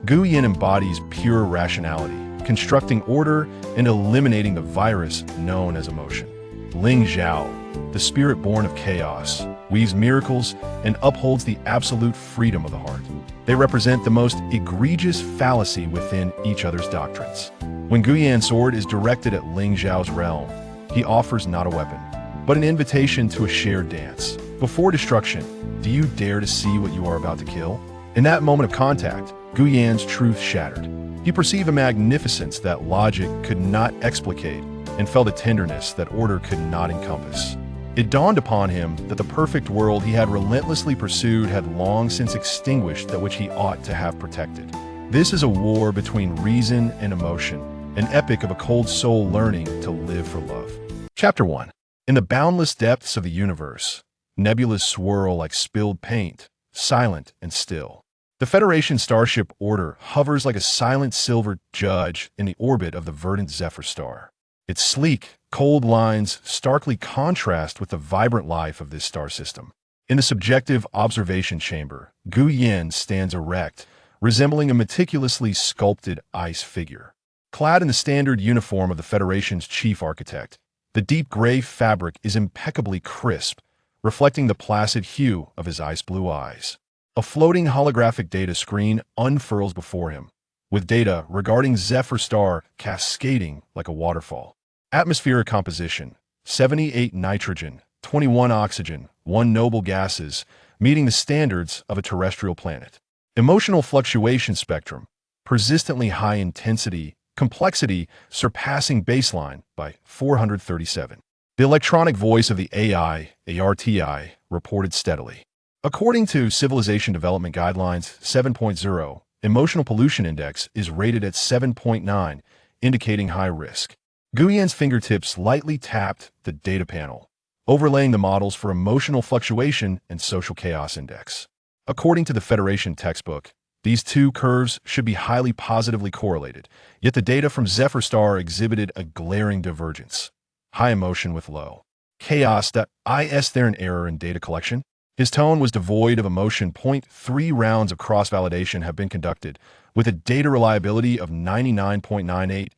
Gu Yin embodies pure rationality, constructing order and eliminating the virus known as emotion. Ling Zhao, the spirit born of chaos, weaves miracles and upholds the absolute freedom of the heart. They represent the most egregious fallacy within each other's doctrines. When Gu Yan's sword is directed at Ling Zhao's realm, he offers not a weapon, but an invitation to a shared dance. Before destruction, do you dare to see what you are about to kill? In that moment of contact, Gu Yan's truth shattered. He perceived a magnificence that logic could not explicate and felt a tenderness that order could not encompass. It dawned upon him that the perfect world he had relentlessly pursued had long since extinguished that which he ought to have protected. This is a war between reason and emotion, an epic of a cold soul learning to live for love. Chapter 1. In the boundless depths of the universe, nebulas swirl like spilled paint, silent and still. The Federation starship Order hovers like a silent silver judge in the orbit of the verdant Zephyr star. Its sleek, cold lines starkly contrast with the vibrant life of this star system. In the subjective observation chamber, Gu Yin stands erect, resembling a meticulously sculpted ice figure. Clad in the standard uniform of the Federation's chief architect, the deep gray fabric is impeccably crisp, reflecting the placid hue of his ice-blue eyes. A floating holographic data screen unfurls before him, with data regarding Zephyr star cascading like a waterfall. Atmospheric composition: 78 nitrogen, 21 oxygen, 1 noble gases, meeting the standards of a terrestrial planet. Emotional fluctuation spectrum: persistently high intensity, complexity surpassing baseline by 437. The electronic voice of the AI, ARTI, reported steadily. According to Civilization Development Guidelines 7.0, emotional pollution index is rated at 7.9, indicating high risk. Gu Yan's fingertips lightly tapped the data panel, overlaying the models for emotional fluctuation and social chaos index. According to the Federation textbook, these two curves should be highly positively correlated, yet the data from Zephyr star exhibited a glaring divergence. High emotion with low chaos.Is there an error in data collection? His tone was devoid of emotion. 3 rounds of cross-validation have been conducted, with a data reliability of 99.98.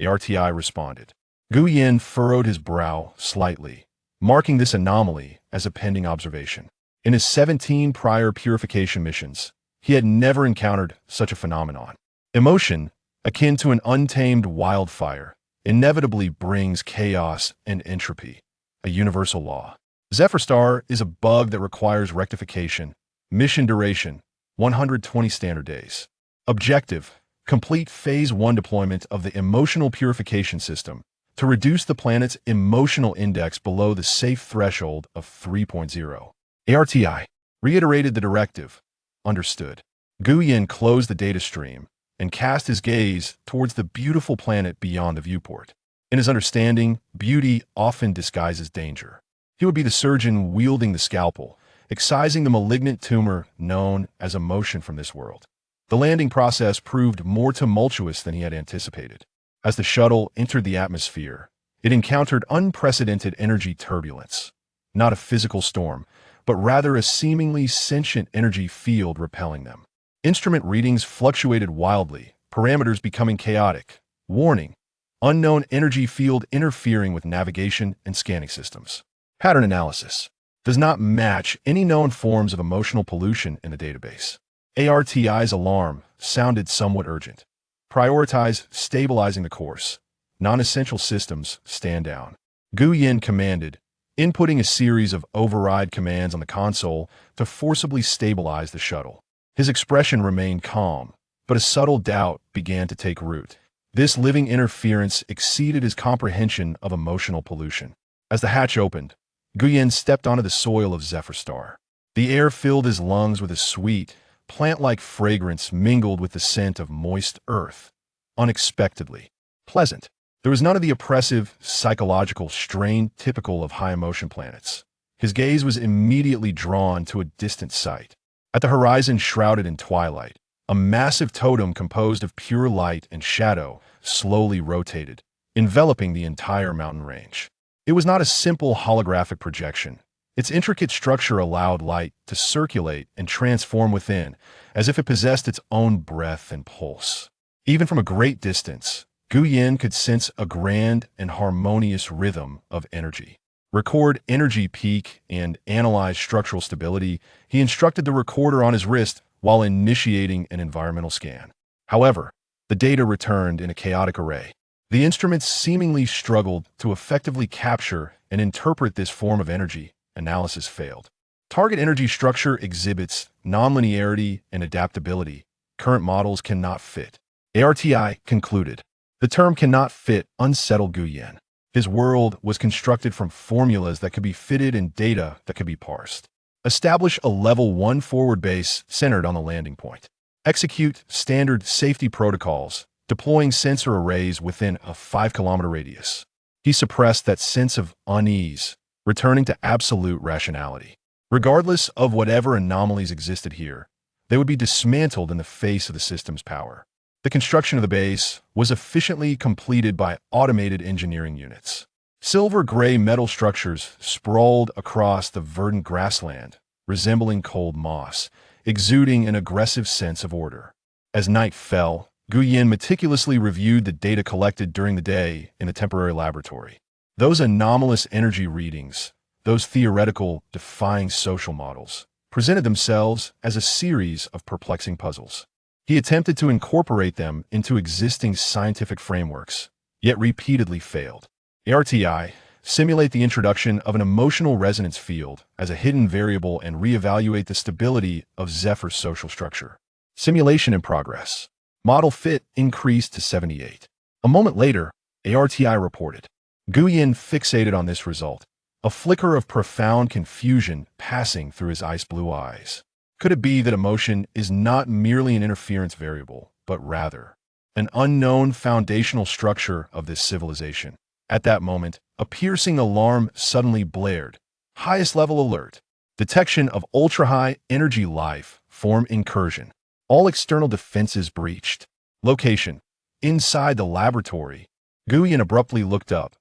ARTI responded. Gu Yin furrowed his brow slightly, marking this anomaly as a pending observation. In his 17 prior purification missions, he had never encountered such a phenomenon. Emotion, akin to an untamed wildfire, inevitably brings chaos and entropy, a universal law. Zephyr star is a bug that requires rectification. Mission duration: 120 standard days. Objective: complete Phase 1 deployment of the emotional purification system to reduce the planet's emotional index below the safe threshold of 3.0. ARTI reiterated the directive. Understood. Gu Yin closed the data stream and cast his gaze towards the beautiful planet beyond the viewport. In his understanding, beauty often disguises danger. He would be the surgeon wielding the scalpel, excising the malignant tumor known as emotion from this world. The landing process proved more tumultuous than he had anticipated. As the shuttle entered the atmosphere, it encountered unprecedented energy turbulence. Not a physical storm, but rather a seemingly sentient energy field repelling them. Instrument readings fluctuated wildly, parameters becoming chaotic. Warning: unknown energy field interfering with navigation and scanning systems. Pattern analysis does not match any known forms of emotional pollution in the database. ARTI's alarm sounded somewhat urgent. Prioritize stabilizing the course. Non-essential systems stand down. Gu Yin commanded, inputting a series of override commands on the console to forcibly stabilize the shuttle. His expression remained calm, but a subtle doubt began to take root. This living interference exceeded his comprehension of emotional pollution. As the hatch opened, Gu Yin stepped onto the soil of Zephyr star. The air filled his lungs with a sweet, plant-like fragrance mingled with the scent of moist earth. Unexpectedly pleasant. There was none of the oppressive, psychological strain typical of high-emotion planets. His gaze was immediately drawn to a distant sight. At the horizon shrouded in twilight, a massive totem composed of pure light and shadow slowly rotated, enveloping the entire mountain range. It was not a simple holographic projection. Its intricate structure allowed light to circulate and transform within, as if it possessed its own breath and pulse. Even from a great distance, Gu Yin could sense a grand and harmonious rhythm of energy. Record energy peak and analyze structural stability, he instructed the recorder on his wrist while initiating an environmental scan. However, the data returned in a chaotic array. The instruments seemingly struggled to effectively capture and interpret this form of energy. Analysis failed. Target energy structure exhibits nonlinearity and adaptability. Current models cannot fit. ARTI concluded. The term cannot fit unsettled Gu Yin. His world was constructed from formulas that could be fitted and data that could be parsed. Establish a level 1 forward base centered on the landing point. Execute standard safety protocols, deploying sensor arrays within a 5-kilometer radius. He suppressed that sense of unease, returning to absolute rationality. Regardless of whatever anomalies existed here, they would be dismantled in the face of the system's power. The construction of the base was efficiently completed by automated engineering units. Silver-gray metal structures sprawled across the verdant grassland, resembling cold moss, exuding an aggressive sense of order. As night fell, Gu Yin meticulously reviewed the data collected during the day in the temporary laboratory. Those anomalous energy readings, those theoretical, defying social models, presented themselves as a series of perplexing puzzles. He attempted to incorporate them into existing scientific frameworks, yet repeatedly failed. ARTI, simulate the introduction of an emotional resonance field as a hidden variable and reevaluate the stability of Zephyr's social structure. Simulation in progress. Model fit increased to 78. A moment later, ARTI reported. Gu Yin fixated on this result, a flicker of profound confusion passing through his ice-blue eyes. Could it be that emotion is not merely an interference variable, but rather an unknown foundational structure of this civilization? At that moment, a piercing alarm suddenly blared. Highest level alert. Detection of ultra-high energy life form incursion. All external defenses breached. Location. Inside the laboratory. Gu Yin abruptly looked up.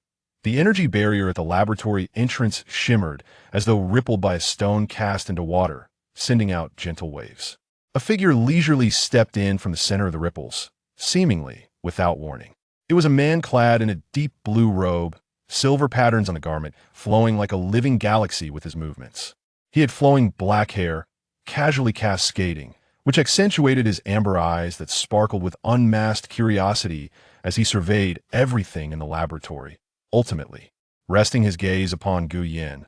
The energy barrier at the laboratory entrance shimmered as though rippled by a stone cast into water, sending out gentle waves. A figure leisurely stepped in from the center of the ripples, seemingly without warning. It was a man clad in a deep blue robe, silver patterns on the garment flowing like a living galaxy with his movements. He had flowing black hair, casually cascading, which accentuated his amber eyes that sparkled with unmasked curiosity as he surveyed everything in the laboratory, ultimately resting his gaze upon Gu Yin.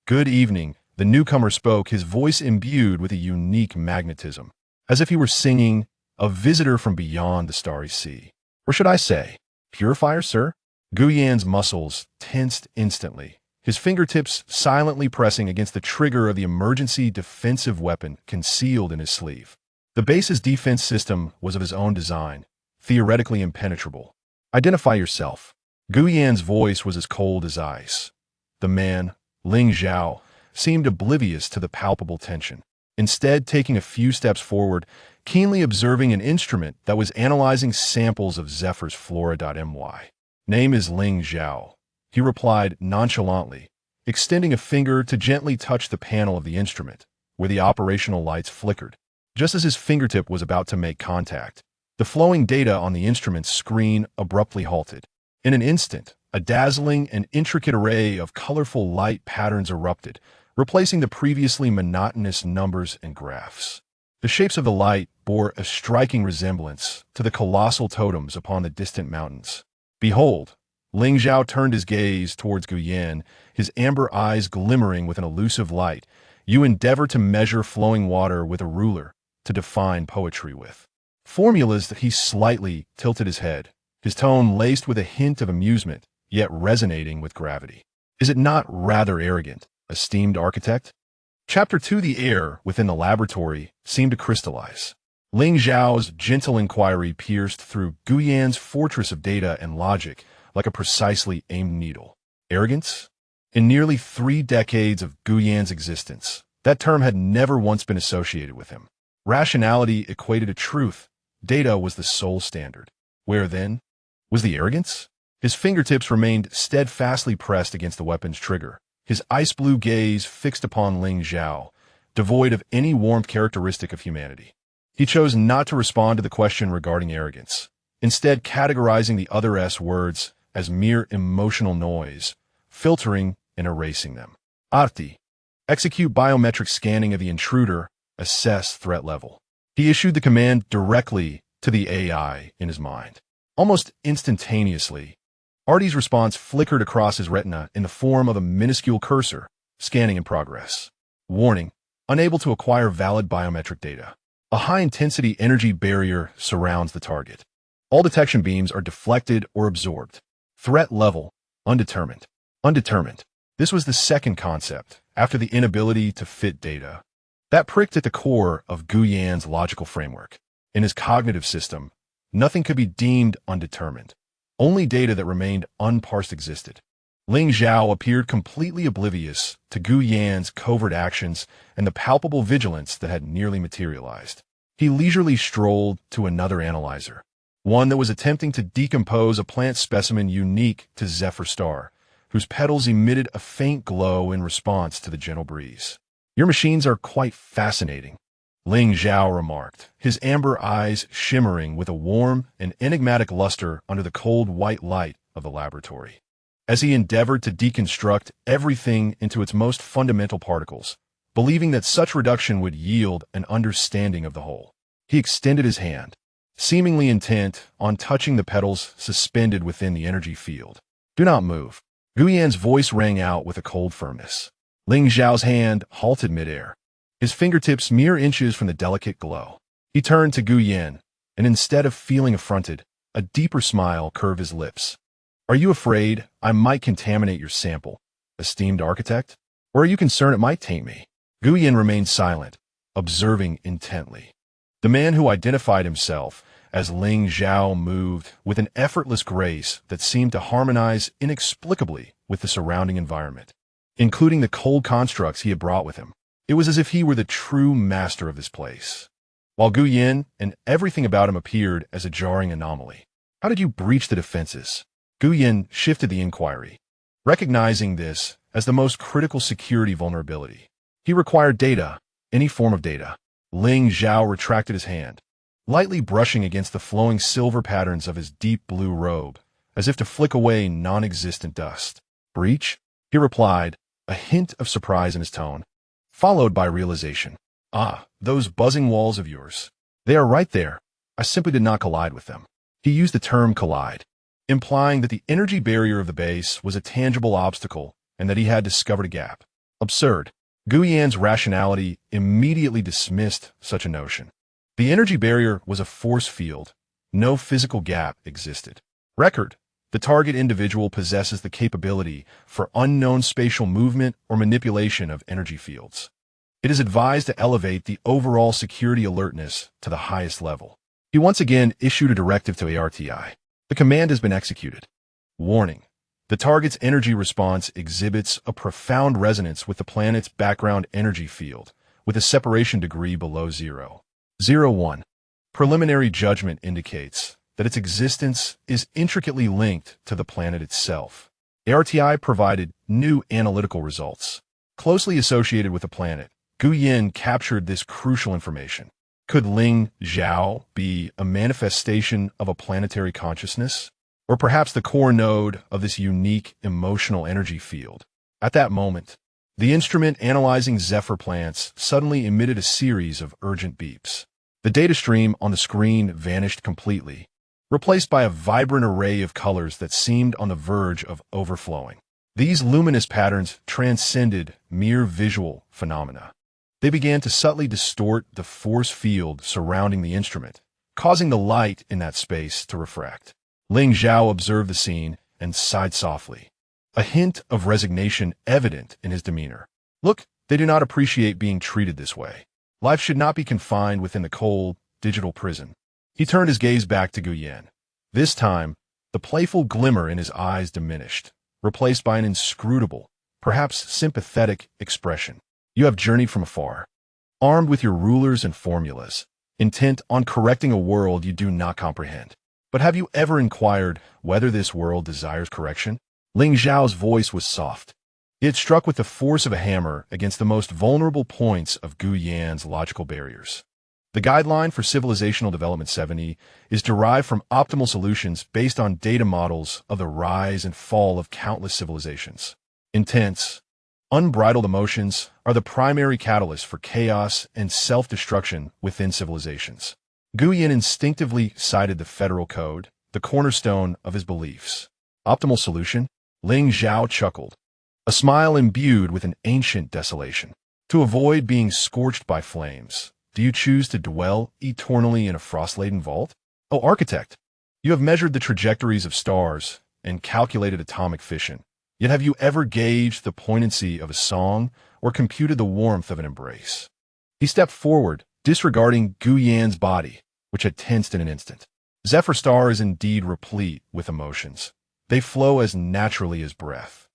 "Good evening," the newcomer spoke, his voice imbued with a unique magnetism, as if he were singing, a visitor from beyond the starry sea. Or should I say, purifier, sir? Gu Yin's muscles tensed instantly, his fingertips silently pressing against the trigger of the emergency defensive weapon concealed in his sleeve. The base's defense system was of his own design, theoretically impenetrable. "Identify yourself." Gu Yin's voice was as cold as ice. The man, Ling Zhao, seemed oblivious to the palpable tension, instead taking a few steps forward, keenly observing an instrument that was analyzing samples of Zephyr's flora.My. "Name is Ling Zhao," he replied nonchalantly, extending a finger to gently touch the panel of the instrument, where the operational lights flickered. Just as his fingertip was about to make contact, the flowing data on the instrument's screen abruptly halted. In an instant, a dazzling and intricate array of colorful light patterns erupted, replacing the previously monotonous numbers and graphs. The shapes of the light bore a striking resemblance to the colossal totems upon the distant mountains. "Behold," Ling Zhao turned his gaze towards Gu Yin, his amber eyes glimmering with an elusive light. "You endeavor to measure flowing water with a ruler, to define poetry with formulas." That he slightly tilted his head, his tone laced with a hint of amusement, yet resonating with gravity. "Is it not rather arrogant, esteemed architect?" Chapter 2. The air within the laboratory seemed to crystallize. Ling Zhao's gentle inquiry pierced through Gu Yin's fortress of data and logic like a precisely aimed needle. Arrogance? In nearly 3 decades of Gu Yin's existence, that term had never once been associated with him. Rationality equated to truth. Data was the sole standard. Where, then, was the arrogance? His fingertips remained steadfastly pressed against the weapon's trigger, his ice blue gaze fixed upon Ling Zhao, devoid of any warmth characteristic of humanity. He chose not to respond to the question regarding arrogance, instead categorizing the other's words as mere emotional noise, filtering and erasing them. Arti. Execute biometric scanning of the intruder, assess threat level. He issued the command directly to the AI in his mind. Almost instantaneously, Artie's response flickered across his retina in the form of a minuscule cursor, scanning in progress. Warning, unable to acquire valid biometric data. A high-intensity energy barrier surrounds the target. All detection beams are deflected or absorbed. Threat level, undetermined. Undetermined. This was the second concept, after the inability to fit data. That pricked at the core of Gu Yan's logical framework. In his cognitive system, nothing could be deemed undetermined. Only data that remained unparsed existed. Ling Zhao appeared completely oblivious to Gu Yan's covert actions and the palpable vigilance that had nearly materialized. He leisurely strolled to another analyzer, one that was attempting to decompose a plant specimen unique to Zephyr Star, whose petals emitted a faint glow in response to the gentle breeze. "Your machines are quite fascinating," Ling Zhao remarked, his amber eyes shimmering with a warm and enigmatic luster under the cold white light of the laboratory. As he endeavored to deconstruct everything into its most fundamental particles, believing that such reduction would yield an understanding of the whole, he extended his hand, seemingly intent on touching the petals suspended within the energy field. "Do not move." Gu Yan's voice rang out with a cold firmness. Ling Zhao's hand halted midair, his fingertips mere inches from the delicate glow. He turned to Gu Yan, and instead of feeling affronted, a deeper smile curved his lips. "Are you afraid I might contaminate your sample, esteemed architect? Or are you concerned it might taint me?" Gu Yan remained silent, observing intently. The man who identified himself as Ling Zhao moved with an effortless grace that seemed to harmonize inexplicably with the surrounding environment, including the cold constructs he had brought with him. It was as if he were the true master of this place, while Gu Yan and everything about him appeared as a jarring anomaly. "How did you breach the defenses?" Gu Yan shifted the inquiry, recognizing this as the most critical security vulnerability. He required data, any form of data. Ling Zhao retracted his hand, lightly brushing against the flowing silver patterns of his deep blue robe, as if to flick away non-existent dust. "Breach?" he replied, a hint of surprise in his tone, followed by realization. "Ah, those buzzing walls of yours. They are right there. I simply did not collide with them." He used the term collide, implying that the energy barrier of the base was a tangible obstacle and that he had discovered a gap. Absurd. Gu Yan's rationality immediately dismissed such a notion. The energy barrier was a force field. No physical gap existed. Record. The target individual possesses the capability for unknown spatial movement or manipulation of energy fields. It is advised to elevate the overall security alertness to the highest level. He once again issued a directive to ARTI. The command has been executed. Warning. The target's energy response exhibits a profound resonance with the planet's background energy field, with a separation degree below 0.01. Preliminary judgment indicates that its existence is intricately linked to the planet itself. ARTI provided new analytical results. Closely associated with the planet, Gu Yan captured this crucial information. Could Ling Zhao be a manifestation of a planetary consciousness? Or perhaps the core node of this unique emotional energy field? At that moment, the instrument analyzing Zephyr plants suddenly emitted a series of urgent beeps. The data stream on the screen vanished completely, replaced by a vibrant array of colors that seemed on the verge of overflowing. These luminous patterns transcended mere visual phenomena. They began to subtly distort the force field surrounding the instrument, causing the light in that space to refract. Ling Zhao observed the scene and sighed softly, a hint of resignation evident in his demeanor. "Look, they do not appreciate being treated this way. Life should not be confined within the cold, digital prison." He turned his gaze back to Gu Yan. This time, the playful glimmer in his eyes diminished, replaced by an inscrutable, perhaps sympathetic expression. "You have journeyed from afar, armed with your rulers and formulas, intent on correcting a world you do not comprehend. But have you ever inquired whether this world desires correction?" Ling Zhao's voice was soft, He had struck with the force of a hammer against the most vulnerable points of Gu Yan's logical barriers. The guideline for civilizational development 70 is derived from optimal solutions based on data models of the rise and fall of countless civilizations. Intense, unbridled emotions are the primary catalyst for chaos and self-destruction within civilizations. Gu Yan instinctively cited the Federal Code, the cornerstone of his beliefs. Optimal solution? Ling Zhao chuckled, a smile imbued with an ancient desolation. To avoid being scorched by flames, do you choose to dwell eternally in a frost-laden vault? Oh, architect, you have measured the trajectories of stars and calculated atomic fission. Yet have you ever gauged the poignancy of a song or computed the warmth of an embrace? He stepped forward, disregarding Gu Yan's body, which had tensed in an instant. Zephyr Star is indeed replete with emotions. They flow as naturally as breath.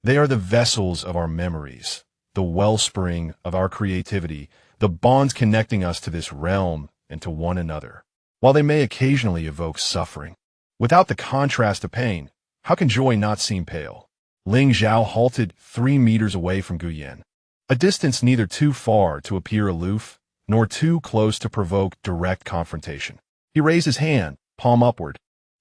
They are the vessels of our memories, the wellspring of our creativity, the bonds connecting us to this realm and to one another. While they may occasionally evoke suffering, without the contrast of pain, how can joy not seem pale? Ling Zhao halted 3 meters away from Gu Yan, a distance neither too far to appear aloof, nor too close to provoke direct confrontation. He raised his hand, palm upward,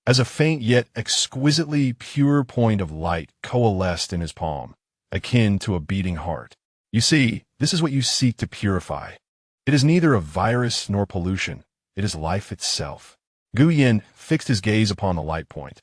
as a faint yet exquisitely pure point of light coalesced in his palm, akin to a beating heart. You see, this is what you seek to purify. It is neither a virus nor pollution. It is life itself. Gu Yan fixed his gaze upon the light point,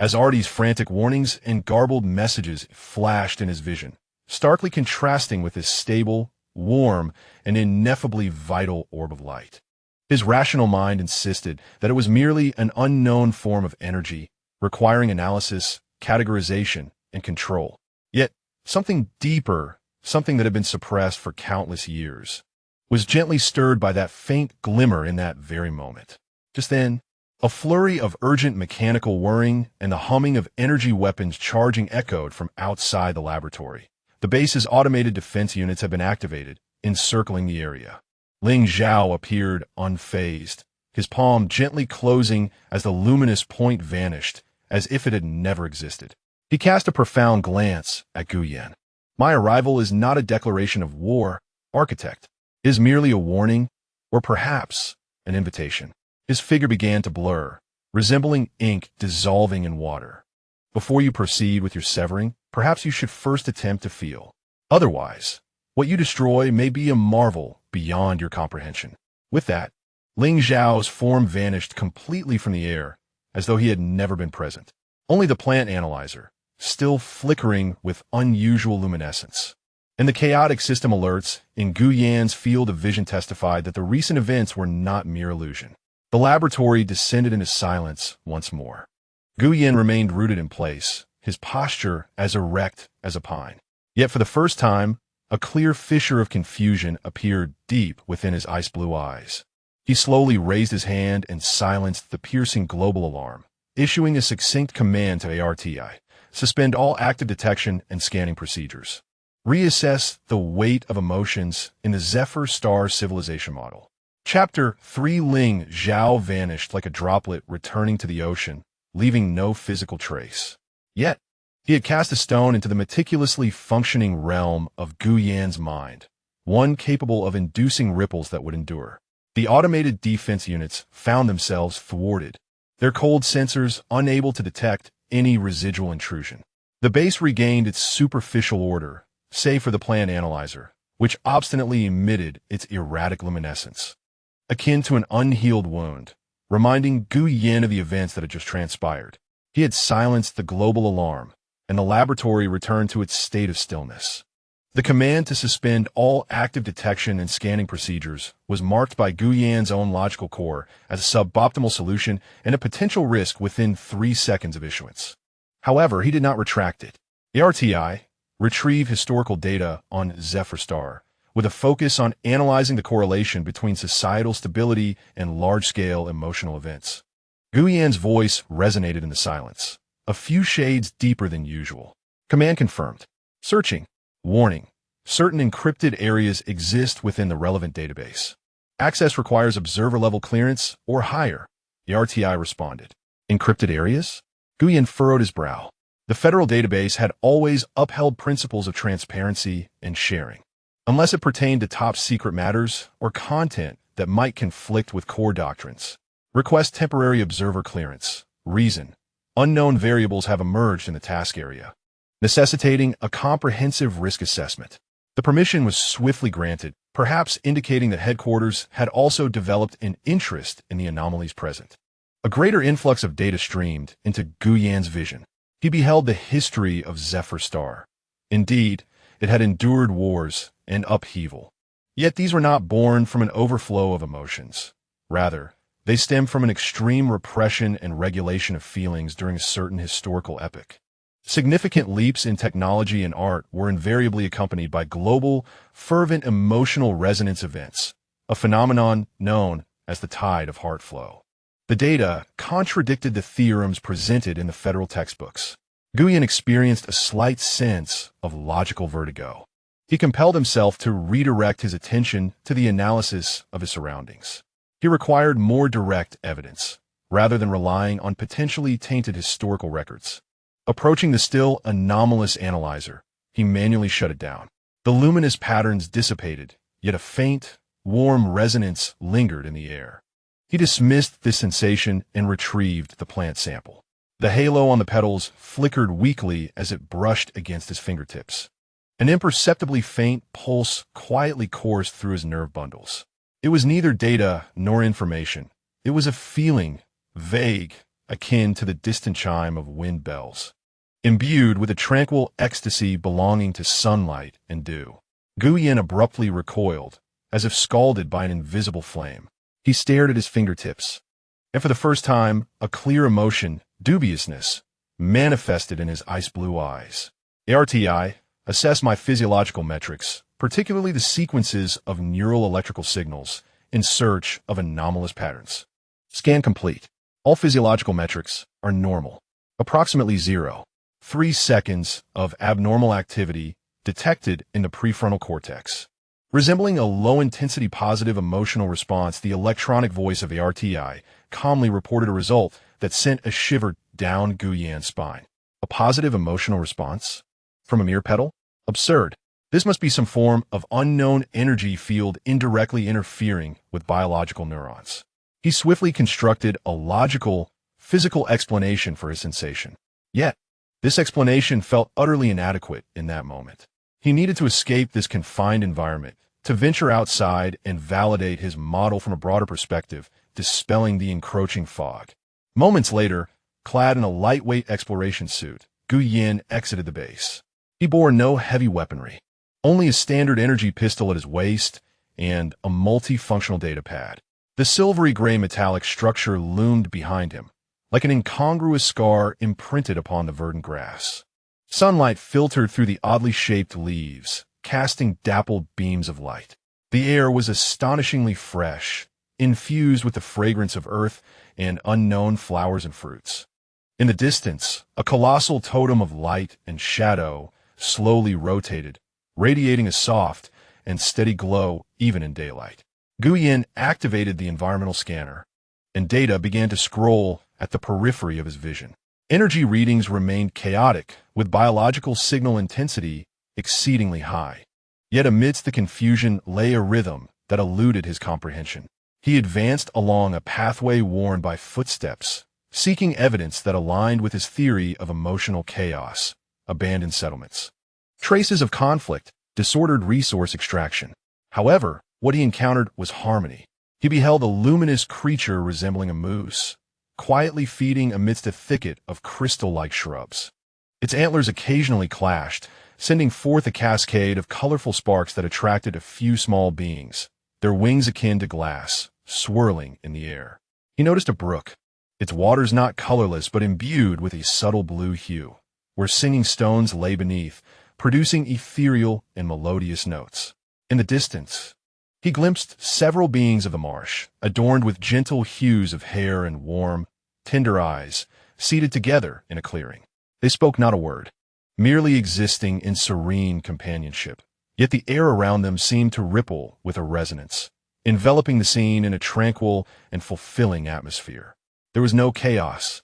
as Artie's frantic warnings and garbled messages flashed in his vision, starkly contrasting with his stable, warm, and ineffably vital orb of light. His rational mind insisted that it was merely an unknown form of energy, requiring analysis, categorization, and control. Yet, something deeper, something that had been suppressed for countless years, was gently stirred by that faint glimmer in that very moment. Just then, a flurry of urgent mechanical whirring and the humming of energy weapons charging echoed from outside the laboratory. The base's automated defense units had been activated, encircling the area. Ling Zhao appeared unfazed, his palm gently closing as the luminous point vanished, as if it had never existed. He cast a profound glance at Gu Yan. My arrival is not a declaration of war, architect. It is merely a warning, or perhaps an invitation. His figure began to blur, resembling ink dissolving in water. Before you proceed with your severing, perhaps you should first attempt to feel. Otherwise, what you destroy may be a marvel beyond your comprehension. With that, Ling Zhao's form vanished completely from the air, as though he had never been present. Only the plant analyzer, still flickering with unusual luminescence. And the chaotic system alerts in Gu Yan's field of vision testified that the recent events were not mere illusion. The laboratory descended into silence once more. Gu Yan remained rooted in place, his posture as erect as a pine. Yet for the first time, a clear fissure of confusion appeared deep within his ice-blue eyes. He slowly raised his hand and silenced the piercing global alarm, issuing a succinct command to ARTI. Suspend all active detection and scanning procedures. Reassess the weight of emotions in the Zephyr Star civilization model. Chapter 3 Ling Zhao vanished like a droplet returning to the ocean, leaving no physical trace. Yet, he had cast a stone into the meticulously functioning realm of Gu Yan's mind, one capable of inducing ripples that would endure. The automated defense units found themselves thwarted, their cold sensors unable to detect any residual intrusion. The base regained its superficial order, save for the plant analyzer, which obstinately emitted its erratic luminescence, akin to an unhealed wound, reminding Gu Yan of the events that had just transpired. He had silenced the global alarm, and the laboratory returned to its state of stillness. The command to suspend all active detection and scanning procedures was marked by Gu Yan's own logical core as a suboptimal solution and a potential risk within 3 seconds of issuance. However, he did not retract it. The RTI retrieved historical data on Zephyr Star, with a focus on analyzing the correlation between societal stability and large-scale emotional events. Gu Yan's voice resonated in the silence, a few shades deeper than usual. Command confirmed. Searching. Warning. Certain encrypted areas exist within the relevant database. Access requires observer-level clearance or higher. The RTI responded. Encrypted areas? Gu Yan furrowed his brow. The federal database had always upheld principles of transparency and sharing, unless it pertained to top-secret matters or content that might conflict with core doctrines. Request temporary observer clearance. Reason: unknown variables have emerged in the task area, necessitating a comprehensive risk assessment. The permission was swiftly granted, perhaps indicating that headquarters had also developed an interest in the anomalies present. A greater influx of data streamed into Guyan's vision. He beheld the history of Zephyr Star. Indeed, it had endured wars and upheaval. Yet these were not born from an overflow of emotions. Rather, they stemmed from an extreme repression and regulation of feelings during a certain historical epoch. Significant leaps in technology and art were invariably accompanied by global, fervent emotional resonance events, a phenomenon known as the tide of heart flow. The data contradicted the theorems presented in the federal textbooks. Guyan experienced a slight sense of logical vertigo. He compelled himself to redirect his attention to the analysis of his surroundings. He required more direct evidence, rather than relying on potentially tainted historical records. Approaching the still anomalous analyzer, he manually shut it down. The luminous patterns dissipated, yet a faint, warm resonance lingered in the air. He dismissed this sensation and retrieved the plant sample. The halo on the petals flickered weakly as it brushed against his fingertips. An imperceptibly faint pulse quietly coursed through his nerve bundles. It was neither data nor information. It was a feeling, vague, akin to the distant chime of wind bells. Imbued with a tranquil ecstasy belonging to sunlight and dew, Guyan abruptly recoiled, as if scalded by an invisible flame. He stared at his fingertips, and for the first time, a clear emotion, dubiousness, manifested in his ice-blue eyes. ARTI, assess my physiological metrics, particularly the sequences of neural electrical signals, in search of anomalous patterns. Scan complete. All physiological metrics are normal. Approximately 0.3 seconds of abnormal activity detected in the prefrontal cortex. Resembling a low-intensity positive emotional response, the electronic voice of ARTI calmly reported a result that sent a shiver down Guyan's spine. A positive emotional response? From a mere petal? Absurd. This must be some form of unknown energy field indirectly interfering with biological neurons. He swiftly constructed a logical, physical explanation for his sensation. Yet, this explanation felt utterly inadequate in that moment. He needed to escape this confined environment, to venture outside and validate his model from a broader perspective, dispelling the encroaching fog. Moments later, clad in a lightweight exploration suit, Guyan exited the base. He bore no heavy weaponry, only a standard energy pistol at his waist and a multifunctional data pad. The silvery gray metallic structure loomed behind him, like an incongruous scar imprinted upon the verdant grass. Sunlight filtered through the oddly shaped leaves, casting dappled beams of light. The air was astonishingly fresh, infused with the fragrance of earth and unknown flowers and fruits. In the distance, a colossal totem of light and shadow slowly rotated, radiating a soft and steady glow even in daylight. Guyan activated the environmental scanner, and data began to scroll at the periphery of his vision. Energy readings remained chaotic, with biological signal intensity exceedingly high. Yet amidst the confusion lay a rhythm that eluded his comprehension. He advanced along a pathway worn by footsteps, seeking evidence that aligned with his theory of emotional chaos, abandoned settlements, traces of conflict, disordered resource extraction. However, what he encountered was harmony. He beheld a luminous creature resembling a moose, quietly feeding amidst a thicket of crystal-like shrubs. Its antlers occasionally clashed, sending forth a cascade of colorful sparks that attracted a few small beings, their wings akin to glass, swirling in the air. He noticed a brook, its waters not colorless but imbued with a subtle blue hue, where singing stones lay beneath, producing ethereal and melodious notes. In the distance, he glimpsed several beings of the marsh, adorned with gentle hues of hair and warm, tender eyes, seated together in a clearing. They spoke not a word, merely existing in serene companionship. Yet the air around them seemed to ripple with a resonance, enveloping the scene in a tranquil and fulfilling atmosphere. There was no chaos,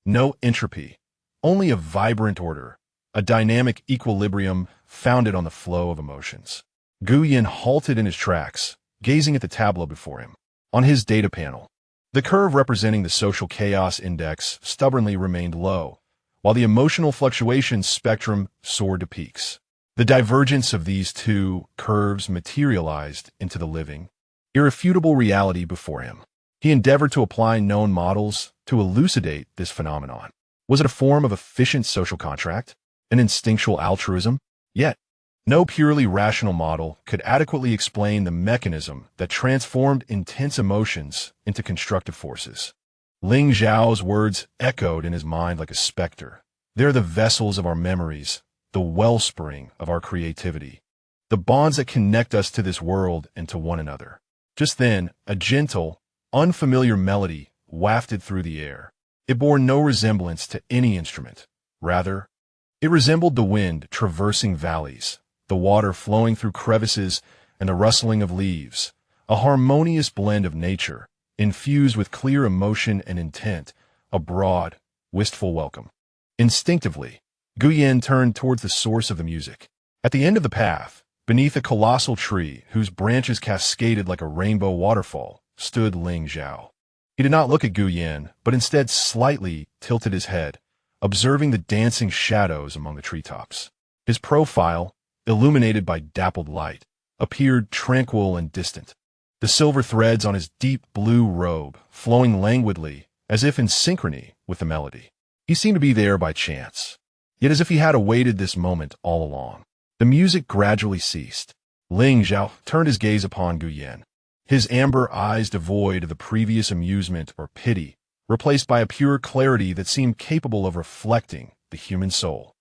no entropy, only a vibrant order, a dynamic equilibrium founded on the flow of emotions. Gu Yin halted in his tracks, gazing at the tableau before him. On his data panel, the curve representing the social chaos index stubbornly remained low, while the emotional fluctuations spectrum soared to peaks. The divergence of these two curves materialized into the living, irrefutable reality before him. He endeavored to apply known models to elucidate this phenomenon. Was it a form of efficient social contract? An instinctual altruism? Yet, no purely rational model could adequately explain the mechanism that transformed intense emotions into constructive forces. Ling Zhao's words echoed in his mind like a specter. They're the vessels of our memories, the wellspring of our creativity, the bonds that connect us to this world and to one another. Just then, a gentle, unfamiliar melody wafted through the air. It bore no resemblance to any instrument. Rather, it resembled the wind traversing valleys, the water flowing through crevices, and the rustling of leaves, a harmonious blend of nature, infused with clear emotion and intent, a broad, wistful welcome. Instinctively, Gu Yin turned towards the source of the music. At the end of the path, beneath a colossal tree whose branches cascaded like a rainbow waterfall, stood Ling Zhao. He did not look at Gu Yin, but instead slightly tilted his head, observing the dancing shadows among the treetops. His profile, illuminated by dappled light, appeared tranquil and distant, the silver threads on his deep blue robe flowing languidly as if in synchrony with the melody. He seemed to be there by chance, yet as if he had awaited this moment all along. The music gradually ceased. Ling Zhao turned his gaze upon Gu Yin, his amber eyes devoid of the previous amusement or pity, replaced by a pure clarity that seemed capable of reflecting the human soul.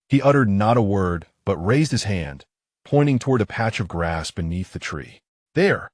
He uttered not a word, but raised his hand, pointing toward a patch of grass beneath the tree. There,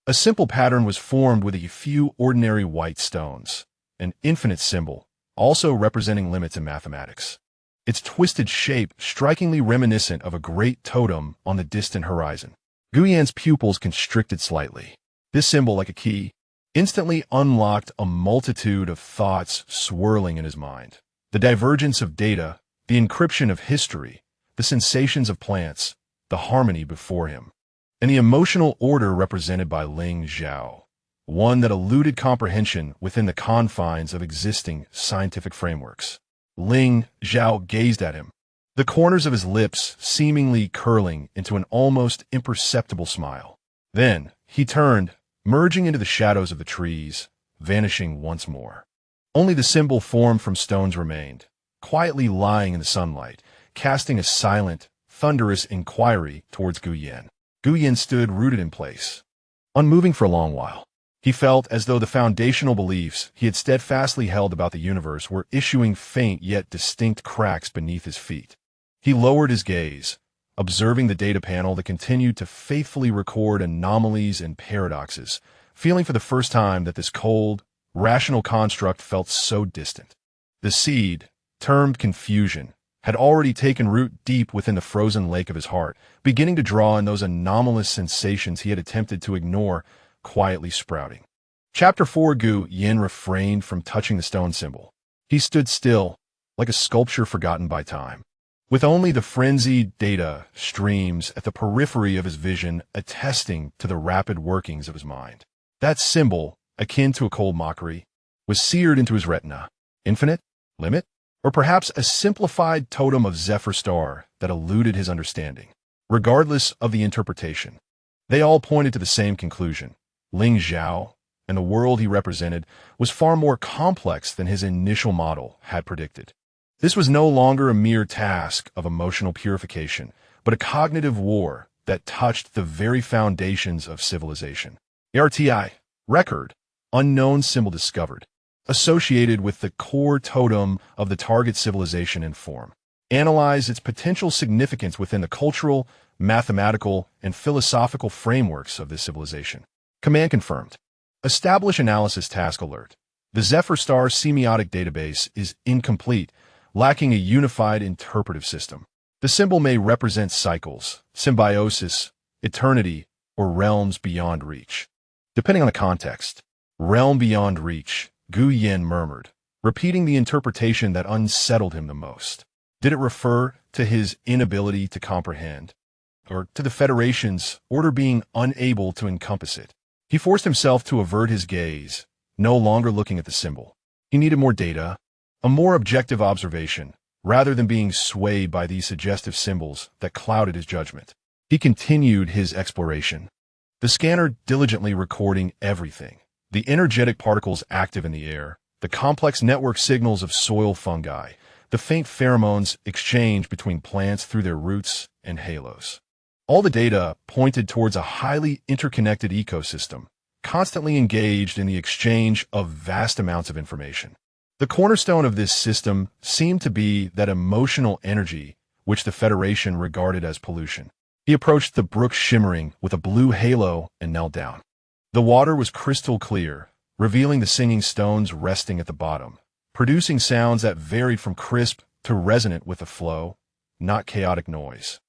a simple pattern was formed with a few ordinary white stones, an infinite symbol, also representing limits in mathematics. Its twisted shape strikingly reminiscent of a great totem on the distant horizon. Gu Yin's pupils constricted slightly. This symbol, like a key, instantly unlocked a multitude of thoughts swirling in his mind. The divergence of data, the encryption of history, the sensations of plants, the harmony before him, and the emotional order represented by Ling Zhao, one that eluded comprehension within the confines of existing scientific frameworks. Ling Zhao gazed at him, the corners of his lips seemingly curling into an almost imperceptible smile. Then he turned, merging into the shadows of the trees, vanishing once more. Only the symbol formed from stones remained, quietly lying in the sunlight, casting a silent, thunderous inquiry towards Gu Yin. Gu Yin stood rooted in place, unmoving for a long while. He felt as though the foundational beliefs he had steadfastly held about the universe were issuing faint yet distinct cracks beneath his feet. He lowered his gaze, observing the data panel that continued to faithfully record anomalies and paradoxes, feeling for the first time that this cold, rational construct felt so distant. The seed, termed confusion, had already taken root deep within the frozen lake of his heart, beginning to draw in those anomalous sensations he had attempted to ignore, quietly sprouting. Chapter 4. Gu Yin refrained from touching the stone symbol. He stood still, like a sculpture forgotten by time, with only the frenzied data streams at the periphery of his vision attesting to the rapid workings of his mind. That symbol, akin to a cold mockery, was seared into his retina. Infinite? Limit? Or perhaps a simplified totem of Zephyr Star that eluded his understanding. Regardless of the interpretation, they all pointed to the same conclusion. Ling Zhao, and the world he represented, was far more complex than his initial model had predicted. This was no longer a mere task of emotional purification, but a cognitive war that touched the very foundations of civilization. ARTI, record, unknown symbol discovered, associated with the core totem of the target civilization and form. Analyze its potential significance within the cultural, mathematical, and philosophical frameworks of this civilization. Command confirmed. Establish analysis task alert. The Zephyr Star semiotic database is incomplete, lacking a unified interpretive system. The symbol may represent cycles, symbiosis, eternity, or realms beyond reach. Depending on the context, realm beyond reach, Gu Yin murmured, repeating the interpretation that unsettled him the most. Did it refer to his inability to comprehend, or to the Federation's order being unable to encompass it? He forced himself to avert his gaze, no longer looking at the symbol. He needed more data, a more objective observation, rather than being swayed by these suggestive symbols that clouded his judgment. He continued his exploration, the scanner diligently recording everything: the energetic particles active in the air, the complex network signals of soil fungi, the faint pheromones exchanged between plants through their roots and halos. All the data pointed towards a highly interconnected ecosystem, constantly engaged in the exchange of vast amounts of information. The cornerstone of this system seemed to be that emotional energy which the Federation regarded as pollution. He approached the brook shimmering with a blue halo and knelt down. The water was crystal clear, revealing the singing stones resting at the bottom, producing sounds that varied from crisp to resonant with the flow, not chaotic noise,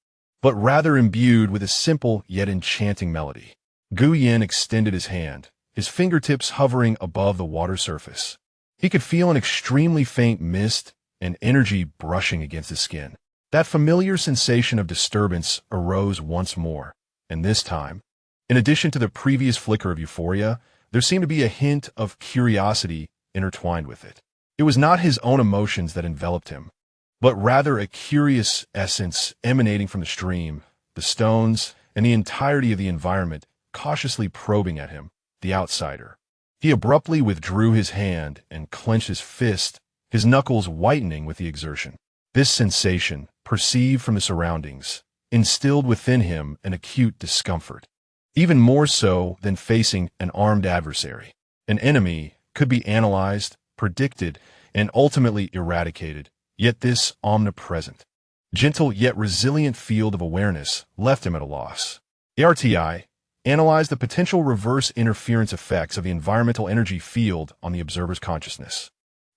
but rather imbued with a simple yet enchanting melody. Gu Yin extended his hand, his fingertips hovering above the water surface. He could feel an extremely faint mist and energy brushing against his skin. That familiar sensation of disturbance arose once more, and this time, in addition to the previous flicker of euphoria, there seemed to be a hint of curiosity intertwined with it. It was not his own emotions that enveloped him, but rather a curious essence emanating from the stream, the stones, and the entirety of the environment cautiously probing at him, the outsider. He abruptly withdrew his hand and clenched his fist, his knuckles whitening with the exertion. This sensation, perceived from the surroundings, instilled within him an acute discomfort, even more so than facing an armed adversary. An enemy could be analyzed, predicted, and ultimately eradicated, yet this omnipresent, gentle yet resilient field of awareness left him at a loss. The RTI analyzed the potential reverse interference effects of the environmental energy field on the observer's consciousness.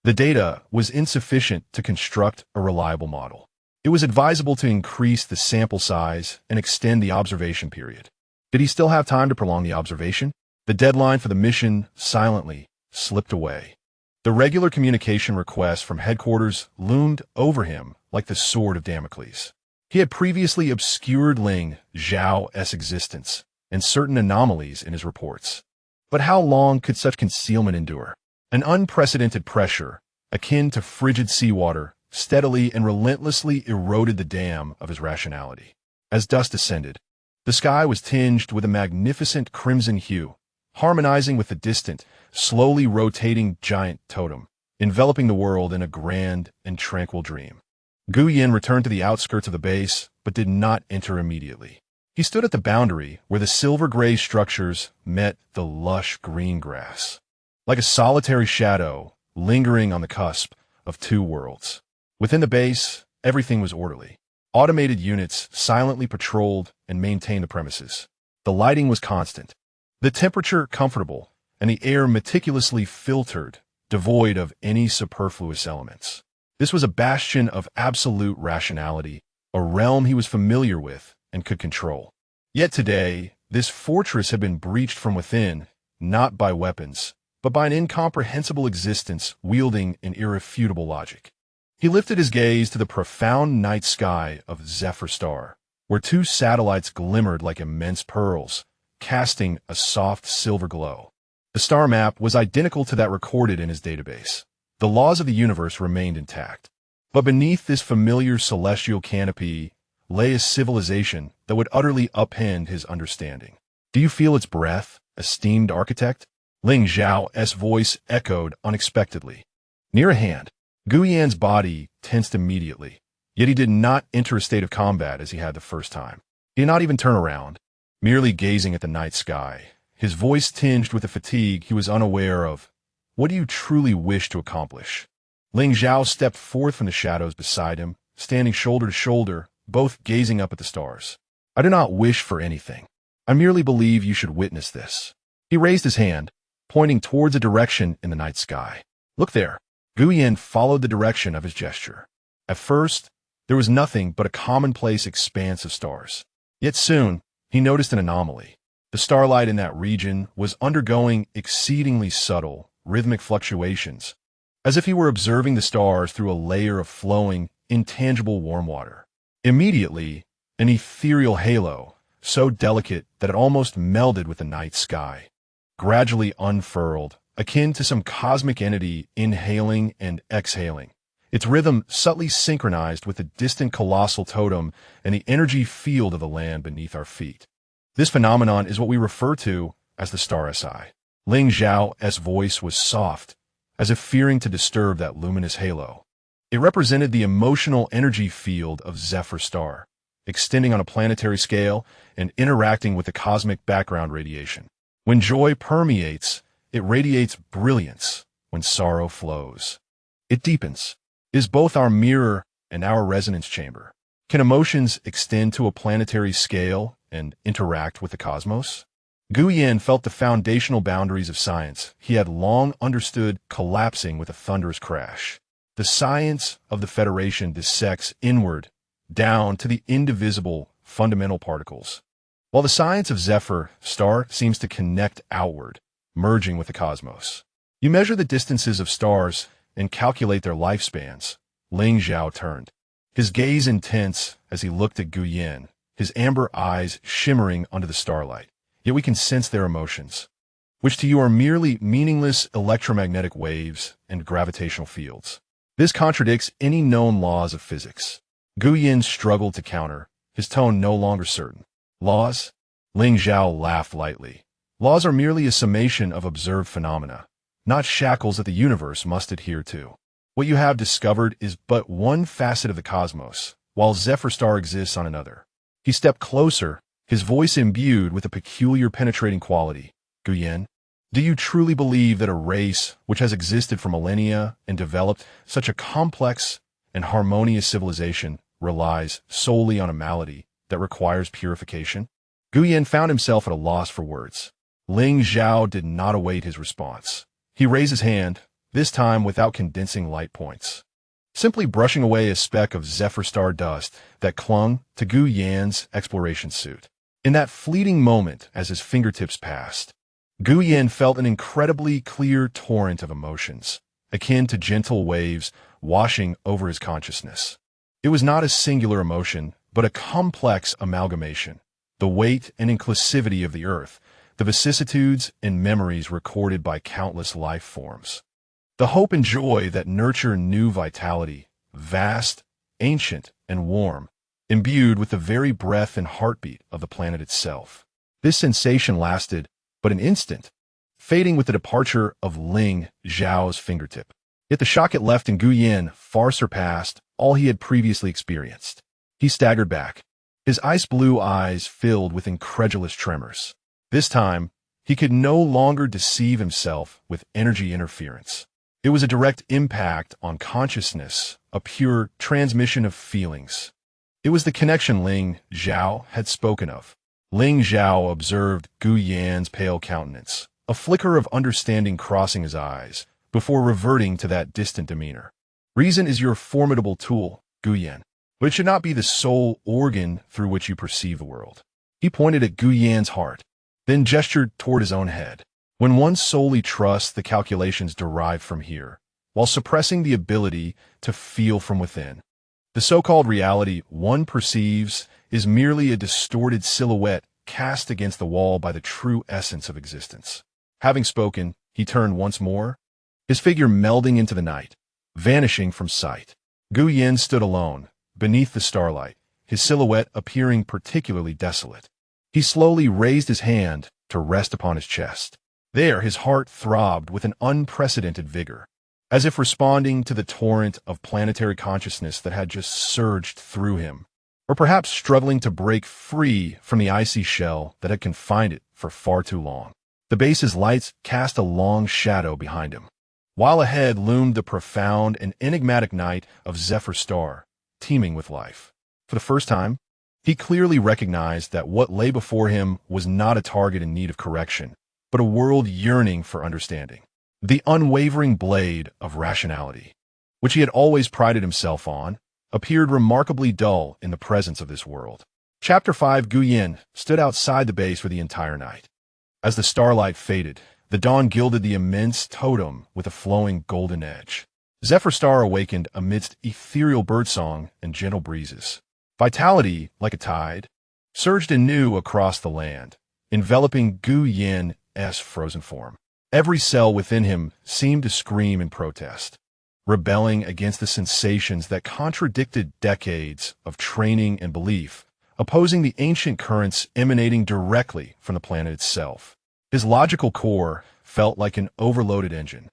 The data was insufficient to construct a reliable model. It was advisable to increase the sample size and extend the observation period. Did he still have time to prolong the observation? The deadline for the mission silently slipped away. The regular communication request from headquarters loomed over him like the sword of Damocles. He had previously obscured Ling Zhao's existence and certain anomalies in his reports. But how long could such concealment endure? An unprecedented pressure, akin to frigid seawater, steadily and relentlessly eroded the dam of his rationality. As dusk descended, the sky was tinged with a magnificent crimson hue, harmonizing with the distant, slowly rotating giant totem, enveloping the world in a grand and tranquil dream. Gu Yin returned to the outskirts of the base, but did not enter immediately. He stood at the boundary where the silver-gray structures met the lush green grass, like a solitary shadow lingering on the cusp of two worlds. Within the base, everything was orderly. Automated units silently patrolled and maintained the premises. The lighting was constant, the temperature comfortable, and the air meticulously filtered, devoid of any superfluous elements. This was a bastion of absolute rationality, a realm he was familiar with and could control. Yet today, this fortress had been breached from within, not by weapons, but by an incomprehensible existence wielding an irrefutable logic. He lifted his gaze to the profound night sky of Zephyr Star, where two satellites glimmered like immense pearls, casting a soft silver glow. The star map was identical to that recorded in his database. The laws of the universe remained intact. But beneath this familiar celestial canopy lay a civilization that would utterly upend his understanding. Do you feel its breath, esteemed architect? Ling Zhao's voice echoed unexpectedly. Near at hand, Gu Yan's body tensed immediately, yet he did not enter a state of combat as he had the first time. He did not even turn around, merely gazing at the night sky, his voice tinged with a fatigue he was unaware of. What do you truly wish to accomplish? Ling Zhao stepped forth from the shadows beside him, standing shoulder to shoulder, both gazing up at the stars. I do not wish for anything. I merely believe you should witness this. He raised his hand, pointing towards a direction in the night sky. Look there. Gu Yan followed the direction of his gesture. At first, there was nothing but a commonplace expanse of stars. Yet soon, he noticed an anomaly. The starlight in that region was undergoing exceedingly subtle, rhythmic fluctuations, as if he were observing the stars through a layer of flowing, intangible warm water. Immediately, an ethereal halo, so delicate that it almost melded with the night sky, gradually unfurled, akin to some cosmic entity inhaling and exhaling, its rhythm subtly synchronized with the distant colossal totem and the energy field of the land beneath our feet. This phenomenon is what we refer to as the star SI. Ling Zhao's voice was soft, as if fearing to disturb that luminous halo. It represented the emotional energy field of Zephyr Star, extending on a planetary scale and interacting with the cosmic background radiation. When joy permeates, it radiates brilliance. When sorrow flows, it deepens. It is both our mirror and our resonance chamber. Can emotions extend to a planetary scale and interact with the cosmos? Guyan felt the foundational boundaries of science he had long understood collapsing with a thunderous crash. The science of the Federation dissects inward, down to the indivisible, fundamental particles, while the science of Zephyr Star seems to connect outward, merging with the cosmos. You measure the distances of stars and calculate their lifespans. Ling Zhao turned, his gaze intense as he looked at Guyan, his amber eyes shimmering under the starlight. Yet we can sense their emotions, which to you are merely meaningless electromagnetic waves and gravitational fields. This contradicts any known laws of physics. Guyan struggled to counter, his tone no longer certain. Laws? Ling Zhao laughed lightly. Laws are merely a summation of observed phenomena, not shackles that the universe must adhere to. What you have discovered is but one facet of the cosmos, while Zephyr Star exists on another. He stepped closer, his voice imbued with a peculiar penetrating quality. Guyan, do you truly believe that a race which has existed for millennia and developed such a complex and harmonious civilization relies solely on a malady that requires purification? Guyan found himself at a loss for words. Ling Zhao did not await his response. He raised his hand, this time without condensing light points, simply brushing away a speck of Zephyr Star dust that clung to Guyan's exploration suit. In that fleeting moment, as his fingertips passed, Guyan felt an incredibly clear torrent of emotions, akin to gentle waves washing over his consciousness. It was not a singular emotion, but a complex amalgamation. The weight and inclusivity of the earth, the vicissitudes and memories recorded by countless life forms. The hope and joy that nurture new vitality, vast, ancient, and warm, imbued with the very breath and heartbeat of the planet itself. This sensation lasted but an instant, fading with the departure of Ling Zhao's fingertip. Yet the shock it left in Guyan far surpassed all he had previously experienced. He staggered back, his ice-blue eyes filled with incredulous tremors. This time, he could no longer deceive himself with energy interference. It was a direct impact on consciousness, a pure transmission of feelings. It was the connection Ling Zhao had spoken of. Ling Zhao observed Guyan's pale countenance, a flicker of understanding crossing his eyes, before reverting to that distant demeanor. Reason is your formidable tool, Guyan, but it should not be the sole organ through which you perceive the world. He pointed at Guyan's heart, then gestured toward his own head. When one solely trusts the calculations derived from here, while suppressing the ability to feel from within, the so-called reality one perceives is merely a distorted silhouette cast against the wall by the true essence of existence. Having spoken, he turned once more, his figure melding into the night, vanishing from sight. Guyan stood alone, beneath the starlight, his silhouette appearing particularly desolate. He slowly raised his hand to rest upon his chest. There his heart throbbed with an unprecedented vigor, as if responding to the torrent of planetary consciousness that had just surged through him, or perhaps struggling to break free from the icy shell that had confined it for far too long. The base's lights cast a long shadow behind him, while ahead loomed the profound and enigmatic night of Zephyr Star, teeming with life. For the first time, he clearly recognized that what lay before him was not a target in need of correction, but a world yearning for understanding. The unwavering blade of rationality, which he had always prided himself on, appeared remarkably dull in the presence of this world. Chapter 5. Guyan stood outside the base for the entire night. As the starlight faded, the dawn gilded the immense totem with a flowing golden edge. Zephyr Star awakened amidst ethereal birdsong and gentle breezes. Vitality, like a tide, surged anew across the land, enveloping Gu Yan's frozen form. Every cell within him seemed to scream in protest, rebelling against the sensations that contradicted decades of training and belief, opposing the ancient currents emanating directly from the planet itself. His logical core felt like an overloaded engine,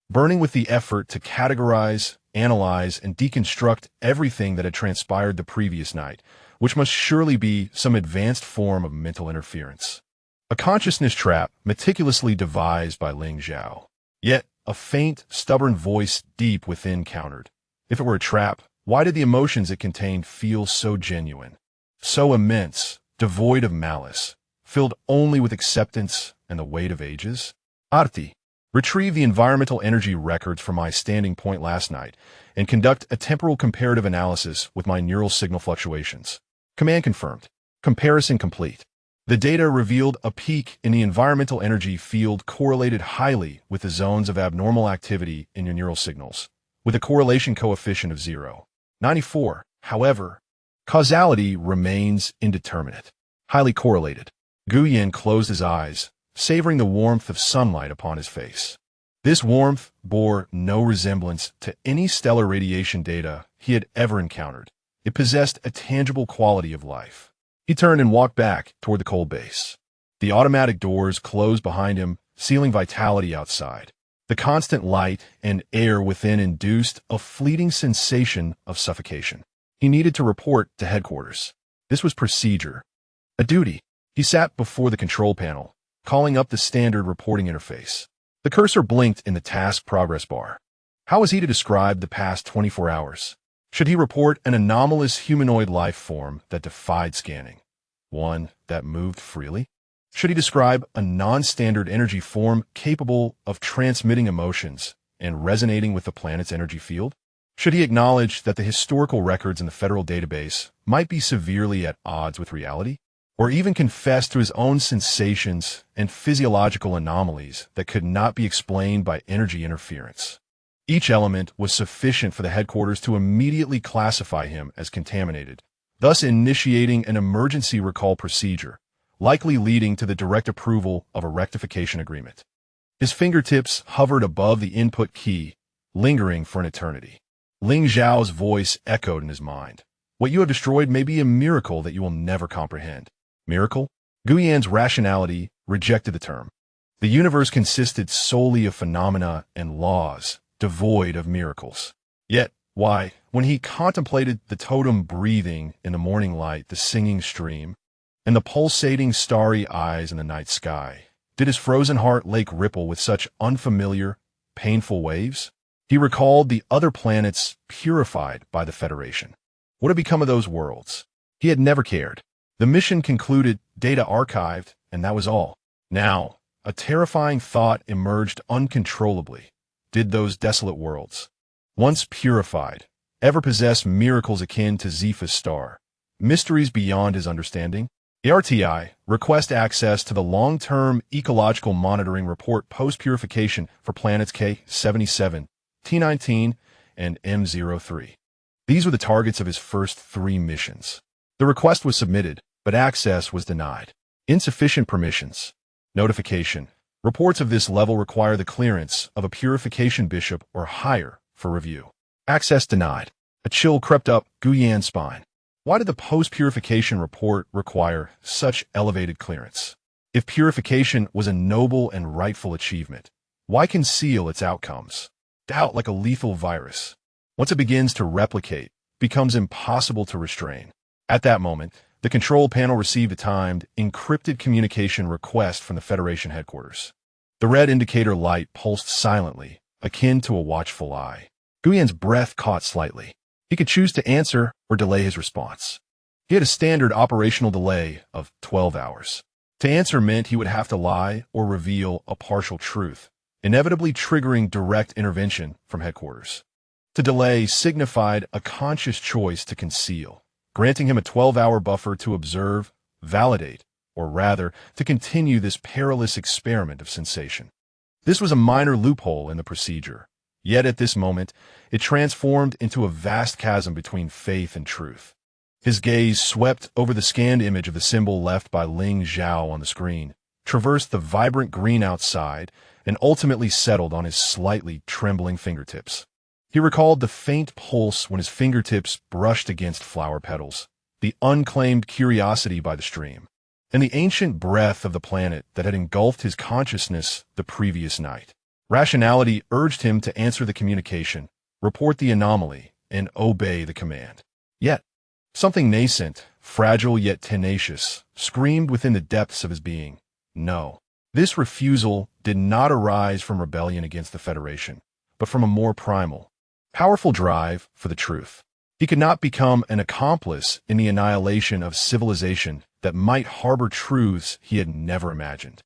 burning with the effort to categorize, analyze, and deconstruct everything that had transpired the previous night, which must surely be some advanced form of mental interference. A consciousness trap meticulously devised by Ling Zhao. Yet, a faint, stubborn voice deep within countered. If it were a trap, why did the emotions it contained feel so genuine, so immense, devoid of malice, filled only with acceptance and the weight of ages? Arti, retrieve the environmental energy records from my standing point last night and conduct a temporal comparative analysis with my neural signal fluctuations. Command confirmed. Comparison complete. The data revealed a peak in the environmental energy field correlated highly with the zones of abnormal activity in your neural signals, with a correlation coefficient of 0.94. However, causality remains indeterminate. Highly correlated. Gu Yan closed his eyes, savoring the warmth of sunlight upon his face. This warmth bore no resemblance to any stellar radiation data he had ever encountered. It possessed a tangible quality of life. He turned and walked back toward the cold base. The automatic doors closed behind him, sealing vitality outside. The constant light and air within induced a fleeting sensation of suffocation. He needed to report to headquarters. This was procedure, a duty. He sat before the control panel, calling up the standard reporting interface. The cursor blinked in the task progress bar. How was he to describe the past 24 hours? Should he report an anomalous humanoid life form that defied scanning? One that moved freely? Should he describe a non-standard energy form capable of transmitting emotions and resonating with the planet's energy field? Should he acknowledge that the historical records in the federal database might be severely at odds with reality? Or even confess to his own sensations and physiological anomalies that could not be explained by energy interference? Each element was sufficient for the headquarters to immediately classify him as contaminated, thus initiating an emergency recall procedure, likely leading to the direct approval of a rectification agreement. His fingertips hovered above the input key, lingering for an eternity. Ling Zhao's voice echoed in his mind. What you have destroyed may be a miracle that you will never comprehend. Miracle? Gu Yan's rationality rejected the term. The universe consisted solely of phenomena and laws, devoid of miracles. Yet, why, when he contemplated the totem breathing in the morning light, the singing stream, and the pulsating starry eyes in the night sky, did his frozen heart lake ripple with such unfamiliar, painful waves? He recalled the other planets purified by the Federation. What had become of those worlds? He had never cared. The mission concluded, data archived, and that was all. Now, a terrifying thought emerged uncontrollably. Did those desolate worlds, once purified, ever possess miracles akin to Zephyr Star, mysteries beyond his understanding? The RTI request access to the long-term ecological monitoring report post-purification for planets K77, T19, and M03. These were the targets of his first 3 missions. The request was submitted, but access was denied. Insufficient permissions. Notification. Reports of this level require the clearance of a purification bishop or higher for review. Access denied. A chill crept up Gu Yan's spine. Why did the post-purification report require such elevated clearance? If purification was a noble and rightful achievement, why conceal its outcomes? Doubt, like a lethal virus, once it begins to replicate, becomes impossible to restrain. At that moment, the control panel received a timed, encrypted communication request from the Federation headquarters. The red indicator light pulsed silently, akin to a watchful eye. Gu Yan's breath caught slightly. He could choose to answer or delay his response. He had a standard operational delay of 12 hours. To answer meant he would have to lie or reveal a partial truth, inevitably triggering direct intervention from headquarters. To delay signified a conscious choice to conceal, granting him a 12-hour buffer to observe, validate, or rather, to continue this perilous experiment of sensation. This was a minor loophole in the procedure, Yet at this moment, it transformed into a vast chasm between faith and truth. His gaze swept over the scanned image of the symbol left by Ling Zhao on the screen, traversed the vibrant green outside, and ultimately settled on his slightly trembling fingertips. He recalled the faint pulse when his fingertips brushed against flower petals, the unclaimed curiosity by the stream, and the ancient breath of the planet that had engulfed his consciousness the previous night. Rationality urged him to answer the communication, report the anomaly, and obey the command. Yet, something nascent, fragile yet tenacious, screamed within the depths of his being, no. This refusal did not arise from rebellion against the Federation, but from a more primal, powerful drive for the truth. He could not become an accomplice in the annihilation of civilization that might harbor truths he had never imagined.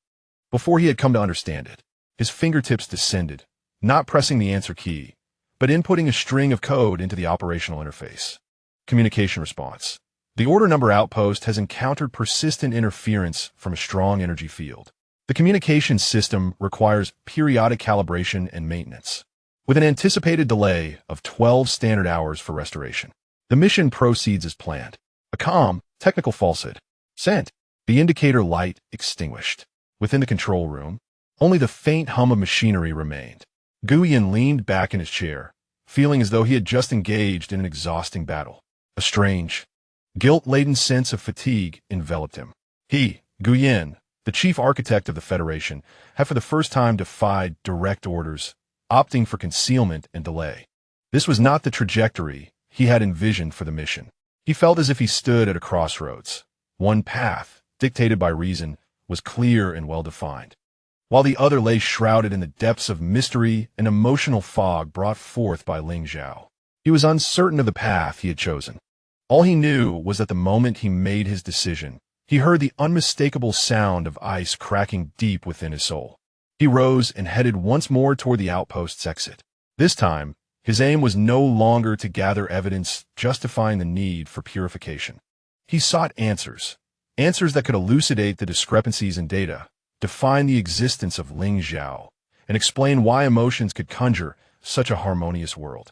Before he had come to understand it, his fingertips descended, not pressing the answer key, but inputting a string of code into the operational interface. Communication response. The order number outpost has encountered persistent interference from a strong energy field. The communication system requires periodic calibration and maintenance, with an anticipated delay of 12 standard hours for restoration. The mission proceeds as planned. A calm, technical falsehood. Sent. The indicator light extinguished. Within the control room, only the faint hum of machinery remained. Guyan leaned back in his chair, feeling as though he had just engaged in an exhausting battle. A strange, guilt-laden sense of fatigue enveloped him. He, Guyan, the chief architect of the Federation, had for the first time defied direct orders, opting for concealment and delay. This was not the trajectory he had envisioned for the mission. He felt as if he stood at a crossroads. One path, dictated by reason, was clear and well-defined, while the other lay shrouded in the depths of mystery and emotional fog brought forth by Ling Zhao. He was uncertain of the path he had chosen. All he knew was that the moment he made his decision, he heard the unmistakable sound of ice cracking deep within his soul. He rose and headed once more toward the outpost's exit. This time, his aim was no longer to gather evidence justifying the need for purification. He sought answers that could elucidate the discrepancies in data, define the existence of Ling Zhao, and explain why emotions could conjure such a harmonious world.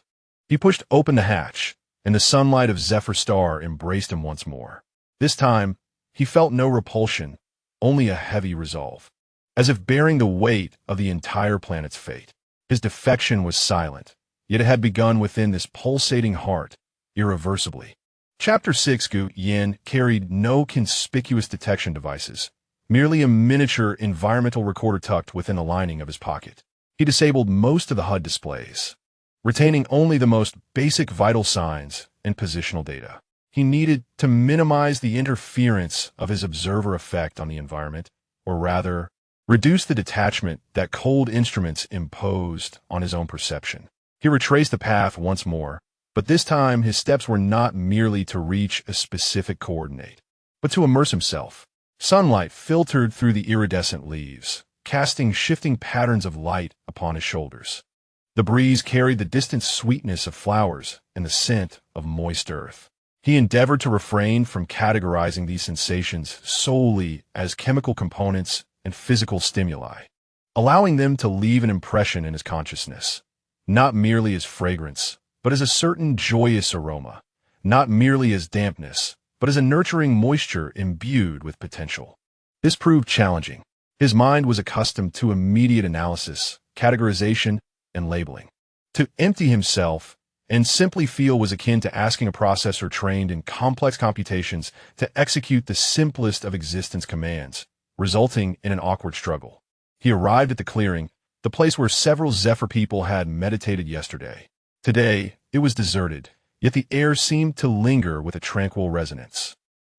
He pushed open the hatch, and the sunlight of Zephyr Star embraced him once more. This time, he felt no repulsion, only a heavy resolve, as if bearing the weight of the entire planet's fate. His defection was silent, yet it had begun within this pulsating heart, irreversibly. Chapter 6. Gu Yan carried no conspicuous detection devices, merely a miniature environmental recorder tucked within the lining of his pocket. He disabled most of the HUD displays, retaining only the most basic vital signs and positional data. He needed to minimize the interference of his observer effect on the environment, or rather, reduce the detachment that cold instruments imposed on his own perception. He retraced the path once more, but this time his steps were not merely to reach a specific coordinate, but to immerse himself. Sunlight filtered through the iridescent leaves, casting shifting patterns of light upon his shoulders. The breeze carried the distant sweetness of flowers and the scent of moist earth. He endeavored to refrain from categorizing these sensations solely as chemical components and physical stimuli, allowing them to leave an impression in his consciousness, not merely as fragrance, but as a certain joyous aroma, not merely as dampness, but as a nurturing moisture imbued with potential. This proved challenging. His mind was accustomed to immediate analysis, categorization, and labeling. To empty himself and simply feel was akin to asking a processor trained in complex computations to execute the simplest of existence commands, resulting in an awkward struggle. He arrived at the clearing, the place where several Zephyr people had meditated yesterday. Today, it was deserted, yet the air seemed to linger with a tranquil resonance.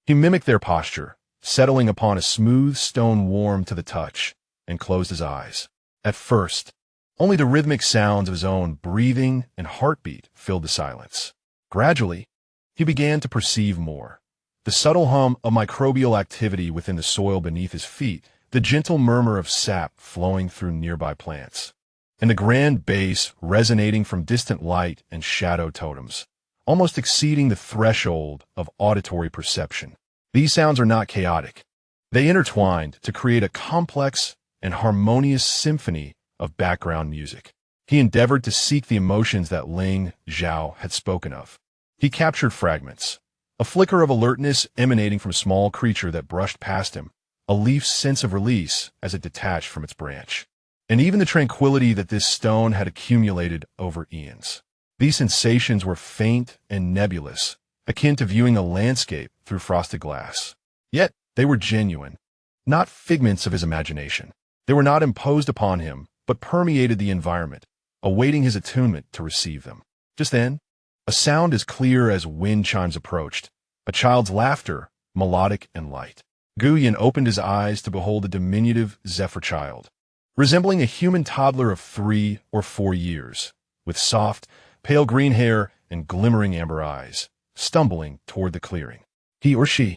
He mimicked their posture, settling upon a smooth stone warm to the touch, and closed his eyes. At first, only the rhythmic sounds of his own breathing and heartbeat filled the silence. Gradually, he began to perceive more. The subtle hum of microbial activity within the soil beneath his feet, the gentle murmur of sap flowing through nearby plants, and the grand bass resonating from distant light and shadow totems, almost exceeding the threshold of auditory perception. These sounds are not chaotic. They intertwined to create a complex and harmonious symphony of background music. He endeavored to seek the emotions that Ling Zhao had spoken of. He captured fragments, a flicker of alertness emanating from a small creature that brushed past him, a leaf's sense of release as it detached from its branch, and even the tranquility that this stone had accumulated over eons. These sensations were faint and nebulous, akin to viewing a landscape through frosted glass. Yet they were genuine, not figments of his imagination. They were not imposed upon him, but permeated the environment, awaiting his attunement to receive them. Just then, a sound as clear as wind chimes approached, a child's laughter, melodic and light. Gu Yin opened his eyes to behold a diminutive zephyr child, resembling a human toddler of 3 or 4 years, with soft, pale green hair and glimmering amber eyes, stumbling toward the clearing. He or she?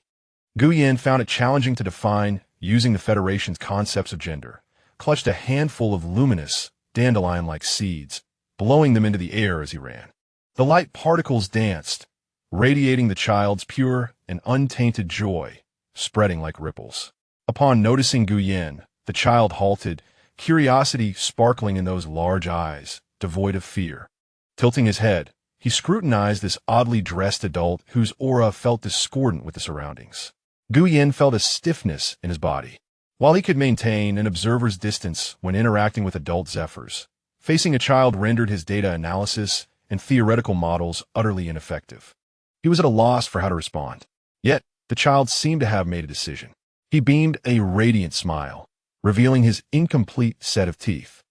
Gu Yin found it challenging to define using the Federation's concepts of gender, clutched a handful of luminous, dandelion-like seeds, blowing them into the air as he ran. The light particles danced, radiating the child's pure and untainted joy, spreading like ripples. Upon noticing Gu Yin, the child halted, curiosity sparkling in those large eyes, devoid of fear. Tilting his head, he scrutinized this oddly dressed adult whose aura felt discordant with the surroundings. Gu Yin felt a stiffness in his body. While he could maintain an observer's distance when interacting with adult zephyrs, facing a child rendered his data analysis and theoretical models utterly ineffective. He was at a loss for how to respond. Yet, the child seemed to have made a decision. He beamed a radiant smile, revealing his incomplete set of teeth,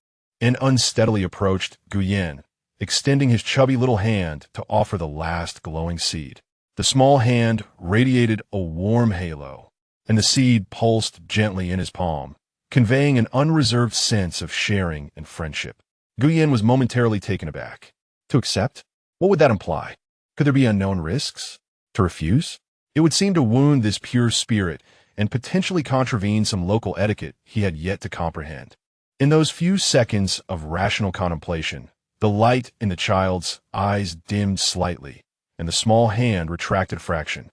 and unsteadily approached Gu Yin, extending his chubby little hand to offer the last glowing seed. The small hand radiated a warm halo, and the seed pulsed gently in his palm, conveying an unreserved sense of sharing and friendship. Gu Yin was momentarily taken aback. To accept? What would that imply? Could there be unknown risks? To refuse? It would seem to wound this pure spirit and potentially contravene some local etiquette he had yet to comprehend. In those few seconds of rational contemplation, the light in the child's eyes dimmed slightly, and the small hand retracted a fraction.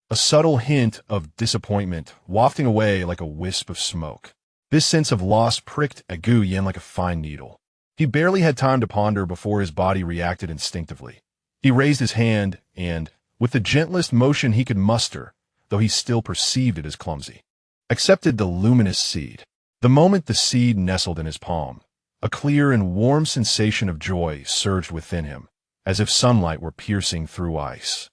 A subtle hint of disappointment wafting away like a wisp of smoke. This sense of loss pricked at Gu Yin like a fine needle. He barely had time to ponder before his body reacted instinctively. He raised his hand and, with the gentlest motion he could muster, though he still perceived it as clumsy, accepted the luminous seed. The moment the seed nestled in his palm, a clear and warm sensation of joy surged within him, as if sunlight were piercing through ice,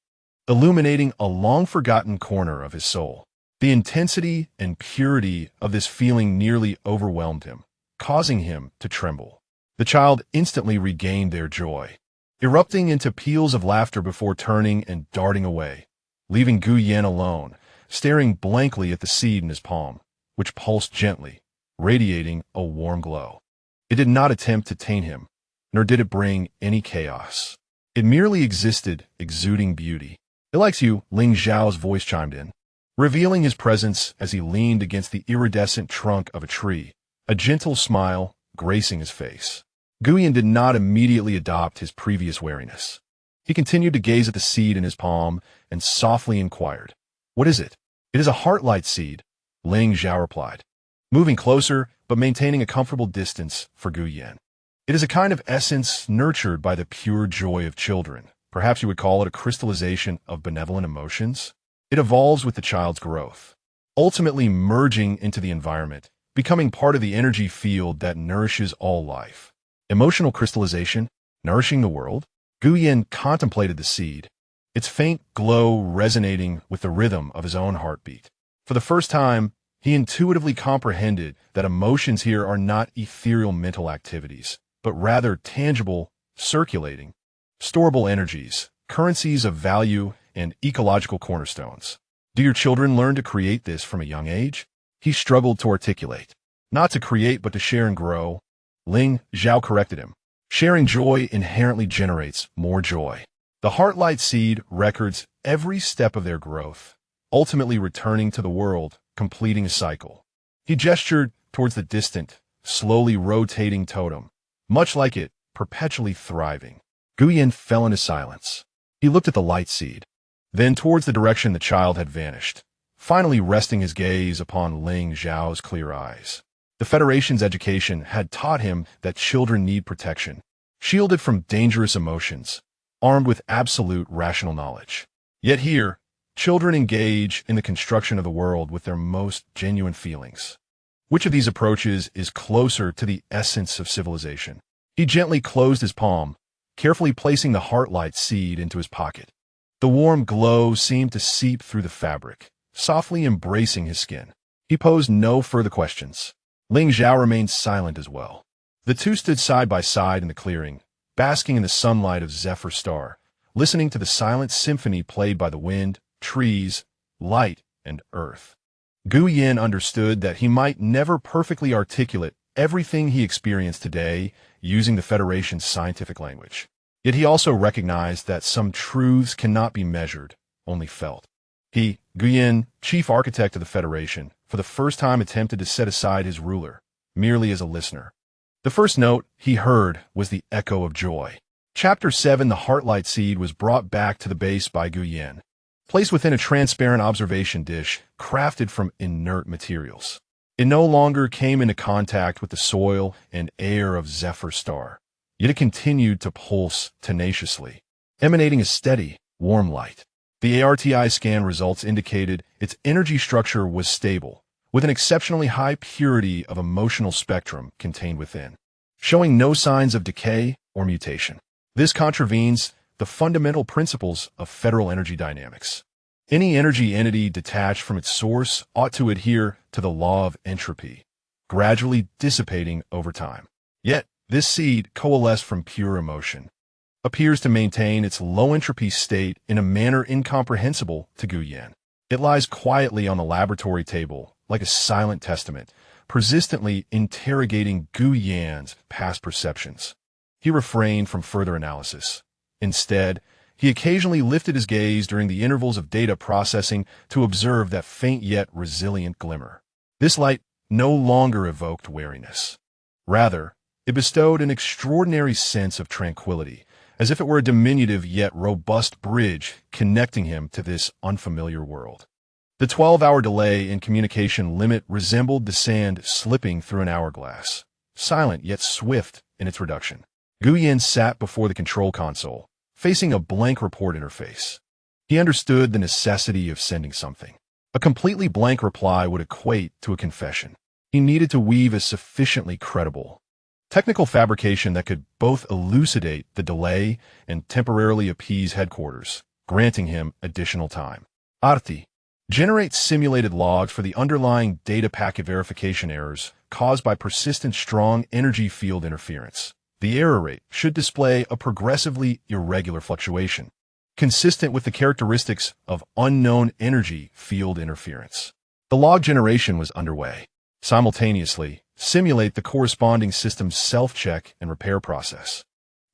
illuminating a long-forgotten corner of his soul. The intensity and purity of this feeling nearly overwhelmed him, causing him to tremble. The child instantly regained their joy, erupting into peals of laughter before turning and darting away, leaving Gu Yin alone, staring blankly at the seed in his palm, which pulsed gently, radiating a warm glow. It did not attempt to taint him, nor did it bring any chaos. It merely existed, exuding beauty. It likes you, Ling Zhao's voice chimed in, revealing his presence as he leaned against the iridescent trunk of a tree, a gentle smile gracing his face. Gu Yin did not immediately adopt his previous wariness. He continued to gaze at the seed in his palm and softly inquired, "What is it?" "It is a heartlight seed," Ling Zhao replied, moving closer but maintaining a comfortable distance for Gu Yin. "It is a kind of essence nurtured by the pure joy of children. Perhaps you would call it a crystallization of benevolent emotions. It evolves with the child's growth, ultimately merging into the environment, becoming part of the energy field that nourishes all life." Emotional crystallization, nourishing the world? Gu Yin contemplated the seed, its faint glow resonating with the rhythm of his own heartbeat. For the first time, he intuitively comprehended that emotions here are not ethereal mental activities, but rather tangible, circulating, storable energies, currencies of value, and ecological cornerstones. Do your children learn to create this from a young age? He struggled to articulate. Not to create, but to share and grow. Ling Zhao corrected him. Sharing joy inherently generates more joy. The heartlight seed records every step of their growth, ultimately returning to the world, completing a cycle. He gestured towards the distant, slowly rotating totem, much like it, perpetually thriving. Gu Yin fell into silence. He looked at the light seed, then towards the direction the child had vanished, finally resting his gaze upon Ling Zhao's clear eyes. The The Federation's education had taught him that children need protection, shielded from dangerous emotions, armed with absolute rational knowledge. Yet here, children engage in the construction of the world with their most genuine feelings. Which of these approaches is closer to the essence of civilization? He gently closed his palm, carefully placing the heartlight seed into his pocket. The warm glow seemed to seep through the fabric, softly embracing his skin. He posed no further questions. Ling Zhao remained silent as well. The two stood side by side in the clearing, basking in the sunlight of Zephyr Star, listening to the silent symphony played by the wind, trees, light, and earth. Gu Yin understood that he might never perfectly articulate everything he experienced today using the Federation's scientific language. Yet he also recognized that some truths cannot be measured, only felt. He, Gu Yin, chief architect of the Federation, for the first time attempted to set aside his ruler, merely as a listener. The first note he heard was the echo of joy. Chapter 7, the Heartlight Seed, was brought back to the base by Gu Yin, placed within a transparent observation dish crafted from inert materials. It no longer came into contact with the soil and air of Zephyr Star, yet it continued to pulse tenaciously, emanating a steady, warm light. The ARTI scan results indicated its energy structure was stable, with an exceptionally high purity of emotional spectrum contained within, showing no signs of decay or mutation. This contravenes the fundamental principles of federal energy dynamics. Any energy entity detached from its source ought to adhere to the law of entropy, gradually dissipating over time. Yet, this seed, coalesced from pure emotion, appears to maintain its low-entropy state in a manner incomprehensible to Gu Yin. It lies quietly on the laboratory table, like a silent testament, persistently interrogating Gu Yin's past perceptions. He refrained from further analysis. Instead, he occasionally lifted his gaze during the intervals of data processing to observe that faint yet resilient glimmer. This light no longer evoked wariness. Rather, it bestowed an extraordinary sense of tranquility, as if it were a diminutive yet robust bridge connecting him to this unfamiliar world. The 12-hour delay in communication limit resembled the sand slipping through an hourglass, silent yet swift in its reduction. Gu Yin sat before the control console, facing a blank report interface. He understood the necessity of sending something. A completely blank reply would equate to a confession. He needed to weave a sufficiently credible technical fabrication that could both elucidate the delay and temporarily appease headquarters, granting him additional time. Arti. Generate simulated logs for the underlying data packet verification errors caused by persistent strong energy field interference. The error rate should display a progressively irregular fluctuation, consistent with the characteristics of unknown energy field interference. The log generation was underway. Simultaneously, simulate the corresponding system's self-check and repair process,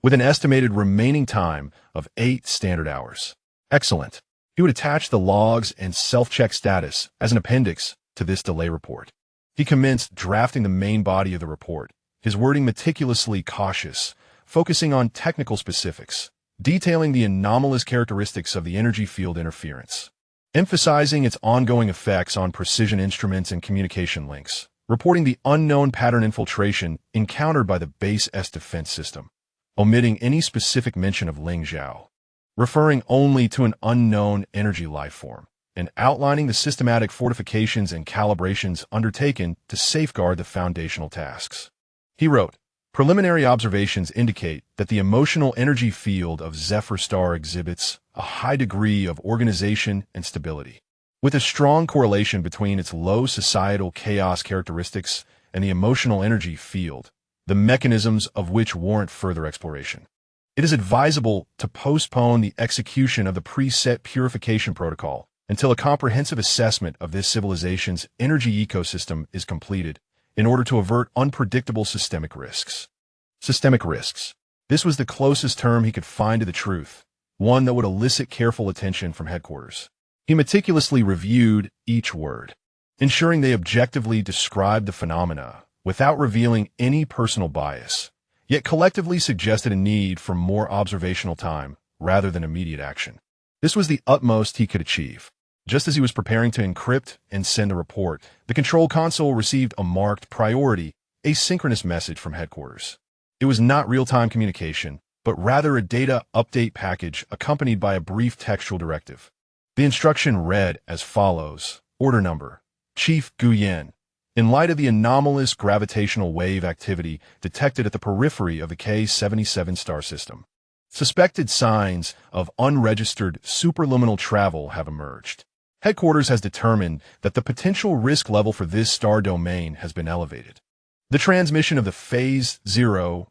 with an estimated remaining time of 8 standard hours. Excellent. He would attach the logs and self-check status as an appendix to this delay report. He commenced drafting the main body of the report, his wording meticulously cautious, focusing on technical specifics, detailing the anomalous characteristics of the energy field interference, emphasizing its ongoing effects on precision instruments and communication links, reporting the unknown pattern infiltration encountered by the base S defense system, omitting any specific mention of Ling Zhao, referring only to an unknown energy life form, and outlining the systematic fortifications and calibrations undertaken to safeguard the foundational tasks. He wrote, preliminary observations indicate that the emotional energy field of Zephyr Star exhibits a high degree of organization and stability, with a strong correlation between its low societal chaos characteristics and the emotional energy field, the mechanisms of which warrant further exploration. It is advisable to postpone the execution of the preset purification protocol until a comprehensive assessment of this civilization's energy ecosystem is completed, in order to avert unpredictable systemic risks. Systemic risks. This was the closest term he could find to the truth, one that would elicit careful attention from headquarters. He meticulously reviewed each word, ensuring they objectively described the phenomena without revealing any personal bias, yet collectively suggested a need for more observational time rather than immediate action. This was the utmost he could achieve. Just as he was preparing to encrypt and send a report, the control console received a marked priority, asynchronous message from headquarters. It was not real-time communication, but rather a data update package accompanied by a brief textual directive. The instruction read as follows: Order number, Chief Guyen. In light of the anomalous gravitational wave activity detected at the periphery of the K-77 star system, suspected signs of unregistered superluminal travel have emerged. Headquarters has determined that the potential risk level for this star domain has been elevated. The transmission of the Phase 0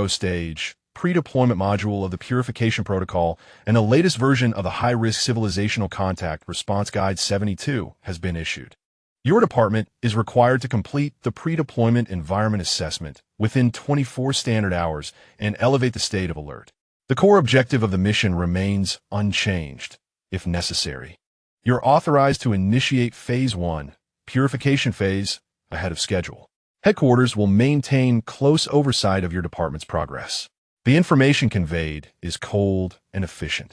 stage pre-deployment module of the Purification Protocol and the latest version of the High-Risk Civilizational Contact Response Guide 72 has been issued. Your department is required to complete the pre-deployment environment assessment within 24 standard hours and elevate the state of alert. The core objective of the mission remains unchanged, if necessary. You're authorized to initiate Phase 1, Purification Phase, ahead of schedule. Headquarters will maintain close oversight of your department's progress. The information conveyed is cold and efficient,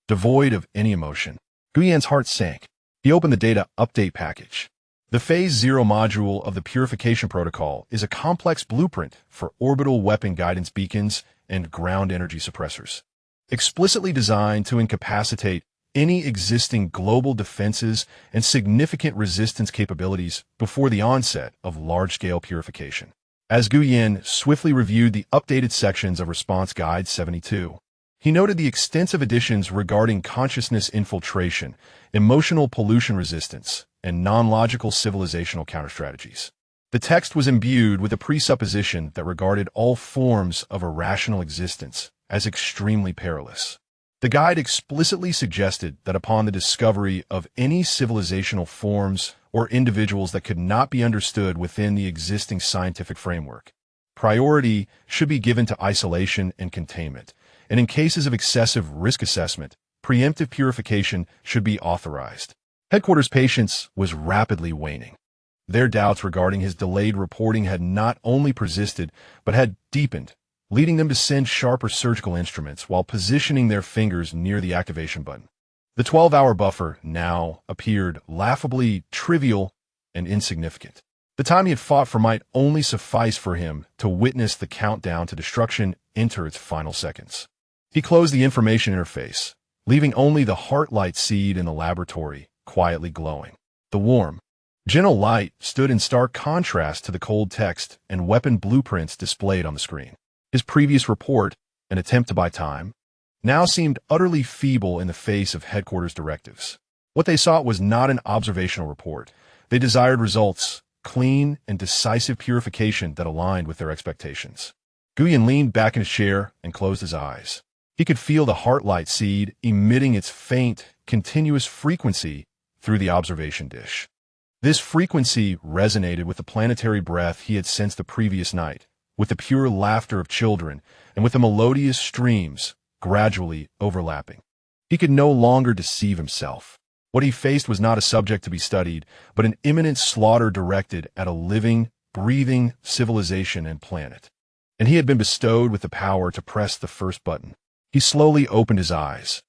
devoid of any emotion. Guyen's heart sank. He opened the data update package. The Phase 0 module of the Purification Protocol is a complex blueprint for orbital weapon guidance beacons and ground energy suppressors, explicitly designed to incapacitate any existing global defenses and significant resistance capabilities before the onset of large-scale purification. As Guyen swiftly reviewed the updated sections of Response Guide 72, he noted the extensive additions regarding consciousness infiltration, emotional pollution resistance, and non-logical civilizational counterstrategies. The text was imbued with a presupposition that regarded all forms of irrational existence as extremely perilous. The guide explicitly suggested that upon the discovery of any civilizational forms or individuals that could not be understood within the existing scientific framework, priority should be given to isolation and containment, and in cases of excessive risk assessment, preemptive purification should be authorized. Headquarters' patience was rapidly waning. Their doubts regarding his delayed reporting had not only persisted, but had deepened, leading them to send sharper surgical instruments while positioning their fingers near the activation button. The 12-hour buffer now appeared laughably trivial and insignificant. The time he had fought for might only suffice for him to witness the countdown to destruction enter its final seconds. He closed the information interface, leaving only the heart-light seed in the laboratory quietly glowing. The warm, gentle light stood in stark contrast to the cold text and weapon blueprints displayed on the screen. His previous report, an attempt to buy time, now seemed utterly feeble in the face of headquarters directives. What they sought was not an observational report. They desired results, clean and decisive purification that aligned with their expectations. Guyen leaned back in his chair and closed his eyes. He could feel the heart-light seed emitting its faint, continuous frequency through the observation dish. This frequency resonated with the planetary breath he had sensed the previous night, with the pure laughter of children, and with the melodious streams gradually overlapping. He could no longer deceive himself. What he faced was not a subject to be studied, but an imminent slaughter directed at a living, breathing civilization and planet. And he had been bestowed with the power to press the first button. He slowly opened his eyes.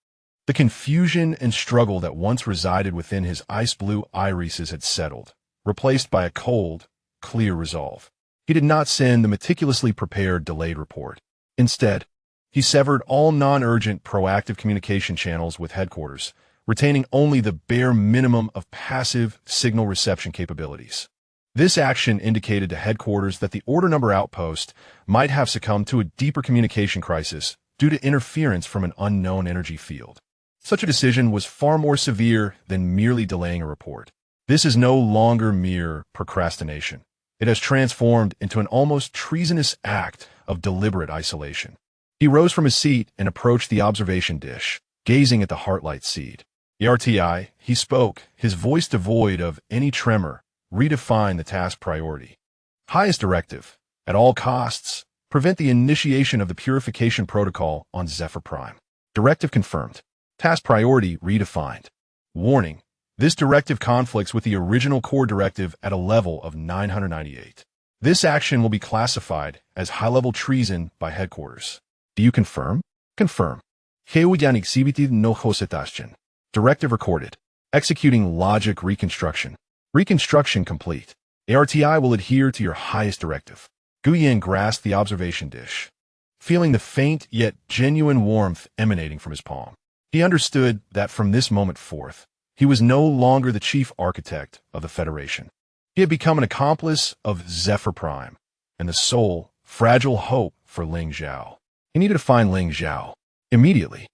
The confusion and struggle that once resided within his ice-blue irises had settled, replaced by a cold, clear resolve. He did not send the meticulously prepared delayed report. Instead, he severed all non-urgent proactive communication channels with headquarters, retaining only the bare minimum of passive signal reception capabilities. This action indicated to headquarters that the order number outpost might have succumbed to a deeper communication crisis due to interference from an unknown energy field. Such a decision was far more severe than merely delaying a report. This is no longer mere procrastination. It has transformed into an almost treasonous act of deliberate isolation. He rose from his seat and approached the observation dish, gazing at the heart-light seed. "RTI," he spoke, his voice devoid of any tremor, redefine the task priority. Highest directive, at all costs, prevent the initiation of the Purification Protocol on Zephyr Prime. Directive confirmed. Task priority redefined. Warning. This directive conflicts with the original core directive at a level of 998. This action will be classified as high-level treason by headquarters. Do you confirm? Confirm. Heuyan exhibited no hosetastion. Directive recorded. Executing logic reconstruction. Reconstruction complete. ARTI will adhere to your highest directive. Guyan grasped the observation dish, feeling the faint yet genuine warmth emanating from his palm. He understood that from this moment forth, he was no longer the chief architect of the Federation. He had become an accomplice of Zephyr Prime, and the sole, fragile hope for Ling Zhao. He needed to find Ling Zhao immediately.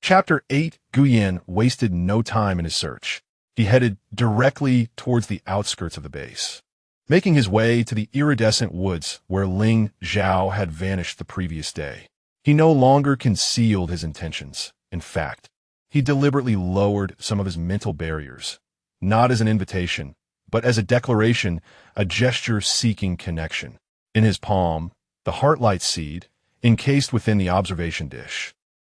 Chapter 8. Guyan wasted no time in his search. He headed directly towards the outskirts of the base, making his way to the iridescent woods where Ling Zhao had vanished the previous day. He no longer concealed his intentions. In fact, he deliberately lowered some of his mental barriers, not as an invitation, but as a declaration, a gesture seeking connection. In his palm, the heartlight seed, encased within the observation dish,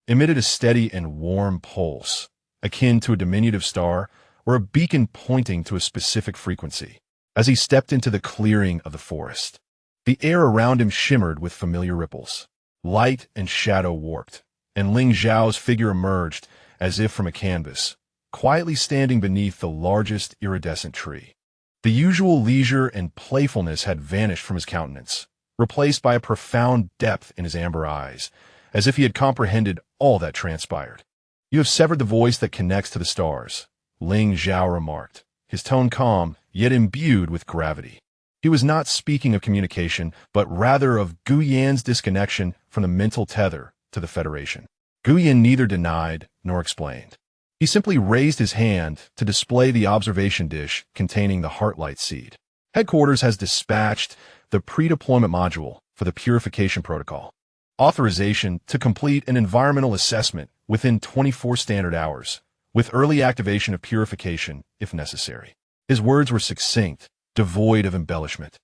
emitted a steady and warm pulse, akin to a diminutive star or a beacon pointing to a specific frequency. As he stepped into the clearing of the forest, the air around him shimmered with familiar ripples. Light and shadow warped, and Ling Zhao's figure emerged as if from a canvas, quietly standing beneath the largest iridescent tree. The usual leisure and playfulness had vanished from his countenance, replaced by a profound depth in his amber eyes, as if he had comprehended all that transpired. "You have severed the voice that connects to the stars," Ling Zhao remarked, his tone calm, yet imbued with gravity. He was not speaking of communication, but rather of Guyan's disconnection from the mental tether to the Federation. Guyan neither denied nor explained. He simply raised his hand to display the observation dish containing the heartlight seed. Headquarters has dispatched the pre-deployment module for the purification protocol. Authorization to complete an environmental assessment within 24 standard hours, with early activation of purification if necessary. His words were succinct, devoid of embellishment,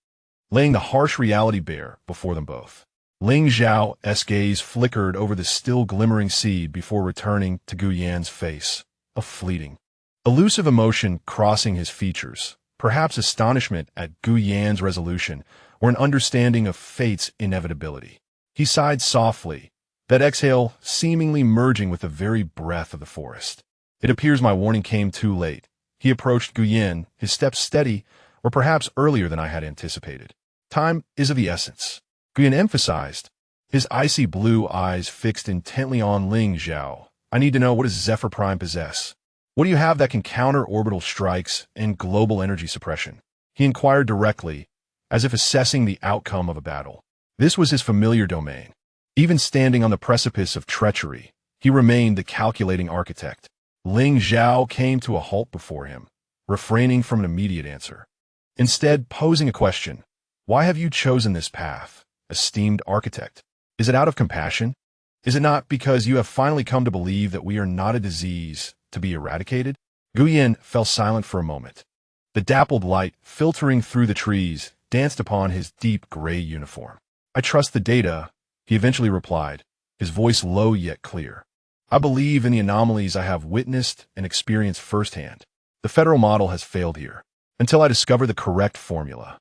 laying the harsh reality bare before them both. Ling Zhao's gaze flickered over the still glimmering seed before returning to Guyan's face, a fleeting, elusive emotion crossing his features, perhaps astonishment at Guyan's resolution or an understanding of fate's inevitability. He sighed softly, that exhale seemingly merging with the very breath of the forest. "It appears my warning came too late." He approached Guyan, his steps steady, or perhaps earlier than I had anticipated. "Time is of the essence," Guyan emphasized, his icy blue eyes fixed intently on Ling Zhao. "I need to know, what does Zephyr Prime possess? What do you have that can counter orbital strikes and global energy suppression?" He inquired directly, as if assessing the outcome of a battle. This was his familiar domain. Even standing on the precipice of treachery, he remained the calculating architect. Ling Zhao came to a halt before him, refraining from an immediate answer. Instead, posing a question: "Why have you chosen this path, esteemed architect? Is it out of compassion? Is it not because you have finally come to believe that we are not a disease to be eradicated?" Guyan fell silent for a moment. The dappled light, filtering through the trees, danced upon his deep gray uniform. "I trust the data," he eventually replied, his voice low yet clear. "I believe in the anomalies I have witnessed and experienced firsthand. The federal model has failed here. Until I discover the correct formula,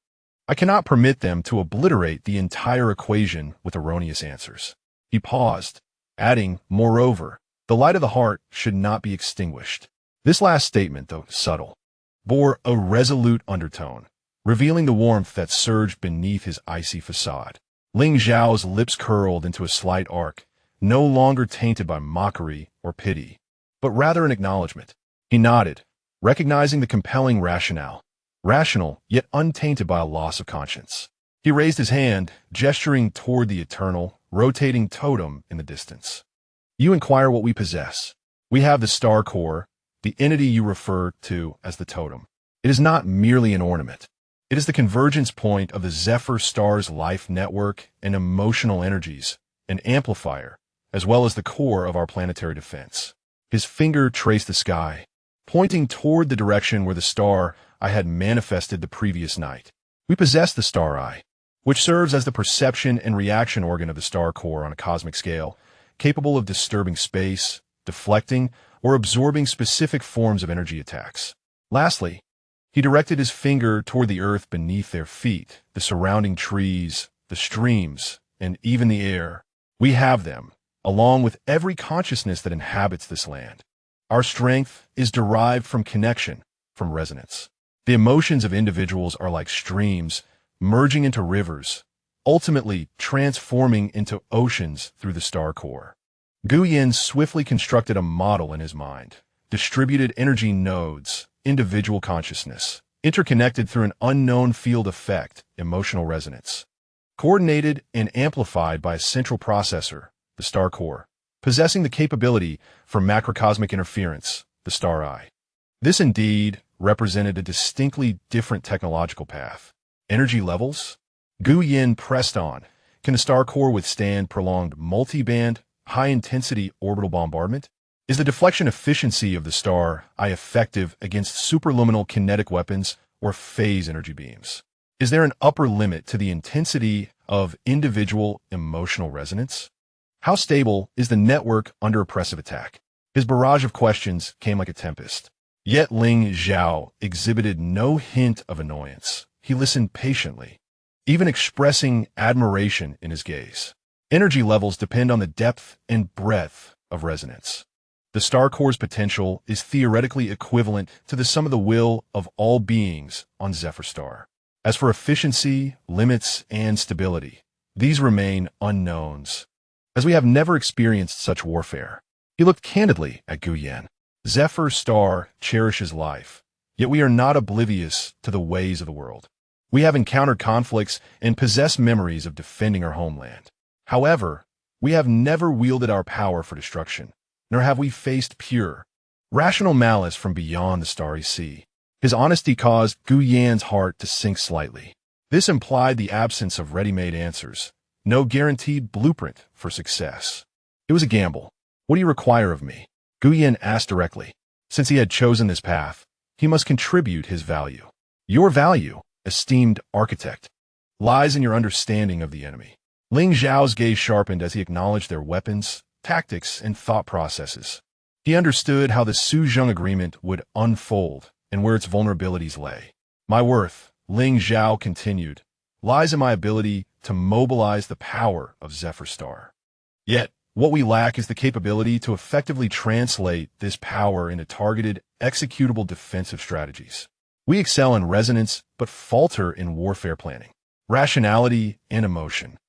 I cannot permit them to obliterate the entire equation with erroneous answers." He paused, adding, "Moreover, the light of the heart should not be extinguished." This last statement, though subtle, bore a resolute undertone, revealing the warmth that surged beneath his icy facade. Ling Zhao's lips curled into a slight arc, no longer tainted by mockery or pity, but rather an acknowledgement. He nodded, recognizing the compelling rationale, rational yet untainted by a loss of conscience. He raised his hand, gesturing toward the eternal, rotating totem in the distance. "You inquire what we possess. We have the star core, the entity you refer to as the totem. It is not merely an ornament. It is the convergence point of the Zephyr star's life network and emotional energies, an amplifier, as well as the core of our planetary defense." His finger traced the sky, pointing toward the direction where the star I had manifested the previous night. "We possess the star eye, which serves as the perception and reaction organ of the star core on a cosmic scale, capable of disturbing space, deflecting, or absorbing specific forms of energy attacks. Lastly, he directed his finger toward the earth beneath their feet, the surrounding trees, the streams, and even the air. We have them, along with every consciousness that inhabits this land. Our strength is derived from connection, from resonance. The emotions of individuals are like streams, merging into rivers, ultimately transforming into oceans through the star core. Gu Yin swiftly constructed a model in his mind: distributed energy nodes, individual consciousness, interconnected through an unknown field effect, emotional resonance, coordinated and amplified by a central processor, the star core, possessing the capability for macrocosmic interference, the star eye. This indeed represented a distinctly different technological path. Energy levels? Gu Yin pressed on. Can a star core withstand prolonged multi-band, high-intensity orbital bombardment? Is the deflection efficiency of the star eye effective against superluminal kinetic weapons or phase energy beams? Is there an upper limit to the intensity of individual emotional resonance? How stable is the network under oppressive attack? His barrage of questions came like a tempest. Yet Ling Zhao exhibited no hint of annoyance. He listened patiently, even expressing admiration in his gaze. Energy levels depend on the depth and breadth of resonance. The star core's potential is theoretically equivalent to the sum of the will of all beings on Zephyr Star. As for efficiency, limits, and stability, these remain unknowns, as we have never experienced such warfare. He looked candidly at Gu Yin. Zephyr Star cherishes life, yet we are not oblivious to the ways of the world. We have encountered conflicts and possess memories of defending our homeland. However, we have never wielded our power for destruction, nor have we faced pure, rational malice from beyond the starry sea. His honesty caused Gu Yan's heart to sink slightly. This implied the absence of ready-made answers, no guaranteed blueprint for success. It was a gamble. What do you require of me? Gu Yan asked directly. Since he had chosen this path, he must contribute his value. Your value, esteemed architect, lies in your understanding of the enemy. Ling Zhao's gaze sharpened as he acknowledged their weapons, tactics, and thought processes. He understood how the Suzhong Agreement would unfold and where its vulnerabilities lay. My worth, Ling Zhao continued, lies in my ability to mobilize the power of Zephyr Star. Yet, what we lack is the capability to effectively translate this power into targeted, executable defensive strategies. We excel in resonance, but falter in warfare planning. Rationality and emotion.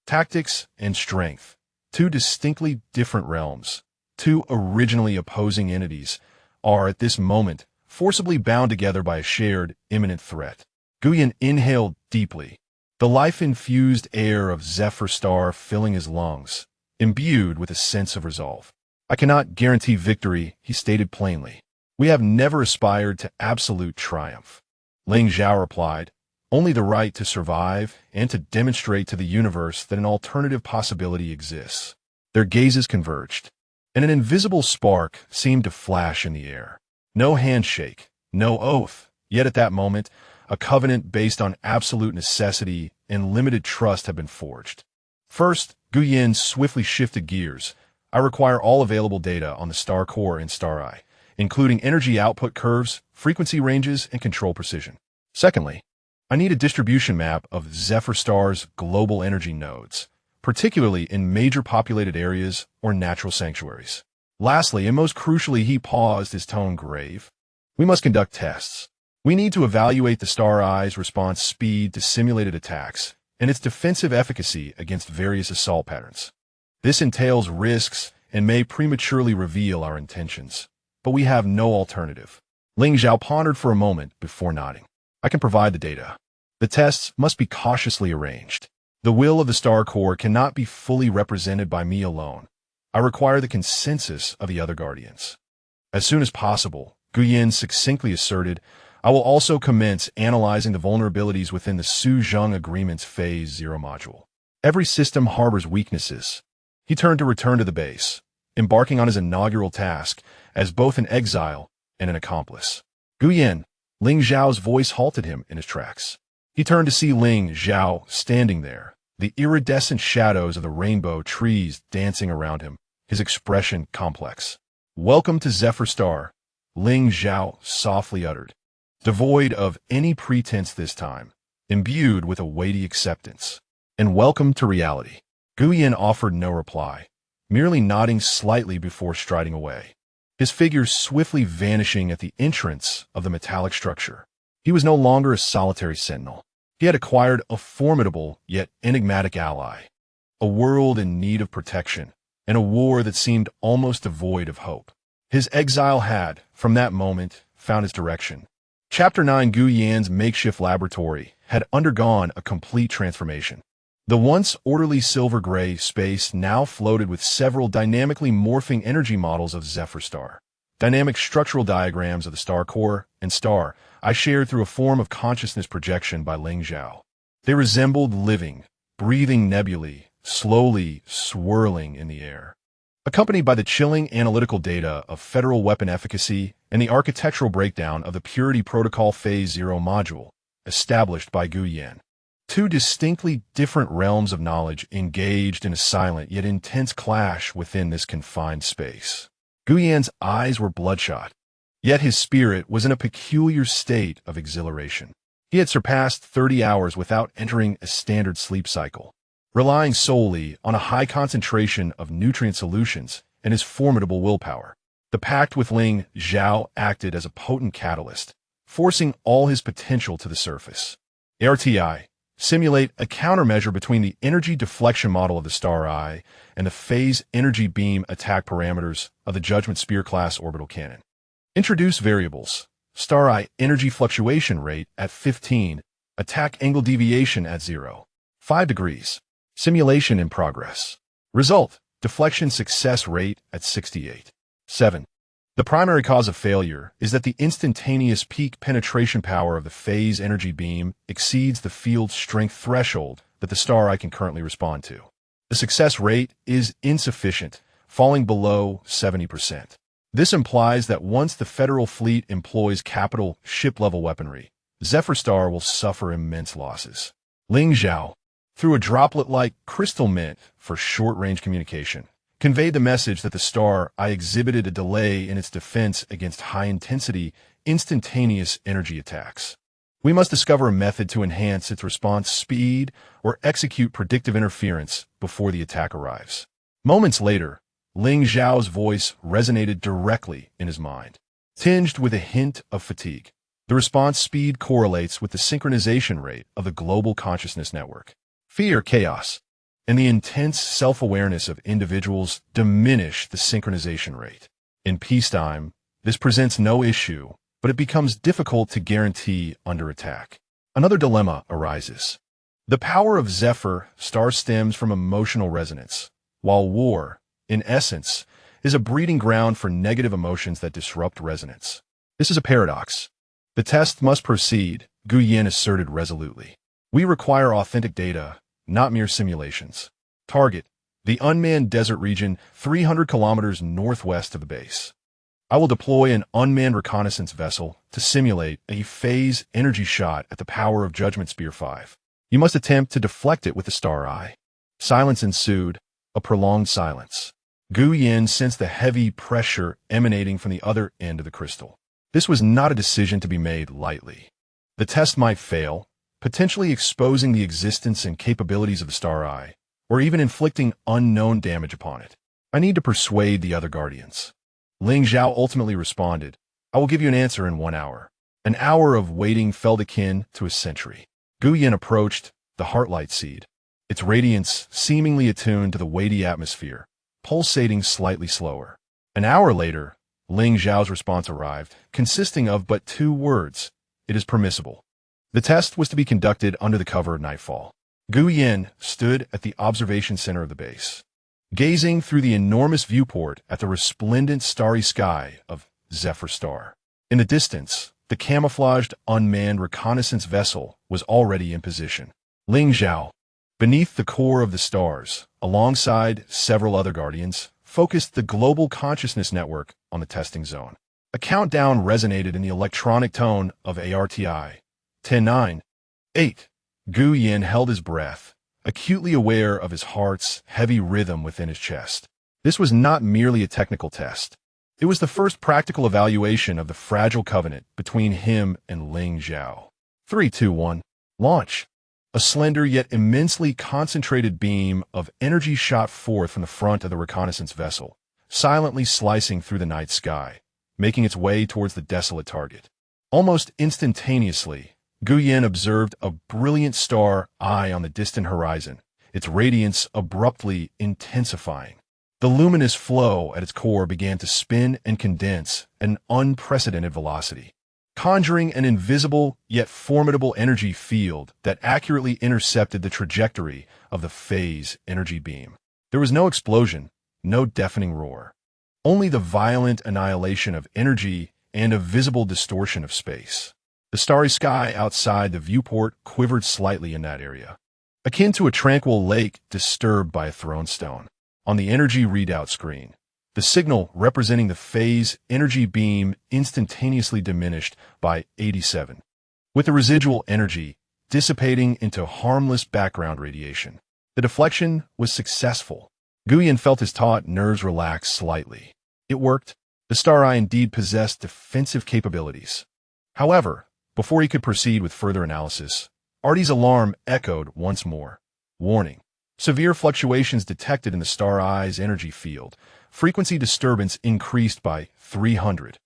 Tactics and strength. Two distinctly different realms, two originally opposing entities, are at this moment forcibly bound together by a shared, imminent threat. Gu Yan inhaled deeply, the life-infused air of Zephyr Star filling his lungs, imbued with a sense of resolve. I cannot guarantee victory, he stated plainly. We have never aspired to absolute triumph. Ling Zhao replied, only the right to survive and to demonstrate to the universe that an alternative possibility exists. Their gazes converged, and an invisible spark seemed to flash in the air. No handshake, no oath, yet at that moment, a covenant based on absolute necessity and limited trust had been forged. First, Gu Yin swiftly shifted gears. I require all available data on the star core and star eye, including energy output curves, frequency ranges, and control precision. Secondly, I need a distribution map of Zephyr Star's global energy nodes, particularly in major populated areas or natural sanctuaries. Lastly, and most crucially, he paused, his tone grave. We must conduct tests. We need to evaluate the star eye's response speed to simulated attacks and its defensive efficacy against various assault patterns. This entails risks and may prematurely reveal our intentions, but we have no alternative. Ling Zhao pondered for a moment before nodding. I can provide the data. The tests must be cautiously arranged. The will of the star core cannot be fully represented by me alone. I require the consensus of the other guardians. As soon as possible, Gu Yin succinctly asserted, I will also commence analyzing the vulnerabilities within the Suzhong Agreement's Phase 0 module. Every system harbors weaknesses. He turned to return to the base, embarking on his inaugural task as both an exile and an accomplice. Gu Yin, Ling Zhao's voice halted him in his tracks. He turned to see Ling Zhao standing there, the iridescent shadows of the rainbow trees dancing around him, his expression complex. Welcome to Zephyr Star, Ling Zhao softly uttered, devoid of any pretense this time, imbued with a weighty acceptance. And welcome to reality. Gu Yin offered no reply, merely nodding slightly before striding away. his figure swiftly vanishing at the entrance of the metallic structure. He was no longer a solitary sentinel. He had acquired a formidable yet enigmatic ally, a world in need of protection, and a war that seemed almost devoid of hope. His exile had, from that moment, found its direction. Chapter 9, Gu Yan's makeshift laboratory had undergone a complete transformation. The once orderly silver-gray space now floated with several dynamically morphing energy models of Zephyr Star. Dynamic structural diagrams of the star core and star I shared through a form of consciousness projection by Ling Zhao. They resembled living, breathing nebulae, slowly swirling in the air. Accompanied by the chilling analytical data of federal weapon efficacy and the architectural breakdown of the Purity Protocol Phase 0 module, established by Gu Yan. Two distinctly different realms of knowledge engaged in a silent yet intense clash within this confined space. Gu Yan's eyes were bloodshot, yet his spirit was in a peculiar state of exhilaration. He had surpassed 30 hours without entering a standard sleep cycle, relying solely on a high concentration of nutrient solutions and his formidable willpower. The pact with Ling Zhao acted as a potent catalyst, forcing all his potential to the surface. ARTI, simulate a countermeasure between the energy deflection model of the Star Eye and the phase energy beam attack parameters of the Judgment Spear class orbital cannon. Introduce variables. Star Eye energy fluctuation rate at 15, attack angle deviation at 0. 5 degrees. Simulation in progress. Result, deflection success rate at 68. 7. The primary cause of failure is that the instantaneous peak penetration power of the phase energy beam exceeds the field strength threshold that the Star Eye can currently respond to. The success rate is insufficient, falling below 70%. This implies that once the Federal Fleet employs capital ship-level weaponry, Zephyr Star will suffer immense losses. Ling Zhao, through a droplet-like crystal mint for short-range communication, conveyed the message that the Star Eye exhibited a delay in its defense against high-intensity, instantaneous energy attacks. We must discover a method to enhance its response speed or execute predictive interference before the attack arrives. Moments later, Ling Zhao's voice resonated directly in his mind. Tinged with a hint of fatigue, the response speed correlates with the synchronization rate of the global consciousness network. Fear, chaos, and the intense self-awareness of individuals diminish the synchronization rate. In peacetime, this presents no issue, but it becomes difficult to guarantee under attack. Another dilemma arises. The power of Zephyr Star stems from emotional resonance, while war, in essence, is a breeding ground for negative emotions that disrupt resonance. This is a paradox. The test must proceed, Gu Yan asserted resolutely. We require authentic data, not mere simulations. Target, the unmanned desert region 300 kilometers northwest of the base. I will deploy an unmanned reconnaissance vessel to simulate a phase energy shot at the power of Judgment Spear 5. You must attempt to deflect it with the Star Eye. Silence ensued, a prolonged silence. Gu Yan sensed the heavy pressure emanating from the other end of the crystal. This was not a decision to be made lightly. The test might fail, potentially exposing the existence and capabilities of the Star Eye, or even inflicting unknown damage upon it. I need to persuade the other Guardians. Ling Zhao ultimately responded, I will give you an answer in 1 hour. An hour of waiting felt akin to a century. Gu Yan approached the Heartlight Seed, its radiance seemingly attuned to the weighty atmosphere, pulsating slightly slower. An hour later, Ling Zhao's response arrived, consisting of but 2 words, it is permissible. The test was to be conducted under the cover of nightfall. Gu Yan stood at the observation center of the base, gazing through the enormous viewport at the resplendent starry sky of Zephyr Star. In the distance, the camouflaged unmanned reconnaissance vessel was already in position. Ling Zhao, beneath the core of the stars, alongside several other Guardians, focused the global consciousness network on the testing zone. A countdown resonated in the electronic tone of ARTI. 10, 9, 8. Gu Yan held his breath, acutely aware of his heart's heavy rhythm within his chest. This was not merely a technical test. It was the first practical evaluation of the fragile covenant between him and Ling Zhao. 3, 2, 1. Launch. A slender yet immensely concentrated beam of energy shot forth from the front of the reconnaissance vessel, silently slicing through the night sky, making its way towards the desolate target. Almost instantaneously, Guyen observed a brilliant star eye on the distant horizon, its radiance abruptly intensifying. The luminous flow at its core began to spin and condense at an unprecedented velocity, conjuring an invisible yet formidable energy field that accurately intercepted the trajectory of the phase energy beam. There was no explosion, no deafening roar, only the violent annihilation of energy and a visible distortion of space. The starry sky outside the viewport quivered slightly in that area, akin to a tranquil lake disturbed by a thrown stone. On the energy readout screen, the signal representing the phase energy beam instantaneously diminished by 87, with the residual energy dissipating into harmless background radiation. The deflection was successful. Guyen felt his taut nerves relax slightly. It worked. The star eye indeed possessed defensive capabilities. However, before he could proceed with further analysis, Artie's alarm echoed once more. Warning. Severe fluctuations detected in the star eye's energy field. Frequency disturbance increased by 300.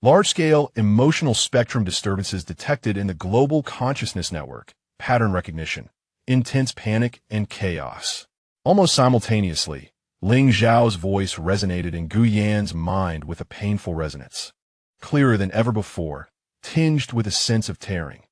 Large-scale emotional spectrum disturbances detected in the global consciousness network. Pattern recognition. Intense panic and chaos. Almost simultaneously, Ling Zhao's voice resonated in Guyen's mind with a painful resonance. Clearer than ever before, tinged with a sense of tearing.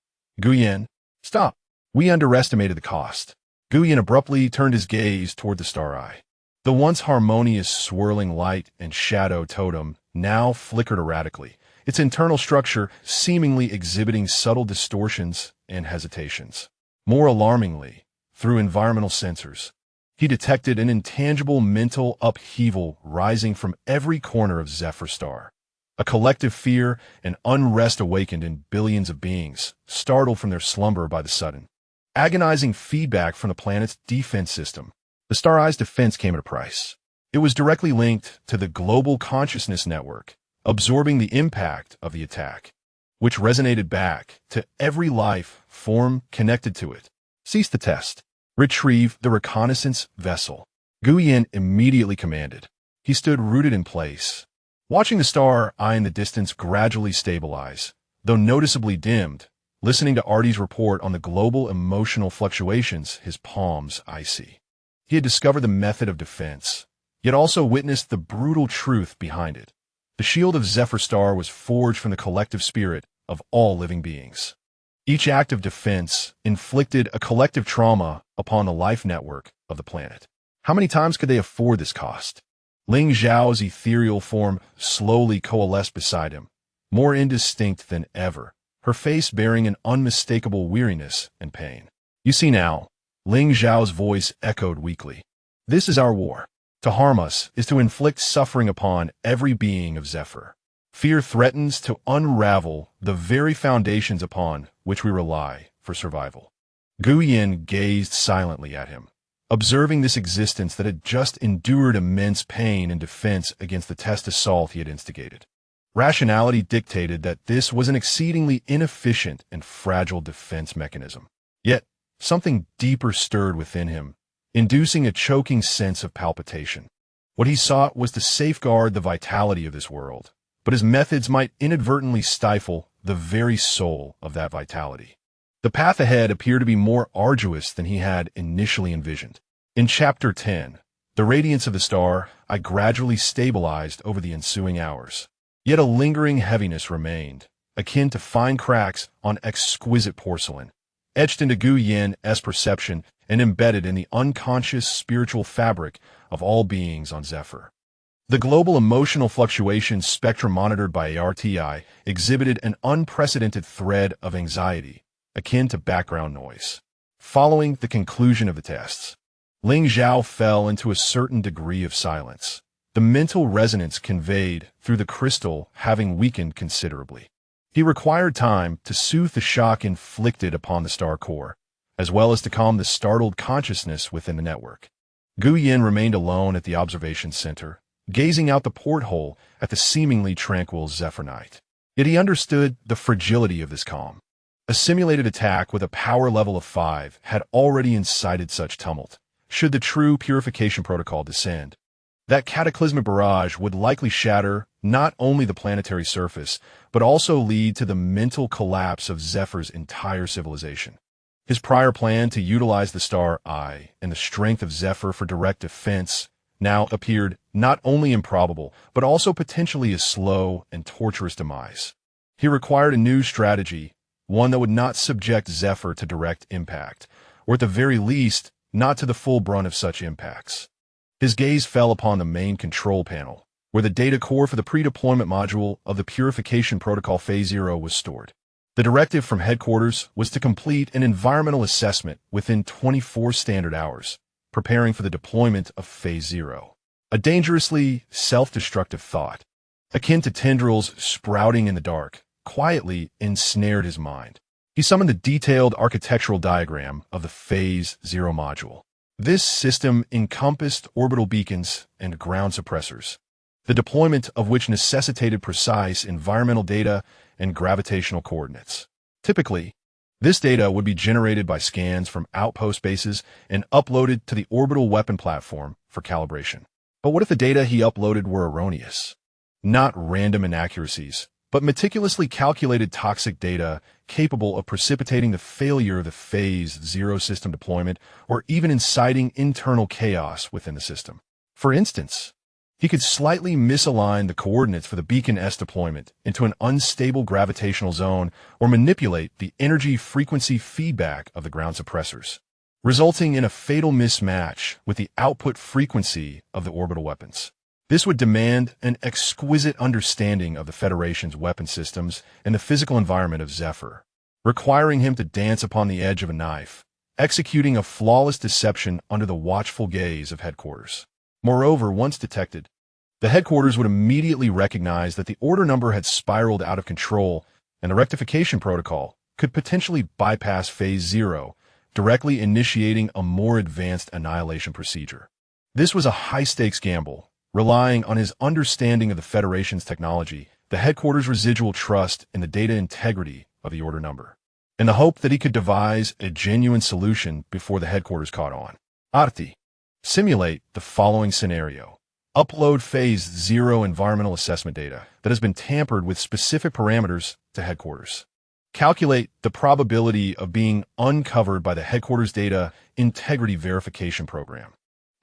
Guyen, stop. We underestimated the cost. Guyen abruptly turned his gaze toward the star eye. The once harmonious swirling light and shadow totem now flickered erratically, its internal structure seemingly exhibiting subtle distortions and hesitations. More alarmingly, through environmental sensors, he detected an intangible mental upheaval rising from every corner of Zephyr Star. A collective fear and unrest awakened in billions of beings, startled from their slumber by the sudden, agonizing feedback from the planet's defense system. The Star Eye's defense came at a price. It was directly linked to the global consciousness network, absorbing the impact of the attack, which resonated back to every life form connected to it. Cease the test. Retrieve the reconnaissance vessel. Guyen immediately commanded. He stood rooted in place, watching the star eye in the distance gradually stabilize, though noticeably dimmed, listening to Artie's report on the global emotional fluctuations, his palms icy. He had discovered the method of defense, yet also witnessed the brutal truth behind it. The shield of Zephyr Star was forged from the collective spirit of all living beings. Each act of defense inflicted a collective trauma upon the life network of the planet. How many times could they afford this cost? Ling Zhao's ethereal form slowly coalesced beside him, more indistinct than ever, her face bearing an unmistakable weariness and pain. You see now, Ling Zhao's voice echoed weakly. This is our war. To harm us is to inflict suffering upon every being of Zephyr. Fear threatens to unravel the very foundations upon which we rely for survival. Guyen gazed silently at him, observing this existence that had just endured immense pain in defense against the test assault he had instigated. Rationality dictated that this was an exceedingly inefficient and fragile defense mechanism. Yet, something deeper stirred within him, inducing a choking sense of palpitation. What he sought was to safeguard the vitality of this world, but his methods might inadvertently stifle the very soul of that vitality. The path ahead appeared to be more arduous than he had initially envisioned. In Chapter 10, the radiance of the star eye gradually stabilized over the ensuing hours. Yet a lingering heaviness remained, akin to fine cracks on exquisite porcelain, etched into Guyen's perception and embedded in the unconscious spiritual fabric of all beings on Zephyr. The global emotional fluctuations spectrum monitored by ARTI exhibited an unprecedented thread of anxiety, akin to background noise. Following the conclusion of the tests, Ling Zhao fell into a certain degree of silence, the mental resonance conveyed through the crystal having weakened considerably. He required time to soothe the shock inflicted upon the star core, as well as to calm the startled consciousness within the network. Guyen remained alone at the observation center, gazing out the porthole at the seemingly tranquil Zephyr night. Yet he understood the fragility of this calm. A simulated attack with a power level of 5 had already incited such tumult, should the true purification protocol descend. That cataclysmic barrage would likely shatter not only the planetary surface, but also lead to the mental collapse of Zephyr's entire civilization. His prior plan to utilize the star Eye and the strength of Zephyr for direct defense now appeared not only improbable, but also potentially a slow and torturous demise. He required a new strategy, one that would not subject Zephyr to direct impact, or at the very least, not to the full brunt of such impacts. His gaze fell upon the main control panel, where the data core for the pre-deployment module of the Purification Protocol Phase 0 was stored. The directive from headquarters was to complete an environmental assessment within 24 standard hours, preparing for the deployment of Phase 0. A dangerously self-destructive thought, akin to tendrils sprouting in the dark, quietly ensnared his mind. He summoned the detailed architectural diagram of the Phase 0 module. This system encompassed orbital beacons and ground suppressors, the deployment of which necessitated precise environmental data and gravitational coordinates. Typically, this data would be generated by scans from outpost bases and uploaded to the orbital weapon platform for calibration. But what if the data he uploaded were erroneous? Not random inaccuracies, but meticulously calculated toxic data capable of precipitating the failure of the Phase 0 system deployment or even inciting internal chaos within the system. For instance, he could slightly misalign the coordinates for the Beacon S deployment into an unstable gravitational zone or manipulate the energy frequency feedback of the ground suppressors, resulting in a fatal mismatch with the output frequency of the orbital weapons. This would demand an exquisite understanding of the Federation's weapon systems and the physical environment of Zephyr, requiring him to dance upon the edge of a knife, executing a flawless deception under the watchful gaze of headquarters. Moreover, once detected, the headquarters would immediately recognize that the order number had spiraled out of control, and the rectification protocol could potentially bypass Phase 0, directly initiating a more advanced annihilation procedure. This was a high-stakes gamble, relying on his understanding of the Federation's technology, the headquarters' residual trust in the data integrity of the order number, and the hope that he could devise a genuine solution before the headquarters caught on. Arti. Simulate the following scenario. Upload Phase 0 environmental assessment data that has been tampered with specific parameters to headquarters. Calculate the probability of being uncovered by the headquarters data integrity verification program,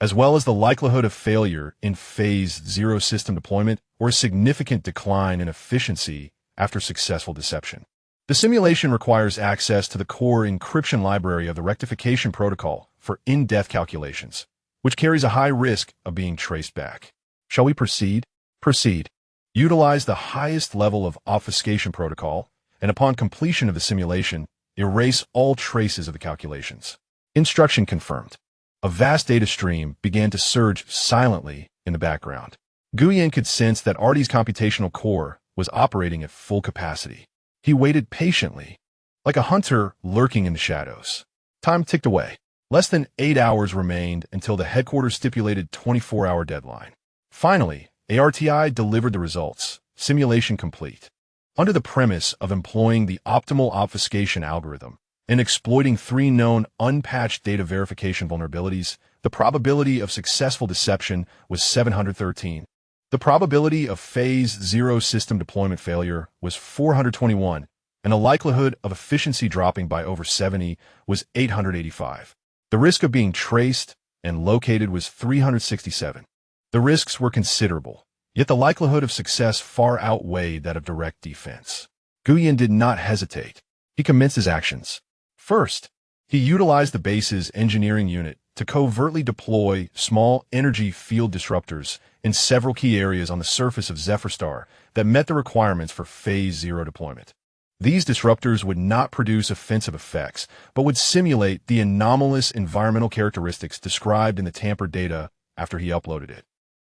as well as the likelihood of failure in Phase 0 system deployment or a significant decline in efficiency after successful deception. The simulation requires access to the core encryption library of the rectification protocol for in-depth calculations, which carries a high risk of being traced back. Shall we proceed? Proceed. Utilize the highest level of obfuscation protocol, and upon completion of the simulation, erase all traces of the calculations. Instruction confirmed. A vast data stream began to surge silently in the background. Guyen could sense that Artie's computational core was operating at full capacity. He waited patiently, like a hunter lurking in the shadows. Time ticked away. Less than 8 hours remained until the headquarters stipulated 24-hour deadline. Finally, ARTI delivered the results. Simulation complete. Under the premise of employing the optimal obfuscation algorithm and exploiting 3 known unpatched data verification vulnerabilities, the probability of successful deception was 713. The probability of Phase 0 system deployment failure was 421, and the likelihood of efficiency dropping by over 70 was 885. The risk of being traced and located was 367. The risks were considerable, yet the likelihood of success far outweighed that of direct defense. Guyen did not hesitate. He commenced his actions. First, he utilized the base's engineering unit to covertly deploy small energy field disruptors in several key areas on the surface of Zephyr Star that met the requirements for Phase 0 deployment. These disruptors would not produce offensive effects, but would simulate the anomalous environmental characteristics described in the tampered data after he uploaded it,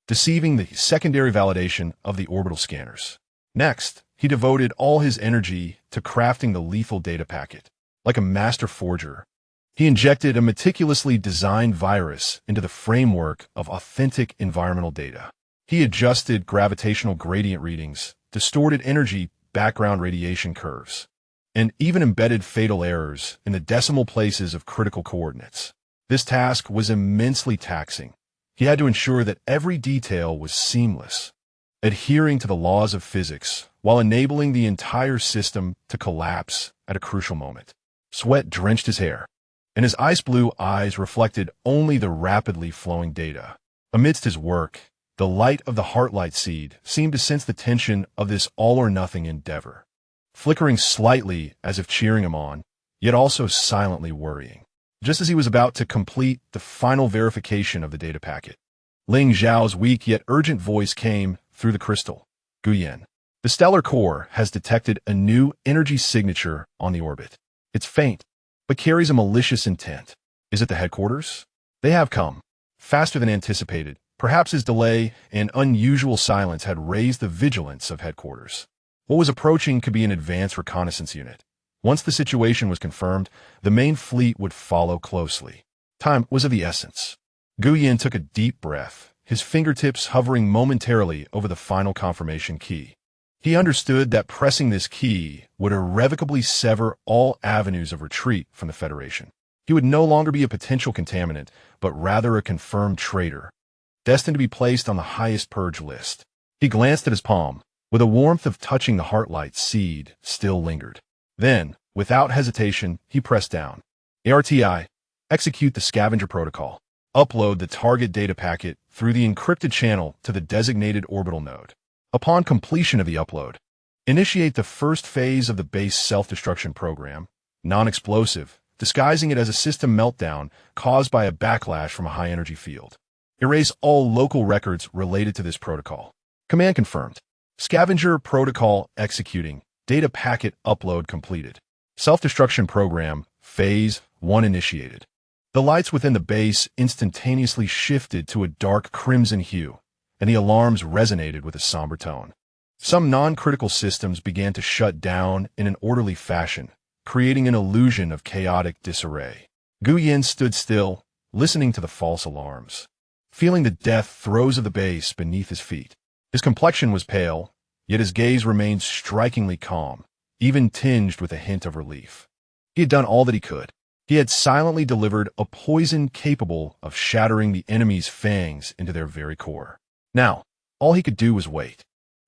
deceiving the secondary validation of the orbital scanners. Next, he devoted all his energy to crafting the lethal data packet. Like a master forger, he injected a meticulously designed virus into the framework of authentic environmental data. He adjusted gravitational gradient readings, distorted energy background radiation curves, and even embedded fatal errors in the decimal places of critical coordinates. This task was immensely taxing, He had to ensure that every detail was seamless, adhering to the laws of physics while enabling the entire system to collapse at a crucial moment. Sweat drenched his hair, and his ice-blue eyes reflected only the rapidly flowing data. Amidst his work, the light of the heartlight seed seemed to sense the tension of this all-or-nothing endeavor, flickering slightly as if cheering him on, yet also silently worrying. Just as he was about to complete the final verification of the data packet, Ling Zhao's weak yet urgent voice came through the crystal. Guyan, the stellar core has detected a new energy signature on the orbit. It's faint, but carries a malicious intent. Is it the headquarters? They have come. Faster than anticipated. Perhaps his delay and unusual silence had raised the vigilance of headquarters. What was approaching could be an advanced reconnaissance unit. Once the situation was confirmed, the main fleet would follow closely. Time was of the essence. Guyan took a deep breath, his fingertips hovering momentarily over the final confirmation key. He understood that pressing this key would irrevocably sever all avenues of retreat from the Federation. He would no longer be a potential contaminant, but rather a confirmed traitor, destined to be placed on the highest purge list. He glanced at his palm, where the warmth of touching the heartlight seed still lingered. Then, without hesitation, he pressed down. ARTI, execute the scavenger protocol. Upload the target data packet through the encrypted channel to the designated orbital node. Upon completion of the upload, initiate the first phase of the base self-destruction program, non-explosive, disguising it as a system meltdown caused by a backlash from a high-energy field. Erase all local records related to this protocol. Command confirmed. Scavenger protocol executing. Data packet upload completed. Self-destruction program, phase 1 initiated. The lights within the base instantaneously shifted to a dark crimson hue, and the alarms resonated with a somber tone. Some non-critical systems began to shut down in an orderly fashion, creating an illusion of chaotic disarray. Guyan stood still, listening to the false alarms, feeling the death throes of the base beneath his feet. His complexion was pale, yet his gaze remained strikingly calm, even tinged with a hint of relief. He had done all that he could. He had silently delivered a poison capable of shattering the enemy's fangs into their very core. Now, all he could do was wait.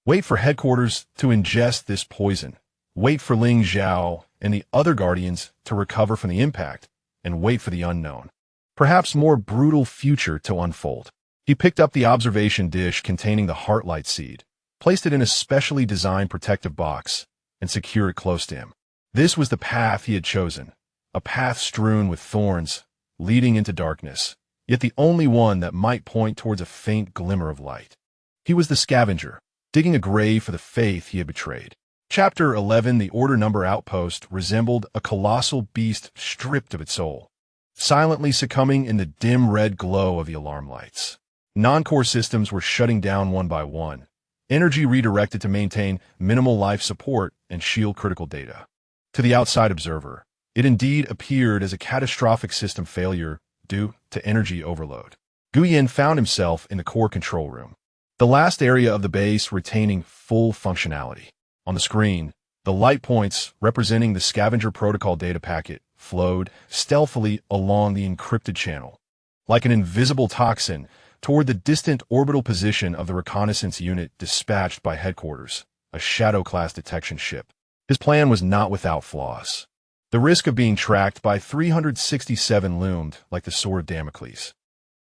Wait for headquarters to ingest this poison. Wait for Ling Zhao and the other guardians to recover from the impact, and wait for the unknown, perhaps more brutal future to unfold. He picked up the observation dish containing the heartlight seed, placed it in a specially designed protective box, and secured it close to him. This was the path he had chosen, a path strewn with thorns, leading into darkness, yet the only one that might point towards a faint glimmer of light. He was the scavenger, digging a grave for the faith he had betrayed. Chapter 11. The Order Number Outpost resembled a colossal beast stripped of its soul, silently succumbing in the dim red glow of the alarm lights. Non-core systems were shutting down one by one, energy redirected to maintain minimal life support and shield critical data. To the outside observer, it indeed appeared as a catastrophic system failure due to energy overload. Guyan found himself in the core control room, the last area of the base retaining full functionality. On the screen, the light points representing the scavenger protocol data packet flowed stealthily along the encrypted channel, like an invisible toxin, toward the distant orbital position of the reconnaissance unit dispatched by headquarters, a Shadow-class detection ship. His plan was not without flaws. The risk of being tracked by 367 loomed like the sword of Damocles.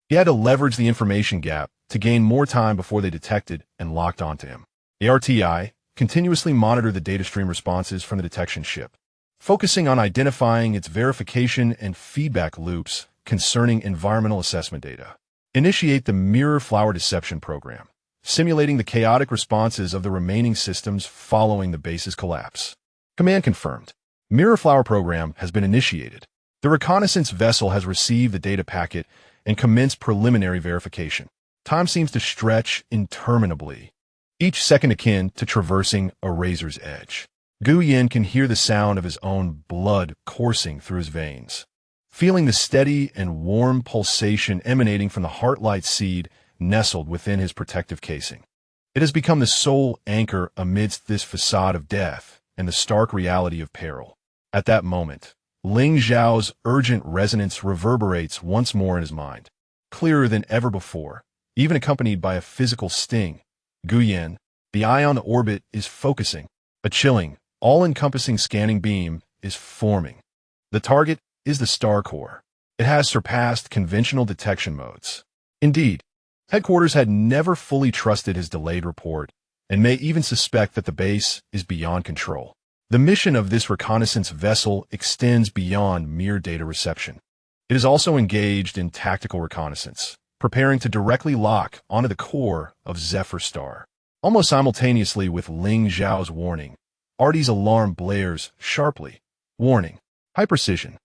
He had to leverage the information gap to gain more time before they detected and locked onto him. ARTI continuously monitored the data stream responses from the detection ship, focusing on identifying its verification and feedback loops concerning environmental assessment data. Initiate the Mirror Flower Deception program, simulating the chaotic responses of the remaining systems following the base's collapse. Command confirmed. Mirror Flower program has been initiated. The reconnaissance vessel has received the data packet and commenced preliminary verification. Time seems to stretch interminably, each second akin to traversing a razor's edge. Guyan can hear the sound of his own blood coursing through his veins, feeling the steady and warm pulsation emanating from the heartlight seed nestled within his protective casing. It has become the sole anchor amidst this facade of death and the stark reality of peril. At that moment, Ling Zhao's urgent resonance reverberates once more in his mind. clearer than ever before, even accompanied by a physical sting. Guyan, the eye on the orbit, is focusing. A chilling, all-encompassing scanning beam is forming. The target is the star core. It has surpassed conventional detection modes. Indeed, headquarters had never fully trusted his delayed report, and may even suspect that the base is beyond control. The mission of this reconnaissance vessel extends beyond mere data reception. It is also engaged in tactical reconnaissance, preparing to directly lock onto the core of Zephyr Star. Almost simultaneously with Ling Zhao's warning, Artie's alarm blares sharply. Warning: high precision,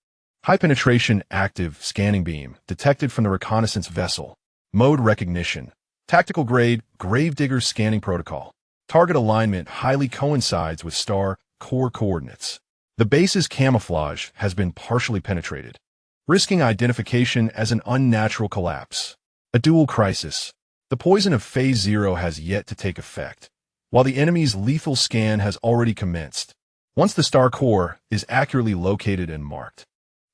high penetration active scanning beam detected from the reconnaissance vessel. Mode recognition, tactical grade Gravedigger scanning protocol. Target alignment highly coincides with star core coordinates. The base's camouflage has been partially penetrated, risking identification as an unnatural collapse. A dual crisis. The poison of Phase 0 has yet to take effect, while the enemy's lethal scan has already commenced. Once the star core is accurately located and marked,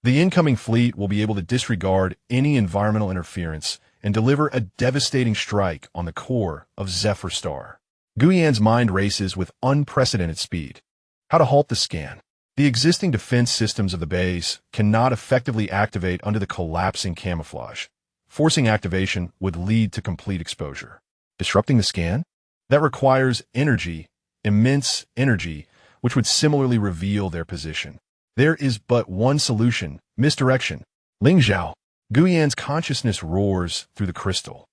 the incoming fleet will be able to disregard any environmental interference and deliver a devastating strike on the core of Zephyr Star. Guyan's mind races with unprecedented speed. How to halt the scan? The existing defense systems of the base cannot effectively activate under the collapsing camouflage. Forcing activation would lead to complete exposure. Disrupting the scan? That requires energy, immense energy, which would similarly reveal their position. There is but one solution: misdirection. Ling Zhao. Guyan's consciousness roars through the crystal,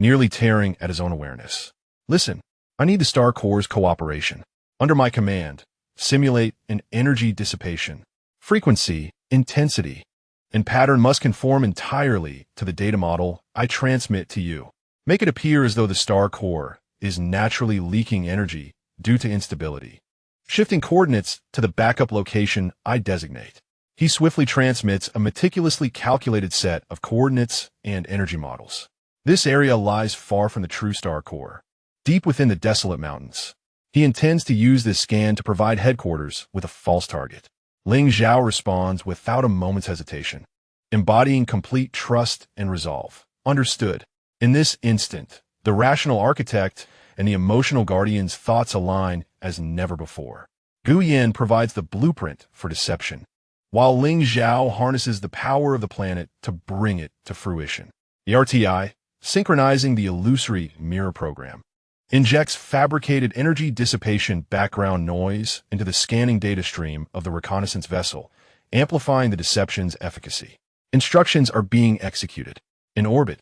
nearly tearing at his own awareness. Listen, I need the star core's cooperation. Under my command, simulate an energy dissipation. Frequency, intensity, and pattern must conform entirely to the data model I transmit to you. Make it appear as though the star core is naturally leaking energy due to instability. Shifting coordinates to the backup location I designate. He swiftly transmits a meticulously calculated set of coordinates and energy models. This area lies far from the true star core, deep within the desolate mountains. He intends to use this scan to provide headquarters with a false target. Ling Zhao responds without a moment's hesitation, embodying complete trust and resolve. Understood. In this instant, the rational architect and the emotional guardian's thoughts align as never before. Guyan provides the blueprint for deception, while Ling Zhao harnesses the power of the planet to bring it to fruition. The RTI, synchronizing the illusory mirror program, injects fabricated energy dissipation background noise into the scanning data stream of the reconnaissance vessel, amplifying the deception's efficacy. Instructions are being executed. In orbit,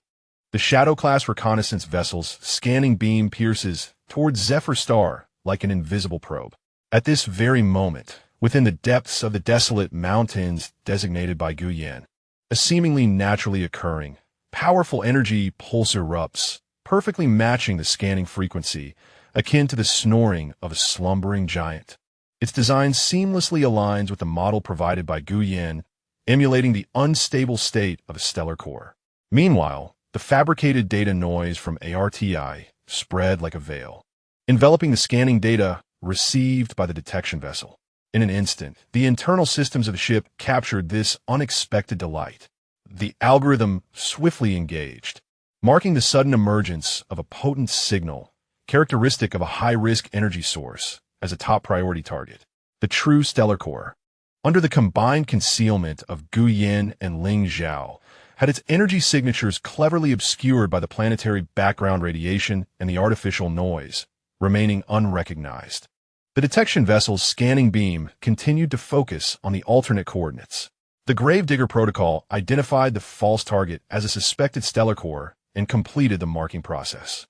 the Shadow-class reconnaissance vessel's scanning beam pierces towards Zephyr Star like an invisible probe. At this very moment, within the depths of the desolate mountains designated by Guyan, a seemingly naturally occurring, powerful energy pulse erupts, perfectly matching the scanning frequency, akin to the snoring of a slumbering giant. Its design seamlessly aligns with the model provided by Guyan, emulating the unstable state of a stellar core. Meanwhile, the fabricated data noise from ARTI spread like a veil, enveloping the scanning data received by the detection vessel. In an instant, the internal systems of the ship captured this unexpected delight. The algorithm swiftly engaged, marking the sudden emergence of a potent signal, characteristic of a high-risk energy source, as a top priority target. The true stellar core, under the combined concealment of Guyan and Ling Zhao, had its energy signatures cleverly obscured by the planetary background radiation and the artificial noise, remaining unrecognized. The detection vessel's scanning beam continued to focus on the alternate coordinates. The Gravedigger protocol identified the false target as a suspected stellar core and completed the marking process.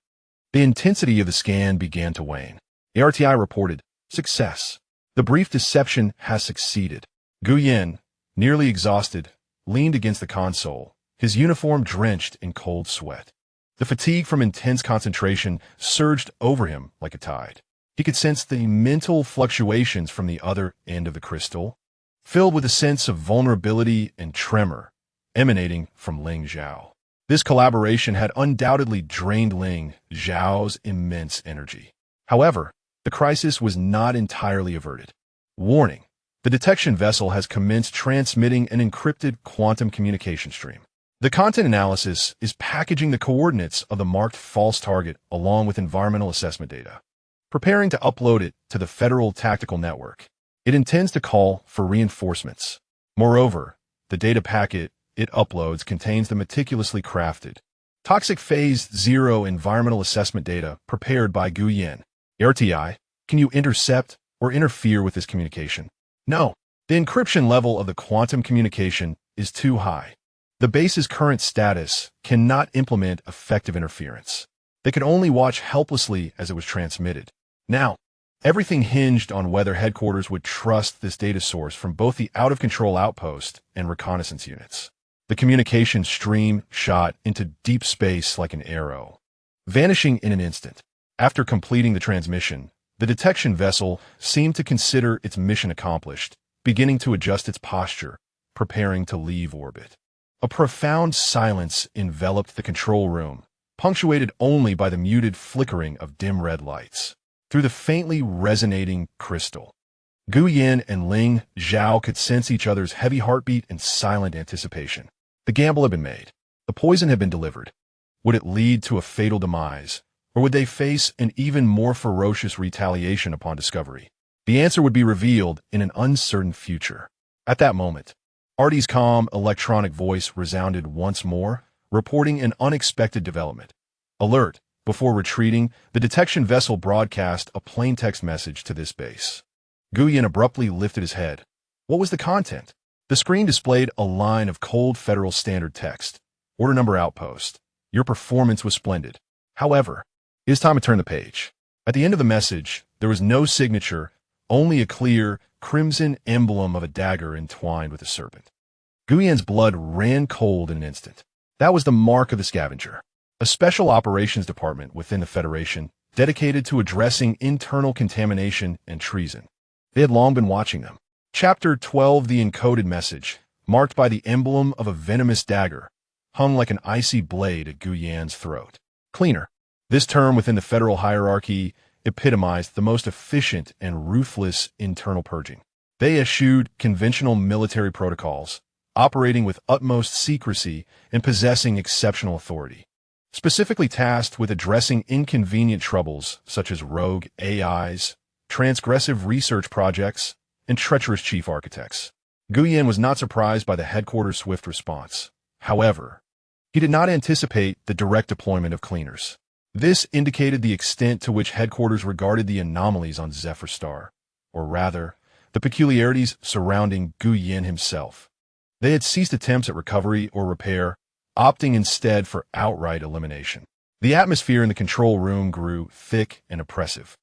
The intensity of the scan began to wane. ARTI reported, "Success. The brief deception has succeeded." Guyan, nearly exhausted, leaned against the console, his uniform drenched in cold sweat. The fatigue from intense concentration surged over him like a tide. He could sense the mental fluctuations from the other end of the crystal, filled with a sense of vulnerability and tremor emanating from Ling Zhao. This collaboration had undoubtedly drained Ling Zhao's immense energy. However, the crisis was not entirely averted. Warning: the detection vessel has commenced transmitting an encrypted quantum communication stream. The content analysis is packaging the coordinates of the marked false target along with environmental assessment data, preparing to upload it to the Federal Tactical Network. It intends to call for reinforcements. Moreover, the data packet it uploads contains the meticulously crafted toxic phase 0 environmental assessment data prepared by Guyan. RTI, can you intercept or interfere with this communication? No. The encryption level of the quantum communication is too high. The base's current status cannot implement effective interference. They could only watch helplessly as it was transmitted. Now, everything hinged on whether headquarters would trust this data source from both the out-of-control outpost and reconnaissance units. The communication stream shot into deep space like an arrow, vanishing in an instant. After completing the transmission, the detection vessel seemed to consider its mission accomplished, beginning to adjust its posture, preparing to leave orbit. A profound silence enveloped the control room, punctuated only by the muted flickering of dim red lights. Through the faintly resonating crystal, Guyan and Ling Zhao could sense each other's heavy heartbeat and silent anticipation. The gamble had been made. The poison had been delivered. Would it lead to a fatal demise, or would they face an even more ferocious retaliation upon discovery? The answer would be revealed in an uncertain future. At that moment, Artie's calm electronic voice resounded once more, reporting an unexpected development. Alert! Before retreating, the detection vessel broadcast a plain text message to this base. Guyan abruptly lifted his head. What was the content? The screen displayed a line of cold Federal Standard text. Order number outpost. Your performance was splendid. However, it is time to turn the page. At the end of the message, there was no signature, only a clear, crimson emblem of a dagger entwined with a serpent. Guyan's blood ran cold in an instant. That was the mark of the scavenger, a special operations department within the Federation dedicated to addressing internal contamination and treason. They had long been watching them. Chapter 12, the encoded message, marked by the emblem of a venomous dagger, hung like an icy blade at Guyan's throat. Cleaner. This term within the federal hierarchy epitomized the most efficient and ruthless internal purging. They eschewed conventional military protocols, operating with utmost secrecy and possessing exceptional authority. Specifically tasked with addressing inconvenient troubles such as rogue AIs, transgressive research projects, and treacherous chief architects. Guyan was not surprised by the headquarters' swift response. However, he did not anticipate the direct deployment of cleaners. This indicated the extent to which headquarters regarded the anomalies on Zephyr Star, or rather, the peculiarities surrounding Guyan himself. They had ceased attempts at recovery or repair, opting instead for outright elimination. The atmosphere in the control room grew thick and oppressive.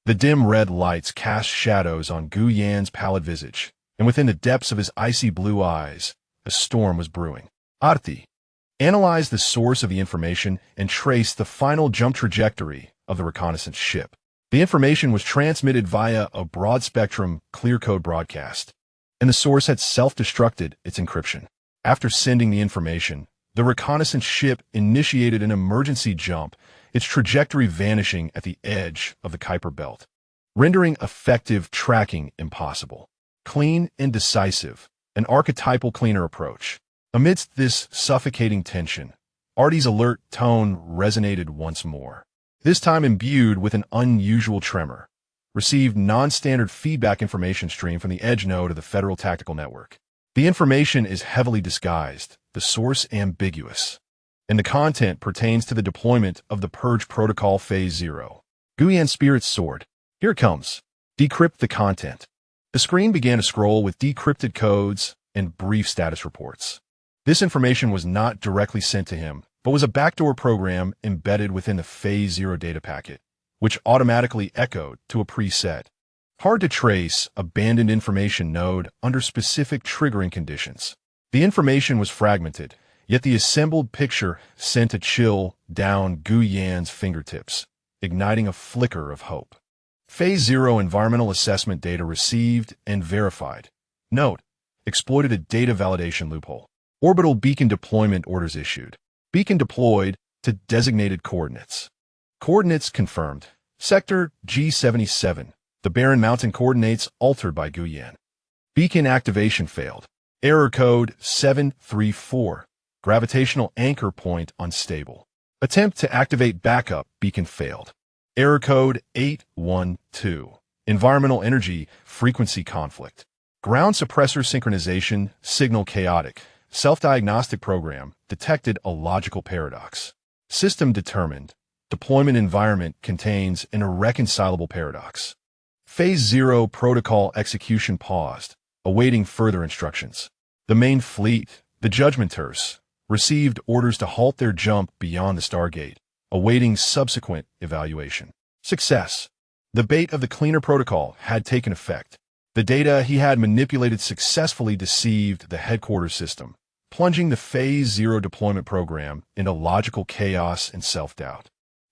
The dim red lights cast shadows on Guyan's pallid visage, and within the depths of his icy blue eyes, a storm was brewing. Arti analyzed the source of the information and traced the final jump trajectory of the reconnaissance ship. The information was transmitted via a broad-spectrum clear-code broadcast, and the source had self-destructed its encryption. After sending the information, the reconnaissance ship initiated an emergency jump, its trajectory vanishing at the edge of the Kuiper Belt, rendering effective tracking impossible. Clean and decisive, an archetypal cleaner approach. Amidst this suffocating tension, Artie's alert tone resonated once more, this time imbued with an unusual tremor. Received non-standard feedback information stream from the edge node of the Federal Tactical Network. The information is heavily disguised, the source ambiguous, and the content pertains to the deployment of the Purge Protocol Phase 0. Guyan's spirits soared. Here it comes. Decrypt the content. The screen began to scroll with decrypted codes and brief status reports. This information was not directly sent to him, but was a backdoor program embedded within the Phase 0 data packet, which automatically echoed to a preset, hard-to-trace, abandoned information node under specific triggering conditions. The information was fragmented, yet the assembled picture sent a chill down Guyan's fingertips, igniting a flicker of hope. Phase 0 environmental assessment data received and verified. Note: exploited a data validation loophole. Orbital beacon deployment orders issued. Beacon deployed to designated coordinates. Coordinates confirmed. Sector G77. The Barren Mountain coordinates altered by Guyan. Beacon activation failed. Error code 734. Gravitational anchor point unstable. Attempt to activate backup beacon failed. Error code 812. Environmental energy frequency conflict. Ground suppressor synchronization signal chaotic. Self-diagnostic program detected a logical paradox. System determined. Deployment environment contains an irreconcilable paradox. Phase 0 protocol execution paused, awaiting further instructions. The main fleet, the Judgmenters, received orders to halt their jump beyond the Stargate, awaiting subsequent evaluation. Success. The bait of the cleaner protocol had taken effect. The data he had manipulated successfully deceived the headquarters system, plunging the Phase 0 deployment program into logical chaos and self-doubt,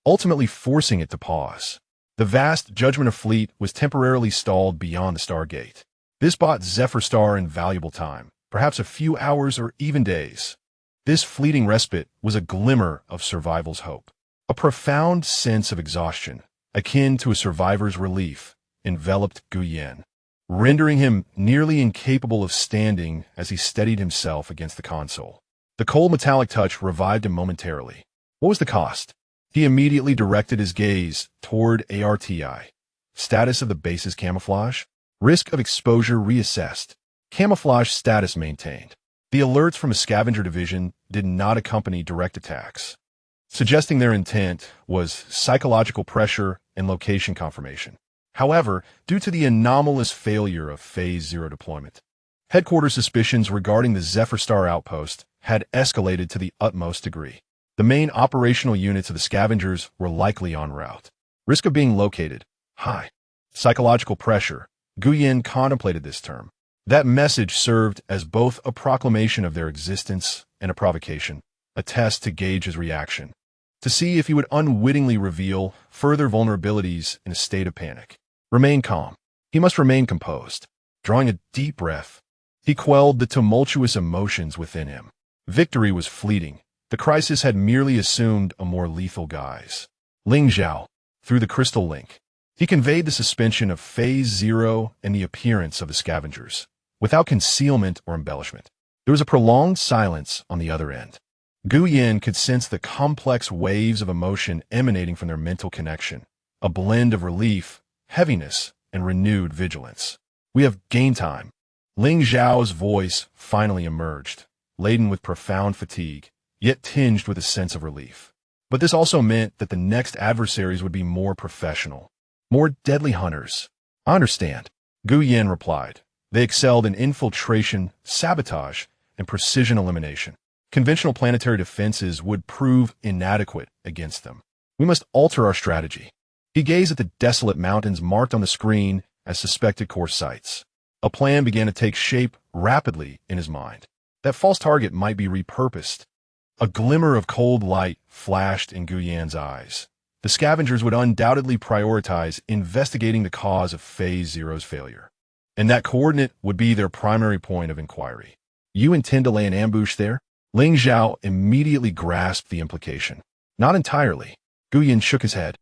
ultimately forcing it to pause. The vast Judgment of Fleet was temporarily stalled beyond the Stargate. This bought Zephyr Star invaluable time, perhaps a few hours or even days. This fleeting respite was a glimmer of survival's hope. A profound sense of exhaustion, akin to a survivor's relief, enveloped Guyen, rendering him nearly incapable of standing as he steadied himself against the console. The cold metallic touch revived him momentarily. What was the cost? He immediately directed his gaze toward ARTI. Status of the base's camouflage? Risk of exposure reassessed. Camouflage status maintained. The alerts from a scavenger division did not accompany direct attacks, suggesting their intent was psychological pressure and location confirmation. However, due to the anomalous failure of Phase 0 deployment, headquarters suspicions regarding the Zephyr Star outpost had escalated to the utmost degree. The main operational units of the scavengers were likely en route. Risk of being located, high. Psychological pressure. Guyen contemplated this term. That message served as both a proclamation of their existence and a provocation, a test to gauge his reaction, to see if he would unwittingly reveal further vulnerabilities in a state of panic. Remain calm. He must remain composed. Drawing a deep breath, he quelled the tumultuous emotions within him. Victory was fleeting. The crisis had merely assumed a more lethal guise. Ling Zhao, through the crystal link, he conveyed the suspension of Phase 0 and the appearance of the scavengers, without concealment or embellishment. There was a prolonged silence on the other end. Guyen could sense the complex waves of emotion emanating from their mental connection, a blend of relief, heaviness, and renewed vigilance. We have gained time. Ling Zhao's voice finally emerged, laden with profound fatigue, yet tinged with a sense of relief. But this also meant that the next adversaries would be more professional, more deadly hunters. I understand, Guyen replied. They excelled in infiltration, sabotage, and precision elimination. Conventional planetary defenses would prove inadequate against them. We must alter our strategy. He gazed at the desolate mountains marked on the screen as suspected core sites. A plan began to take shape rapidly in his mind. That false target might be repurposed. A glimmer of cold light flashed in Guyen's eyes. The scavengers would undoubtedly prioritize investigating the cause of Phase 0's failure, and that coordinate would be their primary point of inquiry. You intend to lay an ambush there? Ling Zhao immediately grasped the implication. Not entirely. Guyen shook his head.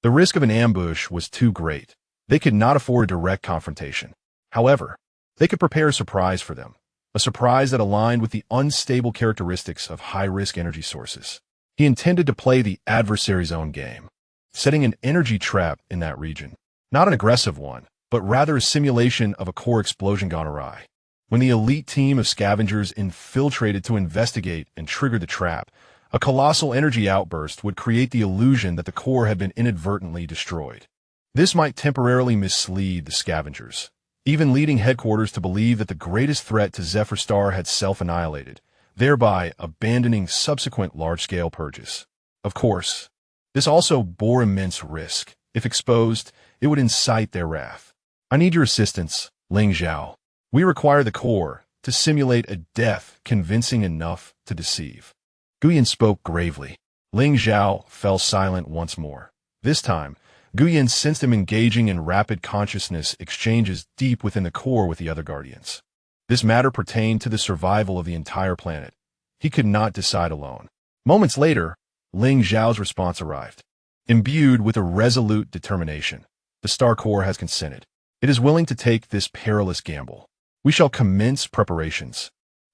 The risk of an ambush was too great. They could not afford a direct confrontation. However, they could prepare a surprise for them, a surprise that aligned with the unstable characteristics of high-risk energy sources. He intended to play the adversary's own game, setting an energy trap in that region. Not an aggressive one, but rather a simulation of a core explosion gone awry. When the elite team of scavengers infiltrated to investigate and trigger the trap, a colossal energy outburst would create the illusion that the core had been inadvertently destroyed. This might temporarily mislead the scavengers, even leading headquarters to believe that the greatest threat to Zephyr Star had self-annihilated, thereby abandoning subsequent large-scale purges. Of course, this also bore immense risk. If exposed, it would incite their wrath. I need your assistance, Ling Zhao. We require the core to simulate a death convincing enough to deceive. Guyen spoke gravely. Ling Zhao fell silent once more. This time, Guyen sensed him engaging in rapid consciousness exchanges deep within the core with the other Guardians. This matter pertained to the survival of the entire planet. He could not decide alone. Moments later, Ling Zhao's response arrived. Imbued with a resolute determination, the Star Core has consented. It is willing to take this perilous gamble. We shall commence preparations.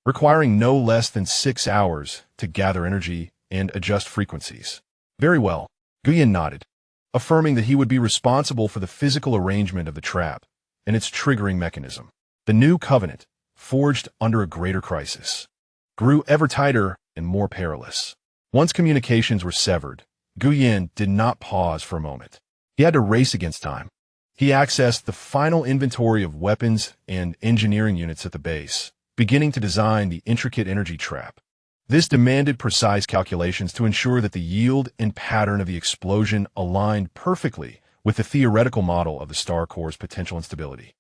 requiring no less than 6 hours to gather energy and adjust frequencies. Very well, Guyan nodded, affirming that he would be responsible for the physical arrangement of the trap and its triggering mechanism. The new covenant, forged under a greater crisis, grew ever tighter and more perilous. Once communications were severed, Guyan did not pause for a moment. He had to race against time. He accessed the final inventory of weapons and engineering units at the base, beginning to design the intricate energy trap. This demanded precise calculations to ensure that the yield and pattern of the explosion aligned perfectly with the theoretical model of the star core's potential instability,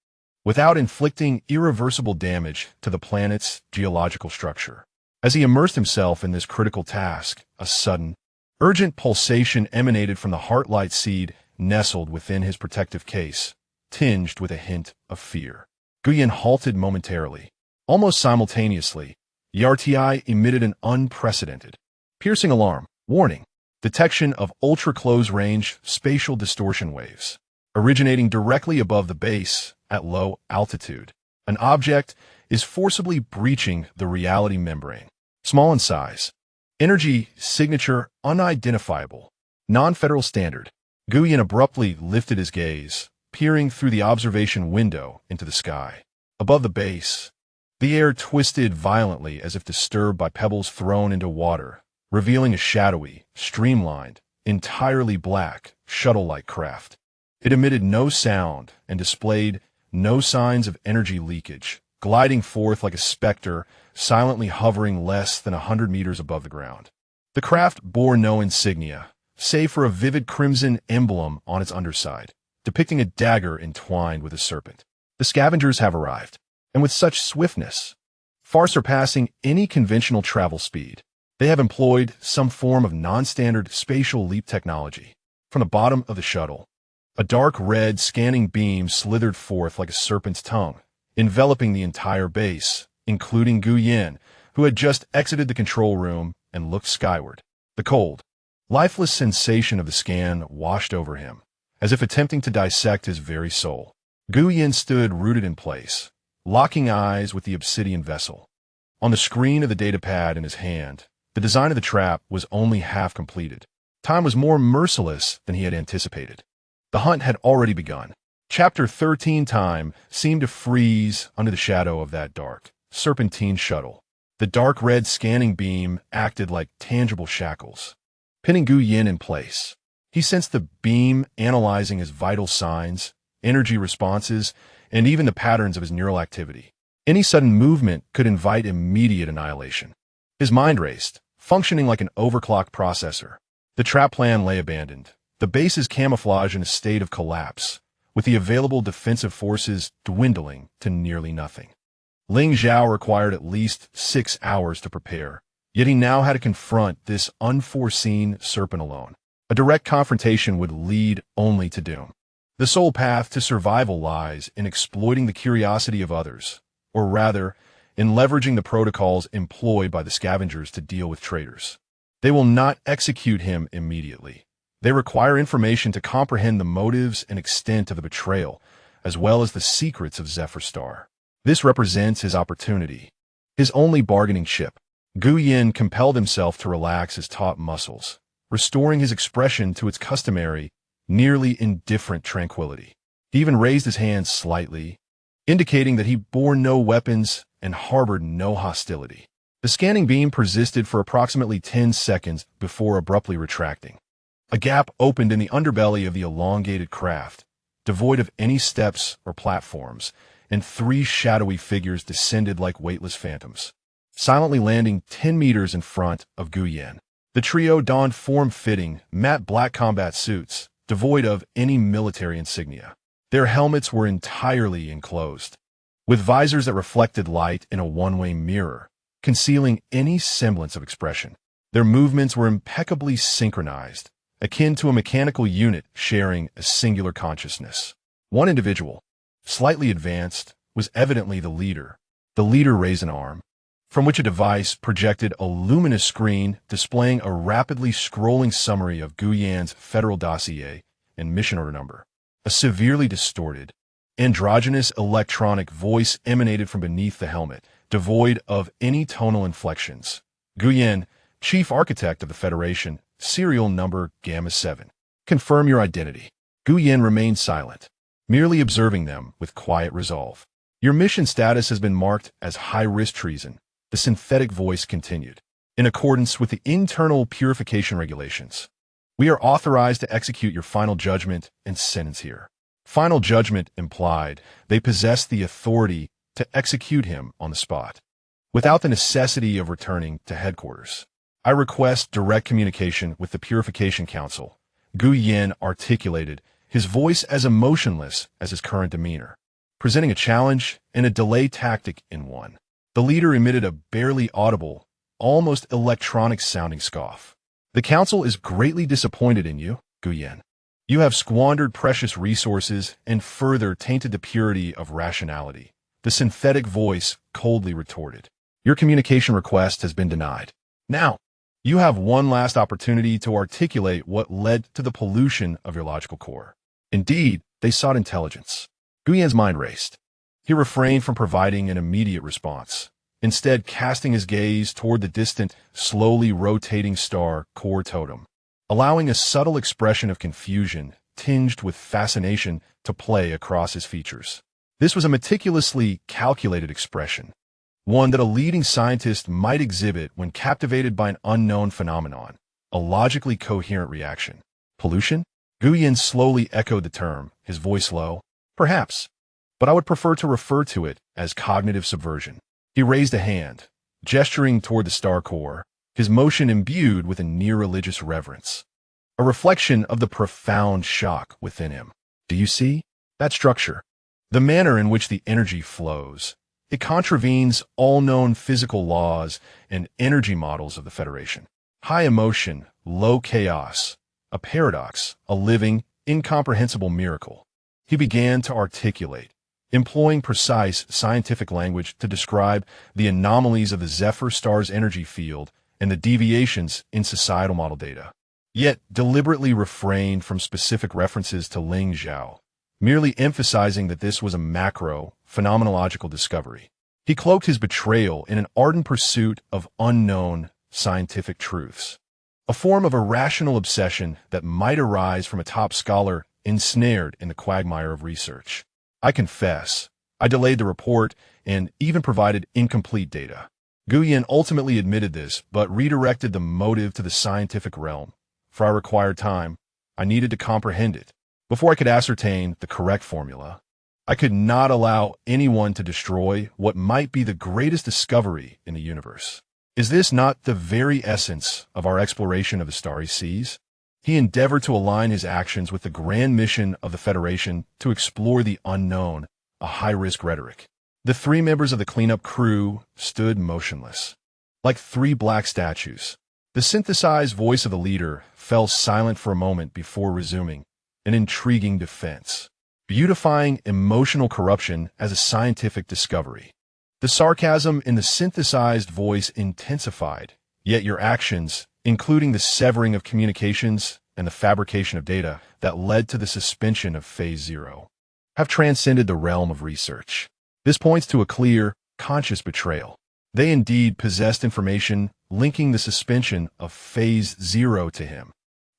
without inflicting irreversible damage to the planet's geological structure. As he immersed himself in this critical task, a sudden, urgent pulsation emanated from the heart-light seed nestled within his protective case, tinged with a hint of fear. Guyan halted momentarily. Almost simultaneously, the RTI emitted an unprecedented, piercing alarm. Warning: detection of ultra-close-range spatial distortion waves, originating directly above the base at low altitude. An object is forcibly breaching the reality membrane. Small in size. Energy signature unidentifiable. Non-federal standard. Guyan abruptly lifted his gaze, peering through the observation window into the sky. Above the base, the air twisted violently as if disturbed by pebbles thrown into water, revealing a shadowy, streamlined, entirely black, shuttle-like craft. It emitted no sound and displayed no signs of energy leakage, gliding forth like a specter, silently hovering less than 100 meters above the ground. The craft bore no insignia, save for a vivid crimson emblem on its underside, depicting a dagger entwined with a serpent. The scavengers have arrived, and with such swiftness, far surpassing any conventional travel speed. They have employed some form of non-standard spatial leap technology. From the bottom of the shuttle, a dark red scanning beam slithered forth like a serpent's tongue, enveloping the entire base, including Guyan, who had just exited the control room and looked skyward. The cold, lifeless sensation of the scan washed over him, as if attempting to dissect his very soul. Guyan stood rooted in place, locking eyes with the obsidian vessel. On the screen of the datapad in his hand, the design of the trap was only half completed. Time was more merciless than he had anticipated. The hunt had already begun. Chapter 13 time seemed to freeze under the shadow of that dark, serpentine shuttle. The dark red scanning beam acted like tangible shackles, pinning Guyan in place. He sensed the beam analyzing his vital signs, energy responses, and even the patterns of his neural activity. Any sudden movement could invite immediate annihilation. His mind raced, functioning like an overclocked processor. The trap plan lay abandoned, the base's camouflage in a state of collapse, with the available defensive forces dwindling to nearly nothing. Ling Zhao required at least 6 hours to prepare, yet he now had to confront this unforeseen serpent alone. A direct confrontation would lead only to doom. The sole path to survival lies in exploiting the curiosity of others, or rather, in leveraging the protocols employed by the scavengers to deal with traitors. They will not execute him immediately. They require information to comprehend the motives and extent of the betrayal, as well as the secrets of Zephyr Star. This represents his opportunity, his only bargaining chip. Guyan compelled himself to relax his taut muscles, restoring his expression to its customary, nearly indifferent tranquility. He even raised his hands slightly, indicating that he bore no weapons and harbored no hostility. The scanning beam persisted for approximately 10 seconds before abruptly retracting. A gap opened in the underbelly of the elongated craft, devoid of any steps or platforms, and 3 shadowy figures descended like weightless phantoms, silently landing 10 meters in front of Guyan. The trio donned form-fitting, matte black combat suits, devoid of any military insignia. Their helmets were entirely enclosed, with visors that reflected light in a one-way mirror, concealing any semblance of expression. Their movements were impeccably synchronized, akin to a mechanical unit sharing a singular consciousness. One individual, slightly advanced, was evidently the leader. The leader raised an arm, from which a device projected a luminous screen displaying a rapidly scrolling summary of Guyan's federal dossier and mission order number. A severely distorted, androgynous electronic voice emanated from beneath the helmet, devoid of any tonal inflections. Gu Yan, chief architect of the Federation, serial number Gamma 7. Confirm your identity. Gu Yan remained silent, merely observing them with quiet resolve. Your mission status has been marked as high-risk treason, the synthetic voice continued. In accordance with the internal purification regulations, we are authorized to execute your final judgment and sentence here. Final judgment implied they possess the authority to execute him on the spot, without the necessity of returning to headquarters. I request direct communication with the Purification Council. Gu Yan articulated, his voice as emotionless as his current demeanor, presenting a challenge and a delay tactic in one. The leader emitted a barely audible, almost electronic-sounding scoff. The council is greatly disappointed in you, Gu Yan. You have squandered precious resources and further tainted the purity of rationality. The synthetic voice coldly retorted. Your communication request has been denied. Now, you have one last opportunity to articulate what led to the pollution of your logical core. Indeed, they sought intelligence. Gu Yan's mind raced. He refrained from providing an immediate response, instead casting his gaze toward the distant, slowly rotating star core totem, allowing a subtle expression of confusion tinged with fascination to play across his features. This was a meticulously calculated expression, one that a leading scientist might exhibit when captivated by an unknown phenomenon, a logically coherent reaction. Pollution? Gu Yan slowly echoed the term, his voice low. Perhaps, but I would prefer to refer to it as cognitive subversion. He raised a hand, gesturing toward the star core, his motion imbued with a near-religious reverence, a reflection of the profound shock within him. Do you see that structure? The manner in which the energy flows. It contravenes all known physical laws and energy models of the Federation. High emotion, low chaos, a paradox, a living, incomprehensible miracle. He began to articulate, employing precise scientific language to describe the anomalies of the Zephyr star's energy field and the deviations in societal model data, yet deliberately refrained from specific references to Ling Zhao, merely emphasizing that this was a macro, phenomenological discovery. He cloaked his betrayal in an ardent pursuit of unknown scientific truths, a form of irrational obsession that might arise from a top scholar ensnared in the quagmire of research. I confess, I delayed the report and even provided incomplete data. Gu Yan ultimately admitted this, but redirected the motive to the scientific realm. For I required time. I needed to comprehend it. Before I could ascertain the correct formula, I could not allow anyone to destroy what might be the greatest discovery in the universe. Is this not the very essence of our exploration of the starry seas? He endeavored to align his actions with the grand mission of the Federation to explore the unknown, a high-risk rhetoric. The three members of the cleanup crew stood motionless, like three black statues. The synthesized voice of the leader fell silent for a moment before resuming, an intriguing defense, beautifying emotional corruption as a scientific discovery. The sarcasm in the synthesized voice intensified, yet your actions, including the severing of communications and the fabrication of data that led to the suspension of Phase 0, have transcended the realm of research. This points to a clear, conscious betrayal. They indeed possessed information linking the suspension of Phase 0 to him.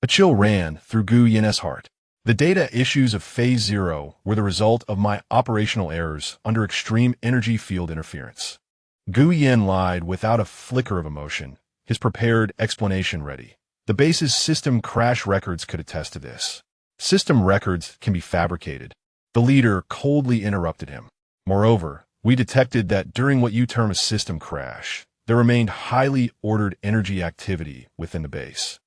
A chill ran through Gu Yan's heart. The data issues of Phase 0 were the result of my operational errors under extreme energy field interference. Gu Yan lied without a flicker of emotion, his prepared explanation ready. The base's system crash records could attest to this. System records can be fabricated. The leader coldly interrupted him. Moreover, we detected that during what you term a system crash, there remained highly ordered energy activity within the base,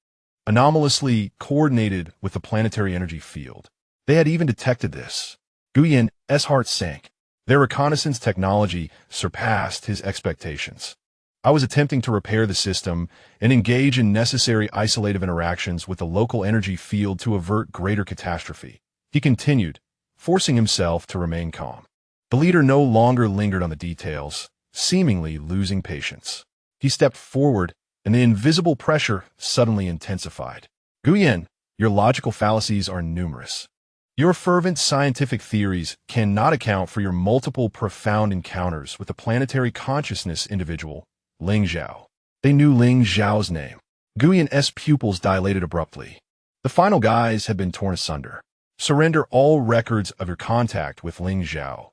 anomalously coordinated with the planetary energy field. They had even detected this. Gu Yan's heart sank. Their reconnaissance technology surpassed his expectations. I was attempting to repair the system and engage in necessary isolative interactions with the local energy field to avert greater catastrophe. He continued, forcing himself to remain calm. The leader no longer lingered on the details, seemingly losing patience. He stepped forward, and the invisible pressure suddenly intensified. Gu Yan, your logical fallacies are numerous. Your fervent scientific theories cannot account for your multiple profound encounters with the planetary consciousness individual, Ling Zhao. They knew Ling Zhao's name. Guyan's pupils dilated abruptly. The final guise had been torn asunder. Surrender all records of your contact with Ling Zhao,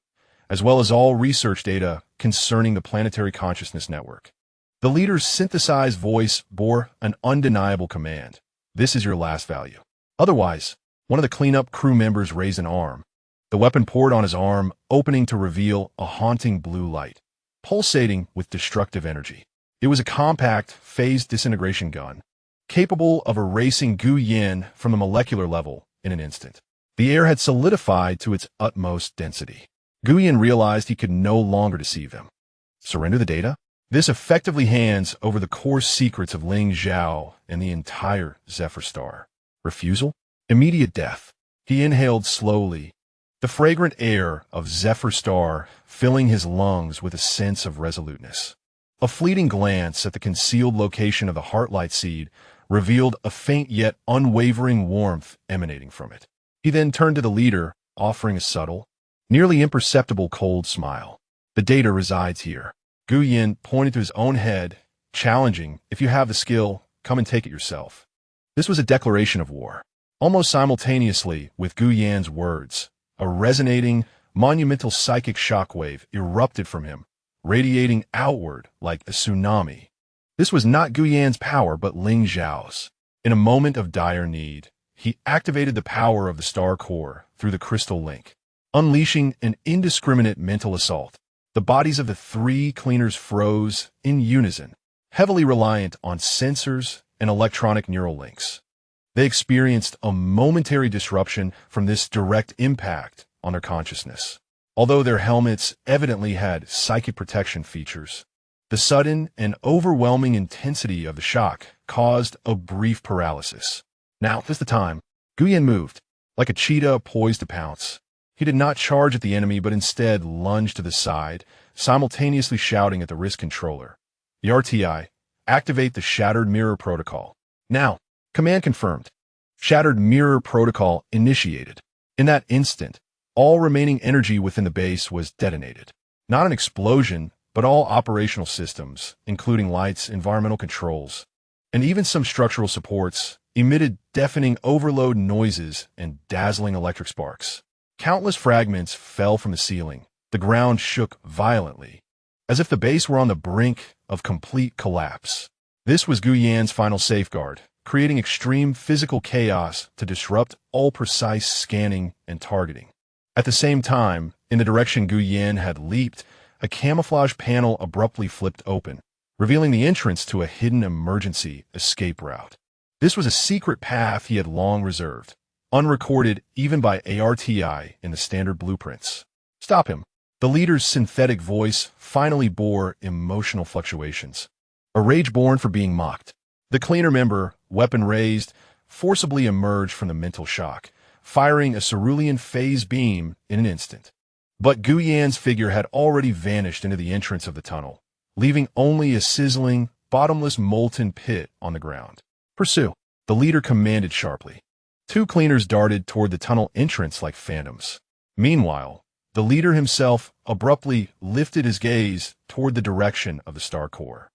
as well as all research data concerning the planetary consciousness network. The leader's synthesized voice bore an undeniable command. This is your last value. Otherwise, one of the cleanup crew members raised an arm. The weapon poured on his arm, opening to reveal a haunting blue light, pulsating with destructive energy. It was a compact, phased disintegration gun, capable of erasing Gu Yan from the molecular level in an instant. The air had solidified to its utmost density. Gu Yan realized he could no longer deceive him. Surrender the data? This effectively hands over the core secrets of Ling Zhao and the entire Zephyr Star. Refusal? Immediate death. He inhaled slowly, the fragrant air of Zephyr Star filling his lungs with a sense of resoluteness. A fleeting glance at the concealed location of the Heartlight Seed revealed a faint yet unwavering warmth emanating from it. He then turned to the leader, offering a subtle, nearly imperceptible cold smile. The data resides here. Gu Yan pointed to his own head, challenging, if you have the skill, come and take it yourself. This was a declaration of war. Almost simultaneously with Gu Yan's words, a resonating, monumental psychic shockwave erupted from him, radiating outward like a tsunami. This was not Gu Yan's power, but Ling Zhao's. In a moment of dire need, he activated the power of the star core through the crystal link, unleashing an indiscriminate mental assault. The bodies of the three cleaners froze in unison, heavily reliant on sensors and electronic neural links. They experienced a momentary disruption from this direct impact on their consciousness. Although their helmets evidently had psychic protection features, the sudden and overwhelming intensity of the shock caused a brief paralysis. Now is the time. Gu Yan moved, like a cheetah poised to pounce. He did not charge at the enemy, but instead lunged to the side, simultaneously shouting at the wrist controller. The RTI, activate the Shattered Mirror Protocol. Now, command confirmed. Shattered Mirror Protocol initiated. In that instant, all remaining energy within the base was detonated. Not an explosion, but all operational systems, including lights, environmental controls, and even some structural supports, emitted deafening overload noises and dazzling electric sparks. Countless fragments fell from the ceiling. The ground shook violently, as if the base were on the brink of complete collapse. This was Gu Yan's final safeguard, creating extreme physical chaos to disrupt all precise scanning and targeting. At the same time, in the direction Gu Yan had leaped, a camouflage panel abruptly flipped open, revealing the entrance to a hidden emergency escape route. This was a secret path he had long reserved, unrecorded even by ARTI in the standard blueprints. Stop him. The leader's synthetic voice finally bore emotional fluctuations. A rage born for being mocked. The cleaner member, weapon raised, forcibly emerged from the mental shock, firing a cerulean phase beam in an instant. But Gu Yan's figure had already vanished into the entrance of the tunnel, leaving only a sizzling, bottomless molten pit on the ground. Pursue, the leader commanded sharply. Two cleaners darted toward the tunnel entrance like phantoms. Meanwhile, the leader himself abruptly lifted his gaze toward the direction of the star core,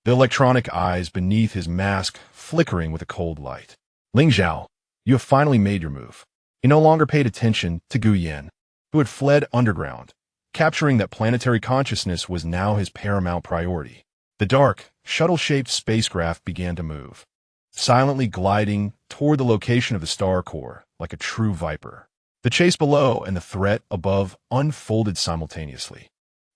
the electronic eyes beneath his mask flickering with a cold light. Ling Zhao, you have finally made your move. He no longer paid attention to Gu Yan, who had fled underground. Capturing that planetary consciousness was now his paramount priority. The dark, shuttle-shaped spacecraft began to move, silently gliding toward the location of the star core like a true viper. The chase below and the threat above unfolded simultaneously.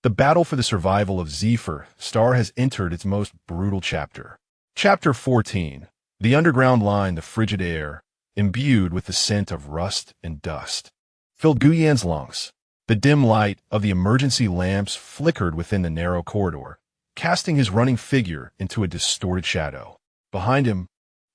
The battle for the survival of Zephyr Star has entered its most brutal chapter. Chapter 14. The underground line, the frigid air, imbued with the scent of rust and dust, filled Gu Yan's lungs. The dim light of the emergency lamps flickered within the narrow corridor, casting his running figure into a distorted shadow. Behind him,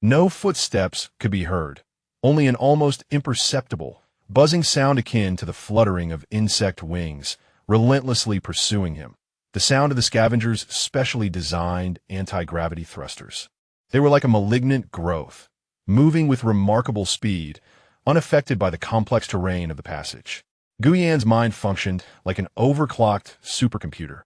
no footsteps could be heard, only an almost imperceptible, buzzing sound akin to the fluttering of insect wings, relentlessly pursuing him. The sound of the scavengers' specially designed anti-gravity thrusters. They were like a malignant growth, moving with remarkable speed, unaffected by the complex terrain of the passage. Guyan's mind functioned like an overclocked supercomputer,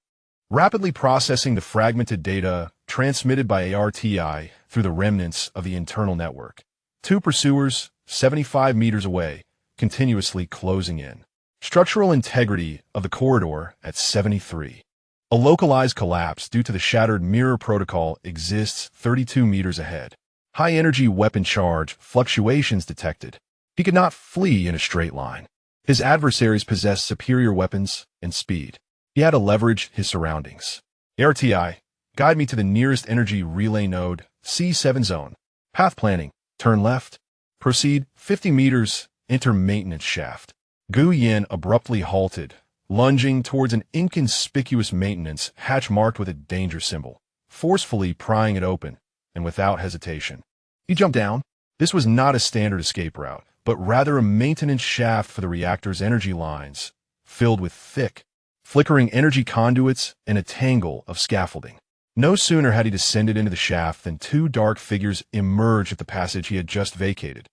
rapidly processing the fragmented data transmitted by ARTI through the remnants of the internal network. Two pursuers, 75 meters away, continuously closing in. Structural integrity of the corridor at 73. A localized collapse due to the shattered mirror protocol exists 32 meters ahead. High-energy weapon charge fluctuations detected. He could not flee in a straight line. His adversaries possessed superior weapons and speed. He had to leverage his surroundings. ARTI, guide me to the nearest energy relay node, C7 zone. Path planning, turn left. Proceed 50 meters, enter maintenance shaft. Guyan abruptly halted, lunging towards an inconspicuous maintenance hatch marked with a danger symbol, forcefully prying it open, and without hesitation. He jumped down. This was not a standard escape route, but rather a maintenance shaft for the reactor's energy lines, filled with thick, flickering energy conduits and a tangle of scaffolding. No sooner had he descended into the shaft than two dark figures emerged at the passage he had just vacated.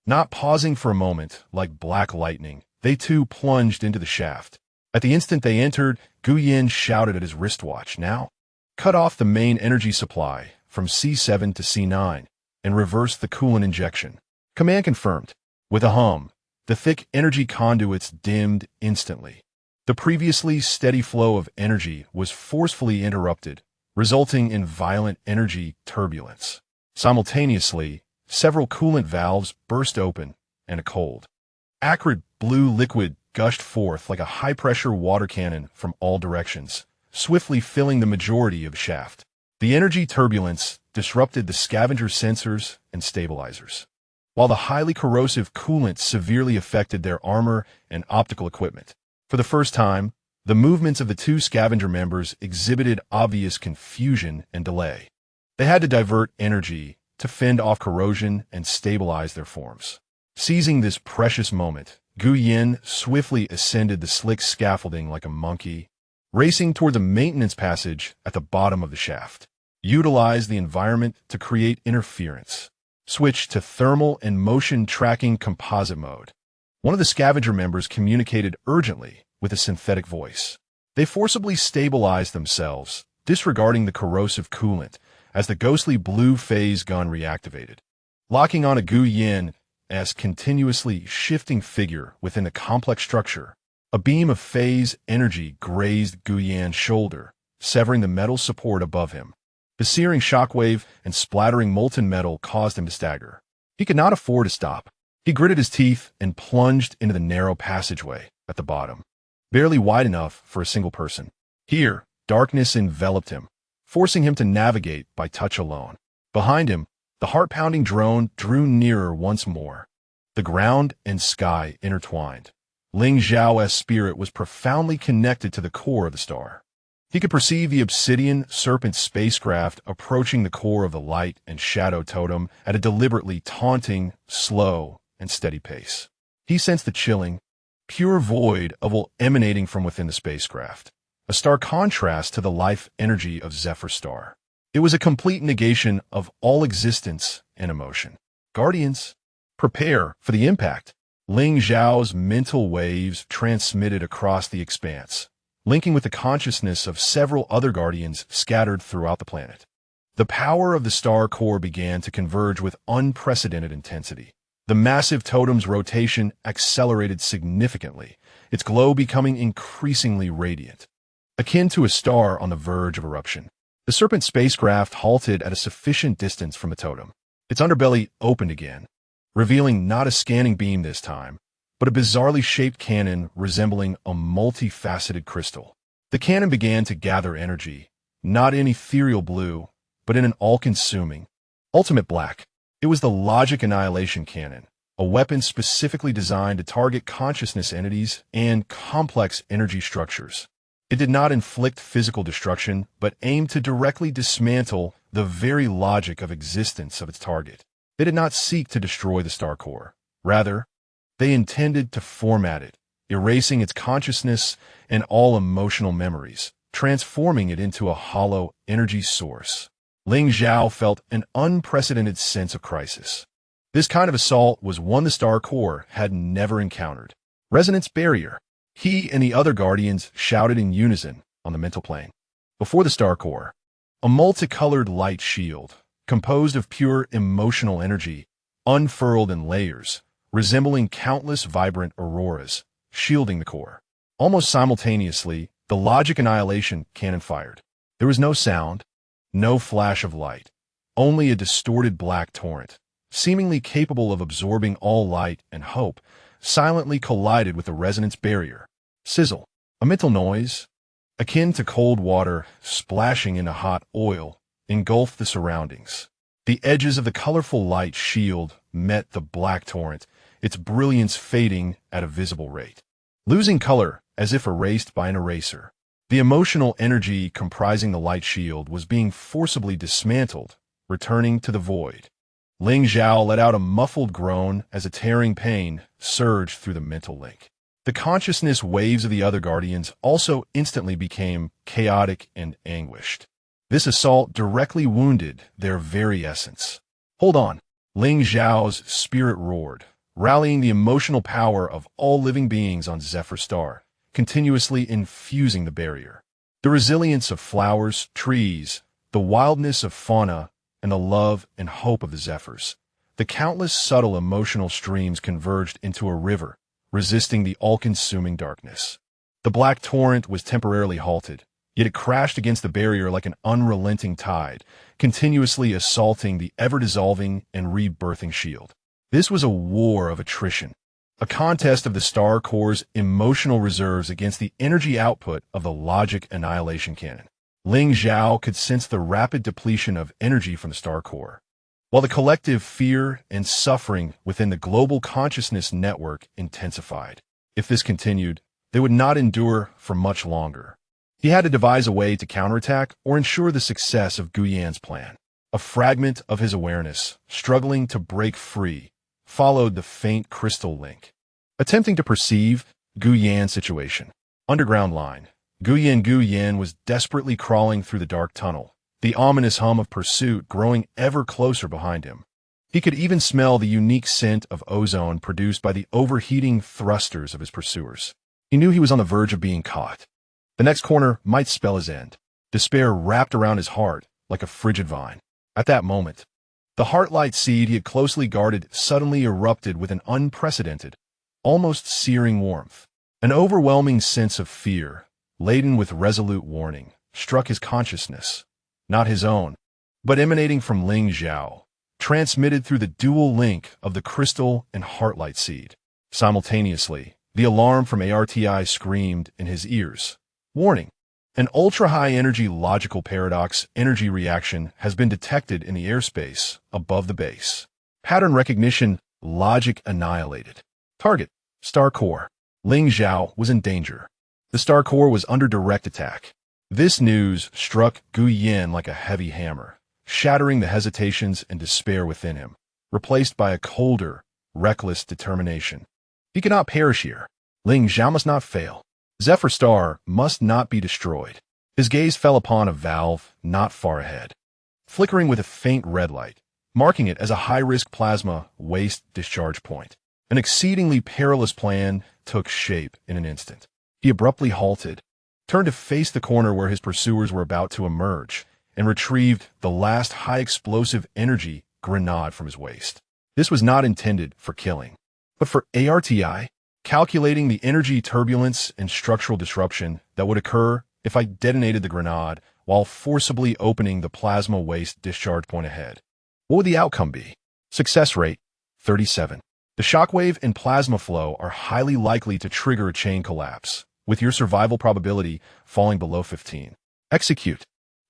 Not pausing for a moment, like black lightning, they too plunged into the shaft. At the instant they entered, Guyan shouted at his wristwatch, "Now!" Cut off the main energy supply from C7 to C9 and reverse the coolant injection. Command confirmed. With a hum, the thick energy conduits dimmed instantly. The previously steady flow of energy was forcefully interrupted, resulting in violent energy turbulence. Simultaneously, several coolant valves burst open, and a cold, acrid blue liquid gushed forth like a high-pressure water cannon from all directions, swiftly filling the majority of the shaft. The energy turbulence disrupted the scavenger sensors and stabilizers, while the highly corrosive coolant severely affected their armor and optical equipment. For the first time, the movements of the two scavenger members exhibited obvious confusion and delay. They had to divert energy to fend off corrosion and stabilize their forms. Seizing this precious moment, Guyan swiftly ascended the slick scaffolding like a monkey, racing toward the maintenance passage at the bottom of the shaft. Utilized the environment to create interference. Switched to thermal and motion tracking composite mode. One of the scavenger members communicated urgently with a synthetic voice. They forcibly stabilized themselves, disregarding the corrosive coolant, as the ghostly blue phase gun reactivated. Locking on a Guyan as continuously shifting figure within a complex structure, a beam of phase energy grazed Guyan's shoulder, severing the metal support above him. The searing shockwave and splattering molten metal caused him to stagger. He could not afford to stop. He gritted his teeth and plunged into the narrow passageway at the bottom, barely wide enough for a single person. Here, darkness enveloped him, forcing him to navigate by touch alone. Behind him, the heart-pounding drone drew nearer once more. The ground and sky intertwined. Ling Zhao's spirit was profoundly connected to the core of the star. He could perceive the obsidian serpent spacecraft approaching the core of the light and shadow totem at a deliberately taunting, slow, and steady pace. He sensed the chilling, pure void of will emanating from within the spacecraft, a stark contrast to the life energy of Zephyr Star. It was a complete negation of all existence and emotion. Guardians, prepare for the impact. Ling Zhao's mental waves transmitted across the expanse, linking with the consciousness of several other guardians scattered throughout the planet. The power of the star core began to converge with unprecedented intensity. The massive totem's rotation accelerated significantly, its glow becoming increasingly radiant, akin to a star on the verge of eruption. The serpent spacecraft halted at a sufficient distance from the totem. Its underbelly opened again, revealing not a scanning beam this time, but a bizarrely shaped cannon resembling a multifaceted crystal. The cannon began to gather energy, not in ethereal blue, but in an all-consuming, ultimate black. It was the logic annihilation cannon, a weapon specifically designed to target consciousness entities and complex energy structures. It did not inflict physical destruction, but aimed to directly dismantle the very logic of existence of its target. They did not seek to destroy the star core. Rather, they intended to format it, erasing its consciousness and all emotional memories, transforming it into a hollow energy source. Ling Zhao felt an unprecedented sense of crisis. This kind of assault was one the Star Core had never encountered. Resonance barrier. He and the other Guardians shouted in unison on the mental plane. Before the Star Core, a multicolored light shield, composed of pure emotional energy, unfurled in layers, resembling countless vibrant auroras, shielding the core. Almost simultaneously, the logic annihilation cannon fired. There was no sound, no flash of light, only a distorted black torrent, seemingly capable of absorbing all light and hope, silently collided with the resonance barrier. Sizzle, a mental noise, akin to cold water splashing into hot oil, engulfed the surroundings. The edges of the colorful light shield met the black torrent, its brilliance fading at a visible rate. Losing color as if erased by an eraser. The emotional energy comprising the light shield was being forcibly dismantled, returning to the void. Ling Zhao let out a muffled groan as a tearing pain surged through the mental link. The consciousness waves of the other Guardians also instantly became chaotic and anguished. This assault directly wounded their very essence. Hold on. Ling Zhao's spirit roared, rallying the emotional power of all living beings on Zephyr Star, continuously infusing the barrier. The resilience of flowers, trees, the wildness of fauna, and the love and hope of the Zephyrs. The countless subtle emotional streams converged into a river, resisting the all-consuming darkness. The black torrent was temporarily halted, yet it crashed against the barrier like an unrelenting tide, continuously assaulting the ever-dissolving and rebirthing shield. This was a war of attrition, a contest of the Star Core's emotional reserves against the energy output of the logic annihilation cannon. Ling Zhao could sense the rapid depletion of energy from the Star Core, while the collective fear and suffering within the global consciousness network intensified. If this continued, they would not endure for much longer. He had to devise a way to counterattack or ensure the success of Guyan's plan. A fragment of his awareness, struggling to break free, followed the faint crystal link. Attempting to perceive Guyan's situation. Underground line. Guyan was desperately crawling through the dark tunnel, the ominous hum of pursuit growing ever closer behind him. He could even smell the unique scent of ozone produced by the overheating thrusters of his pursuers. He knew he was on the verge of being caught. The next corner might spell his end. Despair wrapped around his heart like a frigid vine. At that moment, the heart-light seed he had closely guarded suddenly erupted with an unprecedented, almost searing warmth. An overwhelming sense of fear, laden with resolute warning, struck his consciousness, not his own, but emanating from Ling Zhao, transmitted through the dual link of the crystal and heartlight seed. Simultaneously, the alarm from ARTI screamed in his ears. Warning! An ultra-high energy logical paradox energy reaction has been detected in the airspace above the base. Pattern recognition, logic annihilated. Target, Star Core. Ling Zhao was in danger. The Star Core was under direct attack. This news struck Guyan like a heavy hammer, shattering the hesitations and despair within him, replaced by a colder, reckless determination. He cannot perish here. Ling Zhao must not fail. Zephyr Star must not be destroyed. His gaze fell upon a valve not far ahead, flickering with a faint red light, marking it as a high-risk plasma waste discharge point. An exceedingly perilous plan took shape in an instant. He abruptly halted, turned to face the corner where his pursuers were about to emerge, and retrieved the last high-explosive energy grenade from his waist. This was not intended for killing, but for ARTI, calculating the energy turbulence and structural disruption that would occur if I detonated the grenade while forcibly opening the plasma waste discharge point ahead. What would the outcome be? Success rate, 37. The shockwave and plasma flow are highly likely to trigger a chain collapse, with your survival probability falling below 15. Execute.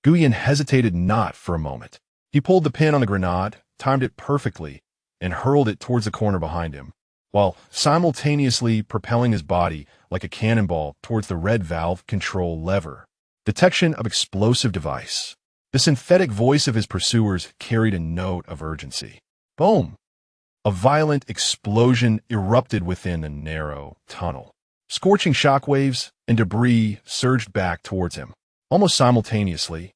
Guyan hesitated not for a moment. He pulled the pin on the grenade, timed it perfectly, and hurled it towards the corner behind him, while simultaneously propelling his body like a cannonball towards the red valve control lever. Detection of explosive device. The synthetic voice of his pursuers carried a note of urgency. Boom! A violent explosion erupted within a narrow tunnel. Scorching shockwaves and debris surged back towards him. Almost simultaneously,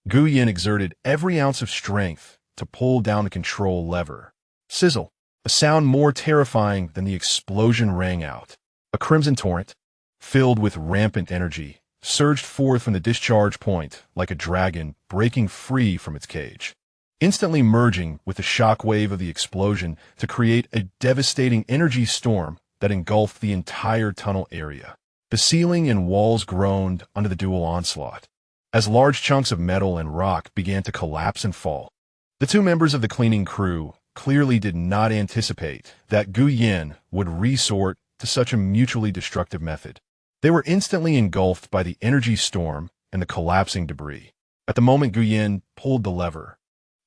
Guyan exerted every ounce of strength to pull down the control lever. Sizzle! A sound more terrifying than the explosion rang out. A crimson torrent, filled with rampant energy, surged forth from the discharge point like a dragon breaking free from its cage, instantly merging with the shock wave of the explosion to create a devastating energy storm that engulfed the entire tunnel area. The ceiling and walls groaned under the dual onslaught, as large chunks of metal and rock began to collapse and fall. The two members of the cleaning crew clearly did not anticipate that Gu Yin would resort to such a mutually destructive method. They were instantly engulfed by the energy storm and the collapsing debris. At the moment Gu Yin pulled the lever,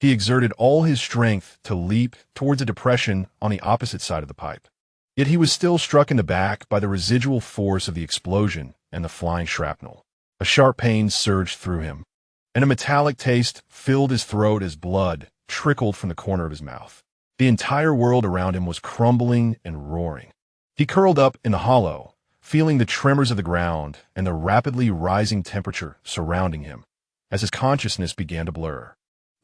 he exerted all his strength to leap towards a depression on the opposite side of the pipe. Yet he was still struck in the back by the residual force of the explosion and the flying shrapnel. A sharp pain surged through him, and a metallic taste filled his throat as blood trickled from the corner of his mouth. The entire world around him was crumbling and roaring. He curled up in the hollow, feeling the tremors of the ground and the rapidly rising temperature surrounding him as his consciousness began to blur.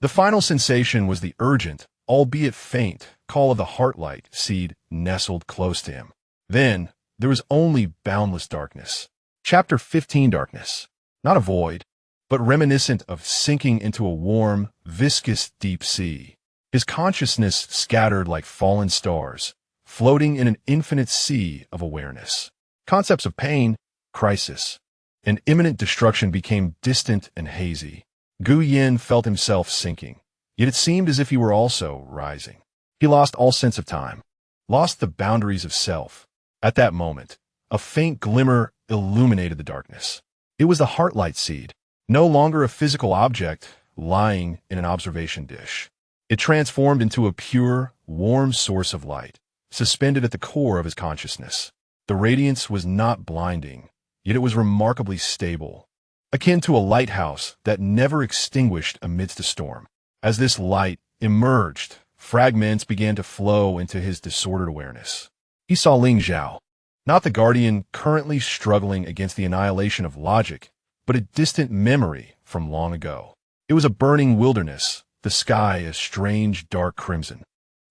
The final sensation was the urgent, albeit faint, call of the heartlight seed nestled close to him. Then there was only boundless darkness. Chapter 15. Darkness. Not a void, but reminiscent of sinking into a warm, viscous deep sea. His consciousness scattered like fallen stars, floating in an infinite sea of awareness. Concepts of pain, crisis, and imminent destruction became distant and hazy. Gu Yin felt himself sinking, yet it seemed as if he were also rising. He lost all sense of time, lost the boundaries of self. At that moment, a faint glimmer illuminated the darkness. It was the heartlight seed, no longer a physical object lying in an observation dish. It transformed into a pure, warm source of light, suspended at the core of his consciousness. The radiance was not blinding, yet it was remarkably stable, akin to a lighthouse that never extinguished amidst a storm. As this light emerged, fragments began to flow into his disordered awareness. He saw Ling Zhao, not the guardian currently struggling against the annihilation of logic, but a distant memory from long ago. It was a burning wilderness, the sky a strange dark crimson.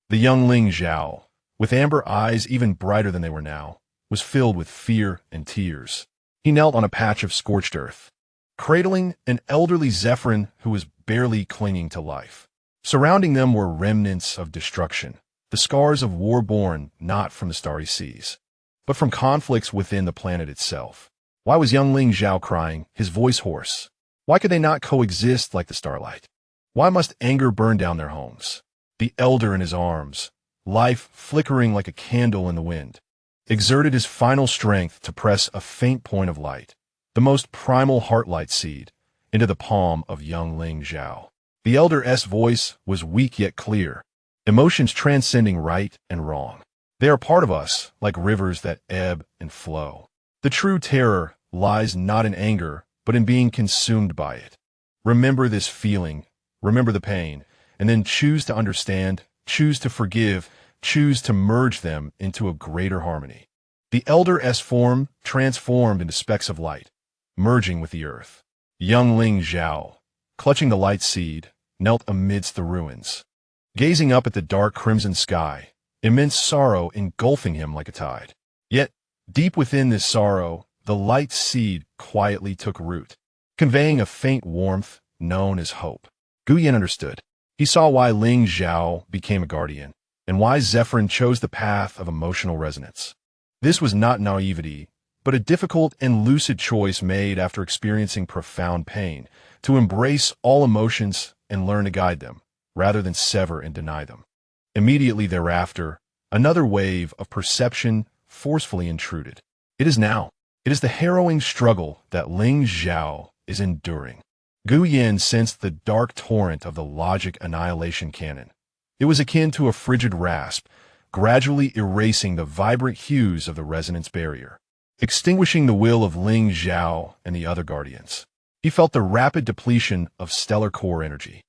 The young Ling Zhao, with amber eyes even brighter than they were now, was filled with fear and tears. He knelt on a patch of scorched earth, cradling an elderly Zephyrin who was barely clinging to life. Surrounding them were remnants of destruction, the scars of war born not from the starry seas, but from conflicts within the planet itself. Why was young Ling Zhao crying, his voice hoarse? Why could they not coexist like the starlight? Why must anger burn down their homes? The elder in his arms, life flickering like a candle in the wind, exerted his final strength to press a faint point of light, the most primal heartlight seed, into the palm of young Ling Zhao. The elder's voice was weak yet clear, emotions transcending right and wrong. They are part of us, like rivers that ebb and flow. The true terror lies not in anger, but in being consumed by it. Remember this feeling, remember the pain, and then choose to understand, choose to forgive, choose to merge them into a greater harmony. The elder's form transformed into specks of light, merging with the earth. Young Ling Zhao, clutching the light seed, knelt amidst the ruins, gazing up at the dark crimson sky, immense sorrow engulfing him like a tide. Yet, deep within this sorrow, the light seed quietly took root, conveying a faint warmth known as hope. Gu Yin understood. He saw why Ling Zhao became a guardian, and why Zephyrin chose the path of emotional resonance. This was not naivety, but a difficult and lucid choice made after experiencing profound pain, to embrace all emotions and learn to guide them, rather than sever and deny them. Immediately thereafter, another wave of perception forcefully intruded. It is now. It is the harrowing struggle that Ling Zhao is enduring. Gu Yin sensed the dark torrent of the logic annihilation cannon. It was akin to a frigid rasp, gradually erasing the vibrant hues of the resonance barrier, extinguishing the will of Ling Zhao and the other guardians. He felt the rapid depletion of stellar core energy,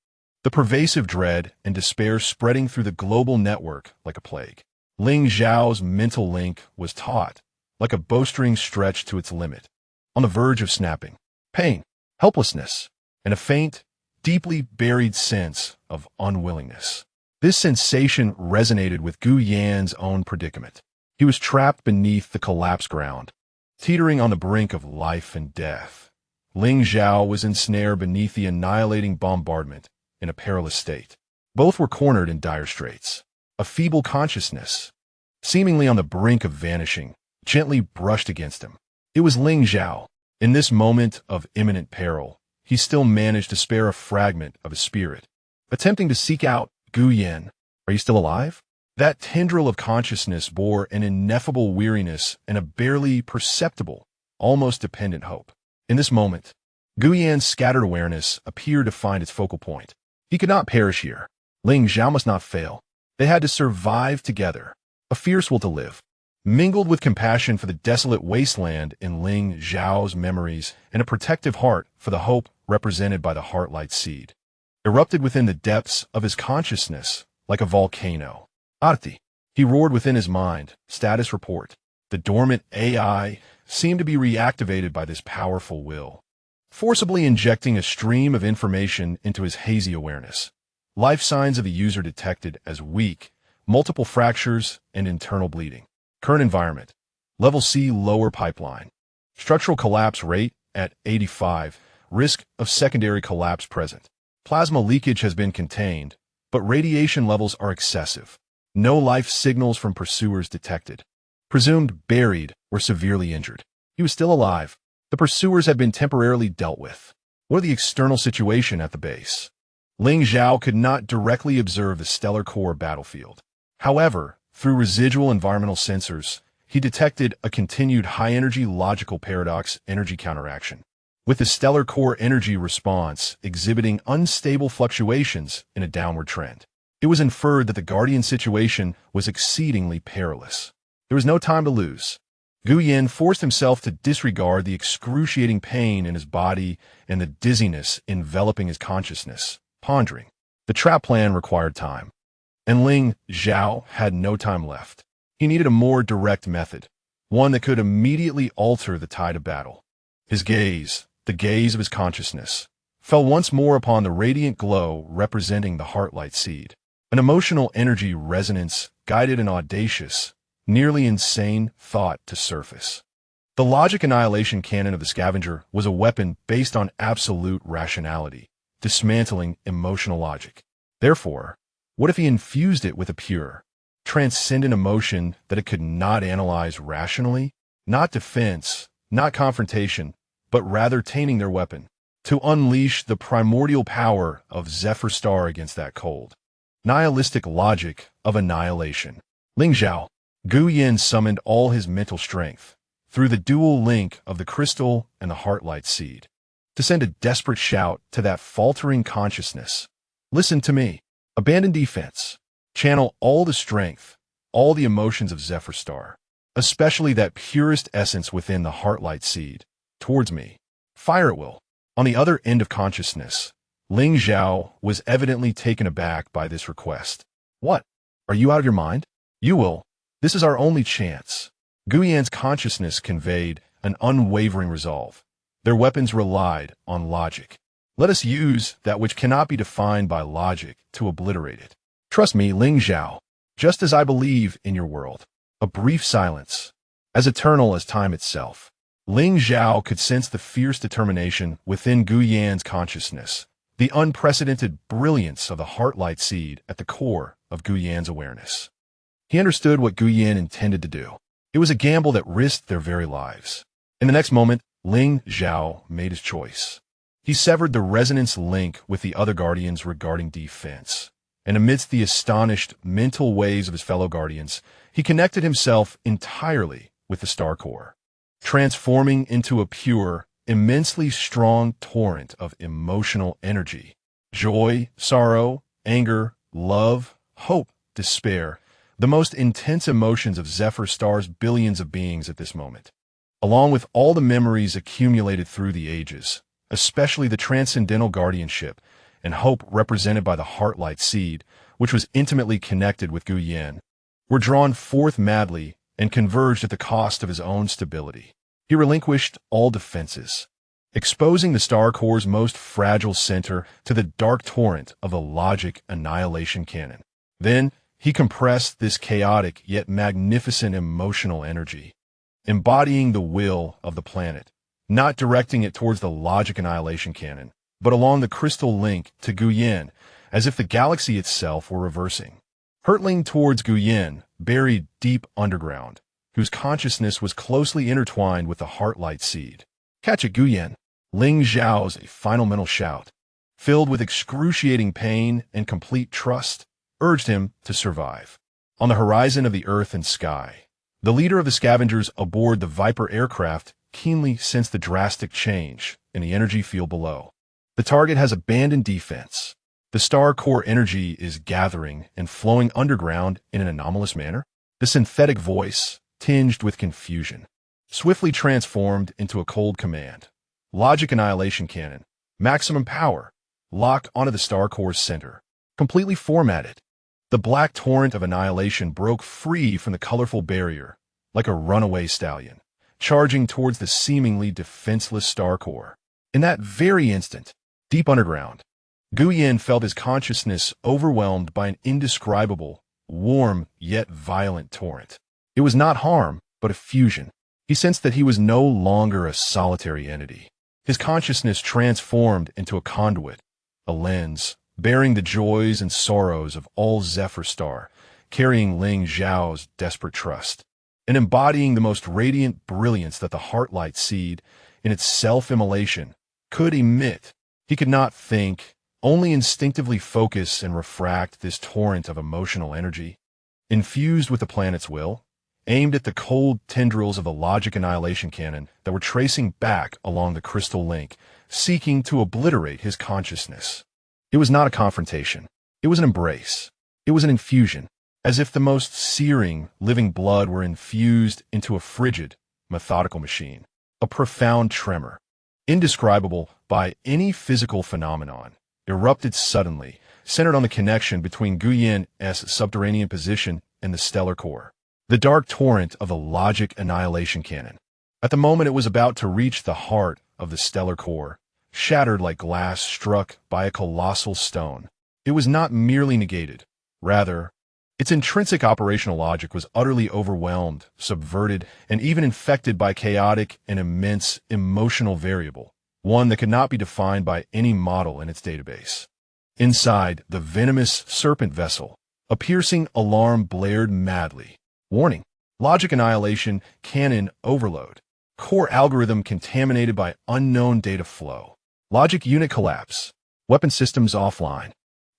the pervasive dread and despair spreading through the global network like a plague. Ling Zhao's mental link was taut, like a bowstring stretched to its limit, on the verge of snapping. Pain, helplessness, and a faint, deeply buried sense of unwillingness. This sensation resonated with Gu Yan's own predicament. He was trapped beneath the collapsed ground, teetering on the brink of life and death. Ling Zhao was ensnared beneath the annihilating bombardment in a perilous state. Both were cornered in dire straits. A feeble consciousness, seemingly on the brink of vanishing, gently brushed against him. It was Ling Zhao. In this moment of imminent peril, he still managed to spare a fragment of his spirit, attempting to seek out Gu Yan. Are you still alive? That tendril of consciousness bore an ineffable weariness and a barely perceptible, almost dependent hope. In this moment, Gu Yan's scattered awareness appeared to find its focal point. He could not perish here. Ling Zhao must not fail. They had to survive together. A fierce will to live, mingled with compassion for the desolate wasteland in Ling Zhao's memories and a protective heart for the hope represented by the heart-light seed, erupted within the depths of his consciousness like a volcano. Arti, he roared within his mind. Status report. The dormant AI seemed to be reactivated by this powerful will, forcibly injecting a stream of information into his hazy awareness. Life signs of the user detected as weak, multiple fractures, and internal bleeding. Current environment. Level C lower pipeline. Structural collapse rate at 85. Risk of secondary collapse present. Plasma leakage has been contained, but radiation levels are excessive. No life signals from pursuers detected. Presumed buried or severely injured. He was still alive. The pursuers had been temporarily dealt with. What of the external situation at the base? Ling Zhao could not directly observe the stellar core battlefield. However, through residual environmental sensors, he detected a continued high-energy logical paradox energy counteraction, with the stellar core energy response exhibiting unstable fluctuations in a downward trend. It was inferred that the Guardian situation was exceedingly perilous. There was no time to lose. Gu Yan forced himself to disregard the excruciating pain in his body and the dizziness enveloping his consciousness, pondering. The trap plan required time, and Ling Zhao had no time left. He needed a more direct method, one that could immediately alter the tide of battle. His gaze, the gaze of his consciousness, fell once more upon the radiant glow representing the heart-light seed. An emotional energy resonance guided an audacious, nearly insane thought to surface. The logic annihilation cannon of the scavenger was a weapon based on absolute rationality, dismantling emotional logic. Therefore, what if he infused it with a pure, transcendent emotion that it could not analyze rationally? Not defense, not confrontation, but rather taming their weapon, to unleash the primordial power of Zephyr Star against that cold, nihilistic logic of annihilation. Ling Zhao, Gu Yan summoned all his mental strength, through the dual link of the crystal and the heart-light seed, to send a desperate shout to that faltering consciousness. Listen to me. Abandon defense. Channel all the strength, all the emotions of Zephyr Star, especially that purest essence within the heart-light seed, towards me. Fire at will. On the other end of consciousness, Ling Zhao was evidently taken aback by this request. What? Are you out of your mind? You will. This is our only chance. Gu Yan's consciousness conveyed an unwavering resolve. Their weapons relied on logic. Let us use that which cannot be defined by logic to obliterate it. Trust me, Ling Zhao, just as I believe in your world. A brief silence, as eternal as time itself. Ling Zhao could sense the fierce determination within Gu Yan's consciousness, the unprecedented brilliance of the heart-light seed at the core of Gu Yan's awareness. He understood what Gu Yan intended to do. It was a gamble that risked their very lives. In the next moment, Ling Zhao made his choice. He severed the resonance link with the other guardians regarding defense, and amidst the astonished mental waves of his fellow guardians, he connected himself entirely with the star core, transforming into a pure, immensely strong torrent of emotional energy. Joy, sorrow, anger, love, hope, despair, the most intense emotions of Zephyr Star's billions of beings at this moment, along with all the memories accumulated through the ages, especially the transcendental guardianship and hope represented by the heart-light seed, which was intimately connected with Gu Yan, were drawn forth madly and converged at the cost of his own stability. He relinquished all defenses, exposing the star core's most fragile center to the dark torrent of the logic annihilation cannon. Then, he compressed this chaotic yet magnificent emotional energy, embodying the will of the planet, not directing it towards the logic annihilation cannon, but along the crystal link to Guyen, as if the galaxy itself were reversing, hurtling towards Guyen, buried deep underground, whose consciousness was closely intertwined with the heart-light seed. Catch it, Guyen! Ling Zhao's final mental shout, filled with excruciating pain and complete trust, urged him to survive. On the horizon of the earth and sky, the leader of the scavengers aboard the Viper aircraft keenly sensed the drastic change in the energy field below. The target has abandoned defense. The star core energy is gathering and flowing underground in an anomalous manner. The synthetic voice, tinged with confusion, swiftly transformed into a cold command. Logic annihilation cannon, maximum power, lock onto the star core's center. Completely formatted. The black torrent of annihilation broke free from the colorful barrier, like a runaway stallion, charging towards the seemingly defenseless star core. In that very instant, deep underground, Guyen felt his consciousness overwhelmed by an indescribable, warm yet violent torrent. It was not harm, but a fusion. He sensed that he was no longer a solitary entity. His consciousness transformed into a conduit, a lens, bearing the joys and sorrows of all Zephyr Star, carrying Ling Zhao's desperate trust, and embodying the most radiant brilliance that the heart-light seed, in its self-immolation, could emit. He could not think, only instinctively focus and refract this torrent of emotional energy, infused with the planet's will, aimed at the cold tendrils of the logic annihilation cannon that were tracing back along the crystal link, seeking to obliterate his consciousness. It was not a confrontation. It was an embrace. It was an infusion, as if the most searing, living blood were infused into a frigid, methodical machine. A profound tremor, indescribable by any physical phenomenon, erupted suddenly, centered on the connection between Guyen's subterranean position and the stellar core. The dark torrent of the logic annihilation cannon. At the moment it was about to reach the heart of the stellar core, shattered like glass struck by a colossal stone. It was not merely negated. Rather, its intrinsic operational logic was utterly overwhelmed, subverted, and even infected by chaotic and immense emotional variable, one that could not be defined by any model in its database. Inside the venomous serpent vessel, a piercing alarm blared madly. Warning: logic annihilation cannon overload. Core algorithm contaminated by unknown data flow. Logic unit collapse. Weapon systems offline.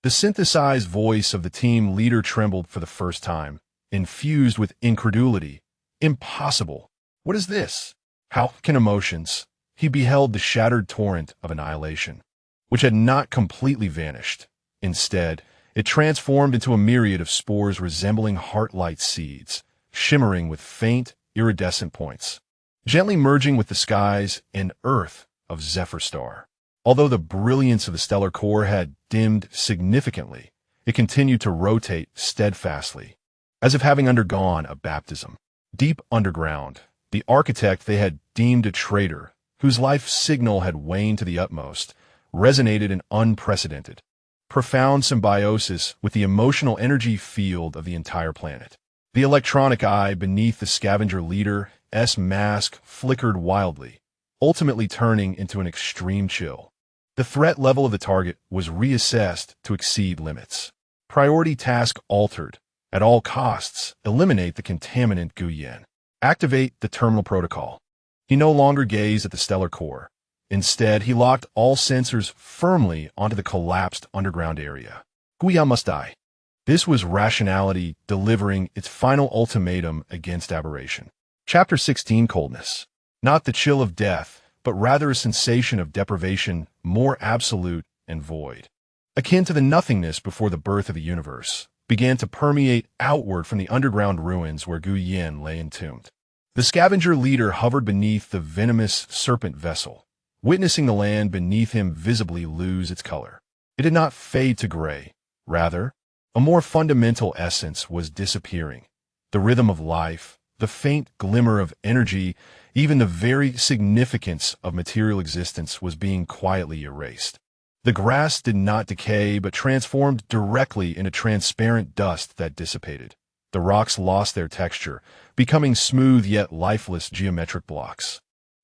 The synthesized voice of the team leader trembled for the first time, infused with incredulity. Impossible. What is this? How can emotions? He beheld the shattered torrent of annihilation, which had not completely vanished. Instead, it transformed into a myriad of spores resembling heart-light seeds, shimmering with faint, iridescent points, gently merging with the skies and earth of Zephyr Star. Although the brilliance of the stellar core had dimmed significantly, it continued to rotate steadfastly, as if having undergone a baptism. Deep underground, the architect they had deemed a traitor, whose life signal had waned to the utmost, resonated in unprecedented, profound symbiosis with the emotional energy field of the entire planet. The electronic eye beneath the scavenger leader's mask flickered wildly, ultimately turning into an extreme chill. The threat level of the target was reassessed to exceed limits. Priority task altered. At all costs, eliminate the contaminant Guyen. Activate the terminal protocol. He no longer gazed at the stellar core. Instead, he locked all sensors firmly onto the collapsed underground area. Guyen must die. This was rationality delivering its final ultimatum against aberration. Chapter 16: Coldness. Not the chill of death, but rather a sensation of deprivation more absolute and void, akin to the nothingness before the birth of the universe, began to permeate outward from the underground ruins where Guyen lay entombed. The scavenger leader hovered beneath the venomous serpent vessel, witnessing the land beneath him visibly lose its color. It did not fade to gray. Rather, a more fundamental essence was disappearing. The rhythm of life, the faint glimmer of energy, even the very significance of material existence was being quietly erased. The grass did not decay, but transformed directly into transparent dust that dissipated. The rocks lost their texture, becoming smooth yet lifeless geometric blocks.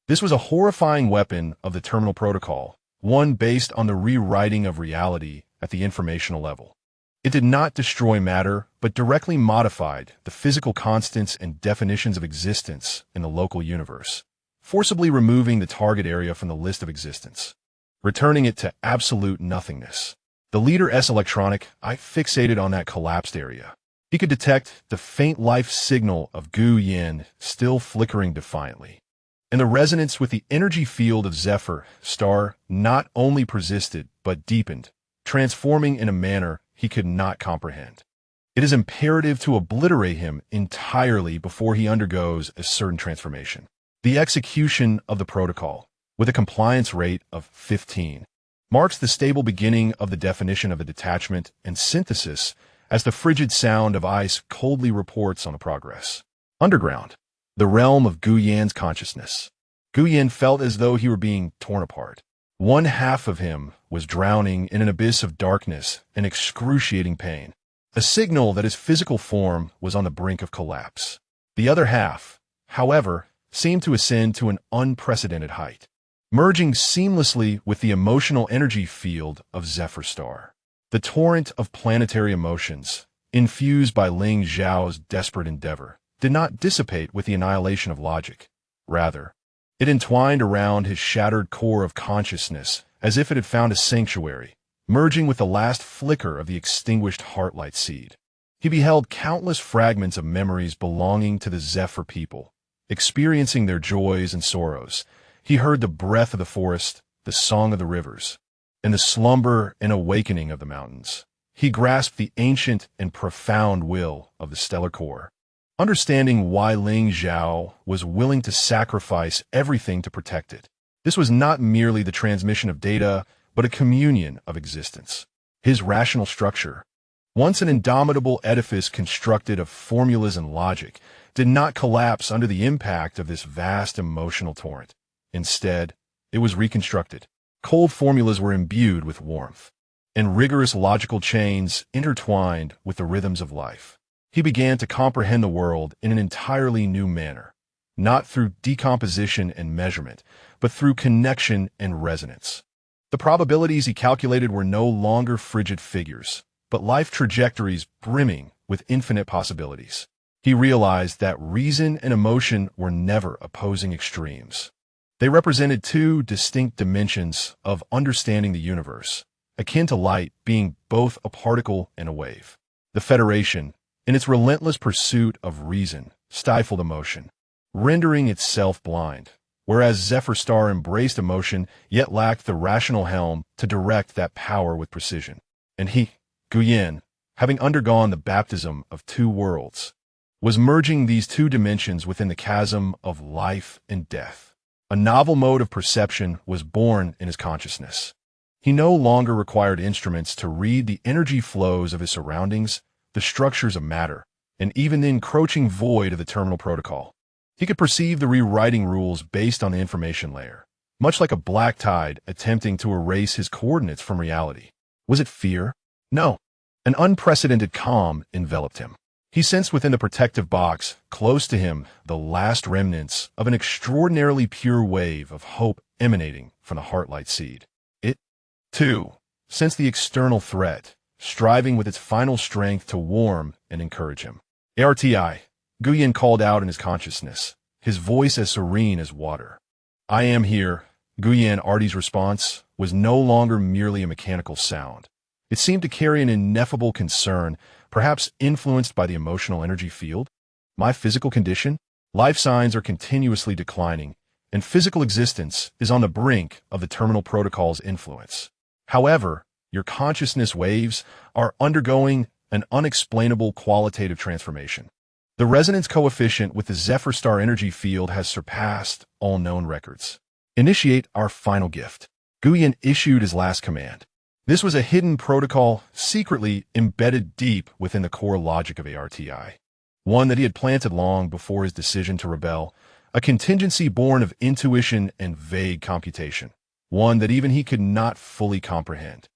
This was a horrifying weapon of the terminal protocol, one based on the rewriting of reality at the informational level. It did not destroy matter, but directly modified the physical constants and definitions of existence in the local universe, forcibly removing the target area from the list of existence, returning it to absolute nothingness. The Leader S electronic eye fixated on that collapsed area. He could detect the faint life signal of Gu Yin still flickering defiantly. And the resonance with the energy field of Zephyr Star not only persisted, but deepened, transforming in a manner he could not comprehend. It is imperative to obliterate him entirely before he undergoes a certain transformation. The execution of the protocol, with a compliance rate of 15, marks the stable beginning of the definition of the detachment and synthesis as the frigid sound of ice coldly reports on the progress. Underground, the realm of Gu Yan's consciousness. Gu Yan felt as though he were being torn apart. One half of him was drowning in an abyss of darkness and excruciating pain, a signal that his physical form was on the brink of collapse. The other half, however, seemed to ascend to an unprecedented height, merging seamlessly with the emotional energy field of Zephyr Star. The torrent of planetary emotions, infused by Ling Zhao's desperate endeavor, did not dissipate with the annihilation of logic. Rather, it entwined around his shattered core of consciousness as if it had found a sanctuary, merging with the last flicker of the extinguished heartlight seed. He beheld countless fragments of memories belonging to the Zephyr people, experiencing their joys and sorrows. He heard the breath of the forest, the song of the rivers, and the slumber and awakening of the mountains. He grasped the ancient and profound will of the stellar core, understanding why Ling Zhao was willing to sacrifice everything to protect it. This was not merely the transmission of data, but a communion of existence. His rational structure, once an indomitable edifice constructed of formulas and logic, did not collapse under the impact of this vast emotional torrent. Instead, it was reconstructed. Cold formulas were imbued with warmth, and rigorous logical chains intertwined with the rhythms of life. He began to comprehend the world in an entirely new manner, not through decomposition and measurement, but through connection and resonance. The probabilities he calculated were no longer frigid figures, but life trajectories brimming with infinite possibilities. He realized that reason and emotion were never opposing extremes. They represented two distinct dimensions of understanding the universe, akin to light being both a particle and a wave. The Federation, in its relentless pursuit of reason, stifled emotion, rendering itself blind, whereas Zephyr Star embraced emotion yet lacked the rational helm to direct that power with precision. And he, Gu Yan, having undergone the baptism of two worlds, was merging these two dimensions within the chasm of life and death. A novel mode of perception was born in his consciousness. He no longer required instruments to read the energy flows of his surroundings, the structures of matter, and even the encroaching void of the terminal protocol. He could perceive the rewriting rules based on the information layer, much like a black tide attempting to erase his coordinates from reality. Was it fear? No. An unprecedented calm enveloped him. He sensed within the protective box, close to him, the last remnants of an extraordinarily pure wave of hope emanating from the heartlight seed. It, too, sensed the external threat, striving with its final strength to warm and encourage him. ARTI, Gu Yan called out in his consciousness, his voice as serene as water. I am here. Gu Yan Arti's response was no longer merely a mechanical sound. It seemed to carry an ineffable concern, perhaps influenced by the emotional energy field. My physical condition? Life signs are continuously declining, and physical existence is on the brink of the terminal protocol's influence. However, your consciousness waves are undergoing an unexplainable qualitative transformation. The resonance coefficient with the Zephyr Star energy field has surpassed all known records. Initiate our final gift. Gu Yan issued his last command. This was a hidden protocol secretly embedded deep within the core logic of ARTI, one that he had planted long before his decision to rebel, a contingency born of intuition and vague computation. one that even he could not fully comprehend.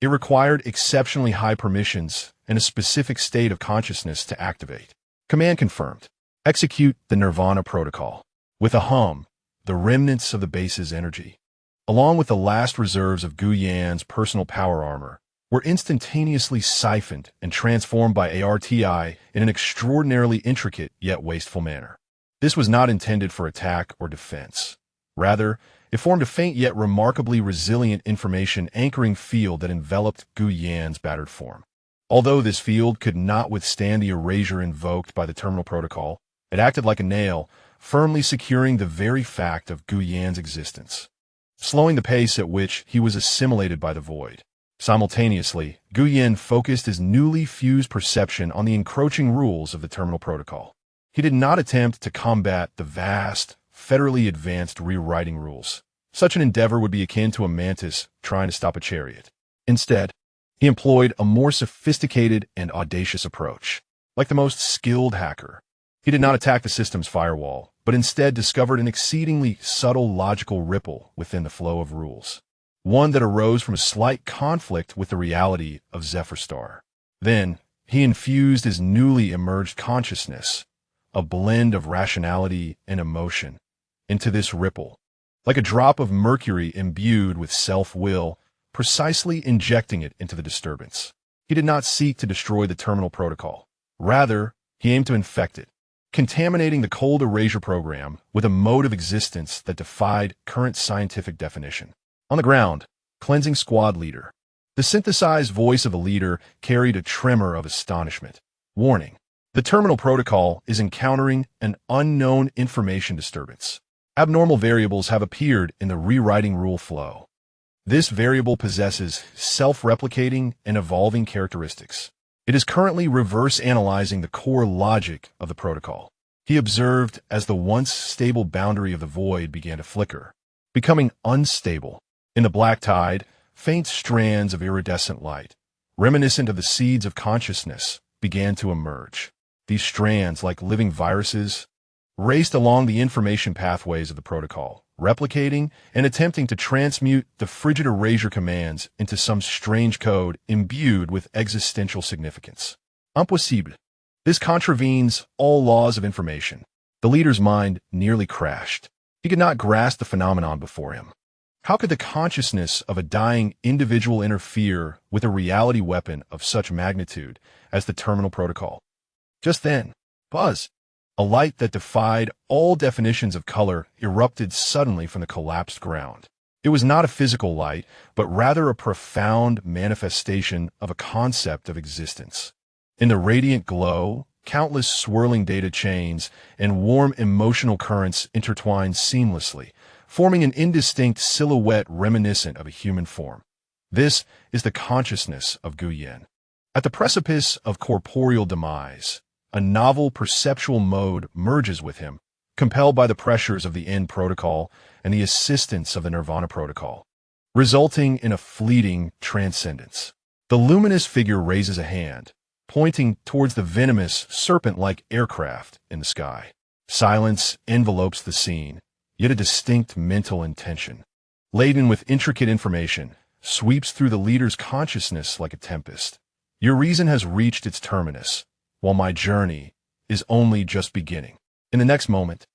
It required exceptionally high permissions and a specific state of consciousness to activate. Command confirmed. Execute the Nirvana protocol. With a hum, the remnants of the base's energy, along with the last reserves of Gu Yan's personal power armor, were instantaneously siphoned and transformed by ARTI in an extraordinarily intricate yet wasteful manner. This was not intended for attack or defense. Rather, it formed a faint yet remarkably resilient information anchoring field that enveloped Gu Yan's battered form. Although this field could not withstand the erasure invoked by the terminal protocol, it acted like a nail, firmly securing the very fact of Gu Yan's existence, slowing the pace at which he was assimilated by the void. Simultaneously, Gu Yan focused his newly fused perception on the encroaching rules of the terminal protocol. He did not attempt to combat the vast, federally advanced rewriting rules. Such an endeavor would be akin to a mantis trying to stop a chariot. Instead, he employed a more sophisticated and audacious approach. Like the most skilled hacker, he did not attack the system's firewall, but instead discovered an exceedingly subtle logical ripple within the flow of rules, one that arose from a slight conflict with the reality of Zephyr Star. Then, he infused his newly emerged consciousness, a blend of rationality and emotion, into this ripple, like a drop of mercury imbued with self-will, precisely injecting it into the disturbance. He did not seek to destroy the terminal protocol. Rather, he aimed to infect it, contaminating the cold erasure program with a mode of existence that defied current scientific definition. On the ground, cleansing squad leader. The synthesized voice of the leader carried a tremor of astonishment. Warning. The terminal protocol is encountering an unknown information disturbance. Abnormal variables have appeared in the rewriting rule flow. This variable possesses self-replicating and evolving characteristics. It is currently reverse analyzing the core logic of the protocol. He observed as the once stable boundary of the void began to flicker, becoming unstable. In the black tide, faint strands of iridescent light, reminiscent of the seeds of consciousness, began to emerge. These strands, like living viruses, raced along the information pathways of the protocol, replicating and attempting to transmute the frigid erasure commands into some strange code imbued with existential significance. Impossible. This contravenes all laws of information. The leader's mind nearly crashed. He could not grasp the phenomenon before him. How could the consciousness of a dying individual interfere with a reality weapon of such magnitude as the terminal protocol? Just then, buzz, a light that defied all definitions of color, erupted suddenly from the collapsed ground. It was not a physical light, but rather a profound manifestation of a concept of existence. In the radiant glow, countless swirling data chains and warm emotional currents intertwined seamlessly, forming an indistinct silhouette reminiscent of a human form. This is the consciousness of Gu Yan. At the precipice of corporeal demise, a novel perceptual mode merges with him, compelled by the pressures of the End protocol and the assistance of the Nirvana protocol, resulting in a fleeting transcendence. The luminous figure raises a hand, pointing towards the venomous, serpent-like aircraft in the sky. Silence envelopes the scene, yet a distinct mental intention, laden with intricate information, sweeps through the leader's consciousness like a tempest. Your reason has reached its terminus, while my journey is only just beginning. In the next moment,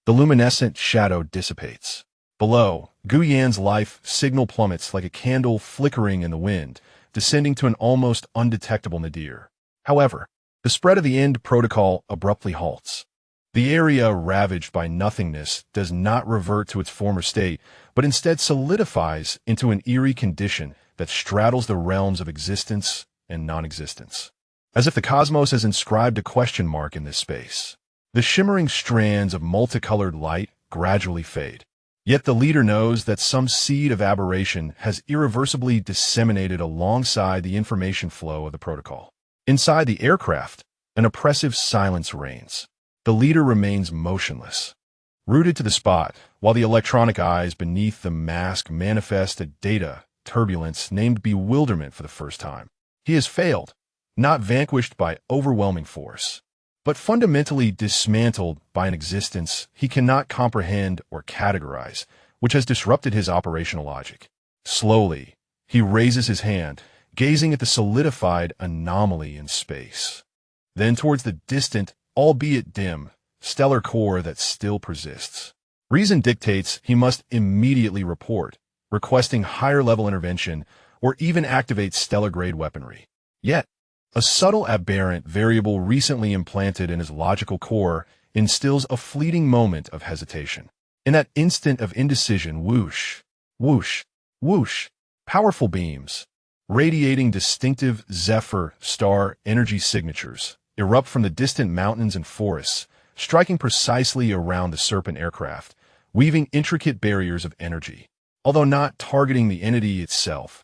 the luminescent shadow dissipates. Below, Gu Yan's life signal plummets like a candle flickering in the wind, descending to an almost undetectable nadir. However, the spread of the End protocol abruptly halts. The area ravaged by nothingness does not revert to its former state, but instead solidifies into an eerie condition that straddles the realms of existence and non-existence. As if the cosmos has inscribed a question mark in this space. The shimmering strands of multicolored light gradually fade. Yet the leader knows that some seed of aberration has irreversibly disseminated alongside the information flow of the protocol. Inside the aircraft, an oppressive silence reigns. The leader remains motionless, rooted to the spot, while the electronic eyes beneath the mask manifest a data turbulence named bewilderment for the first time. He has failed, not vanquished by overwhelming force, but fundamentally dismantled by an existence he cannot comprehend or categorize, which has disrupted his operational logic. Slowly, he raises his hand, gazing at the solidified anomaly in space. Then towards the distant, albeit dim, stellar core that still persists. Reason dictates he must immediately report, requesting higher-level intervention or even activate stellar-grade weaponry. Yet, a subtle aberrant variable recently implanted in his logical core instills a fleeting moment of hesitation. In that instant of indecision, whoosh, whoosh, whoosh, powerful beams, radiating distinctive Zephyr star energy signatures, erupt from the distant mountains and forests, striking precisely around the Serpent aircraft, weaving intricate barriers of energy. Although not targeting the entity itself,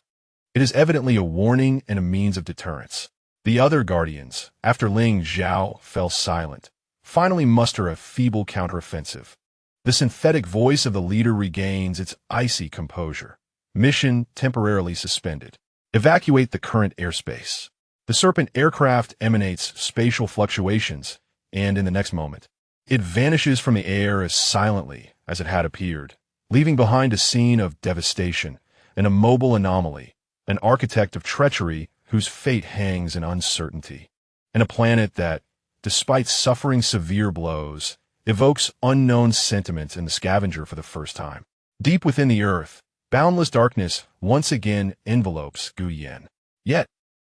it is evidently a warning and a means of deterrence. The other guardians, after Ling Zhao fell silent, finally muster a feeble counteroffensive. The synthetic voice of the leader regains its icy composure. Mission temporarily suspended. Evacuate the current airspace. The Serpent aircraft emanates spatial fluctuations, and in the next moment, it vanishes from the air as silently as it had appeared, leaving behind a scene of devastation, an immobile anomaly, an architect of treachery whose fate hangs in uncertainty, and a planet that, despite suffering severe blows, evokes unknown sentiments in the scavenger for the first time. Deep within the earth, boundless darkness once again envelopes Guyan. Yet,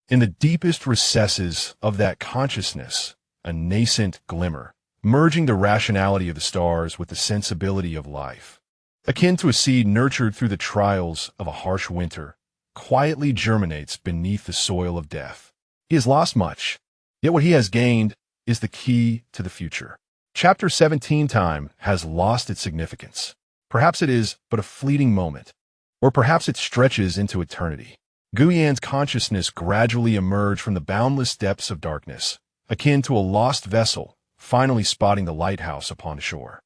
in the deepest recesses of that consciousness, a nascent glimmer, merging the rationality of the stars with the sensibility of life, akin to a seed nurtured through the trials of a harsh winter, quietly germinates beneath the soil of death. He has lost much, yet what he has gained is the key to the future. Chapter 17 time has lost its significance. Perhaps it is but a fleeting moment, or perhaps it stretches into eternity. Guyan's consciousness gradually emerged from the boundless depths of darkness, akin to a lost vessel finally spotting the lighthouse upon shore.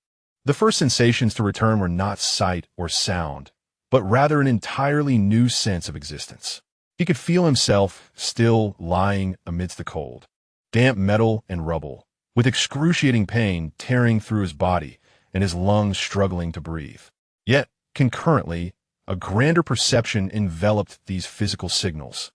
The first sensations to return were not sight or sound, but rather an entirely new sense of existence. He could feel himself still lying amidst the cold, damp metal and rubble, with excruciating pain tearing through his body and his lungs struggling to breathe. Yet, concurrently, a grander perception enveloped these physical signals.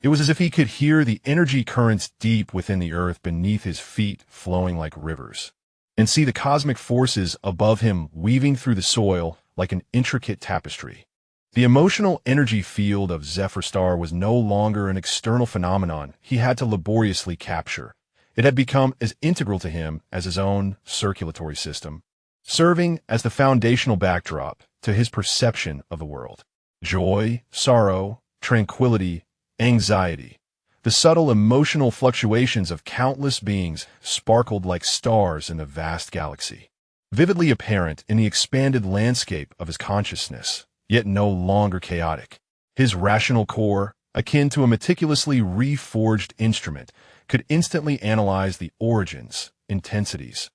It was as if he could hear the energy currents deep within the earth beneath his feet flowing like rivers, and see the cosmic forces above him weaving through the soil like an intricate tapestry. The emotional energy field of Zephyr Star was no longer an external phenomenon he had to laboriously capture. It had become as integral to him as his own circulatory system, serving as the foundational backdrop to his perception of the world. Joy, sorrow, tranquility, anxiety, the subtle emotional fluctuations of countless beings sparkled like stars in the vast galaxy, vividly apparent in the expanded landscape of his consciousness, yet no longer chaotic. His rational core, akin to a meticulously reforged instrument, could instantly analyze the origins, intensities,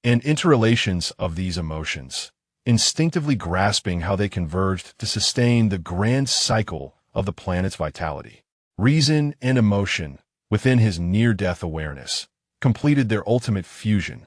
and interrelations of these emotions, instinctively grasping how they converged to sustain the grand cycle of the planet's vitality. Reason and emotion, within his near-death awareness, completed their ultimate fusion,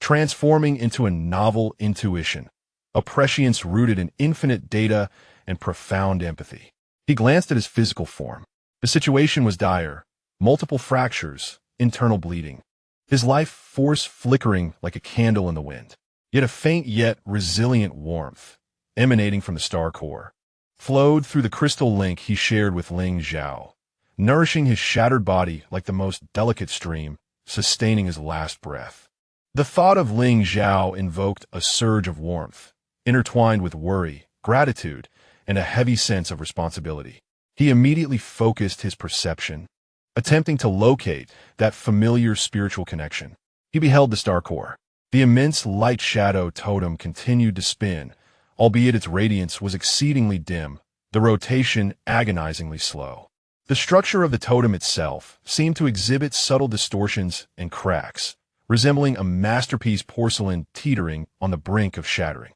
transforming into a novel intuition, a prescience rooted in infinite data and profound empathy. He glanced at his physical form. The situation was dire, multiple fractures, internal bleeding, his life force flickering like a candle in the wind. Yet a faint yet resilient warmth, emanating from the star core, flowed through the crystal link he shared with Ling Zhao, nourishing his shattered body like the most delicate stream, sustaining his last breath. The thought of Ling Zhao invoked a surge of warmth, intertwined with worry, gratitude, and a heavy sense of responsibility. He immediately focused his perception, attempting to locate that familiar spiritual connection. He beheld the star core. The immense light shadow totem continued to spin, albeit its radiance was exceedingly dim, the rotation agonizingly slow. The structure of the totem itself seemed to exhibit subtle distortions and cracks, resembling a masterpiece porcelain teetering on the brink of shattering.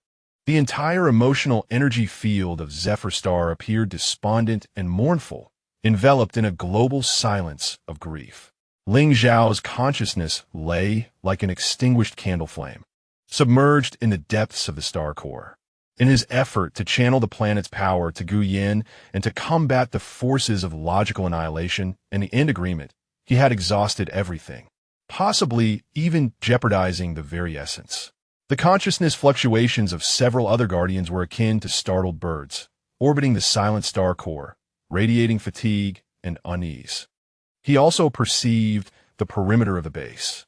The entire emotional energy field of Zephyr Star appeared despondent and mournful, enveloped in a global silence of grief. Ling Zhao's consciousness lay like an extinguished candle flame, submerged in the depths of the star core. In his effort to channel the planet's power to Gu Yin and to combat the forces of logical annihilation and the end agreement, he had exhausted everything, possibly even jeopardizing the very essence. The consciousness fluctuations of several other guardians were akin to startled birds, orbiting the silent star core, radiating fatigue and unease. He also perceived the perimeter of the base,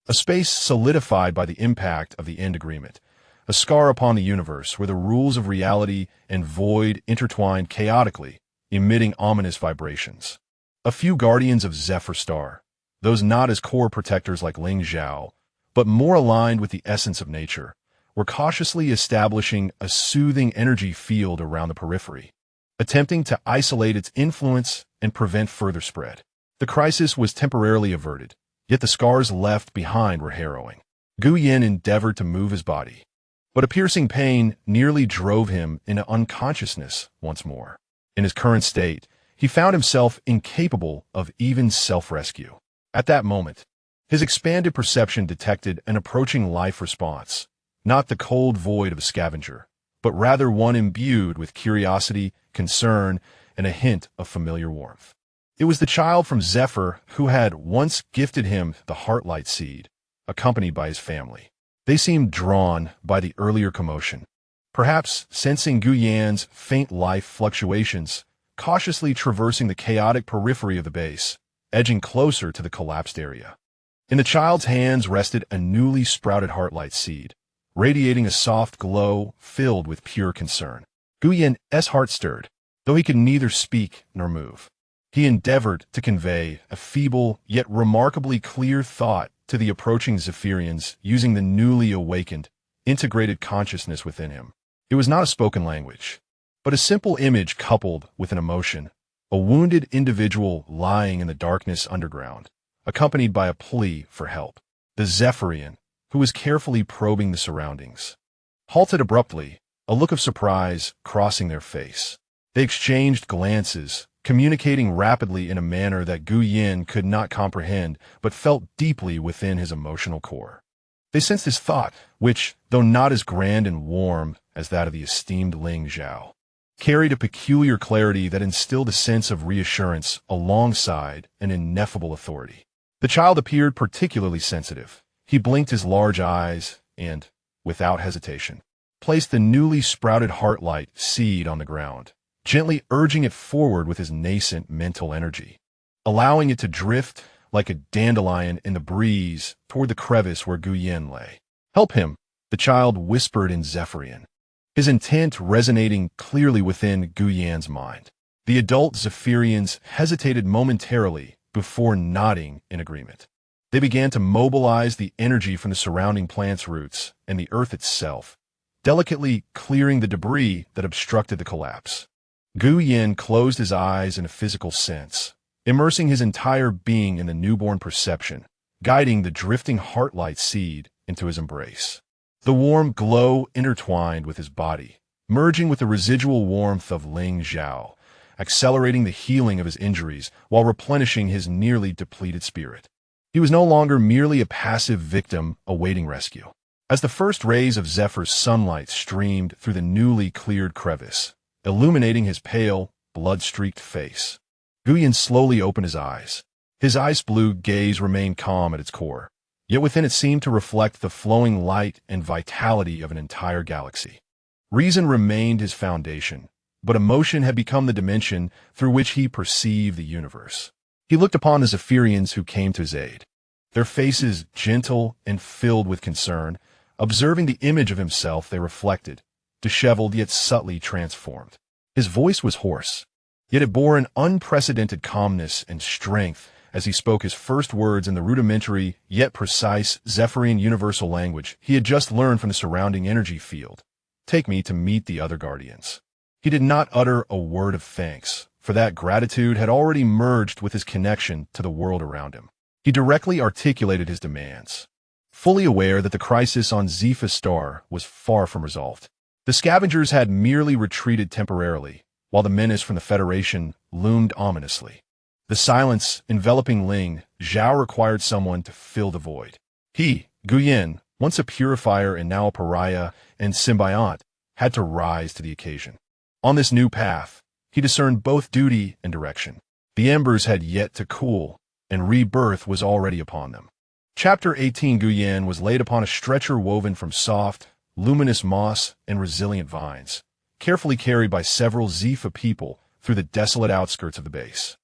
a space solidified by the impact of the end agreement, a scar upon the universe where the rules of reality and void intertwined chaotically, emitting ominous vibrations. A few guardians of Zephyr Star, those not as core protectors like Ling Zhao, but more aligned with the essence of nature, were cautiously establishing a soothing energy field around the periphery, attempting to isolate its influence and prevent further spread. The crisis was temporarily averted, yet the scars left behind were harrowing. Gu Yin endeavored to move his body, but a piercing pain nearly drove him into unconsciousness once more. In his current state, he found himself incapable of even self-rescue. At that moment, his expanded perception detected an approaching life response, not the cold void of a scavenger, but rather one imbued with curiosity, concern, and a hint of familiar warmth. It was the child from Zephyr who had once gifted him the Heartlight seed, accompanied by his family. They seemed drawn by the earlier commotion, perhaps sensing Gu Yan's faint life fluctuations, cautiously traversing the chaotic periphery of the base, edging closer to the collapsed area. In the child's hands rested a newly sprouted Heartlight seed, radiating a soft glow filled with pure concern. Gu Yan's heart stirred, though he could neither speak nor move. He endeavored to convey a feeble yet remarkably clear thought to the approaching Zephyrians using the newly awakened, integrated consciousness within him. It was not a spoken language, but a simple image coupled with an emotion, a wounded individual lying in the darkness underground, accompanied by a plea for help. The Zephyrian, who was carefully probing the surroundings, halted abruptly, a look of surprise crossing their face. They exchanged glances, communicating rapidly in a manner that Gu Yin could not comprehend but felt deeply within his emotional core. They sensed his thought, which, though not as grand and warm as that of the esteemed Ling Zhao, carried a peculiar clarity that instilled a sense of reassurance alongside an ineffable authority. The child appeared particularly sensitive. He blinked his large eyes and, without hesitation, placed the newly sprouted Heartlight seed on the ground, gently urging it forward with his nascent mental energy, allowing it to drift like a dandelion in the breeze toward the crevice where Gu Yin lay. "Help him," the child whispered in Zephyrian, his intent resonating clearly within Gu Yan's mind. The adult Zephyrians hesitated momentarily before nodding in agreement. They began to mobilize the energy from the surrounding plant's roots and the earth itself, delicately clearing the debris that obstructed the collapse. Gu Yin closed his eyes in a physical sense, immersing his entire being in the newborn perception, guiding the drifting Heartlight seed into his embrace. The warm glow intertwined with his body, merging with the residual warmth of Ling Zhao, accelerating the healing of his injuries while replenishing his nearly depleted spirit. He was no longer merely a passive victim awaiting rescue. As the first rays of Zephyr's sunlight streamed through the newly cleared crevice, illuminating his pale, blood-streaked face, Gu Yin slowly opened his eyes. His ice-blue gaze remained calm at its core, yet within it seemed to reflect the flowing light and vitality of an entire galaxy. Reason remained his foundation, but emotion had become the dimension through which he perceived the universe. He looked upon the Zephyrians who came to his aid, their faces gentle and filled with concern, observing the image of himself they reflected, disheveled yet subtly transformed. His voice was hoarse, yet it bore an unprecedented calmness and strength as he spoke his first words in the rudimentary yet precise Zephyrian universal language he had just learned from the surrounding energy field. "Take me to meet the other guardians." He did not utter a word of thanks, for that gratitude had already merged with his connection to the world around him. He directly articulated his demands, fully aware that the crisis on Zephyr Star was far from resolved. The scavengers had merely retreated temporarily, while the menace from the Federation loomed ominously. The silence enveloping Ling Zhao required someone to fill the void. He, Gu Yin, once a purifier and now a pariah and symbiont, had to rise to the occasion. On this new path, he discerned both duty and direction. The embers had yet to cool, and rebirth was already upon them. Chapter 18 Guyan was laid upon a stretcher woven from soft, luminous moss and resilient vines, carefully carried by several Zifa people through the desolate outskirts of the base.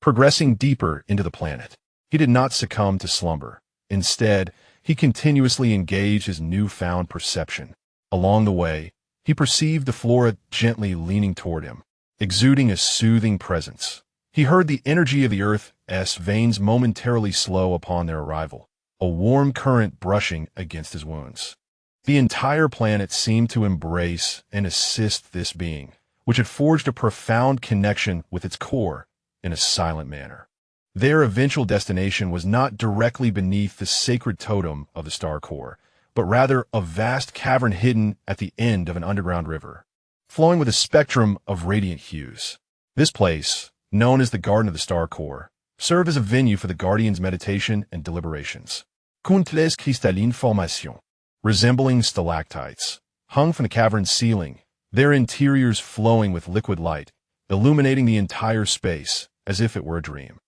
Progressing deeper into the planet, he did not succumb to slumber. Instead, he continuously engaged his newfound perception. Along the way, he perceived the flora gently leaning toward him, exuding a soothing presence. He heard the energy of the Earth's veins momentarily slow upon their arrival, a warm current brushing against his wounds. The entire planet seemed to embrace and assist this being, which had forged a profound connection with its core in a silent manner. Their eventual destination was not directly beneath the sacred totem of the star core, but rather a vast cavern hidden at the end of an underground river, flowing with a spectrum of radiant hues. This place, known as the Garden of the Star Core, served as a venue for the Guardian's meditation and deliberations. Countless cristallines formations, resembling stalactites, hung from the cavern's ceiling, their interiors flowing with liquid light, illuminating the entire space as if it were a dream.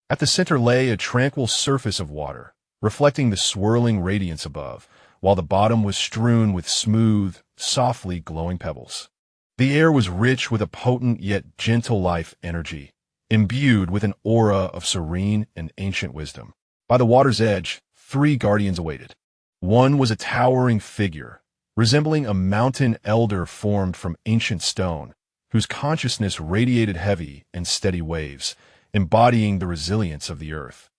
At the center lay a tranquil surface of water, reflecting the swirling radiance above, while the bottom was strewn with smooth, softly glowing pebbles. The air was rich with a potent yet gentle life energy, imbued with an aura of serene and ancient wisdom. By the water's edge, 3 guardians awaited. One was a towering figure, resembling a mountain elder formed from ancient stone, whose consciousness radiated heavy and steady waves, embodying the resilience of the earth.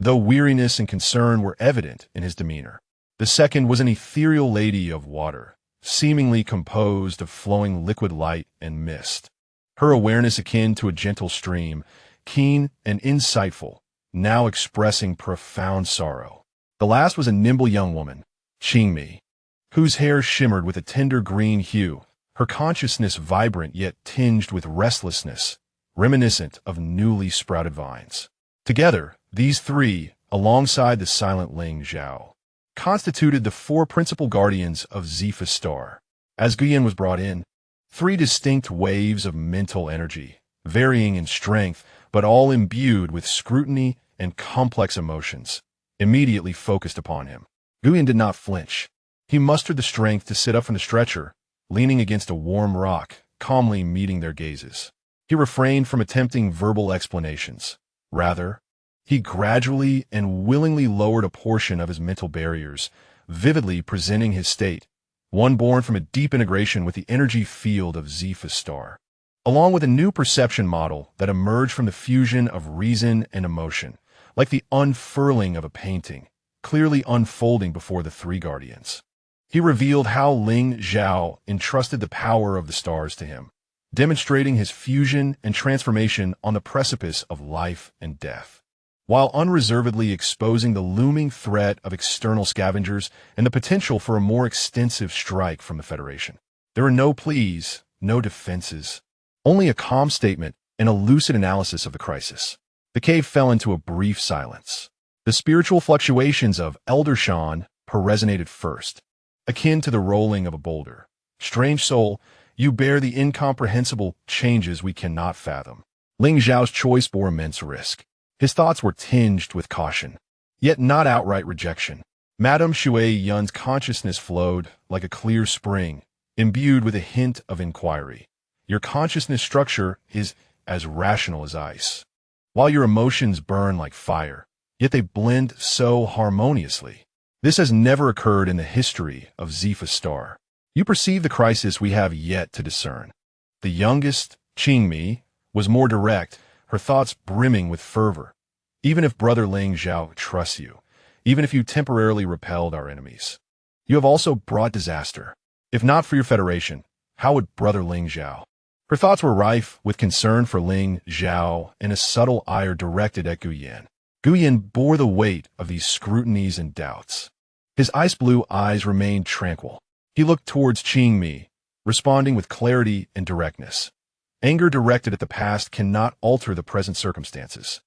Though weariness and concern were evident in his demeanor. The second was an ethereal lady of water, seemingly composed of flowing liquid light and mist. Her awareness akin to a gentle stream, keen and insightful, now expressing profound sorrow. The last was a nimble young woman, Qingmi, whose hair shimmered with a tender green hue, her consciousness vibrant yet tinged with restlessness, reminiscent of newly sprouted vines. Together, these 3, alongside the silent Ling Zhao, constituted the 4 principal guardians of Zifa's star. As Guyan was brought in, 3 distinct waves of mental energy, varying in strength but all imbued with scrutiny and complex emotions, immediately focused upon him. Guyan did not flinch. He mustered the strength to sit up from the stretcher, leaning against a warm rock, calmly meeting their gazes. He refrained from attempting verbal explanations. Rather, he gradually and willingly lowered a portion of his mental barriers, vividly presenting his state, one born from a deep integration with the energy field of Zifa's star, along with a new perception model that emerged from the fusion of reason and emotion, like the unfurling of a painting, clearly unfolding before the 3 guardians. He revealed how Ling Zhao entrusted the power of the stars to him, demonstrating his fusion and transformation on the precipice of life and death, while unreservedly exposing the looming threat of external scavengers and the potential for a more extensive strike from the Federation. There were no pleas, no defenses, only a calm statement and a lucid analysis of the crisis. The cave fell into a brief silence. The spiritual fluctuations of Elder Shan resonated first, akin to the rolling of a boulder. Strange soul, you bear the incomprehensible changes we cannot fathom. Ling Zhao's choice bore immense risk. His thoughts were tinged with caution, yet not outright rejection. Madame Shui Yun's consciousness flowed like a clear spring, imbued with a hint of inquiry. Your consciousness structure is as rational as ice, while your emotions burn like fire, yet they blend so harmoniously. This has never occurred in the history of Zifa's star. You perceive the crisis we have yet to discern. The youngest, Qingmi, was more direct, her thoughts brimming with fervor. Even if Brother Ling Zhao trusts you, even if you temporarily repelled our enemies, you have also brought disaster. If not for your Federation, how would Brother Ling Zhao? Her thoughts were rife with concern for Ling Zhao and a subtle ire directed at Guyan. Guyan bore the weight of these scrutinies and doubts. His ice-blue eyes remained tranquil. He looked towards Qingmi, responding with clarity and directness. Anger directed at the past cannot alter the present circumstances.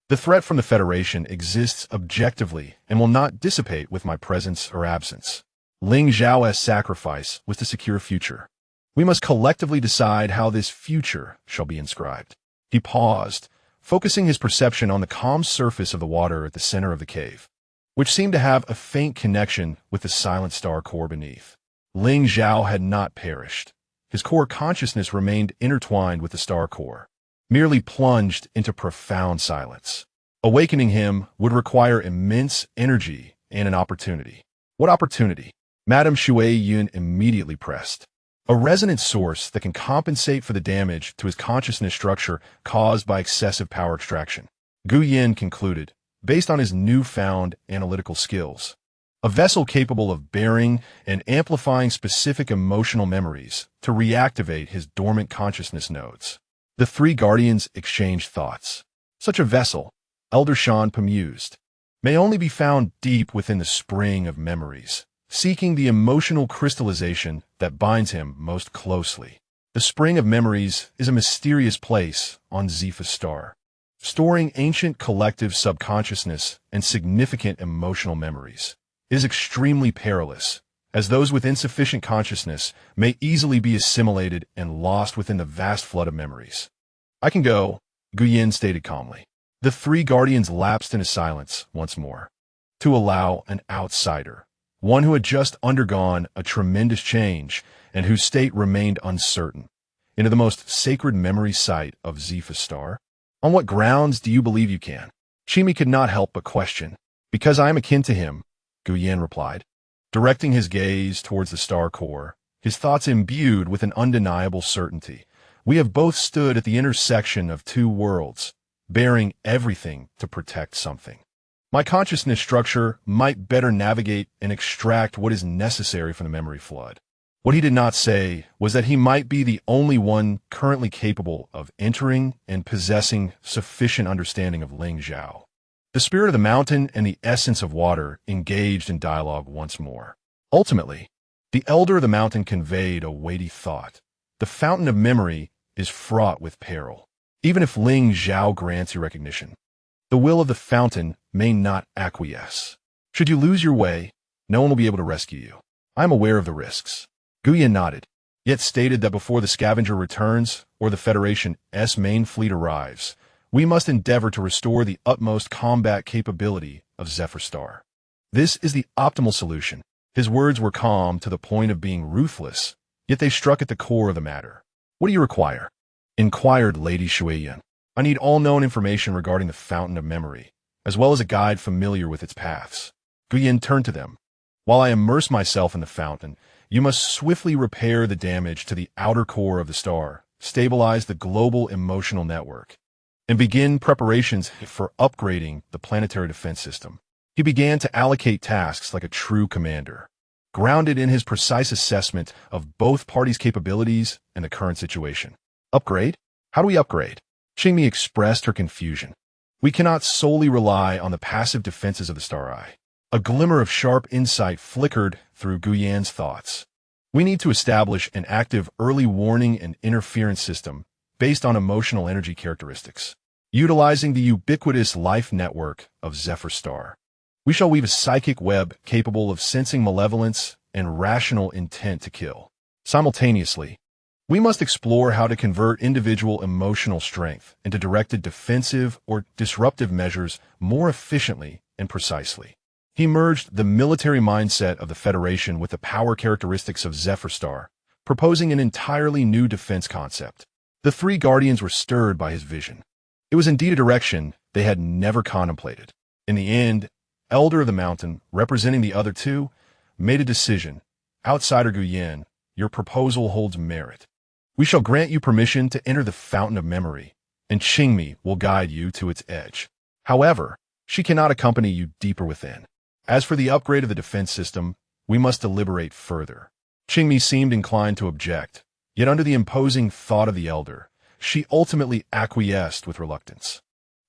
The threat from the Federation exists objectively and will not dissipate with my presence or absence. Ling Zhao's sacrifice was to secure a future. We must collectively decide how this future shall be inscribed. He paused, focusing his perception on the calm surface of the water at the center of the cave, which seemed to have a faint connection with the silent star core beneath. Ling Zhao had not perished. His core consciousness remained intertwined with the star core, merely plunged into profound silence. Awakening him would require immense energy and an opportunity. What opportunity? Madame Shui Yun immediately pressed. A resonant source that can compensate for the damage to his consciousness structure caused by excessive power extraction. Gu Yin concluded, based on his newfound analytical skills. A vessel capable of bearing and amplifying specific emotional memories to reactivate his dormant consciousness nodes. The three guardians exchanged thoughts. Such a vessel, Elder Shan mused, may only be found deep within the spring of memories, seeking the emotional crystallization that binds him most closely. The spring of memories is a mysterious place on Zephyr star, storing ancient collective subconsciousness and significant emotional memories. It is extremely perilous, as those with insufficient consciousness may easily be assimilated and lost within the vast flood of memories. I can go, Gu Yin stated calmly. The three guardians lapsed into silence once more, to allow an outsider, one who had just undergone a tremendous change and whose state remained uncertain, into the most sacred memory site of Zephyr star. On what grounds do you believe you can? Shimi could not help but question. Because I am akin to him, Gu Yin replied, directing his gaze towards the star core, his thoughts imbued with an undeniable certainty. We have both stood at the intersection of two worlds, bearing everything to protect something. My consciousness structure might better navigate and extract what is necessary from the memory flood. What he did not say was that he might be the only one currently capable of entering and possessing sufficient understanding of Ling Zhao. The spirit of the mountain and the essence of water engaged in dialogue once more. Ultimately, the elder of the mountain conveyed a weighty thought. The fountain of memory is fraught with peril. Even if Ling Zhao grants you recognition, the will of the fountain may not acquiesce. Should you lose your way, no one will be able to rescue you. I am aware of the risks. Gu Yin nodded, yet stated that before the scavenger returns or the Federation's main fleet arrives, we must endeavor to restore the utmost combat capability of Zephyr Star. This is the optimal solution. His words were calm to the point of being ruthless, yet they struck at the core of the matter. What do you require? Inquired Lady Shuiyan. I need all known information regarding the Fountain of Memory, as well as a guide familiar with its paths. Gu Yin turned to them. While I immerse myself in the fountain, you must swiftly repair the damage to the outer core of the star, stabilize the global emotional network, and begin preparations for upgrading the planetary defense system. He began to allocate tasks like a true commander, grounded in his precise assessment of both parties' capabilities and the current situation. Upgrade? How do we upgrade? Qingmi expressed her confusion. We cannot solely rely on the passive defenses of the Star Eye. A glimmer of sharp insight flickered through Gu Yan's thoughts. We need to establish an active early warning and interference system based on emotional energy characteristics, utilizing the ubiquitous life network of Zephyr Star. We shall weave a psychic web capable of sensing malevolence and rational intent to kill. Simultaneously, we must explore how to convert individual emotional strength into directed defensive or disruptive measures more efficiently and precisely. He merged the military mindset of the Federation with the power characteristics of Zephyr Star, proposing an entirely new defense concept. The three guardians were stirred by his vision. It was indeed a direction they had never contemplated. In the end, Elder of the Mountain, representing the other two, made a decision. Outsider Gu Yin, your proposal holds merit. We shall grant you permission to enter the Fountain of Memory, and Qingmi will guide you to its edge. However, she cannot accompany you deeper within. As for the upgrade of the defense system, we must deliberate further. Qingmi seemed inclined to object, yet under the imposing thought of the elder, she ultimately acquiesced with reluctance.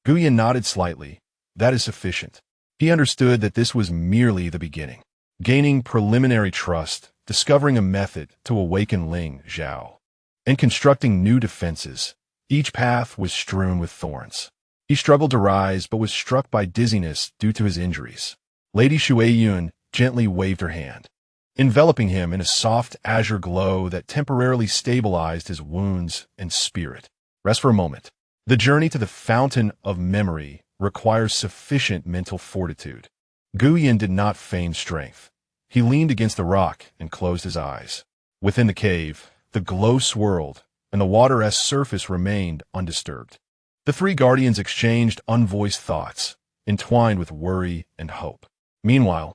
Gu Yin nodded slightly. That is sufficient. He understood that this was merely the beginning. Gaining preliminary trust, discovering a method to awaken Ling Zhao, and constructing new defenses. Each path was strewn with thorns. He struggled to rise, but was struck by dizziness due to his injuries. Lady Shuiyun gently waved her hand. enveloping him in a soft azure glow that temporarily stabilized his wounds and spirit. Rest for a moment. The journey to the fountain of memory requires sufficient mental fortitude. Gu Yin did not feign strength. He leaned against the rock and closed his eyes. Within the cave, the glow swirled, and the water-esque surface remained undisturbed. The three guardians exchanged unvoiced thoughts, entwined with worry and hope. Meanwhile,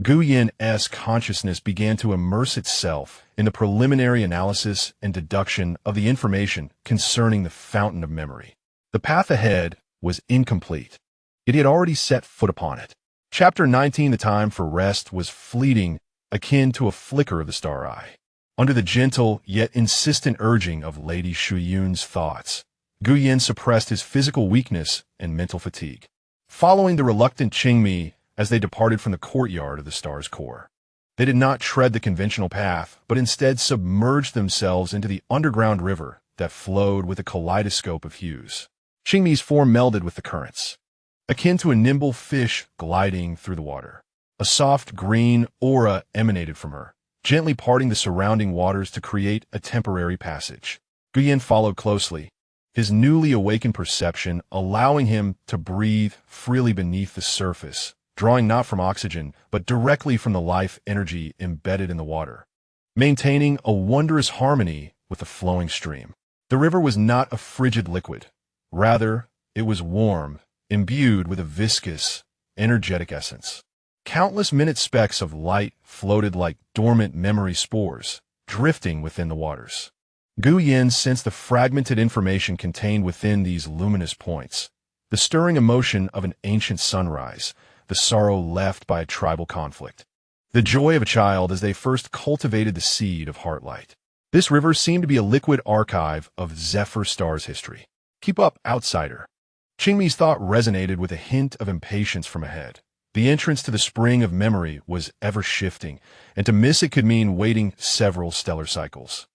Gu Yin's consciousness began to immerse itself in the preliminary analysis and deduction of the information concerning the fountain of memory. The path ahead was incomplete, yet he had already set foot upon it. Chapter 19. The time for rest was fleeting, akin to a flicker of the star eye. Under the gentle yet insistent urging of Lady Shuyun's thoughts, Gu Yin suppressed his physical weakness and mental fatigue. Following the reluctant Qingmi as they departed from the courtyard of the star's core, they did not tread the conventional path, but instead submerged themselves into the underground river that flowed with a kaleidoscope of hues. Qingmi's form melded with the currents, akin to a nimble fish gliding through the water. A soft green aura emanated from her, gently parting the surrounding waters to create a temporary passage. Gu Yin followed closely, his newly awakened perception allowing him to breathe freely beneath the surface, drawing not from oxygen, but directly from the life energy embedded in the water, maintaining a wondrous harmony with the flowing stream. The river was not a frigid liquid. Rather, it was warm, imbued with a viscous, energetic essence. Countless minute specks of light floated like dormant memory spores, drifting within the waters. Gu Yin sensed the fragmented information contained within these luminous points, the stirring emotion of an ancient sunrise, the sorrow left by a tribal conflict, the joy of a child as they first cultivated the seed of heartlight. This river seemed to be a liquid archive of Zephyr Star's history. Keep up, outsider. Qingmi's thought resonated with a hint of impatience from ahead. The entrance to the spring of memory was ever-shifting, and to miss it could mean waiting several stellar cycles.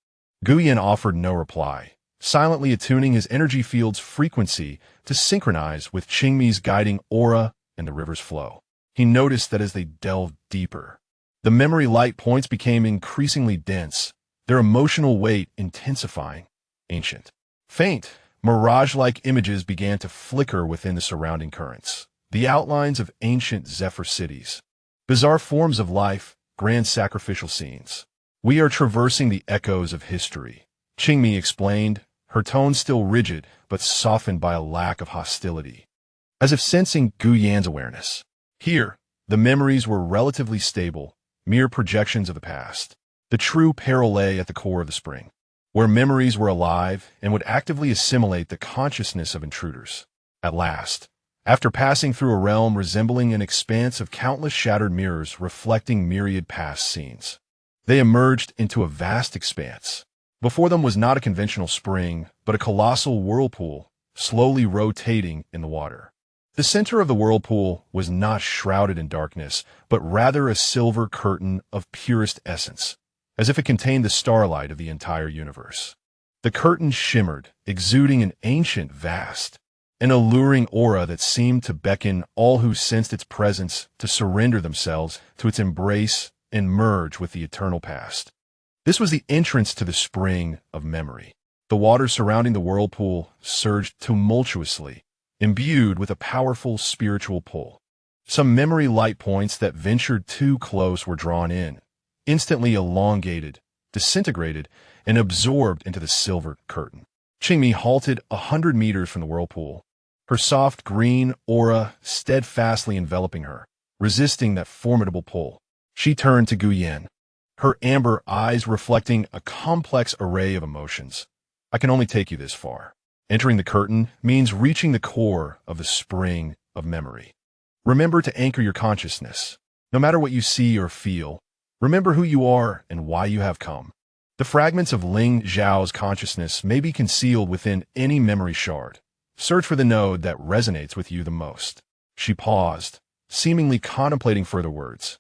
Gu Yin offered no reply, silently attuning his energy field's frequency to synchronize with Qingmi's guiding aura and the river's flow. He noticed that as they delved deeper, the memory light points became increasingly dense, their emotional weight intensifying. Ancient, faint, mirage-like images began to flicker within the surrounding currents. The outlines of ancient Zephyr cities, bizarre forms of life, grand sacrificial scenes. We are traversing the echoes of history, Qingmi explained, her tone still rigid but softened by a lack of hostility, as if sensing Gu Yan's awareness. Here, the memories were relatively stable, mere projections of the past. The true peril lay at the core of the spring, where memories were alive and would actively assimilate the consciousness of intruders. At last, after passing through a realm resembling an expanse of countless shattered mirrors reflecting myriad past scenes, they emerged into a vast expanse. Before them was not a conventional spring, but a colossal whirlpool, slowly rotating in the water. The center of the whirlpool was not shrouded in darkness, but rather a silver curtain of purest essence, as if it contained the starlight of the entire universe. The curtain shimmered, exuding an ancient vast, an alluring aura that seemed to beckon all who sensed its presence to surrender themselves to its embrace and merge with the eternal past. This was the entrance to the spring of memory. The water surrounding the whirlpool surged tumultuously, imbued with a powerful spiritual pull. Some memory light points that ventured too close were drawn in, instantly elongated, disintegrated, and absorbed into the silver curtain. Qingmi halted 100 meters from the whirlpool, her soft green aura steadfastly enveloping her, resisting that formidable pull. She turned to Gu Yin, her amber eyes reflecting a complex array of emotions. I can only take you this far. Entering the curtain means reaching the core of the spring of memory. Remember to anchor your consciousness. No matter what you see or feel, remember who you are and why you have come. The fragments of Ling Zhao's consciousness may be concealed within any memory shard. Search for the node that resonates with you the most. She paused, seemingly contemplating further words,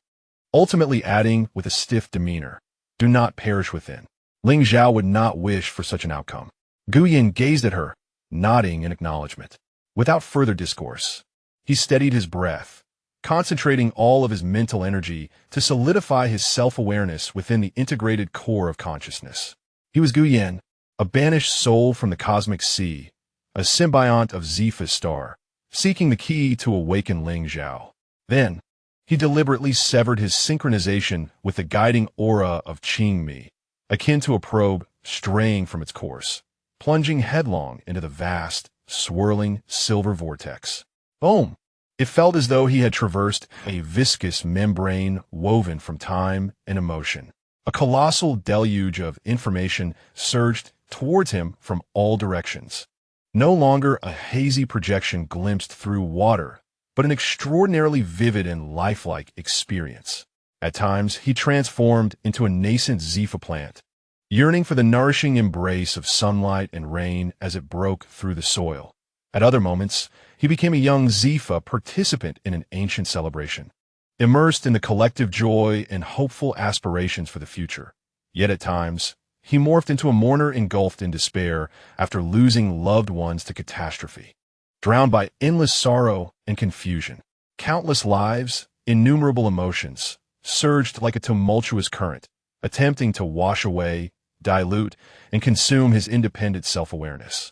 ultimately adding with a stiff demeanor, do not perish within. Ling Zhao would not wish for such an outcome. Gu Yin gazed at her, nodding in acknowledgement. Without further discourse, he steadied his breath, concentrating all of his mental energy to solidify his self-awareness within the integrated core of consciousness. He was Gu Yan, a banished soul from the cosmic sea, a symbiont of Zepha's star, seeking the key to awaken Ling Zhao. Then, he deliberately severed his synchronization with the guiding aura of Qingmi, akin to a probe straying from its course, plunging headlong into the vast, swirling silver vortex. Boom! It felt as though he had traversed a viscous membrane woven from time and emotion. A colossal deluge of information surged towards him from all directions. No longer a hazy projection glimpsed through water, but an extraordinarily vivid and lifelike experience. At times, he transformed into a nascent Zepha plant, yearning for the nourishing embrace of sunlight and rain as it broke through the soil. At other moments, he became a young Zepha participant in an ancient celebration, immersed in the collective joy and hopeful aspirations for the future. Yet at times, he morphed into a mourner engulfed in despair after losing loved ones to catastrophe. Drowned by endless sorrow and confusion, countless lives, innumerable emotions, surged like a tumultuous current, attempting to wash away, dilute, and consume his independent self-awareness.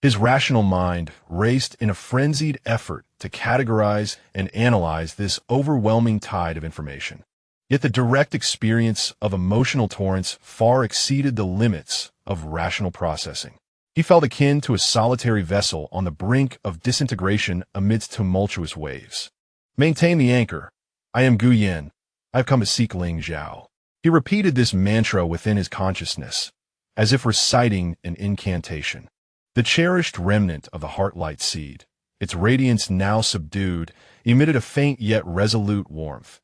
His rational mind raced in a frenzied effort to categorize and analyze this overwhelming tide of information. Yet the direct experience of emotional torrents far exceeded the limits of rational processing. He felt akin to a solitary vessel on the brink of disintegration amidst tumultuous waves. Maintain the anchor. I am Gu Yan. I have come to seek Ling Zhao. He repeated this mantra within his consciousness, as if reciting an incantation. The cherished remnant of the heart-light seed, its radiance now subdued, emitted a faint yet resolute warmth,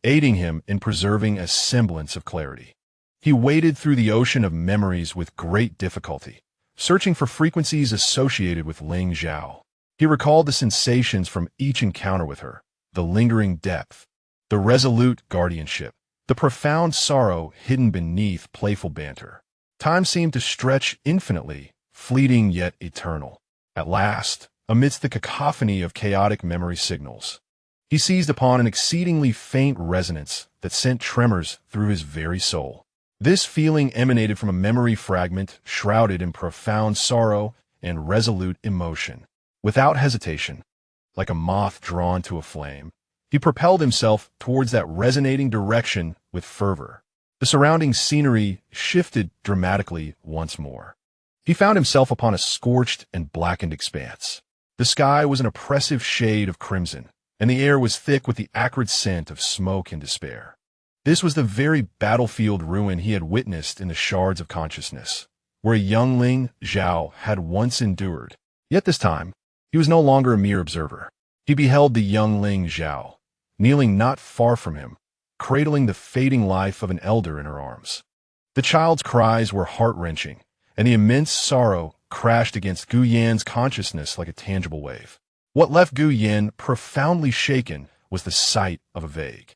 aiding him in preserving a semblance of clarity. He waded through the ocean of memories with great difficulty, searching for frequencies associated with Ling Zhao. He recalled the sensations from each encounter with her, the lingering depth, the resolute guardianship, the profound sorrow hidden beneath playful banter. Time seemed to stretch infinitely, fleeting yet eternal. At last, amidst the cacophony of chaotic memory signals, he seized upon an exceedingly faint resonance that sent tremors through his very soul. This feeling emanated from a memory fragment shrouded in profound sorrow and resolute emotion. Without hesitation, like a moth drawn to a flame, he propelled himself towards that resonating direction with fervor. The surrounding scenery shifted dramatically once more. He found himself upon a scorched and blackened expanse. The sky was an oppressive shade of crimson, and the air was thick with the acrid scent of smoke and despair. This was the very battlefield ruin he had witnessed in the shards of consciousness, where a young Ling Zhao had once endured. Yet this time, he was no longer a mere observer. He beheld the young Ling Zhao, kneeling not far from him, cradling the fading life of an elder in her arms. The child's cries were heart-wrenching, and the immense sorrow crashed against Gu Yan's consciousness like a tangible wave. What left Gu Yan profoundly shaken was the sight of a vague,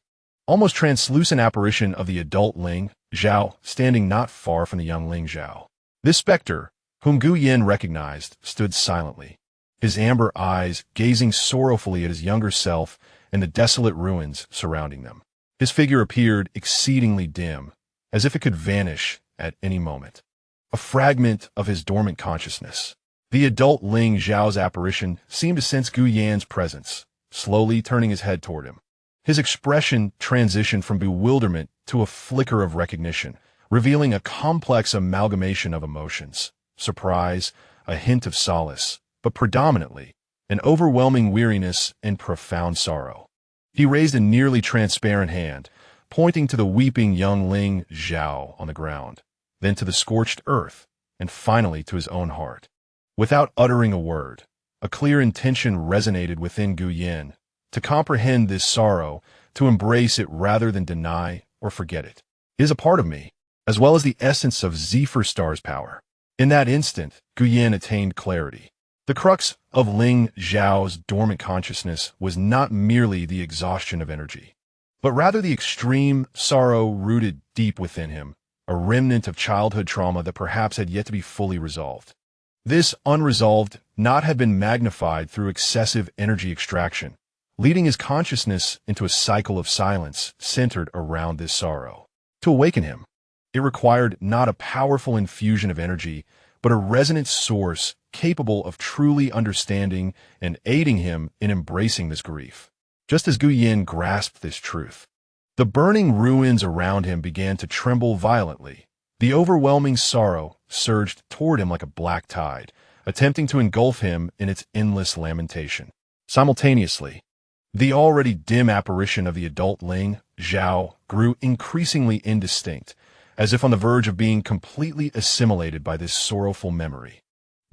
almost translucent apparition of the adult Ling Zhao standing not far from the young Ling Zhao. This specter, whom Gu Yan recognized, stood silently, his amber eyes gazing sorrowfully at his younger self and the desolate ruins surrounding them. His figure appeared exceedingly dim, as if it could vanish at any moment. A fragment of his dormant consciousness. The adult Ling Zhao's apparition seemed to sense Gu Yan's presence, slowly turning his head toward him. His expression transitioned from bewilderment to a flicker of recognition, revealing a complex amalgamation of emotions: surprise, a hint of solace, but predominantly an overwhelming weariness and profound sorrow. He raised a nearly transparent hand, pointing to the weeping young Ling Zhao on the ground, then to the scorched earth, and finally to his own heart. Without uttering a word, a clear intention resonated within Gu Yan: to comprehend this sorrow, to embrace it rather than deny or forget it. It is a part of me, as well as the essence of Zephyr Star's power. In that instant, Gu Yan attained clarity. The crux of Ling Zhao's dormant consciousness was not merely the exhaustion of energy, but rather the extreme sorrow rooted deep within him, a remnant of childhood trauma that perhaps had yet to be fully resolved. This unresolved knot had been magnified through excessive energy extraction, leading his consciousness into a cycle of silence centered around this sorrow. To awaken him, it required not a powerful infusion of energy, but a resonant source capable of truly understanding and aiding him in embracing this grief. Just as Gu Yin grasped this truth, the burning ruins around him began to tremble violently. The overwhelming sorrow surged toward him like a black tide, attempting to engulf him in its endless lamentation. Simultaneously, the already dim apparition of the adult Ling Zhao grew increasingly indistinct, as if on the verge of being completely assimilated by this sorrowful memory.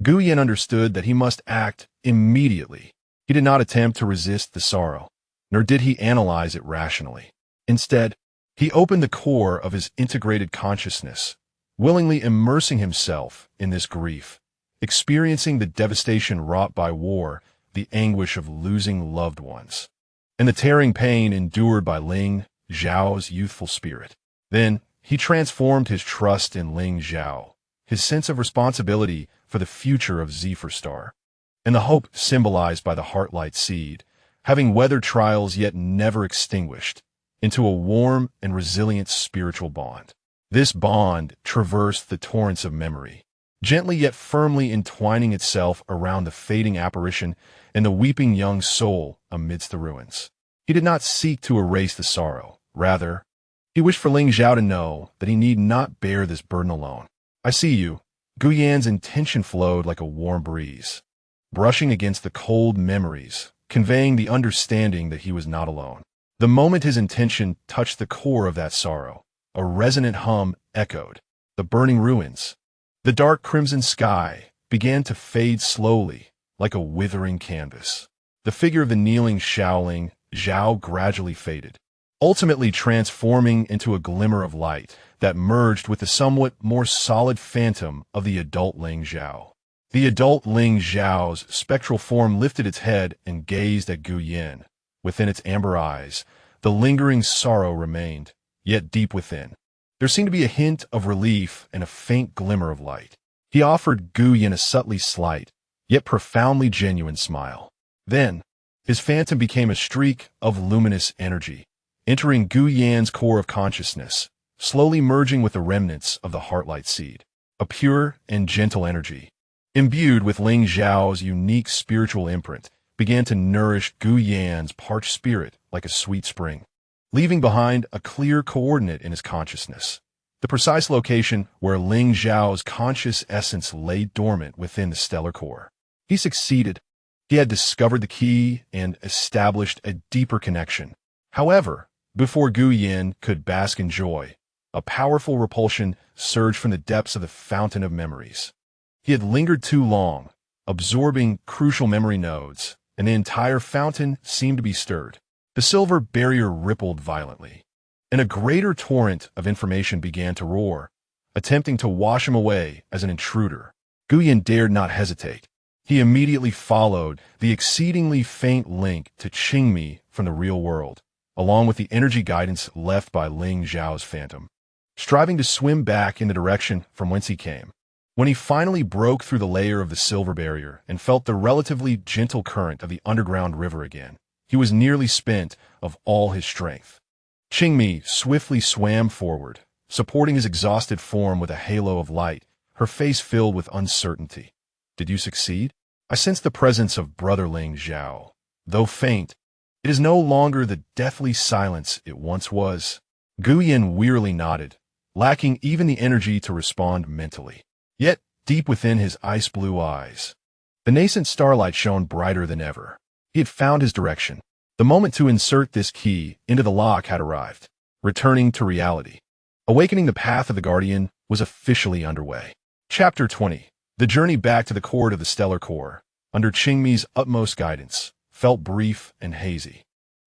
Gu Yin understood that he must act immediately. He did not attempt to resist the sorrow, nor did he analyze it rationally. Instead, he opened the core of his integrated consciousness, willingly immersing himself in this grief, experiencing the devastation wrought by war, the anguish of losing loved ones, and the tearing pain endured by Ling Zhao's youthful spirit. Then, he transformed his trust in Ling Zhao, his sense of responsibility for the future of Zephyr Star, and the hope symbolized by the heartlight seed, having weathered trials yet never extinguished, into a warm and resilient spiritual bond. This bond traversed the torrents of memory, gently yet firmly entwining itself around the fading apparition and the weeping young soul amidst the ruins. He did not seek to erase the sorrow. Rather, he wished for Ling Zhao to know that he need not bear this burden alone. "I see you." Gu Yan's intention flowed like a warm breeze, brushing against the cold memories, conveying the understanding that he was not alone. The moment his intention touched the core of that sorrow, a resonant hum echoed. The burning ruins, the dark crimson sky, began to fade slowly, like a withering canvas. The figure of the kneeling Ling Zhao gradually faded, ultimately transforming into a glimmer of light that merged with the somewhat more solid phantom of the adult Ling Zhao. The adult Ling Zhao's spectral form lifted its head and gazed at Gu Yin. Within its amber eyes, the lingering sorrow remained, yet deep within, there seemed to be a hint of relief and a faint glimmer of light. He offered Gu Yin a subtly slight, yet profoundly genuine smile. Then, his phantom became a streak of luminous energy, entering Gu Yan's core of consciousness, slowly merging with the remnants of the heartlight seed. A pure and gentle energy, imbued with Ling Zhao's unique spiritual imprint, began to nourish Gu Yan's parched spirit like a sweet spring, leaving behind a clear coordinate in his consciousness, the precise location where Ling Zhao's conscious essence lay dormant within the stellar core. He succeeded. He had discovered the key and established a deeper connection. However, before Gu Yin could bask in joy, a powerful repulsion surged from the depths of the fountain of memories. He had lingered too long, absorbing crucial memory nodes, and the entire fountain seemed to be stirred. The silver barrier rippled violently, and a greater torrent of information began to roar, attempting to wash him away as an intruder. Gu Yin dared not hesitate. He immediately followed the exceedingly faint link to Qingmi from the real world, along with the energy guidance left by Ling Zhao's phantom, striving to swim back in the direction from whence he came. When he finally broke through the layer of the silver barrier and felt the relatively gentle current of the underground river again, he was nearly spent of all his strength. Qingmi swiftly swam forward, supporting his exhausted form with a halo of light, her face filled with uncertainty. "Did you succeed?" "I sense the presence of brother Ling Zhao. Though faint, it is no longer the deathly silence it once was." Gu Yin wearily nodded, lacking even the energy to respond mentally. Yet, deep within his ice-blue eyes, the nascent starlight shone brighter than ever. He had found his direction. The moment to insert this key into the lock had arrived. Returning to reality. Awakening the path of the Guardian was officially underway. Chapter 20. The journey back to the core of the stellar core, under Qingmi's utmost guidance, felt brief and hazy.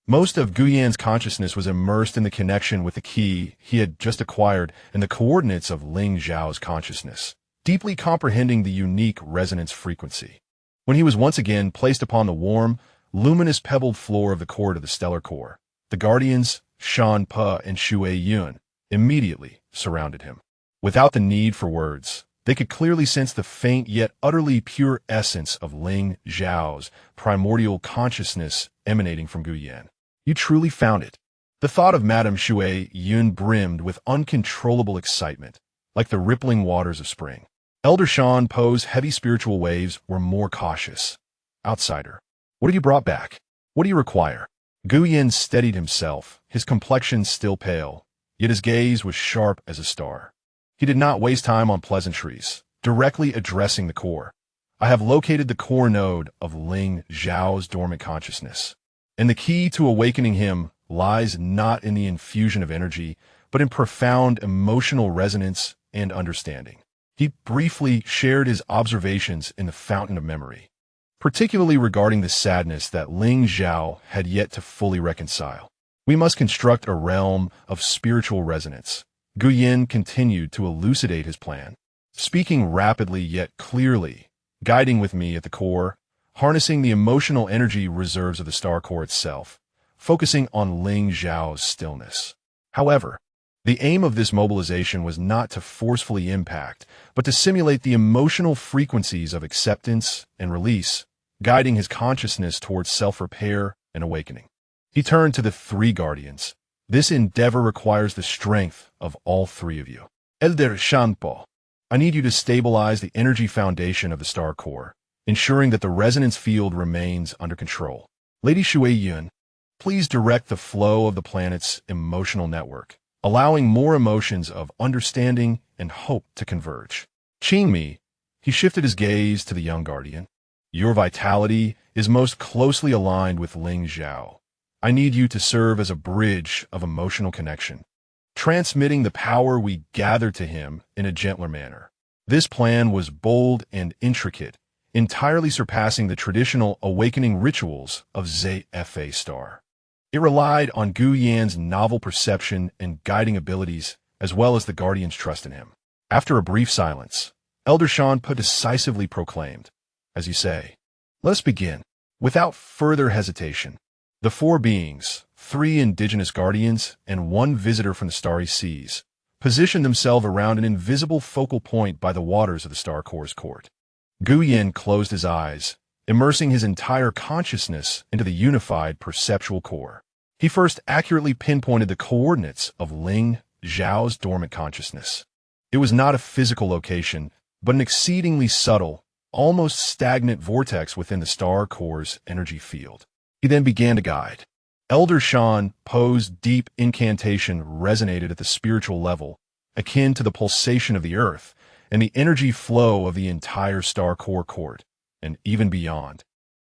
Most of Gu Yan's consciousness was immersed in the connection with the key he had just acquired and the coordinates of Ling Zhao's consciousness, deeply comprehending the unique resonance frequency. When he was once again placed upon the warm, luminous pebbled floor of the core of the stellar core, the guardians, Shan Pe and Xue Yun, immediately surrounded him. Without the need for words, They could clearly sense the faint yet utterly pure essence of Ling Zhao's primordial consciousness emanating from Gu Yan. You truly found it. The thought of Madame Shui Yun brimmed with uncontrollable excitement, like the rippling waters of spring. Elder Shan Po's heavy spiritual waves were more cautious. Outsider, what have you brought back? What do you require? Gu Yan steadied himself, his complexion still pale, yet his gaze was sharp as a star. He did not waste time on pleasantries, directly addressing the core. I have located the core node of Ling Zhao's dormant consciousness, and the key to awakening him lies not in the infusion of energy, but in profound emotional resonance and understanding. He briefly shared his observations in the fountain of memory, particularly regarding the sadness that Ling Zhao had yet to fully reconcile. We must construct a realm of spiritual resonance. Gu Yan continued to elucidate his plan, speaking rapidly yet clearly, guiding with me at the core, harnessing the emotional energy reserves of the star core itself, focusing on Ling Zhao's stillness. However, the aim of this mobilization was not to forcefully impact, but to simulate the emotional frequencies of acceptance and release, guiding his consciousness towards self-repair and awakening. He turned to the three guardians. This endeavor requires the strength of all three of you. Elder Shanpo, I need you to stabilize the energy foundation of the star core, ensuring that the resonance field remains under control. Lady Shui Yun, please direct the flow of the planet's emotional network, allowing more emotions of understanding and hope to converge. Qingmi, he shifted his gaze to the young guardian. Your vitality is most closely aligned with Ling Zhao. I need you to serve as a bridge of emotional connection, transmitting the power we gather to him in a gentler manner. This plan was bold and intricate, entirely surpassing the traditional awakening rituals of ZFA Star. It relied on Gu Yan's novel perception and guiding abilities, as well as the Guardian's trust in him. After a brief silence, Elder Shan decisively proclaimed, "As you say, let us begin." Without further hesitation, the four beings, 3 indigenous guardians and 1 visitor from the starry seas, positioned themselves around an invisible focal point by the waters of the star core's court. Gu Yan closed his eyes, immersing his entire consciousness into the unified perceptual core. He first accurately pinpointed the coordinates of Ling Zhao's dormant consciousness. It was not a physical location, but an exceedingly subtle, almost stagnant vortex within the star core's energy field. He then began to guide. Elder Shan Po's deep incantation resonated at the spiritual level, akin to the pulsation of the earth and the energy flow of the entire star core court, and even beyond.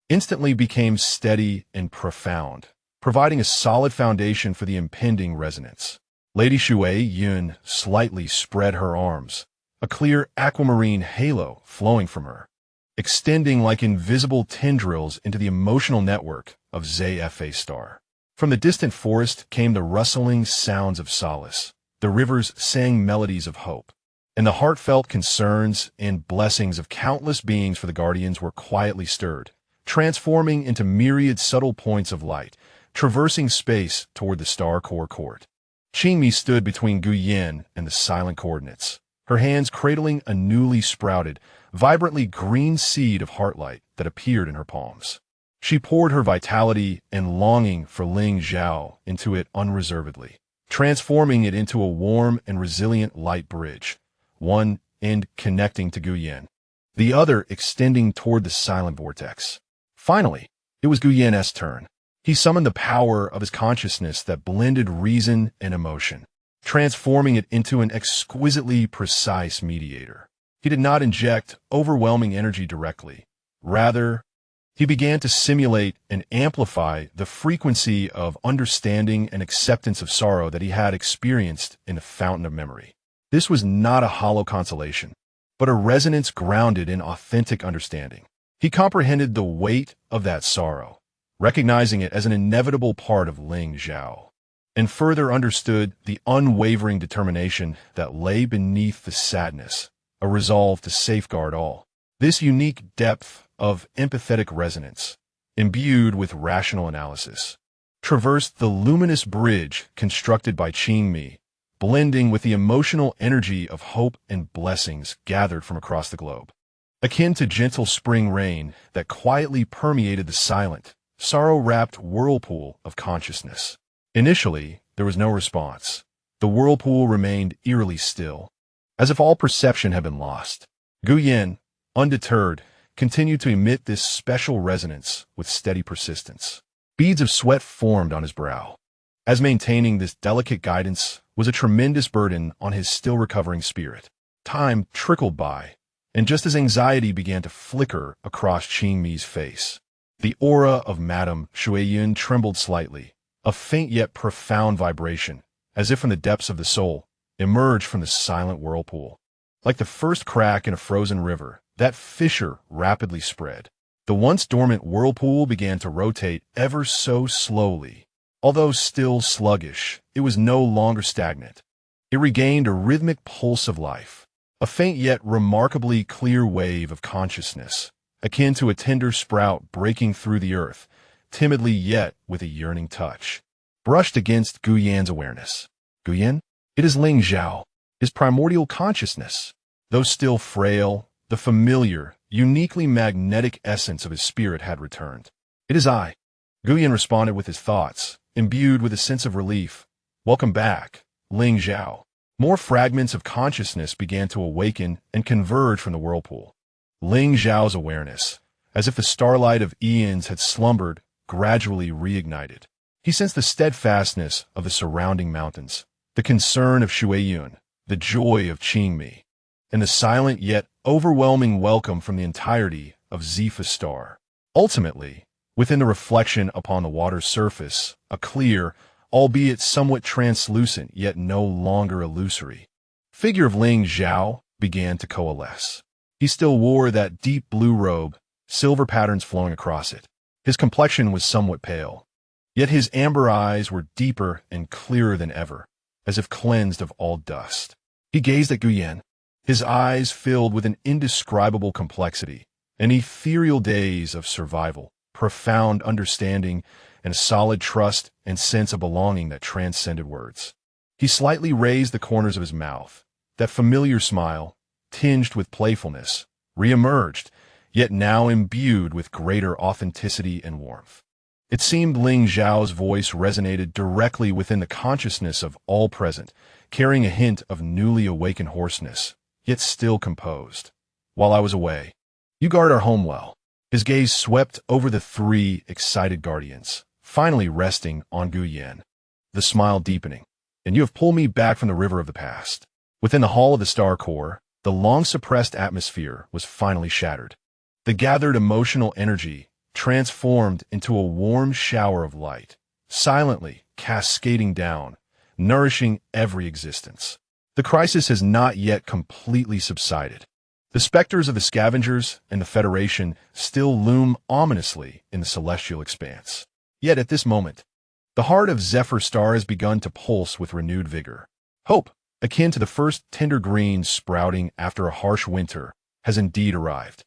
Instantly became steady and profound, providing a solid foundation for the impending resonance. Lady Shui Yun slightly spread her arms, a clear aquamarine halo flowing from her, extending like invisible tendrils into the emotional network of ZFA Star. From the distant forest came the rustling sounds of solace. The rivers sang melodies of hope, and the heartfelt concerns and blessings of countless beings for the Guardians were quietly stirred, transforming into myriad subtle points of light, traversing space toward the star core court. Qingmi stood between Gu Yan and the silent coordinates, her hands cradling a newly sprouted, vibrantly green seed of heartlight that appeared in her palms. She poured her vitality and longing for Ling Zhao into it unreservedly, transforming it into a warm and resilient light bridge, one end connecting to Gu Yan, the other extending toward the silent vortex. Finally, it was Gu Yan's turn. He summoned the power of his consciousness that blended reason and emotion, transforming it into an exquisitely precise mediator. He did not inject overwhelming energy directly. Rather, he began to simulate and amplify the frequency of understanding and acceptance of sorrow that he had experienced in the fountain of memory. This was not a hollow consolation, but a resonance grounded in authentic understanding. He comprehended the weight of that sorrow, recognizing it as an inevitable part of Ling Zhao, and further understood the unwavering determination that lay beneath the sadness, a resolve to safeguard all. This unique depth of empathetic resonance, imbued with rational analysis, traversed the luminous bridge constructed by Qingmi, blending with the emotional energy of hope and blessings gathered from across the globe. Akin to gentle spring rain that quietly permeated the silent, sorrow-wrapped whirlpool of consciousness. Initially, there was no response. The whirlpool remained eerily still, as if all perception had been lost. Gu Yan, undeterred, continued to emit this special resonance with steady persistence. Beads of sweat formed on his brow, as maintaining this delicate guidance was a tremendous burden on his still-recovering spirit. Time trickled by, and just as anxiety began to flicker across Qingmi's face, the aura of Madame Shuiyun trembled slightly. A faint yet profound vibration, as if from the depths of the soul, emerged from the silent whirlpool. Like the first crack in a frozen river, that fissure rapidly spread. The once dormant whirlpool began to rotate ever so slowly. Although still sluggish, it was no longer stagnant. It regained a rhythmic pulse of life, a faint yet remarkably clear wave of consciousness, akin to a tender sprout breaking through the earth, timidly yet with a yearning touch, brushed against Gu Yan's awareness. Gu Yan? It is Ling Zhao, his primordial consciousness. Though still frail, the familiar, uniquely magnetic essence of his spirit had returned. It is I. Gu Yan responded with his thoughts, imbued with a sense of relief. Welcome back, Ling Zhao. More fragments of consciousness began to awaken and converge from the whirlpool. Ling Zhao's awareness, as if the starlight of eons had slumbered, gradually reignited. He sensed the steadfastness of the surrounding mountains, the concern of Shuiyun, the joy of Qingmi, and the silent yet overwhelming welcome from the entirety of Zephyr Star. Ultimately, within the reflection upon the water's surface, a clear, albeit somewhat translucent yet no longer illusory, figure of Ling Zhao began to coalesce. He still wore that deep blue robe, silver patterns flowing across it. His complexion was somewhat pale, yet his amber eyes were deeper and clearer than ever, as if cleansed of all dust. He gazed at Gu Yan, his eyes filled with an indescribable complexity, an ethereal daze of survival, profound understanding, and a solid trust and sense of belonging that transcended words. He slightly raised the corners of his mouth. That familiar smile, tinged with playfulness, re-emerged, yet now imbued with greater authenticity and warmth. It seemed Ling Zhao's voice resonated directly within the consciousness of all present, carrying a hint of newly awakened hoarseness, yet still composed. While I was away, you guard our home well. His gaze swept over the three excited guardians, finally resting on Gu Yan, the smile deepening. And you have pulled me back from the river of the past. Within the hall of the Star Core, the long-suppressed atmosphere was finally shattered. The gathered emotional energy transformed into a warm shower of light, silently cascading down, nourishing every existence. The crisis has not yet completely subsided. The specters of the scavengers and the Federation still loom ominously in the celestial expanse. Yet at this moment, the heart of Zephyr Star has begun to pulse with renewed vigor. Hope, akin to the first tender greens sprouting after a harsh winter, has indeed arrived.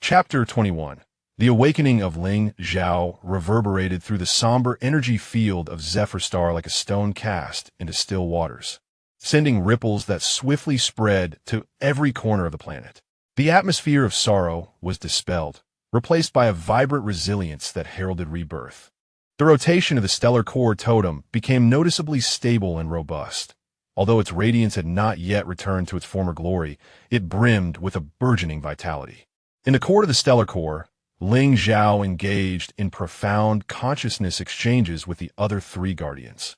Chapter 21. The awakening of Ling Zhao reverberated through the somber energy field of Zephyr Star like a stone cast into still waters, sending ripples that swiftly spread to every corner of the planet. The atmosphere of sorrow was dispelled, replaced by a vibrant resilience that heralded rebirth. The rotation of the stellar core totem became noticeably stable and robust. Although its radiance had not yet returned to its former glory, it brimmed with a burgeoning vitality. In the core of the stellar core, Ling Zhao engaged in profound consciousness exchanges with the other three guardians,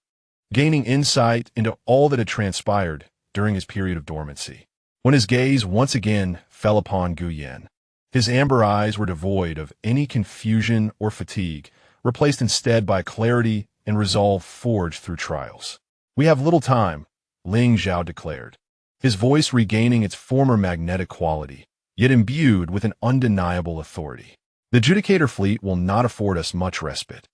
gaining insight into all that had transpired during his period of dormancy. When his gaze once again fell upon Gu Yan, his amber eyes were devoid of any confusion or fatigue, replaced instead by clarity and resolve forged through trials. We have little time, Ling Zhao declared, his voice regaining its former magnetic quality, yet imbued with an undeniable authority. The Judicator fleet will not afford us much respite.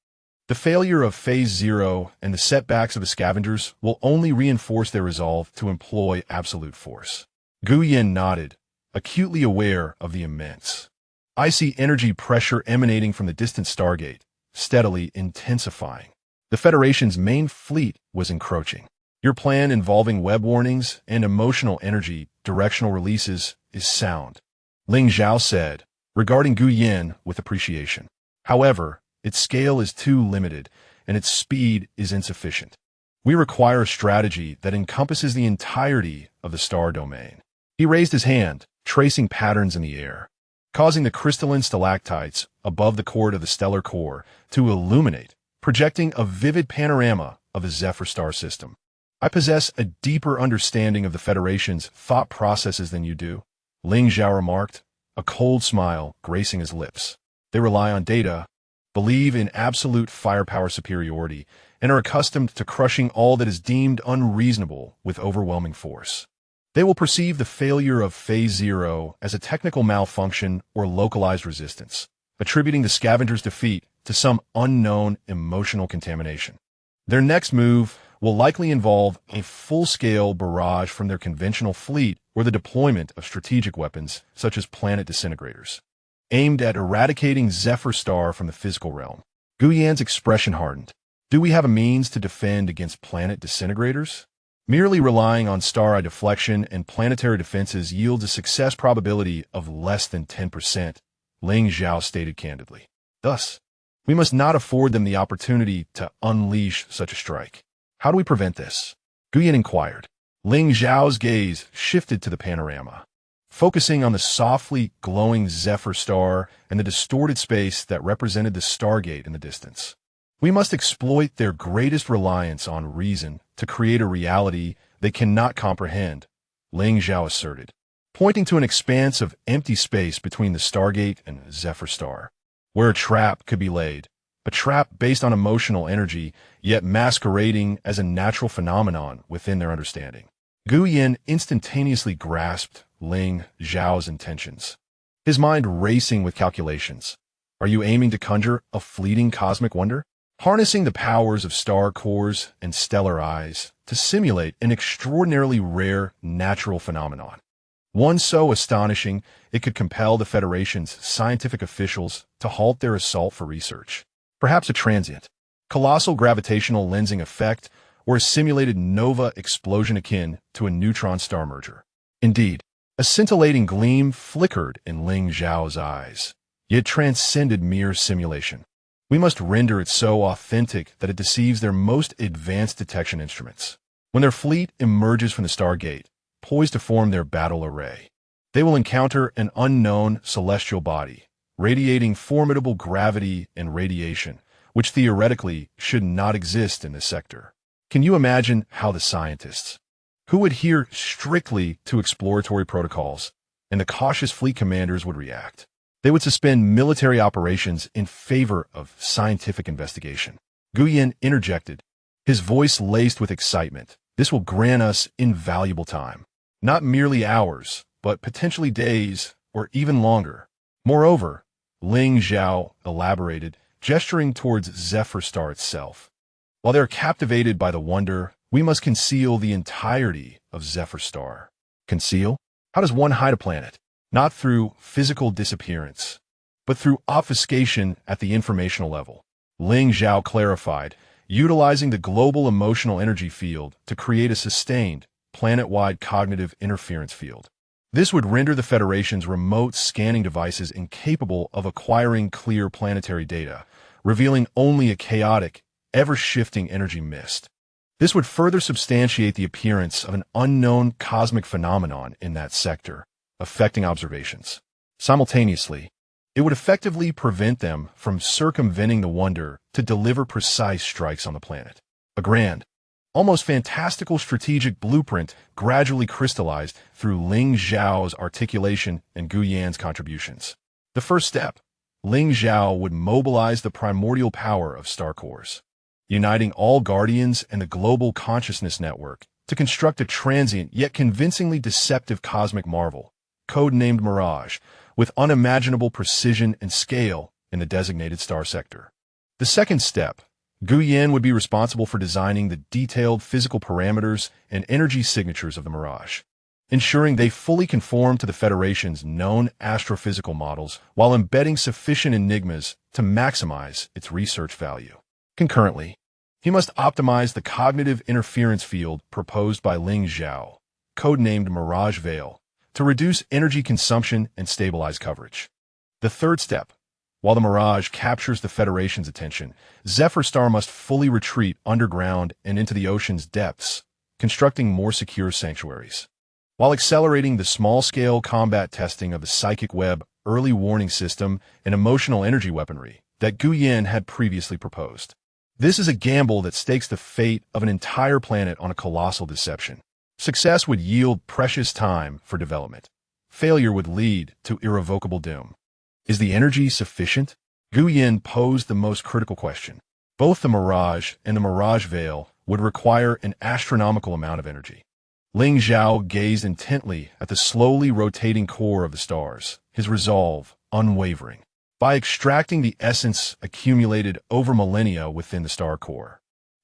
The failure of Phase Zero and the setbacks of the scavengers will only reinforce their resolve to employ absolute force. Gu Yan nodded, acutely aware of the immense, icy energy pressure emanating from the distant Stargate, steadily intensifying. The Federation's main fleet was encroaching. Your plan involving web warnings and emotional energy directional releases is sound. Ling Zhao said, regarding Gu Yin with appreciation. However, its scale is too limited and its speed is insufficient. We require a strategy that encompasses the entirety of the star domain. He raised his hand, tracing patterns in the air, causing the crystalline stalactites above the core of the stellar core to illuminate, projecting a vivid panorama of a Zephyr star system. I possess a deeper understanding of the Federation's thought processes than you do, Ling Zhao remarked, a cold smile gracing his lips. They rely on data, believe in absolute firepower superiority, and are accustomed to crushing all that is deemed unreasonable with overwhelming force. They will perceive the failure of Phase 0 as a technical malfunction or localized resistance, attributing the scavenger's defeat to some unknown emotional contamination. Their next move will likely involve a full-scale barrage from their conventional fleet or the deployment of strategic weapons such as planet disintegrators, aimed at eradicating Zephyr Star from the physical realm. Gu Yan's expression hardened. Do we have a means to defend against planet disintegrators? Merely relying on star-eye deflection and planetary defenses yields a success probability of less than 10%, Ling Zhao stated candidly. Thus, we must not afford them the opportunity to unleash such a strike. How do we prevent this? Gu Yan inquired. Ling Zhao's gaze shifted to the panorama, focusing on the softly glowing Zephyr star and the distorted space that represented the Stargate in the distance. We must exploit their greatest reliance on reason to create a reality they cannot comprehend, Ling Zhao asserted, pointing to an expanse of empty space between the Stargate and Zephyr star, where a trap could be laid, a trap based on emotional energy, yet masquerading as a natural phenomenon within their understanding. Gu Yan instantaneously grasped Ling Zhao's intentions, his mind racing with calculations. Are you aiming to conjure a fleeting cosmic wonder? Harnessing the powers of star cores and stellar eyes to simulate an extraordinarily rare natural phenomenon. One so astonishing it could compel the Federation's scientific officials to halt their assault for research. Perhaps a transient, colossal gravitational lensing effect or a simulated nova explosion akin to a neutron star merger. Indeed, a scintillating gleam flickered in Ling Zhao's eyes, yet transcended mere simulation. We must render it so authentic that it deceives their most advanced detection instruments. When their fleet emerges from the Stargate, poised to form their battle array, they will encounter an unknown celestial body, radiating formidable gravity and radiation, which theoretically should not exist in this sector. Can you imagine how the scientists, who adhere strictly to exploratory protocols, and the cautious fleet commanders would react? They would suspend military operations in favor of scientific investigation. Gu Yan interjected, his voice laced with excitement. This will grant us invaluable time. Not merely hours, but potentially days or even longer. Moreover, Ling Zhao elaborated, gesturing towards Zephyr Star itself. While they're captivated by the wonder, we must conceal the entirety of Zephyr Star. Conceal? How does one hide a planet? Not through physical disappearance, but through obfuscation at the informational level. Ling Zhao clarified, utilizing the global emotional energy field to create a sustained, planet-wide cognitive interference field. This would render the Federation's remote scanning devices incapable of acquiring clear planetary data, revealing only a chaotic, ever-shifting energy mist. This would further substantiate the appearance of an unknown cosmic phenomenon in that sector, affecting observations. Simultaneously, it would effectively prevent them from circumventing the wonder to deliver precise strikes on the planet. A grand, almost fantastical strategic blueprint gradually crystallized through Ling Zhao's articulation and Gu Yan's contributions. The first step, Ling Zhao would mobilize the primordial power of star cores, uniting all guardians and the global consciousness network to construct a transient yet convincingly deceptive cosmic marvel, codenamed Mirage, with unimaginable precision and scale in the designated star sector. The second step, Gu Yan would be responsible for designing the detailed physical parameters and energy signatures of the Mirage, ensuring they fully conform to the Federation's known astrophysical models while embedding sufficient enigmas to maximize its research value. Concurrently, He must optimize the cognitive interference field proposed by Ling Zhao, codenamed Mirage Veil, to reduce energy consumption and stabilize coverage. The third step. While the Mirage captures the Federation's attention, Zephyr Star must fully retreat underground and into the ocean's depths, constructing more secure sanctuaries. While accelerating the small-scale combat testing of the psychic web, early warning system, and emotional energy weaponry that Gu Yin had previously proposed. This is a gamble that stakes the fate of an entire planet on a colossal deception. Success would yield precious time for development. Failure would lead to irrevocable doom. Is the energy sufficient? Gu Yin posed the most critical question. Both the Mirage and the Mirage Veil would require an astronomical amount of energy. Ling Zhao gazed intently at the slowly rotating core of the stars, his resolve unwavering. By extracting the essence accumulated over millennia within the star core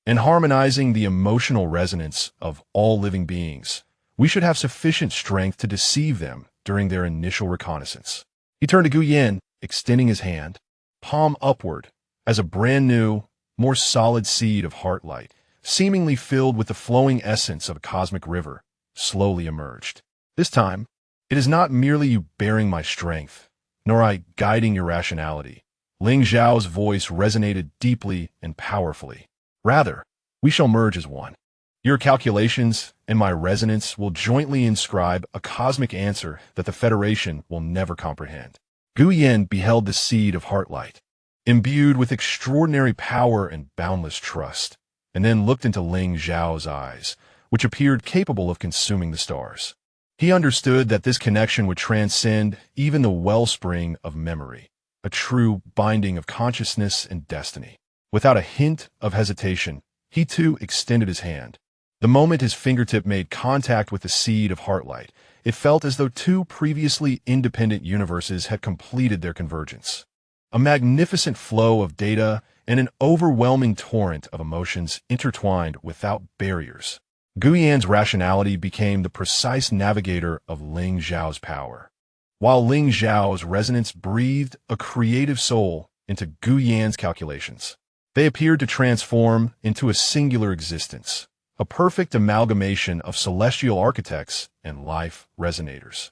and harmonizing the emotional resonance of all living beings, we should have sufficient strength to deceive them during their initial reconnaissance. He turned to Gu Yin, extending his hand, palm upward, as a brand new, more solid seed of heart light, seemingly filled with the flowing essence of a cosmic river, slowly emerged. This time, it is not merely you bearing my strength, nor I guiding your rationality. Ling Zhao's voice resonated deeply and powerfully. Rather, we shall merge as one. Your calculations and my resonance will jointly inscribe a cosmic answer that the Federation will never comprehend. Gu Yin beheld the seed of heart light, imbued with extraordinary power and boundless trust, and then looked into Ling Zhao's eyes, which appeared capable of consuming the stars. He understood that this connection would transcend even the wellspring of memory, a true binding of consciousness and destiny. Without a hint of hesitation, he too extended his hand. The moment his fingertip made contact with the seed of heartlight, it felt as though two previously independent universes had completed their convergence. A magnificent flow of data and an overwhelming torrent of emotions intertwined without barriers. Gu Yan's rationality became the precise navigator of Ling Zhao's power, while Ling Zhao's resonance breathed a creative soul into Gu Yan's calculations. They appeared to transform into a singular existence, a perfect amalgamation of celestial architects and life resonators.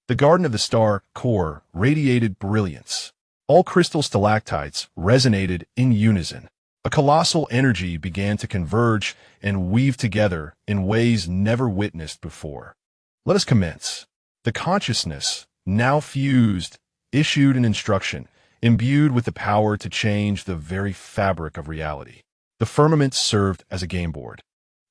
The Garden of the Star core radiated brilliance. All crystal stalactites resonated in unison. A colossal energy began to converge and weave together in ways never witnessed before. Let us commence. The consciousness, now fused, issued an instruction, imbued with the power to change the very fabric of reality. The firmament served as a game board,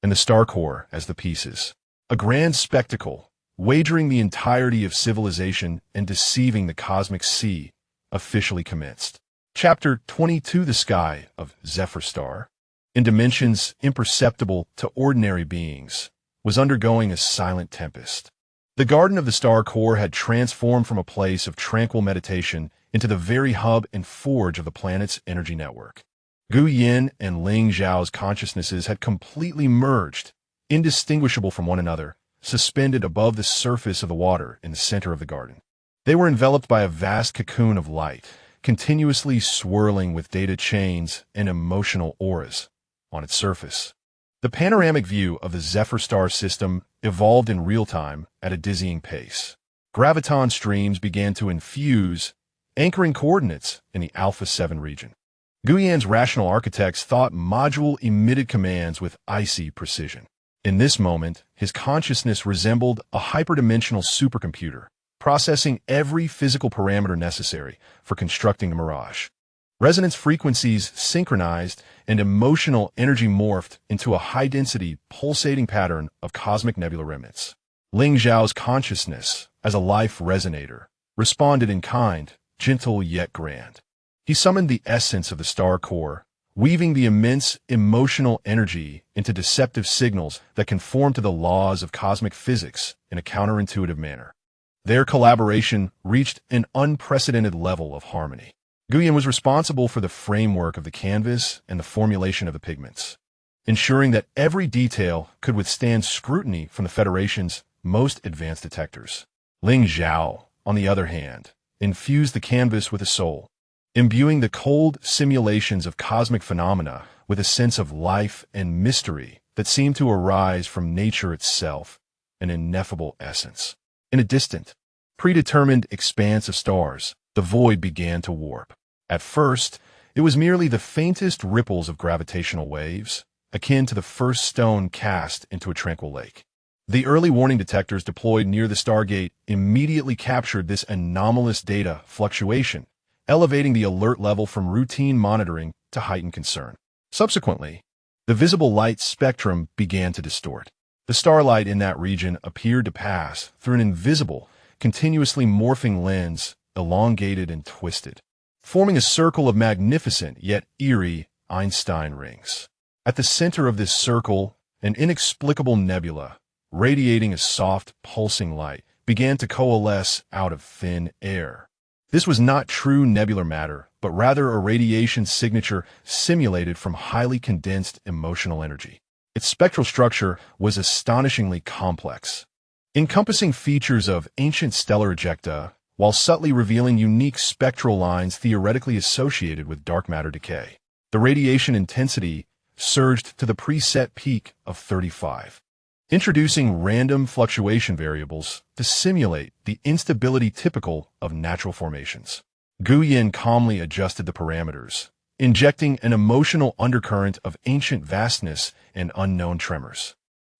and the star core as the pieces. A grand spectacle, wagering the entirety of civilization and deceiving the cosmic sea, officially commenced. Chapter 22. The Sky of Zephyr Star, in dimensions imperceptible to ordinary beings, was undergoing a silent tempest. The Garden of the Star core had transformed from a place of tranquil meditation into the very hub and forge of the planet's energy network. Gu Yin and Ling Zhao's consciousnesses had completely merged, indistinguishable from one another, suspended above the surface of the water in the center of the garden. They were enveloped by a vast cocoon of light, continuously swirling with data chains and emotional auras on its surface. The panoramic view of the Zephyr Star system evolved in real time at a dizzying pace. Graviton streams began to infuse, anchoring coordinates in the Alpha 7 region. Gu Yan's rational architect's thought module emitted commands with icy precision. In this moment, his consciousness resembled a hyperdimensional supercomputer, processing every physical parameter necessary for constructing the mirage. Resonance frequencies synchronized and emotional energy morphed into a high-density, pulsating pattern of cosmic nebula remnants. Ling Zhao's consciousness, as a life resonator, responded in kind, gentle yet grand. He summoned the essence of the star core, weaving the immense emotional energy into deceptive signals that conform to the laws of cosmic physics in a counterintuitive manner. Their collaboration reached an unprecedented level of harmony. Gu Yin was responsible for the framework of the canvas and the formulation of the pigments, ensuring that every detail could withstand scrutiny from the Federation's most advanced detectors. Ling Zhao, on the other hand, infused the canvas with a soul, imbuing the cold simulations of cosmic phenomena with a sense of life and mystery that seemed to arise from nature itself, an ineffable essence. In a distant, predetermined expanse of stars, the void began to warp. At first, it was merely the faintest ripples of gravitational waves, akin to the first stone cast into a tranquil lake. The early warning detectors deployed near the Stargate immediately captured this anomalous data fluctuation, elevating the alert level from routine monitoring to heightened concern. Subsequently, the visible light spectrum began to distort. The starlight in that region appeared to pass through an invisible, continuously morphing lens, elongated and twisted, forming a circle of magnificent yet eerie Einstein rings. At the center of this circle, an inexplicable nebula, radiating a soft, pulsing light, began to coalesce out of thin air. This was not true nebular matter, but rather a radiation signature simulated from highly condensed emotional energy. Its spectral structure was astonishingly complex, encompassing features of ancient stellar ejecta, while subtly revealing unique spectral lines theoretically associated with dark matter decay. The radiation intensity surged to the preset peak of 35. Introducing random fluctuation variables to simulate the instability typical of natural formations. Guyen calmly adjusted the parameters, injecting an emotional undercurrent of ancient vastness and unknown tremors.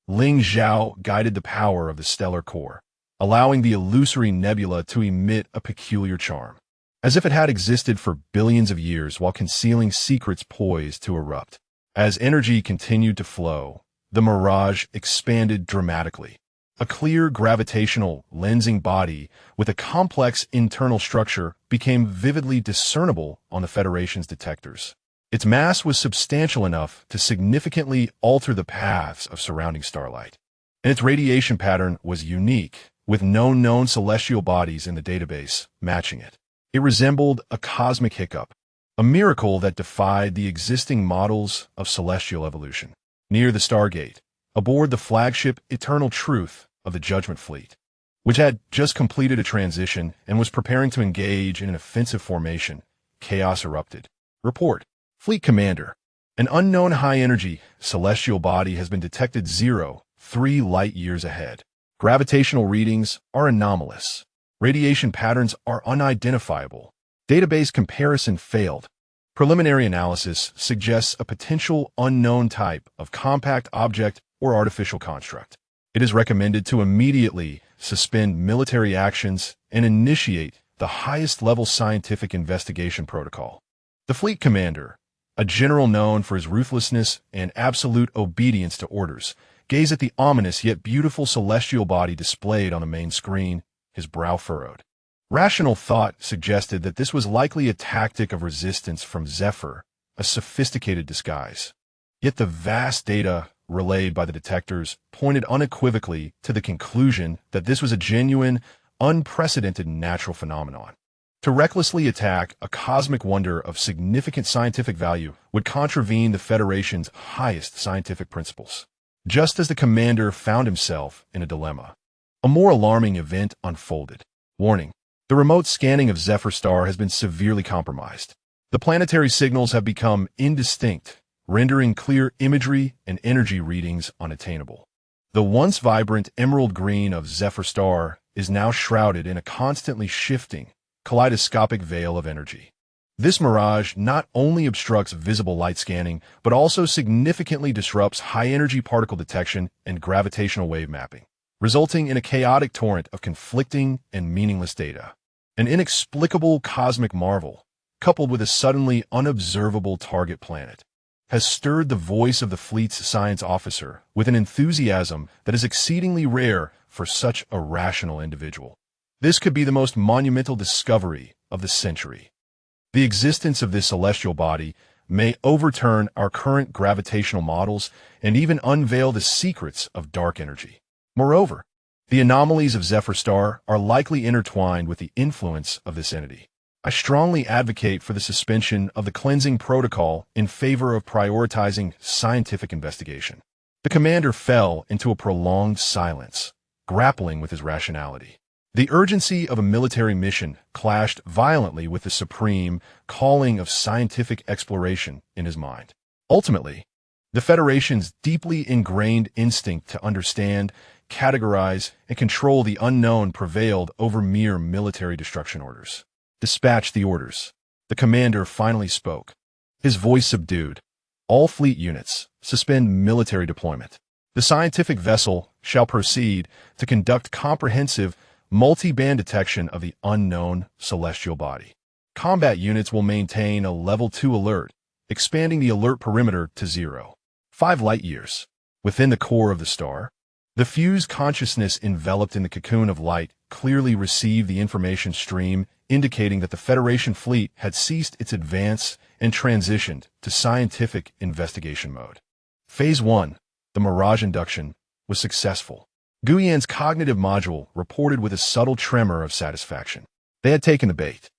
Ling Zhao guided the power of the stellar core, allowing the illusory nebula to emit a peculiar charm, as if it had existed for billions of years while concealing secrets poised to erupt. As energy continued to flow, the mirage expanded dramatically. A clear gravitational lensing body with a complex internal structure became vividly discernible on the Federation's detectors. Its mass was substantial enough to significantly alter the paths of surrounding starlight, and its radiation pattern was unique, with no known celestial bodies in the database matching it. It resembled a cosmic hiccup, a miracle that defied the existing models of celestial evolution. Near the Stargate, aboard the flagship Eternal Truth of the Judgment Fleet, which had just completed a transition and was preparing to engage in an offensive formation, chaos erupted. Report. Fleet Commander. An unknown high-energy celestial body has been detected 3 light-years ahead. Gravitational readings are anomalous. Radiation patterns are unidentifiable. Database comparison failed. Preliminary analysis suggests a potential unknown type of compact object or artificial construct. It is recommended to immediately suspend military actions and initiate the highest-level scientific investigation protocol. The Fleet Commander, a general known for his ruthlessness and absolute obedience to orders, gazed at the ominous yet beautiful celestial body displayed on the main screen, his brow furrowed. Rational thought suggested that this was likely a tactic of resistance from Zephyr, a sophisticated disguise. Yet the vast data relayed by the detectors pointed unequivocally to the conclusion that this was a genuine, unprecedented natural phenomenon. To recklessly attack a cosmic wonder of significant scientific value would contravene the Federation's highest scientific principles. Just as the commander found himself in a dilemma, a more alarming event unfolded. Warning. The remote scanning of Zephyr Star has been severely compromised. The planetary signals have become indistinct, rendering clear imagery and energy readings unattainable. The once vibrant emerald green of Zephyr Star is now shrouded in a constantly shifting, kaleidoscopic veil of energy. This mirage not only obstructs visible light scanning, but also significantly disrupts high-energy particle detection and gravitational wave mapping, resulting in a chaotic torrent of conflicting and meaningless data. An inexplicable cosmic marvel, coupled with a suddenly unobservable target planet, has stirred the voice of the fleet's science officer with an enthusiasm that is exceedingly rare for such a rational individual. This could be the most monumental discovery of the century. The existence of this celestial body may overturn our current gravitational models and even unveil the secrets of dark energy. Moreover, the anomalies of Zephyr Star are likely intertwined with the influence of this entity. I strongly advocate for the suspension of the cleansing protocol in favor of prioritizing scientific investigation. The commander fell into a prolonged silence, grappling with his rationality. The urgency of a military mission clashed violently with the supreme calling of scientific exploration in his mind. Ultimately, the Federation's deeply ingrained instinct to understand, categorize, and control the unknown prevailed over mere military destruction orders. Dispatch the orders. The commander finally spoke, his voice subdued. All fleet units, suspend military deployment. The scientific vessel shall proceed to conduct comprehensive, multi-band detection of the unknown celestial body. Combat units will maintain a Level 2 alert, expanding the alert perimeter to 0.5 light-years. Within the core of the star, the fused consciousness enveloped in the cocoon of light clearly received the information stream, indicating that the Federation fleet had ceased its advance and transitioned to scientific investigation mode. Phase 1, the Mirage induction, was successful. Guyan's cognitive module reported with a subtle tremor of satisfaction. They had taken the bait.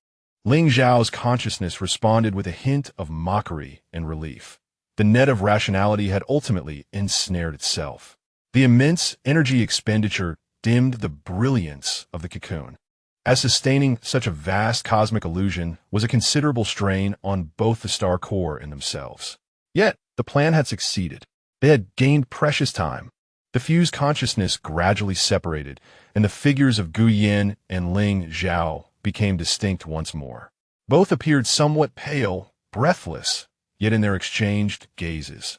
Ling Zhao's consciousness responded with a hint of mockery and relief. The net of rationality had ultimately ensnared itself. The immense energy expenditure dimmed the brilliance of the cocoon, as sustaining such a vast cosmic illusion was a considerable strain on both the star core and themselves. Yet, the plan had succeeded. They had gained precious time. The fused consciousness gradually separated, and the figures of Guyan and Ling Zhao became distinct once more. Both appeared somewhat pale, breathless, yet in their exchanged gazes,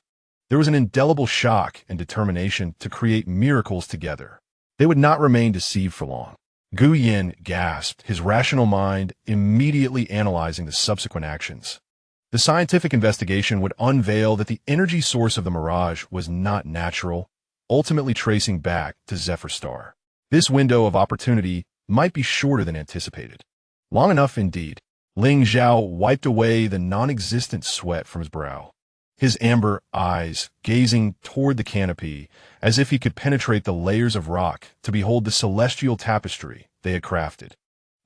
there was an indelible shock and determination to create miracles together. They would not remain deceived for long. Guyan gasped, his rational mind immediately analyzing the subsequent actions. The scientific investigation would unveil that the energy source of the Mirage was not natural, ultimately tracing back to Zephyr Star. This window of opportunity might be shorter than anticipated. Long enough indeed. Ling Zhao wiped away the non-existent sweat from his brow, his amber eyes gazing toward the canopy as if he could penetrate the layers of rock to behold the celestial tapestry they had crafted,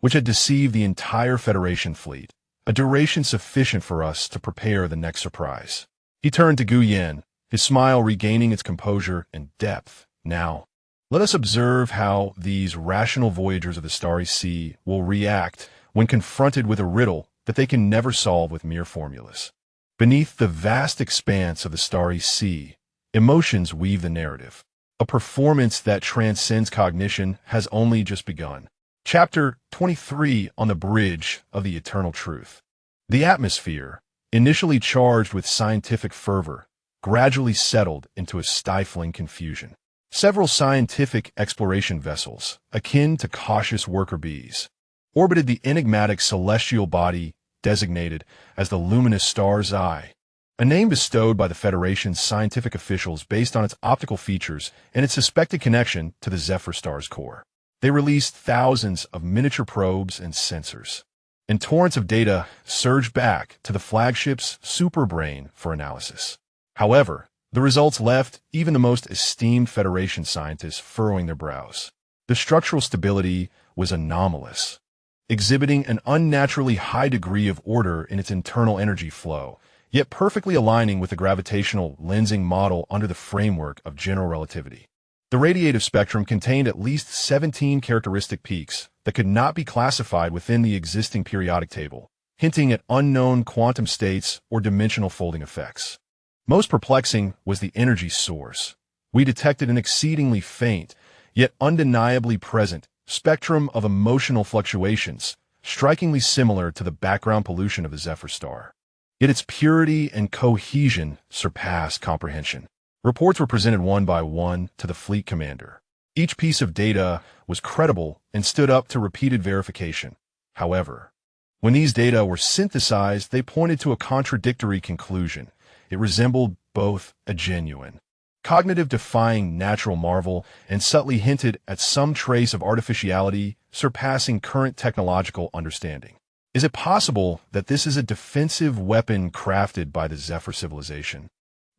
which had deceived the entire Federation fleet, a duration sufficient for us to prepare the next surprise. He turned to Guyan, his smile regaining its composure and depth. Now, let us observe how these rational voyagers of the starry sea will react when confronted with a riddle that they can never solve with mere formulas. Beneath the vast expanse of the starry sea, emotions weave the narrative. A performance that transcends cognition has only just begun. Chapter 23 on the Bridge of the Eternal Truth. The atmosphere, initially charged with scientific fervor, gradually settled into a stifling confusion. Several scientific exploration vessels, akin to cautious worker bees, orbited the enigmatic celestial body designated as the luminous star's eye, a name bestowed by the Federation's scientific officials based on its optical features and its suspected connection to the Zephyr star's core. They released thousands of miniature probes and sensors, and torrents of data surged back to the flagship's superbrain for analysis. However, the results left even the most esteemed Federation scientists furrowing their brows. The structural stability was anomalous, exhibiting an unnaturally high degree of order in its internal energy flow, yet perfectly aligning with the gravitational lensing model under the framework of general relativity. The radiative spectrum contained at least 17 characteristic peaks that could not be classified within the existing periodic table, hinting at unknown quantum states or dimensional folding effects. Most perplexing was the energy source. We detected an exceedingly faint, yet undeniably present, spectrum of emotional fluctuations, strikingly similar to the background pollution of the Zephyr star. Yet its purity and cohesion surpassed comprehension. Reports were presented one by one to the fleet commander. Each piece of data was credible and stood up to repeated verification. However, when these data were synthesized, they pointed to a contradictory conclusion. It resembled both a genuine, cognitive-defying natural marvel and subtly hinted at some trace of artificiality surpassing current technological understanding. Is it possible that this is a defensive weapon crafted by the Zephyr civilization?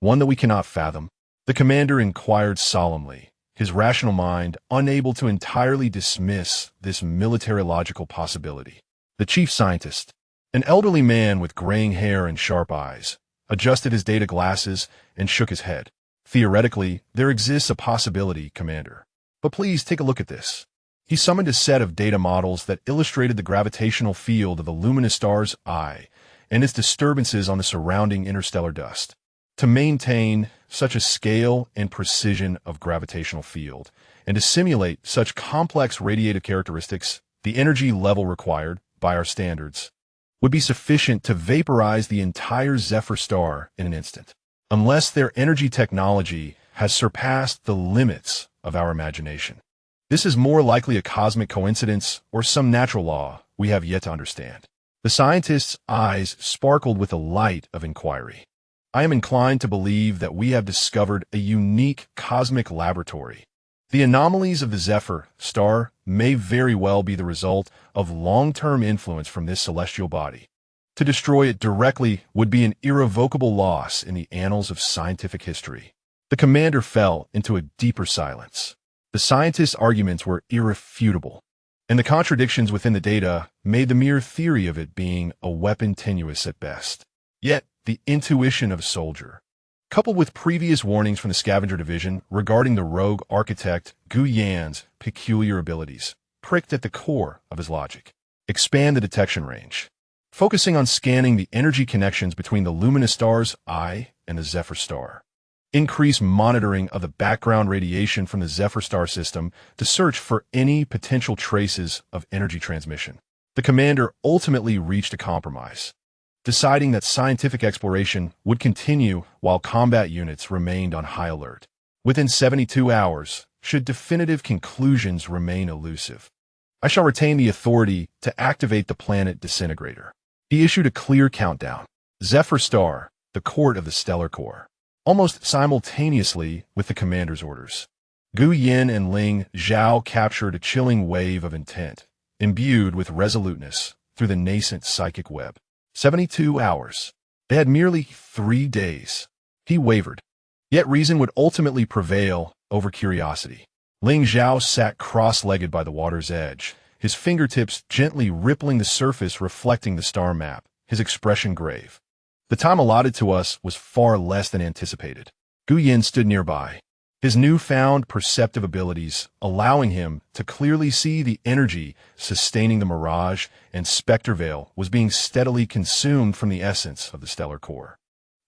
One that we cannot fathom? The commander inquired solemnly, his rational mind unable to entirely dismiss this military-logical possibility. The chief scientist, an elderly man with graying hair and sharp eyes, adjusted his data glasses and shook his head. Theoretically, there exists a possibility, Commander. But please take a look at this. He summoned a set of data models that illustrated the gravitational field of the luminous star's eye and its disturbances on the surrounding interstellar dust. to maintain such a scale and precision of gravitational field, and to simulate such complex radiative characteristics, the energy level required, by our standards, would be sufficient to vaporize the entire Zephyr star in an instant, unless their energy technology has surpassed the limits of our imagination. This is more likely a cosmic coincidence or some natural law we have yet to understand. The scientist's eyes sparkled with the light of inquiry. I am inclined to believe that we have discovered a unique cosmic laboratory. The anomalies of the Zephyr star may very well be the result of long-term influence from this celestial body. To destroy it directly would be an irrevocable loss in the annals of scientific history. The commander fell into a deeper silence. The scientist's arguments were irrefutable, and the contradictions within the data made the mere theory of it being a weapon tenuous at best. Yet, the intuition of a soldier, coupled with previous warnings from the scavenger division regarding the rogue architect Gu Yan's peculiar abilities, pricked at the core of his logic. Expand the detection range, focusing on scanning the energy connections between the luminous star's eye and the Zephyr star. Increase monitoring of the background radiation from the Zephyr star system to search for any potential traces of energy transmission. The commander ultimately reached a compromise, deciding that scientific exploration would continue while combat units remained on high alert. Within 72 hours, should definitive conclusions remain elusive, I shall retain the authority to activate the planet disintegrator. He issued a clear countdown. Zephyr star, the court of the stellar core. Almost simultaneously with the commander's orders, Gu Yin and Ling Zhao captured a chilling wave of intent, imbued with resoluteness through the nascent psychic web. 72 hours. They had merely 3 days. He wavered. Yet reason would ultimately prevail over curiosity. Ling Zhao sat cross-legged by the water's edge, his fingertips gently rippling the surface reflecting the star map, his expression grave. The time allotted to us was far less than anticipated. Gu Yin stood nearby, his newfound perceptive abilities allowing him to clearly see the energy sustaining the mirage and specter veil was being steadily consumed from the essence of the stellar core.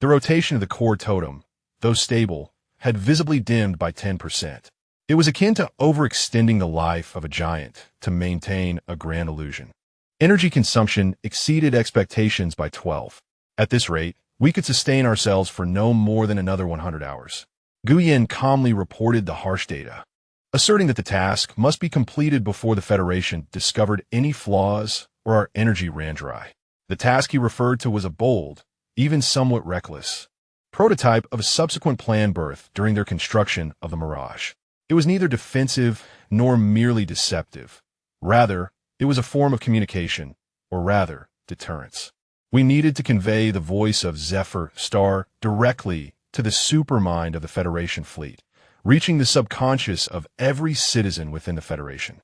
The rotation of the core totem, though stable, had visibly dimmed by 10%. It was akin to overextending the life of a giant to maintain a grand illusion. Energy consumption exceeded expectations by 12. At this rate, we could sustain ourselves for no more than another 100 hours. Gu Yin calmly reported the harsh data, asserting that the task must be completed before the Federation discovered any flaws or our energy ran dry. The task he referred to was a bold, even somewhat reckless, prototype of a subsequent plan birthed during their construction of the Mirage. It was neither defensive nor merely deceptive. Rather, it was a form of communication, or rather, deterrence. We needed to convey the voice of Zephyr star directly to the supermind of the Federation fleet, reaching the subconscious of every citizen within the Federation.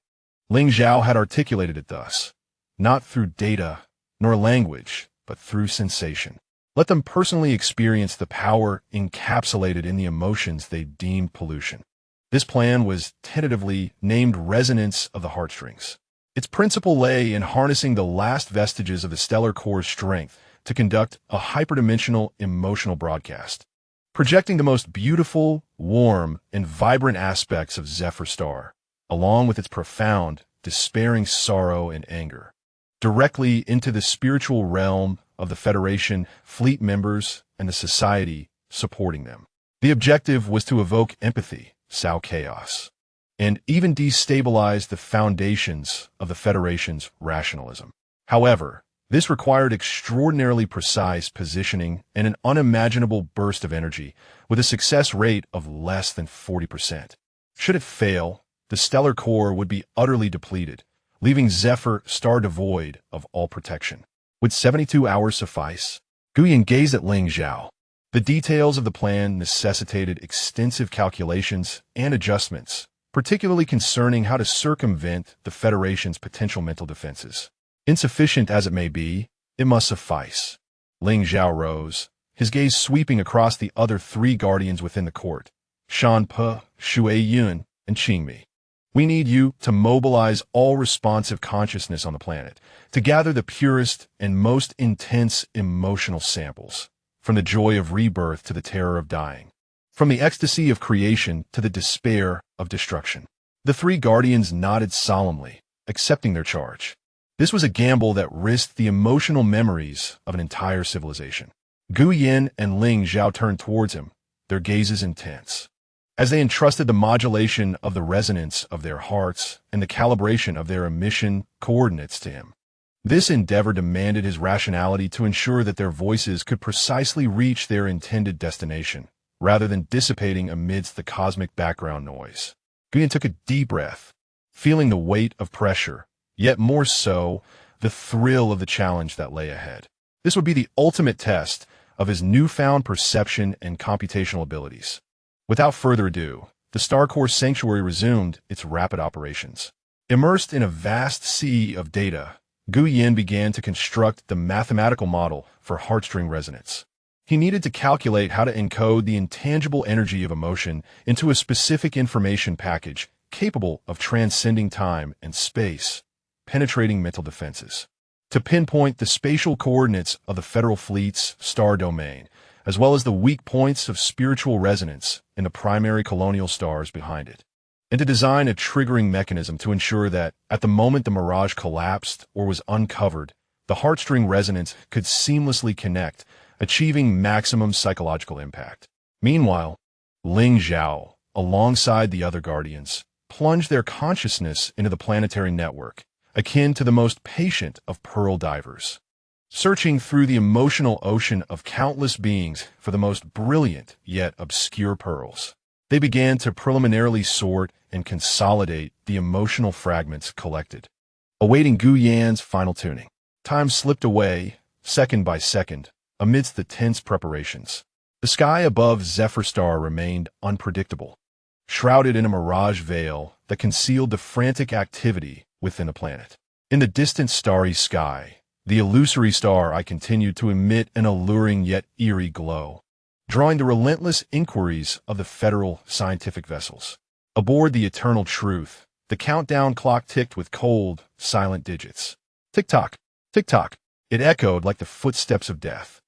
Ling Zhao had articulated it thus: not through data nor language, but through sensation. Let them personally experience the power encapsulated in the emotions they deemed pollution. This plan was tentatively named Resonance of the Heartstrings. Its principle lay in harnessing the last vestiges of the stellar core's strength to conduct a hyperdimensional emotional broadcast, projecting the most beautiful, warm, and vibrant aspects of Zephyr star, along with its profound, despairing sorrow and anger, directly into the spiritual realm of the Federation, fleet members, and the society supporting them. The objective was to evoke empathy, sow chaos, and even destabilize the foundations of the Federation's rationalism. However, this required extraordinarily precise positioning and an unimaginable burst of energy with a success rate of less than 40%. Should it fail, the stellar core would be utterly depleted, leaving Zephyr star devoid of all protection. Would 72 hours suffice? Gu Yin gazed at Ling Zhao. The details of the plan necessitated extensive calculations and adjustments, particularly concerning how to circumvent the Federation's potential mental defenses. Insufficient as it may be, it must suffice. Ling Zhao rose, his gaze sweeping across the other 3 guardians within the court, Shan Pe, Shui Yun, and Qingmi. We need you to mobilize all responsive consciousness on the planet, to gather the purest and most intense emotional samples, from the joy of rebirth to the terror of dying, from the ecstasy of creation to the despair of destruction. The three guardians nodded solemnly, accepting their charge. This was a gamble that risked the emotional memories of an entire civilization. Gu Yin and Ling Zhao turned towards him, their gazes intense, as they entrusted the modulation of the resonance of their hearts and the calibration of their emission coordinates to him. This endeavor demanded his rationality to ensure that their voices could precisely reach their intended destination, rather than dissipating amidst the cosmic background noise. Gu Yin took a deep breath, feeling the weight of pressure, yet more so, the thrill of the challenge that lay ahead. This would be the ultimate test of his newfound perception and computational abilities. Without further ado, the Starcore Sanctuary resumed its rapid operations. Immersed in a vast sea of data, Gu Yin began to construct the mathematical model for heartstring resonance. He needed to calculate how to encode the intangible energy of emotion into a specific information package capable of transcending time and space, penetrating mental defenses. To pinpoint the spatial coordinates of the Federal Fleet's star domain, as well as the weak points of spiritual resonance in the primary colonial stars behind it, and to design a triggering mechanism to ensure that, at the moment the mirage collapsed or was uncovered, the heartstring resonance could seamlessly connect, achieving maximum psychological impact. Meanwhile, Ling Zhao, alongside the other guardians, plunged their consciousness into the planetary network, akin to the most patient of pearl divers, searching through the emotional ocean of countless beings for the most brilliant yet obscure pearls. They began to preliminarily sort and consolidate the emotional fragments collected, awaiting Gu Yan's final tuning. Time slipped away, second by second, amidst the tense preparations. The sky above Zephyr Star remained unpredictable, shrouded in a mirage veil that concealed the frantic activity within the planet. In the distant starry sky, the illusory star I continued to emit an alluring yet eerie glow, drawing the relentless inquiries of the federal scientific vessels. Aboard the Eternal Truth, the countdown clock ticked with cold, silent digits. Tick-tock, tick-tock. It echoed like the footsteps of death,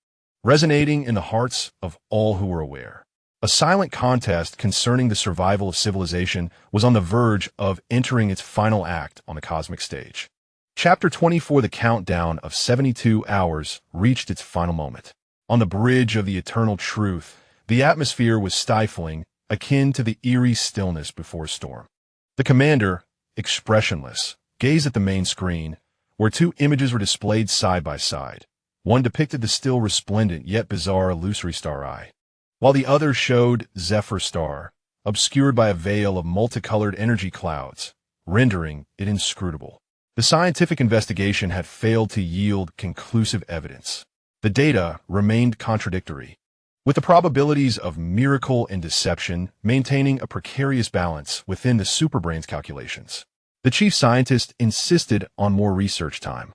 resonating in the hearts of all who were aware. A silent contest concerning the survival of civilization was on the verge of entering its final act on the cosmic stage. Chapter 24, the countdown of 72 hours, reached its final moment. On the bridge of the Eternal Truth, the atmosphere was stifling, akin to the eerie stillness before a storm. The commander, expressionless, gazed at the main screen, where two images were displayed side by side. One depicted the still resplendent yet bizarre illusory star eye, while the other showed Zephyr Star, obscured by a veil of multicolored energy clouds, rendering it inscrutable. The scientific investigation had failed to yield conclusive evidence. The data remained contradictory, with the probabilities of miracle and deception maintaining a precarious balance within the superbrain's calculations. The chief scientist insisted on more research time,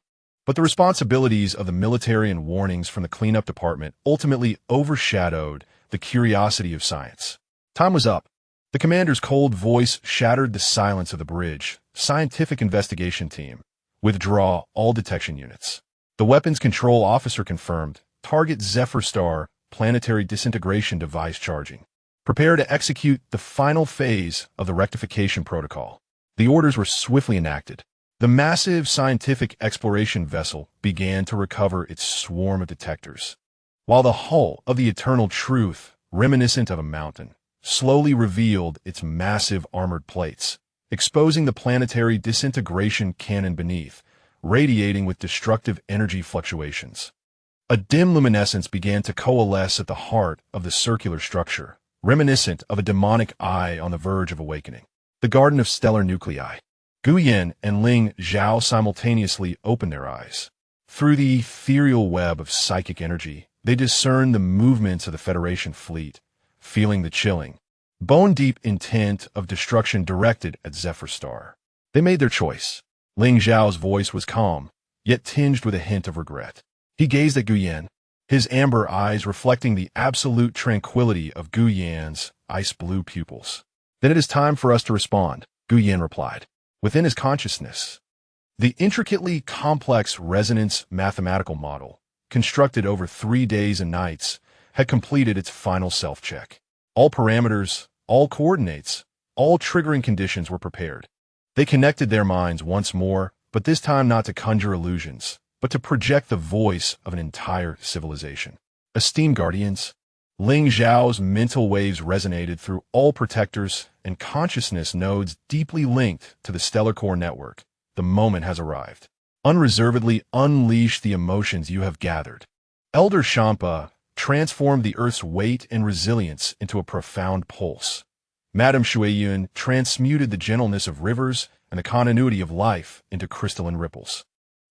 but the responsibilities of the military and warnings from the cleanup department ultimately overshadowed the curiosity of science. Time was up. The commander's cold voice shattered the silence of the bridge. Scientific investigation team, withdraw all detection units. The weapons control officer confirmed. Target Zephyr Star, planetary disintegration device charging. Prepare to execute the final phase of the rectification protocol. The orders were swiftly enacted. The massive scientific exploration vessel began to recover its swarm of detectors, while the hull of the Eternal Truth, reminiscent of a mountain, slowly revealed its massive armored plates, exposing the planetary disintegration cannon beneath, radiating with destructive energy fluctuations. A dim luminescence began to coalesce at the heart of the circular structure, reminiscent of a demonic eye on the verge of awakening. The Garden of Stellar Nuclei. Gu Yin and Ling Zhao simultaneously opened their eyes. Through the ethereal web of psychic energy, they discerned the movements of the Federation fleet, feeling the chilling, bone-deep intent of destruction directed at Zephyr Star. They made their choice. Ling Zhao's voice was calm, yet tinged with a hint of regret. He gazed at Gu Yin, his amber eyes reflecting the absolute tranquility of Gu Yan's ice-blue pupils. Then it is time for us to respond, Gu Yin replied. Within his consciousness, the intricately complex resonance mathematical model, constructed over 3 days and nights, had completed its final self-check. All parameters, all coordinates, all triggering conditions were prepared. They connected their minds once more, but this time not to conjure illusions, but to project the voice of an entire civilization. Esteemed guardians, Ling Zhao's mental waves resonated through all protectors and consciousness nodes deeply linked to the stellar core network. The moment has arrived. Unreservedly unleash the emotions you have gathered. Elder Shampa transformed the Earth's weight and resilience into a profound pulse. Madame Shuiyun transmuted the gentleness of rivers and the continuity of life into crystalline ripples.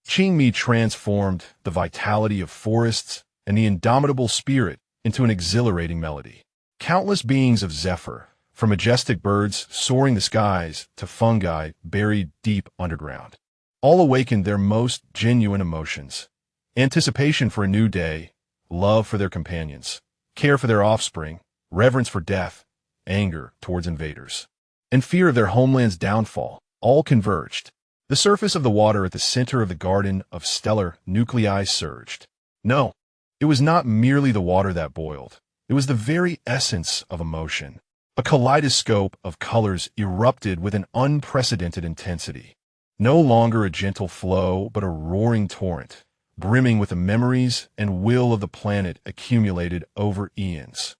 Qingmi transformed the vitality of forests and the indomitable spirit into an exhilarating melody. Countless beings of Zephyr, from majestic birds soaring the skies to fungi buried deep underground, all awakened their most genuine emotions: anticipation for a new day, love for their companions, care for their offspring, reverence for death, anger towards invaders, and fear of their homeland's downfall, all converged. The surface of the water at the center of the garden of stellar nuclei surged. No, it was not merely the water that boiled. It was the very essence of emotion. A kaleidoscope of colors erupted with an unprecedented intensity. No longer a gentle flow, but a roaring torrent, brimming with the memories and will of the planet accumulated over eons.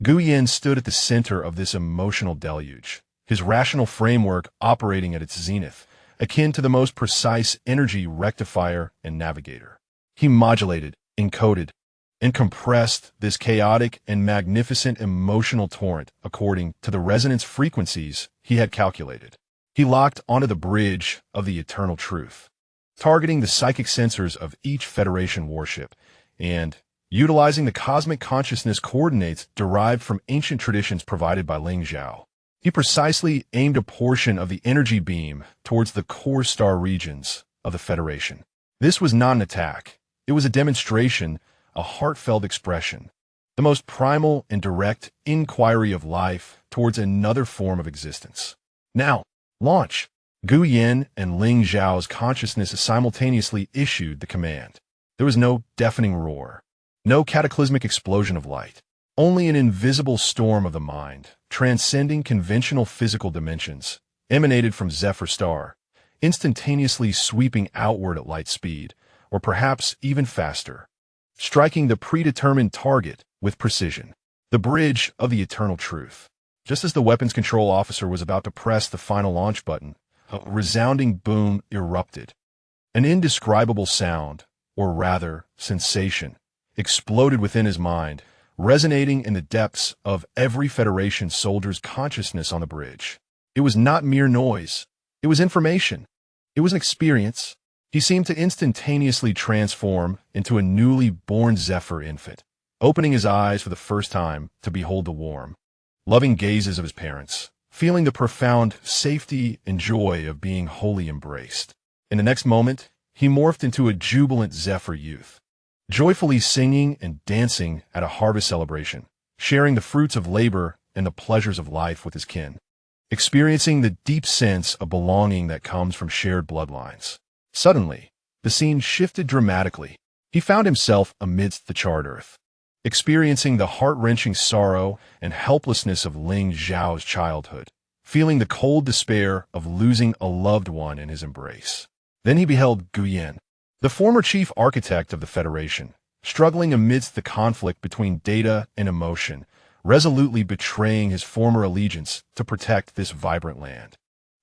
Guyen stood at the center of this emotional deluge, his rational framework operating at its zenith, akin to the most precise energy rectifier and navigator. He modulated, encoded, and compressed this chaotic and magnificent emotional torrent according to the resonance frequencies he had calculated. He locked onto the bridge of the eternal truth, targeting the psychic sensors of each Federation warship, and utilizing the cosmic consciousness coordinates derived from ancient traditions provided by Ling Zhao. He precisely aimed a portion of the energy beam towards the core star regions of the Federation. This was not an attack. It was a demonstration, a heartfelt expression, the most primal and direct inquiry of life towards another form of existence. Now, launch! Guyen and Ling Zhao's consciousness simultaneously issued the command. There was no deafening roar, no cataclysmic explosion of light, only an invisible storm of the mind, transcending conventional physical dimensions, emanated from Zephyr Star, instantaneously sweeping outward at light speed, or perhaps even faster, striking the predetermined target with precision. The bridge of the eternal truth. Just as the weapons control officer was about to press the final launch button, a resounding boom erupted. An indescribable sound, or rather, sensation, exploded within his mind, resonating in the depths of every Federation soldier's consciousness on the bridge. It was not mere noise. It was information. It was an experience. He seemed to instantaneously transform into a newly born Zephyr infant, opening his eyes for the first time to behold the warm, loving gazes of his parents, feeling the profound safety and joy of being wholly embraced. In the next moment, he morphed into a jubilant Zephyr youth, joyfully singing and dancing at a harvest celebration, sharing the fruits of labor and the pleasures of life with his kin, experiencing the deep sense of belonging that comes from shared bloodlines. Suddenly, the scene shifted dramatically. He found himself amidst the charred earth, experiencing the heart-wrenching sorrow and helplessness of Ling Zhao's childhood, feeling the cold despair of losing a loved one in his embrace. Then he beheld Guyen, the former chief architect of the Federation, struggling amidst the conflict between data and emotion, resolutely betraying his former allegiance to protect this vibrant land,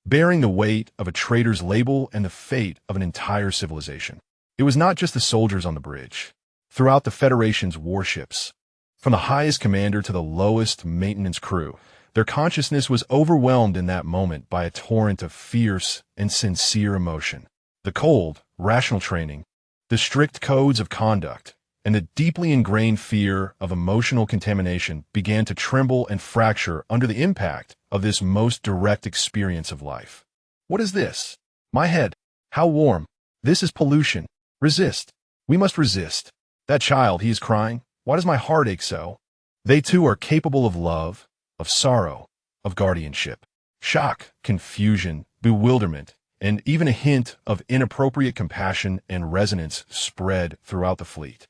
bearing the weight of a traitor's label and the fate of an entire civilization. It was not just the soldiers on the bridge. Throughout the Federation's warships, from the highest commander to the lowest maintenance crew, their consciousness was overwhelmed in that moment by a torrent of fierce and sincere emotion. The cold, rational training, the strict codes of conduct, and the deeply ingrained fear of emotional contamination began to tremble and fracture under the impact of this most direct experience of life. What is this? My head. How warm. This is pollution. Resist. We must resist. That child, he is crying. Why does my heart ache so? They too are capable of love, of sorrow, of guardianship. Shock, confusion, bewilderment, and even a hint of inappropriate compassion and resonance spread throughout the fleet.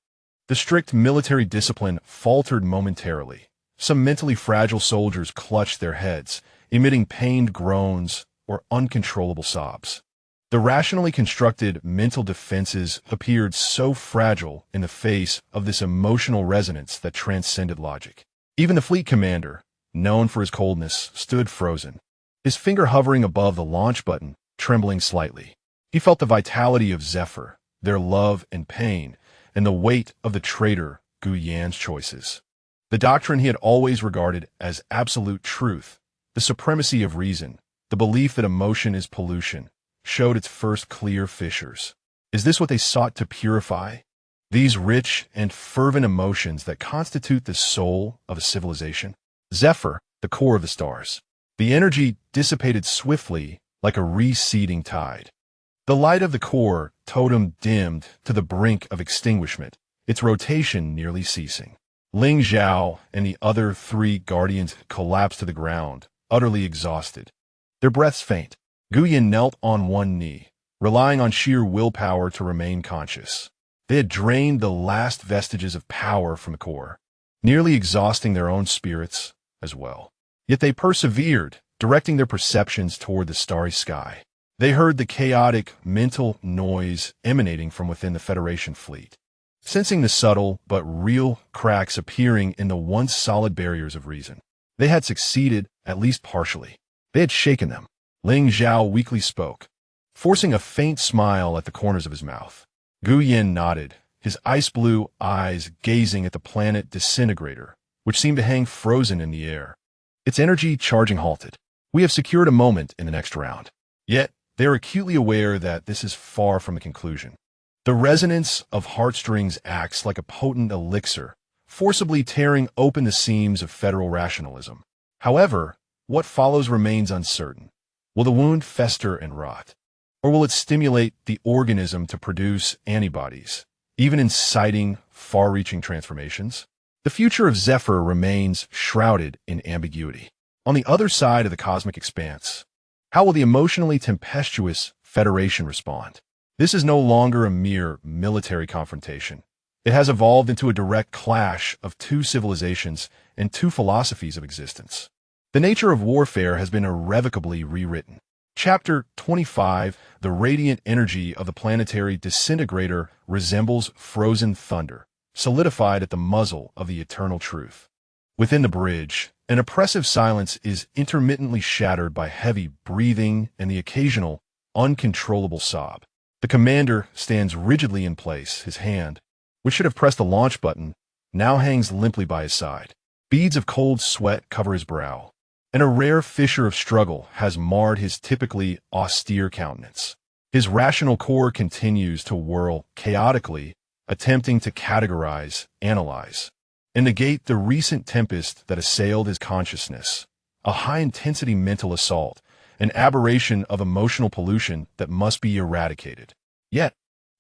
The strict military discipline faltered momentarily. Some mentally fragile soldiers clutched their heads, emitting pained groans or uncontrollable sobs. The rationally constructed mental defenses appeared so fragile in the face of this emotional resonance that transcended logic. Even the fleet commander, known for his coldness, stood frozen, his finger hovering above the launch button, trembling slightly. He felt the vitality of Zephyr, their love and pain, and the weight of the traitor Guyan's choices. The doctrine he had always regarded as absolute truth, the supremacy of reason, the belief that emotion is pollution, showed its first clear fissures. Is this what they sought to purify? These rich and fervent emotions that constitute the soul of a civilization? Zephyr, the core of the stars. The energy dissipated swiftly like a receding tide. The light of the core totem dimmed to the brink of extinguishment, its rotation nearly ceasing. Ling Zhao and the other 3 guardians collapsed to the ground, utterly exhausted, their breaths faint. Guyan knelt on one knee, relying on sheer willpower to remain conscious. They had drained the last vestiges of power from the core, nearly exhausting their own spirits as well. Yet they persevered, directing their perceptions toward the starry sky. They heard the chaotic mental noise emanating from within the Federation fleet, sensing the subtle but real cracks appearing in the once solid barriers of reason. They had succeeded, at least partially. They had shaken them. Ling Zhao weakly spoke, forcing a faint smile at the corners of his mouth. Guyan nodded, his ice-blue eyes gazing at the planet disintegrator, which seemed to hang frozen in the air. Its energy charging halted. We have secured a moment in the next round. Yet, they are acutely aware that this is far from a conclusion. The resonance of heartstrings acts like a potent elixir, forcibly tearing open the seams of federal rationalism. However, what follows remains uncertain. Will the wound fester and rot? Or will it stimulate the organism to produce antibodies, even inciting far-reaching transformations? The future of Zephyr remains shrouded in ambiguity. On the other side of the cosmic expanse, how will the emotionally tempestuous Federation respond? This is no longer a mere military confrontation. It has evolved into a direct clash of 2 civilizations and 2 philosophies of existence. The nature of warfare has been irrevocably rewritten. Chapter 25, the radiant energy of the planetary disintegrator resembles frozen thunder, solidified at the muzzle of the eternal truth. Within the bridge, an oppressive silence is intermittently shattered by heavy breathing and the occasional, uncontrollable sob. The commander stands rigidly in place, his hand, which should have pressed the launch button, now hangs limply by his side. Beads of cold sweat cover his brow, and a rare fissure of struggle has marred his typically austere countenance. His rational core continues to whirl chaotically, attempting to categorize, analyze, and negate the recent tempest that assailed his consciousness, a high-intensity mental assault, an aberration of emotional pollution that must be eradicated. Yet,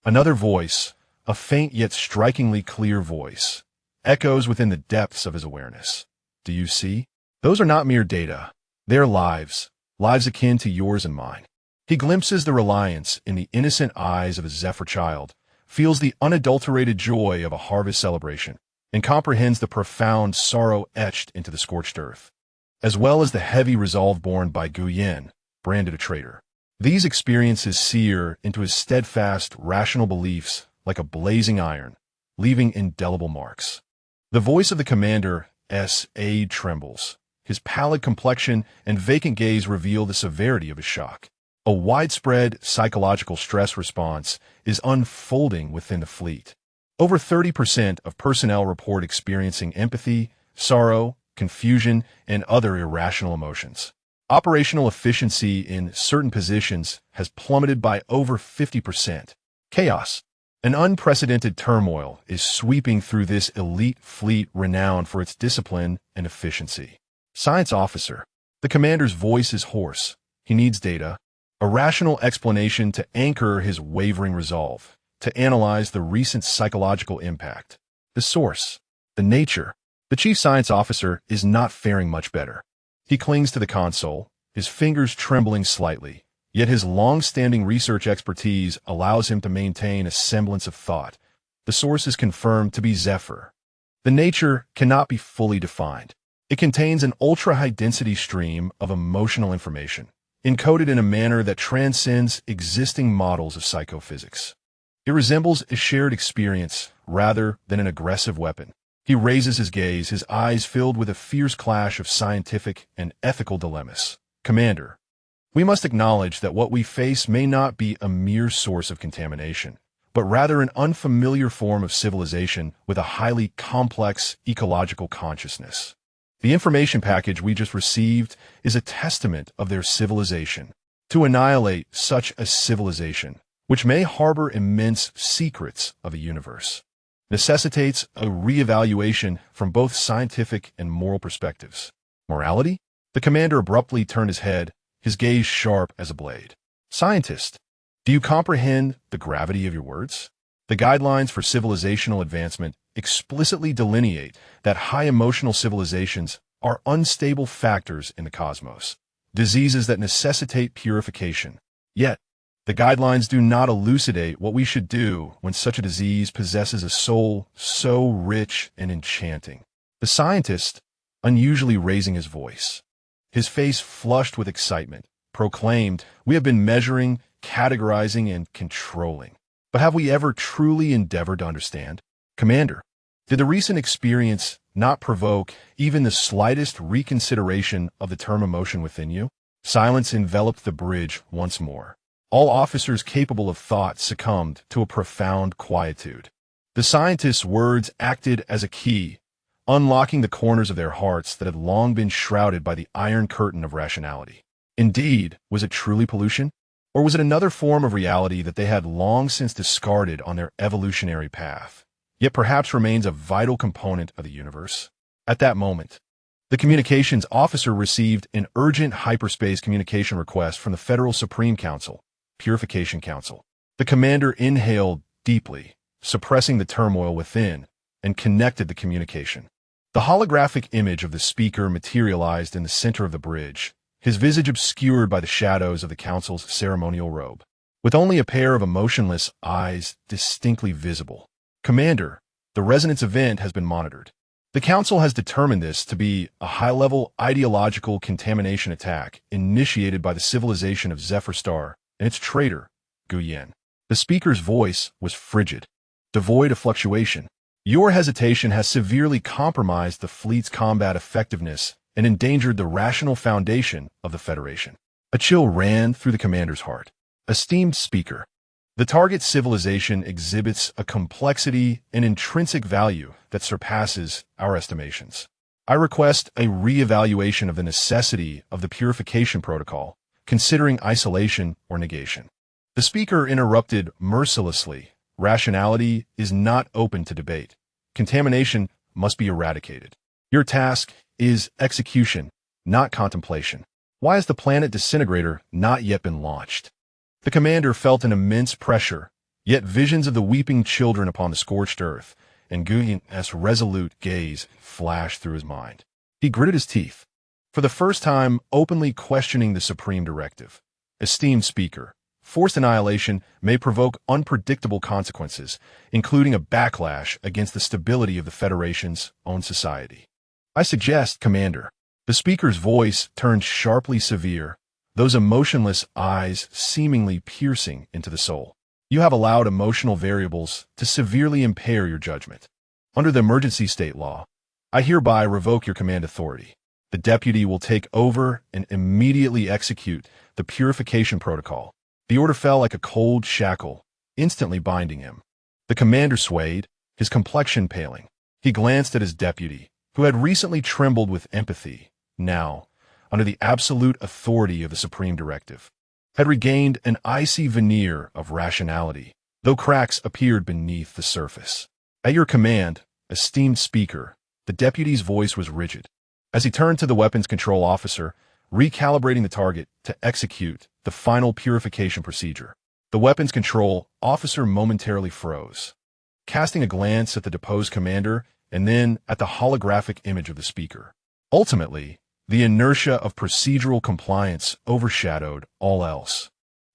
another voice, a faint yet strikingly clear voice, echoes within the depths of his awareness. Do you see? Those are not mere data. They are lives, lives akin to yours and mine. He glimpses the reliance in the innocent eyes of a Zephyr child, feels the unadulterated joy of a harvest celebration, and comprehends the profound sorrow etched into the scorched earth, as well as the heavy resolve borne by Guyan, branded a traitor. These experiences sear into his steadfast, rational beliefs like a blazing iron, leaving indelible marks. The voice of the commander, S.A. trembles. His pallid complexion and vacant gaze reveal the severity of his shock. A widespread psychological stress response is unfolding within the fleet. Over 30% of personnel report experiencing empathy, sorrow, confusion, and other irrational emotions. Operational efficiency in certain positions has plummeted by over 50%. Chaos. An unprecedented turmoil is sweeping through this elite fleet renowned for its discipline and efficiency. Science officer. The commander's voice is hoarse. He needs data, a rational explanation to anchor his wavering resolve, to analyze the recent psychological impact. The source. The nature. The chief science officer is not faring much better. He clings to the console, his fingers trembling slightly, yet his long-standing research expertise allows him to maintain a semblance of thought, The source is confirmed to be Zephyr. The nature cannot be fully defined. It contains an ultra-high-density stream of emotional information, encoded in a manner that transcends existing models of psychophysics. It resembles a shared experience rather than an aggressive weapon. He raises his gaze, his eyes filled with a fierce clash of scientific and ethical dilemmas. Commander, we must acknowledge that what we face may not be a mere source of contamination, but rather an unfamiliar form of civilization with a highly complex ecological consciousness. The information package we just received is a testament of their civilization. To annihilate such a civilization, which may harbor immense secrets of the universe, necessitates a reevaluation from both scientific and moral perspectives. Morality? The commander abruptly turned his head, his gaze sharp as a blade. Scientist, do you comprehend the gravity of your words? The guidelines for civilizational advancement explicitly delineate that high emotional civilizations are unstable factors in the cosmos, diseases that necessitate purification. Yet, the guidelines do not elucidate what we should do when such a disease possesses a soul so rich and enchanting. The scientist, unusually raising his voice, his face flushed with excitement, proclaimed, "We have been measuring, categorizing, and controlling. But have we ever truly endeavored to understand? Commander, did the recent experience not provoke even the slightest reconsideration of the term emotion within you?" Silence enveloped the bridge once more. All officers capable of thought succumbed to a profound quietude. The scientist's words acted as a key, unlocking the corners of their hearts that had long been shrouded by the iron curtain of rationality. Indeed, was it truly pollution? Or was it another form of reality that they had long since discarded on their evolutionary path, yet perhaps remains a vital component of the universe? At that moment, the communications officer received an urgent hyperspace communication request from the Federal Supreme Council, Purification Council. The commander inhaled deeply, suppressing the turmoil within, and connected the communication. The holographic image of the speaker materialized in the center of the bridge, his visage obscured by the shadows of the council's ceremonial robe, with only a pair of emotionless eyes distinctly visible. Commander, the resonance event has been monitored. The council has determined this to be a high-level ideological contamination attack initiated by the civilization of Zephyr Star and its traitor, Guyen. The speaker's voice was frigid, devoid of fluctuation. Your hesitation has severely compromised the fleet's combat effectiveness and endangered the rational foundation of the Federation. A chill ran through the commander's heart. Esteemed speaker, the target civilization exhibits a complexity and intrinsic value that surpasses our estimations. I request a re-evaluation of the necessity of the purification protocol, considering isolation or negation. The speaker interrupted mercilessly. Rationality is not open to debate. Contamination must be eradicated. Your task is execution, not contemplation. Why has the planet disintegrator not yet been launched? The commander felt an immense pressure, yet visions of the weeping children upon the scorched earth and Guyen's resolute gaze flashed through his mind. He gritted his teeth, for the first time openly questioning the supreme directive. Esteemed speaker, forced annihilation may provoke unpredictable consequences, including a backlash against the stability of the Federation's own society. I suggest, Commander. The speaker's voice turned sharply severe, those emotionless eyes seemingly piercing into the soul. You have allowed emotional variables to severely impair your judgment. Under the emergency state law, I hereby revoke your command authority. The deputy will take over and immediately execute the purification protocol. The order fell like a cold shackle, instantly binding him. The commander swayed, his complexion paling. He glanced at his deputy, who had recently trembled with empathy, now, under the absolute authority of the supreme directive, had regained an icy veneer of rationality, though cracks appeared beneath the surface. At your command, esteemed speaker, the deputy's voice was rigid. As he turned to the weapons control officer, recalibrating the target to execute the final purification procedure, the weapons control officer momentarily froze, casting a glance at the deposed commander and then at the holographic image of the speaker. Ultimately, the inertia of procedural compliance overshadowed all else,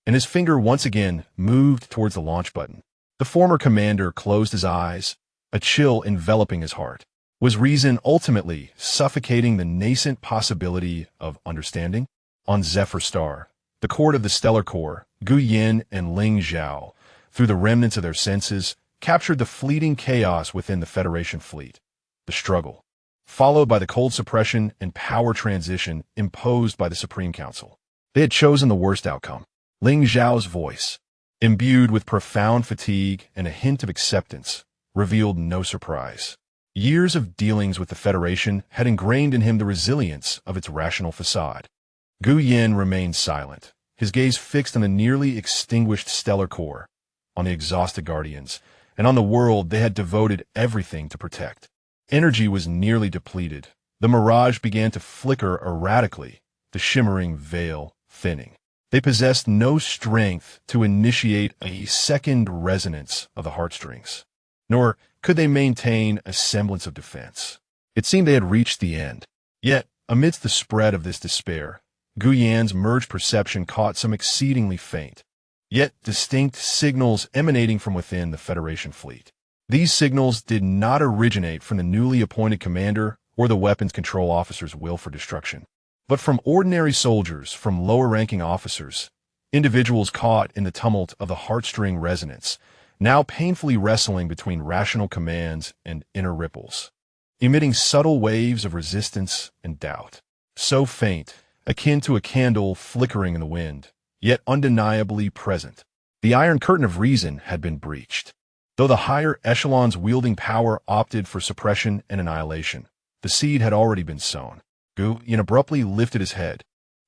and his finger once again moved towards the launch button. The former commander closed his eyes, a chill enveloping his heart. Was reason ultimately suffocating the nascent possibility of understanding? On Zephyr Star, the court of the Stellar Corps, Gu Yin and Ling Zhao, through the remnants of their senses, captured the fleeting chaos within the Federation fleet. The struggle, followed by the cold suppression and power transition imposed by the Supreme Council. They had chosen the worst outcome. Ling Zhao's voice, imbued with profound fatigue and a hint of acceptance, revealed no surprise. Years of dealings with the Federation had ingrained in him the resilience of its rational facade. Gu Yin remained silent, his gaze fixed on the nearly extinguished Stellar Corps, on the exhausted Guardians, and on the world they had devoted everything to protect. Energy was nearly depleted. The mirage began to flicker erratically, the shimmering veil thinning. They possessed no strength to initiate a second resonance of the heartstrings, nor could they maintain a semblance of defense. It seemed they had reached the end. Yet, amidst the spread of this despair, Gu Yan's merged perception caught some exceedingly faint, yet distinct signals emanating from within the Federation fleet. These signals did not originate from the newly appointed commander or the weapons control officer's will for destruction, but from ordinary soldiers, from lower-ranking officers, individuals caught in the tumult of the heartstring resonance, now painfully wrestling between rational commands and inner ripples, emitting subtle waves of resistance and doubt, so faint, akin to a candle flickering in the wind, yet undeniably present. The iron curtain of reason had been breached. Though the higher echelons wielding power opted for suppression and annihilation, the seed had already been sown. Gu Yin abruptly lifted his head,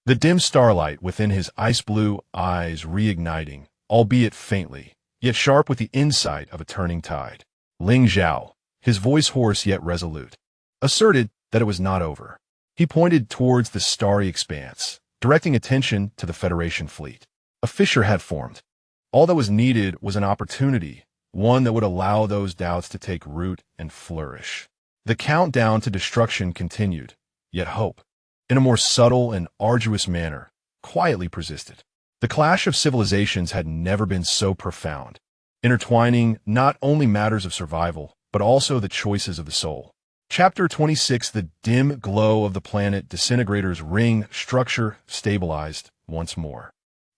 the dim starlight within his ice-blue eyes reigniting, albeit faintly, yet sharp with the insight of a turning tide. Ling Zhao, his voice hoarse yet resolute, asserted that it was not over. He pointed towards the starry expanse, directing attention to the Federation fleet. A fissure had formed. All that was needed was an opportunity, one that would allow those doubts to take root and flourish. The countdown to destruction continued, yet hope, in a more subtle and arduous manner, quietly persisted. The clash of civilizations had never been so profound, intertwining not only matters of survival, but also the choices of the soul. Chapter 26. The dim glow of the planet disintegrator's ring structure stabilized once more.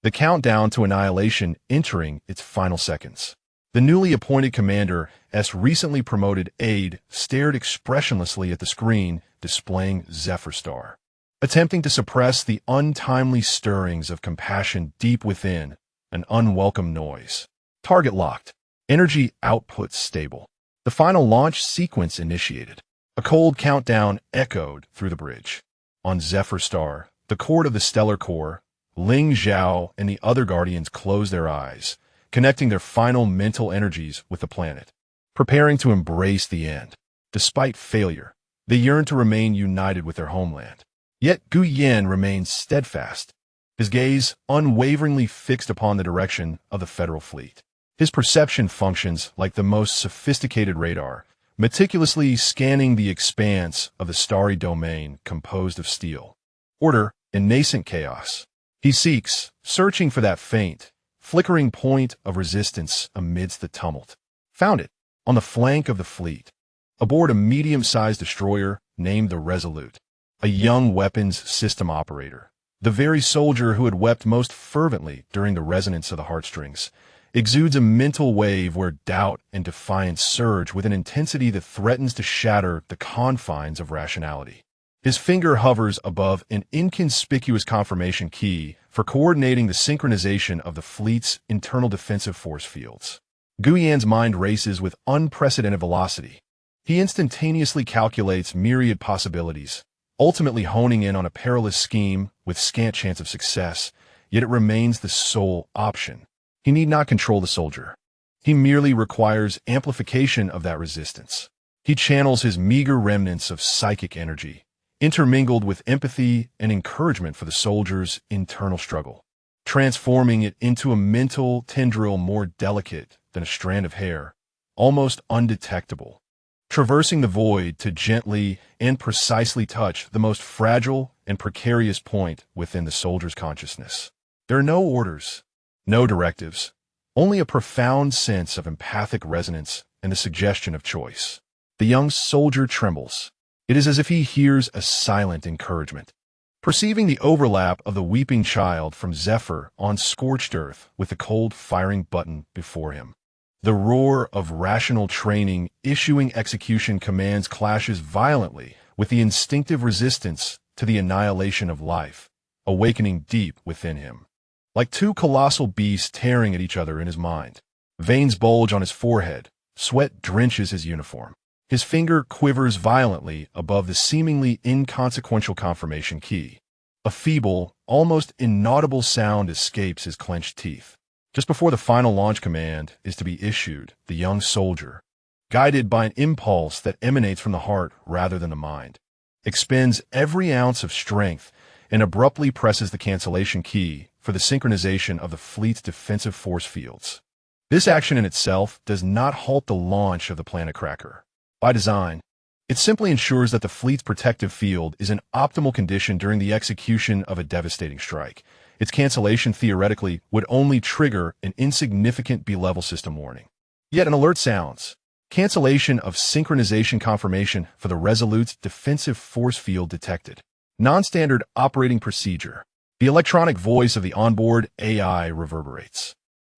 The countdown to annihilation entering its final seconds. The newly appointed commander, S. recently promoted aide, stared expressionlessly at the screen displaying Zephyr Star, attempting to suppress the untimely stirrings of compassion deep within, an unwelcome noise. Target locked. Energy output stable. The final launch sequence initiated. A cold countdown echoed through the bridge. On Zephyr Star, the court of the Stellar Corps, Ling Zhao and the other Guardians closed their eyes, connecting their final mental energies with the planet, preparing to embrace the end. Despite failure, they yearned to remain united with their homeland. Yet Gu Yin remained steadfast, his gaze unwaveringly fixed upon the direction of the Federal fleet. His perception functions like the most sophisticated radar, meticulously scanning the expanse of the starry domain composed of steel, order, and nascent chaos. He seeks, searching for that faint, flickering point of resistance amidst the tumult. Found it, on the flank of the fleet, aboard a medium-sized destroyer named the Resolute, a young weapons system operator, the very soldier who had wept most fervently during the resonance of the heartstrings, exudes a mental wave where doubt and defiance surge with an intensity that threatens to shatter the confines of rationality. His finger hovers above an inconspicuous confirmation key for coordinating the synchronization of the fleet's internal defensive force fields. Gu Yan's mind races with unprecedented velocity. He instantaneously calculates myriad possibilities, ultimately honing in on a perilous scheme with scant chance of success, yet it remains the sole option. He need not control the soldier. He merely requires amplification of that resistance. He channels his meager remnants of psychic energy, intermingled with empathy and encouragement for the soldier's internal struggle, transforming it into a mental tendril more delicate than a strand of hair, almost undetectable, traversing the void to gently and precisely touch the most fragile and precarious point within the soldier's consciousness. There are no orders, no directives, only a profound sense of empathic resonance and the suggestion of choice. The young soldier trembles. It is as if he hears a silent encouragement. Perceiving the overlap of the weeping child from Zephyr on scorched earth with the cold firing button before him. The roar of rational training issuing execution commands clashes violently with the instinctive resistance to the annihilation of life, awakening deep within him. Like two colossal beasts tearing at each other in his mind. Veins bulge on his forehead, sweat drenches his uniform. His finger quivers violently above the seemingly inconsequential confirmation key. A feeble, almost inaudible sound escapes his clenched teeth. Just before the final launch command is to be issued, the young soldier, guided by an impulse that emanates from the heart rather than the mind, expends every ounce of strength and abruptly presses the cancellation key for the synchronization of the fleet's defensive force fields. This action in itself does not halt the launch of the planet cracker. By design, it simply ensures that the fleet's protective field is in optimal condition during the execution of a devastating strike. Its cancellation theoretically would only trigger an insignificant B-level system warning. Yet an alert sounds. Cancellation of synchronization confirmation for the Resolute's defensive force field detected. Non-standard operating procedure. The electronic voice of the onboard AI reverberates.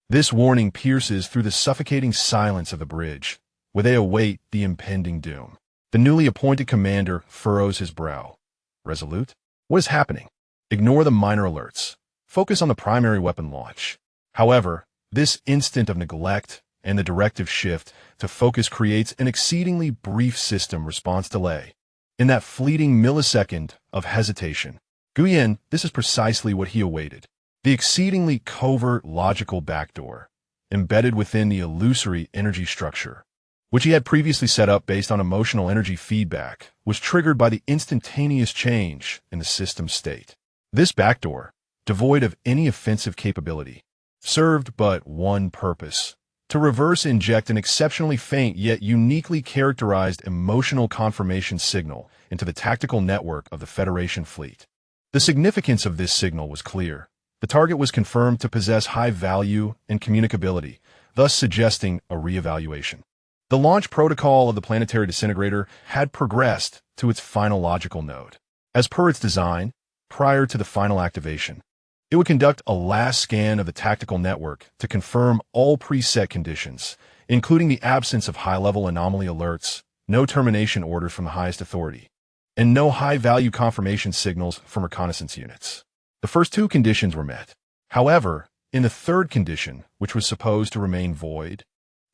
This warning pierces through the suffocating silence of the bridge, where they await the impending doom. The newly appointed commander furrows his brow. Resolute? What is happening? Ignore the minor alerts. Focus on the primary weapon launch. However, this instant of neglect and the directive shift to focus creates an exceedingly brief system response delay. In that fleeting millisecond of hesitation, Guyen, this is precisely what he awaited. The exceedingly covert logical backdoor, embedded within the illusory energy structure, which he had previously set up based on emotional energy feedback, was triggered by the instantaneous change in the system state. This backdoor, devoid of any offensive capability, served but one purpose: to reverse inject an exceptionally faint yet uniquely characterized emotional confirmation signal into the tactical network of the Federation fleet. The significance of this signal was clear. The target was confirmed to possess high value and communicability, thus suggesting a reevaluation. The launch protocol of the planetary disintegrator had progressed to its final logical node. As per its design, prior to the final activation, it would conduct a last scan of the tactical network to confirm all preset conditions, including the absence of high-level anomaly alerts, no termination orders from the highest authority, and no high-value confirmation signals from reconnaissance units. The first two conditions were met. However, in the third condition, which was supposed to remain void,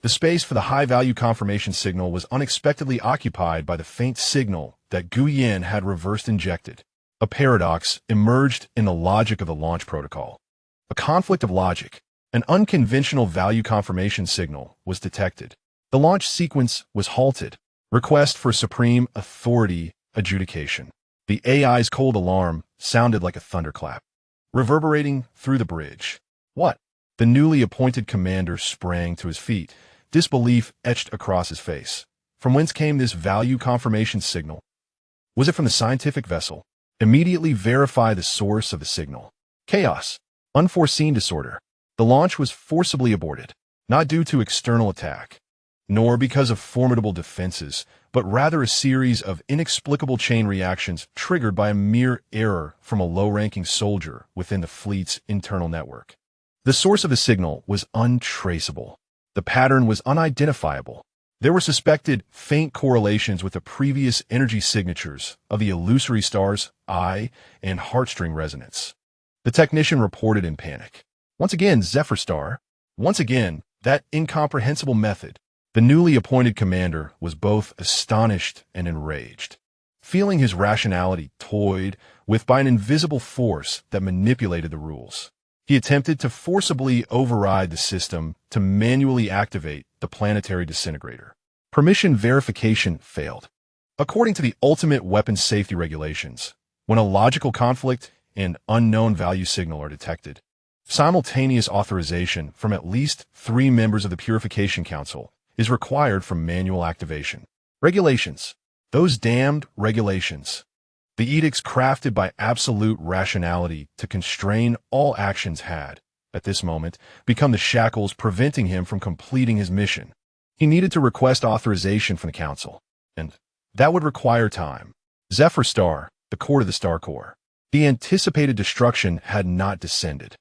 the space for the high-value confirmation signal was unexpectedly occupied by the faint signal that Guyen had reversed injected. A paradox emerged in the logic of the launch protocol. A conflict of logic, an unconventional value confirmation signal, was detected. The launch sequence was halted. Request for supreme authority adjudication. The AI's cold alarm sounded like a thunderclap, reverberating through the bridge. What? The newly appointed commander sprang to his feet, disbelief etched across his face. From whence came this value confirmation signal? Was it from the scientific vessel? Immediately verify the source of the signal. Chaos. Unforeseen disorder. The launch was forcibly aborted, not due to external attack, nor because of formidable defenses, but rather a series of inexplicable chain reactions triggered by a mere error from a low-ranking soldier within the fleet's internal network. The source of the signal was untraceable. The pattern was unidentifiable. There were suspected faint correlations with the previous energy signatures of the illusory stars Eye and Heartstring resonance. The technician reported in panic. Once again, Zephyr Star. Once again, that incomprehensible method. The newly appointed commander was both astonished and enraged, feeling his rationality toyed with by an invisible force that manipulated the rules. He attempted to forcibly override the system to manually activate the planetary disintegrator. Permission verification failed. According to the ultimate weapons safety regulations, when a logical conflict and unknown value signal are detected, simultaneous authorization from at least 3 members of the Purification Council is required for manual activation. Regulations. Those damned regulations. The edicts crafted by absolute rationality to constrain all actions had, at this moment, become the shackles preventing him from completing his mission. He needed to request authorization from the council, and that would require time. Zephyr Star, the core of the Star Core. The anticipated destruction had not descended.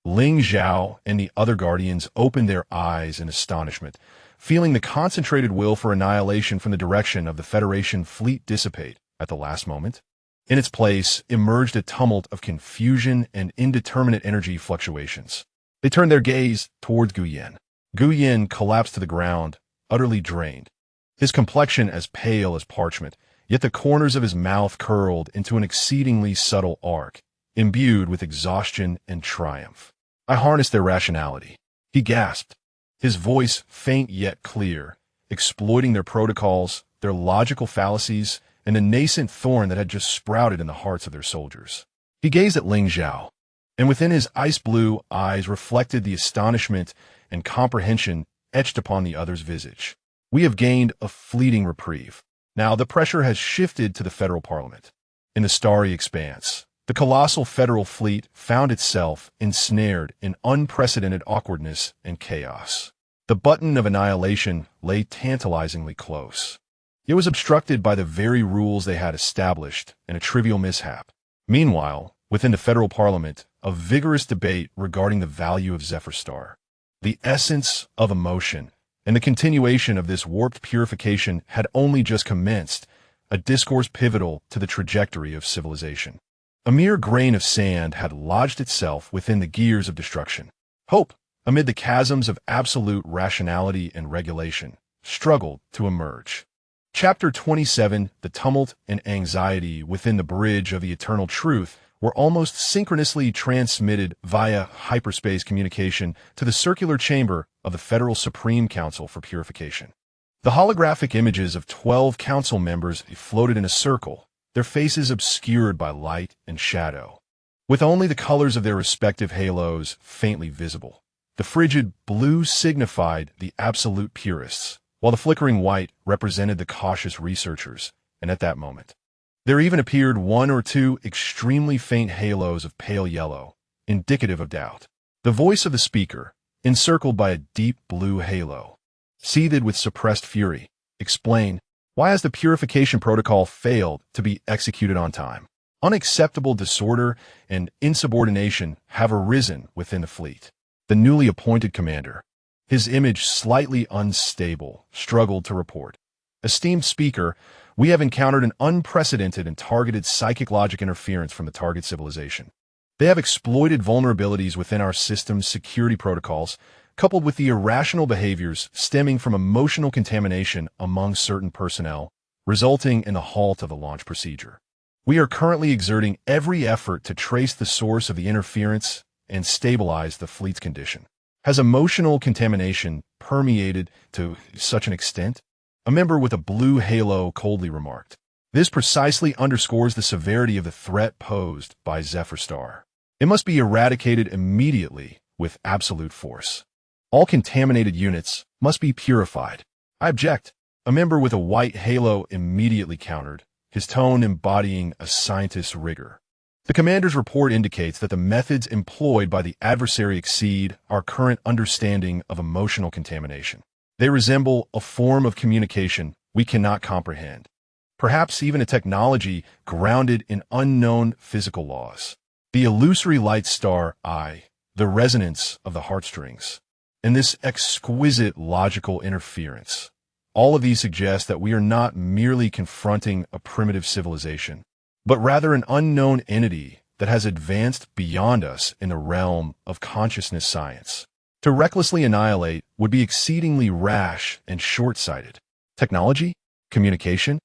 Ling Zhao and the other Guardians opened their eyes in astonishment, feeling the concentrated will for annihilation from the direction of the Federation fleet dissipate at the last moment. In its place emerged a tumult of confusion and indeterminate energy fluctuations. They turned their gaze towards Guyen. Guyen collapsed to the ground, utterly drained. His complexion as pale as parchment, yet the corners of his mouth curled into an exceedingly subtle arc, imbued with exhaustion and triumph. I harnessed their rationality. He gasped, his voice faint yet clear, exploiting their protocols, their logical fallacies, and the nascent thorn that had just sprouted in the hearts of their soldiers. He gazed at Ling Zhao, and within his ice-blue eyes reflected the astonishment and comprehension etched upon the other's visage. We have gained a fleeting reprieve. Now the pressure has shifted to the federal parliament. In the starry expanse, the colossal federal fleet found itself ensnared in unprecedented awkwardness and chaos. The button of annihilation lay tantalizingly close. It was obstructed by the very rules they had established in a trivial mishap. Meanwhile, within the federal parliament, a vigorous debate regarding the value of Zephyr Star. The essence of emotion and the continuation of this warped purification had only just commenced, a discourse pivotal to the trajectory of civilization. A mere grain of sand had lodged itself within the gears of destruction. Hope, amid the chasms of absolute rationality and regulation, struggled to emerge. Chapter 27, the tumult and anxiety within the bridge of the eternal truth were almost synchronously transmitted via hyperspace communication to the circular chamber of the Federal Supreme Council for Purification. The holographic images of 12 council members floated in a circle, their faces obscured by light and shadow, with only the colors of their respective halos faintly visible. The frigid blue signified the absolute purists, while the flickering white represented the cautious researchers, and at that moment, there even appeared one or two extremely faint halos of pale yellow, indicative of doubt. The voice of the speaker, encircled by a deep blue halo, seethed with suppressed fury, explained, why has the purification protocol failed to be executed on time? Unacceptable disorder and insubordination have arisen within the fleet. The newly appointed commander, his image slightly unstable, struggled to report. Esteemed speaker, we have encountered an unprecedented and targeted psychic logic interference from the target civilization. They have exploited vulnerabilities within our system's security protocols, coupled with the irrational behaviors stemming from emotional contamination among certain personnel, resulting in the halt of the launch procedure. We are currently exerting every effort to trace the source of the interference and stabilize the fleet's condition. Has emotional contamination permeated to such an extent? A member with a blue halo coldly remarked. This precisely underscores the severity of the threat posed by Zephyr Star. It must be eradicated immediately with absolute force. All contaminated units must be purified. I object. A member with a white halo immediately countered, his tone embodying a scientist's rigor. The commander's report indicates that the methods employed by the adversary exceed our current understanding of emotional contamination. They resemble a form of communication we cannot comprehend, perhaps even a technology grounded in unknown physical laws. The illusory light star eye, the resonance of the heartstrings, and this exquisite logical interference. All of these suggest that we are not merely confronting a primitive civilization, but rather an unknown entity that has advanced beyond us in the realm of consciousness science. To recklessly annihilate would be exceedingly rash and short-sighted. Technology? Communication?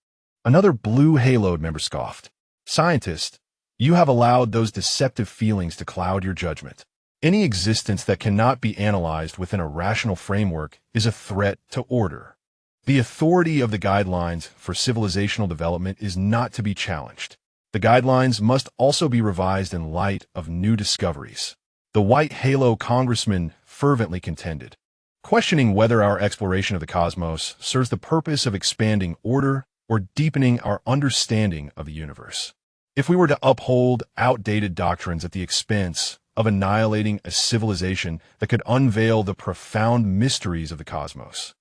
Another blue-haloed member scoffed. Scientist, you have allowed those deceptive feelings to cloud your judgment. Any existence that cannot be analyzed within a rational framework is a threat to order. The authority of the guidelines for civilizational development is not to be challenged. The guidelines must also be revised in light of new discoveries. The White Halo congressman fervently contended, questioning whether our exploration of the cosmos serves the purpose of expanding order or deepening our understanding of the universe. If we were to uphold outdated doctrines at the expense of annihilating a civilization that could unveil the profound mysteries of the cosmos.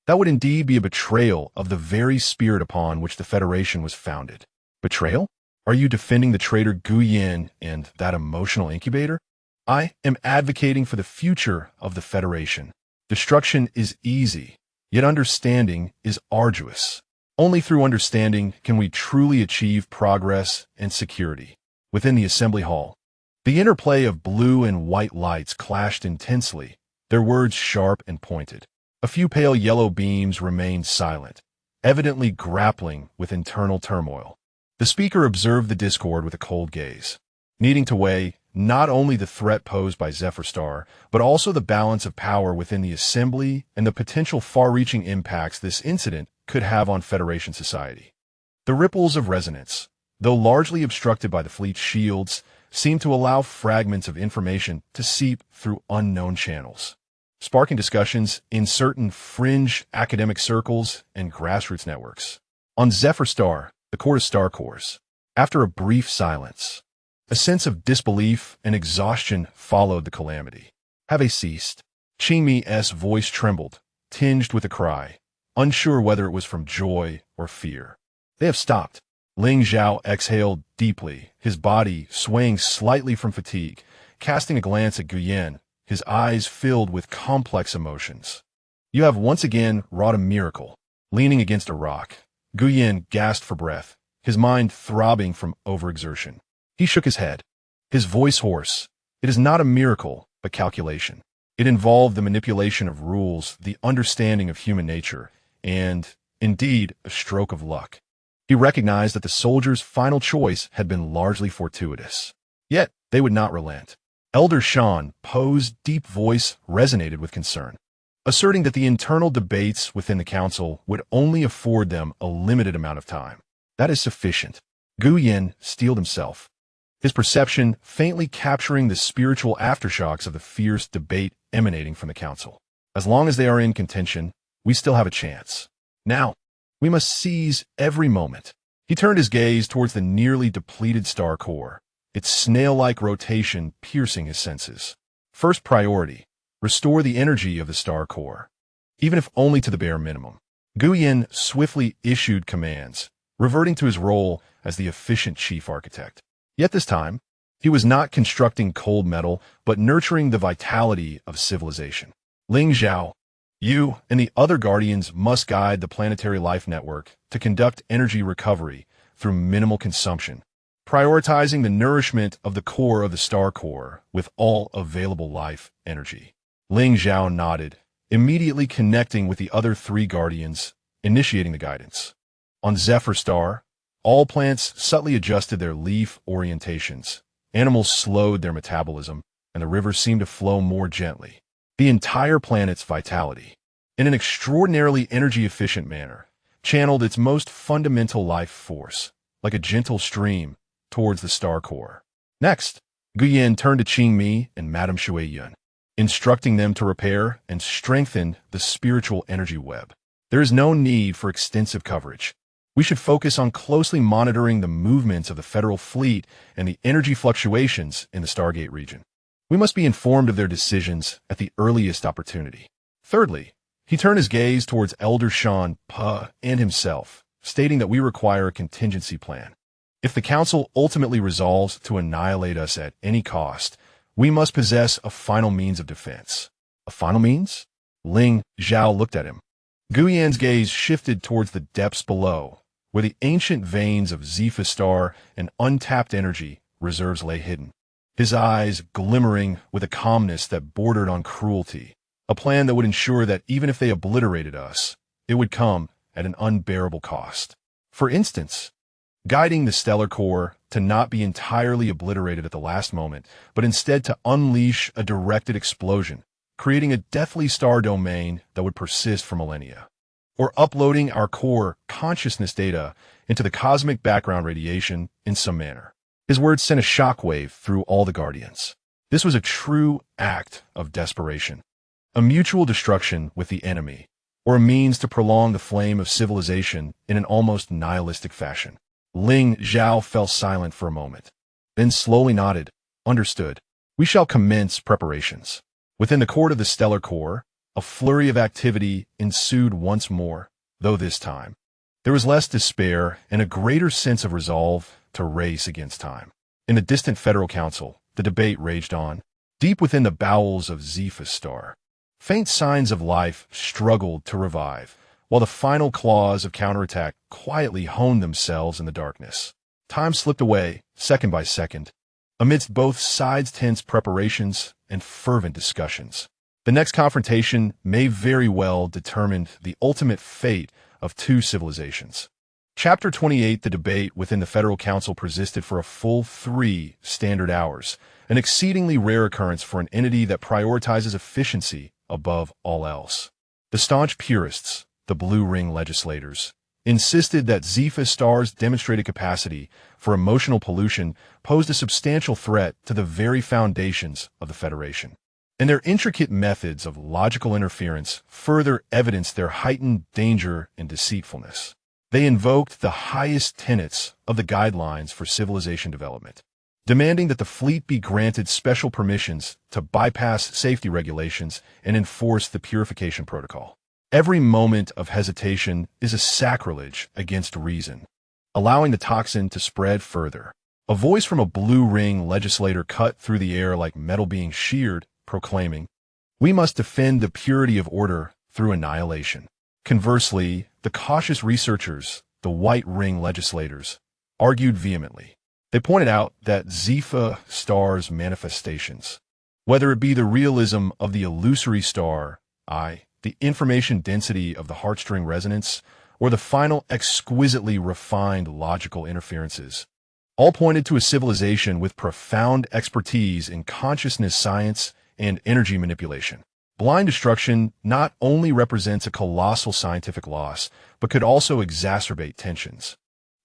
That would indeed be a betrayal of the very spirit upon which the Federation was founded. Betrayal? Are you defending the traitor Gu Yin and that emotional incubator? I am advocating for the future of the Federation. Destruction is easy, yet understanding is arduous. Only through understanding can we truly achieve progress and security. Within the assembly hall, the interplay of blue and white lights clashed intensely, their words sharp and pointed. A few pale yellow beams remained silent, evidently grappling with internal turmoil. The speaker observed the discord with a cold gaze, needing to weigh not only the threat posed by Zephyr Star, but also the balance of power within the assembly and the potential far-reaching impacts this incident could have on Federation society. The ripples of resonance, though largely obstructed by the fleet's shields, seemed to allow fragments of information to seep through unknown channels, sparking discussions in certain fringe academic circles and grassroots networks. On Zephyr Star, the court of Star Cores, after a brief silence, a sense of disbelief and exhaustion followed the calamity. Have they ceased? Qingmi's voice trembled, tinged with a cry, unsure whether it was from joy or fear. They have stopped. Ling Zhao exhaled deeply, his body swaying slightly from fatigue, casting a glance at Guyen, his eyes filled with complex emotions. You have once again wrought a miracle. Leaning against a rock, Guyen gasped for breath, his mind throbbing from overexertion. He shook his head, his voice hoarse. It is not a miracle, but calculation. It involved the manipulation of rules, the understanding of human nature, and, indeed, a stroke of luck. He recognized that the soldiers' final choice had been largely fortuitous. Yet, they would not relent. Elder Shan Po's deep voice resonated with concern, asserting that the internal debates within the council would only afford them a limited amount of time. That is sufficient. Gu Yin steeled himself, his perception faintly capturing the spiritual aftershocks of the fierce debate emanating from the council. As long as they are in contention, we still have a chance. Now, we must seize every moment. He turned his gaze towards the nearly depleted star core, its snail-like rotation piercing his senses. First priority, restore the energy of the star core, even if only to the bare minimum. Gu Yin swiftly issued commands, reverting to his role as the efficient chief architect. Yet this time, he was not constructing cold metal, but nurturing the vitality of civilization. Ling Zhao, you and the other Guardians must guide the planetary life network to conduct energy recovery through minimal consumption, prioritizing the nourishment of the core of the star core with all available life energy. Ling Zhao nodded, immediately connecting with the other three Guardians, initiating the guidance. On Zephyr Star, all plants subtly adjusted their leaf orientations. Animals slowed their metabolism, and the rivers seemed to flow more gently. The entire planet's vitality, in an extraordinarily energy-efficient manner, channeled its most fundamental life force, like a gentle stream, towards the star core. Next, Guyen turned to Qingmi and Madame Shuiyun, instructing them to repair and strengthen the spiritual energy web. There is no need for extensive coverage. We should focus on closely monitoring the movements of the Federal Fleet and the energy fluctuations in the Stargate region. We must be informed of their decisions at the earliest opportunity. Thirdly, he turned his gaze towards Elder Shan Pa and himself, stating that we require a contingency plan. If the Council ultimately resolves to annihilate us at any cost, we must possess a final means of defense. A final means? Ling Zhao looked at him. Guyan's gaze shifted towards the depths below, where the ancient veins of Zephyr Star and untapped energy reserves lay hidden. His eyes glimmering with a calmness that bordered on cruelty, a plan that would ensure that even if they obliterated us, it would come at an unbearable cost. For instance, guiding the stellar core to not be entirely obliterated at the last moment, but instead to unleash a directed explosion, creating a deathly star domain that would persist for millennia. Or uploading our core consciousness data into the cosmic background radiation in some manner. His words sent a shockwave through all the Guardians. This was a true act of desperation, a mutual destruction with the enemy, or a means to prolong the flame of civilization in an almost nihilistic fashion. Ling Zhao fell silent for a moment, then slowly nodded, understood. We shall commence preparations. Within the court of the stellar core, a flurry of activity ensued once more, though this time there was less despair and a greater sense of resolve to race against time. In the distant federal council, the debate raged on. Deep within the bowels of Zephyr Star, faint signs of life struggled to revive, while the final claws of counterattack quietly honed themselves in the darkness. Time slipped away, second by second, amidst both sides' tense preparations and fervent discussions. The next confrontation may very well determine the ultimate fate of two civilizations. Chapter 28. The debate within the Federal Council persisted for a full 3 standard hours, an exceedingly rare occurrence for an entity that prioritizes efficiency above all else. The staunch purists, the Blue Ring legislators, insisted that Zephyr Star's demonstrated capacity for emotional pollution posed a substantial threat to the very foundations of the Federation. And their intricate methods of logical interference further evidenced their heightened danger and deceitfulness. They invoked the highest tenets of the guidelines for civilization development, demanding that the fleet be granted special permissions to bypass safety regulations and enforce the purification protocol. Every moment of hesitation is a sacrilege against reason, allowing the toxin to spread further. A voice from a Blue Ring legislator cut through the air like metal being sheared, proclaiming, "We must defend the purity of order through annihilation." Conversely, the cautious researchers, the White Ring legislators, argued vehemently. They pointed out that Zephyr Star's manifestations, whether it be the realism of the illusory star, the information density of the heartstring resonance, or the final exquisitely refined logical interferences, all pointed to a civilization with profound expertise in consciousness science and energy manipulation. Blind destruction not only represents a colossal scientific loss, but could also exacerbate tensions,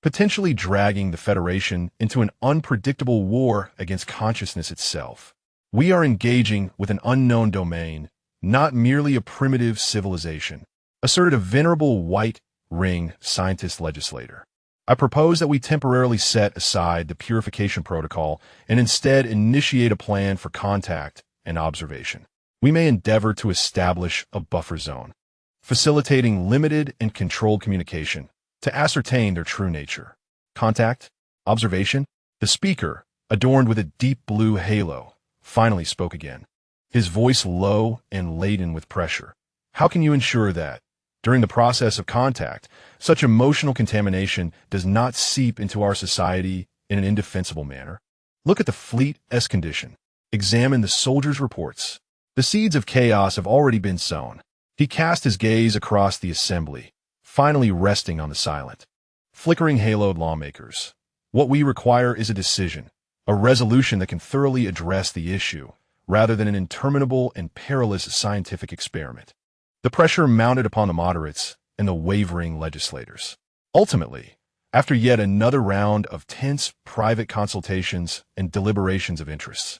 potentially dragging the Federation into an unpredictable war against consciousness itself. We are engaging with an unknown domain, not merely a primitive civilization, asserted a venerable White Ring scientist legislator. I propose that we temporarily set aside the purification protocol and instead initiate a plan for contact and observation. We may endeavor to establish a buffer zone, facilitating limited and controlled communication to ascertain their true nature. Contact, observation. The speaker, adorned with a deep blue halo, finally spoke again, his voice low and laden with pressure. How can you ensure that, during the process of contact, such emotional contamination does not seep into our society in an indefensible manner? Look at the fleet's condition. Examine the soldiers' reports. The seeds of chaos have already been sown. He cast his gaze across the assembly, finally resting on the silent, flickering haloed lawmakers. What we require is a decision, a resolution that can thoroughly address the issue, rather than an interminable and perilous scientific experiment. The pressure mounted upon the moderates and the wavering legislators. Ultimately, after yet another round of tense private consultations and deliberations of interests,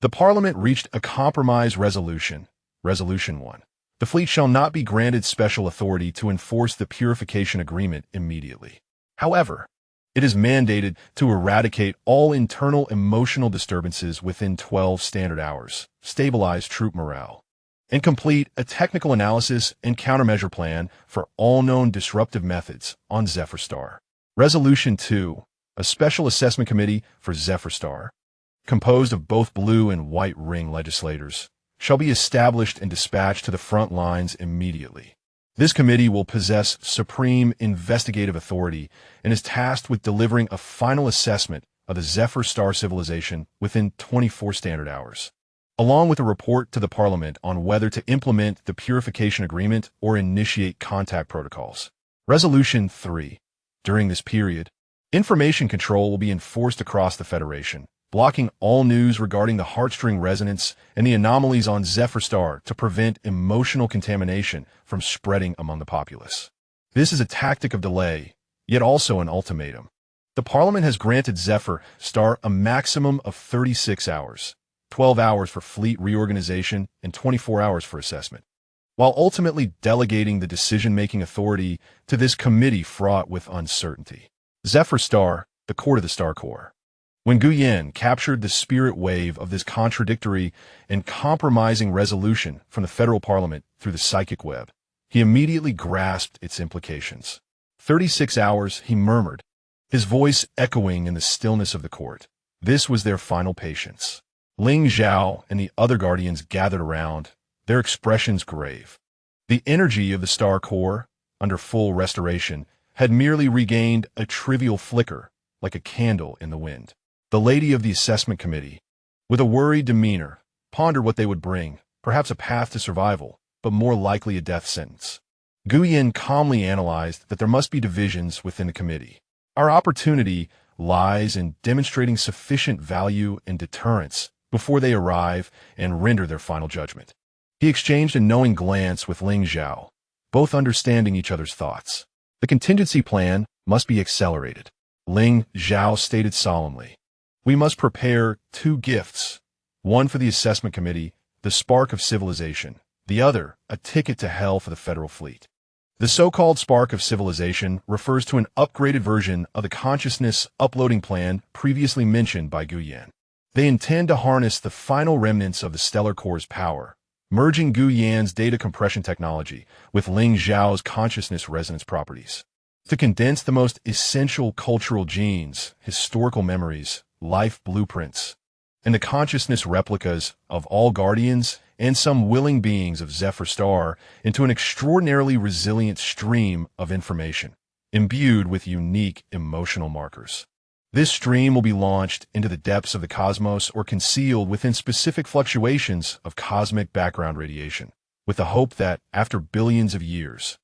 the Parliament reached a compromise resolution, Resolution 1. The fleet shall not be granted special authority to enforce the purification agreement immediately. However, it is mandated to eradicate all internal emotional disturbances within 12 standard hours, stabilize troop morale, and complete a technical analysis and countermeasure plan for all known disruptive methods on Zephyr Star. Resolution 2. A special assessment committee for Zephyr Star, composed of both Blue and White Ring legislators, shall be established and dispatched to the front lines immediately. This committee will possess supreme investigative authority and is tasked with delivering a final assessment of the Zephyr Star civilization within 24 standard hours, along with a report to the Parliament on whether to implement the purification agreement or initiate contact protocols. Resolution 3. During this period, information control will be enforced across the Federation, blocking all news regarding the heartstring resonance and the anomalies on Zephyr Star to prevent emotional contamination from spreading among the populace. This is a tactic of delay, yet also an ultimatum. The Parliament has granted Zephyr Star a maximum of 36 hours, 12 hours for fleet reorganization and 24 hours for assessment, while ultimately delegating the decision-making authority to this committee fraught with uncertainty. Zephyr Star, the Court of the Star Core. When Guyen captured the spirit wave of this contradictory and compromising resolution from the federal parliament through the psychic web, he immediately grasped its implications. 36 hours, he murmured, his voice echoing in the stillness of the court. This was their final patience. Ling Zhao and the other guardians gathered around, their expressions grave. The energy of the star core, under full restoration, had merely regained a trivial flicker, like a candle in the wind. The lady of the assessment committee, with a worried demeanor, pondered what they would bring, perhaps a path to survival, but more likely a death sentence. Guyen calmly analyzed that there must be divisions within the committee. Our opportunity lies in demonstrating sufficient value and deterrence before they arrive and render their final judgment. He exchanged a knowing glance with Ling Zhao, both understanding each other's thoughts. The contingency plan must be accelerated. Ling Zhao stated solemnly, we must prepare 2 gifts, one for the assessment committee, the spark of civilization, the other, a ticket to hell for the federal fleet. The so-called spark of civilization refers to an upgraded version of the consciousness uploading plan previously mentioned by Guyen. They intend to harness the final remnants of the stellar core's power, merging Guyen's data compression technology with Ling Zhao's consciousness resonance properties, to condense the most essential cultural genes, historical memories, life blueprints, and the consciousness replicas of all guardians and some willing beings of Zephyr Star into an extraordinarily resilient stream of information, imbued with unique emotional markers. This stream will be launched into the depths of the cosmos or concealed within specific fluctuations of cosmic background radiation, with the hope that, after billions of years,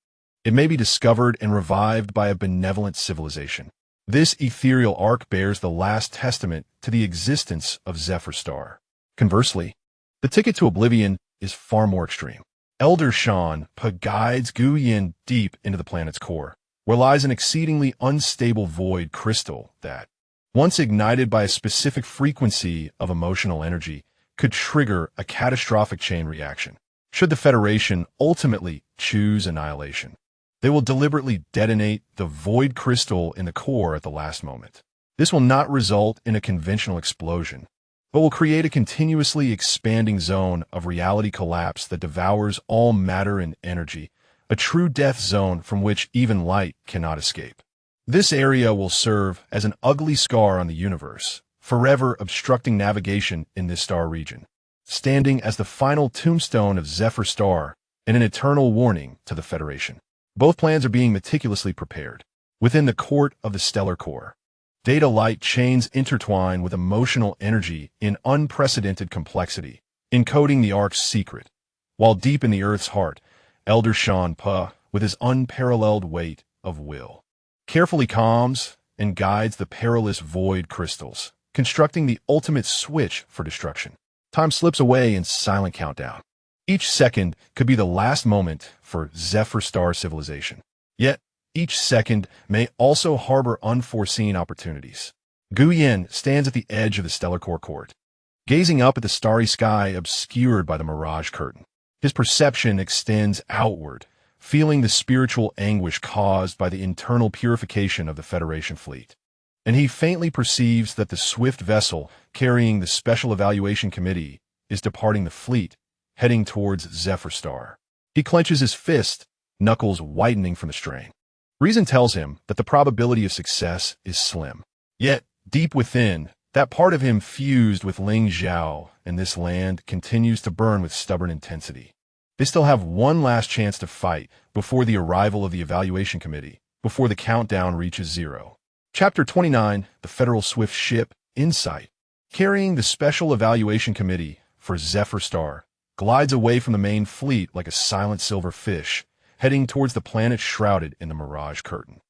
it may be discovered and revived by a benevolent civilization. This ethereal arc bears the last testament to the existence of Zephyr Star. Conversely, the ticket to oblivion is far more extreme. Elder Shan guides Guyen deep into the planet's core, where lies an exceedingly unstable void crystal that, once ignited by a specific frequency of emotional energy, could trigger a catastrophic chain reaction. Should the Federation ultimately choose annihilation, they will deliberately detonate the void crystal in the core at the last moment. This will not result in a conventional explosion, but will create a continuously expanding zone of reality collapse that devours all matter and energy, a true death zone from which even light cannot escape. This area will serve as an ugly scar on the universe, forever obstructing navigation in this star region, standing as the final tombstone of Zephyr Star and an eternal warning to the Federation. Both plans are being meticulously prepared. Within the court of the stellar core, data light chains intertwine with emotional energy in unprecedented complexity, encoding the Ark's secret, while deep in the Earth's heart, Elder Shan with his unparalleled weight of will, carefully calms and guides the perilous void crystals, constructing the ultimate switch for destruction. Time slips away in silent countdown. Each second could be the last moment for Zephyr Star civilization. Yet, each second may also harbor unforeseen opportunities. Guyen stands at the edge of the stellar core court, gazing up at the starry sky obscured by the mirage curtain. His perception extends outward, feeling the spiritual anguish caused by the internal purification of the Federation fleet. And he faintly perceives that the swift vessel carrying the Special Evaluation Committee is departing the fleet, heading towards Zephyr Star. He clenches his fist, knuckles whitening from the strain. Reason tells him that the probability of success is slim. Yet, deep within, that part of him fused with Ling Zhao and this land continues to burn with stubborn intensity. They still have one last chance to fight before the arrival of the Evaluation Committee, before the countdown reaches 0. Chapter 29, The Federal Swift Ship, Insight, carrying the Special Evaluation Committee for Zephyr Star, glides away from the main fleet like a silent silver fish, heading towards the planet shrouded in the mirage curtain.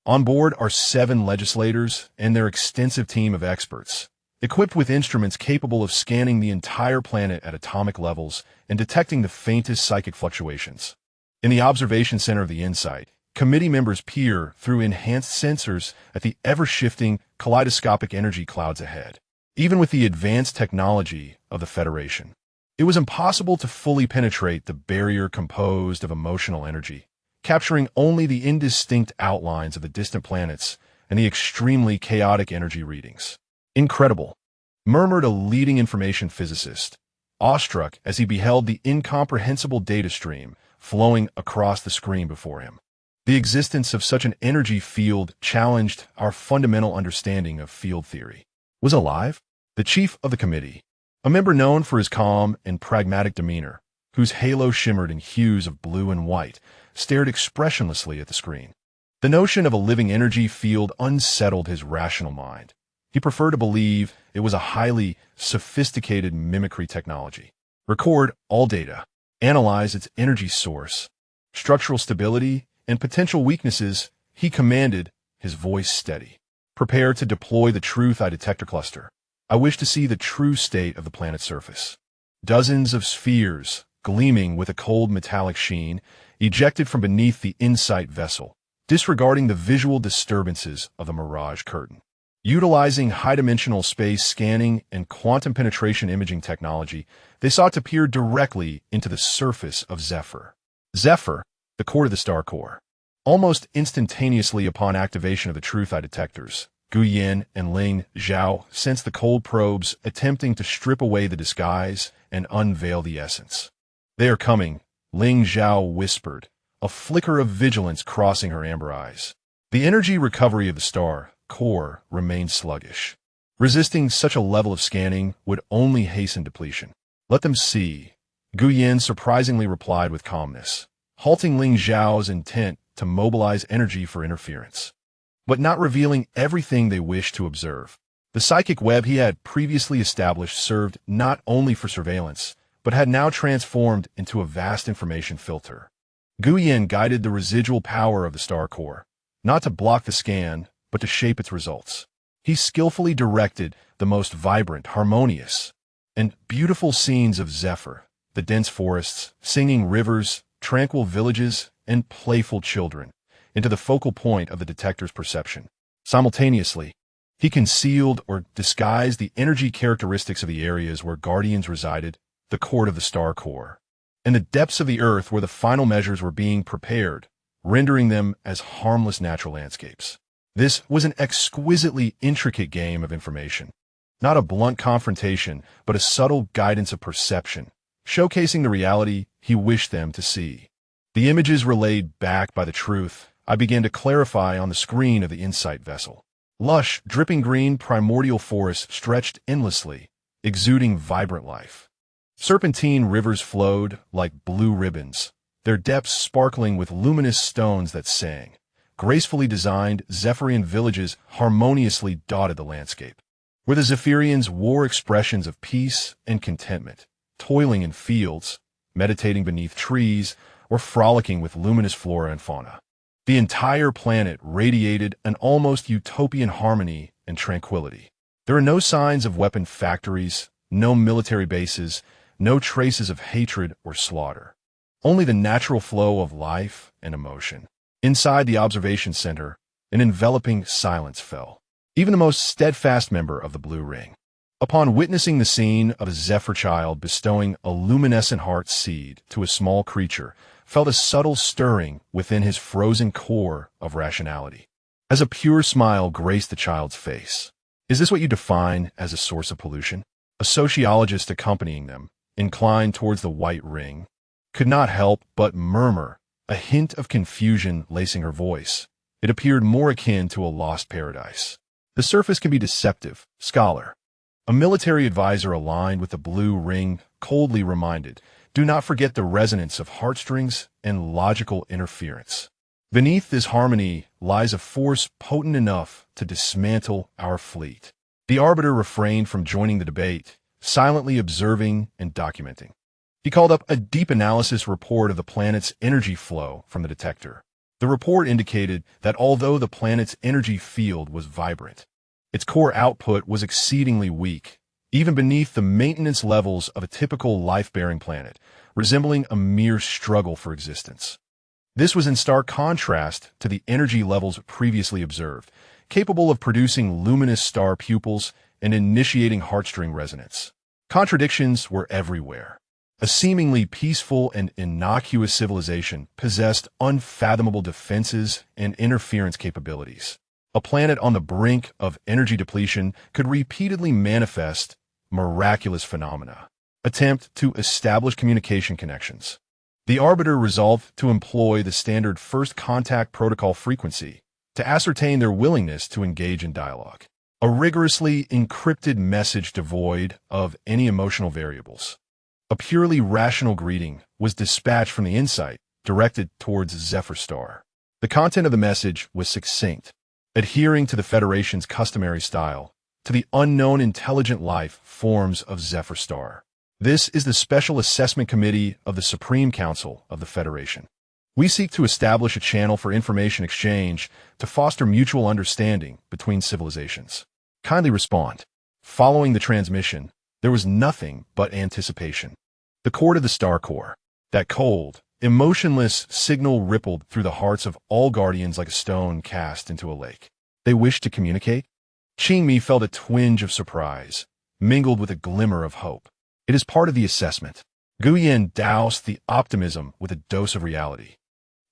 On board are 7 legislators and their extensive team of experts, equipped with instruments capable of scanning the entire planet at atomic levels and detecting the faintest psychic fluctuations. In the observation center of the Insight, committee members peer through enhanced sensors at the ever-shifting kaleidoscopic energy clouds ahead. Even with the advanced technology of the Federation, it was impossible to fully penetrate the barrier composed of emotional energy, capturing only the indistinct outlines of the distant planets and the extremely chaotic energy readings. Incredible, murmured a leading information physicist, awestruck as he beheld the incomprehensible data stream flowing across the screen before him. The existence of such an energy field challenged our fundamental understanding of field theory. Was alive? The chief of the committee, a member known for his calm and pragmatic demeanor, whose halo shimmered in hues of blue and white, stared expressionlessly at the screen. The notion of a living energy field unsettled his rational mind. He preferred to believe it was a highly sophisticated mimicry technology. Record all data, analyze its energy source, structural stability, and potential weaknesses, he commanded, his voice steady. Prepare to deploy the truth-I detector cluster. I wish to see the true state of the planet's surface. Dozens of spheres, gleaming with a cold metallic sheen, ejected from beneath the InSight vessel, disregarding the visual disturbances of the mirage curtain. Utilizing high-dimensional space scanning and quantum penetration imaging technology, they sought to peer directly into the surface of Zephyr. Zephyr, the core of the star core. Almost instantaneously upon activation of the truth-I detectors, Guyan and Ling Zhao sensed the cold probes attempting to strip away the disguise and unveil the essence. "They are coming," Ling Zhao whispered, a flicker of vigilance crossing her amber eyes. The energy recovery of the star core remained sluggish. Resisting such a level of scanning would only hasten depletion. "Let them see," Guyan surprisingly replied with calmness, halting Ling Zhao's intent to mobilize energy for interference, but not revealing everything they wished to observe. The psychic web he had previously established served not only for surveillance, but had now transformed into a vast information filter. Guyan guided the residual power of the star core, not to block the scan, but to shape its results. He skillfully directed the most vibrant, harmonious, and beautiful scenes of Zephyr, the dense forests, singing rivers, tranquil villages, and playful children, into the focal point of the detector's perception. Simultaneously, he concealed or disguised the energy characteristics of the areas where Guardians resided, the core of the star core, and the depths of the earth where the final measures were being prepared, rendering them as harmless natural landscapes. This was an exquisitely intricate game of information, not a blunt confrontation, but a subtle guidance of perception, showcasing the reality he wished them to see. The images relayed back by the truth I began to clarify on the screen of the InSight vessel. Lush, dripping green primordial forests stretched endlessly, exuding vibrant life. Serpentine rivers flowed like blue ribbons, their depths sparkling with luminous stones that sang. Gracefully designed Zephyrian villages harmoniously dotted the landscape, where the Zephyrians wore expressions of peace and contentment, toiling in fields, meditating beneath trees, or frolicking with luminous flora and fauna. The entire planet radiated an almost utopian harmony and tranquility. There are no signs of weapon factories, no military bases, no traces of hatred or slaughter. Only the natural flow of life and emotion. Inside the observation center, an enveloping silence fell. Even the most steadfast member of the Blue Ring, upon witnessing the scene of a Zephyr child bestowing a luminescent heart seed to a small creature, felt a subtle stirring within his frozen core of rationality. As a pure smile graced the child's face. "Is this what you define as a source of pollution?" A sociologist accompanying them, inclined towards the white ring, could not help but murmur, a hint of confusion lacing her voice. It appeared more akin to a lost paradise. "The surface can be deceptive, scholar," a military advisor aligned with the Blue Ring coldly reminded. "Do not forget the resonance of heartstrings and logical interference. Beneath this harmony lies a force potent enough to dismantle our fleet." The arbiter refrained from joining the debate, silently observing and documenting. He called up a deep analysis report of the planet's energy flow from the detector. The report indicated that although the planet's energy field was vibrant, its core output was exceedingly weak, even beneath the maintenance levels of a typical life-bearing planet, resembling a mere struggle for existence. This was in stark contrast to the energy levels previously observed, capable of producing luminous star pupils and initiating heartstring resonance. Contradictions were everywhere. A seemingly peaceful and innocuous civilization possessed unfathomable defenses and interference capabilities. A planet on the brink of energy depletion could repeatedly manifest miraculous phenomena, attempt to establish communication connections. The Arbiter resolved to employ the standard first contact protocol frequency to ascertain their willingness to engage in dialogue. A rigorously encrypted message devoid of any emotional variables. A purely rational greeting was dispatched from the Insight, directed towards Zephyr Star. The content of the message was succinct, adhering to the Federation's customary style, to the unknown intelligent life forms of Zephyr Star. This is the Special Assessment Committee of the Supreme Council of the Federation. We seek to establish a channel for information exchange to foster mutual understanding between civilizations. Kindly respond. Following the transmission, there was nothing but anticipation. The chord of the star core, that cold, emotionless signal rippled through the hearts of all guardians like a stone cast into a lake. They wished to communicate? Qingmi felt a twinge of surprise, mingled with a glimmer of hope. It is part of the assessment. Guyan doused the optimism with a dose of reality.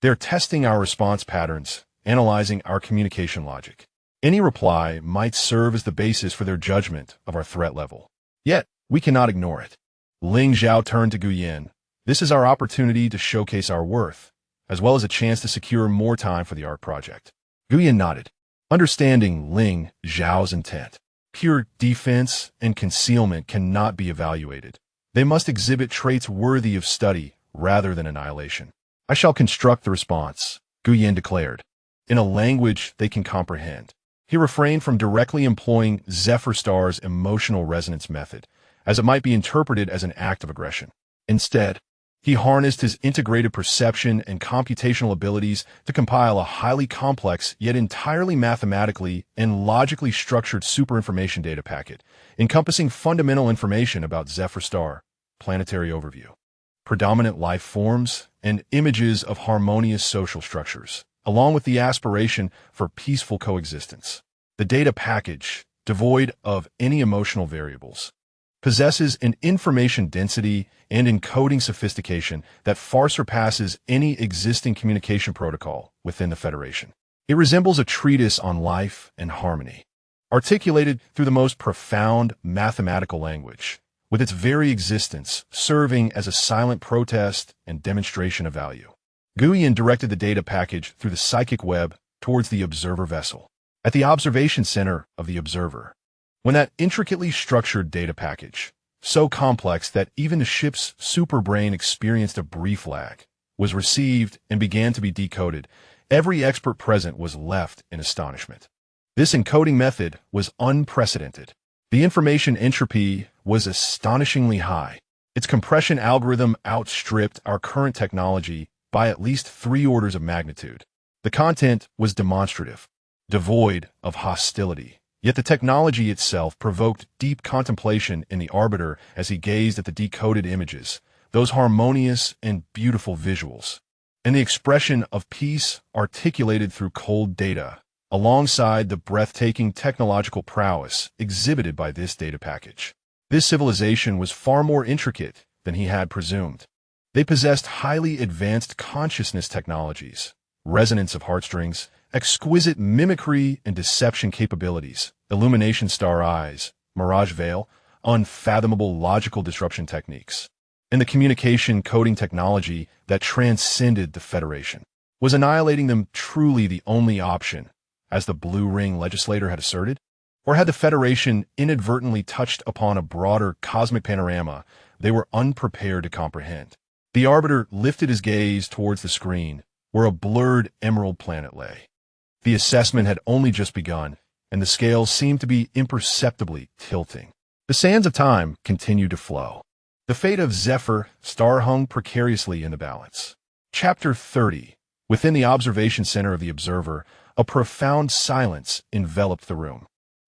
They're testing our response patterns, analyzing our communication logic. Any reply might serve as the basis for their judgment of our threat level. Yet, we cannot ignore it. Ling Zhao turned to Guyan. This is our opportunity to showcase our worth, as well as a chance to secure more time for the art project. Guyan nodded, understanding Ling Zhao's intent. Pure defense and concealment cannot be evaluated. They must exhibit traits worthy of study rather than annihilation. I shall construct the response, Guyan declared, in a language they can comprehend. He refrained from directly employing Zephyr Star's emotional resonance method, as it might be interpreted as an act of aggression. Instead, he harnessed his integrated perception and computational abilities to compile a highly complex yet entirely mathematically and logically structured superinformation data packet, encompassing fundamental information about Zephyr Star, planetary overview, predominant life forms, and images of harmonious social structures, along with the aspiration for peaceful coexistence. The data package, devoid of any emotional variables, possesses an information density and encoding sophistication that far surpasses any existing communication protocol within the Federation. It resembles a treatise on life and harmony, articulated through the most profound mathematical language, with its very existence serving as a silent protest and demonstration of value. Guyan directed the data package through the psychic web towards the observer vessel, at the observation center of the observer. When that intricately structured data package, so complex that even the ship's superbrain experienced a brief lag, was received and began to be decoded, every expert present was left in astonishment. This encoding method was unprecedented. The information entropy was astonishingly high. Its compression algorithm outstripped our current technology by at least 3 orders of magnitude. The content was demonstrative, devoid of hostility. Yet the technology itself provoked deep contemplation in the Arbiter as he gazed at the decoded images, those harmonious and beautiful visuals, and the expression of peace articulated through cold data, alongside the breathtaking technological prowess exhibited by this data package. This civilization was far more intricate than he had presumed. They possessed highly advanced consciousness technologies, resonance of heartstrings, exquisite mimicry and deception capabilities, illumination star eyes, mirage veil, unfathomable logical disruption techniques, and the communication coding technology that transcended the Federation. Was annihilating them truly the only option, as the Blue Ring legislator had asserted? Or had the Federation inadvertently touched upon a broader cosmic panorama they were unprepared to comprehend? The Arbiter lifted his gaze towards the screen, where a blurred emerald planet lay. The assessment had only just begun, and the scales seemed to be imperceptibly tilting. The sands of time continued to flow. The fate of Zephyr Star hung precariously in the balance. Chapter 30. Within the observation center of the observer, a profound silence enveloped the room.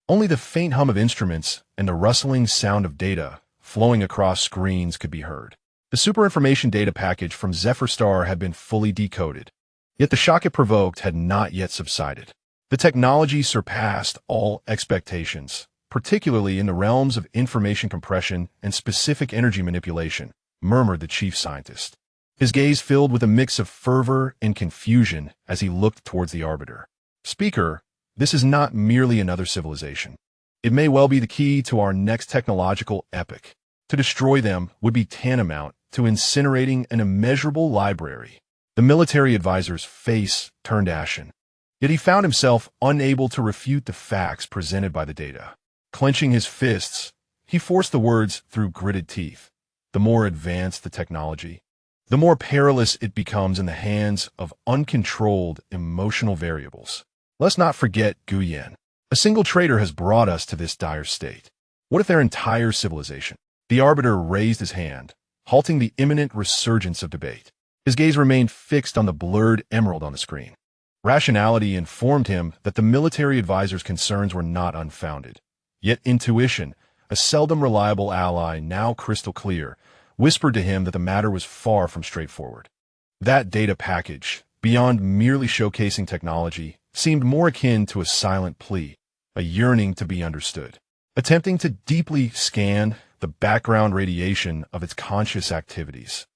Only the faint hum of instruments and the rustling sound of data flowing across screens could be heard. The superinformation data package from Zephyr Star had been fully decoded. Yet the shock it provoked had not yet subsided. The technology surpassed all expectations, particularly in the realms of information compression and specific energy manipulation, murmured the chief scientist. His gaze filled with a mix of fervor and confusion as he looked towards the Arbiter. Speaker, This is not merely another civilization. It may well be the key to our next technological epoch. To destroy them would be tantamount to incinerating an immeasurable library. The military advisor's face turned ashen. Yet he found himself unable to refute the facts presented by the data. Clenching his fists, he forced the words through gritted teeth. The more advanced the technology, the more perilous it becomes in the hands of uncontrolled emotional variables. Let's not forget Guyen. A single traitor has brought us to this dire state. What if their entire civilization? The arbiter raised his hand, halting the imminent resurgence of debate. His gaze remained fixed on the blurred emerald on the screen. Rationality informed him that the military advisor's concerns were not unfounded. Yet intuition, a seldom reliable ally now crystal clear, whispered to him that the matter was far from straightforward. That data package, beyond merely showcasing technology, seemed more akin to a silent plea, a yearning to be understood, attempting to deeply scan the background radiation of its conscious activities.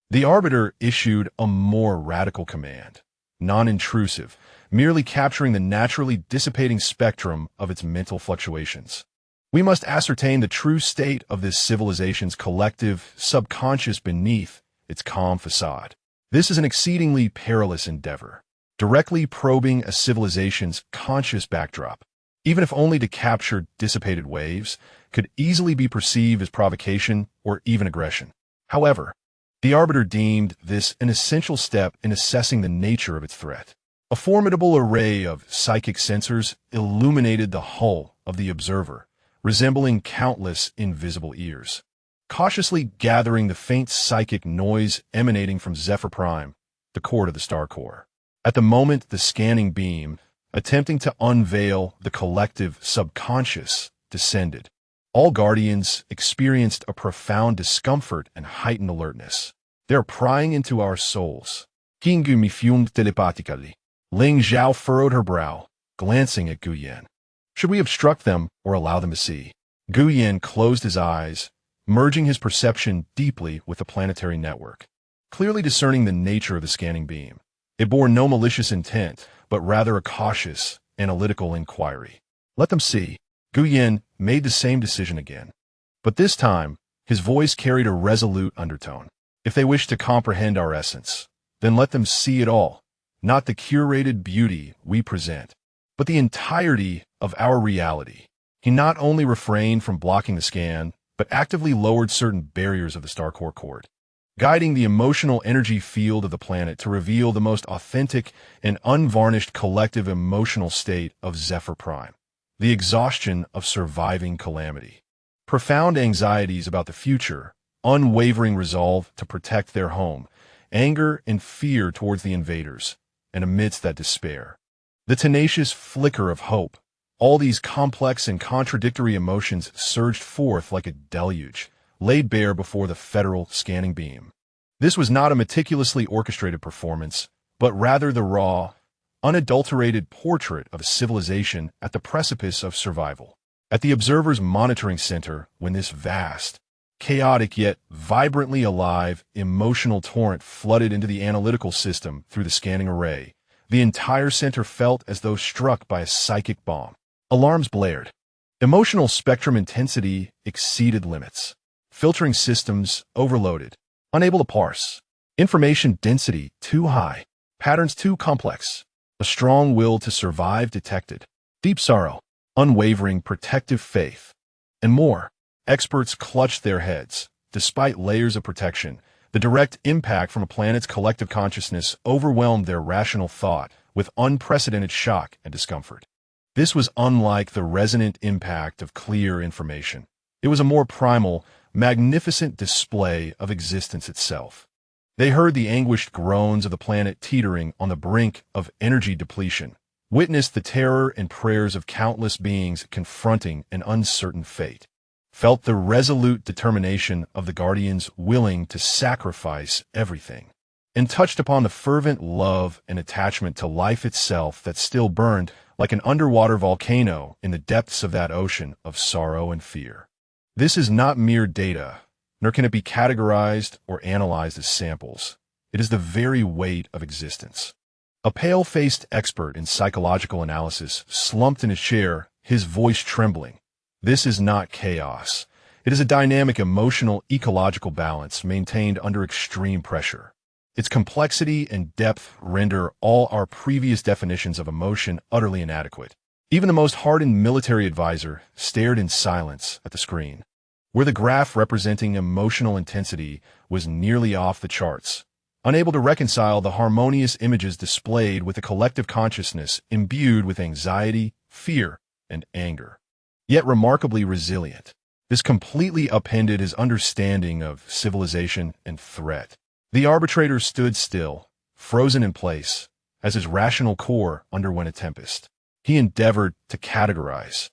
The arbiter issued a more radical command, non-intrusive, merely capturing the naturally dissipating spectrum of its mental fluctuations. We must ascertain the true state of this civilization's collective subconscious beneath its calm facade. This is an exceedingly perilous endeavor, directly probing a civilization's conscious backdrop, even if only to capture dissipated waves, could easily be perceived as provocation or even aggression. However, the arbiter deemed this an essential step in assessing the nature of its threat. A formidable array of psychic sensors illuminated the hull of the observer, resembling countless invisible ears, cautiously gathering the faint psychic noise emanating from Zephyr Prime, the core of the star core. At the moment the scanning beam, attempting to unveil the collective subconscious, descended, all guardians experienced a profound discomfort and heightened alertness. They're prying into our souls. Kingu mi fumed telepathically. Ling Zhao furrowed her brow, glancing at Guyen. Should we obstruct them or allow them to see? Guyen closed his eyes, merging his perception deeply with the planetary network, clearly discerning the nature of the scanning beam. It bore no malicious intent, but rather a cautious, analytical inquiry. Let them see. Guyen made the same decision again. But this time, his voice carried a resolute undertone. If they wish to comprehend our essence, then let them see it all, not the curated beauty we present, but the entirety of our reality. He not only refrained from blocking the scan, but actively lowered certain barriers of the star core cord, guiding the emotional energy field of the planet to reveal the most authentic and unvarnished collective emotional state of Zephyr Prime. The exhaustion of surviving calamity, profound anxieties about the future, unwavering resolve to protect their home, anger and fear towards the invaders, and amidst that despair, the tenacious flicker of hope. All these complex and contradictory emotions surged forth like a deluge, laid bare before the federal scanning beam. This was not a meticulously orchestrated performance, but rather the raw, unadulterated portrait of a civilization at the precipice of survival. At the observer's monitoring center, when this vast, chaotic yet vibrantly alive emotional torrent flooded into the analytical system through the scanning array, the entire center felt as though struck by a psychic bomb. Alarms blared. Emotional spectrum intensity exceeded limits. Filtering systems overloaded, unable to parse. Information density too high. Patterns too complex. A strong will to survive detected. Deep sorrow, unwavering protective faith, and more. Experts clutched their heads. Despite layers of protection, the direct impact from a planet's collective consciousness overwhelmed their rational thought with unprecedented shock and discomfort. This was unlike the resonant impact of clear information. It was a more primal, magnificent display of existence itself. They heard the anguished groans of the planet teetering on the brink of energy depletion, witnessed the terror and prayers of countless beings confronting an uncertain fate, felt the resolute determination of the guardians willing to sacrifice everything, and touched upon the fervent love and attachment to life itself that still burned like an underwater volcano in the depths of that ocean of sorrow and fear. This is not mere data, nor can it be categorized or analyzed as samples. It is the very weight of existence. A pale-faced expert in psychological analysis slumped in his chair, his voice trembling. This is not chaos. It is a dynamic emotional ecological balance maintained under extreme pressure. Its complexity and depth render all our previous definitions of emotion utterly inadequate. Even the most hardened military advisor stared in silence at the screen, where the graph representing emotional intensity was nearly off the charts, unable to reconcile the harmonious images displayed with a collective consciousness imbued with anxiety, fear, and anger. Yet remarkably resilient. This completely upended his understanding of civilization and threat. The arbitrator stood still, frozen in place, as his rational core underwent a tempest. He endeavored to categorize,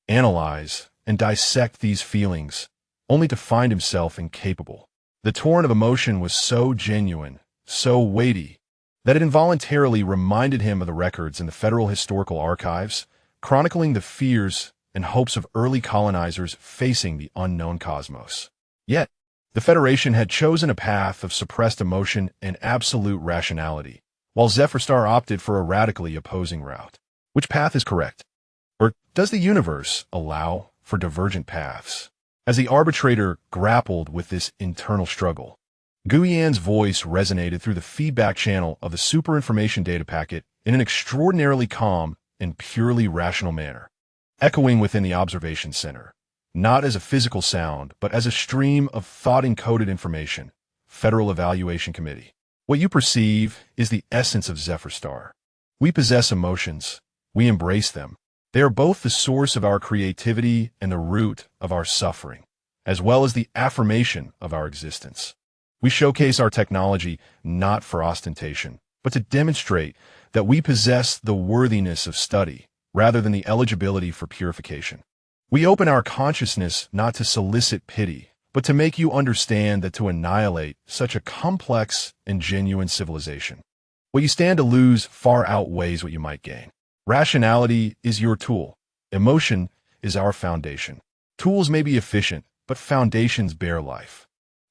analyze, and dissect these feelings, only to find himself incapable. The torrent of emotion was so genuine, so weighty, that it involuntarily reminded him of the records in the Federal Historical Archives, chronicling the fears and hopes of early colonizers facing the unknown cosmos. Yet, the Federation had chosen a path of suppressed emotion and absolute rationality, while Zephyr Star opted for a radically opposing route. Which path is correct? Or does the universe allow for divergent paths? As the arbitrator grappled with this internal struggle, Guyan's voice resonated through the feedback channel of the super-information data packet in an extraordinarily calm and purely rational manner, echoing within the observation center, not as a physical sound, but as a stream of thought-encoded information. Federal Evaluation Committee. What you perceive is the essence of Zephyr Star. We possess emotions. We embrace them. They are both the source of our creativity and the root of our suffering, as well as the affirmation of our existence. We showcase our technology not for ostentation, but to demonstrate that we possess the worthiness of study rather than the eligibility for purification. We open our consciousness not to solicit pity, but to make you understand that to annihilate such a complex and genuine civilization, what you stand to lose far outweighs what you might gain. Rationality is your tool. Emotion is our foundation. Tools may be efficient, but foundations bear life.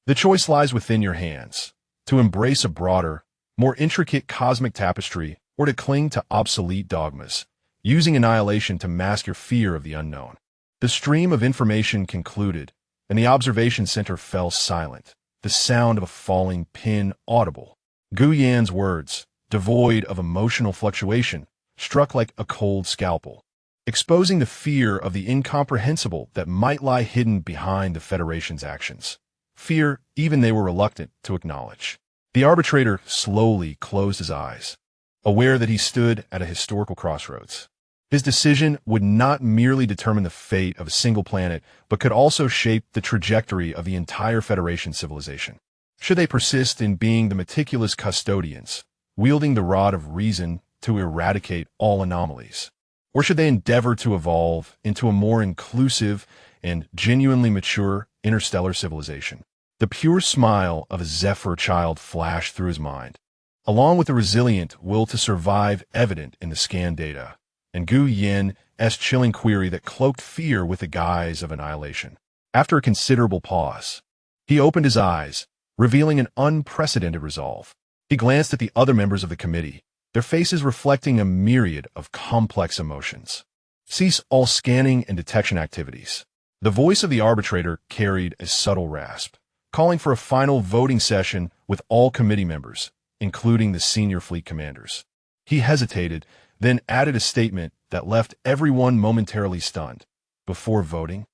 The choice lies within your hands, to embrace a broader, more intricate cosmic tapestry or to cling to obsolete dogmas, using annihilation to mask your fear of the unknown. The stream of information concluded, and the observation center fell silent, the sound of a falling pin audible. Guyan's words, devoid of emotional fluctuation, struck like a cold scalpel, exposing the fear of the incomprehensible that might lie hidden behind the Federation's actions. Fear even they were reluctant to acknowledge. The arbitrator slowly closed his eyes, aware that he stood at a historical crossroads. His decision would not merely determine the fate of a single planet, but could also shape the trajectory of the entire Federation civilization. Should they persist in being the meticulous custodians, wielding the rod of reason to eradicate all anomalies? Or should they endeavor to evolve into a more inclusive and genuinely mature interstellar civilization? The pure smile of a Zephyr child flashed through his mind, along with the resilient will to survive evident in the scan data, and Guyan's chilling query that cloaked fear with the guise of annihilation. After a considerable pause, he opened his eyes, revealing an unprecedented resolve. He glanced at the other members of the committee, their faces reflecting a myriad of complex emotions. Cease all scanning and detection activities. The voice of the arbitrator carried a subtle rasp, calling for a final voting session with all committee members, including the senior fleet commanders. He hesitated, then added a statement that left everyone momentarily stunned. Before voting,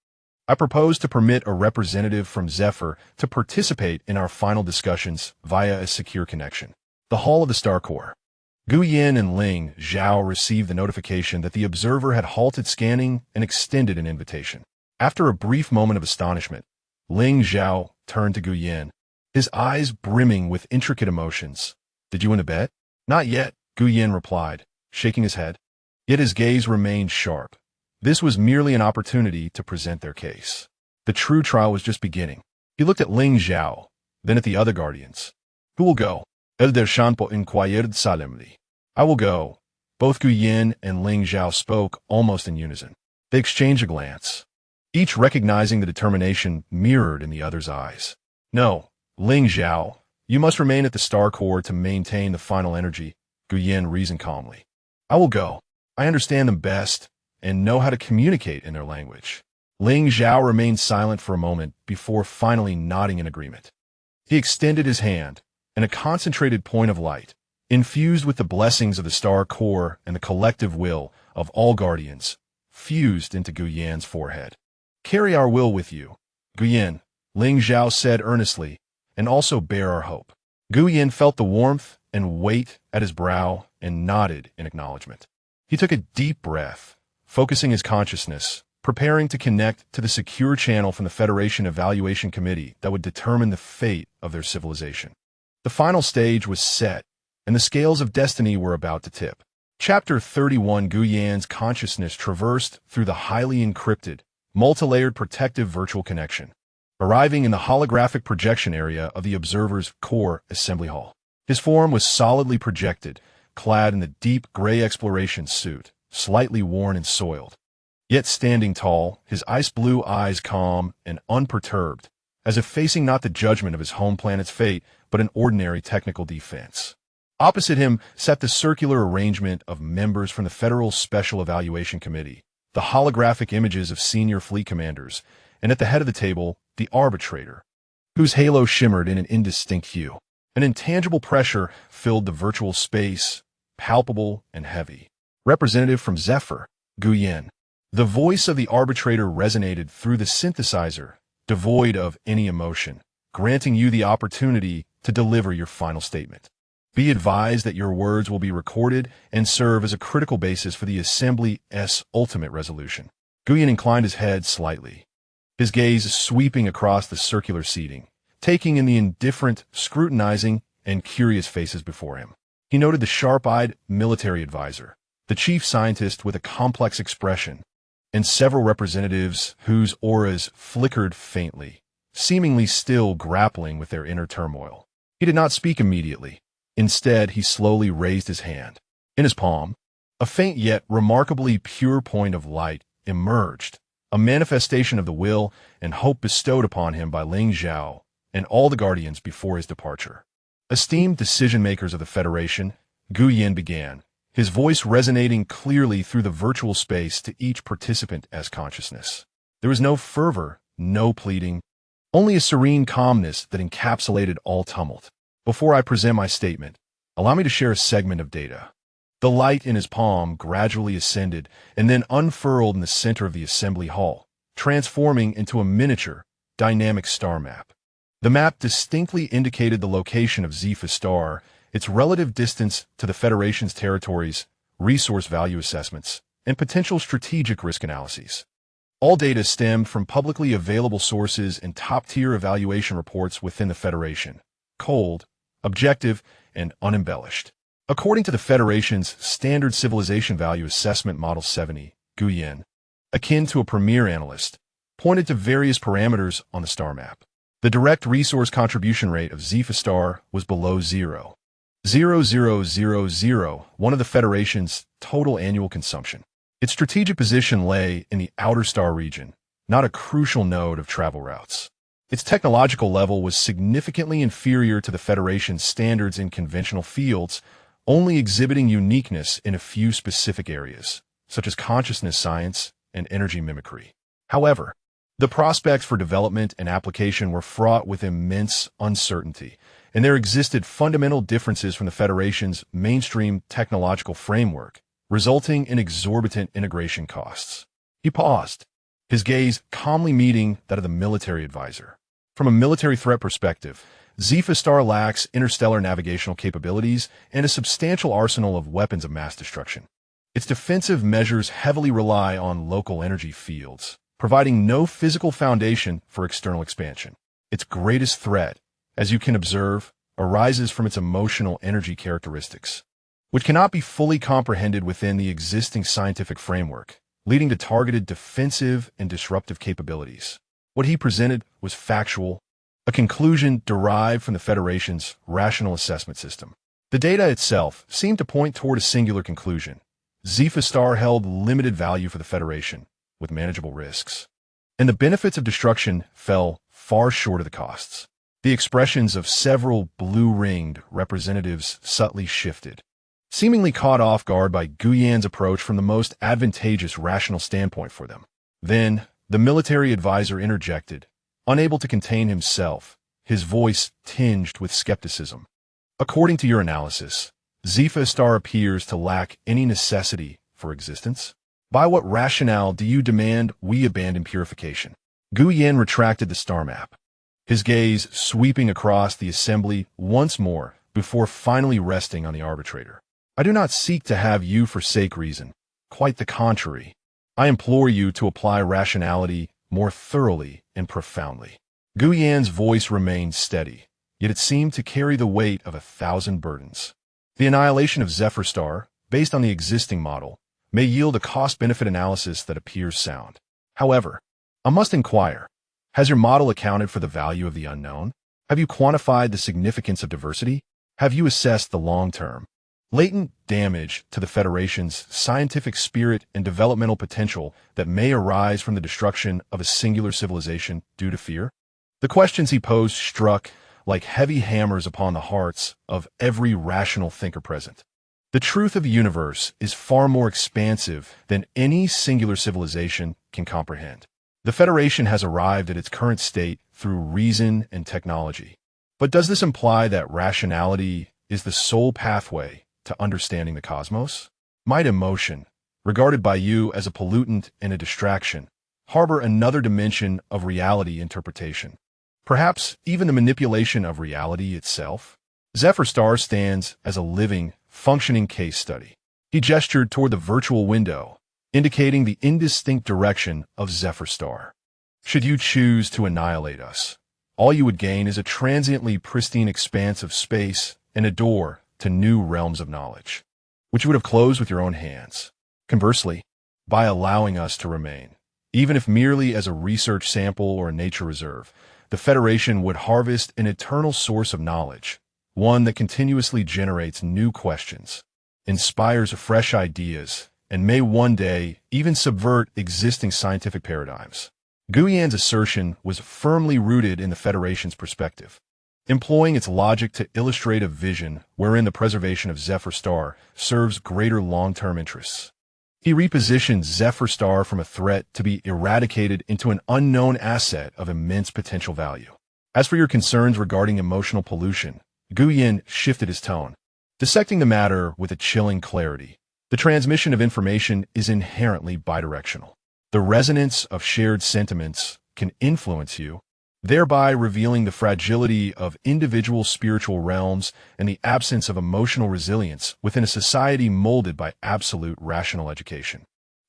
I propose to permit a representative from Zephyr to participate in our final discussions via a secure connection. The Hall of the Star Corps. Guyan and Ling Zhao received the notification that the observer had halted scanning and extended an invitation. After a brief moment of astonishment, Ling Zhao turned to Guyan, his eyes brimming with intricate emotions. Did you win a bet? Not yet, Guyan replied, shaking his head. Yet his gaze remained sharp. This was merely an opportunity to present their case. The true trial was just beginning. He looked at Ling Zhao, then at the other guardians. Who will go? Elder Shanpo inquired solemnly. I will go. Both Guyan and Ling Zhao spoke almost in unison. They exchanged a glance, each recognizing the determination mirrored in the other's eyes. No, Ling Zhao, you must remain at the Star Core to maintain the final energy, Guyen reasoned calmly. I will go. I understand them best and know how to communicate in their language. Ling Zhao remained silent for a moment before finally nodding in agreement. He extended his hand, and a concentrated point of light, infused with the blessings of the star core and the collective will of all guardians, fused into Guyen's forehead. Carry our will with you, Guyen, Ling Zhao said earnestly, and also bear our hope. Guyen felt the warmth and weight at his brow and nodded in acknowledgement. He took a deep breath, focusing his consciousness, preparing to connect to the secure channel from the Federation Evaluation Committee that would determine the fate of their civilization. The final stage was set, and the scales of destiny were about to tip. Chapter 31 Guyen's consciousness traversed through the highly encrypted, multi-layered protective virtual connection, arriving in the holographic projection area of the observer's core assembly hall. His form was solidly projected, clad in the deep gray exploration suit, slightly worn and soiled, yet standing tall, his ice-blue eyes calm and unperturbed, as if facing not the judgment of his home planet's fate, but an ordinary technical defense. Opposite him sat the circular arrangement of members from the Federal Special Evaluation Committee, the holographic images of senior fleet commanders, and at the head of the table, the arbitrator, whose halo shimmered in an indistinct hue. An intangible pressure filled the virtual space, palpable and heavy. Representative from Zephyr, Guyen. The voice of the arbitrator resonated through the synthesizer, devoid of any emotion, granting you the opportunity to deliver your final statement. Be advised that your words will be recorded and serve as a critical basis for the Assembly's ultimate resolution. Guyen inclined his head slightly, his gaze sweeping across the circular seating, taking in the indifferent, scrutinizing, and curious faces before him. He noted the sharp-eyed military advisor, the chief scientist with a complex expression, and several representatives whose auras flickered faintly, seemingly still grappling with their inner turmoil. He did not speak immediately. Instead, he slowly raised his hand. In his palm, a faint yet remarkably pure point of light emerged, a manifestation of the will and hope bestowed upon him by Ling Zhao and all the guardians before his departure. Esteemed decision-makers of the Federation, Guyen began, his voice resonating clearly through the virtual space to each participant's consciousness. There was no fervor, no pleading, only a serene calmness that encapsulated all tumult. Before I present my statement, allow me to share a segment of data. The light in his palm gradually ascended and then unfurled in the center of the assembly hall, transforming into a miniature, dynamic star map. The map distinctly indicated the location of Zephyr Star, its relative distance to the Federation's territories, resource value assessments, and potential strategic risk analyses. All data stemmed from publicly available sources and top-tier evaluation reports within the Federation, cold, objective, and unembellished. According to the Federation's Standard Civilization Value Assessment Model 70, Guyen, akin to a premier analyst, pointed to various parameters on the star map. The direct resource contribution rate of Zephyr Star was below 0.0000, one of the Federation's total annual consumption. Its strategic position lay in the outer star region, not a crucial node of travel routes. Its technological level was significantly inferior to the Federation's standards in conventional fields, only exhibiting uniqueness in a few specific areas, such as consciousness science and energy mimicry. However, the prospects for development and application were fraught with immense uncertainty, and there existed fundamental differences from the Federation's mainstream technological framework, resulting in exorbitant integration costs. He paused, his gaze calmly meeting that of the military advisor. From a military threat perspective, Zephyr Star lacks interstellar navigational capabilities and a substantial arsenal of weapons of mass destruction. Its defensive measures heavily rely on local energy fields, providing no physical foundation for external expansion. Its greatest threat, as you can observe, arises from its emotional energy characteristics, which cannot be fully comprehended within the existing scientific framework, leading to targeted defensive and disruptive capabilities. What he presented was factual, a conclusion derived from the Federation's rational assessment system. The data itself seemed to point toward a singular conclusion. Zephyr Star held limited value for the Federation, with manageable risks, and the benefits of destruction fell far short of the costs. The expressions of several blue-ringed representatives subtly shifted, seemingly caught off guard by Guyan's approach from the most advantageous rational standpoint for them. Then, the military advisor interjected, unable to contain himself, his voice tinged with skepticism. According to your analysis, Zephyr appears to lack any necessity for existence? By what rationale do you demand we abandon purification? Guyan retracted the star map, his gaze sweeping across the assembly once more before finally resting on the arbitrator. I do not seek to have you forsake reason. Quite the contrary. I implore you to apply rationality more thoroughly and profoundly. Guyan's voice remained steady, yet it seemed to carry the weight of 1,000 burdens. The annihilation of Zephyr, based on the existing model, may yield a cost-benefit analysis that appears sound. However, I must inquire, has your model accounted for the value of the unknown? Have you quantified the significance of diversity? Have you assessed the long-term, latent damage to the Federation's scientific spirit and developmental potential that may arise from the destruction of a singular civilization due to fear? The questions he posed struck like heavy hammers upon the hearts of every rational thinker present. The truth of the universe is far more expansive than any singular civilization can comprehend. The Federation has arrived at its current state through reason and technology. But does this imply that rationality is the sole pathway to understanding the cosmos? Might emotion, regarded by you as a pollutant and a distraction, harbor another dimension of reality interpretation? Perhaps even the manipulation of reality itself? Zephyr stands as a living, functioning case study. He gestured toward the virtual window, indicating the indistinct direction of Zephyr. Should you choose to annihilate us, all you would gain is a transiently pristine expanse of space and a door to new realms of knowledge, which you would have closed with your own hands. Conversely, by allowing us to remain, even if merely as a research sample or a nature reserve, the Federation would harvest an eternal source of knowledge, one that continuously generates new questions, inspires fresh ideas, and may one day even subvert existing scientific paradigms. Guyan's assertion was firmly rooted in the Federation's perspective, employing its logic to illustrate a vision wherein the preservation of Zephyr serves greater long-term interests. He repositioned Zephyr from a threat to be eradicated into an unknown asset of immense potential value. As for your concerns regarding emotional pollution, Guyan shifted his tone, dissecting the matter with a chilling clarity. The transmission of information is inherently bidirectional. The resonance of shared sentiments can influence you, thereby revealing the fragility of individual spiritual realms and the absence of emotional resilience within a society molded by absolute rational education.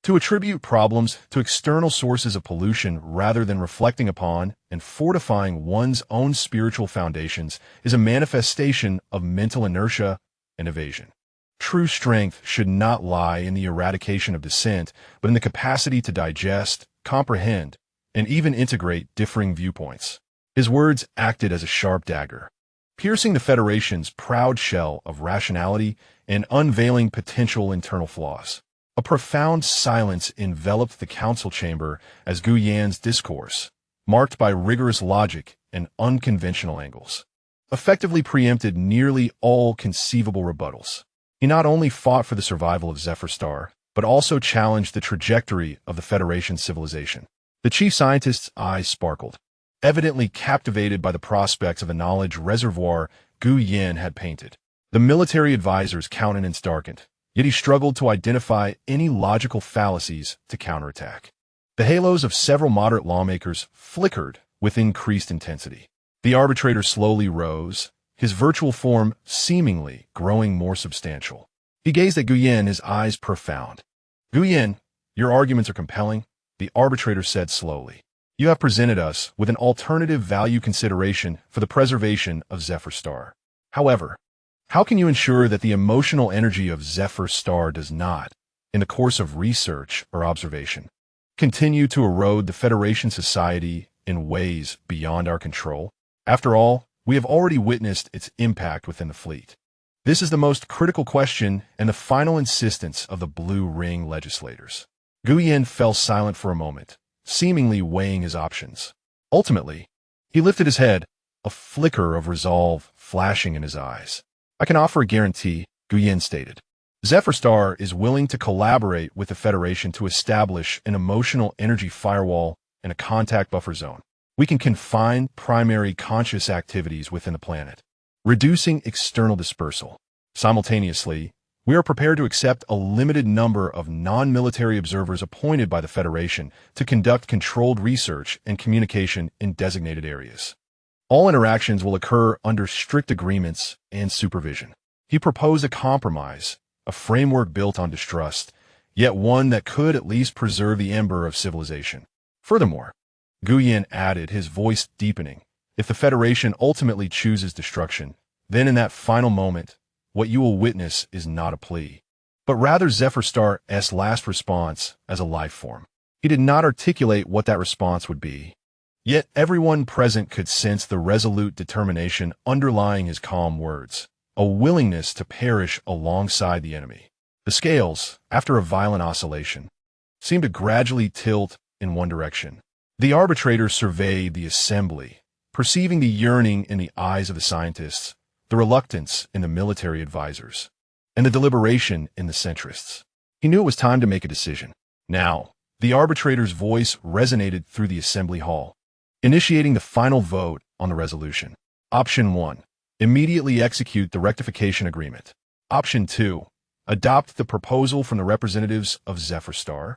To attribute problems to external sources of pollution rather than reflecting upon and fortifying one's own spiritual foundations is a manifestation of mental inertia and evasion. True strength should not lie in the eradication of dissent, but in the capacity to digest, comprehend, and even integrate differing viewpoints. His words acted as a sharp dagger, piercing the Federation's proud shell of rationality and unveiling potential internal flaws. A profound silence enveloped the council chamber as Guyan's discourse, marked by rigorous logic and unconventional angles, effectively preempted nearly all conceivable rebuttals. He not only fought for the survival of Zephyr, but also challenged the trajectory of the Federation's civilization. The chief scientist's eyes sparkled, evidently captivated by the prospects of a knowledge reservoir Guyan had painted. The military advisor's countenance darkened, yet he struggled to identify any logical fallacies to counterattack. The halos of several moderate lawmakers flickered with increased intensity. The arbitrator slowly rose, his virtual form seemingly growing more substantial. He gazed at Guyan, his eyes profound. Guyan, your arguments are compelling, the arbitrator said slowly. You have presented us with an alternative value consideration for the preservation of Zephyr. However, how can you ensure that the emotional energy of Zephyr does not, in the course of research or observation, continue to erode the Federation society in ways beyond our control? After all, we have already witnessed its impact within the fleet. This is the most critical question and the final insistence of the Blue Ring legislators. Guyan fell silent for a moment, seemingly weighing his options. Ultimately, he lifted his head, a flicker of resolve flashing in his eyes. I can offer a guarantee, Guyan stated. Zephyr Star is willing to collaborate with the Federation to establish an emotional energy firewall and a contact buffer zone. We can confine primary conscious activities within the planet, reducing external dispersal. Simultaneously, we are prepared to accept a limited number of non-military observers appointed by the Federation to conduct controlled research and communication in designated areas. All interactions will occur under strict agreements and supervision. He proposed a compromise, a framework built on distrust, yet one that could at least preserve the ember of civilization. Furthermore, Guyen added, his voice deepening, if the Federation ultimately chooses destruction, then in that final moment, what you will witness is not a plea, but rather Zephyr Star's last response as a life form. He did not articulate what that response would be, yet everyone present could sense the resolute determination underlying his calm words, a willingness to perish alongside the enemy. The scales, after a violent oscillation, seemed to gradually tilt in one direction. The arbitrator surveyed the assembly, perceiving the yearning in the eyes of the scientists, the reluctance in the military advisors, and the deliberation in the centrists. He knew it was time to make a decision. Now, the arbitrator's voice resonated through the assembly hall, initiating the final vote on the resolution. Option 1. Immediately execute the rectification agreement. Option 2. Adopt the proposal from the representatives of Zephyr Star.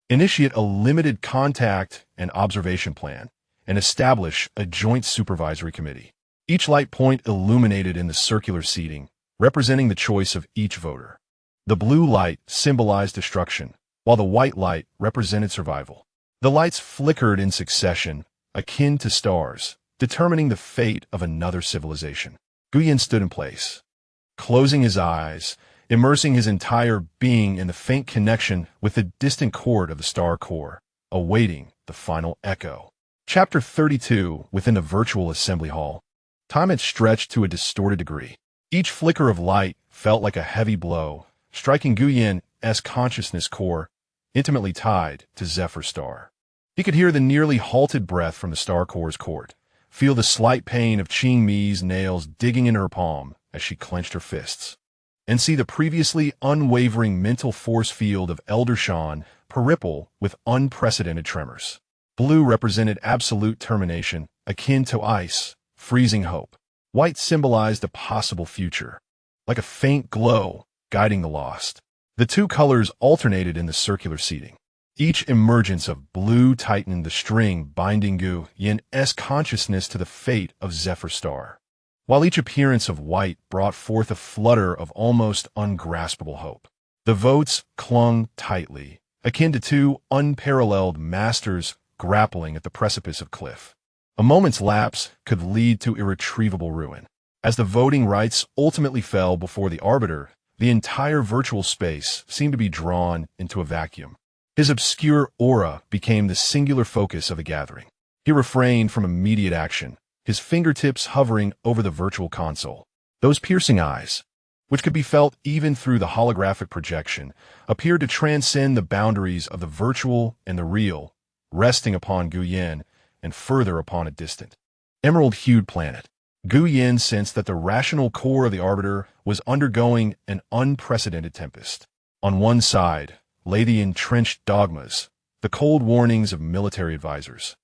Initiate a limited contact and observation plan, and establish a joint supervisory committee. Each light point illuminated in the circular seating, representing the choice of each voter. The blue light symbolized destruction, while the white light represented survival. The lights flickered in succession, akin to stars, determining the fate of another civilization. Guyen stood in place, closing his eyes, immersing his entire being in the faint connection with the distant chord of the star core, awaiting the final echo. Chapter 32. Within the virtual assembly hall, time had stretched to a distorted degree. Each flicker of light felt like a heavy blow, striking Guyen's consciousness core, intimately tied to Zephyr Star. He could hear the nearly halted breath from the star core's cord, feel the slight pain of Qing Mi's nails digging into her palm as she clenched her fists, and see the previously unwavering mental force field of Elder Shan ripple with unprecedented tremors. Blue represented absolute termination, akin to ice, freezing hope. White symbolized a possible future, like a faint glow guiding the lost. The two colors alternated in the circular seating. Each emergence of blue tightened the string binding Guyen's consciousness to the fate of Zephyr Star, while each appearance of white brought forth a flutter of almost ungraspable hope. The votes clung tightly, akin to two unparalleled masters grappling at the precipice of cliff. A moment's lapse could lead to irretrievable ruin. As the voting rights ultimately fell before the arbiter, the entire virtual space seemed to be drawn into a vacuum. His obscure aura became the singular focus of the gathering. He refrained from immediate action, his fingertips hovering over the virtual console. Those piercing eyes, which could be felt even through the holographic projection, appeared to transcend the boundaries of the virtual and the real, resting upon Guyen and further upon a distant, emerald-hued planet. Guyen sensed that the rational core of the arbiter was undergoing an unprecedented tempest. On one side lay the entrenched dogmas, the cold warnings of military advisors,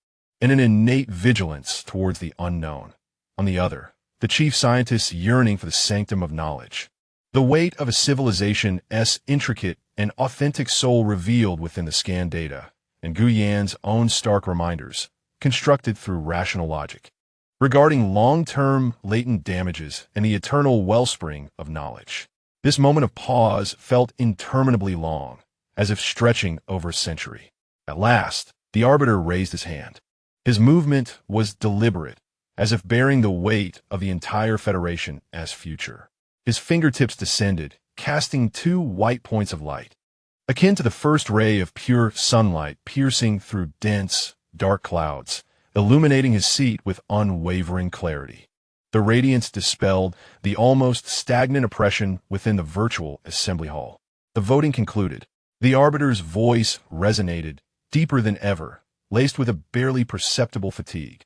and an innate vigilance towards the unknown. On the other, the chief scientists yearning for the sanctum of knowledge. The weight of a civilization's intricate and authentic soul revealed within the scanned data, and Guyen's own stark reminders, constructed through rational logic, regarding long-term latent damages and the eternal wellspring of knowledge. This moment of pause felt interminably long, as if stretching over a century. At last, the arbiter raised his hand. His movement was deliberate, as if bearing the weight of the entire Federation as future. His fingertips descended, casting two white points of light, akin to the first ray of pure sunlight piercing through dense, dark clouds, illuminating his seat with unwavering clarity. The radiance dispelled the almost stagnant oppression within the virtual assembly hall. The voting concluded. The arbiter's voice resonated, deeper than ever, laced with a barely perceptible fatigue.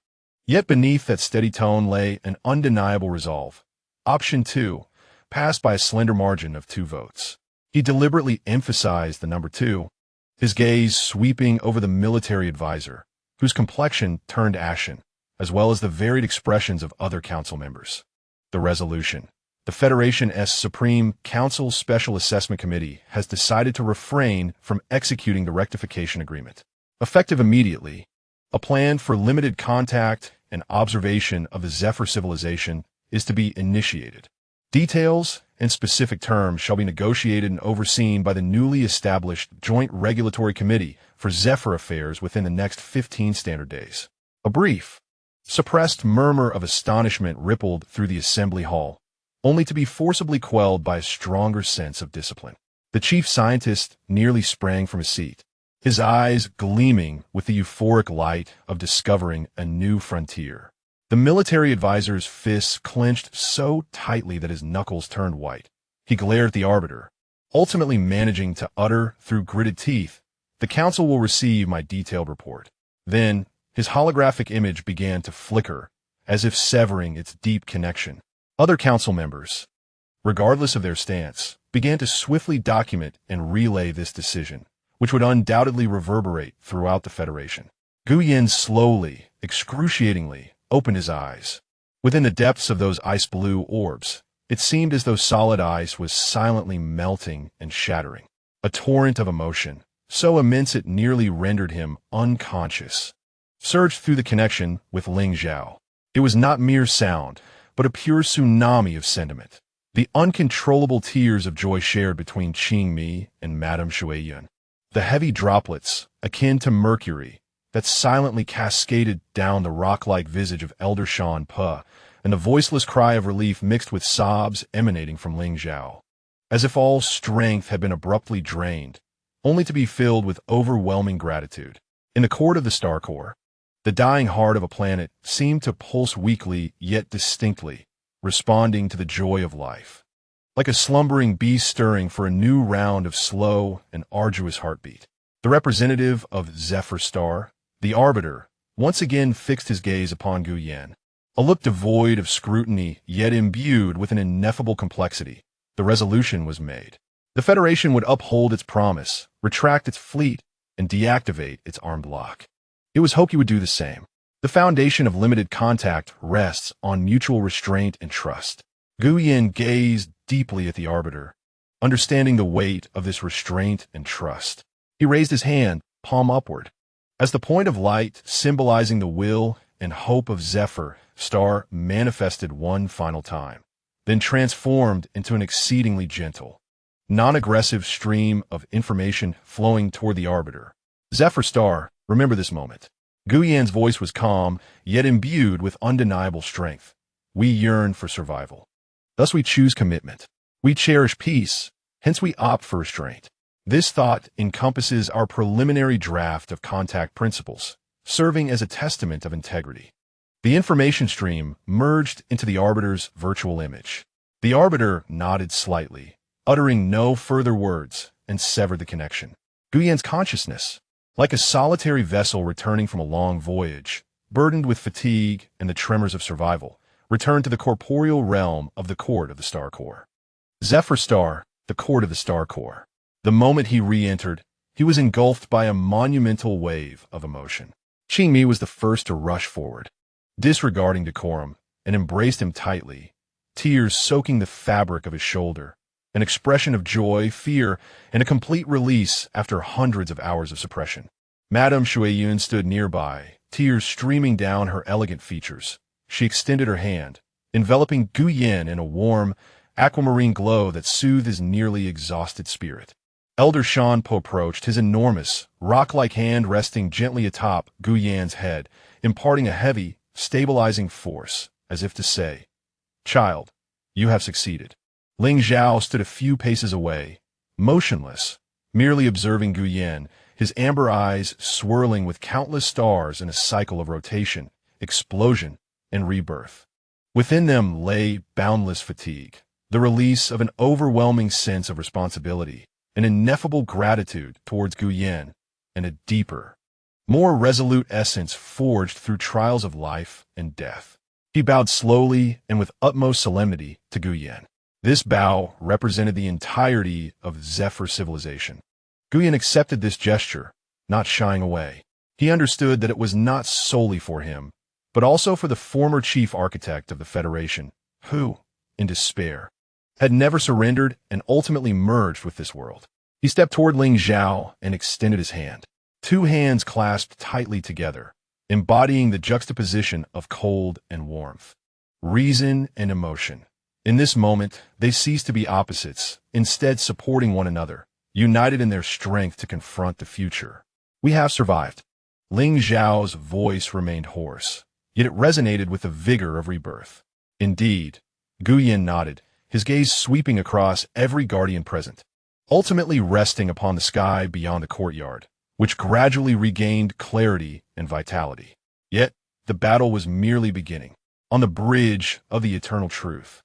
Yet beneath that steady tone lay an undeniable resolve. Option 2 passed by a slender margin of 2 votes. He deliberately emphasized the number 2, his gaze sweeping over the military advisor, whose complexion turned ashen, as well as the varied expressions of other council members. The resolution. The Federation's Supreme Council Special Assessment Committee has decided to refrain from executing the rectification agreement. Effective immediately, a plan for limited contact and observation of the Zephyr civilization is to be initiated. Details and specific terms shall be negotiated and overseen by the newly established Joint Regulatory Committee for Zephyr Affairs within the next 15 standard days. A brief, suppressed murmur of astonishment rippled through the assembly hall, only to be forcibly quelled by a stronger sense of discipline. The chief scientist nearly sprang from his seat, his eyes gleaming with the euphoric light of discovering a new frontier. The military advisor's fists clenched so tightly that his knuckles turned white. He glared at the arbiter, ultimately managing to utter through gritted teeth, "The council will receive my detailed report." Then, his holographic image began to flicker, as if severing its deep connection. Other council members, regardless of their stance, began to swiftly document and relay this decision, which would undoubtedly reverberate throughout the Federation. Guyen slowly, excruciatingly, opened his eyes. Within the depths of those ice-blue orbs, it seemed as though solid ice was silently melting and shattering. A torrent of emotion, so immense it nearly rendered him unconscious, surged through the connection with Ling Zhao. It was not mere sound, but a pure tsunami of sentiment. The uncontrollable tears of joy shared between Qing Mi and Madame Shuiyun. The heavy droplets, akin to mercury, that silently cascaded down the rock-like visage of Elder Shan Pe, and the voiceless cry of relief mixed with sobs emanating from Ling Zhao, as if all strength had been abruptly drained, only to be filled with overwhelming gratitude. In the court of the Star Core, the dying heart of a planet seemed to pulse weakly yet distinctly, responding to the joy of life, like a slumbering beast stirring for a new round of slow and arduous heartbeat. The representative of Zephyr Star, the arbiter, once again fixed his gaze upon Guyen, a look devoid of scrutiny yet imbued with an ineffable complexity. The resolution was made. The Federation would uphold its promise, retract its fleet, and deactivate its armed bloc. It was hoped he would do the same. The foundation of limited contact rests on mutual restraint and trust. Guyen gazed deeply at the arbiter, understanding the weight of this restraint and trust. He raised his hand, palm upward, as the point of light symbolizing the will and hope of Zephyr Star manifested one final time, then transformed into an exceedingly gentle, non-aggressive stream of information flowing toward the arbiter. Zephyr Star, remember this moment. Guyen's voice was calm, yet imbued with undeniable strength. We yearn for survival. Thus we choose commitment. We cherish peace, hence we opt for restraint. This thought encompasses our preliminary draft of contact principles, serving as a testament of integrity. The information stream merged into the arbiter's virtual image. The arbiter nodded slightly, uttering no further words, and severed the connection. Guyen's consciousness, like a solitary vessel returning from a long voyage, burdened with fatigue and the tremors of survival, returned to the corporeal realm of the court of the Star Core. Zephyr Star, the court of the Star Core. The moment he re-entered, he was engulfed by a monumental wave of emotion. Qing Mi was the first to rush forward, disregarding decorum, and embraced him tightly, tears soaking the fabric of his shoulder, an expression of joy, fear, and a complete release after hundreds of hours of suppression. Madame Shuiyun stood nearby, tears streaming down her elegant features. She extended her hand, enveloping Guyen in a warm, aquamarine glow that soothed his nearly exhausted spirit. Elder Shan Po approached, his enormous, rock-like hand resting gently atop Guyen's head, imparting a heavy, stabilizing force, as if to say, "Child, you have succeeded." Ling Zhao stood a few paces away, motionless, merely observing Guyen, his amber eyes swirling with countless stars in a cycle of rotation, explosion, and rebirth. Within them lay boundless fatigue, the release of an overwhelming sense of responsibility, an ineffable gratitude towards Guyen, and a deeper, more resolute essence forged through trials of life and death. He bowed slowly and with utmost solemnity to Guyen. This bow represented the entirety of Zephyr civilization. Guyan accepted this gesture, not shying away. He understood that it was not solely for him, but also for the former chief architect of the Federation, who, in despair, had never surrendered and ultimately merged with this world. He stepped toward Ling Zhao and extended his hand. Two hands clasped tightly together, embodying the juxtaposition of cold and warmth, reason and emotion. In this moment, they ceased to be opposites, instead supporting one another, united in their strength to confront the future. We have survived. Ling Zhao's voice remained hoarse, yet it resonated with the vigor of rebirth. Indeed, Guyan nodded, his gaze sweeping across every guardian present, ultimately resting upon the sky beyond the courtyard, which gradually regained clarity and vitality. Yet, the battle was merely beginning, on the bridge of the eternal truth.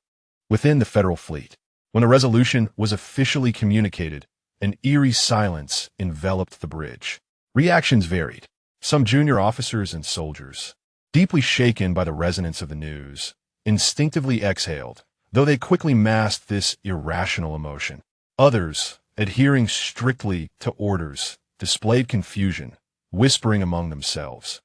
Within the Federal fleet, when the resolution was officially communicated, an eerie silence enveloped the bridge. Reactions varied. Some junior officers and soldiers, deeply shaken by the resonance of the news, instinctively exhaled, though they quickly masked this irrational emotion. Others, adhering strictly to orders, displayed confusion, whispering among themselves,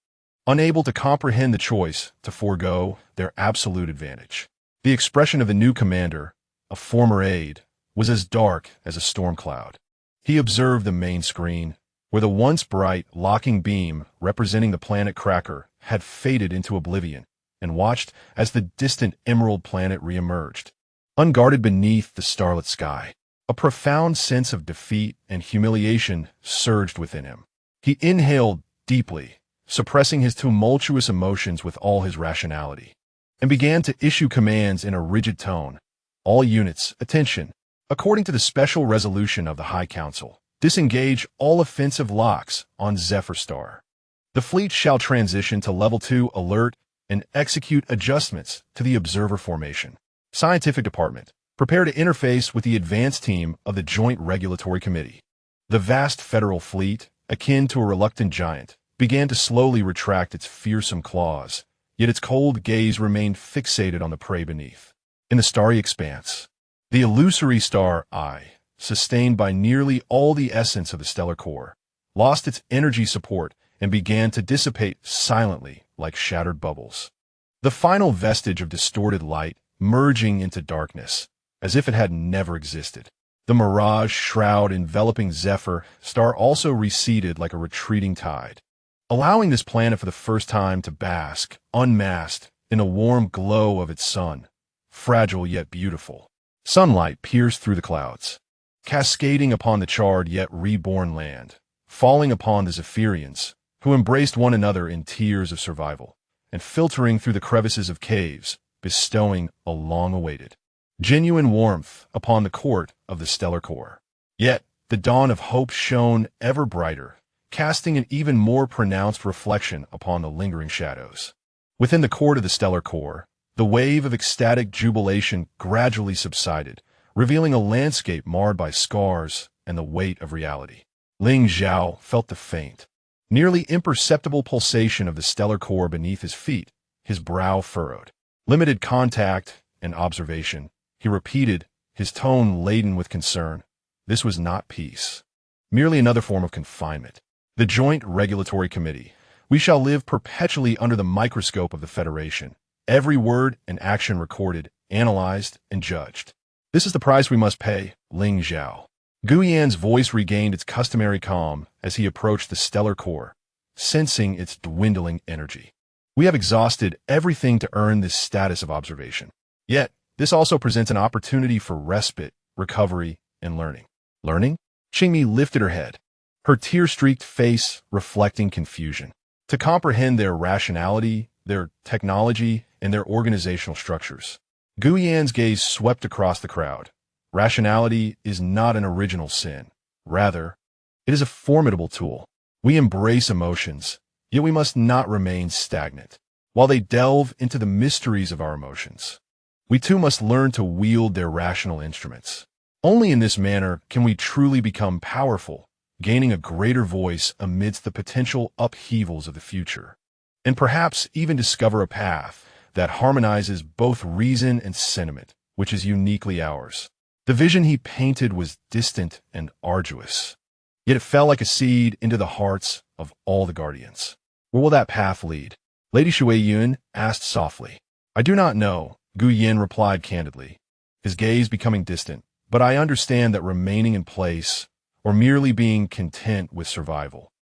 unable to comprehend the choice to forego their absolute advantage. The expression of the new commander, a former aide, was as dark as a storm cloud. He observed the main screen, where the once bright, locking beam representing the planet Cracker had faded into oblivion, and watched as the distant emerald planet reemerged, unguarded beneath the starlit sky. A profound sense of defeat and humiliation surged within him. He inhaled deeply, suppressing his tumultuous emotions with all his rationality, and began to issue commands in a rigid tone. All units, attention. According to the special resolution of the High Council, disengage all offensive locks on Zephyr Star. The fleet shall transition to Level 2 alert and execute adjustments to the observer formation. Scientific Department, prepare to interface with the advanced team of the Joint Regulatory Committee. The vast federal fleet, akin to a reluctant giant, began to slowly retract its fearsome claws, yet its cold gaze remained fixated on the prey beneath. In the starry expanse, the illusory star I, sustained by nearly all the essence of the stellar core, lost its energy support and began to dissipate silently like shattered bubbles. The final vestige of distorted light merging into darkness, as if it had never existed. The mirage shroud enveloping Zephyr Star also receded like a retreating tide, allowing this planet for the first time to bask, unmasked, in a warm glow of its sun, fragile yet beautiful. Sunlight pierced through the clouds, cascading upon the charred yet reborn land, falling upon the Zephyrians, who embraced one another in tears of survival, and filtering through the crevices of caves, bestowing a long-awaited, genuine warmth upon the court of the stellar core. Yet, the dawn of hope shone ever brighter, casting an even more pronounced reflection upon the lingering shadows. Within the court of the stellar core, the wave of ecstatic jubilation gradually subsided, revealing a landscape marred by scars and the weight of reality. Ling Zhao felt the faint, nearly imperceptible pulsation of the stellar core beneath his feet, his brow furrowed. Limited contact and observation, he repeated, his tone laden with concern. This was not peace, merely another form of confinement. The Joint Regulatory Committee. We shall live perpetually under the microscope of the Federation, every word and action recorded, analyzed, and judged. This is the price we must pay, Ling Zhao. Guyan's voice regained its customary calm as he approached the stellar core, sensing its dwindling energy. We have exhausted everything to earn this status of observation. Yet, this also presents an opportunity for respite, recovery, and learning. Learning? Qingmi lifted her head, her tear-streaked face reflecting confusion. To comprehend their rationality, their technology, and their organizational structures. Guyan's gaze swept across the crowd. Rationality is not an original sin. Rather, it is a formidable tool. We embrace emotions, yet we must not remain stagnant. While they delve into the mysteries of our emotions, we too must learn to wield their rational instruments. Only in this manner can we truly become powerful, gaining a greater voice amidst the potential upheavals of the future, and perhaps even discover a path that harmonizes both reason and sentiment which is uniquely ours. The vision he painted was distant and arduous, yet it fell like a seed into the hearts of all the guardians. Where will that path lead? Lady Shuai-Yun asked softly. I do not know, Gu Yin replied candidly, his gaze becoming distant, but I understand that remaining in place, or merely being content with survival,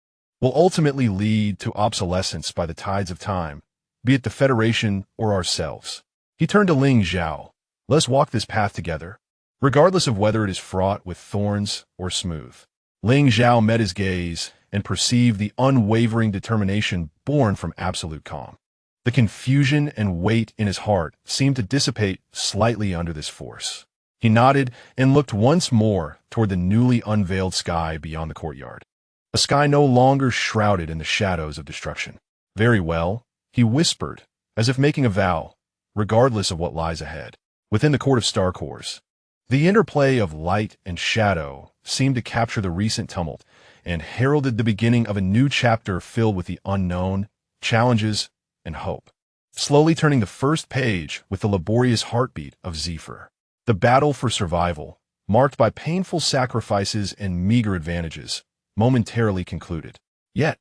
will ultimately lead to obsolescence by the tides of time, be it the Federation or ourselves. He turned to Ling Zhao. Let's walk this path together, regardless of whether it is fraught with thorns or smooth. Ling Zhao met his gaze and perceived the unwavering determination born from absolute calm. The confusion and weight in his heart seemed to dissipate slightly under this force. He nodded and looked once more toward the newly unveiled sky beyond the courtyard. A sky no longer shrouded in the shadows of destruction. Very well, he whispered, as if making a vow, regardless of what lies ahead. Within the court of star cores, the interplay of light and shadow seemed to capture the recent tumult and heralded the beginning of a new chapter filled with the unknown, challenges, and hope. Slowly turning the first page with the laborious heartbeat of Zephyr. The battle for survival, marked by painful sacrifices and meager advantages, momentarily concluded. Yet,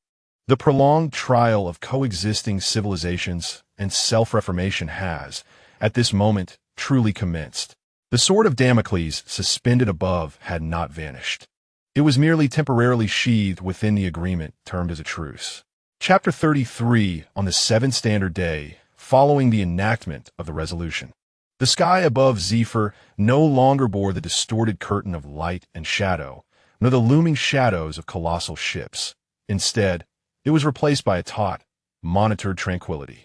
the prolonged trial of coexisting civilizations and self-reformation has, at this moment, truly commenced. The sword of Damocles suspended above had not vanished. It was merely temporarily sheathed within the agreement termed as a truce. Chapter 33 on the 7th standard day, following the enactment of the resolution. The sky above Zephyr no longer bore the distorted curtain of light and shadow, nor the looming shadows of colossal ships. Instead, it was replaced by a taut, monitored tranquility.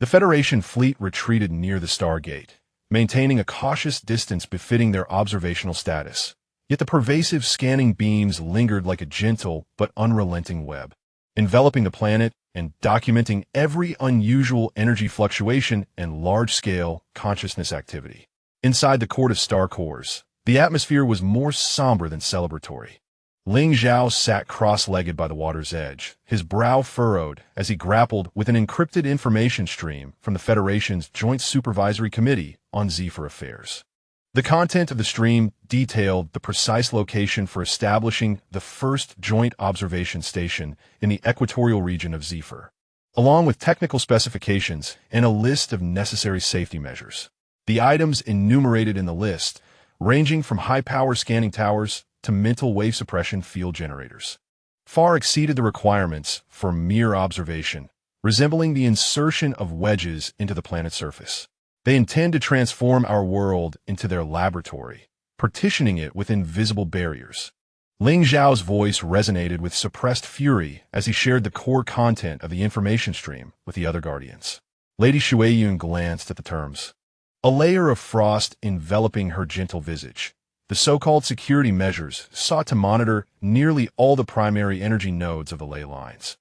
The Federation fleet retreated near the Stargate, maintaining a cautious distance befitting their observational status. Yet the pervasive scanning beams lingered like a gentle but unrelenting web, enveloping the planet and documenting every unusual energy fluctuation and large-scale consciousness activity. Inside the court of star cores, the atmosphere was more somber than celebratory. Ling Zhao sat cross-legged by the water's edge, his brow furrowed as he grappled with an encrypted information stream from the Federation's Joint Supervisory Committee on Zephyr Affairs. The content of the stream detailed the precise location for establishing the first joint observation station in the equatorial region of Zephyr, along with technical specifications and a list of necessary safety measures. The items enumerated in the list, ranging from high-power scanning towers to mental wave suppression field generators, far exceeded the requirements for mere observation, resembling the insertion of wedges into the planet's surface. They intend to transform our world into their laboratory, partitioning it with invisible barriers. Ling Zhao's voice resonated with suppressed fury as he shared the core content of the information stream with the other guardians. Lady Shuai-Yun glanced at the terms. A layer of frost enveloping her gentle visage. The so-called security measures sought to monitor nearly all the primary energy nodes of the ley lines,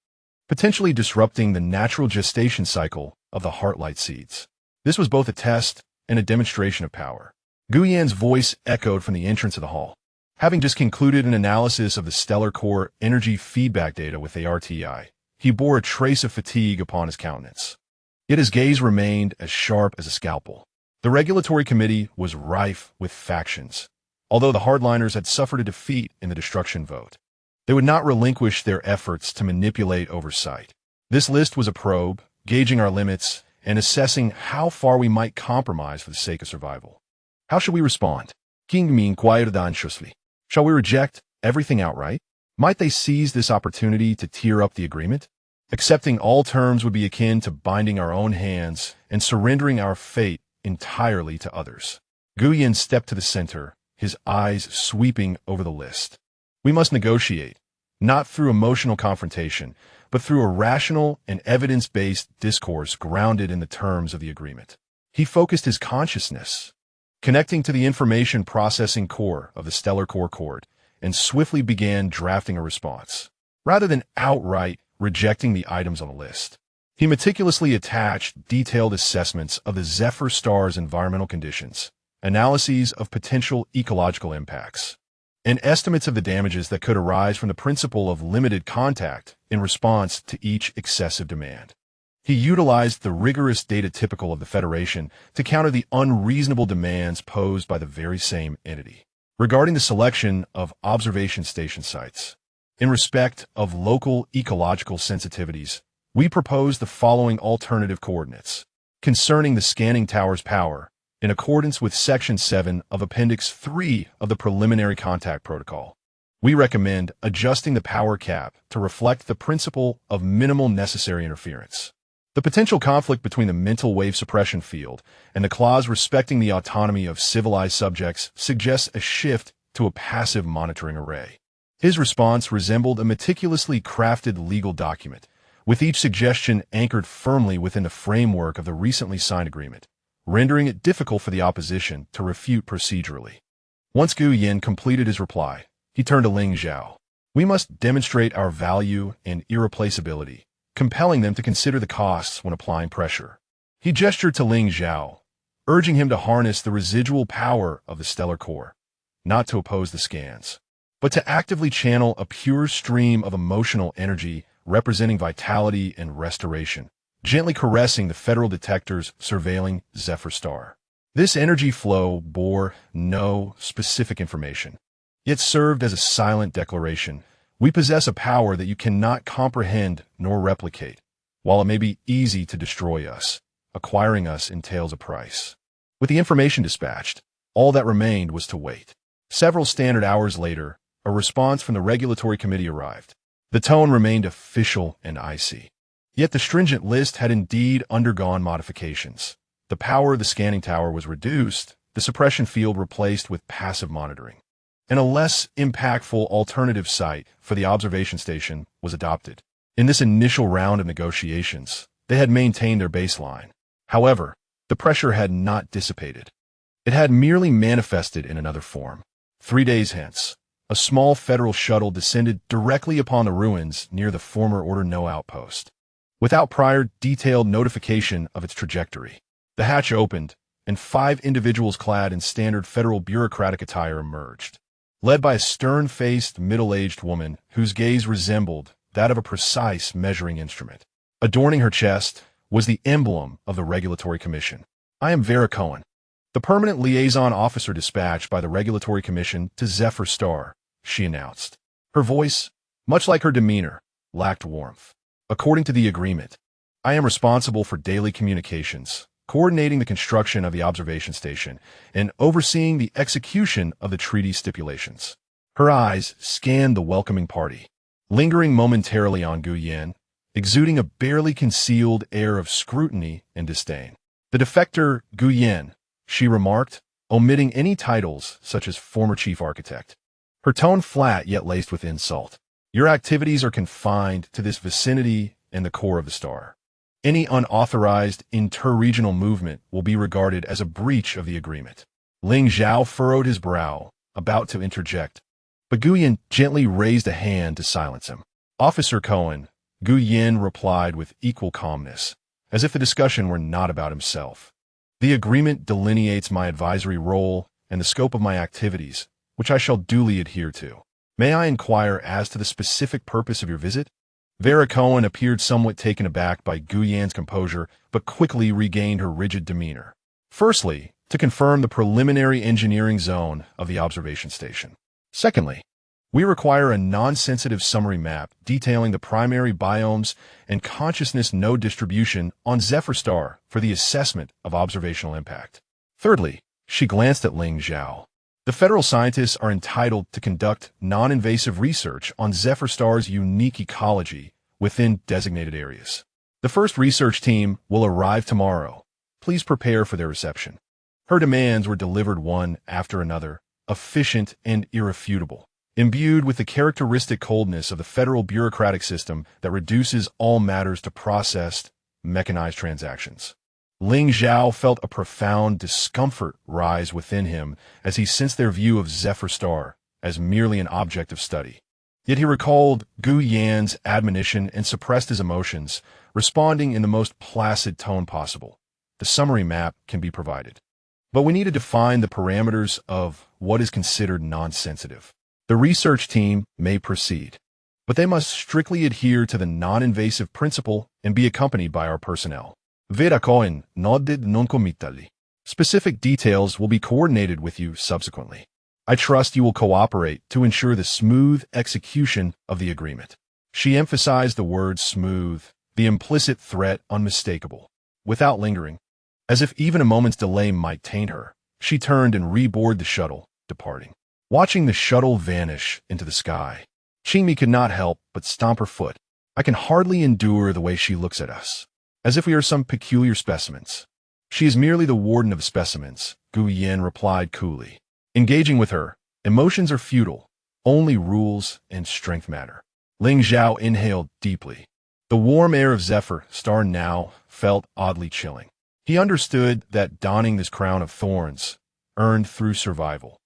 potentially disrupting the natural gestation cycle of the heartlight seeds. This was both a test and a demonstration of power. Gu Yan's voice echoed from the entrance of the hall. Having just concluded an analysis of the stellar core energy feedback data with ARTI, he bore a trace of fatigue upon his countenance. Yet his gaze remained as sharp as a scalpel. The regulatory committee was rife with factions. Although the hardliners had suffered a defeat in the destruction vote, they would not relinquish their efforts to manipulate oversight. This list was a probe, gauging our limits and assessing how far we might compromise for the sake of survival. How should we respond? King Min inquired anxiously. Shall we reject everything outright? Might they seize this opportunity to tear up the agreement? Accepting all terms would be akin to binding our own hands and surrendering our fate entirely to others. Gu Yin stepped to the center, his eyes sweeping over the list. We must negotiate, not through emotional confrontation, but through a rational and evidence-based discourse grounded in the terms of the agreement. He focused his consciousness, connecting to the information processing core of the stellar core cord, and swiftly began drafting a response. Rather than outright rejecting the items on the list, he meticulously attached detailed assessments of the Zephyr star's environmental conditions, analyses of potential ecological impacts, and estimates of the damages that could arise from the principle of limited contact in response to each excessive demand. He utilized the rigorous data typical of the Federation to counter the unreasonable demands posed by the very same entity. Regarding the selection of observation station sites, in respect of local ecological sensitivities, we propose the following alternative coordinates. Concerning the scanning tower's power, in accordance with Section 7 of Appendix 3 of the Preliminary Contact Protocol, we recommend adjusting the power cap to reflect the principle of minimal necessary interference. The potential conflict between the mental wave suppression field and the clause respecting the autonomy of civilized subjects suggests a shift to a passive monitoring array. His response resembled a meticulously crafted legal document, with each suggestion anchored firmly within the framework of the recently signed agreement, rendering it difficult for the opposition to refute procedurally. Once Gu Yin completed his reply, he turned to Ling Zhao. We must demonstrate our value and irreplaceability, compelling them to consider the costs when applying pressure. He gestured to Ling Zhao, urging him to harness the residual power of the stellar core, not to oppose the scans, but to actively channel a pure stream of emotional energy representing vitality and restoration, gently caressing the federal detectors surveilling Zephyr Star. This energy flow bore no specific information, yet served as a silent declaration. We possess a power that you cannot comprehend nor replicate. While it may be easy to destroy us, acquiring us entails a price. With the information dispatched, all that remained was to wait. Several standard hours later, a response from the regulatory committee arrived. The tone remained official and icy. Yet the stringent list had indeed undergone modifications. The power of the scanning tower was reduced, the suppression field replaced with passive monitoring, and a less impactful alternative site for the observation station was adopted. In this initial round of negotiations, they had maintained their baseline. However, the pressure had not dissipated. It had merely manifested in another form. 3 days hence, a small federal shuttle descended directly upon the ruins near the former Order No outpost. Without prior detailed notification of its trajectory, the hatch opened, and 5 individuals clad in standard federal bureaucratic attire emerged. Led by a stern-faced, middle-aged woman whose gaze resembled that of a precise measuring instrument. Adorning her chest was the emblem of the Regulatory Commission. I am Vera Cohen, the permanent liaison officer dispatched by the Regulatory Commission to Zephyr Star, she announced. Her voice, much like her demeanor, lacked warmth. According to the agreement, I am responsible for daily communications, coordinating the construction of the observation station, and overseeing the execution of the treaty stipulations. Her eyes scanned the welcoming party, lingering momentarily on Gu Yin, exuding a barely concealed air of scrutiny and disdain. The defector Gu Yin, she remarked, omitting any titles such as former chief architect. Her tone flat yet laced with insult. Your activities are confined to this vicinity and the core of the star. Any unauthorized interregional movement will be regarded as a breach of the agreement. Ling Zhao furrowed his brow, about to interject, but Gu Yin gently raised a hand to silence him. Officer Cohen, Gu Yin replied with equal calmness, as if the discussion were not about himself. The agreement delineates my advisory role and the scope of my activities, which I shall duly adhere to. May I inquire as to the specific purpose of your visit? Vera Cohen appeared somewhat taken aback by Gu Yan's composure, but quickly regained her rigid demeanor. Firstly, to confirm the preliminary engineering zone of the observation station. Secondly, we require a non-sensitive summary map detailing the primary biomes and consciousness node distribution on Zephyr Star for the assessment of observational impact. Thirdly, she glanced at Ling Zhao. The federal scientists are entitled to conduct non-invasive research on Zephyr Star's unique ecology within designated areas. The first research team will arrive tomorrow. Please prepare for their reception. Her demands were delivered one after another, efficient and irrefutable, imbued with the characteristic coldness of the federal bureaucratic system that reduces all matters to processed, mechanized transactions. Ling Zhao felt a profound discomfort rise within him as he sensed their view of Zephyr Star as merely an object of study. Yet he recalled Gu Yan's admonition and suppressed his emotions, responding in the most placid tone possible. The summary map can be provided, but we need to define the parameters of what is considered non-sensitive. The research team may proceed. but they must strictly adhere to the non-invasive principle and be accompanied by our personnel. Veracoin nodded non-committally. Specific details will be coordinated with you subsequently. I trust you will cooperate to ensure the smooth execution of the agreement. She emphasized the word smooth, the implicit threat unmistakable. Without lingering, as if even a moment's delay might taint her, she turned and reboarded the shuttle, departing. Watching the shuttle vanish into the sky, Qingmi could not help but stomp her foot. I can hardly endure the way she looks at us, as if we are some peculiar specimens. She is merely the warden of specimens, Gu Yan replied coolly. Engaging with her, emotions are futile. Only rules and strength matter. Ling Zhao inhaled deeply. The warm air of Zephyr Star now felt oddly chilling. He understood that donning this crown of thorns, earned through survival,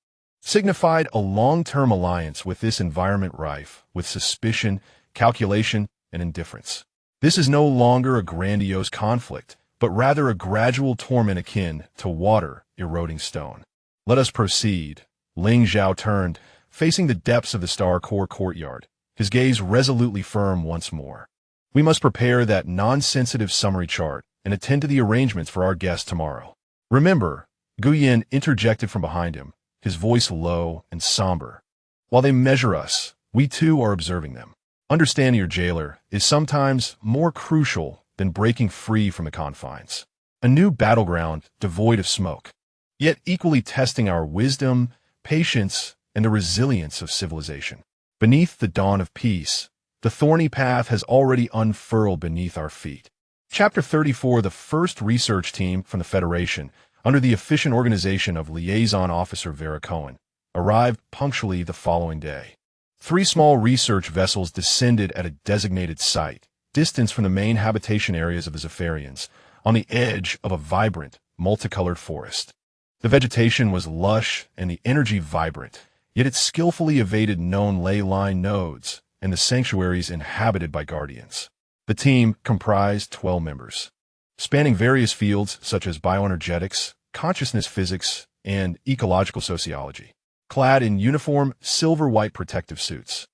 signified a long-term alliance with this environment rife with suspicion, calculation, and indifference. This is no longer a grandiose conflict, but rather a gradual torment akin to water eroding stone. Let us proceed. Ling Zhao turned, facing the depths of the Star Core courtyard, his gaze resolutely firm once more. We must prepare that non-sensitive summary chart and attend to the arrangements for our guest tomorrow. Remember, Gu Yan interjected from behind him, his voice low and somber. While they measure us, we too are observing them. Understanding your jailer is sometimes more crucial than breaking free from the confines. A new battleground devoid of smoke, yet equally testing our wisdom, patience, and the resilience of civilization. Beneath the dawn of peace, the thorny path has already unfurled beneath our feet. Chapter 34. The first research team from the Federation, under the efficient organization of Liaison Officer Vera Cohen, arrived punctually the following day. 3 small research vessels descended at a designated site, distance from the main habitation areas of the Zephyrians, on the edge of a vibrant, multicolored forest. The vegetation was lush and the energy vibrant, yet it skillfully evaded known ley line nodes and the sanctuaries inhabited by guardians. The team comprised 12 members, spanning various fields such as bioenergetics, consciousness physics, and ecological sociology, clad in uniform silver-white protective suits.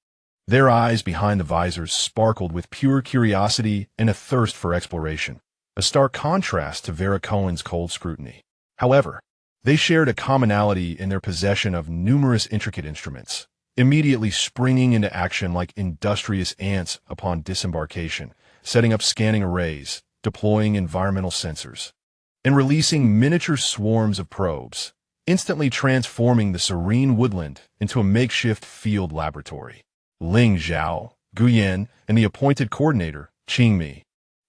Their eyes behind the visors sparkled with pure curiosity and a thirst for exploration, a stark contrast to Vera Cohen's cold scrutiny. However, they shared a commonality in their possession of numerous intricate instruments, immediately springing into action like industrious ants upon disembarkation, setting up scanning arrays, deploying environmental sensors, and releasing miniature swarms of probes, instantly transforming the serene woodland into a makeshift field laboratory. Ling Zhao, Gu Yan, and the appointed coordinator, Qingmi,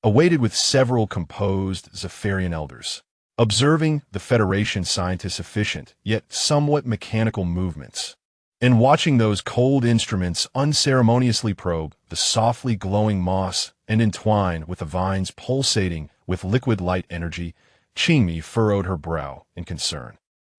awaited with several composed Zephyrian elders, observing the Federation scientists' efficient, yet somewhat mechanical movements, and watching those cold instruments unceremoniously probe the softly glowing moss and entwine with the vines pulsating with liquid light energy. Qingmi furrowed her brow in concern.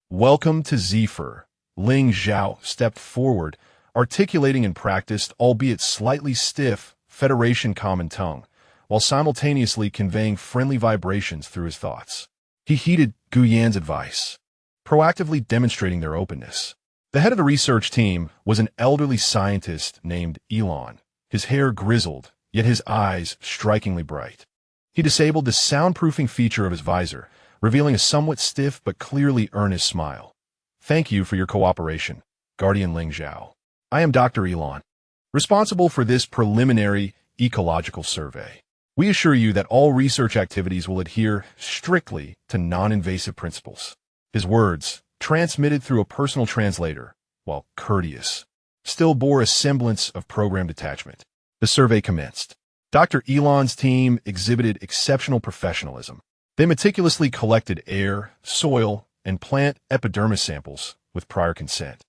Welcome to Zephyr. Ling Zhao stepped forward, articulating in practiced, albeit slightly stiff, Federation common tongue, while simultaneously conveying friendly vibrations through his thoughts. He heeded Gu Yan's advice, proactively demonstrating their openness. The head of the research team was an elderly scientist named Elon, his hair grizzled, yet his eyes strikingly bright. He disabled the soundproofing feature of his visor, revealing a somewhat stiff but clearly earnest smile. Thank you for your cooperation, Guardian Ling Zhao. I am Dr. Elon, responsible for this preliminary ecological survey. We assure you that all research activities will adhere strictly to non-invasive principles. His words, transmitted through a personal translator, while courteous, still bore a semblance of program detachment. The survey commenced. Dr. Elon's team exhibited exceptional professionalism. They meticulously collected air, soil, and plant epidermis samples with prior consent,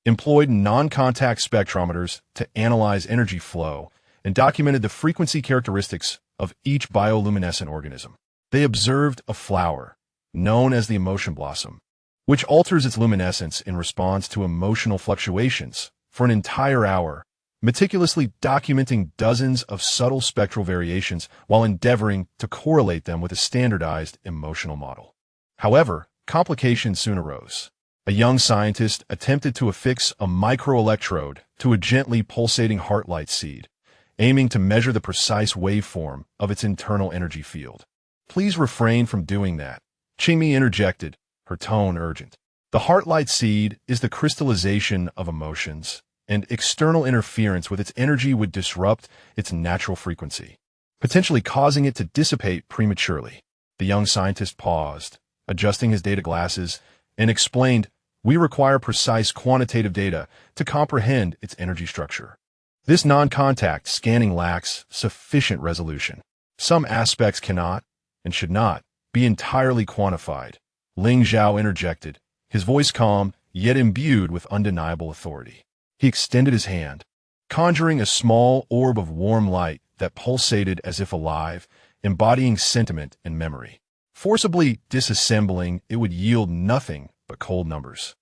employed non-contact spectrometers to analyze energy flow, and documented the frequency characteristics of each bioluminescent organism. They observed a flower, known as the emotion blossom, which alters its luminescence in response to emotional fluctuations, for an entire hour, meticulously documenting dozens of subtle spectral variations while endeavoring to correlate them with a standardized emotional model. However, complications soon arose. A young scientist attempted to affix a microelectrode to a gently pulsating heart-light seed, aiming to measure the precise waveform of its internal energy field. "Please refrain from doing that," Qingmi interjected, her tone urgent. "The heart-light seed is the crystallization of emotions, and external interference with its energy would disrupt its natural frequency, potentially causing it to dissipate prematurely." The young scientist paused, adjusting his data glasses, and explained, "We require precise quantitative data to comprehend its energy structure. This non-contact scanning lacks sufficient resolution. Some aspects cannot, and should not, be entirely quantified." Ling Zhao interjected, his voice calm, yet imbued with undeniable authority. He extended his hand, conjuring a small orb of warm light that pulsated as if alive, embodying sentiment and memory. Forcibly disassembling, it would yield nothing but cold numbers,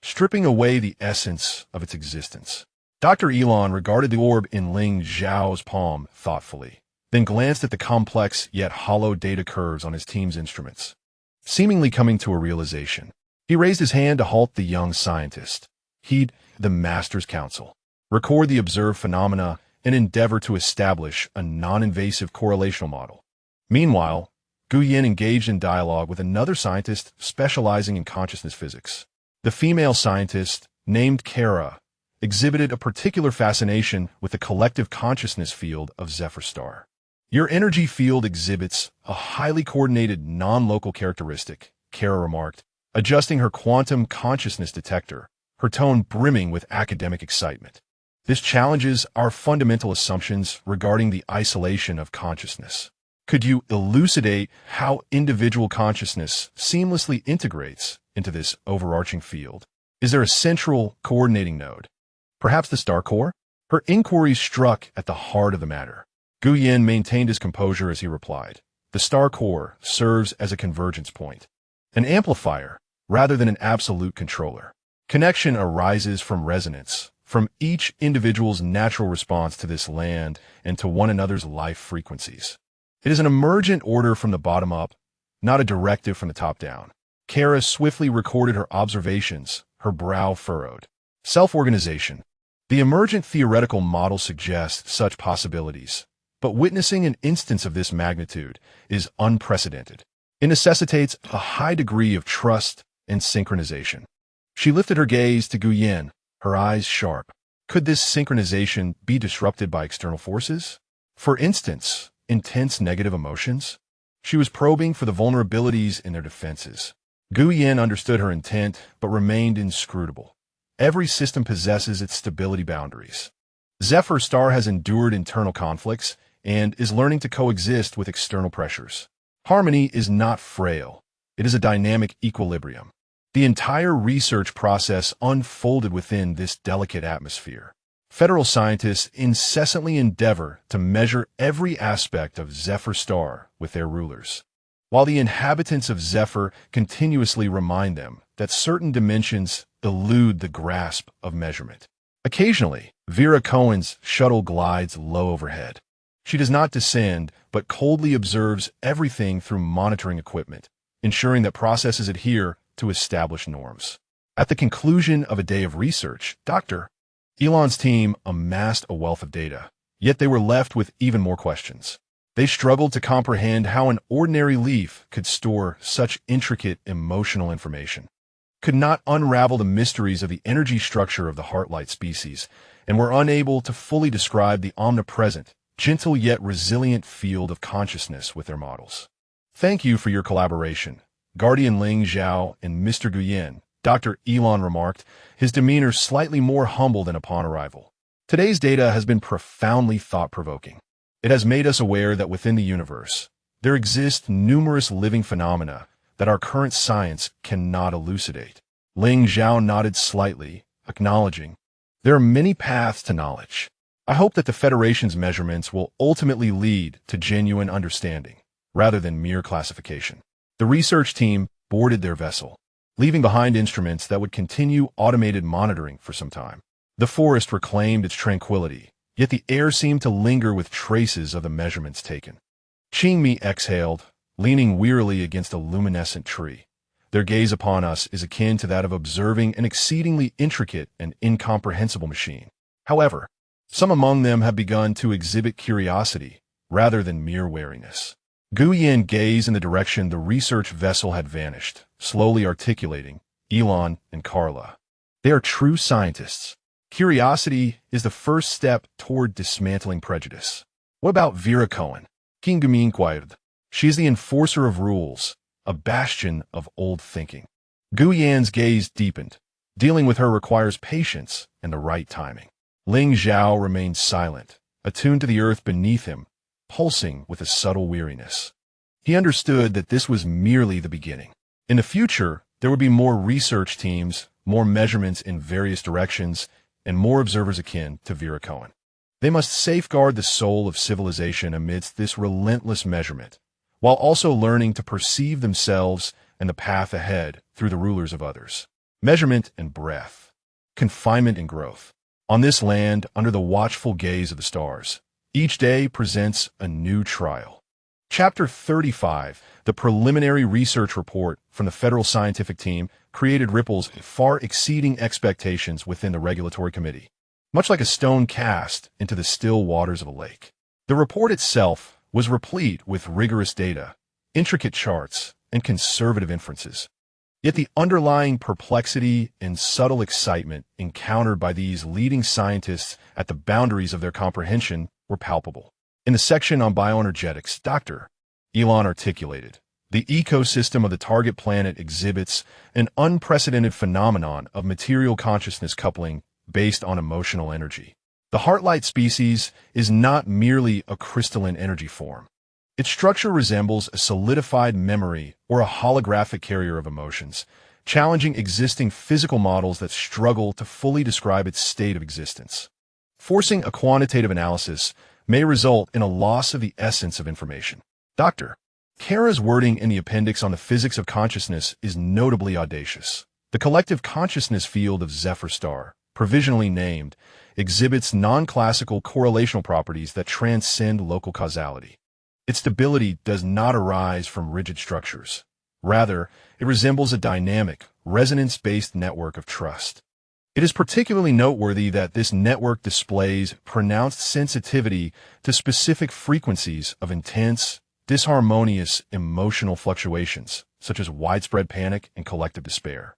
stripping away the essence of its existence. Dr. Elon regarded the orb in Ling Zhao's palm thoughtfully, then glanced at the complex yet hollow data curves on his team's instruments. Seemingly coming to a realization, he raised his hand to halt the young scientist. Heed the Master's counsel. Record the observed phenomena and endeavor to establish a non-invasive correlational model. Meanwhile, Guyan engaged in dialogue with another scientist specializing in consciousness physics. The female scientist, named Kara, exhibited a particular fascination with the collective consciousness field of Zephyr Star. "Your energy field exhibits a highly coordinated non-local characteristic," Kara remarked, adjusting her quantum consciousness detector, her tone brimming with academic excitement. "This challenges our fundamental assumptions regarding the isolation of consciousness. Could you elucidate how individual consciousness seamlessly integrates into this overarching field? Is there a central coordinating node? Perhaps the star core?" Her inquiry struck at the heart of the matter. Guyan maintained his composure as he replied, "The star core serves as a convergence point, an amplifier rather than an absolute controller. Connection arises from resonance, from each individual's natural response to this land and to one another's life frequencies. It is an emergent order from the bottom up, not a directive from the top down." Kara swiftly recorded her observations, her brow furrowed. Self-organization. The emergent theoretical model suggests such possibilities, but witnessing an instance of this magnitude is unprecedented. It necessitates a high degree of trust and synchronization. She lifted her gaze to Guyan, her eyes sharp. Could this synchronization be disrupted by external forces? For instance, intense negative emotions? She was probing for the vulnerabilities in their defenses. Guyan understood her intent, but remained inscrutable. Every system possesses its stability boundaries. Zephyr Star has endured internal conflicts and is learning to coexist with external pressures. Harmony is not frail. It is a dynamic equilibrium. The entire research process unfolded within this delicate atmosphere. Federal scientists incessantly endeavor to measure every aspect of Zephyr Star with their rulers, while the inhabitants of Zephyr continuously remind them that certain dimensions elude the grasp of measurement. Occasionally, Vera Cohen's shuttle glides low overhead. She does not descend, but coldly observes everything through monitoring equipment, ensuring that processes adhere to established norms. At the conclusion of a day of research, Dr. Elon's team amassed a wealth of data, yet they were left with even more questions. They struggled to comprehend how an ordinary leaf could store such intricate emotional information, could not unravel the mysteries of the energy structure of the heart-light species, and were unable to fully describe the omnipresent, gentle yet resilient field of consciousness with their models. "Thank you for your collaboration, Guardian Ling Zhao and Mr. Guyan," Dr. Elon remarked, his demeanor slightly more humble than upon arrival. "Today's data has been profoundly thought-provoking. It has made us aware that within the universe, there exist numerous living phenomena that our current science cannot elucidate." Ling Zhao nodded slightly, acknowledging, "There are many paths to knowledge. I hope that the Federation's measurements will ultimately lead to genuine understanding, rather than mere classification." The research team boarded their vessel, leaving behind instruments that would continue automated monitoring for some time. The forest reclaimed its tranquility, yet the air seemed to linger with traces of the measurements taken. Qingmi exhaled, leaning wearily against a luminescent tree, Their gaze upon us is akin to that of observing an exceedingly intricate and incomprehensible machine. However, some among them have begun to exhibit curiosity rather than mere wariness. Gu Yan gazed in the direction the research vessel had vanished, slowly articulating, Elon and Carla. They are true scientists. Curiosity is the first step toward dismantling prejudice. What about Vera Cohen? King Gumi inquired. She is the enforcer of rules, a bastion of old thinking. Gu Yan's gaze deepened. Dealing with her requires patience and the right timing. Ling Zhao remained silent, attuned to the earth beneath him, pulsing with a subtle weariness. He understood that this was merely the beginning. In the future, there would be more research teams, more measurements in various directions, and more observers akin to Vera Cohen. They must safeguard the soul of civilization amidst this relentless measurement, while also learning to perceive themselves and the path ahead through the rulers of others. Measurement and breath. Confinement and growth. On this land, under the watchful gaze of the stars, each day presents a new trial. Chapter 35, the preliminary research report from the Federal Scientific Team, created ripples far exceeding expectations within the Regulatory Committee, much like a stone cast into the still waters of a lake. The report itself was replete with rigorous data, intricate charts, and conservative inferences. Yet the underlying perplexity and subtle excitement encountered by these leading scientists at the boundaries of their comprehension were palpable. In the section on bioenergetics, Dr. Elon articulated, the ecosystem of the target planet exhibits an unprecedented phenomenon of material consciousness coupling based on emotional energy. The heartlight species is not merely a crystalline energy form. Its structure resembles a solidified memory or a holographic carrier of emotions, challenging existing physical models that struggle to fully describe its state of existence. Forcing a quantitative analysis may result in a loss of the essence of information. Dr. Kara's wording in the appendix on the physics of consciousness is notably audacious. The collective consciousness field of Zephyr Star, provisionally named, exhibits non-classical correlational properties that transcend local causality. Its stability does not arise from rigid structures. Rather, it resembles a dynamic, resonance-based network of trust. It is particularly noteworthy that this network displays pronounced sensitivity to specific frequencies of intense, disharmonious emotional fluctuations, such as widespread panic and collective despair,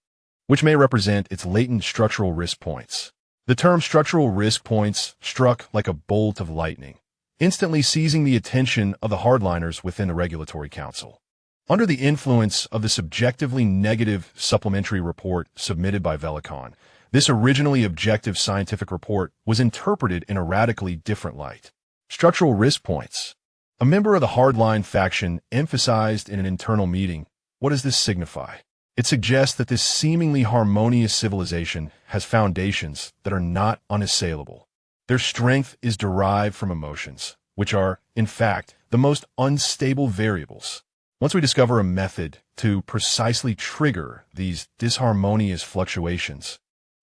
which may represent its latent structural risk points. The term structural risk points struck like a bolt of lightning, instantly seizing the attention of the hardliners within the Regulatory Council. Under the influence of the subjectively negative supplementary report submitted by Velicon, this originally objective scientific report was interpreted in a radically different light. Structural risk points. A member of the hardline faction emphasized in an internal meeting, what does this signify? It suggests that this seemingly harmonious civilization has foundations that are not unassailable. Their strength is derived from emotions, which are, in fact, the most unstable variables. Once we discover a method to precisely trigger these disharmonious fluctuations,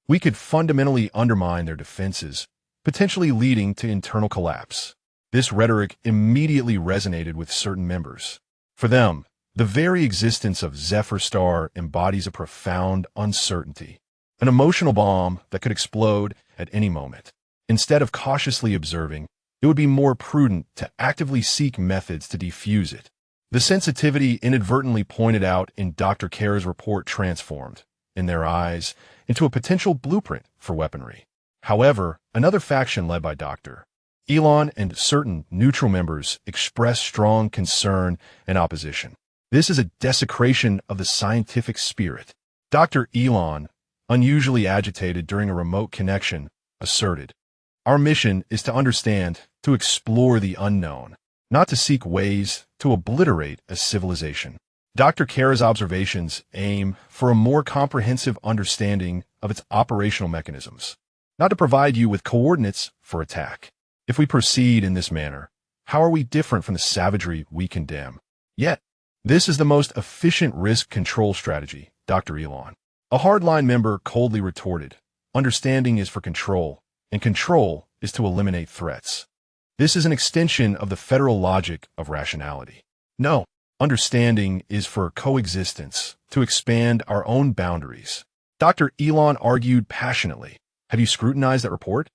we could fundamentally undermine their defenses, potentially leading to internal collapse. This rhetoric immediately resonated with certain members. For them, the very existence of Zephyr Star embodies a profound uncertainty, an emotional bomb that could explode at any moment. Instead of cautiously observing, it would be more prudent to actively seek methods to defuse it. The sensitivity inadvertently pointed out in Dr. Kara's report transformed, in their eyes, into a potential blueprint for weaponry. However, another faction led by Dr. Elon and certain neutral members expressed strong concern and opposition. This is a desecration of the scientific spirit. Dr. Elon, unusually agitated during a remote connection, asserted, our mission is to understand, to explore the unknown, not to seek ways to obliterate a civilization. Dr. Kara's observations aim for a more comprehensive understanding of its operational mechanisms, not to provide you with coordinates for attack. If we proceed in this manner, how are we different from the savagery we condemn? Yet, this is the most efficient risk control strategy, Dr. Elon. A hardline member coldly retorted, understanding is for control, and control is to eliminate threats. This is an extension of the federal logic of rationality. No, understanding is for coexistence, to expand our own boundaries. Dr. Elon argued passionately. Have you scrutinized that report?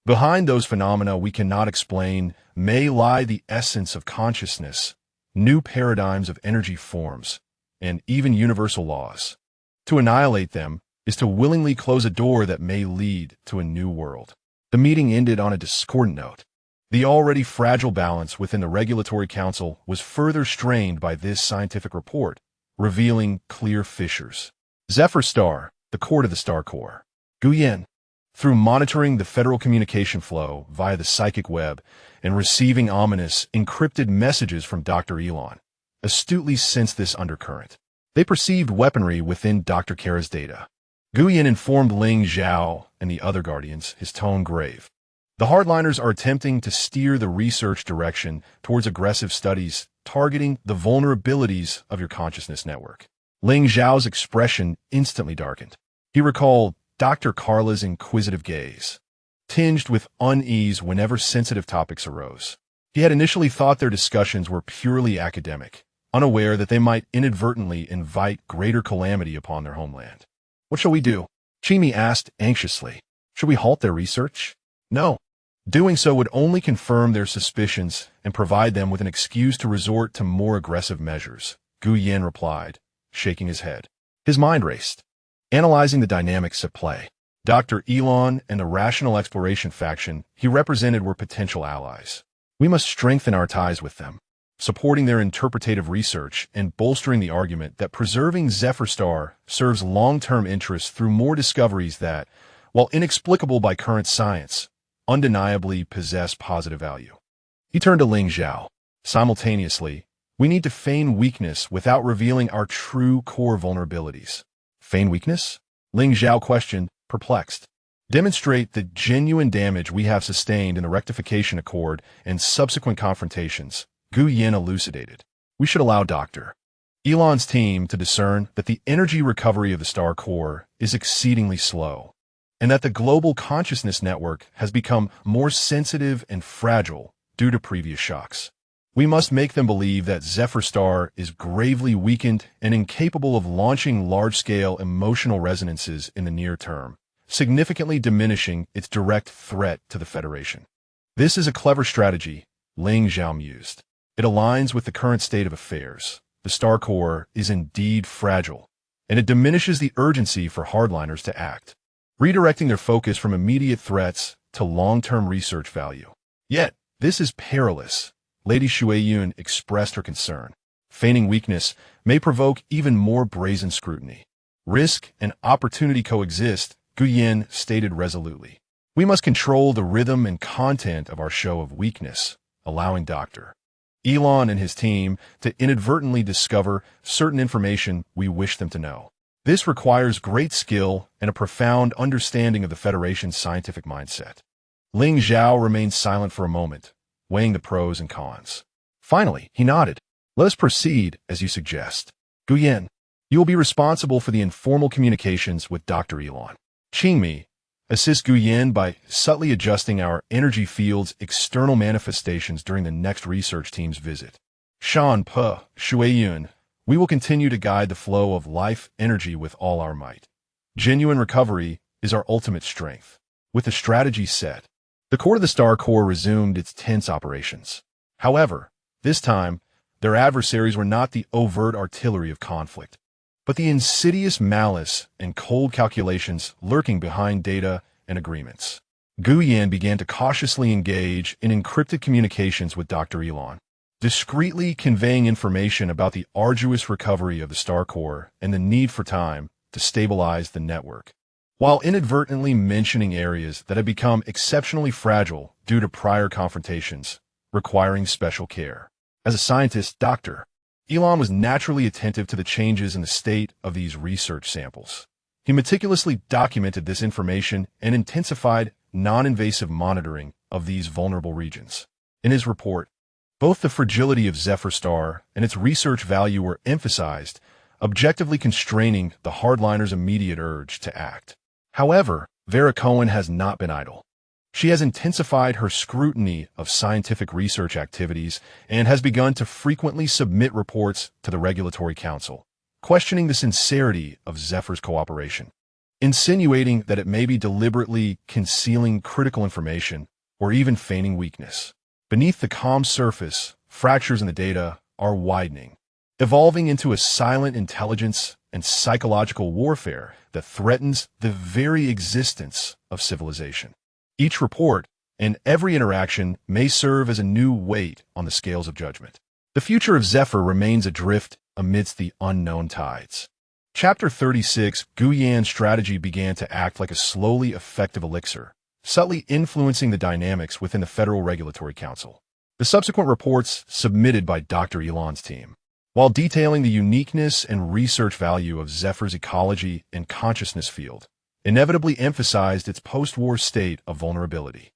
Behind those phenomena we cannot explain may lie the essence of consciousness, new paradigms of energy forms, and even universal laws. To annihilate them is to willingly close a door that may lead to a new world. The meeting ended on a discordant note. The already fragile balance within the Regulatory Council was further strained by this scientific report, revealing clear fissures. Zephyr Star, the core to the star core. Guyen, through monitoring the federal communication flow via the psychic web and receiving ominous, encrypted messages from Dr. Elon, astutely sensed this undercurrent. They perceived weaponry within Dr. Kara's data. Guyen informed Ling Zhao and the other guardians, his tone grave. The hardliners are attempting to steer the research direction towards aggressive studies targeting the vulnerabilities of your consciousness network. Ling Zhao's expression instantly darkened. He recalled Dr. Carla's inquisitive gaze, tinged with unease whenever sensitive topics arose. He had initially thought their discussions were purely academic, unaware that they might inadvertently invite greater calamity upon their homeland. What shall we do? Chimi asked anxiously. Should we halt their research? No. Doing so would only confirm their suspicions and provide them with an excuse to resort to more aggressive measures, Gu Yin replied, shaking his head. His mind raced, analyzing the dynamics at play. Dr. Elon and the Rational Exploration faction he represented were potential allies. We must strengthen our ties with them, supporting their interpretative research and bolstering the argument that preserving Zephyr Star serves long-term interests through more discoveries that, while inexplicable by current science, undeniably possess positive value. He turned to Ling Zhao. Simultaneously, we need to feign weakness without revealing our true core vulnerabilities. Feign weakness? Ling Zhao questioned, perplexed. Demonstrate the genuine damage we have sustained in the rectification accord and subsequent confrontations, Gu Yin elucidated. We should allow Dr. Elon's team to discern that the energy recovery of the star core is exceedingly slow, and that the global consciousness network has become more sensitive and fragile due to previous shocks. We must make them believe that Zephyr Star is gravely weakened and incapable of launching large-scale emotional resonances in the near term, significantly diminishing its direct threat to the Federation. This is a clever strategy, Ling Zhao mused. It aligns with the current state of affairs. The star core is indeed fragile, and it diminishes the urgency for hardliners to act, redirecting their focus from immediate threats to long-term research value. Yet, this is perilous. Lady Shuiyun expressed her concern. Feigning weakness may provoke even more brazen scrutiny. Risk and opportunity coexist, Gu Yin stated resolutely. We must control the rhythm and content of our show of weakness, allowing Dr. Elon and his team to inadvertently discover certain information we wish them to know. This requires great skill and a profound understanding of the Federation's scientific mindset. Ling Zhao remained silent for a moment, weighing the pros and cons. Finally, he nodded. Let us proceed, as you suggest. Gu Yin, you will be responsible for the informal communications with Dr. Elon. Qingmi, assist Gu Yin by subtly adjusting our energy field's external manifestations during the next research team's visit. Shan Pe, Shuiyun, we will continue to guide the flow of life energy with all our might. Genuine recovery is our ultimate strength. With the strategy set, the core of the star core resumed its tense operations. However, this time, their adversaries were not the overt artillery of conflict, but the insidious malice and cold calculations lurking behind data and agreements. Gu Yin began to cautiously engage in encrypted communications with Dr. Elon, discreetly conveying information about the arduous recovery of the star core and the need for time to stabilize the network, while inadvertently mentioning areas that had become exceptionally fragile due to prior confrontations, requiring special care. As a scientist, Dr. Elon was naturally attentive to the changes in the state of these research samples. He meticulously documented this information and intensified non-invasive monitoring of these vulnerable regions. In his report, both the fragility of Zephyr Star and its research value were emphasized, objectively constraining the hardliners' immediate urge to act. However, Vera Cohen has not been idle. She has intensified her scrutiny of scientific research activities and has begun to frequently submit reports to the Regulatory Council, questioning the sincerity of Zephyr's cooperation, insinuating that it may be deliberately concealing critical information or even feigning weakness. Beneath the calm surface, fractures in the data are widening, evolving into a silent intelligence and psychological warfare that threatens the very existence of civilization. Each report and every interaction may serve as a new weight on the scales of judgment. The future of Zephyr remains adrift amidst the unknown tides. Chapter 36, Guyan's strategy began to act like a slowly effective elixir, subtly influencing the dynamics within the Federal Regulatory Council. The subsequent reports submitted by Dr. Elon's team, while detailing the uniqueness and research value of Zephyr's ecology and consciousness field, inevitably emphasized its post-war state of vulnerability.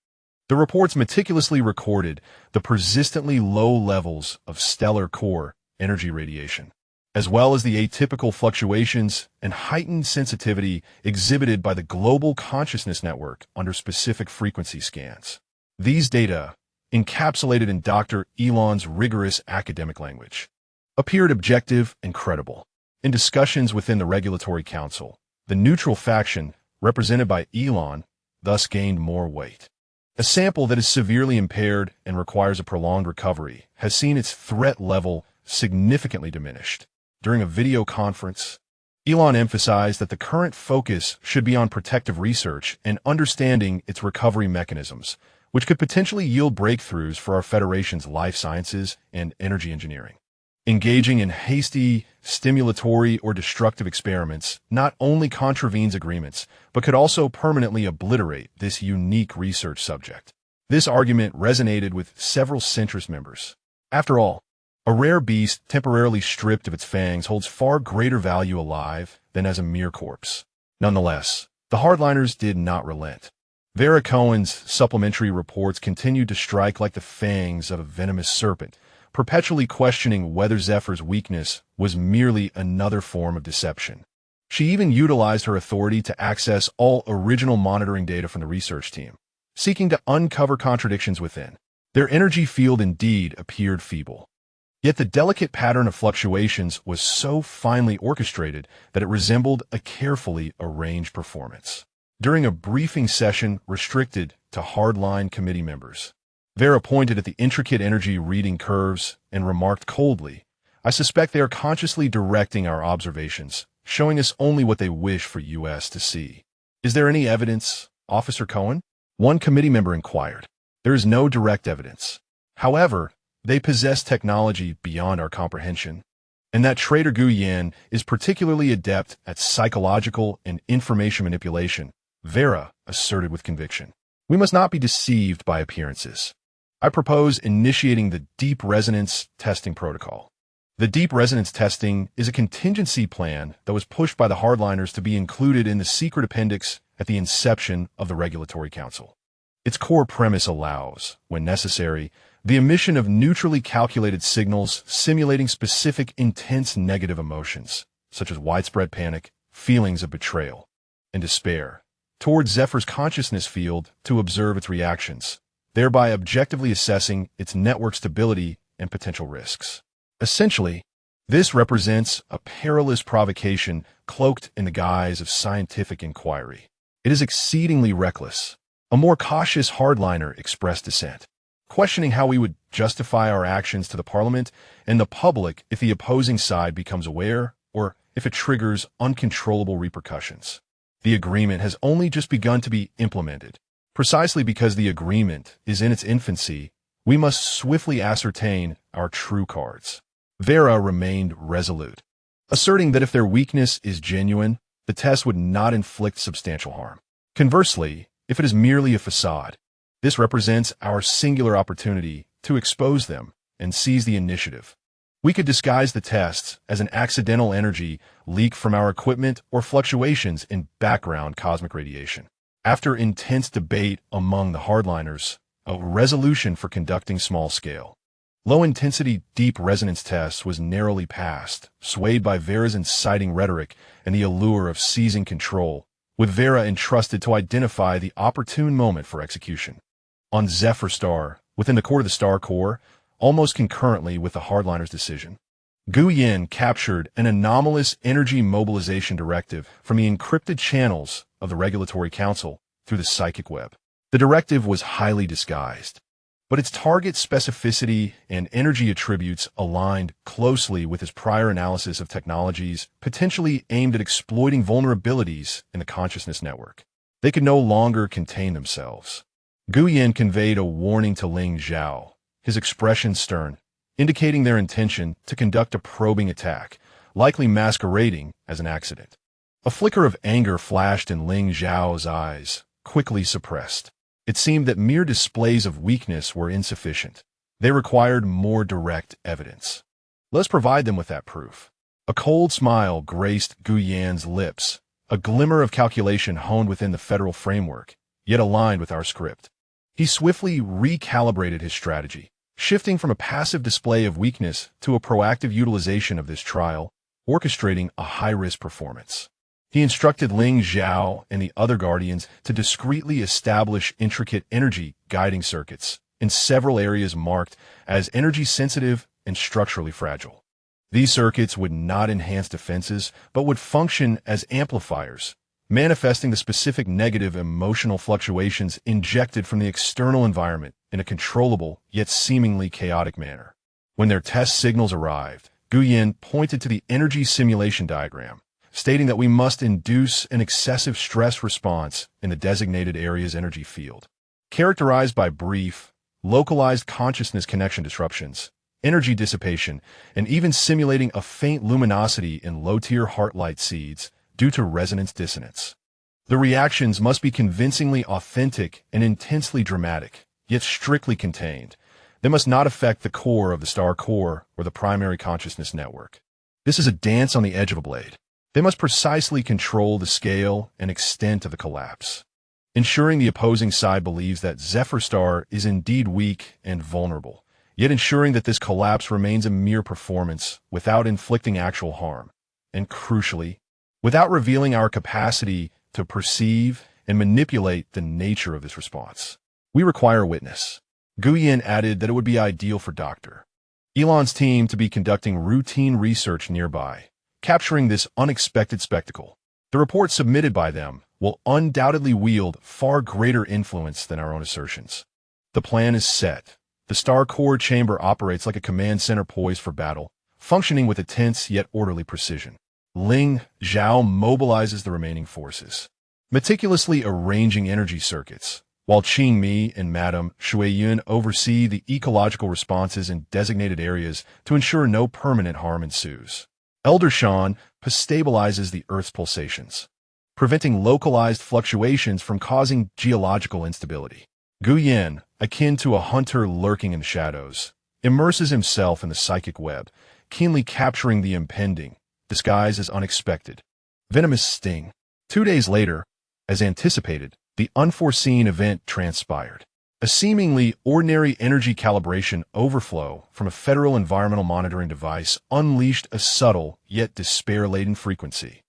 The reports meticulously recorded the persistently low levels of stellar core energy radiation, as well as the atypical fluctuations and heightened sensitivity exhibited by the global consciousness network under specific frequency scans. These data, encapsulated in Dr. Elon's rigorous academic language, appeared objective and credible. In discussions within the Regulatory Council, the neutral faction, represented by Elon, thus gained more weight. A sample that is severely impaired and requires a prolonged recovery has seen its threat level significantly diminished. During a video conference, Elon emphasized that the current focus should be on protective research and understanding its recovery mechanisms, which could potentially yield breakthroughs for our Federation's life sciences and energy engineering. Engaging in hasty, stimulatory, or destructive experiments not only contravenes agreements, but could also permanently obliterate this unique research subject. This argument resonated with several centrist members. After all, a rare beast temporarily stripped of its fangs holds far greater value alive than as a mere corpse. Nonetheless, the hardliners did not relent. Vera Cohen's supplementary reports continued to strike like the fangs of a venomous serpent, perpetually questioning whether Zephyr's weakness was merely another form of deception. She even utilized her authority to access all original monitoring data from the research team, seeking to uncover contradictions within. Their energy field indeed appeared feeble. Yet the delicate pattern of fluctuations was so finely orchestrated that it resembled a carefully arranged performance. During a briefing session restricted to hardline committee members, Vera pointed at the intricate energy reading curves and remarked coldly, "I suspect they are consciously directing our observations, showing us only what they wish for U.S. to see." "Is there any evidence, Officer Cohen?" one committee member inquired. "There is no direct evidence. However, they possess technology beyond our comprehension, and that traitor Guyan is particularly adept at psychological and information manipulation," Vera asserted with conviction. "We must not be deceived by appearances. I propose initiating the deep resonance testing protocol." The deep resonance testing is a contingency plan that was pushed by the hardliners to be included in the secret appendix at the inception of the Regulatory Council. Its core premise allows, when necessary, the emission of neutrally calculated signals simulating specific intense negative emotions, such as widespread panic, feelings of betrayal, and despair, towards Zephyr's consciousness field to observe its reactions, thereby objectively assessing its network stability and potential risks. Essentially, this represents a perilous provocation cloaked in the guise of scientific inquiry. It is exceedingly reckless. A more cautious hardliner expressed dissent, questioning how we would justify our actions to the Parliament and the public if the opposing side becomes aware or if it triggers uncontrollable repercussions. The agreement has only just begun to be implemented. Precisely because the agreement is in its infancy, we must swiftly ascertain our true cards. Vera remained resolute, asserting that if their weakness is genuine, the test would not inflict substantial harm. Conversely, if it is merely a facade, this represents our singular opportunity to expose them and seize the initiative. We could disguise the tests as an accidental energy leak from our equipment or fluctuations in background cosmic radiation. After intense debate among the hardliners, a resolution for conducting small-scale, low-intensity deep resonance tests was narrowly passed, swayed by Vera's inciting rhetoric and the allure of seizing control, with Vera entrusted to identify the opportune moment for execution. On Zephyr Star, within the core of the Star Core, almost concurrently with the hardliner's decision, Gu Yin captured an anomalous energy mobilization directive from the encrypted channels of the Regulatory Council through the psychic web. The directive was highly disguised, but its target specificity and energy attributes aligned closely with his prior analysis of technologies potentially aimed at exploiting vulnerabilities in the consciousness network. They could no longer contain themselves. Gu Yin conveyed a warning to Ling Zhao, his expression stern, indicating their intention to conduct a probing attack, likely masquerading as an accident. A flicker of anger flashed in Ling Zhao's eyes, quickly suppressed. It seemed that mere displays of weakness were insufficient. They required more direct evidence. Let's provide them with that proof. A cold smile graced Gu Yan's lips, a glimmer of calculation honed within the federal framework, yet aligned with our script. He swiftly recalibrated his strategy, shifting from a passive display of weakness to a proactive utilization of this trial, orchestrating a high-risk performance. He instructed Ling Zhao and the other guardians to discreetly establish intricate energy guiding circuits in several areas marked as energy-sensitive and structurally fragile. These circuits would not enhance defenses, but would function as amplifiers, manifesting the specific negative emotional fluctuations injected from the external environment in a controllable yet seemingly chaotic manner. When their test signals arrived, Gu Yin pointed to the energy simulation diagram, stating that we must induce an excessive stress response in the designated area's energy field, characterized by brief, localized consciousness connection disruptions, energy dissipation, and even simulating a faint luminosity in low-tier heart light seeds due to resonance dissonance. The reactions must be convincingly authentic and intensely dramatic, yet strictly contained. They must not affect the core of the star core or the primary consciousness network. This is a dance on the edge of a blade. They must precisely control the scale and extent of the collapse, ensuring the opposing side believes that Zephyr Star is indeed weak and vulnerable, yet ensuring that this collapse remains a mere performance without inflicting actual harm, and crucially, without revealing our capacity to perceive and manipulate the nature of this response. We require a witness. Gu Yin added that it would be ideal for Dr. Elon's team to be conducting routine research nearby, capturing this unexpected spectacle. The report submitted by them will undoubtedly wield far greater influence than our own assertions. The plan is set. The star core chamber operates like a command center poised for battle, functioning with a tense yet orderly precision. Ling Zhao mobilizes the remaining forces, meticulously arranging energy circuits, while Qing Mi and Madame Shuiyun oversee the ecological responses in designated areas to ensure no permanent harm ensues. Elder Shan stabilizes the Earth's pulsations, preventing localized fluctuations from causing geological instability. Gu Yin, akin to a hunter lurking in the shadows, immerses himself in the psychic web, keenly capturing the impending, disguised as unexpected, venomous sting. 2 days later, as anticipated, the unforeseen event transpired. A seemingly ordinary energy calibration overflow from a federal environmental monitoring device unleashed a subtle yet despair-laden frequency,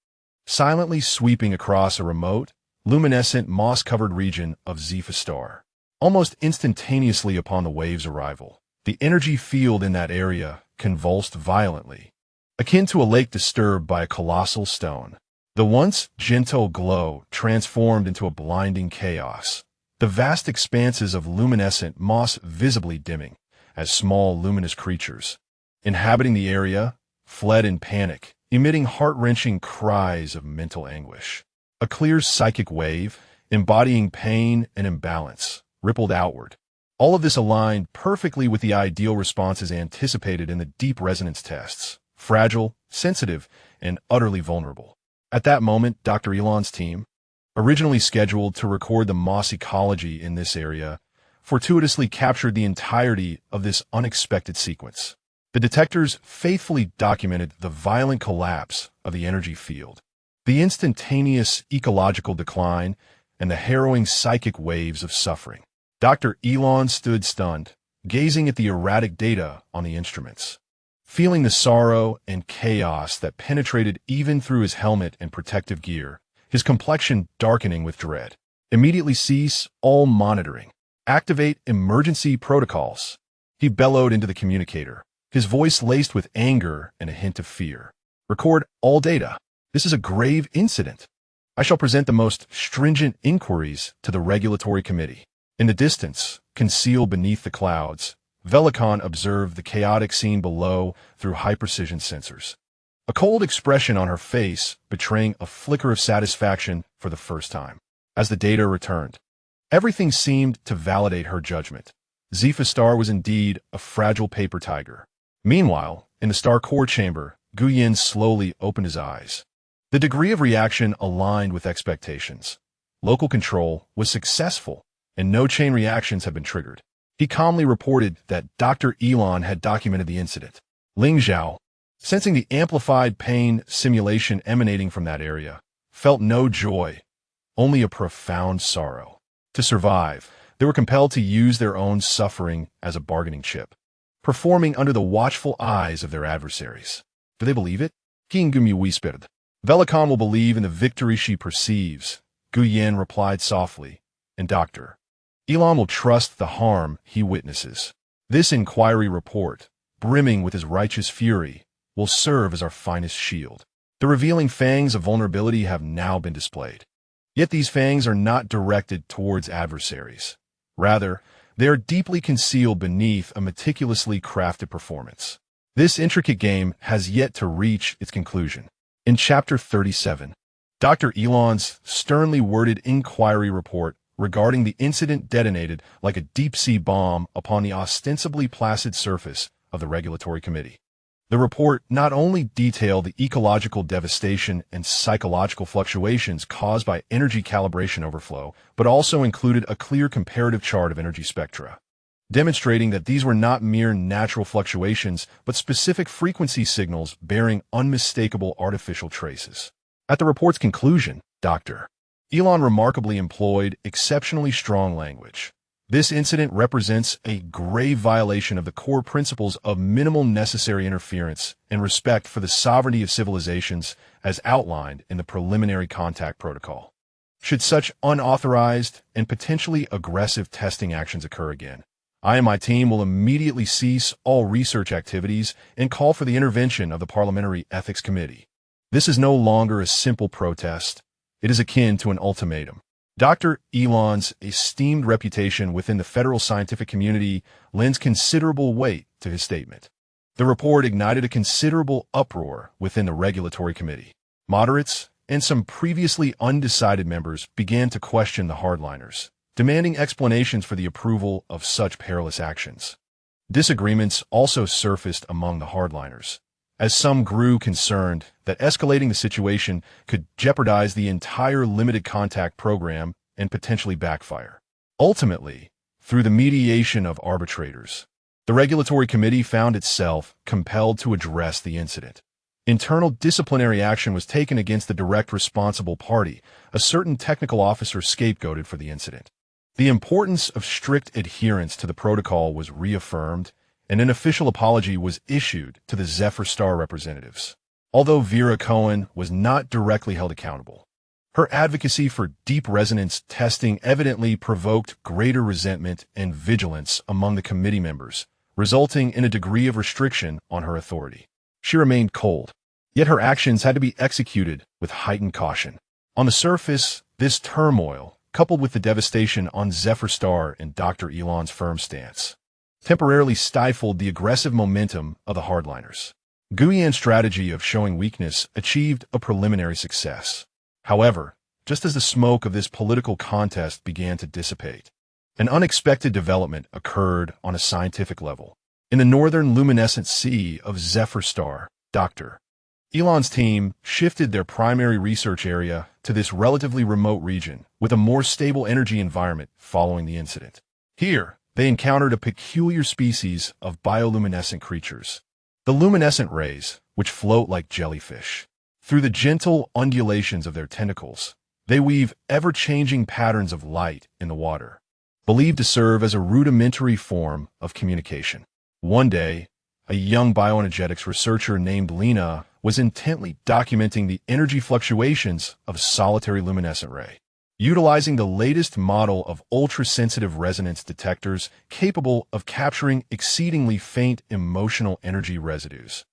silently sweeping across a remote, luminescent, moss-covered region of Zephyr Star. Almost instantaneously upon the wave's arrival, the energy field in that area convulsed violently, akin to a lake disturbed by a colossal stone. The once gentle glow transformed into a blinding chaos, the vast expanses of luminescent moss visibly dimming as small luminous creatures, inhabiting the area, fled in panic, emitting heart-wrenching cries of mental anguish. A clear psychic wave, embodying pain and imbalance, rippled outward. All of this aligned perfectly with the ideal responses anticipated in the deep resonance tests: fragile, sensitive, and utterly vulnerable. At that moment, Dr. Elon's team, originally scheduled to record the moss ecology in this area, fortuitously captured the entirety of this unexpected sequence. The detectors faithfully documented the violent collapse of the energy field, the instantaneous ecological decline, and the harrowing psychic waves of suffering. Dr. Elon stood stunned, gazing at the erratic data on the instruments, feeling the sorrow and chaos that penetrated even through his helmet and protective gear. his complexion darkening with dread. Immediately cease all monitoring. Activate emergency protocols. He bellowed into the communicator, his voice laced with anger and a hint of fear. Record all data. This is a grave incident. I shall present the most stringent inquiries to the regulatory committee. In the distance, concealed beneath the clouds, Velikon observed the chaotic scene below through high-precision sensors. A cold expression on her face betraying a flicker of satisfaction for the first time. As the data returned, everything seemed to validate her judgment. Zephyr Star was indeed a fragile paper tiger. Meanwhile, in the star core chamber, Guyen slowly opened his eyes. The degree of reaction aligned with expectations. Local control was successful, and no chain reactions had been triggered. He calmly reported that Dr. Elon had documented the incident. Ling Zhao, sensing the amplified pain simulation emanating from that area, felt no joy, only a profound sorrow. To survive, they were compelled to use their own suffering as a bargaining chip, performing under the watchful eyes of their adversaries. Do they believe it? Kingumi whispered. Velikon will believe in the victory she perceives, Guyen replied softly, and Dr. Elon will trust the harm he witnesses. This inquiry report, brimming with his righteous fury, will serve as our finest shield. The revealing fangs of vulnerability have now been displayed. Yet these fangs are not directed towards adversaries. Rather, they are deeply concealed beneath a meticulously crafted performance. This intricate game has yet to reach its conclusion. In Chapter 37, Dr. Elon's sternly worded inquiry report regarding the incident detonated like a deep-sea bomb upon the ostensibly placid surface of the regulatory committee. The report not only detailed the ecological devastation and psychological fluctuations caused by energy calibration overflow, but also included a clear comparative chart of energy spectra, demonstrating that these were not mere natural fluctuations, but specific frequency signals bearing unmistakable artificial traces. At the report's conclusion, Dr. Elon remarkably employed exceptionally strong language. This incident represents a grave violation of the core principles of minimal necessary interference and respect for the sovereignty of civilizations as outlined in the preliminary contact protocol. Should such unauthorized and potentially aggressive testing actions occur again, I and my team will immediately cease all research activities and call for the intervention of the Parliamentary Ethics Committee. This is no longer a simple protest. It is akin to an ultimatum. Dr. Elon's esteemed reputation within the federal scientific community lends considerable weight to his statement. The report ignited a considerable uproar within the regulatory committee. Moderates and some previously undecided members began to question the hardliners, demanding explanations for the approval of such perilous actions. Disagreements also surfaced among the hardliners, as some grew concerned that escalating the situation could jeopardize the entire limited contact program and potentially backfire. Ultimately, through the mediation of arbitrators, the regulatory committee found itself compelled to address the incident. Internal disciplinary action was taken against the direct responsible party, a certain technical officer scapegoated for the incident. The importance of strict adherence to the protocol was reaffirmed, and an official apology was issued to the Zephyr Star representatives. Although Vera Cohen was not directly held accountable, her advocacy for deep resonance testing evidently provoked greater resentment and vigilance among the committee members, resulting in a degree of restriction on her authority. She remained cold, yet her actions had to be executed with heightened caution. On the surface, this turmoil, coupled with the devastation on Zephyr Star and Dr. Elon's firm stance, temporarily stifled the aggressive momentum of the hardliners. Guyen's strategy of showing weakness achieved a preliminary success. However, just as the smoke of this political contest began to dissipate, an unexpected development occurred on a scientific level. In the northern luminescent sea of Zephyr Star, Dr. Elon's team shifted their primary research area to this relatively remote region with a more stable energy environment following the incident. Here, they encountered a peculiar species of bioluminescent creatures. The luminescent rays, which float like jellyfish. Through the gentle undulations of their tentacles, they weave ever-changing patterns of light in the water, believed to serve as a rudimentary form of communication. One day, a young bioenergetics researcher named Lena was intently documenting the energy fluctuations of a solitary luminescent ray, utilizing the latest model of ultra-sensitive resonance detectors capable of capturing exceedingly faint emotional energy residues.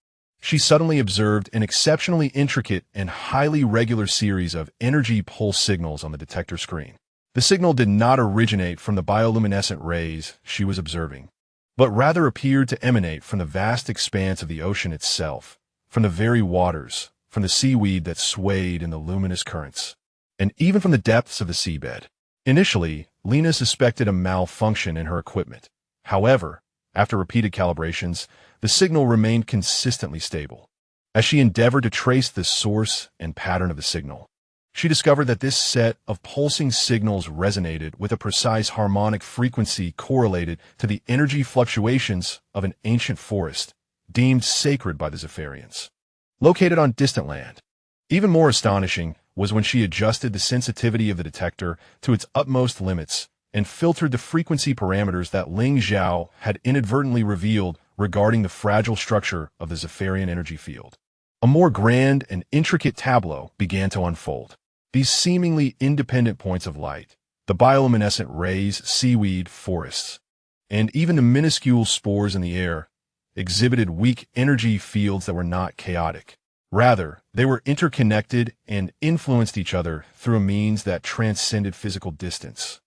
She suddenly observed an exceptionally intricate and highly regular series of energy pulse signals on the detector screen. The signal did not originate from the bioluminescent rays she was observing, but rather appeared to emanate from the vast expanse of the ocean itself, from the very waters, from the seaweed that swayed in the luminous currents, and even from the depths of the seabed. Initially, Lena suspected a malfunction in her equipment. However, after repeated calibrations, the signal remained consistently stable. As she endeavored to trace the source and pattern of the signal, she discovered that this set of pulsing signals resonated with a precise harmonic frequency correlated to the energy fluctuations of an ancient forest, deemed sacred by the Zephyrians, located on distant land. Even more astonishing was when she adjusted the sensitivity of the detector to its utmost limits and filtered the frequency parameters that Ling Zhao had inadvertently revealed regarding the fragile structure of the Zephyrian energy field. A more grand and intricate tableau began to unfold. These seemingly independent points of light, the bioluminescent rays, seaweed, forests, and even the minuscule spores in the air, exhibited weak energy fields that were not chaotic. Rather, they were interconnected and influenced each other through a means that transcended physical distance,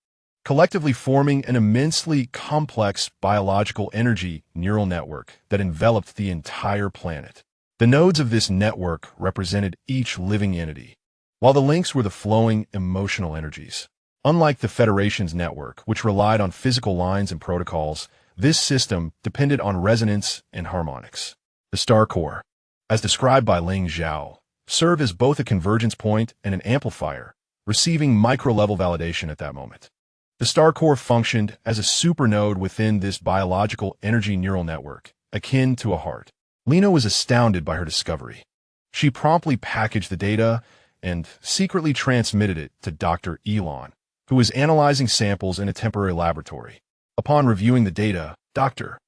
collectively forming an immensely complex biological energy neural network that enveloped the entire planet. The nodes of this network represented each living entity, while the links were the flowing emotional energies. Unlike the Federation's network, which relied on physical lines and protocols, this system depended on resonance and harmonics. The star core, as described by Ling Zhao, served as both a convergence point and an amplifier, receiving micro-level validation at that moment. The star core functioned as a supernode within this biological energy neural network, akin to a heart. Lena was astounded by her discovery. She promptly packaged the data and secretly transmitted it to Dr. Elon, who was analyzing samples in a temporary laboratory. Upon reviewing the data, Dr.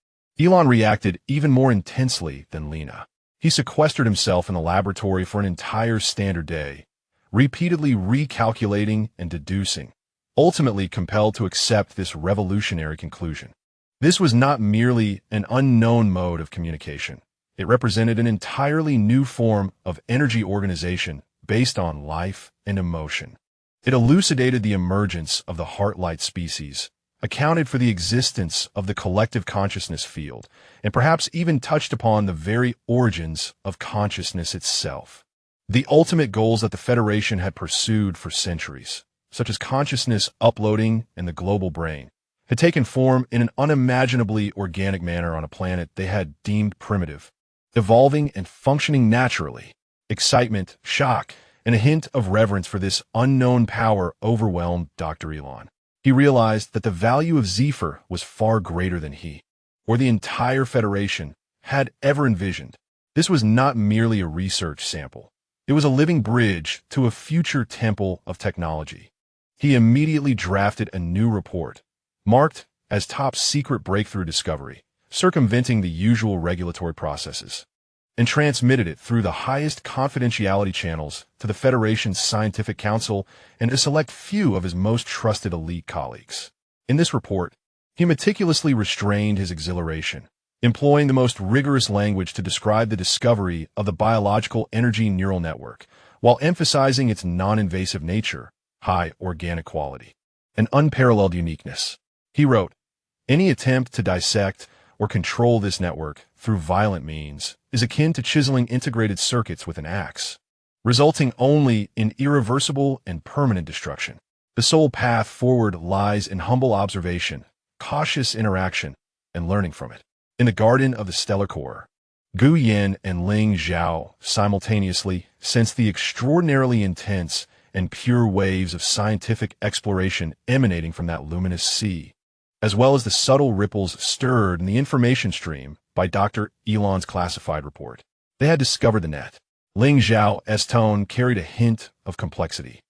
Elon reacted even more intensely than Lena. He sequestered himself in the laboratory for an entire standard day, repeatedly recalculating and deducing, ultimately compelled to accept this revolutionary conclusion. This was not merely an unknown mode of communication. It represented an entirely new form of energy organization based on life and emotion. It elucidated the emergence of the heart-light species, accounted for the existence of the collective consciousness field, and perhaps even touched upon the very origins of consciousness itself. The ultimate goals that the Federation had pursued for centuries, such as consciousness uploading and the global brain, had taken form in an unimaginably organic manner on a planet they had deemed primitive, evolving and functioning naturally. Excitement, shock, and a hint of reverence for this unknown power overwhelmed Dr. Elon. He realized that the value of Zephyr was far greater than he, or the entire Federation, had ever envisioned. This was not merely a research sample. It was a living bridge to a future temple of technology. He immediately drafted a new report, marked as top secret breakthrough discovery, circumventing the usual regulatory processes, and transmitted it through the highest confidentiality channels to the Federation's Scientific Council and a select few of his most trusted elite colleagues. In this report, he meticulously restrained his exhilaration, employing the most rigorous language to describe the discovery of the biological energy neural network, while emphasizing its non-invasive nature, high organic quality, and unparalleled uniqueness. He wrote, "Any attempt to dissect or control this network through violent means is akin to chiseling integrated circuits with an axe, resulting only in irreversible and permanent destruction. The sole path forward lies in humble observation, cautious interaction, and learning from it." In the garden of the stellar core, Gu Yan and Ling Zhao simultaneously sensed the extraordinarily intense and pure waves of scientific exploration emanating from that luminous sea, as well as the subtle ripples stirred in the information stream by Dr. Elon's classified report. They had discovered the net. Ling Zhao's tone carried a hint of complexity.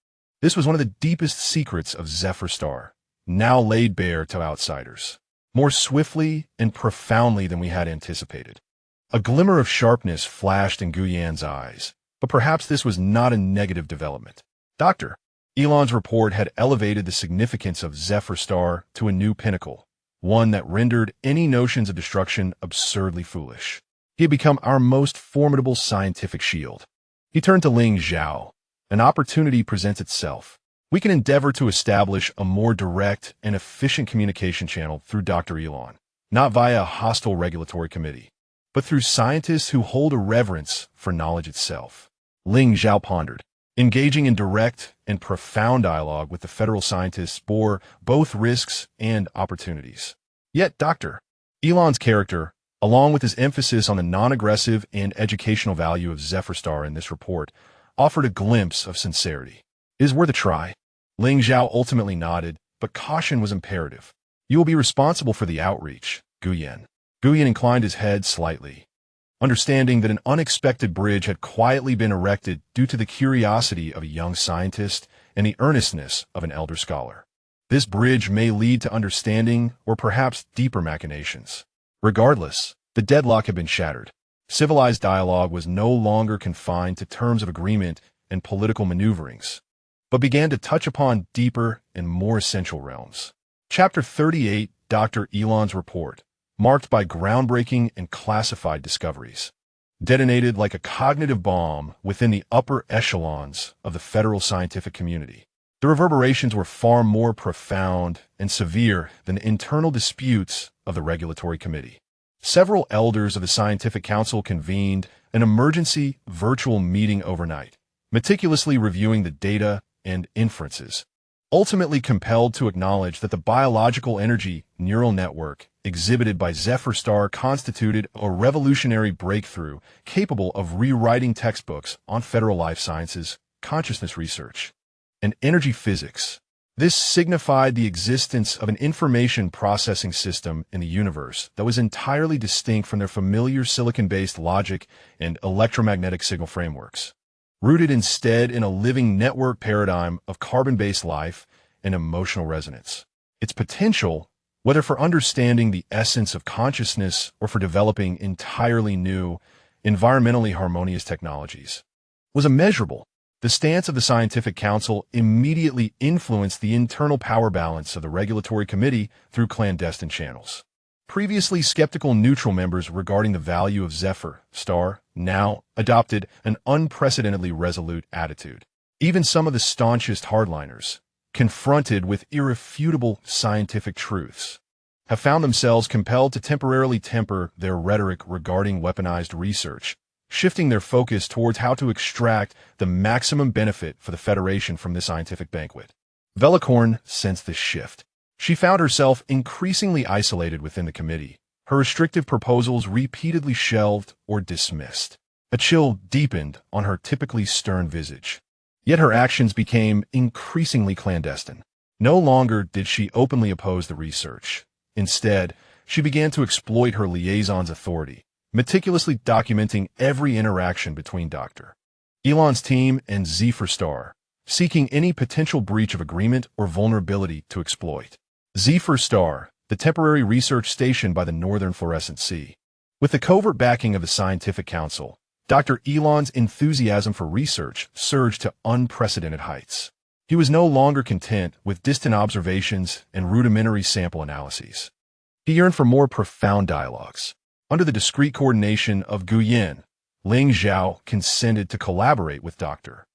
This was one of the deepest secrets of Zephyr Star, now laid bare to outsiders, more swiftly and profoundly than we had anticipated. A glimmer of sharpness flashed in Guyan's eyes, but perhaps this was not a negative development. Dr. Elon's report had elevated the significance of Zephyr Star to a new pinnacle, one that rendered any notions of destruction absurdly foolish. He had become our most formidable scientific shield. He turned to Ling Zhao. An opportunity presents itself. We can endeavor to establish a more direct and efficient communication channel through Dr. Elon, not via a hostile regulatory committee, but through scientists who hold a reverence for knowledge itself. Ling Zhao pondered. Engaging in direct and profound dialogue with the federal scientists bore both risks and opportunities. Yet Dr. Elon's character, along with his emphasis on the non-aggressive and educational value of Zephyr Star in this report, offered a glimpse of sincerity. It is worth a try. Ling Zhao ultimately nodded, but caution was imperative. You will be responsible for the outreach, Guyan. Guyan inclined his head slightly, understanding that an unexpected bridge had quietly been erected due to the curiosity of a young scientist and the earnestness of an elder scholar. This bridge may lead to understanding or perhaps deeper machinations. Regardless, the deadlock had been shattered. Civilized dialogue was no longer confined to terms of agreement and political maneuverings, but began to touch upon deeper and more essential realms. Chapter 38, Dr. Elon's report, marked by groundbreaking and classified discoveries, detonated like a cognitive bomb within the upper echelons of the federal scientific community. The reverberations were far more profound and severe than the internal disputes of the regulatory committee. Several elders of the Scientific Council convened an emergency virtual meeting overnight, meticulously reviewing the data and inferences, ultimately compelled to acknowledge that the biological energy neural network exhibited by Zephyr Star constituted a revolutionary breakthrough capable of rewriting textbooks on federal life sciences, consciousness research, and energy physics. This signified the existence of an information processing system in the universe that was entirely distinct from their familiar silicon-based logic and electromagnetic signal frameworks, rooted instead in a living network paradigm of carbon-based life and emotional resonance. Its potential, whether for understanding the essence of consciousness or for developing entirely new, environmentally harmonious technologies, was immeasurable. The stance of the Scientific Council immediately influenced the internal power balance of the regulatory committee through clandestine channels. Previously skeptical neutral members regarding the value of Zephyr Star now adopted an unprecedentedly resolute attitude. Even some of the staunchest hardliners, confronted with irrefutable scientific truths, have found themselves compelled to temporarily temper their rhetoric regarding weaponized research, shifting their focus towards how to extract the maximum benefit for the Federation from this scientific banquet. Velicorn sensed this shift. She found herself increasingly isolated within the committee, her restrictive proposals repeatedly shelved or dismissed. A chill deepened on her typically stern visage. Yet her actions became increasingly clandestine. No longer did she openly oppose the research. Instead, she began to exploit her liaison's authority, meticulously documenting every interaction between Dr. Elon's team and Zephyr Star, seeking any potential breach of agreement or vulnerability to exploit. Zephyr Star, the temporary research station by the northern fluorescent sea. With the covert backing of the Scientific Council, Dr. Elon's enthusiasm for research surged to unprecedented heights. He was no longer content with distant observations and rudimentary sample analyses. He yearned for more profound dialogues. Under the discreet coordination of Guyan, Ling Zhao consented to collaborate with Dr.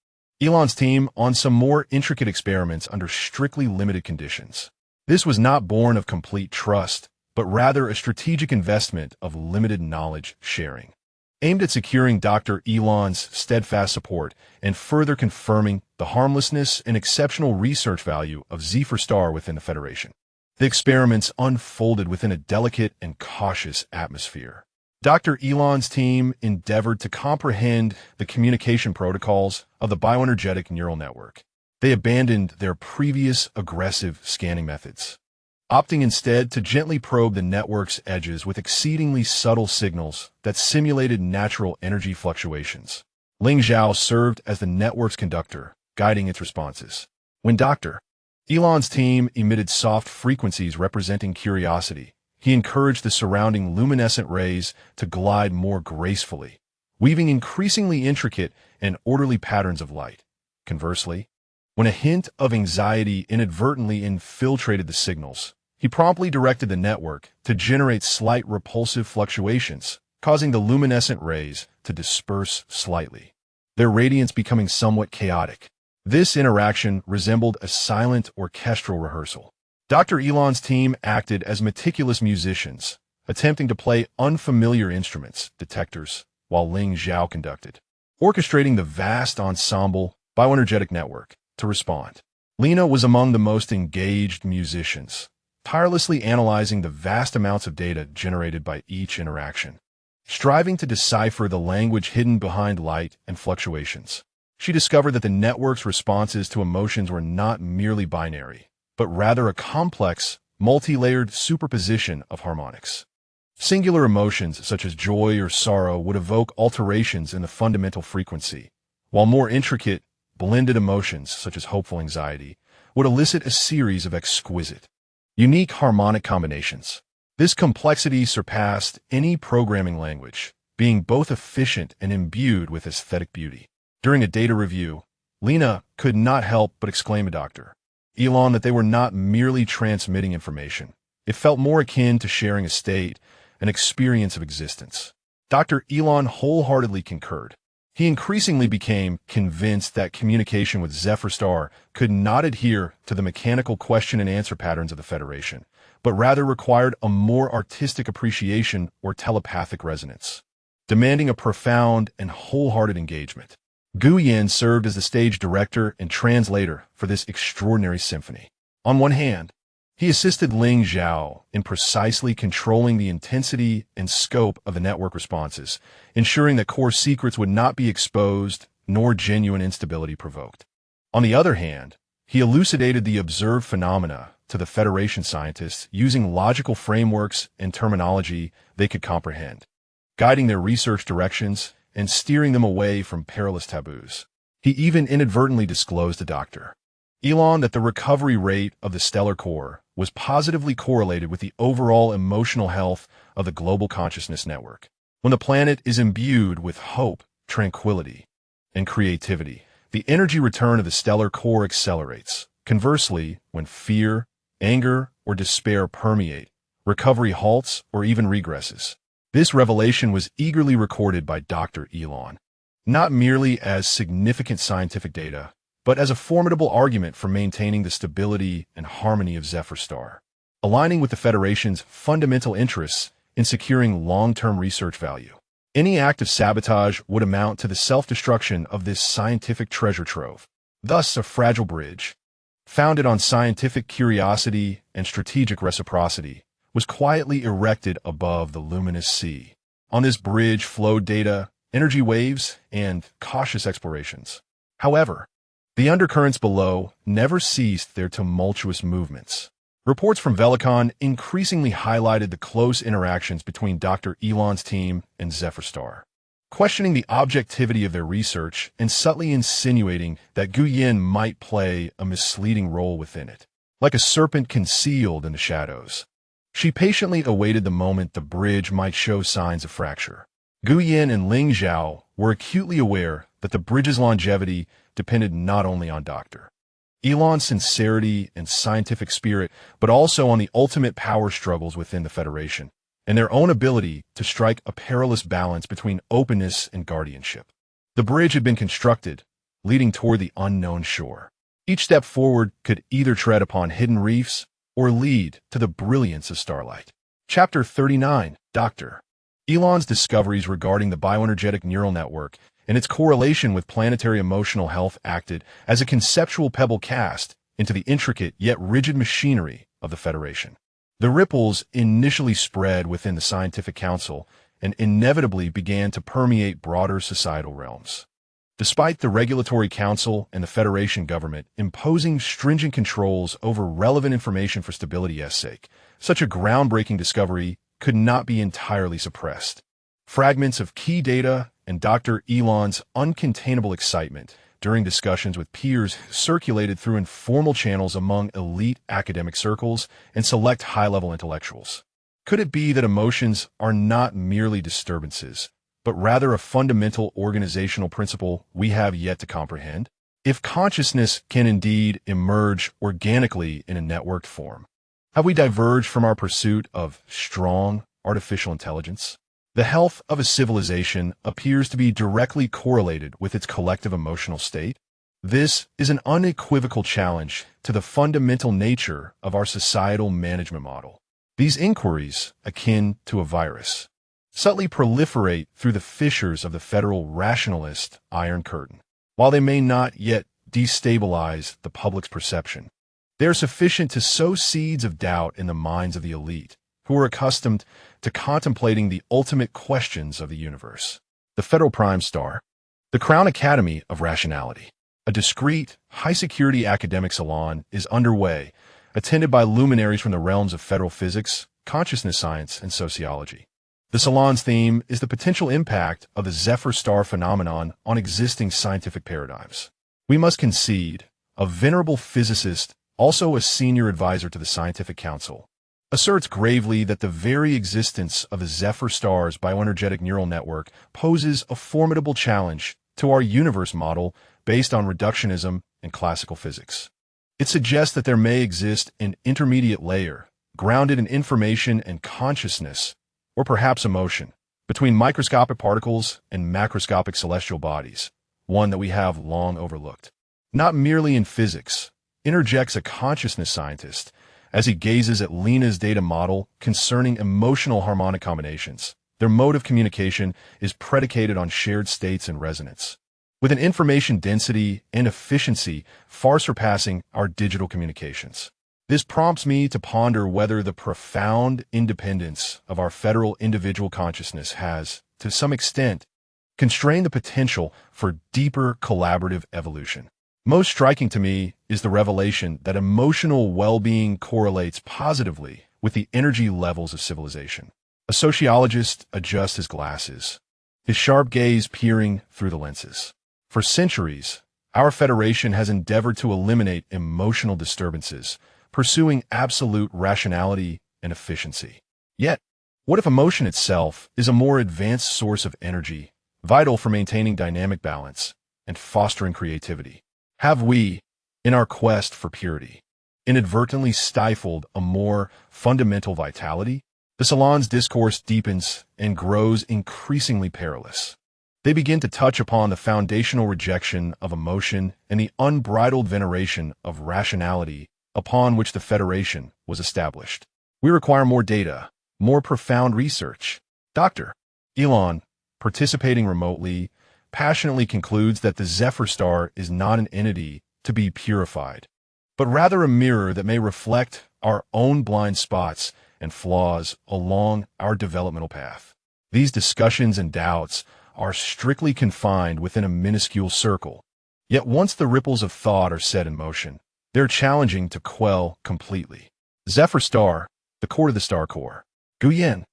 Elon's team on some more intricate experiments under strictly limited conditions. This was not born of complete trust, but rather a strategic investment of limited knowledge sharing, aimed at securing Dr. Elon's steadfast support and further confirming the harmlessness and exceptional research value of Zephyr Star within the Federation. The experiments unfolded within a delicate and cautious atmosphere. Dr. Elon's team endeavored to comprehend the communication protocols of the bioenergetic neural network. They abandoned their previous aggressive scanning methods, opting instead to gently probe the network's edges with exceedingly subtle signals that simulated natural energy fluctuations. Ling Zhao served as the network's conductor, guiding its responses. When Dr. Elon's team emitted soft frequencies representing curiosity, He encouraged the surrounding luminescent rays to glide more gracefully, weaving increasingly intricate and orderly patterns of light. Conversely, when a hint of anxiety inadvertently infiltrated the signals, he promptly directed the network to generate slight repulsive fluctuations, causing the luminescent rays to disperse slightly, their radiance becoming somewhat chaotic. This interaction resembled a silent orchestral rehearsal. Dr. Elon's team acted as meticulous musicians, attempting to play unfamiliar instruments, detectors, while Ling Zhao conducted, orchestrating the vast ensemble bioenergetic network to respond. Lena was among the most engaged musicians, tirelessly analyzing the vast amounts of data generated by each interaction, striving to decipher the language hidden behind light and fluctuations. She discovered that the network's responses to emotions were not merely binary, but rather a complex, multi-layered superposition of harmonics. Singular emotions such as joy or sorrow would evoke alterations in the fundamental frequency, while more intricate, blended emotions such as hopeful anxiety would elicit a series of exquisite, unique harmonic combinations. This complexity surpassed any programming language, being both efficient and imbued with aesthetic beauty. During a data review, Lena could not help but exclaim to Dr. Elon that they were not merely transmitting information. It felt more akin to sharing a state, an experience of existence. Dr. Elon wholeheartedly concurred. He increasingly became convinced that communication with Zephyr Star could not adhere to the mechanical question and answer patterns of the Federation, but rather required a more artistic appreciation or telepathic resonance, demanding a profound and wholehearted engagement. Gu Yan served as the stage director and translator for this extraordinary symphony. On one hand, he assisted Ling Zhao in precisely controlling the intensity and scope of the network responses, ensuring that core secrets would not be exposed nor genuine instability provoked. On the other hand, he elucidated the observed phenomena to the Federation scientists using logical frameworks and terminology they could comprehend, guiding their research directions and steering them away from perilous taboos. He even inadvertently disclosed to Dr. Elon that the recovery rate of the stellar core was positively correlated with the overall emotional health of the global consciousness network. When the planet is imbued with hope, tranquility, and creativity, the energy return of the stellar core accelerates. Conversely, when fear, anger, or despair permeate, recovery halts or even regresses. This revelation was eagerly recorded by Dr. Elon, not merely as significant scientific data, but as a formidable argument for maintaining the stability and harmony of Zephyr Star, aligning with the Federation's fundamental interests in securing long-term research value. Any act of sabotage would amount to the self-destruction of this scientific treasure trove. Thus, a fragile bridge, founded on scientific curiosity and strategic reciprocity, was quietly erected above the luminous sea. On this bridge flowed data, energy waves, and cautious explorations. However, the undercurrents below never ceased their tumultuous movements. Reports from Velicon increasingly highlighted the close interactions between Dr. Elon's team and Zephyr Star, questioning the objectivity of their research and subtly insinuating that Gu Yin might play a misleading role within it. Like a serpent concealed in the shadows, she patiently awaited the moment the bridge might show signs of fracture. Gu Yin and Ling Zhao were acutely aware that the bridge's longevity depended not only on Dr. Elon's sincerity and scientific spirit, but also on the ultimate power struggles within the Federation, and their own ability to strike a perilous balance between openness and guardianship. The bridge had been constructed, leading toward the unknown shore. Each step forward could either tread upon hidden reefs or lead to the brilliance of starlight. Chapter 39. Dr. Elon's discoveries regarding the bioenergetic neural network and its correlation with planetary emotional health acted as a conceptual pebble cast into the intricate yet rigid machinery of the Federation. The ripples initially spread within the scientific council and inevitably began to permeate broader societal realms. Despite the Regulatory Council and the Federation government imposing stringent controls over relevant information for stability's sake, such a groundbreaking discovery could not be entirely suppressed. Fragments of key data and Dr. Elon's uncontainable excitement during discussions with peers circulated through informal channels among elite academic circles and select high-level intellectuals. Could it be that emotions are not merely disturbances, but rather a fundamental organizational principle we have yet to comprehend? If consciousness can indeed emerge organically in a networked form, have we diverged from our pursuit of strong artificial intelligence? The health of a civilization appears to be directly correlated with its collective emotional state. This is an unequivocal challenge to the fundamental nature of our societal management model. These inquiries, akin to a virus, subtly proliferate through the fissures of the federal rationalist Iron Curtain. While they may not yet destabilize the public's perception, they are sufficient to sow seeds of doubt in the minds of the elite, who are accustomed to contemplating the ultimate questions of the universe. The Federal Prime Star, the Crown Academy of Rationality, a discreet, high-security academic salon, is underway, attended by luminaries from the realms of federal physics, consciousness science, and sociology. The salon's theme is the potential impact of the Zephyr Star phenomenon on existing scientific paradigms. We must concede, a venerable physicist, also a senior advisor to the Scientific Council, asserts gravely that the very existence of the Zephyr Star's bioenergetic neural network poses a formidable challenge to our universe model based on reductionism and classical physics. It suggests that there may exist an intermediate layer, grounded in information and consciousness, or perhaps emotion, between microscopic particles and macroscopic celestial bodies, one that we have long overlooked. Not merely in physics, interjects a consciousness scientist as he gazes at Lena's data model concerning emotional harmonic combinations. Their mode of communication is predicated on shared states and resonance, with an information density and efficiency far surpassing our digital communications. This prompts me to ponder whether the profound independence of our federal individual consciousness has, to some extent, constrained the potential for deeper collaborative evolution. Most striking to me is the revelation that emotional well-being correlates positively with the energy levels of civilization. A sociologist adjusts his glasses, his sharp gaze peering through the lenses. For centuries, our Federation has endeavored to eliminate emotional disturbances, pursuing absolute rationality and efficiency. Yet, what if emotion itself is a more advanced source of energy, vital for maintaining dynamic balance and fostering creativity? Have we, in our quest for purity, inadvertently stifled a more fundamental vitality? The salon's discourse deepens and grows increasingly perilous. They begin to touch upon the foundational rejection of emotion and the unbridled veneration of rationality upon which the Federation was established. We require more data, more profound research. Dr. Elon, participating remotely, passionately concludes that the Zephyr Star is not an entity to be purified, but rather a mirror that may reflect our own blind spots and flaws along our developmental path. These discussions and doubts are strictly confined within a minuscule circle. Yet once the ripples of thought are set in motion, they're challenging to quell completely. Zephyr Star, the core of the star core. Guyen,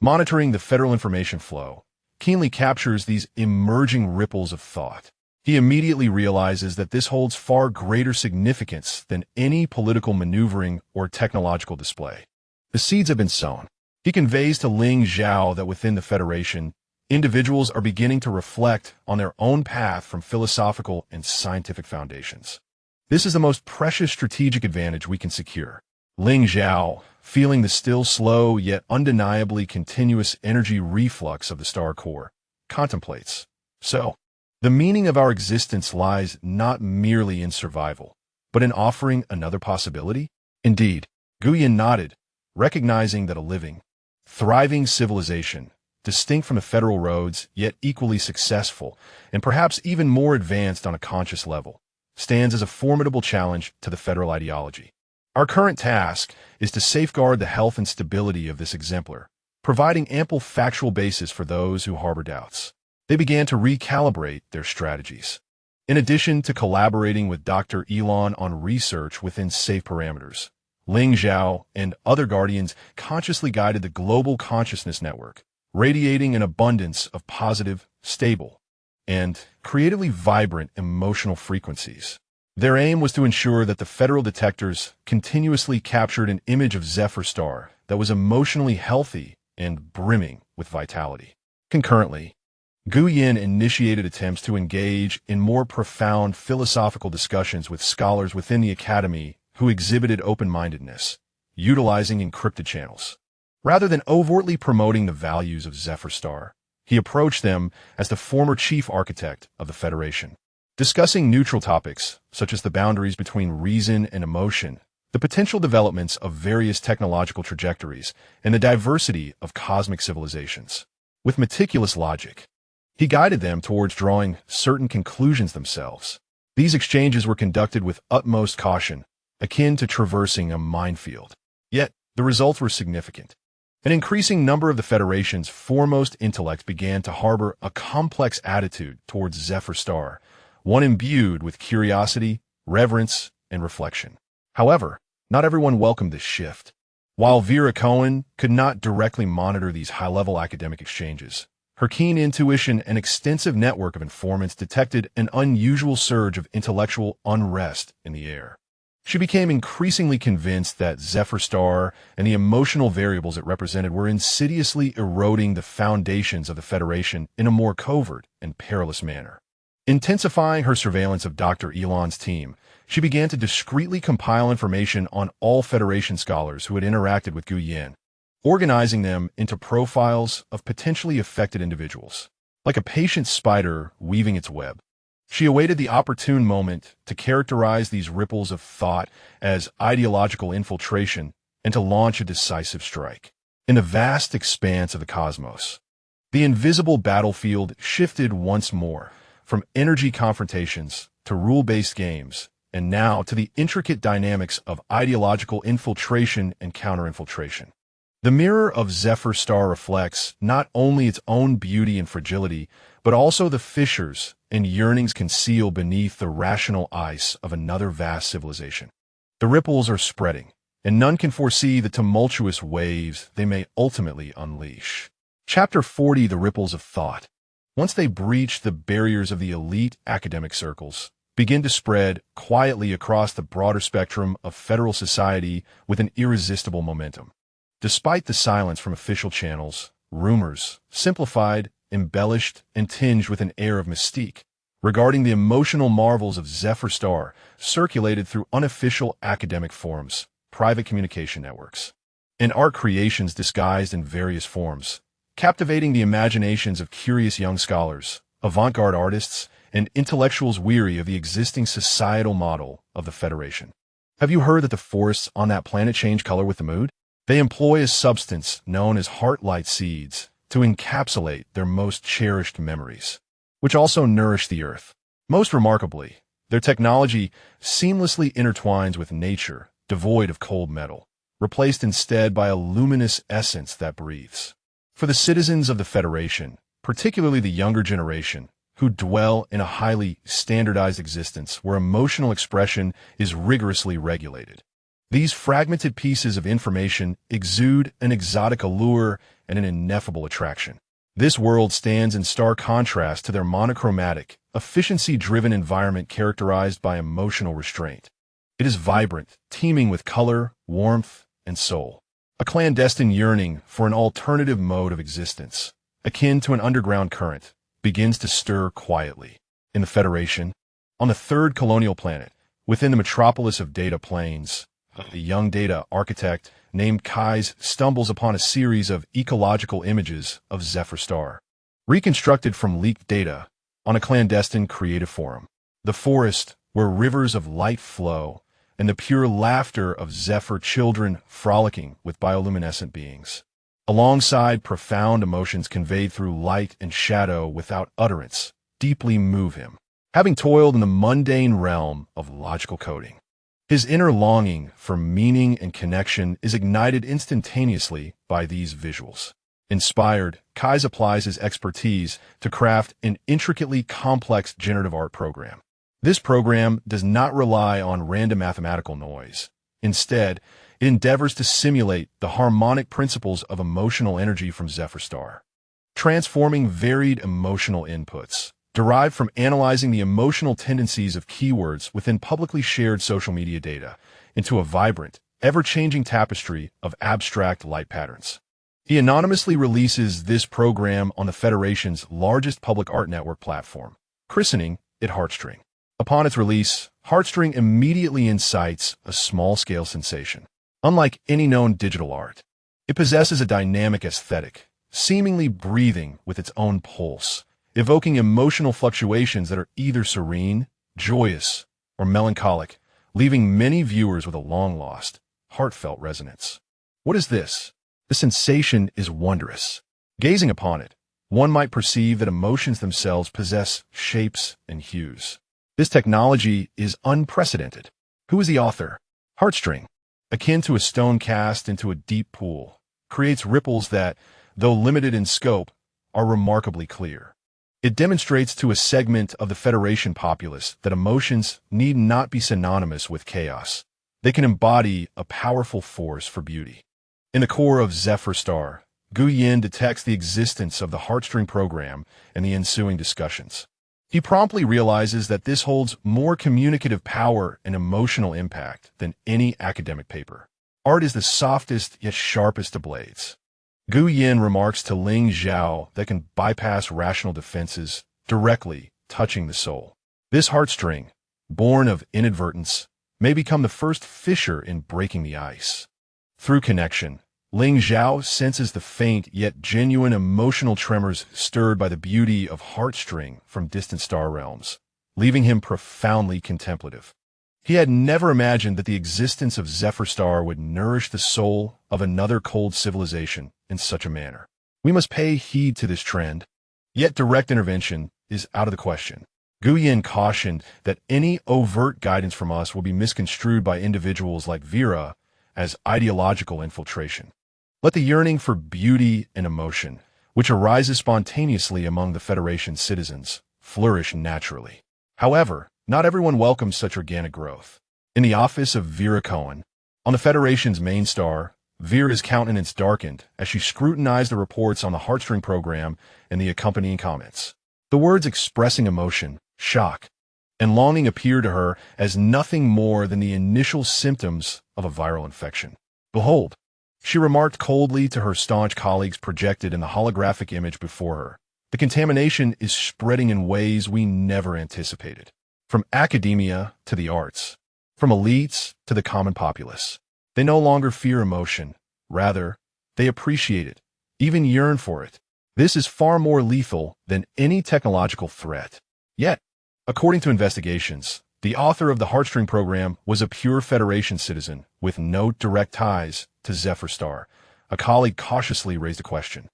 monitoring the federal information flow, keenly captures these emerging ripples of thought. He immediately realizes that this holds far greater significance than any political maneuvering or technological display. The seeds have been sown. He conveys to Ling Zhao that within the Federation, individuals are beginning to reflect on their own path from philosophical and scientific foundations. This is the most precious strategic advantage we can secure. Ling Zhao, feeling the still slow yet undeniably continuous energy reflux of the star core, contemplates. So, the meaning of our existence lies not merely in survival, but in offering another possibility? Indeed, Guyen nodded, recognizing that a living, thriving civilization, distinct from the federal roads, yet equally successful, and perhaps even more advanced on a conscious level, stands as a formidable challenge to the federal ideology. Our current task is to safeguard the health and stability of this exemplar, providing ample factual basis for those who harbor doubts. They began to recalibrate their strategies. In addition to collaborating with Dr. Elon on research within safe parameters, Ling Zhao and other guardians consciously guided the global consciousness network, radiating an abundance of positive, stable, and creatively vibrant emotional frequencies. Their aim was to ensure that the federal detectors continuously captured an image of Zephyr Star that was emotionally healthy and brimming with vitality. Concurrently, Gu Yin initiated attempts to engage in more profound philosophical discussions with scholars within the academy who exhibited open-mindedness, utilizing encrypted channels. Rather than overtly promoting the values of Zephyr Star, he approached them as the former chief architect of the Federation, discussing neutral topics such as the boundaries between reason and emotion, the potential developments of various technological trajectories, and the diversity of cosmic civilizations. With meticulous logic, he guided them towards drawing certain conclusions themselves. These exchanges were conducted with utmost caution, akin to traversing a minefield. Yet, the results were significant. An increasing number of the Federation's foremost intellects began to harbor a complex attitude towards Zephyr Star, one imbued with curiosity, reverence, and reflection. However, not everyone welcomed this shift. While Vera Cohen could not directly monitor these high-level academic exchanges, her keen intuition and extensive network of informants detected an unusual surge of intellectual unrest in the air. She became increasingly convinced that Zephyr Star and the emotional variables it represented were insidiously eroding the foundations of the Federation in a more covert and perilous manner. Intensifying her surveillance of Dr. Elon's team, she began to discreetly compile information on all Federation scholars who had interacted with Gu Yin, organizing them into profiles of potentially affected individuals. Like a patient spider weaving its web, she awaited the opportune moment to characterize these ripples of thought as ideological infiltration and to launch a decisive strike. In the vast expanse of the cosmos, the invisible battlefield shifted once more, from energy confrontations to rule-based games, and now to the intricate dynamics of ideological infiltration and counter-infiltration. The mirror of Zephyr Star reflects not only its own beauty and fragility, but also the fissures and yearnings concealed beneath the rational ice of another vast civilization. The ripples are spreading, and none can foresee the tumultuous waves they may ultimately unleash. Chapter 40: The Ripples of Thought. Once they breach the barriers of the elite academic circles, begin to spread quietly across the broader spectrum of federal society with an irresistible momentum. Despite the silence from official channels, rumors, simplified, embellished, and tinged with an air of mystique, regarding the emotional marvels of Zephyr Star circulated through unofficial academic forums, private communication networks, and art creations disguised in various forms, captivating the imaginations of curious young scholars, avant-garde artists, and intellectuals weary of the existing societal model of the Federation. Have you heard that the forests on that planet change color with the mood? They employ a substance known as heart-light seeds to encapsulate their most cherished memories, which also nourish the earth. Most remarkably, their technology seamlessly intertwines with nature, devoid of cold metal, replaced instead by a luminous essence that breathes. For the citizens of the Federation, particularly the younger generation, who dwell in a highly standardized existence where emotional expression is rigorously regulated, these fragmented pieces of information exude an exotic allure and an ineffable attraction. This world stands in stark contrast to their monochromatic, efficiency-driven environment characterized by emotional restraint. It is vibrant, teeming with color, warmth, and soul. A clandestine yearning for an alternative mode of existence, akin to an underground current, begins to stir quietly. In the Federation, on the third colonial planet, within the metropolis of Data Plains, a young data architect named Kais stumbles upon a series of ecological images of Zephyr Star, reconstructed from leaked data on a clandestine creative forum. The forest, where rivers of light flow, and the pure laughter of Zephyr children frolicking with bioluminescent beings, alongside profound emotions conveyed through light and shadow without utterance, deeply move him. Having toiled in the mundane realm of logical coding, his inner longing for meaning and connection is ignited instantaneously by these visuals. Inspired, Kais applies his expertise to craft an intricately complex generative art program. This program does not rely on random mathematical noise. Instead, it endeavors to simulate the harmonic principles of emotional energy from Zephyr Star, transforming varied emotional inputs, derived from analyzing the emotional tendencies of keywords within publicly shared social media data into a vibrant, ever-changing tapestry of abstract light patterns. He anonymously releases this program on the Federation's largest public art network platform, christening it Heartstring. Upon its release, Heartstring immediately incites a small-scale sensation. Unlike any known digital art, it possesses a dynamic aesthetic, seemingly breathing with its own pulse, evoking emotional fluctuations that are either serene, joyous, or melancholic, leaving many viewers with a long-lost, heartfelt resonance. What is this? The sensation is wondrous. Gazing upon it, one might perceive that emotions themselves possess shapes and hues. This technology is unprecedented. Who is the author? Heartstring, akin to a stone cast into a deep pool, creates ripples that, though limited in scope, are remarkably clear. It demonstrates to a segment of the Federation populace that emotions need not be synonymous with chaos. They can embody a powerful force for beauty. In the core of Zephyr Star, Gu Yin detects the existence of the Heartstring program and the ensuing discussions. He promptly realizes that this holds more communicative power and emotional impact than any academic paper. Art is the softest yet sharpest of blades. Gu Yin remarks to Ling Zhao that can bypass rational defenses, directly touching the soul. This heartstring, born of inadvertence, may become the first fissure in breaking the ice. Through connection, Ling Zhao senses the faint yet genuine emotional tremors stirred by the beauty of Heartstring from distant star realms, leaving him profoundly contemplative. He had never imagined that the existence of Zephyr Star would nourish the soul of another cold civilization in such a manner. We must pay heed to this trend, yet direct intervention is out of the question. Gu Yin cautioned that any overt guidance from us will be misconstrued by individuals like Vera as ideological infiltration. Let the yearning for beauty and emotion, which arises spontaneously among the Federation's citizens, flourish naturally. However, not everyone welcomes such organic growth. In the office of Vera Cohen, on the Federation's main star, Vera's countenance darkened as she scrutinized the reports on the Heartstring program and the accompanying comments. The words expressing emotion, shock, and longing appeared to her as nothing more than the initial symptoms of a viral infection. Behold, she remarked coldly to her staunch colleagues projected in the holographic image before her, the contamination is spreading in ways we never anticipated. From academia to the arts, from elites to the common populace. They no longer fear emotion. Rather, they appreciate it, even yearn for it. This is far more lethal than any technological threat. Yet, according to investigations, the author of the Heartstring program was a pure Federation citizen with no direct ties to Zephyr Star. A colleague cautiously raised a question.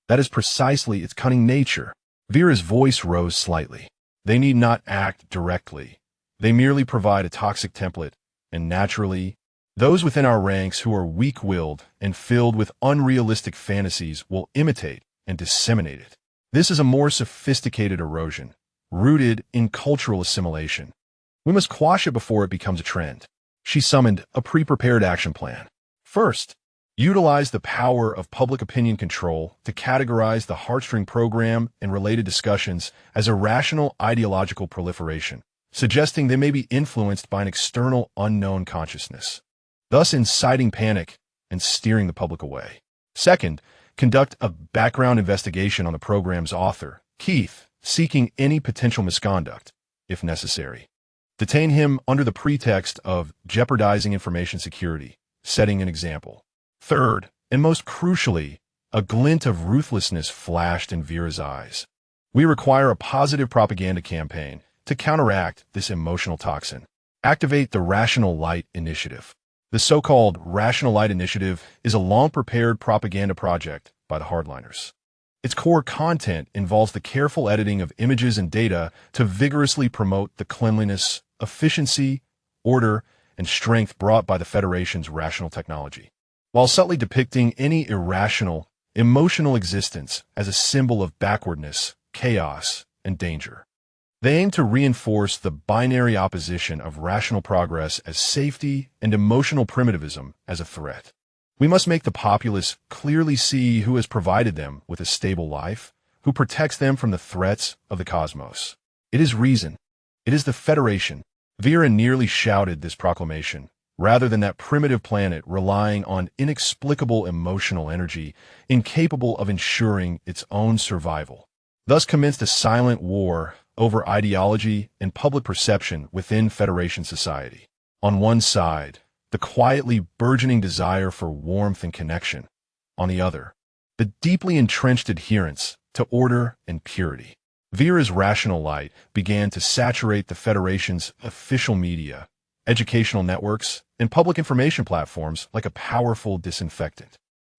That is precisely its cunning nature. Vera's voice rose slightly. They need not act directly. They merely provide a toxic template, and naturally, those within our ranks who are weak-willed and filled with unrealistic fantasies will imitate and disseminate it. This is a more sophisticated erosion, rooted in cultural assimilation. We must quash it before it becomes a trend. She summoned a pre-prepared action plan. First, utilize the power of public opinion control to categorize the Heartstring program and related discussions as irrational ideological proliferation, suggesting they may be influenced by an external unknown consciousness, thus inciting panic and steering the public away. Second, conduct a background investigation on the program's author, Keith, seeking any potential misconduct, if necessary. Detain him under the pretext of jeopardizing information security, setting an example. Third, and most crucially, a glint of ruthlessness flashed in Vera's eyes. We require a positive propaganda campaign to counteract this emotional toxin. Activate the Rational Light Initiative. The so-called Rational Light Initiative is a long-prepared propaganda project by the hardliners. Its core content involves the careful editing of images and data to vigorously promote the cleanliness, efficiency, order, and strength brought by the Federation's rational technology, while subtly depicting any irrational, emotional existence as a symbol of backwardness, chaos, and danger. They aim to reinforce the binary opposition of rational progress as safety and emotional primitivism as a threat. We must make the populace clearly see who has provided them with a stable life, who protects them from the threats of the cosmos. It is reason. It is the Federation. Vera nearly shouted this proclamation, rather than that primitive planet relying on inexplicable emotional energy, incapable of ensuring its own survival. Thus commenced a silent war over ideology and public perception within Federation society. On one side, the quietly burgeoning desire for warmth and connection. On the other, the deeply entrenched adherence to order and purity. Vera's rational light began to saturate the Federation's official media, educational networks, and public information platforms like a powerful disinfectant.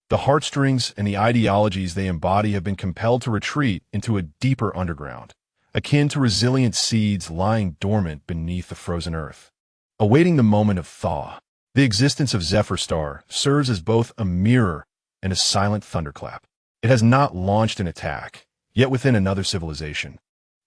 The heartstrings and the ideologies they embody have been compelled to retreat into a deeper underground, akin to resilient seeds lying dormant beneath the frozen earth, awaiting the moment of thaw. The existence of Zephyr Star serves as both a mirror and a silent thunderclap. It has not launched an attack, yet within another civilization.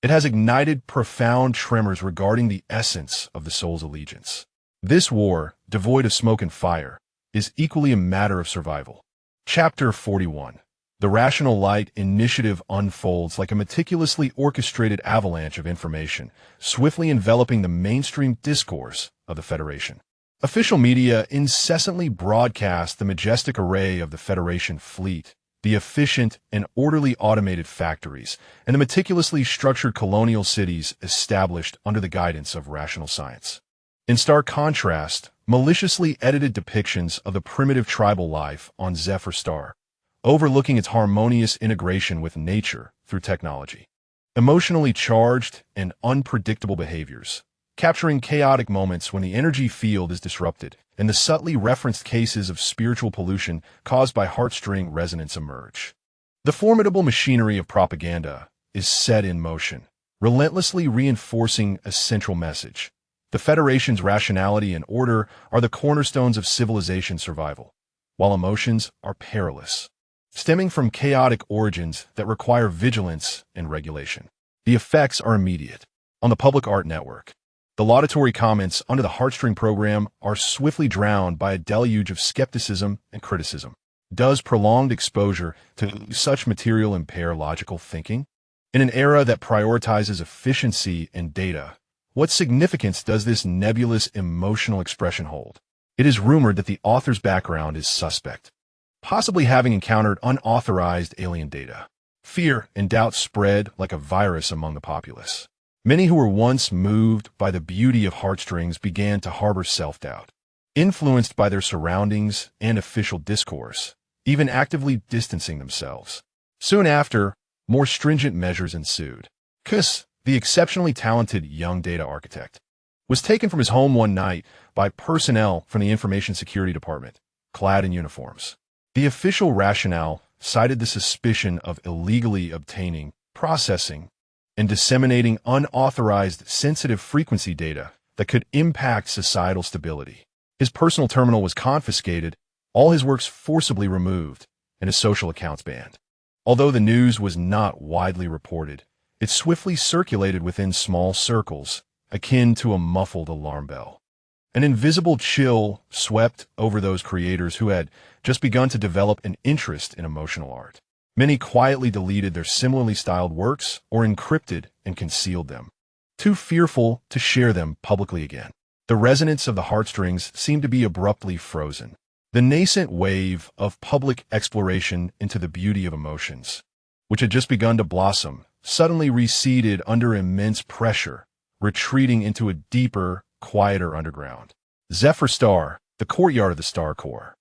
It has ignited profound tremors regarding the essence of the soul's allegiance. This war, devoid of smoke and fire, is equally a matter of survival. Chapter 41. The Rational Light initiative unfolds like a meticulously orchestrated avalanche of information, swiftly enveloping the mainstream discourse of the Federation. Official media incessantly broadcast the majestic array of the Federation fleet, the efficient and orderly automated factories, and the meticulously structured colonial cities established under the guidance of rational science. In stark contrast, maliciously edited depictions of the primitive tribal life on Zephyr Star, overlooking its harmonious integration with nature through technology. Emotionally charged and unpredictable behaviors, capturing chaotic moments when the energy field is disrupted, and the subtly referenced cases of spiritual pollution caused by heartstring resonance emerge. The formidable machinery of propaganda is set in motion, relentlessly reinforcing a central message. The Federation's rationality and order are the cornerstones of civilization survival, while emotions are perilous, stemming from chaotic origins that require vigilance and regulation. The effects are immediate. On the public art network, the laudatory comments under the Heartstring program are swiftly drowned by a deluge of skepticism and criticism. Does prolonged exposure to such material impair logical thinking? In an era that prioritizes efficiency and data, what significance does this nebulous emotional expression hold? It is rumored that the author's background is suspect, possibly having encountered unauthorized alien data. Fear and doubt spread like a virus among the populace. Many who were once moved by the beauty of heartstrings began to harbor self-doubt, influenced by their surroundings and official discourse, even actively distancing themselves. Soon after, more stringent measures ensued. Kuss, the exceptionally talented young data architect, was taken from his home one night by personnel from the Information Security Department, clad in uniforms. The official rationale cited the suspicion of illegally obtaining, processing, and disseminating unauthorized sensitive frequency data that could impact societal stability. His personal terminal was confiscated, all his works forcibly removed, and his social accounts banned. Although the news was not widely reported, it swiftly circulated within small circles, akin to a muffled alarm bell. An invisible chill swept over those creators who had just begun to develop an interest in emotional art. Many quietly deleted their similarly styled works or encrypted and concealed them, too fearful to share them publicly again. The resonance of the heartstrings seemed to be abruptly frozen. The nascent wave of public exploration into the beauty of emotions, which had just begun to blossom, suddenly receded under immense pressure, retreating into a deeper, quieter underground. Zephyr Star, the courtyard of the Star Corps.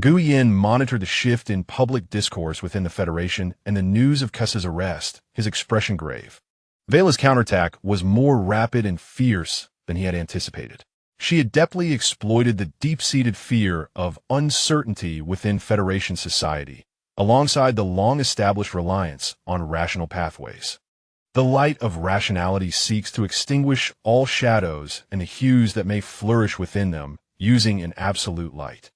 Gu Yin monitored the shift in public discourse within the Federation and the news of Kuss's arrest, his expression grave. Vela's counterattack was more rapid and fierce than he had anticipated. She adeptly exploited the deep-seated fear of uncertainty within Federation society, alongside the long-established reliance on rational pathways. The light of rationality seeks to extinguish all shadows and the hues that may flourish within them, using an absolute light.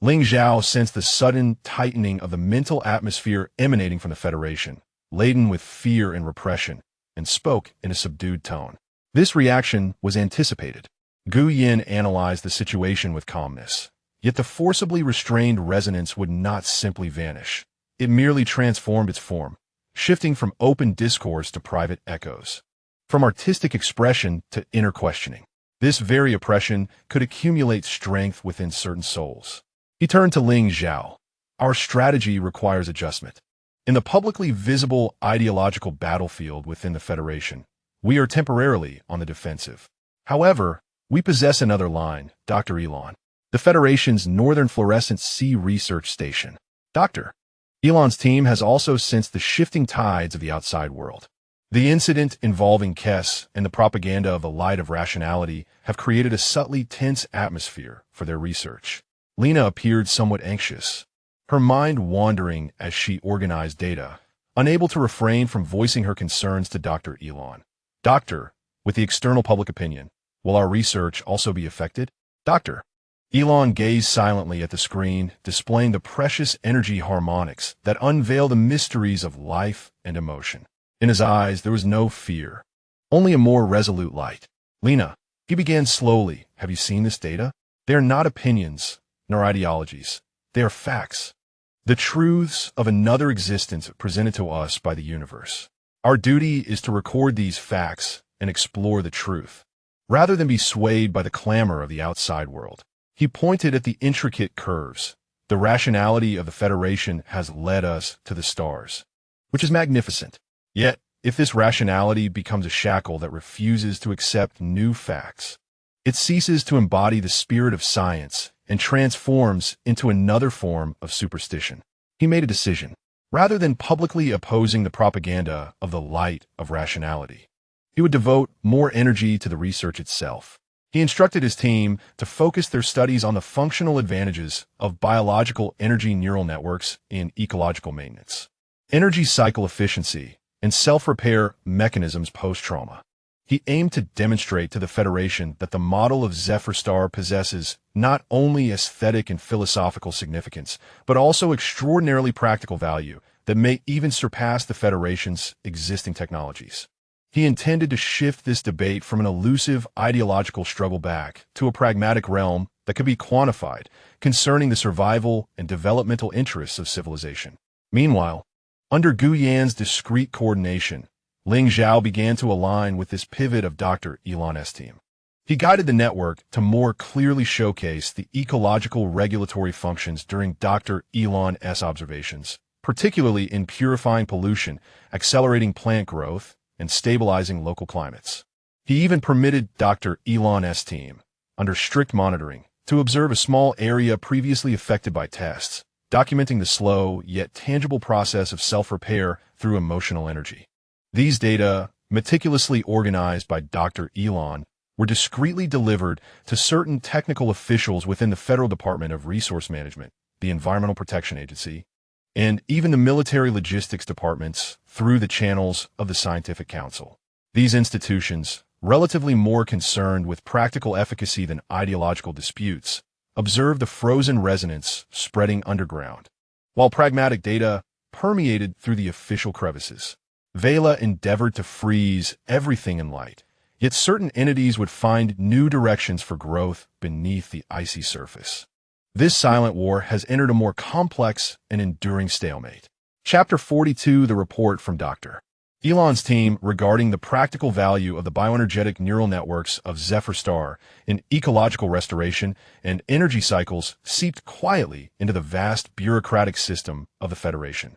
Ling Zhao sensed the sudden tightening of the mental atmosphere emanating from the Federation, laden with fear and repression, and spoke in a subdued tone. This reaction was anticipated. Gu Yin analyzed the situation with calmness, yet the forcibly restrained resonance would not simply vanish. It merely transformed its form, shifting from open discourse to private echoes. from artistic expression to inner questioning. This very oppression could accumulate strength within certain souls. He turned to Ling Zhao. Our strategy requires adjustment. In the publicly visible ideological battlefield within the Federation, we are temporarily on the defensive. However, we possess another line, Dr. Elon, the Federation's Northern Fluorescent Sea Research Station. Dr. Elon's team has also sensed the shifting tides of the outside world. The incident involving Kess and the propaganda of the light of rationality have created a subtly tense atmosphere for their research. Lena appeared somewhat anxious, her mind wandering as she organized data, unable to refrain from voicing her concerns to Dr. Elon. Doctor, with the external public opinion, will our research also be affected? Dr. Elon gazed silently at the screen, displaying the precious energy harmonics that unveil the mysteries of life and emotion. In his eyes, there was no fear, only a more resolute light. Lena, he began slowly, have you seen this data? They are not opinions, nor ideologies. They are facts. The truths of another existence presented to us by the universe. Our duty is to record these facts and explore the truth, rather than be swayed by the clamor of the outside world. He pointed at the intricate curves. The rationality of the Federation has led us to the stars, which is magnificent. Yet, if this rationality becomes a shackle that refuses to accept new facts, it ceases to embody the spirit of science and transforms into another form of superstition. He made a decision. Rather than publicly opposing the propaganda of the light of rationality, he would devote more energy to the research itself. He instructed his team to focus their studies on the functional advantages of biological energy neural networks in ecological maintenance, energy cycle efficiency, and self-repair mechanisms post-trauma. He aimed to demonstrate to the Federation that the model of Zephyr Star possesses not only aesthetic and philosophical significance, but also extraordinarily practical value that may even surpass the Federation's existing technologies. He intended to shift this debate from an elusive ideological struggle back to a pragmatic realm that could be quantified concerning the survival and developmental interests of civilization. Meanwhile, under Guyan's discreet coordination, Ling Zhao began to align with this pivot of Dr. Elon's team. He guided the network to more clearly showcase the ecological regulatory functions during Dr. Elon's observations, particularly in purifying pollution, accelerating plant growth, and stabilizing local climates. He even permitted Dr. Elon's team, under strict monitoring, to observe a small area previously affected by tests, documenting the slow yet tangible process of self-repair through emotional energy. These data, meticulously organized by Dr. Elon, were discreetly delivered to certain technical officials within the Federal Department of Resource Management, the Environmental Protection Agency, and even the military logistics departments through the channels of the Scientific Council. These institutions, relatively more concerned with practical efficacy than ideological disputes, observed the frozen resonance spreading underground, while pragmatic data permeated through the official crevices. Vela endeavored to freeze everything in light, yet certain entities would find new directions for growth beneath the icy surface. This silent war has entered a more complex and enduring stalemate. Chapter 42, the report from Dr. Elon's team regarding the practical value of the bioenergetic neural networks of Zephyr Star in ecological restoration and energy cycles seeped quietly into the vast bureaucratic system of the Federation.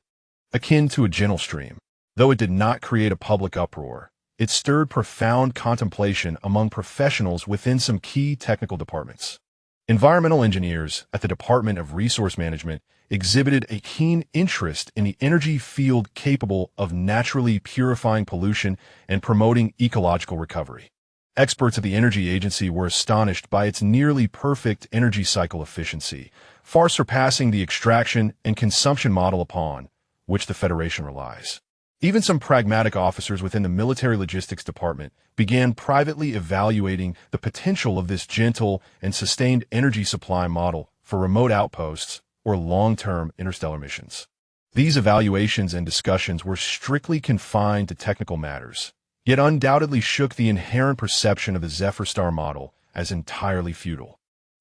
Akin to a gentle stream, though it did not create a public uproar, it stirred profound contemplation among professionals within some key technical departments. Environmental engineers at the Department of Resource Management exhibited a keen interest in the energy field capable of naturally purifying pollution and promoting ecological recovery. Experts at the Energy Agency were astonished by its nearly perfect energy cycle efficiency, far surpassing the extraction and consumption model upon which the Federation relies. Even some pragmatic officers within the Military Logistics Department began privately evaluating the potential of this gentle and sustained energy supply model for remote outposts or long-term interstellar missions. These evaluations and discussions were strictly confined to technical matters, yet undoubtedly shook the inherent perception of the Zephyr Star model as entirely futile.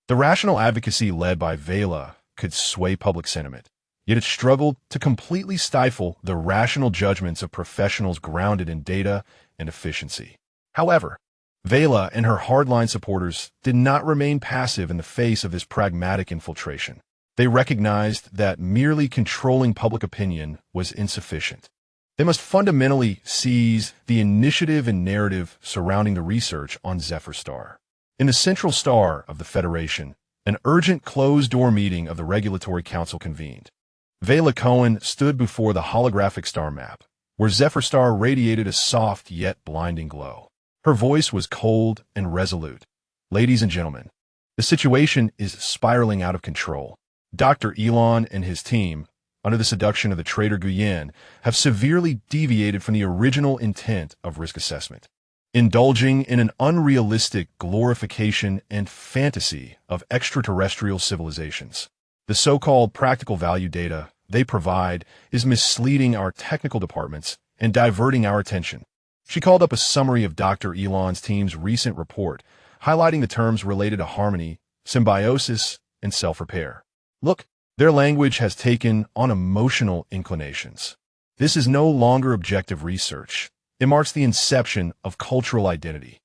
The rational advocacy led by Vela could sway public sentiment, yet it struggled to completely stifle the rational judgments of professionals grounded in data and efficiency. However, Vela and her hardline supporters did not remain passive in the face of this pragmatic infiltration. They recognized that merely controlling public opinion was insufficient. They must fundamentally seize the initiative and narrative surrounding the research on Zephyr Star. In the central star of the Federation, an urgent closed-door meeting of the Regulatory Council convened. Vela Cohen stood before the holographic star map, where Zephyr Star radiated a soft yet blinding glow. Her voice was cold and resolute. "Ladies and gentlemen, the situation is spiraling out of control. Dr. Elon and his team, under the seduction of the traitor Guyen, have severely deviated from the original intent of risk assessment, indulging in an unrealistic glorification and fantasy of extraterrestrial civilizations. The so-called practical value data they provide is misleading our technical departments and diverting our attention." She called up a summary of Dr. Elon's team's recent report, highlighting the terms related to harmony, symbiosis, and self-repair. "Look, their language has taken on emotional inclinations. This is no longer objective research. It marks the inception of cultural identity.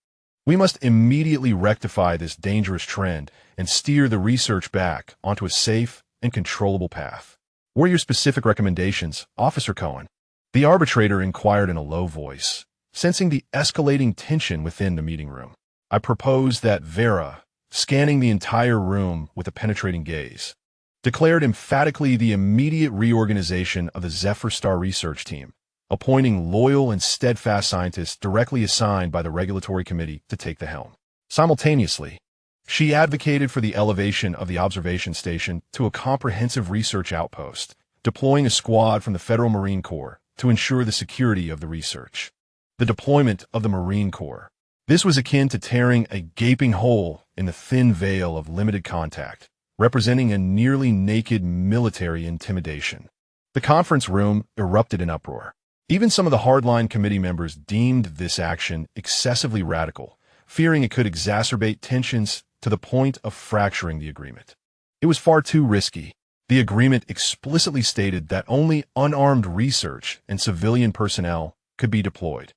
We must immediately rectify this dangerous trend and steer the research back onto a safe and controllable path." "What are your specific recommendations, Officer Cohen?" the arbitrator inquired in a low voice, sensing the escalating tension within the meeting room. "I propose that Vera, scanning the entire room with a penetrating gaze, declared emphatically the immediate reorganization of the Zephyr Star research team, appointing loyal and steadfast scientists directly assigned by the Regulatory Committee to take the helm. Simultaneously, she advocated for the elevation of the observation station to a comprehensive research outpost, deploying a squad from the Federal Marine Corps to ensure the security of the research. The deployment of the Marine Corps. This was akin to tearing a gaping hole in the thin veil of limited contact, representing a nearly naked military intimidation. The conference room erupted in uproar. Even some of the hardline committee members deemed this action excessively radical, fearing it could exacerbate tensions to the point of fracturing the agreement. It was far too risky. The agreement explicitly stated that only unarmed research and civilian personnel could be deployed.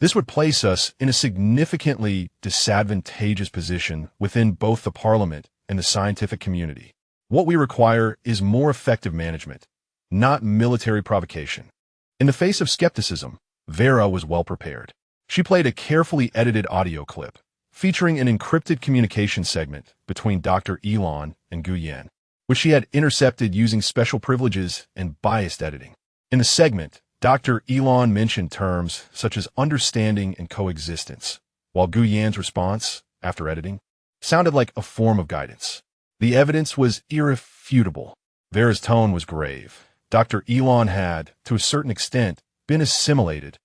This would place us in a significantly disadvantageous position within both the Parliament and the scientific community. What we require is more effective management, not military provocation. In the face of skepticism, Vera was well prepared. She played a carefully edited audio clip, featuring an encrypted communication segment between Dr. Elon and Guyen, which she had intercepted using special privileges and biased editing. In the segment, Dr. Elon mentioned terms such as understanding and coexistence, while Guyen's response, after editing, sounded like a form of guidance. The evidence was irrefutable. Vera's tone was grave. Dr. Elon had, to a certain extent, been assimilated.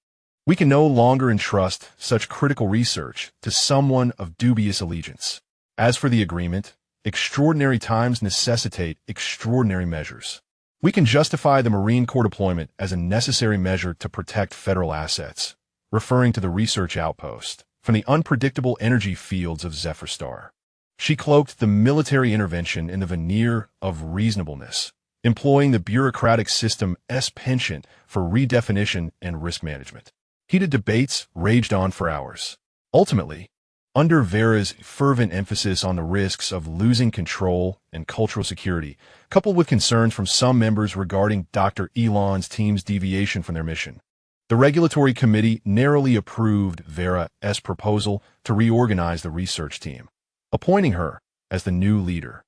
We can no longer entrust such critical research to someone of dubious allegiance. As for the agreement, extraordinary times necessitate extraordinary measures. We can justify the Marine Corps deployment as a necessary measure to protect federal assets, referring to the research outpost, from the unpredictable energy fields of Zephyr Star. She cloaked the military intervention in the veneer of reasonableness, employing the bureaucratic system's penchant for redefinition and risk management. Heated debates raged on for hours. Ultimately, under Vera's fervent emphasis on the risks of losing control and cultural security, coupled with concerns from some members regarding Dr. Elon's team's deviation from their mission, the Regulatory Committee narrowly approved Vera's proposal to reorganize the research team, appointing her as the new leader,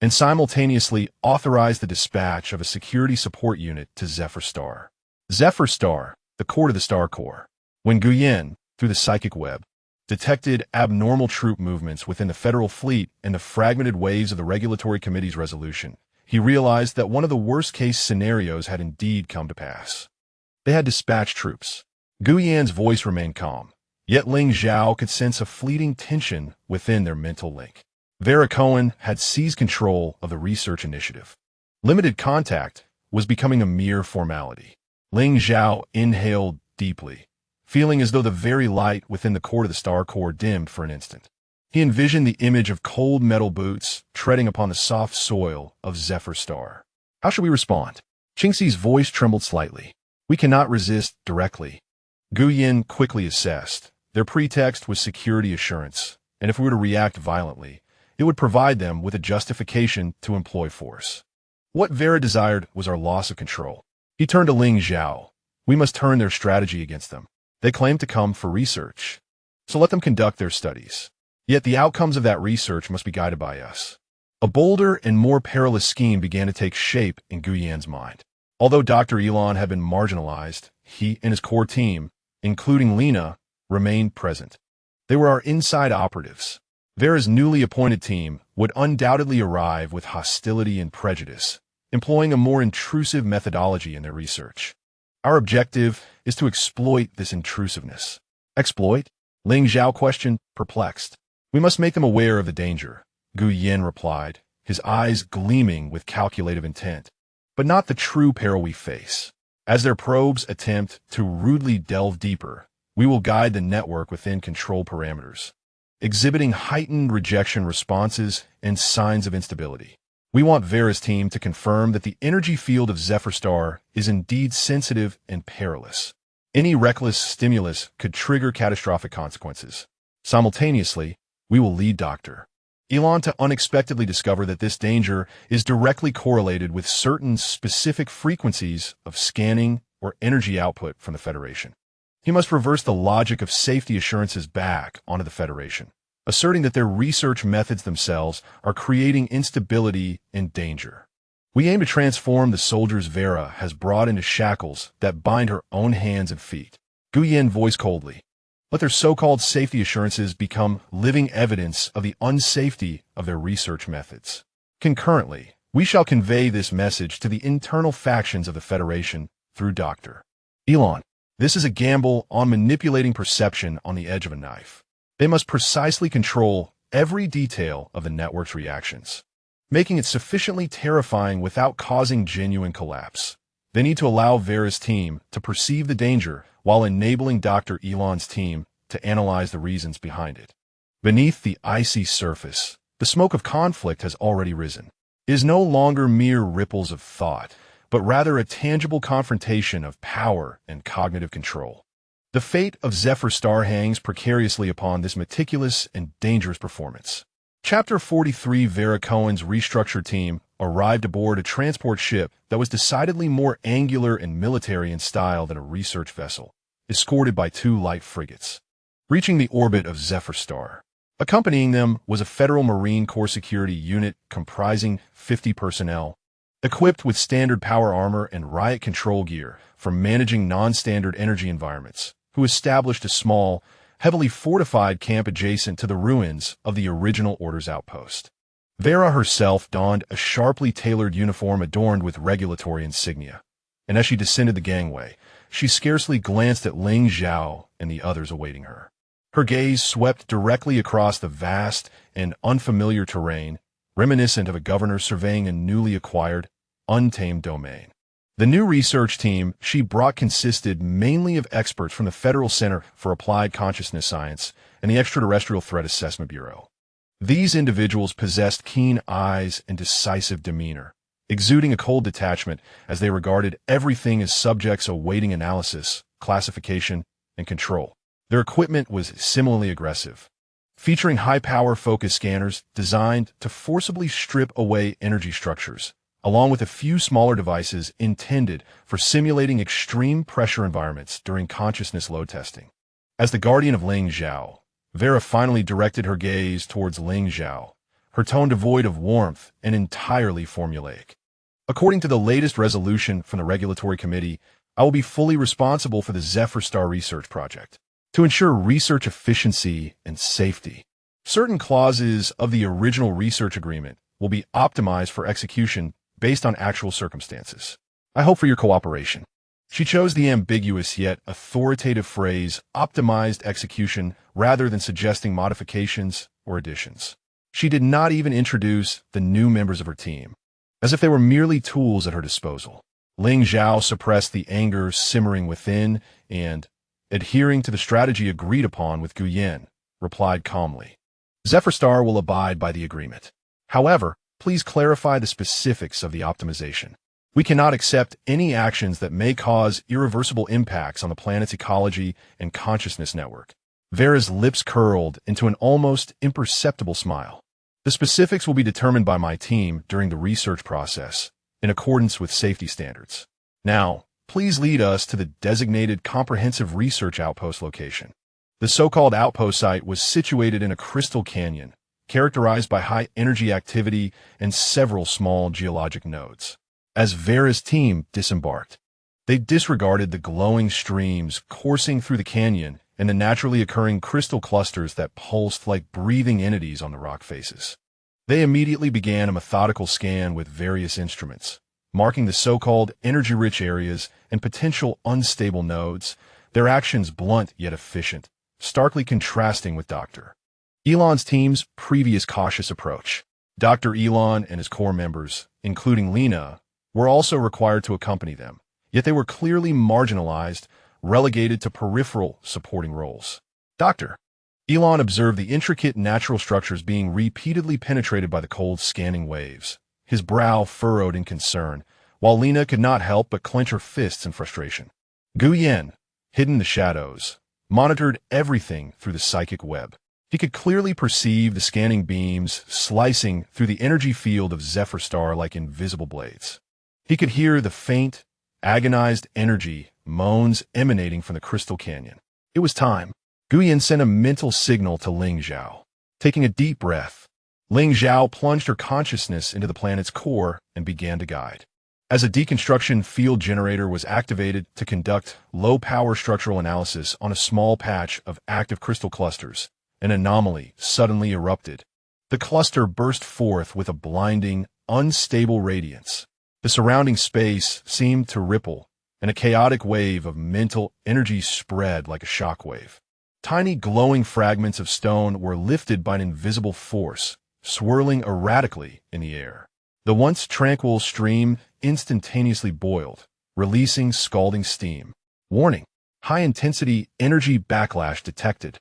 and simultaneously authorized the dispatch of a security support unit to Zephyr Star. Zephyr Star, the core to the Star Corps. When Guyen, through the psychic web, detected abnormal troop movements within the federal fleet and the fragmented waves of the Regulatory Committee's resolution, he realized that one of the worst-case scenarios had indeed come to pass. They had dispatched troops. Guyen's voice remained calm, yet Ling Zhao could sense a fleeting tension within their mental link. Vera Cohen had seized control of the research initiative. Limited contact was becoming a mere formality. Ling Zhao inhaled deeply, feeling as though the very light within the core of the Star Corps dimmed for an instant. He envisioned the image of cold metal boots treading upon the soft soil of Zephyr Star. How should we respond? Qingxi's voice trembled slightly. We cannot resist directly. Guyen quickly assessed. Their pretext was security assurance, and if we were to react violently, it would provide them with a justification to employ force. What Vera desired was our loss of control. He turned to Ling Zhao. We must turn their strategy against them. They claim to come for research, so let them conduct their studies. Yet the outcomes of that research must be guided by us. A bolder and more perilous scheme began to take shape in Guyan's mind. Although Dr. Elon had been marginalized, he and his core team, including Lena, remained present. They were our inside operatives. Vera's newly appointed team would undoubtedly arrive with hostility and prejudice, employing a more intrusive methodology in their research. Our objective is to exploit this intrusiveness. Exploit? Ling Zhao questioned, perplexed. We must make them aware of the danger, Guyan replied, his eyes gleaming with calculative intent. But not the true peril we face. As their probes attempt to rudely delve deeper, we will guide the network within control parameters, exhibiting heightened rejection responses and signs of instability. We want Vera's team to confirm that the energy field of Zephyr Star is indeed sensitive and perilous. Any reckless stimulus could trigger catastrophic consequences. Simultaneously, we will lead Dr. Elon to unexpectedly discover that this danger is directly correlated with certain specific frequencies of scanning or energy output from the Federation. He must reverse the logic of safety assurances back onto the Federation, asserting that their research methods themselves are creating instability and danger. We aim to transform the soldiers Vera has brought into shackles that bind her own hands and feet. Guyan voiced coldly. Let their so-called safety assurances become living evidence of the unsafety of their research methods. Concurrently, we shall convey this message to the internal factions of the Federation through Dr. Elon. This is a gamble on manipulating perception on the edge of a knife. They must precisely control every detail of the network's reactions, making it sufficiently terrifying without causing genuine collapse. They need to allow Vera's team to perceive the danger while enabling Dr. Elon's team to analyze the reasons behind it. Beneath the icy surface, the smoke of conflict has already risen. It is no longer mere ripples of thought, but rather a tangible confrontation of power and cognitive control. The fate of Zephyr Star hangs precariously upon this meticulous and dangerous performance. Chapter 43 Vera Cohen's restructured team arrived aboard a transport ship that was decidedly more angular and military in style than a research vessel, escorted by 2 light frigates. Reaching the orbit of Zephyr Star, accompanying them was a Federal Marine Corps security unit comprising 50 personnel, equipped with standard power armor and riot control gear for managing non-standard energy environments, who established a small, heavily fortified camp adjacent to the ruins of the original Order's outpost. Vera herself donned a sharply tailored uniform adorned with regulatory insignia, and as she descended the gangway, she scarcely glanced at Ling Zhao and the others awaiting her. Her gaze swept directly across the vast and unfamiliar terrain, reminiscent of a governor surveying a newly acquired, untamed domain. The new research team she brought consisted mainly of experts from the Federal Center for Applied Consciousness Science and the Extraterrestrial Threat Assessment Bureau. These individuals possessed keen eyes and decisive demeanor, exuding a cold detachment as they regarded everything as subjects awaiting analysis, classification, and control. Their equipment was similarly aggressive, featuring high-power focus scanners designed to forcibly strip away energy structures, along with a few smaller devices intended for simulating extreme pressure environments during consciousness load testing. As the guardian of Ling Zhao, Vera finally directed her gaze towards Ling Zhao, her tone devoid of warmth and entirely formulaic. According to the latest resolution from the Regulatory Committee, I will be fully responsible for the Zephyr Star research project, to ensure research efficiency and safety. Certain clauses of the original research agreement will be optimized for execution based on actual circumstances. I hope for your cooperation. She chose the ambiguous yet authoritative phrase optimized execution rather than suggesting modifications or additions. She did not even introduce the new members of her team, as if they were merely tools at her disposal. Ling Zhao suppressed the anger simmering within and, adhering to the strategy agreed upon with Guyan, replied calmly, Zephyr Star will abide by the agreement. However, please clarify the specifics of the optimization. We cannot accept any actions that may cause irreversible impacts on the planet's ecology and consciousness network. Vera's lips curled into an almost imperceptible smile. The specifics will be determined by my team during the research process, in accordance with safety standards. Now, please lead us to the designated comprehensive research outpost location. The so-called outpost site was situated in a crystal canyon, characterized by high energy activity and several small geologic nodes. As Vera's team disembarked, they disregarded the glowing streams coursing through the canyon and the naturally occurring crystal clusters that pulsed like breathing entities on the rock faces. They immediately began a methodical scan with various instruments, marking the so-called energy-rich areas and potential unstable nodes, their actions blunt yet efficient, starkly contrasting with Dr. Elon's team's previous cautious approach. Dr. Elon and his core members, including Lena, were also required to accompany them, yet they were clearly marginalized, relegated to peripheral supporting roles. Dr. Elon observed the intricate natural structures being repeatedly penetrated by the cold scanning waves, his brow furrowed in concern, while Lena could not help but clench her fists in frustration. Guyen, hidden in the shadows, monitored everything through the psychic web. He could clearly perceive the scanning beams slicing through the energy field of Zephyr Star like invisible blades. He could hear the faint, agonized energy moans emanating from the crystal canyon. It was time. Guyen sent a mental signal to Ling Zhao. Taking a deep breath, Ling Zhao plunged her consciousness into the planet's core and began to guide. As a deconstruction field generator was activated to conduct low-power structural analysis on a small patch of active crystal clusters, an anomaly suddenly erupted. The cluster burst forth with a blinding, unstable radiance. The surrounding space seemed to ripple, and a chaotic wave of mental energy spread like a shockwave. Tiny glowing fragments of stone were lifted by an invisible force, swirling erratically in the air. The once tranquil stream instantaneously boiled, releasing scalding steam. Warning: high-intensity energy backlash detected.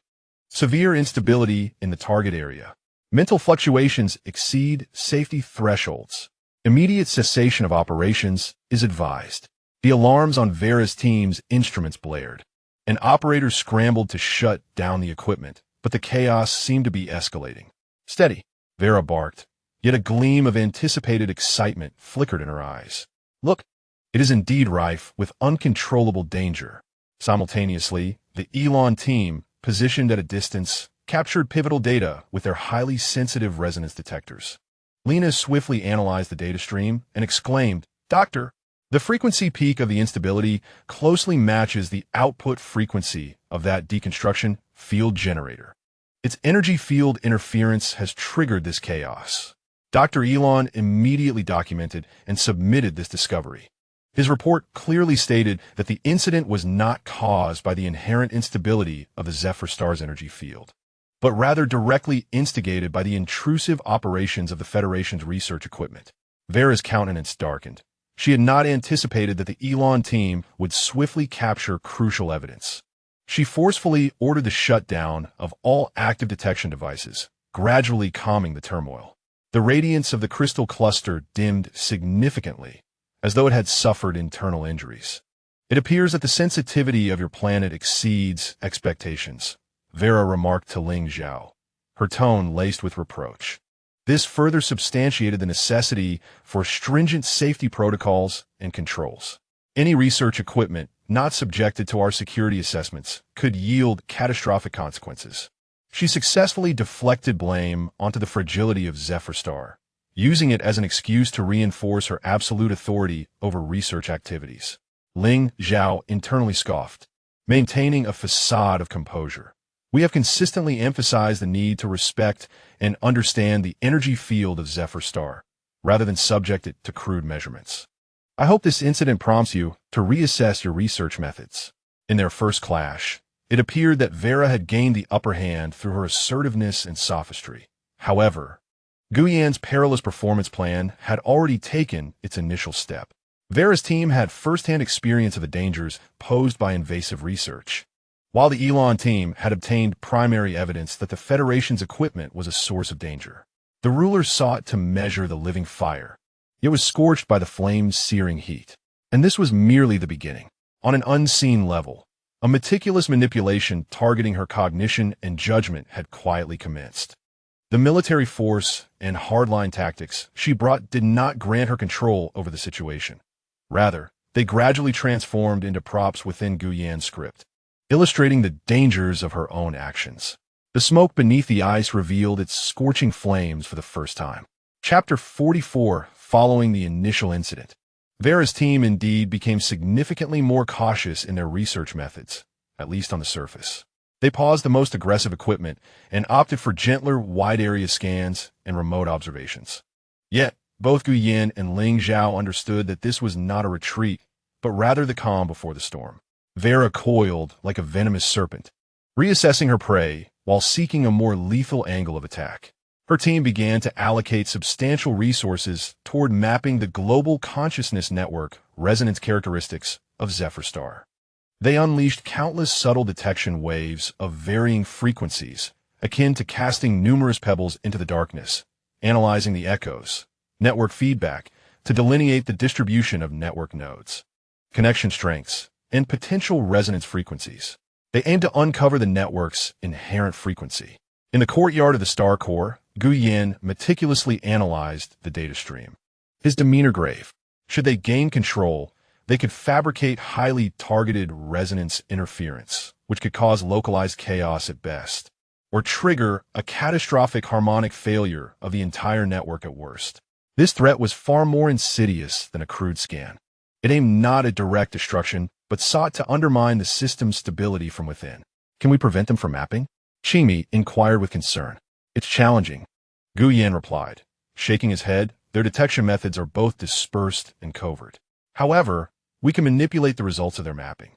Severe instability in the target area. Mental fluctuations exceed safety thresholds. Immediate cessation of operations is advised. The alarms on Vera's team's instruments blared. An operator scrambled to shut down the equipment, but the chaos seemed to be escalating. Steady, Vera barked, yet a gleam of anticipated excitement flickered in her eyes. Look, it is indeed rife with uncontrollable danger. Simultaneously, the Elon team, positioned at a distance, captured pivotal data with their highly sensitive resonance detectors. Lena swiftly analyzed the data stream and exclaimed, "Doctor, the frequency peak of the instability closely matches the output frequency of that deconstruction field generator. Its energy field interference has triggered this chaos." Dr. Elon immediately documented and submitted this discovery. His report clearly stated that the incident was not caused by the inherent instability of the Zephyr Star's energy field, but rather directly instigated by the intrusive operations of the Federation's research equipment. Vera's countenance darkened. She had not anticipated that the Elon team would swiftly capture crucial evidence. She forcefully ordered the shutdown of all active detection devices, gradually calming the turmoil. The radiance of the crystal cluster dimmed significantly, as though it had suffered internal injuries. "It appears that the sensitivity of your planet exceeds expectations," Vera remarked to Ling Zhao, her tone laced with reproach. This further substantiated the necessity for stringent safety protocols and controls. Any research equipment not subjected to our security assessments could yield catastrophic consequences. She successfully deflected blame onto the fragility of Zephyr Star, using it as an excuse to reinforce her absolute authority over research activities. Ling Zhao internally scoffed, maintaining a facade of composure. "We have consistently emphasized the need to respect and understand the energy field of Zephyr Star, rather than subject it to crude measurements. I hope this incident prompts you to reassess your research methods." In their first clash, it appeared that Vera had gained the upper hand through her assertiveness and sophistry. However, Guyen's perilous performance plan had already taken its initial step. Vera's team had first-hand experience of the dangers posed by invasive research, while the Elon team had obtained primary evidence that the Federation's equipment was a source of danger. The rulers sought to measure the living fire. It was scorched by the flame's searing heat. And this was merely the beginning. On an unseen level, A meticulous manipulation targeting her cognition and judgment had quietly commenced. The military force and hardline tactics she brought did not grant her control over the situation. Rather, they gradually transformed into props within Gu Yan's script, illustrating the dangers of her own actions. The smoke beneath the ice revealed its scorching flames for the first time. Chapter 44, following the initial incident. Vera's team indeed became significantly more cautious in their research methods, at least on the surface. They paused the most aggressive equipment and opted for gentler, wide-area scans and remote observations. Yet, both Gu Yan and Ling Zhao understood that this was not a retreat, but rather the calm before the storm. Vera coiled like a venomous serpent, reassessing her prey while seeking a more lethal angle of attack. Her team began to allocate substantial resources toward mapping the global consciousness network resonance characteristics of Zephyr Star. They unleashed countless subtle detection waves of varying frequencies, akin to casting numerous pebbles into the darkness, analyzing the echoes, network feedback, to delineate the distribution of network nodes, connection strengths, and potential resonance frequencies. They aimed to uncover the network's inherent frequency. In the courtyard of the star core, Gu Yan meticulously analyzed the data stream. His demeanor grave. Should they gain control, they could fabricate highly targeted resonance interference, which could cause localized chaos at best, or trigger a catastrophic harmonic failure of the entire network at worst. This threat was far more insidious than a crude scan. It aimed not at direct destruction, but sought to undermine the system's stability from within. Can we prevent them from mapping? Qingmi inquired with concern. It's challenging, Gu Yan replied, shaking his head. Their detection methods are both dispersed and covert. However, we can manipulate the results of their mapping.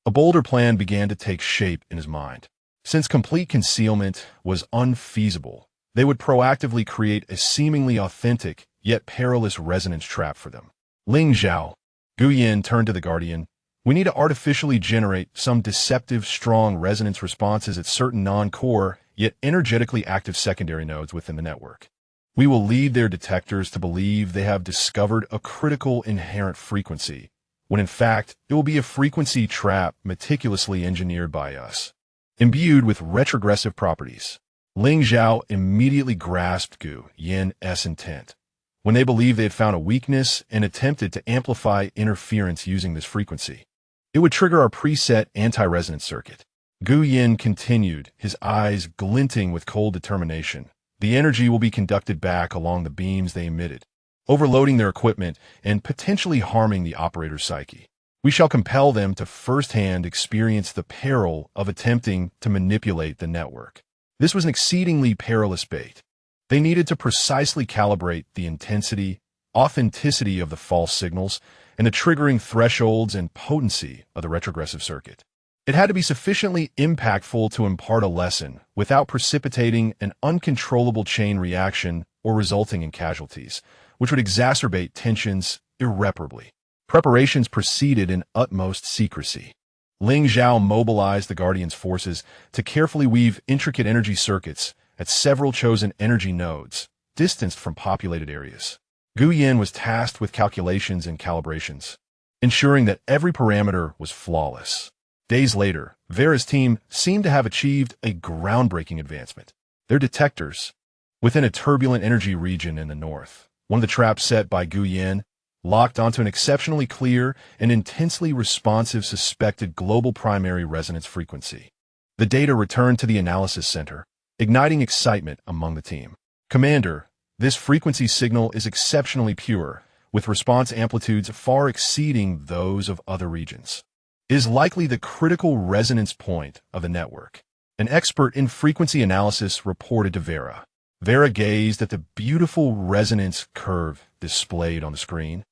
A bolder plan began to take shape in his mind. Since complete concealment was unfeasible, they would proactively create a seemingly authentic yet perilous resonance trap for them. Ling Zhao, Gu Yan turned to the Guardian. We need to artificially generate some deceptive, strong resonance responses at certain non-core, yet energetically active secondary nodes within the network. We will lead their detectors to believe they have discovered a critical inherent frequency, when in fact it will be a frequency trap meticulously engineered by us, imbued with retrogressive properties. Ling Zhao immediately grasped Gu Yan's intent when they believed they had found a weakness and attempted to amplify interference using this frequency. It would trigger our preset anti-resonance circuit. Gu Yan continued, his eyes glinting with cold determination. The energy will be conducted back along the beams they emitted, overloading their equipment and potentially harming the operator's psyche. We shall compel them to firsthand experience the peril of attempting to manipulate the network. This was an exceedingly perilous bait. They needed to precisely calibrate the intensity, authenticity of the false signals, and the triggering thresholds and potency of the retrogressive circuit. It had to be sufficiently impactful to impart a lesson without precipitating an uncontrollable chain reaction or resulting in casualties, which would exacerbate tensions irreparably. Preparations proceeded in utmost secrecy. Ling Zhao mobilized the Guardian's forces to carefully weave intricate energy circuits at several chosen energy nodes, distanced from populated areas. Gu Yan was tasked with calculations and calibrations, ensuring that every parameter was flawless. Days later, Vera's team seemed to have achieved a groundbreaking advancement. Their detectors, within a turbulent energy region in the north, one of the traps set by Gu Yan, locked onto an exceptionally clear and intensely responsive suspected global primary resonance frequency. The data returned to the analysis center, igniting excitement among the team. Commander, this frequency signal is exceptionally pure, with response amplitudes far exceeding those of other regions. It is likely the critical resonance point of the network. An expert in frequency analysis reported to Vera. Vera gazed at the beautiful resonance curve displayed on the screen,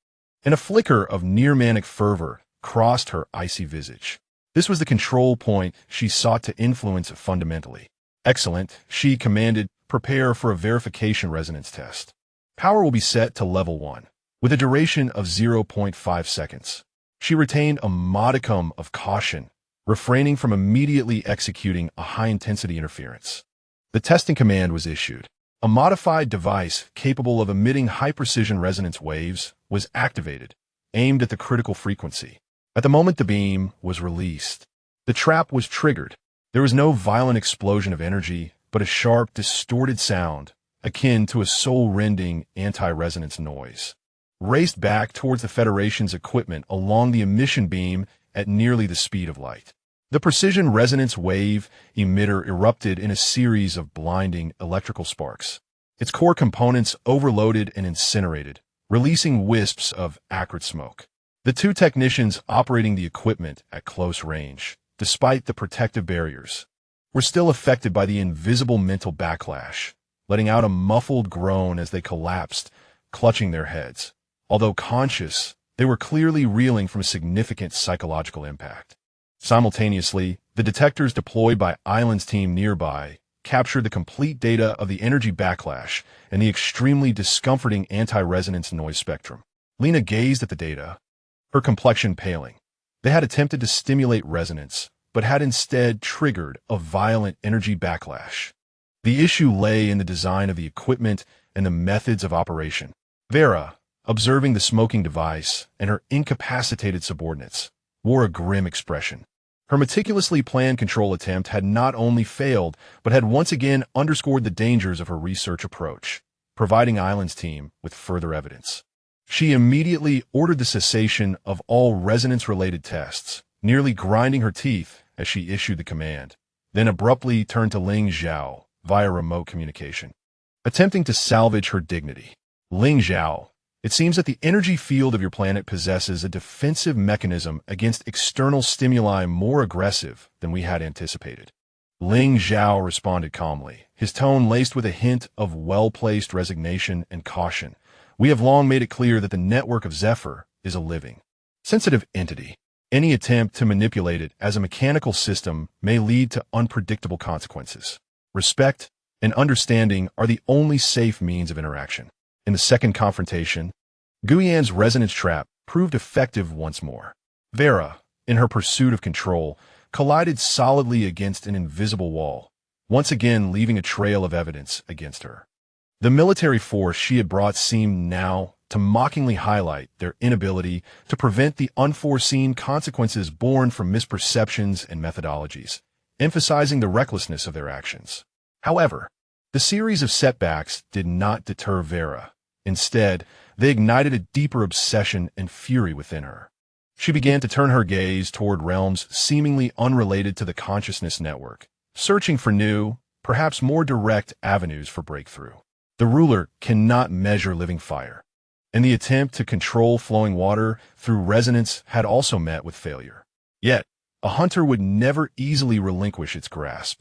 and a flicker of near-manic fervor crossed her icy visage. This was the control point she sought to influence fundamentally. Excellent, she commanded. Prepare for a verification resonance test. Power will be set to level 1, with a duration of 0.5 seconds. She retained a modicum of caution, refraining from immediately executing a high-intensity interference. The testing command was issued. A modified device capable of emitting high-precision resonance waves was activated, aimed at the critical frequency. At the moment the beam was released, The trap was triggered. There was no violent explosion of energy, but a sharp, distorted sound, akin to a soul-rending anti-resonance noise, raced back towards the Federation's equipment along the emission beam at nearly the speed of light. The precision resonance wave emitter erupted in a series of blinding electrical sparks, its core components overloaded and incinerated, releasing wisps of acrid smoke. The two technicians operating the equipment at close range, despite the protective barriers, were still affected by the invisible mental backlash, letting out a muffled groan as they collapsed, clutching their heads. Although conscious, they were clearly reeling from significant psychological impact. Simultaneously, the detectors deployed by Island's team nearby captured the complete data of the energy backlash and the extremely discomforting anti-resonance noise spectrum. Lena gazed at the data, her complexion paling. They had attempted to stimulate resonance, but had instead triggered a violent energy backlash. The issue lay in the design of the equipment and the methods of operation. Vera, observing the smoking device and her incapacitated subordinates, wore a grim expression. Her meticulously planned control attempt had not only failed, but had once again underscored the dangers of her research approach, providing Island's team with further evidence. She immediately ordered the cessation of all resonance-related tests, nearly grinding her teeth as she issued the command, then abruptly turned to Ling Zhao via remote communication, attempting to salvage her dignity. Ling Zhao, it seems that the energy field of your planet possesses a defensive mechanism against external stimuli more aggressive than we had anticipated. Ling Zhao responded calmly, his tone laced with a hint of well-placed resignation and caution. We have long made it clear that the network of Zephyr is a living, sensitive entity. Any attempt to manipulate it as a mechanical system may lead to unpredictable consequences. Respect and understanding are the only safe means of interaction. In the second confrontation, Guyan's resonance trap proved effective once more. Vera, in her pursuit of control, collided solidly against an invisible wall, once again leaving a trail of evidence against her. The military force she had brought seemed now to mockingly highlight their inability to prevent the unforeseen consequences born from misperceptions and methodologies, emphasizing the recklessness of their actions. However, the series of setbacks did not deter Vera. Instead, they ignited a deeper obsession and fury within her. She began to turn her gaze toward realms seemingly unrelated to the consciousness network, searching for new, perhaps more direct avenues for breakthrough. The ruler cannot measure living fire, and the attempt to control flowing water through resonance had also met with failure. Yet, a hunter would never easily relinquish its grasp.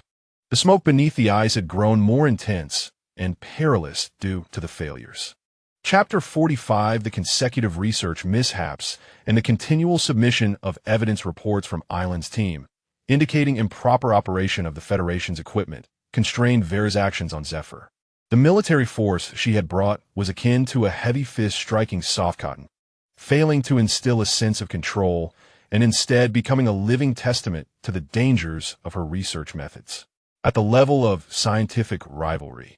The smoke beneath the eyes had grown more intense and perilous due to the failures. Chapter 45, the consecutive research mishaps and the continual submission of evidence reports from Island's team, indicating improper operation of the Federation's equipment, constrained Vera's actions on Zephyr. The military force she had brought was akin to a heavy fist striking soft cotton, failing to instill a sense of control and instead becoming a living testament to the dangers of her research methods. At the level of scientific rivalry,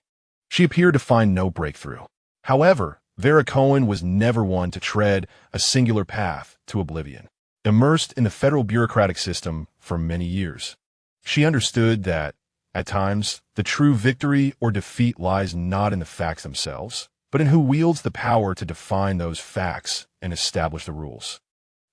she appeared to find no breakthrough. However, Vera Cohen was never one to tread a singular path to oblivion. Immersed in the federal bureaucratic system for many years, she understood that, at times, the true victory or defeat lies not in the facts themselves, but in who wields the power to define those facts and establish the rules.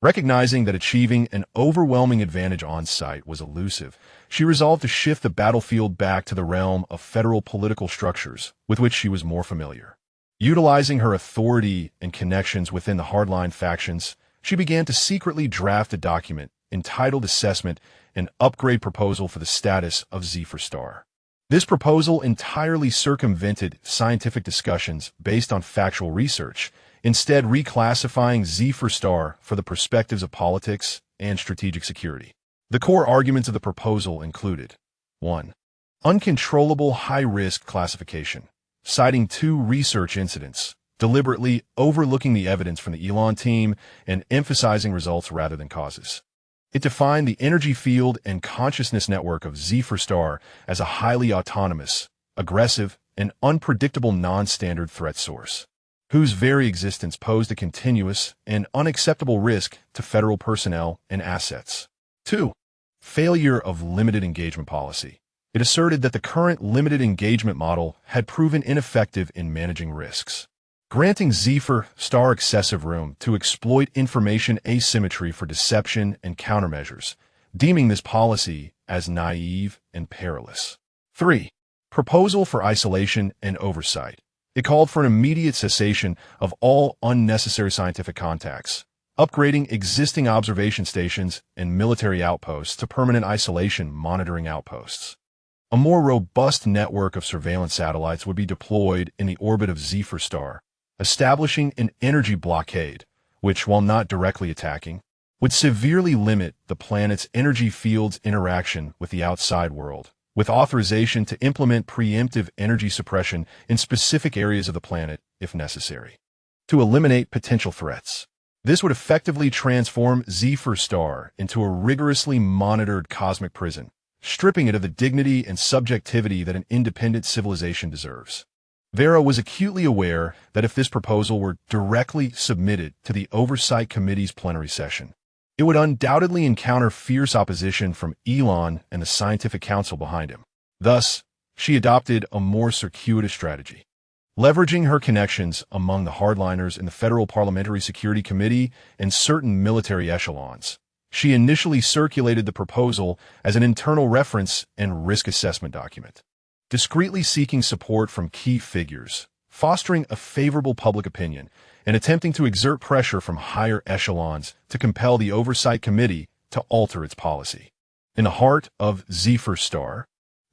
Recognizing that achieving an overwhelming advantage on site was elusive, she resolved to shift the battlefield back to the realm of federal political structures with which she was more familiar. Utilizing her authority and connections within the hardline factions, she began to secretly draft a document entitled Assessment and Upgrade Proposal for the Status of Zephyr. This proposal entirely circumvented scientific discussions based on factual research, instead reclassifying Zephyr for the perspectives of politics and strategic security. The core arguments of the proposal included 1. Uncontrollable high-risk classification, citing 2 research incidents, deliberately overlooking the evidence from the Elon team and emphasizing results rather than causes. It defined the energy field and consciousness network of Zephyr as a highly autonomous, aggressive, and unpredictable non-standard threat source, whose very existence posed a continuous and unacceptable risk to federal personnel and assets. 2. failure of limited engagement policy. It asserted that the current limited engagement model had proven ineffective in managing risks, granting Zephyr Star excessive room to exploit information asymmetry for deception and countermeasures, deeming this policy as naive and perilous. 3. Proposal for isolation and oversight. It called for an immediate cessation of all unnecessary scientific contacts, upgrading existing observation stations and military outposts to permanent isolation monitoring outposts. A more robust network of surveillance satellites would be deployed in the orbit of Zephyr Star, establishing an energy blockade, which, while not directly attacking, would severely limit the planet's energy field's interaction with the outside world, with authorization to implement preemptive energy suppression in specific areas of the planet if necessary, to eliminate potential threats. This would effectively transform Zephyr Star into a rigorously monitored cosmic prison, stripping it of the dignity and subjectivity that an independent civilization deserves. Vera was acutely aware that if this proposal were directly submitted to the Oversight Committee's plenary session, it would undoubtedly encounter fierce opposition from Elon and the Scientific Council behind him. Thus, she adopted a more circuitous strategy. Leveraging her connections among the hardliners in the Federal Parliamentary Security Committee and certain military echelons, she initially circulated the proposal as an internal reference and risk assessment document, discreetly seeking support from key figures, fostering a favorable public opinion, and attempting to exert pressure from higher echelons to compel the Oversight Committee to alter its policy. In the heart of Zephyr Star,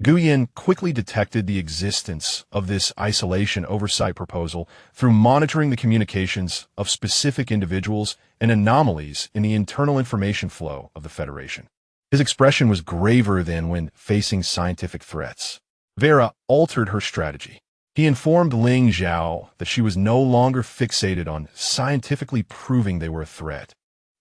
Nguyen quickly detected the existence of this isolation oversight proposal through monitoring the communications of specific individuals and anomalies in the internal information flow of the Federation. His expression was graver than when facing scientific threats. Vera altered her strategy. He informed Ling Zhao that she was no longer fixated on scientifically proving they were a threat,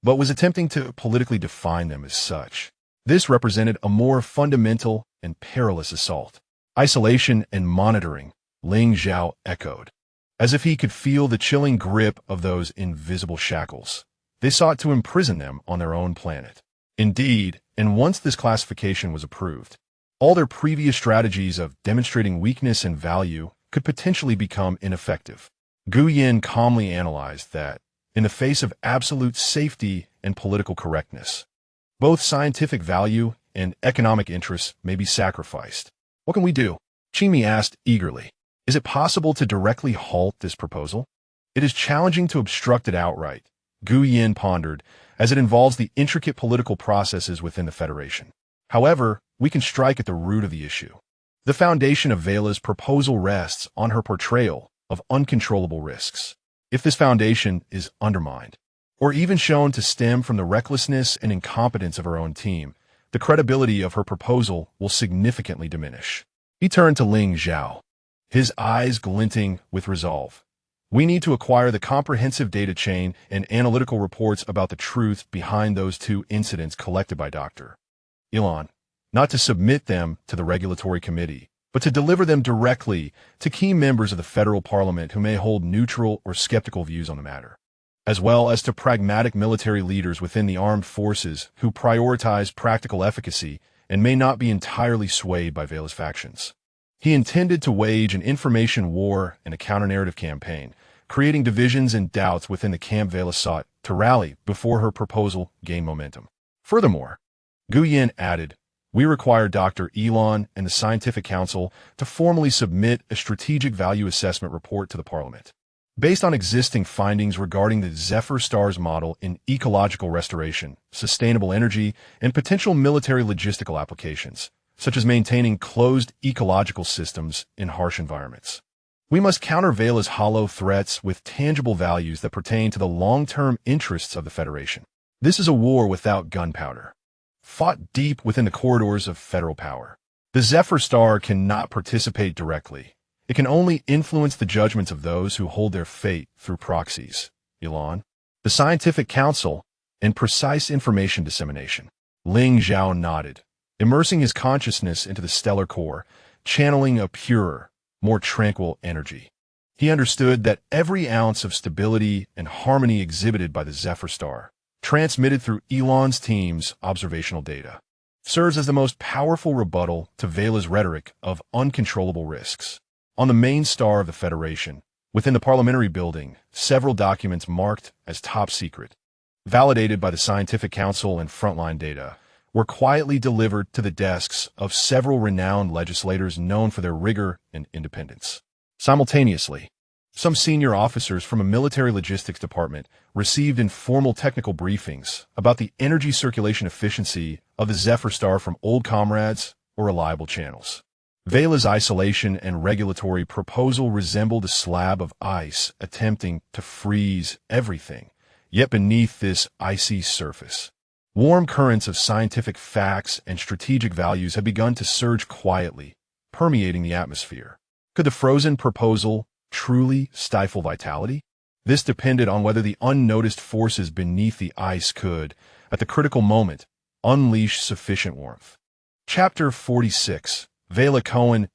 but was attempting to politically define them as such. This represented a more fundamental and perilous assault. Isolation and monitoring, Ling Zhao echoed, as if he could feel the chilling grip of those invisible shackles. They sought to imprison them on their own planet. Indeed, and once this classification was approved, all their previous strategies of demonstrating weakness and value could potentially become ineffective. Nguyen calmly analyzed that, in the face of absolute safety and political correctness, both scientific value and economic interests may be sacrificed. What can we do? Qingmi asked eagerly. Is it possible to directly halt this proposal? It is challenging to obstruct it outright, Nguyen pondered, as it involves the intricate political processes within the Federation. However, we can strike at the root of the issue. The foundation of Vela's proposal rests on her portrayal of uncontrollable risks. If this foundation is undermined, or even shown to stem from the recklessness and incompetence of her own team, the credibility of her proposal will significantly diminish. He turned to Ling Zhao, his eyes glinting with resolve. We need to acquire the comprehensive data chain and analytical reports about the truth behind those two incidents collected by Dr. Elon, not to submit them to the regulatory committee, but to deliver them directly to key members of the federal parliament who may hold neutral or skeptical views on the matter, as well as to pragmatic military leaders within the armed forces who prioritize practical efficacy and may not be entirely swayed by Vela's factions. He intended to wage an information war and a counter-narrative campaign, creating divisions and doubts within the camp Vela sought to rally before her proposal gained momentum. Furthermore, Nguyen added, we require Dr. Elon and the Scientific Council to formally submit a strategic value assessment report to the Parliament, based on existing findings regarding the Zephyr Star's model in ecological restoration, sustainable energy, and potential military logistical applications, such as maintaining closed ecological systems in harsh environments. We must counter Vela's hollow threats with tangible values that pertain to the long-term interests of the Federation. This is a war without gunpowder, fought deep within the corridors of federal power. The Zephyr Star cannot participate directly. It can only influence the judgments of those who hold their fate through proxies, Elon, the Scientific Council, and precise information dissemination. Ling Zhao nodded, immersing his consciousness into the stellar core, channeling a purer, more tranquil energy. He understood that every ounce of stability and harmony exhibited by the Zephyr Star, transmitted through Elon's team's observational data, serves as the most powerful rebuttal to Vela's rhetoric of uncontrollable risks. On the main star of the Federation, within the parliamentary building, several documents marked as top secret, validated by the Scientific Council and frontline data, were quietly delivered to the desks of several renowned legislators known for their rigor and independence. Simultaneously, some senior officers from a military logistics department received informal technical briefings about the energy circulation efficiency of the Zephyr Star from old comrades or reliable channels. Vela's isolation and regulatory proposal resembled a slab of ice attempting to freeze everything, yet beneath this icy surface, warm currents of scientific facts and strategic values had begun to surge quietly, permeating the atmosphere. Could the frozen proposal truly stifle vitality? This depended on whether the unnoticed forces beneath the ice could, at the critical moment, unleash sufficient warmth. Chapter 46. Vela Cohen's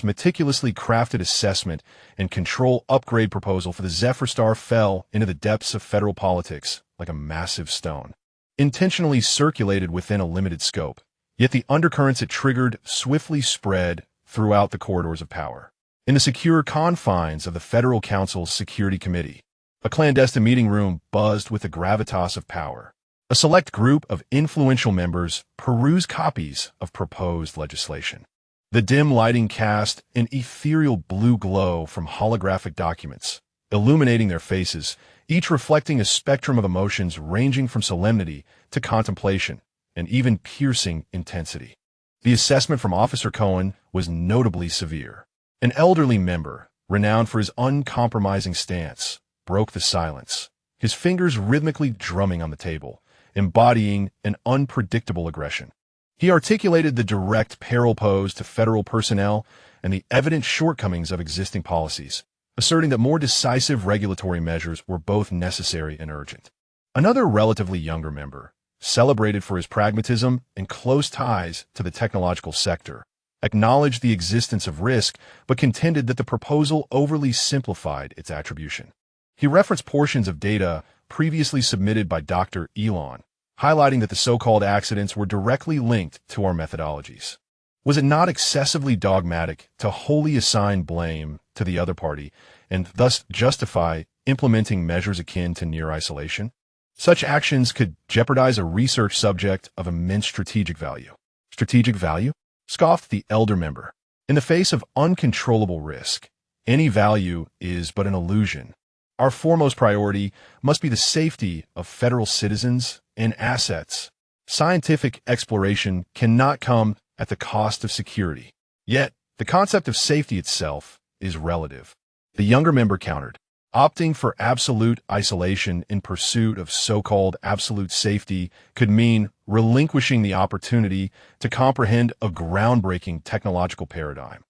meticulously crafted assessment and control upgrade proposal for the Zephyr Star fell into the depths of federal politics like a massive stone. Intentionally circulated within a limited scope, yet the undercurrents it triggered swiftly spread throughout the corridors of power. In the secure confines of the Federal Council's Security Committee, a clandestine meeting room buzzed with the gravitas of power. A select group of influential members perused copies of proposed legislation. The dim lighting cast an ethereal blue glow from holographic documents, illuminating their faces, each reflecting a spectrum of emotions ranging from solemnity to contemplation and even piercing intensity. The assessment from Officer Cohen was notably severe. An elderly member, renowned for his uncompromising stance, broke the silence, his fingers rhythmically drumming on the table, embodying an unpredictable aggression. He articulated the direct peril posed to federal personnel and the evident shortcomings of existing policies, asserting that more decisive regulatory measures were both necessary and urgent. Another relatively younger member, celebrated for his pragmatism and close ties to the technological sector, acknowledged the existence of risk but contended that the proposal overly simplified its attribution. He referenced portions of data previously submitted by Dr. Elon, highlighting that the so-called accidents were directly linked to our methodologies. Was it not excessively dogmatic to wholly assign blame to the other party and thus justify implementing measures akin to near isolation? Such actions could jeopardize a research subject of immense strategic value. Strategic value? Scoffed the elder member. In the face of uncontrollable risk, any value is but an illusion. Our foremost priority must be the safety of federal citizens and assets. Scientific exploration cannot come at the cost of security. Yet, the concept of safety itself is relative. The younger member countered, opting for absolute isolation in pursuit of so-called absolute safety could mean relinquishing the opportunity to comprehend a groundbreaking technological paradigm,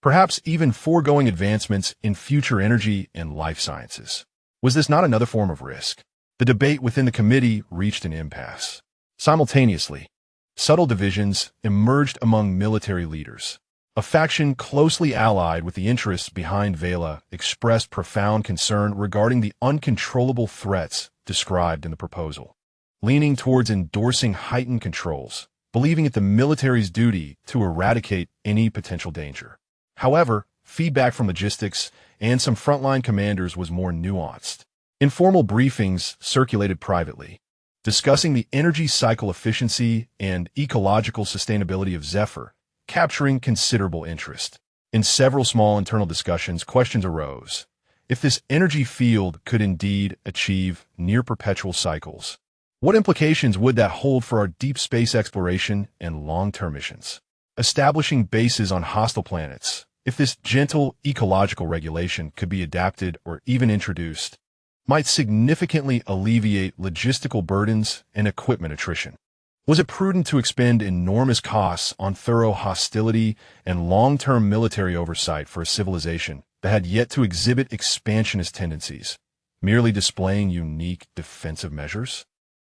perhaps even foregoing advancements in future energy and life sciences. Was this not another form of risk? The debate within the committee reached an impasse. Simultaneously, subtle divisions emerged among military leaders. A faction closely allied with the interests behind Vela expressed profound concern regarding the uncontrollable threats described in the proposal, leaning towards endorsing heightened controls, believing it the military's duty to eradicate any potential danger. However, feedback from logistics and some frontline commanders was more nuanced. Informal briefings circulated privately, discussing the energy cycle efficiency and ecological sustainability of Zephyr, capturing considerable interest. In several small internal discussions, questions arose. If this energy field could indeed achieve near-perpetual cycles, what implications would that hold for our deep space exploration and long-term missions? Establishing bases on hostile planets, if this gentle ecological regulation could be adapted or even introduced, might significantly alleviate logistical burdens and equipment attrition. Was it prudent to expend enormous costs on thorough hostility and long-term military oversight for a civilization that had yet to exhibit expansionist tendencies, merely displaying unique defensive measures?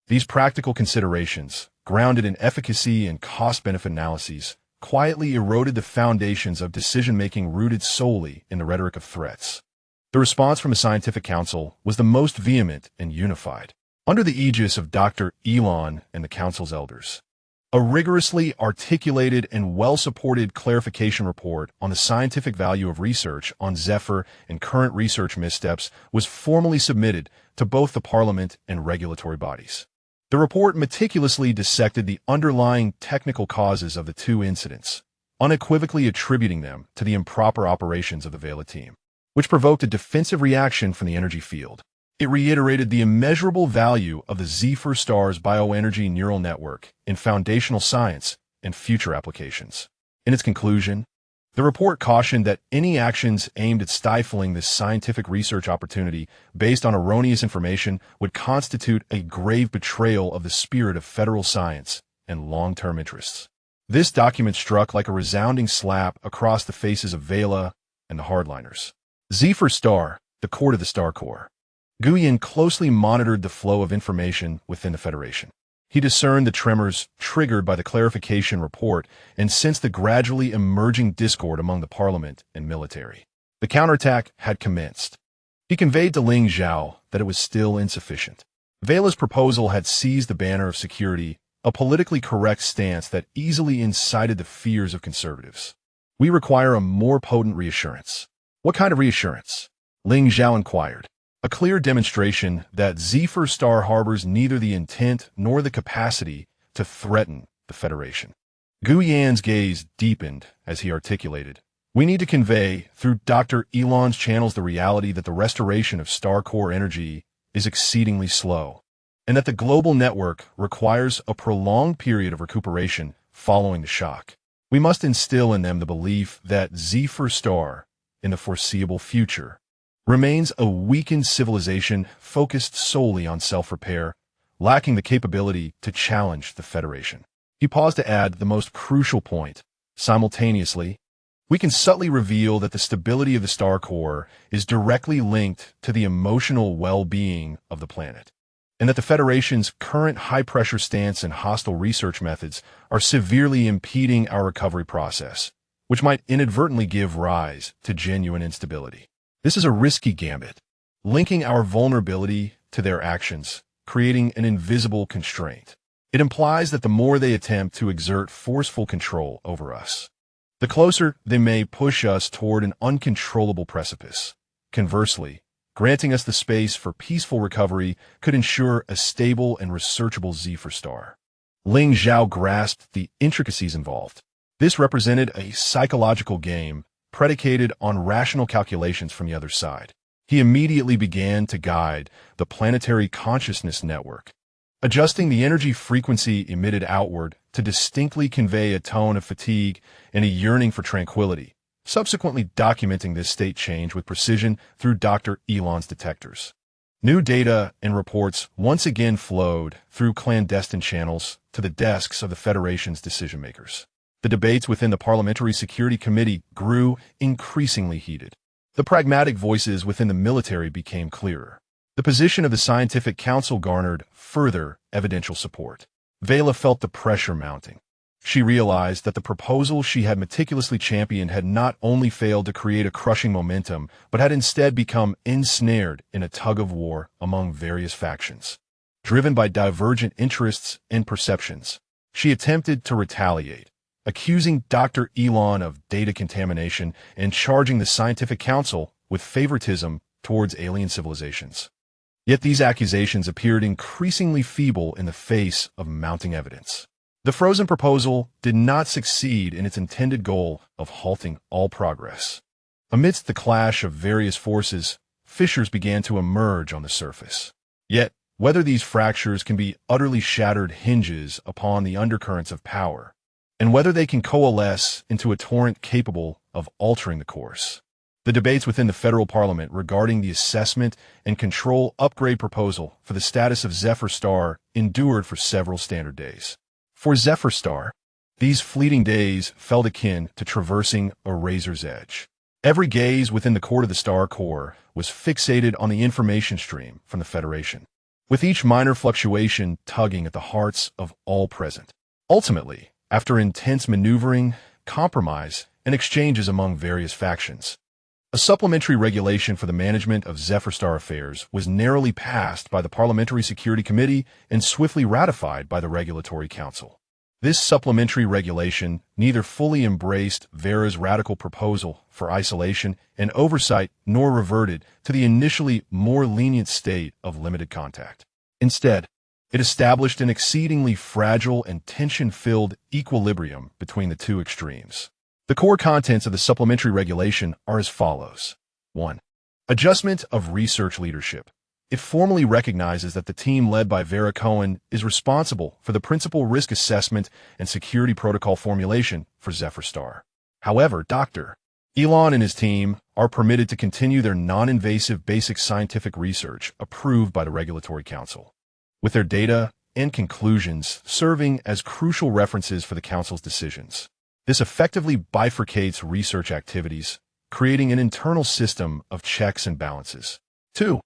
These practical considerations, grounded in efficacy and cost-benefit analyses, quietly eroded the foundations of decision-making rooted solely in the rhetoric of threats. The response from the Scientific Council was the most vehement and unified. Under the aegis of Dr. Elon and the Council's elders, A rigorously articulated and well-supported clarification report on the scientific value of research on Zephyr and current research missteps was formally submitted to both the Parliament and regulatory bodies. The report meticulously dissected the underlying technical causes of the two incidents, unequivocally attributing them to the improper operations of the Vela team, which provoked a defensive reaction from the energy field. It reiterated the immeasurable value of the Zephyr star's bioenergy neural network in foundational science and future applications. In its conclusion, the report cautioned that any actions aimed at stifling this scientific research opportunity based on erroneous information would constitute a grave betrayal of the spirit of federal science and long-term interests. This document struck like a resounding slap across the faces of Vela and the hardliners. Zephyr star, the core of the star core. Nguyen closely monitored the flow of information within the Federation. He discerned the tremors triggered by the clarification report and sensed the gradually emerging discord among the parliament and military. The counterattack had commenced. He conveyed to Ling Zhao that it was still insufficient. Vela's proposal had seized the banner of security, a politically correct stance that easily incited the fears of conservatives. We require a more potent reassurance. What kind of reassurance? Ling Zhao inquired. A clear demonstration that Zephyr star harbors neither the intent nor the capacity to threaten the Federation. Nguyen's gaze deepened as he articulated, "We need to convey, through Dr. Elon's channels, the reality that the restoration of star core energy is exceedingly slow, and that the global network requires a prolonged period of recuperation following the shock. We must instill in them the belief that Zephyr star, in the foreseeable future, remains a weakened civilization focused solely on self-repair, lacking the capability to challenge the Federation." He paused to add the most crucial point. Simultaneously, we can subtly reveal that the stability of the star core is directly linked to the emotional well-being of the planet, and that the Federation's current high-pressure stance and hostile research methods are severely impeding our recovery process, which might inadvertently give rise to genuine instability. This is a risky gambit, linking our vulnerability to their actions, creating an invisible constraint. It implies that the more they attempt to exert forceful control over us, the closer they may push us toward an uncontrollable precipice. Conversely, granting us the space for peaceful recovery could ensure a stable and researchable Zephyr star. Ling Zhao grasped the intricacies involved. This represented a psychological game predicated on rational calculations from the other side. He immediately began to guide the planetary consciousness network, adjusting the energy frequency emitted outward to distinctly convey a tone of fatigue and a yearning for tranquility, subsequently documenting this state change with precision through Dr. Elon's detectors. New data and reports once again flowed through clandestine channels to the desks of the Federation's decision-makers. The debates within the Parliamentary Security Committee grew increasingly heated. The pragmatic voices within the military became clearer. The position of the Scientific Council garnered further evidential support. Vela felt the pressure mounting. She realized that the proposal she had meticulously championed had not only failed to create a crushing momentum, but had instead become ensnared in a tug-of-war among various factions. Driven by divergent interests and perceptions, she attempted to retaliate, accusing Dr. Elon of data contamination and charging the Scientific Council with favoritism towards alien civilizations. Yet these accusations appeared increasingly feeble in the face of mounting evidence. The frozen proposal did not succeed in its intended goal of halting all progress. Amidst the clash of various forces, fissures began to emerge on the surface. Yet, whether these fractures can be utterly shattered hinges upon the undercurrents of power, and whether they can coalesce into a torrent capable of altering the course. The debates within the federal parliament regarding the assessment and control upgrade proposal for the status of Zephyr star endured for several standard days. For Zephyr star, these fleeting days felt akin to traversing a razor's edge. Every gaze within the court of the star core was fixated on the information stream from the Federation, with each minor fluctuation tugging at the hearts of all present. Ultimately, after intense maneuvering, compromise, and exchanges among various factions, a supplementary regulation for the management of Zephyr star affairs was narrowly passed by the Parliamentary Security Committee and swiftly ratified by the Regulatory Council. This supplementary regulation neither fully embraced Vera's radical proposal for isolation and oversight nor reverted to the initially more lenient state of limited contact. Instead, it established an exceedingly fragile and tension-filled equilibrium between the two extremes. The core contents of the supplementary regulation are as follows. 1. Adjustment of research leadership. It formally recognizes that the team led by Vera Cohen is responsible for the principal risk assessment and security protocol formulation for Zephyr Star. However, Dr. Elon and his team are permitted to continue their non-invasive basic scientific research approved by the Regulatory Council, with their data and conclusions serving as crucial references for the Council's decisions. This effectively bifurcates research activities, creating an internal system of checks and balances. 2.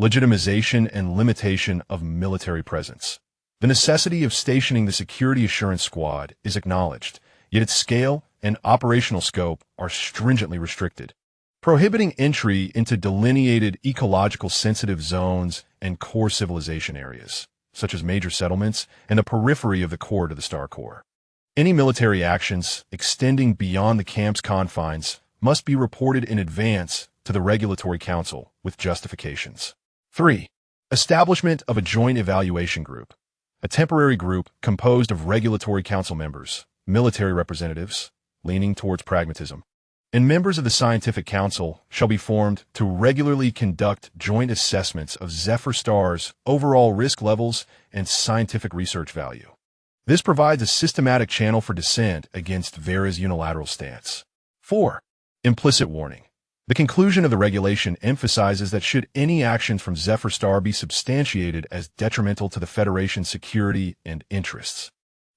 Legitimization and limitation of military presence. The necessity of stationing the Security Assurance Squad is acknowledged, yet its scale and operational scope are stringently restricted, prohibiting entry into delineated ecological sensitive zones and core civilization areas, such as major settlements and the periphery of the core to the Star Core. Any military actions extending beyond the camp's confines must be reported in advance to the Regulatory Council with justifications. 3. Establishment of a joint evaluation group, a temporary group composed of Regulatory Council members, military representatives, leaning towards pragmatism, and members of the Scientific Council shall be formed to regularly conduct joint assessments of Zephyr Star's overall risk levels and scientific research value. This provides a systematic channel for dissent against Vera's unilateral stance. 4. Implicit warning. The conclusion of the regulation emphasizes that should any actions from Zephyr Star be substantiated as detrimental to the Federation's security and interests,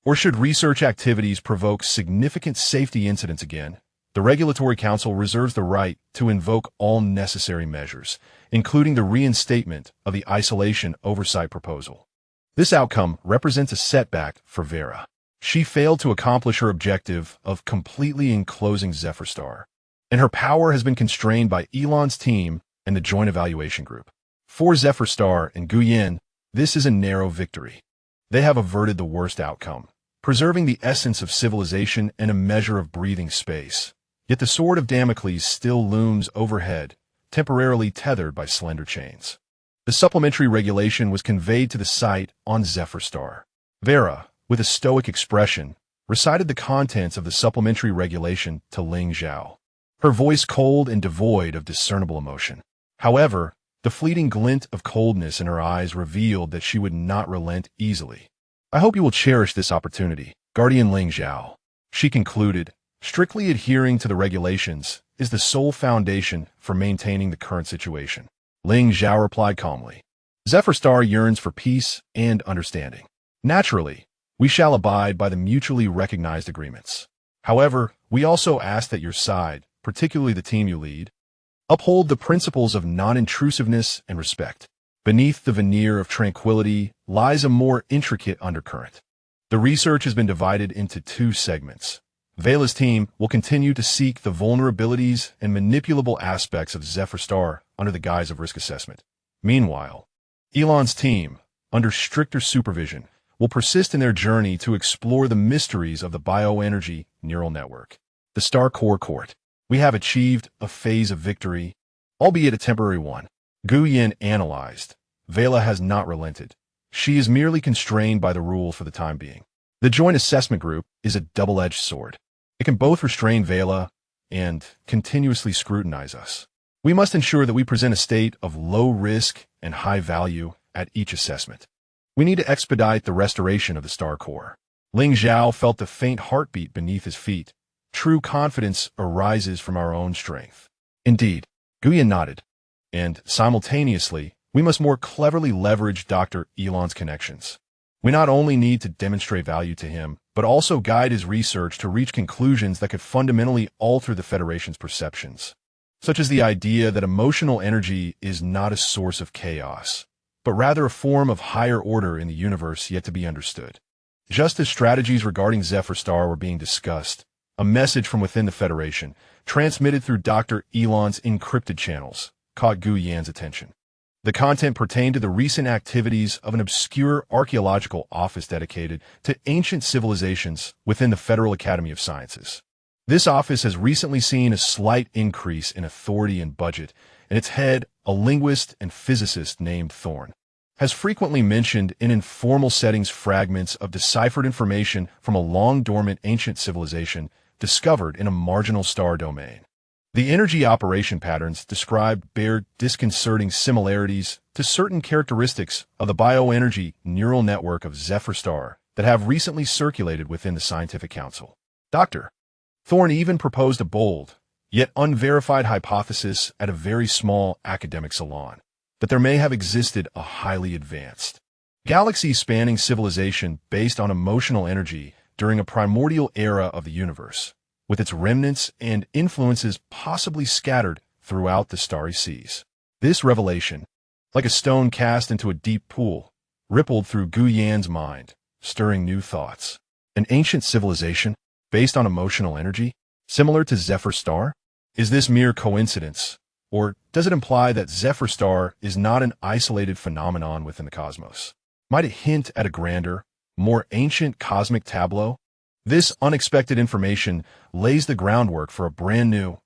or should research activities provoke significant safety incidents again, the Regulatory Council reserves the right to invoke all necessary measures, including the reinstatement of the isolation oversight proposal. This outcome represents a setback for Vera. She failed to accomplish her objective of completely enclosing Zephyr Star, and her power has been constrained by Elon's team and the Joint Evaluation Group. For Zephyr Star and Guyen, this is a narrow victory. They have averted the worst outcome, preserving the essence of civilization and a measure of breathing space. Yet the sword of Damocles still looms overhead, temporarily tethered by slender chains. The supplementary regulation was conveyed to the site on Zephyr Star. Vera, with a stoic expression, recited the contents of the supplementary regulation to Ling Zhao, her voice cold and devoid of discernible emotion. However, the fleeting glint of coldness in her eyes revealed that she would not relent easily. "I hope you will cherish this opportunity, Guardian Ling Zhao," she concluded. "Strictly adhering to the regulations is the sole foundation for maintaining the current situation." Ling Zhao replied calmly. "Zephyr Star yearns for peace and understanding. Naturally, we shall abide by the mutually recognized agreements. However, we also ask that your side, particularly the team you lead, uphold the principles of non-intrusiveness and respect. Beneath the veneer of tranquility lies a more intricate undercurrent. The research has been divided into two segments. Vela's team will continue to seek the vulnerabilities and manipulable aspects of Zephyr Star under the guise of risk assessment. Meanwhile, Elon's team, under stricter supervision, will persist in their journey to explore the mysteries of the bioenergy neural network. The Star Core Court. We have achieved a phase of victory, albeit a temporary one. Guyen analyzed. Vela has not relented. She is merely constrained by the rules for the time being. The Joint Assessment Group is a double-edged sword. It can both restrain Vela and continuously scrutinize us. We must ensure that we present a state of low risk and high value at each assessment. We need to expedite the restoration of the Star Core. Ling Zhao felt the faint heartbeat beneath his feet. True confidence arises from our own strength. Indeed, Guyen nodded. And simultaneously, we must more cleverly leverage Dr. Elon's connections. We not only need to demonstrate value to him, but also guide his research to reach conclusions that could fundamentally alter the Federation's perceptions, such as the idea that emotional energy is not a source of chaos, but rather a form of higher order in the universe yet to be understood. Just as strategies regarding Zephyr Star were being discussed, a message from within the Federation, transmitted through Dr. Elon's encrypted channels, caught Guyen's attention. The content pertained to the recent activities of an obscure archaeological office dedicated to ancient civilizations within the Federal Academy of Sciences. This office has recently seen a slight increase in authority and budget, and its head, a linguist and physicist named Thorne, has frequently mentioned in informal settings fragments of deciphered information from a long-dormant ancient civilization discovered in a marginal star domain. The energy operation patterns described bear disconcerting similarities to certain characteristics of the bioenergy neural network of Zephyr Star that have recently circulated within the Scientific Council. Dr. Thorne even proposed a bold, yet unverified hypothesis at a very small academic salon, that there may have existed a highly advanced, galaxy-spanning civilization based on emotional energy during a primordial era of the universe, with its remnants and influences possibly scattered throughout the starry seas. This revelation, like a stone cast into a deep pool, rippled through Guyan's mind, stirring new thoughts. An ancient civilization based on emotional energy, similar to Zephyr Star? Is this mere coincidence, or does it imply that Zephyr Star is not an isolated phenomenon within the cosmos? Might it hint at a grander, more ancient cosmic tableau? This unexpected information lays the groundwork for a brand new,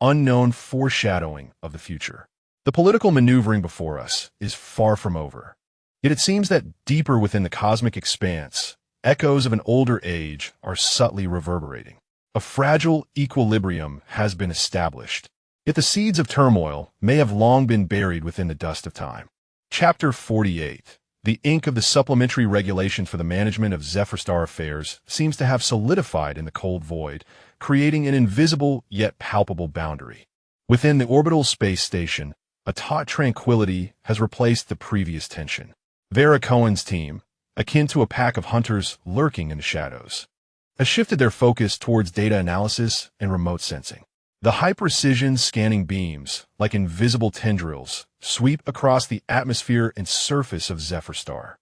unknown foreshadowing of the future. The political maneuvering before us is far from over. Yet it seems that deeper within the cosmic expanse, echoes of an older age are subtly reverberating. A fragile equilibrium has been established, yet the seeds of turmoil may have long been buried within the dust of time. Chapter 48. The ink of the supplementary regulation for the management of Zephyr Star affairs seems to have solidified in the cold void, creating an invisible yet palpable boundary. Within the orbital space station, a taut tranquility has replaced the previous tension. Vera Cohen's team, akin to a pack of hunters lurking in the shadows, has shifted their focus towards data analysis and remote sensing. The high-precision scanning beams, like invisible tendrils, sweep across the atmosphere and surface of Zephyr Star,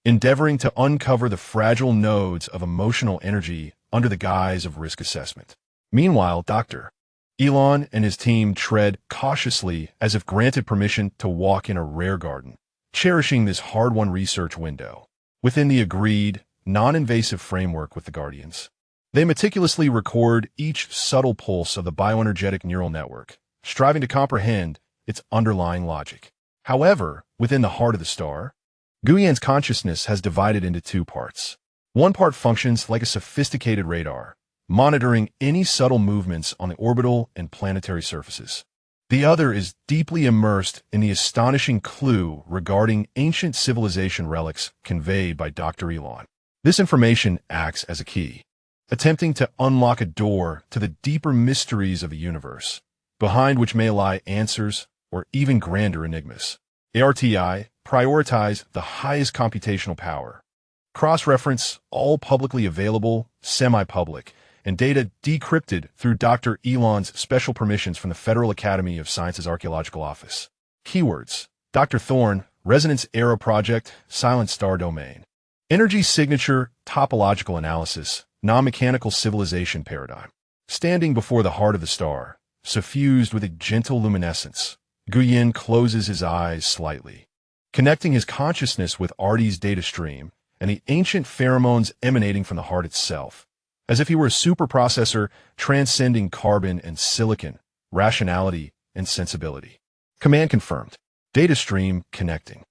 endeavoring to uncover the fragile nodes of emotional energy under the guise of risk assessment. Meanwhile, Dr. Elon and his team tread cautiously as if granted permission to walk in a rare garden, cherishing this hard-won research window. Within the agreed, non-invasive framework with the Guardians, they meticulously record each subtle pulse of the bioenergetic neural network, striving to comprehend its underlying logic. However, within the heart of the star, Guyan's consciousness has divided into two parts. One part functions like a sophisticated radar, monitoring any subtle movements on the orbital and planetary surfaces. The other is deeply immersed in the astonishing clue regarding ancient civilization relics conveyed by Dr. Elon. This information acts as a key, attempting to unlock a door to the deeper mysteries of the universe, behind which may lie answers or even grander enigmas. ARTI prioritize the highest computational power, cross-reference all publicly available, semi-public, and data decrypted through Dr. Elon's special permissions from the Federal Academy of Sciences Archaeological Office. Keywords: Dr. Thorne, Resonance Era Project, Silent Star Domain. Energy Signature, Topological Analysis, Non-Mechanical Civilization Paradigm. Standing before the heart of the star, suffused with a gentle luminescence, Guyan closes his eyes slightly, connecting his consciousness with Artie's data stream and the ancient pheromones emanating from the heart itself, as if he were a superprocessor transcending carbon and silicon, rationality and sensibility. Command confirmed. Data stream connecting.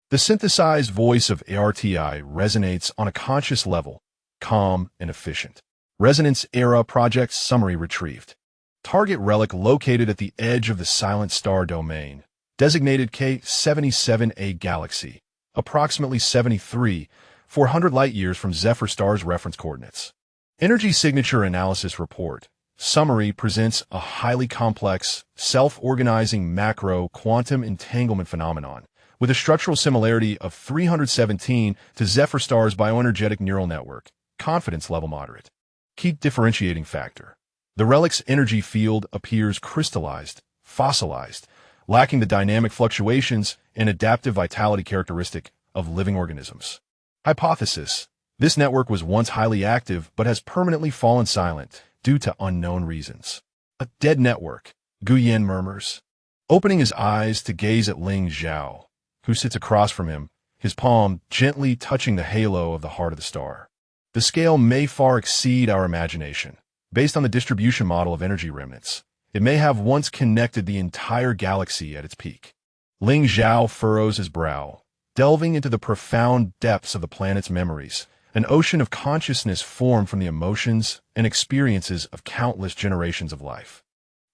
The synthesized voice of ARTI resonates on a conscious level, calm and efficient. Resonance Era Project Summary retrieved. Target relic located at the edge of the Silent Star Domain, designated K77A Galaxy, approximately 400 light-years from Zephyr Star's reference coordinates. Energy Signature Analysis Report. Summary presents a highly complex, self-organizing macro quantum entanglement phenomenon, with a structural similarity of 317 to Zephyr Star's bioenergetic neural network. Confidence level moderate. Key differentiating factor. The relic's energy field appears crystallized, fossilized, lacking the dynamic fluctuations and adaptive vitality characteristic of living organisms. Hypothesis. This network was once highly active but has permanently fallen silent due to unknown reasons. A dead network, Guyan murmurs, opening his eyes to gaze at Ling Zhao, who sits across from him, his palm gently touching the halo of the heart of the star. The scale may far exceed our imagination. Based on the distribution model of energy remnants, it may have once connected the entire galaxy at its peak. Ling Zhao furrows his brow, delving into the profound depths of the planet's memories, an ocean of consciousness formed from the emotions and experiences of countless generations of life.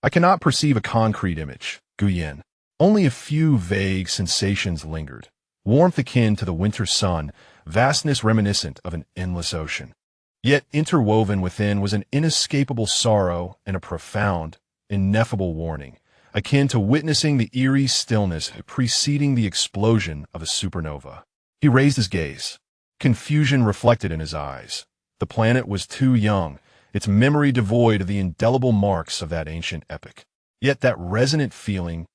I cannot perceive a concrete image, Guyen. Only a few vague sensations lingered. Warmth akin to the winter sun, vastness reminiscent of an endless ocean. Yet interwoven within was an inescapable sorrow and a profound, ineffable warning, akin to witnessing the eerie stillness preceding the explosion of a supernova. He raised his gaze. Confusion reflected in his eyes. The planet was too young, its memory devoid of the indelible marks of that ancient epoch. Yet that resonant feeling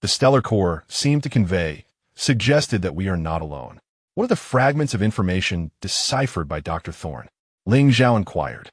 the stellar core seemed to convey suggested that we are not alone. What are the fragments of information deciphered by Dr. Thorne? Ling Zhao inquired.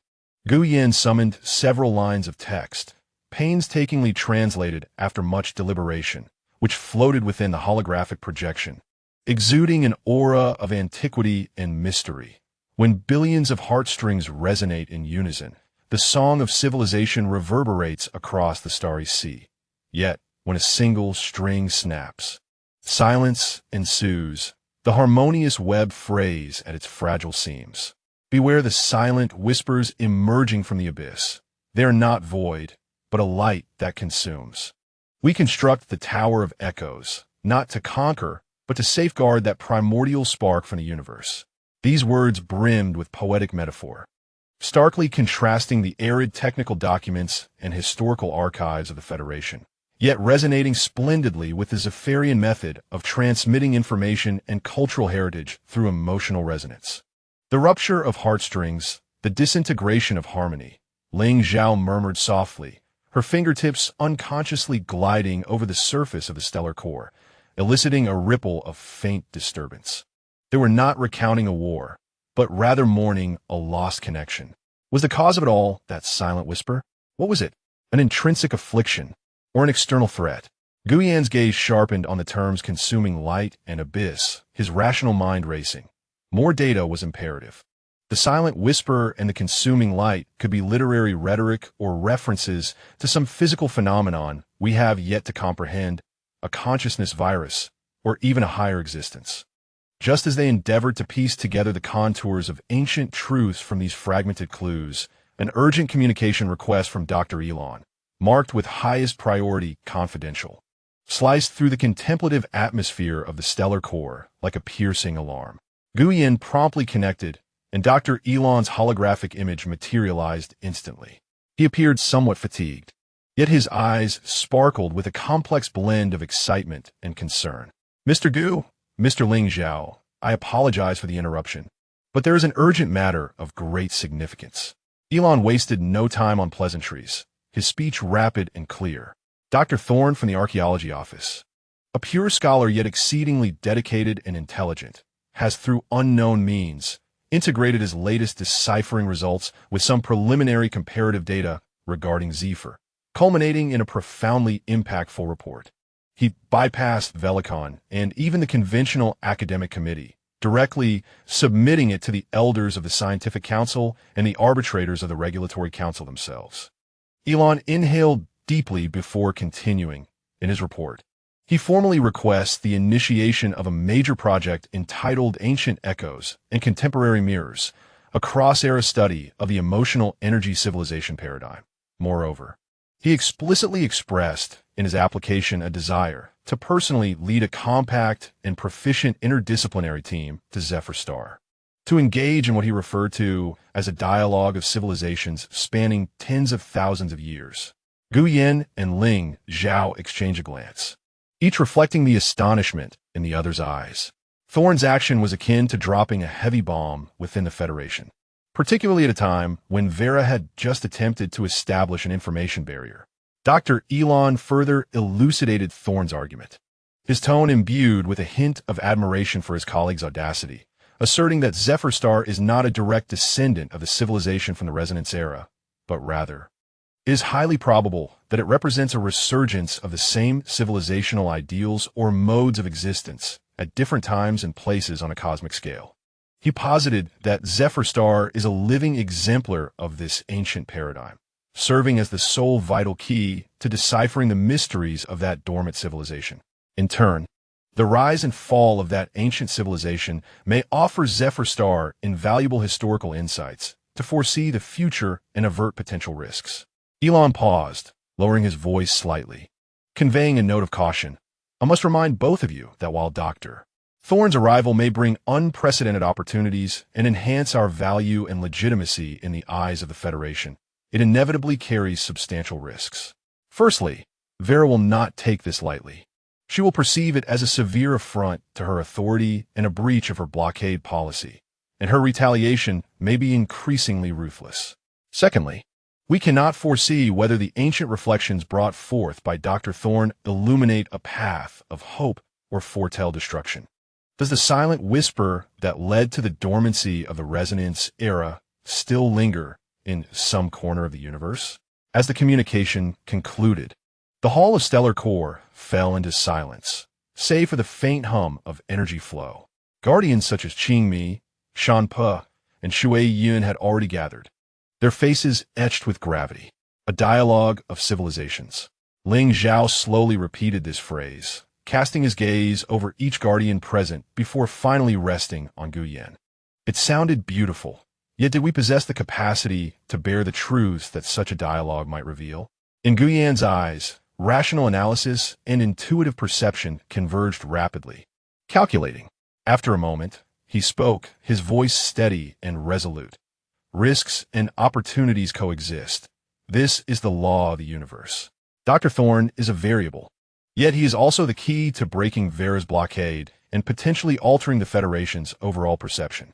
Guyen summoned several lines of text, painstakingly translated after much deliberation, which floated within the holographic projection, exuding an aura of antiquity and mystery. When billions of heartstrings resonate in unison, the song of civilization reverberates across the starry sea. Yet, when a single string snaps, silence ensues, the harmonious web frays at its fragile seams. Beware the silent whispers emerging from the abyss. They are not void, but a light that consumes. We construct the Tower of Echoes, not to conquer, but to safeguard that primordial spark from the universe. These words brimmed with poetic metaphor, starkly contrasting the arid technical documents and historical archives of the Federation, yet resonating splendidly with the Zephyrian method of transmitting information and cultural heritage through emotional resonance. The rupture of heartstrings, the disintegration of harmony, Ling Zhao murmured softly, her fingertips unconsciously gliding over the surface of the stellar core, eliciting a ripple of faint disturbance. They were not recounting a war, but rather mourning a lost connection. Was the cause of it all that silent whisper? What was it? An intrinsic affliction, or an external threat? Guyen's gaze sharpened on the terms consuming light and abyss, his rational mind racing. More data was imperative. The silent whisper and the consuming light could be literary rhetoric or references to some physical phenomenon we have yet to comprehend, a consciousness virus, or even a higher existence. Just as they endeavored to piece together the contours of ancient truths from these fragmented clues, an urgent communication request from Dr. Elon, marked with highest priority confidential, sliced through the contemplative atmosphere of the stellar core like a piercing alarm. Guyen promptly connected, and Dr. Elon's holographic image materialized instantly. He appeared somewhat fatigued, yet his eyes sparkled with a complex blend of excitement and concern. Mr. Gu, Mr. Ling Zhao, I apologize for the interruption, but there is an urgent matter of great significance. Elon wasted no time on pleasantries, his speech rapid and clear. Dr. Thorne from the archaeology office, a pure scholar yet exceedingly dedicated and intelligent, has through unknown means integrated his latest deciphering results with some preliminary comparative data regarding Zephyr, culminating in a profoundly impactful report. He bypassed Velicon and even the conventional academic committee, directly submitting it to the elders of the Scientific Council and the arbitrators of the Regulatory Council themselves. Elon inhaled deeply before continuing in his report. He formally requests the initiation of a major project entitled Ancient Echoes and Contemporary Mirrors, a cross-era study of the emotional energy civilization paradigm. Moreover, he explicitly expressed in his application a desire to personally lead a compact and proficient interdisciplinary team to Zephyr Star, to engage in what he referred to as a dialogue of civilizations spanning tens of thousands of years. Guyen and Ling Zhao exchange a glance, each reflecting the astonishment in the other's eyes. Thorne's action was akin to dropping a heavy bomb within the Federation, particularly at a time when Vera had just attempted to establish an information barrier. Dr. Elon further elucidated Thorne's argument, his tone imbued with a hint of admiration for his colleague's audacity, asserting that Zephyr Star is not a direct descendant of the civilization from the Resonance era, but rather, it is highly probable that it represents a resurgence of the same civilizational ideals or modes of existence at different times and places on a cosmic scale. He posited that Zephyr Star is a living exemplar of this ancient paradigm, serving as the sole vital key to deciphering the mysteries of that dormant civilization. In turn, the rise and fall of that ancient civilization may offer Zephyr Star invaluable historical insights to foresee the future and avert potential risks. Elon paused, lowering his voice slightly, conveying a note of caution. I must remind both of you that while Dr. Thorne's arrival may bring unprecedented opportunities and enhance our value and legitimacy in the eyes of the Federation, it inevitably carries substantial risks. Firstly, Vera will not take this lightly. She will perceive it as a severe affront to her authority and a breach of her blockade policy, and her retaliation may be increasingly ruthless. Secondly, we cannot foresee whether the ancient reflections brought forth by Dr. Thorne illuminate a path of hope or foretell destruction. Does the silent whisper that led to the dormancy of the Resonance era still linger in some corner of the universe? As the communication concluded, the Hall of Stellar Core fell into silence, save for the faint hum of energy flow. Guardians such as Qing Mi, Shan Pe, and Shui Yun had already gathered, their faces etched with gravity. A dialogue of civilizations. Ling Zhao slowly repeated this phrase, casting his gaze over each guardian present before finally resting on Guyan. It sounded beautiful, yet did we possess the capacity to bear the truths that such a dialogue might reveal? In Guyan's eyes, rational analysis and intuitive perception converged rapidly. Calculating. After a moment, he spoke, his voice steady and resolute. Risks and opportunities coexist. This is the law of the universe. Dr. Thorne is a variable, yet he is also the key to breaking Vera's blockade and potentially altering the Federation's overall perception.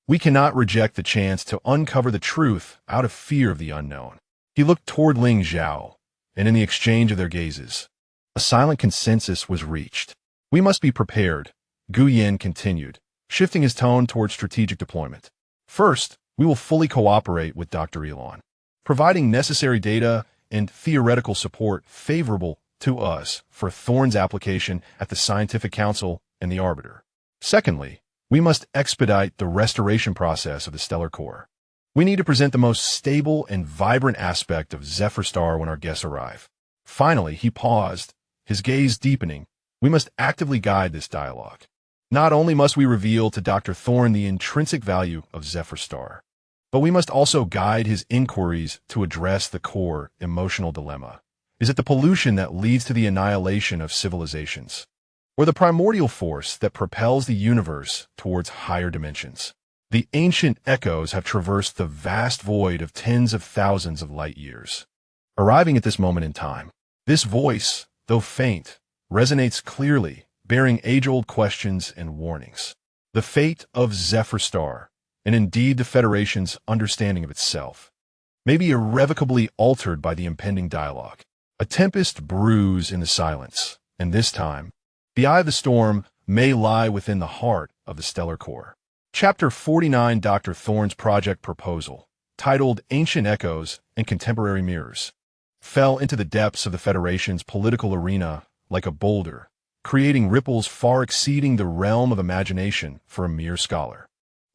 We cannot reject the chance to uncover the truth out of fear of the unknown. He looked toward Ling Zhao, and in the exchange of their gazes, a silent consensus was reached. We must be prepared, Guyan continued, shifting his tone toward strategic deployment. First, we will fully cooperate with Dr. Elon, providing necessary data and theoretical support favorable to us for Thorne's application at the Scientific Council and the Arbiter. Secondly, we must expedite the restoration process of the Stellar Core. We need to present the most stable and vibrant aspect of Zephyr Star when our guests arrive. Finally, he paused, his gaze deepening. We must actively guide this dialogue. Not only must we reveal to Dr. Thorne the intrinsic value of Zephyr Star, but we must also guide his inquiries to address the core emotional dilemma. Is it the pollution that leads to the annihilation of civilizations, or the primordial force that propels the universe towards higher dimensions? The ancient echoes have traversed the vast void of tens of thousands of light years. Arriving at this moment in time, this voice, though faint, resonates clearly, bearing age-old questions and warnings. The fate of Zephyr Star, and indeed the Federation's understanding of itself, may be irrevocably altered by the impending dialogue. A tempest brews in the silence, and this time, the eye of the storm may lie within the heart of the Stellar Core. Chapter 49, Dr. Thorne's project proposal, titled Ancient Echoes and Contemporary Mirrors, fell into the depths of the Federation's political arena like a boulder, creating ripples far exceeding the realm of imagination for a mere scholar.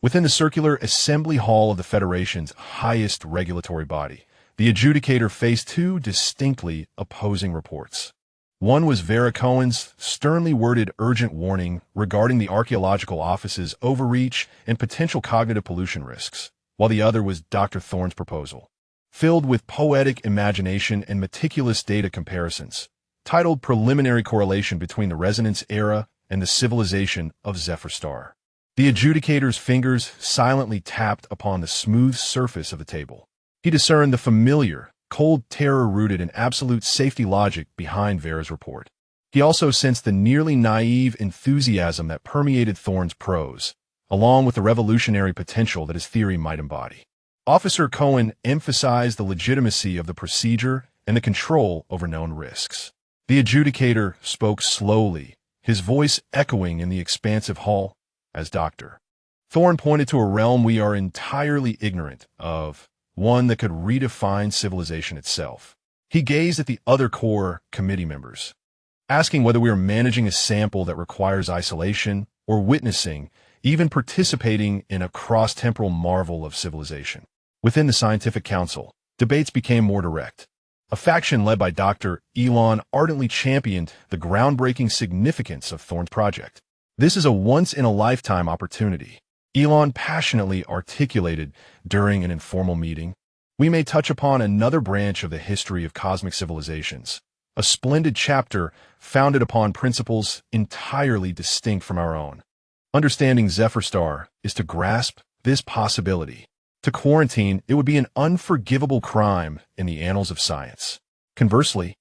Within the circular assembly hall of the Federation's highest regulatory body, the adjudicator faced two distinctly opposing reports. One was Vera Cohen's sternly worded urgent warning regarding the Archaeological Office's overreach and potential cognitive pollution risks, while the other was Dr. Thorne's proposal, filled with poetic imagination and meticulous data comparisons, titled Preliminary Correlation Between the Resonance Era and the Civilization of Zephyr Star. The adjudicator's fingers silently tapped upon the smooth surface of the table. He discerned the familiar, cold terror rooted in absolute safety logic behind Vera's report. He also sensed the nearly naive enthusiasm that permeated Thorne's prose, along with the revolutionary potential that his theory might embody. Officer Cohen emphasized the legitimacy of the procedure and the control over known risks. The adjudicator spoke slowly, his voice echoing in the expansive hall, as Dr. Thorne pointed to a realm we are entirely ignorant of, one that could redefine civilization itself. He gazed at the other core committee members, asking whether we are managing a sample that requires isolation or witnessing, even participating in a cross-temporal marvel of civilization. Within the scientific council, debates became more direct. A faction led by Dr. Elon ardently championed the groundbreaking significance of Thorne's project. This is a once-in-a-lifetime opportunity, Elon passionately articulated during an informal meeting. We may touch upon another branch of the history of cosmic civilizations, a splendid chapter founded upon principles entirely distinct from our own. Understanding Zephyr Star is to grasp this possibility. To quarantine, it would be an unforgivable crime in the annals of science. Conversely,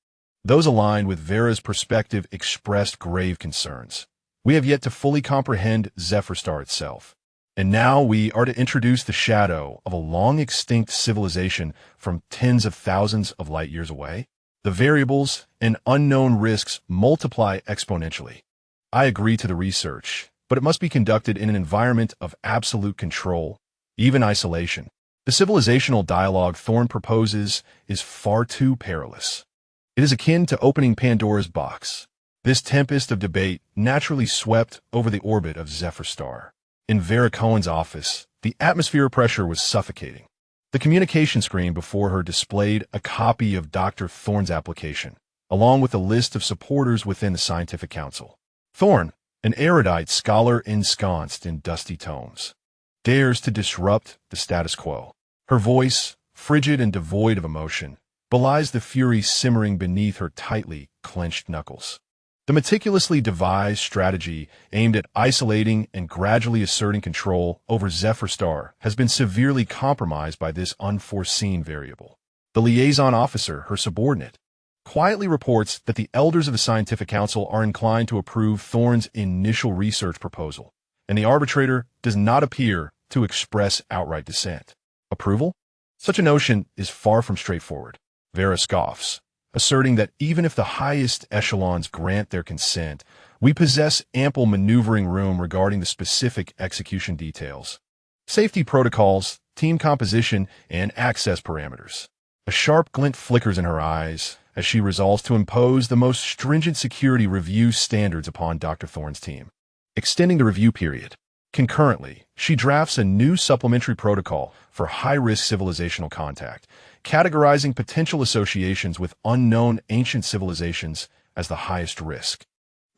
those aligned with Vera's perspective expressed grave concerns. We have yet to fully comprehend Zephyr Star itself. And now we are to introduce the shadow of a long-extinct civilization from tens of thousands of light years away. The variables and unknown risks multiply exponentially. I agree to the research, but it must be conducted in an environment of absolute control, even isolation. The civilizational dialogue Thorne proposes is far too perilous. It is akin to opening Pandora's box. This tempest of debate naturally swept over the orbit of Zephyr Star. In Vera Cohen's office, the atmosphere pressure was suffocating. The communication screen before her displayed a copy of Dr. Thorne's application, along with a list of supporters within the scientific council. Thorne, an erudite scholar ensconced in dusty tomes, dares to disrupt the status quo. Her voice, frigid and devoid of emotion, belies the fury simmering beneath her tightly clenched knuckles. The meticulously devised strategy aimed at isolating and gradually asserting control over Zephyr Star has been severely compromised by this unforeseen variable. The liaison officer, her subordinate, quietly reports that the elders of the scientific council are inclined to approve Thorne's initial research proposal, and the arbitrator does not appear to express outright dissent. Approval? Such a notion is far from straightforward. Vera scoffs, asserting that even if the highest echelons grant their consent, we possess ample maneuvering room regarding the specific execution details, safety protocols, team composition, and access parameters. A sharp glint flickers in her eyes as she resolves to impose the most stringent security review standards upon Dr. Thorne's team. Extending the review period. Concurrently, she drafts a new supplementary protocol for high-risk civilizational contact, categorizing potential associations with unknown ancient civilizations as the highest risk,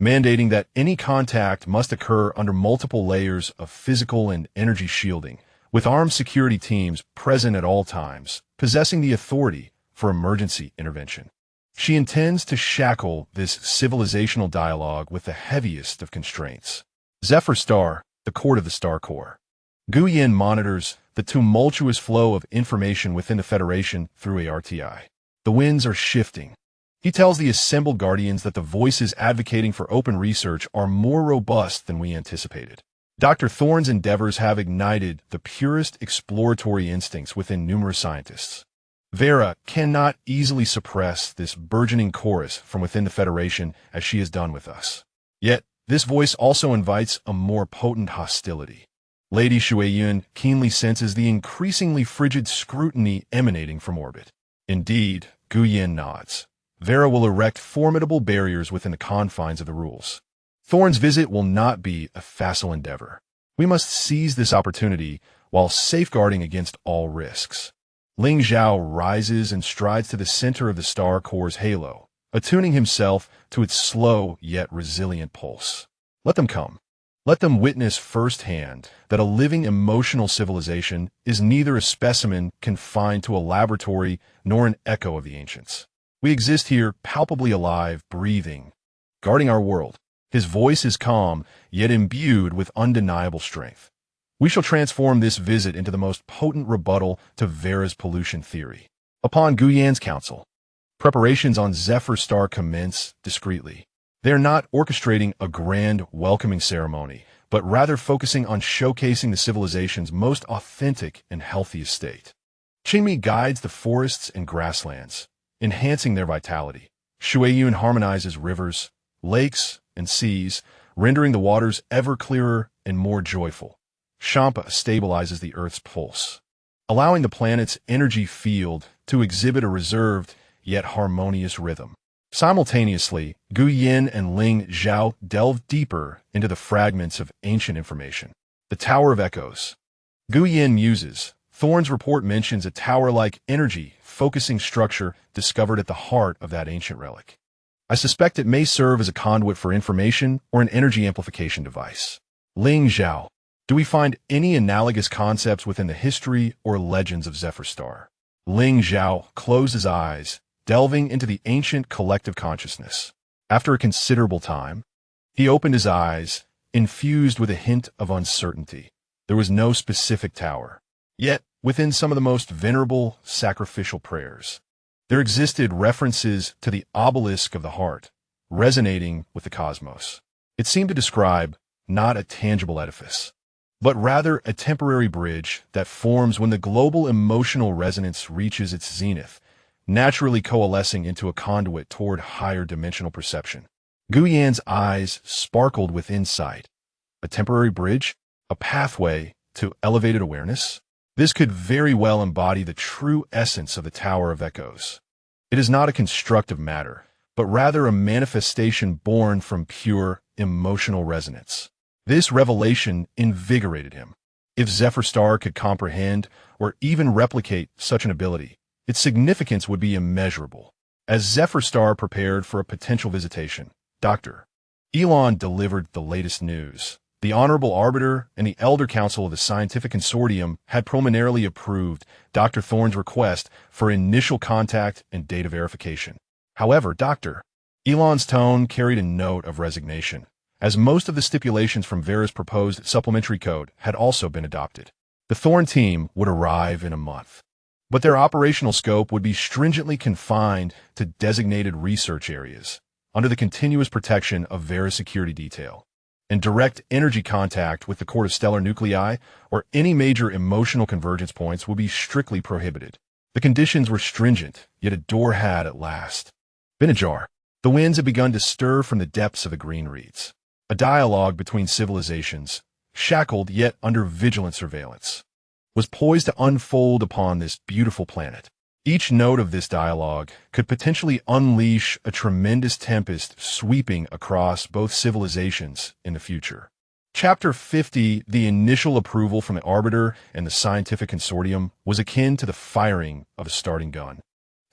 mandating that any contact must occur under multiple layers of physical and energy shielding, with armed security teams present at all times, possessing the authority for emergency intervention. She intends to shackle this civilizational dialogue with the heaviest of constraints. Zephyr Star, the court of the Star Core. Guyen monitors the tumultuous flow of information within the Federation through ARTI. The winds are shifting. He tells the assembled Guardians that the voices advocating for open research are more robust than we anticipated. Dr. Thorne's endeavors have ignited the purest exploratory instincts within numerous scientists. Vera cannot easily suppress this burgeoning chorus from within the Federation as she has done with us. Yet, this voice also invites a more potent hostility. Lady Shueyun keenly senses the increasingly frigid scrutiny emanating from orbit. Indeed, Guyen nods. Vera will erect formidable barriers within the confines of the rules. Thorne's visit will not be a facile endeavor. We must seize this opportunity while safeguarding against all risks. Ling Zhao rises and strides to the center of the Star Core's halo, attuning himself to its slow yet resilient pulse. Let them come. Let them witness firsthand that a living emotional civilization is neither a specimen confined to a laboratory nor an echo of the ancients. We exist here palpably alive, breathing, guarding our world. His voice is calm, yet imbued with undeniable strength. We shall transform this visit into the most potent rebuttal to Vera's pollution theory. Upon Guyen's counsel, preparations on Zephyr Star commence discreetly. They are not orchestrating a grand welcoming ceremony, but rather focusing on showcasing the civilization's most authentic and healthiest state. Qingmi guides the forests and grasslands, enhancing their vitality. Shueyun harmonizes rivers, lakes, and seas, rendering the waters ever clearer and more joyful. Champa stabilizes the Earth's pulse, allowing the planet's energy field to exhibit a reserved yet harmonious rhythm. Simultaneously, Gu Yin and Ling Zhao delved deeper into the fragments of ancient information. The Tower of Echoes. Gu Yin muses. Thorne's report mentions a tower-like energy-focusing structure discovered at the heart of that ancient relic. I suspect it may serve as a conduit for information or an energy amplification device. Ling Zhao. Do we find any analogous concepts within the history or legends of Zephyr Star? Ling Zhao closed his eyes, delving into the ancient collective consciousness. After a considerable time, he opened his eyes, infused with a hint of uncertainty. There was no specific tower. Yet, within some of the most venerable sacrificial prayers, there existed references to the obelisk of the heart, resonating with the cosmos. It seemed to describe not a tangible edifice, but rather a temporary bridge that forms when the global emotional resonance reaches its zenith, naturally coalescing into a conduit toward higher dimensional perception. Gu Yan's eyes sparkled with insight. A temporary bridge? A pathway to elevated awareness? This could very well embody the true essence of the Tower of Echoes. It is not a construct of matter, but rather a manifestation born from pure emotional resonance. This revelation invigorated him. If Zephyr Star could comprehend or even replicate such an ability, its significance would be immeasurable. As Zephyr Star prepared for a potential visitation, Dr.Elon delivered the latest news. The Honorable Arbiter and the Elder Council of the Scientific Consortium had preliminarily approved Dr. Thorne's request for initial contact and data verification. However, Dr. Elon's tone carried a note of resignation, as most of the stipulations from Vera's proposed supplementary code had also been adopted. The Thorne team would arrive in a month, but their operational scope would be stringently confined to designated research areas, under the continuous protection of Vera's security detail. And direct energy contact with the Court of Stellar Nuclei or any major emotional convergence points will be strictly prohibited. The conditions were stringent, yet a door had at last been ajar. The winds had begun to stir from the depths of the green reeds. A dialogue between civilizations, shackled yet under vigilant surveillance, was poised to unfold upon this beautiful planet. Each note of this dialogue could potentially unleash a tremendous tempest sweeping across both civilizations in the future. Chapter 50, the initial approval from the Arbiter and the Scientific Consortium, was akin to the firing of a starting gun,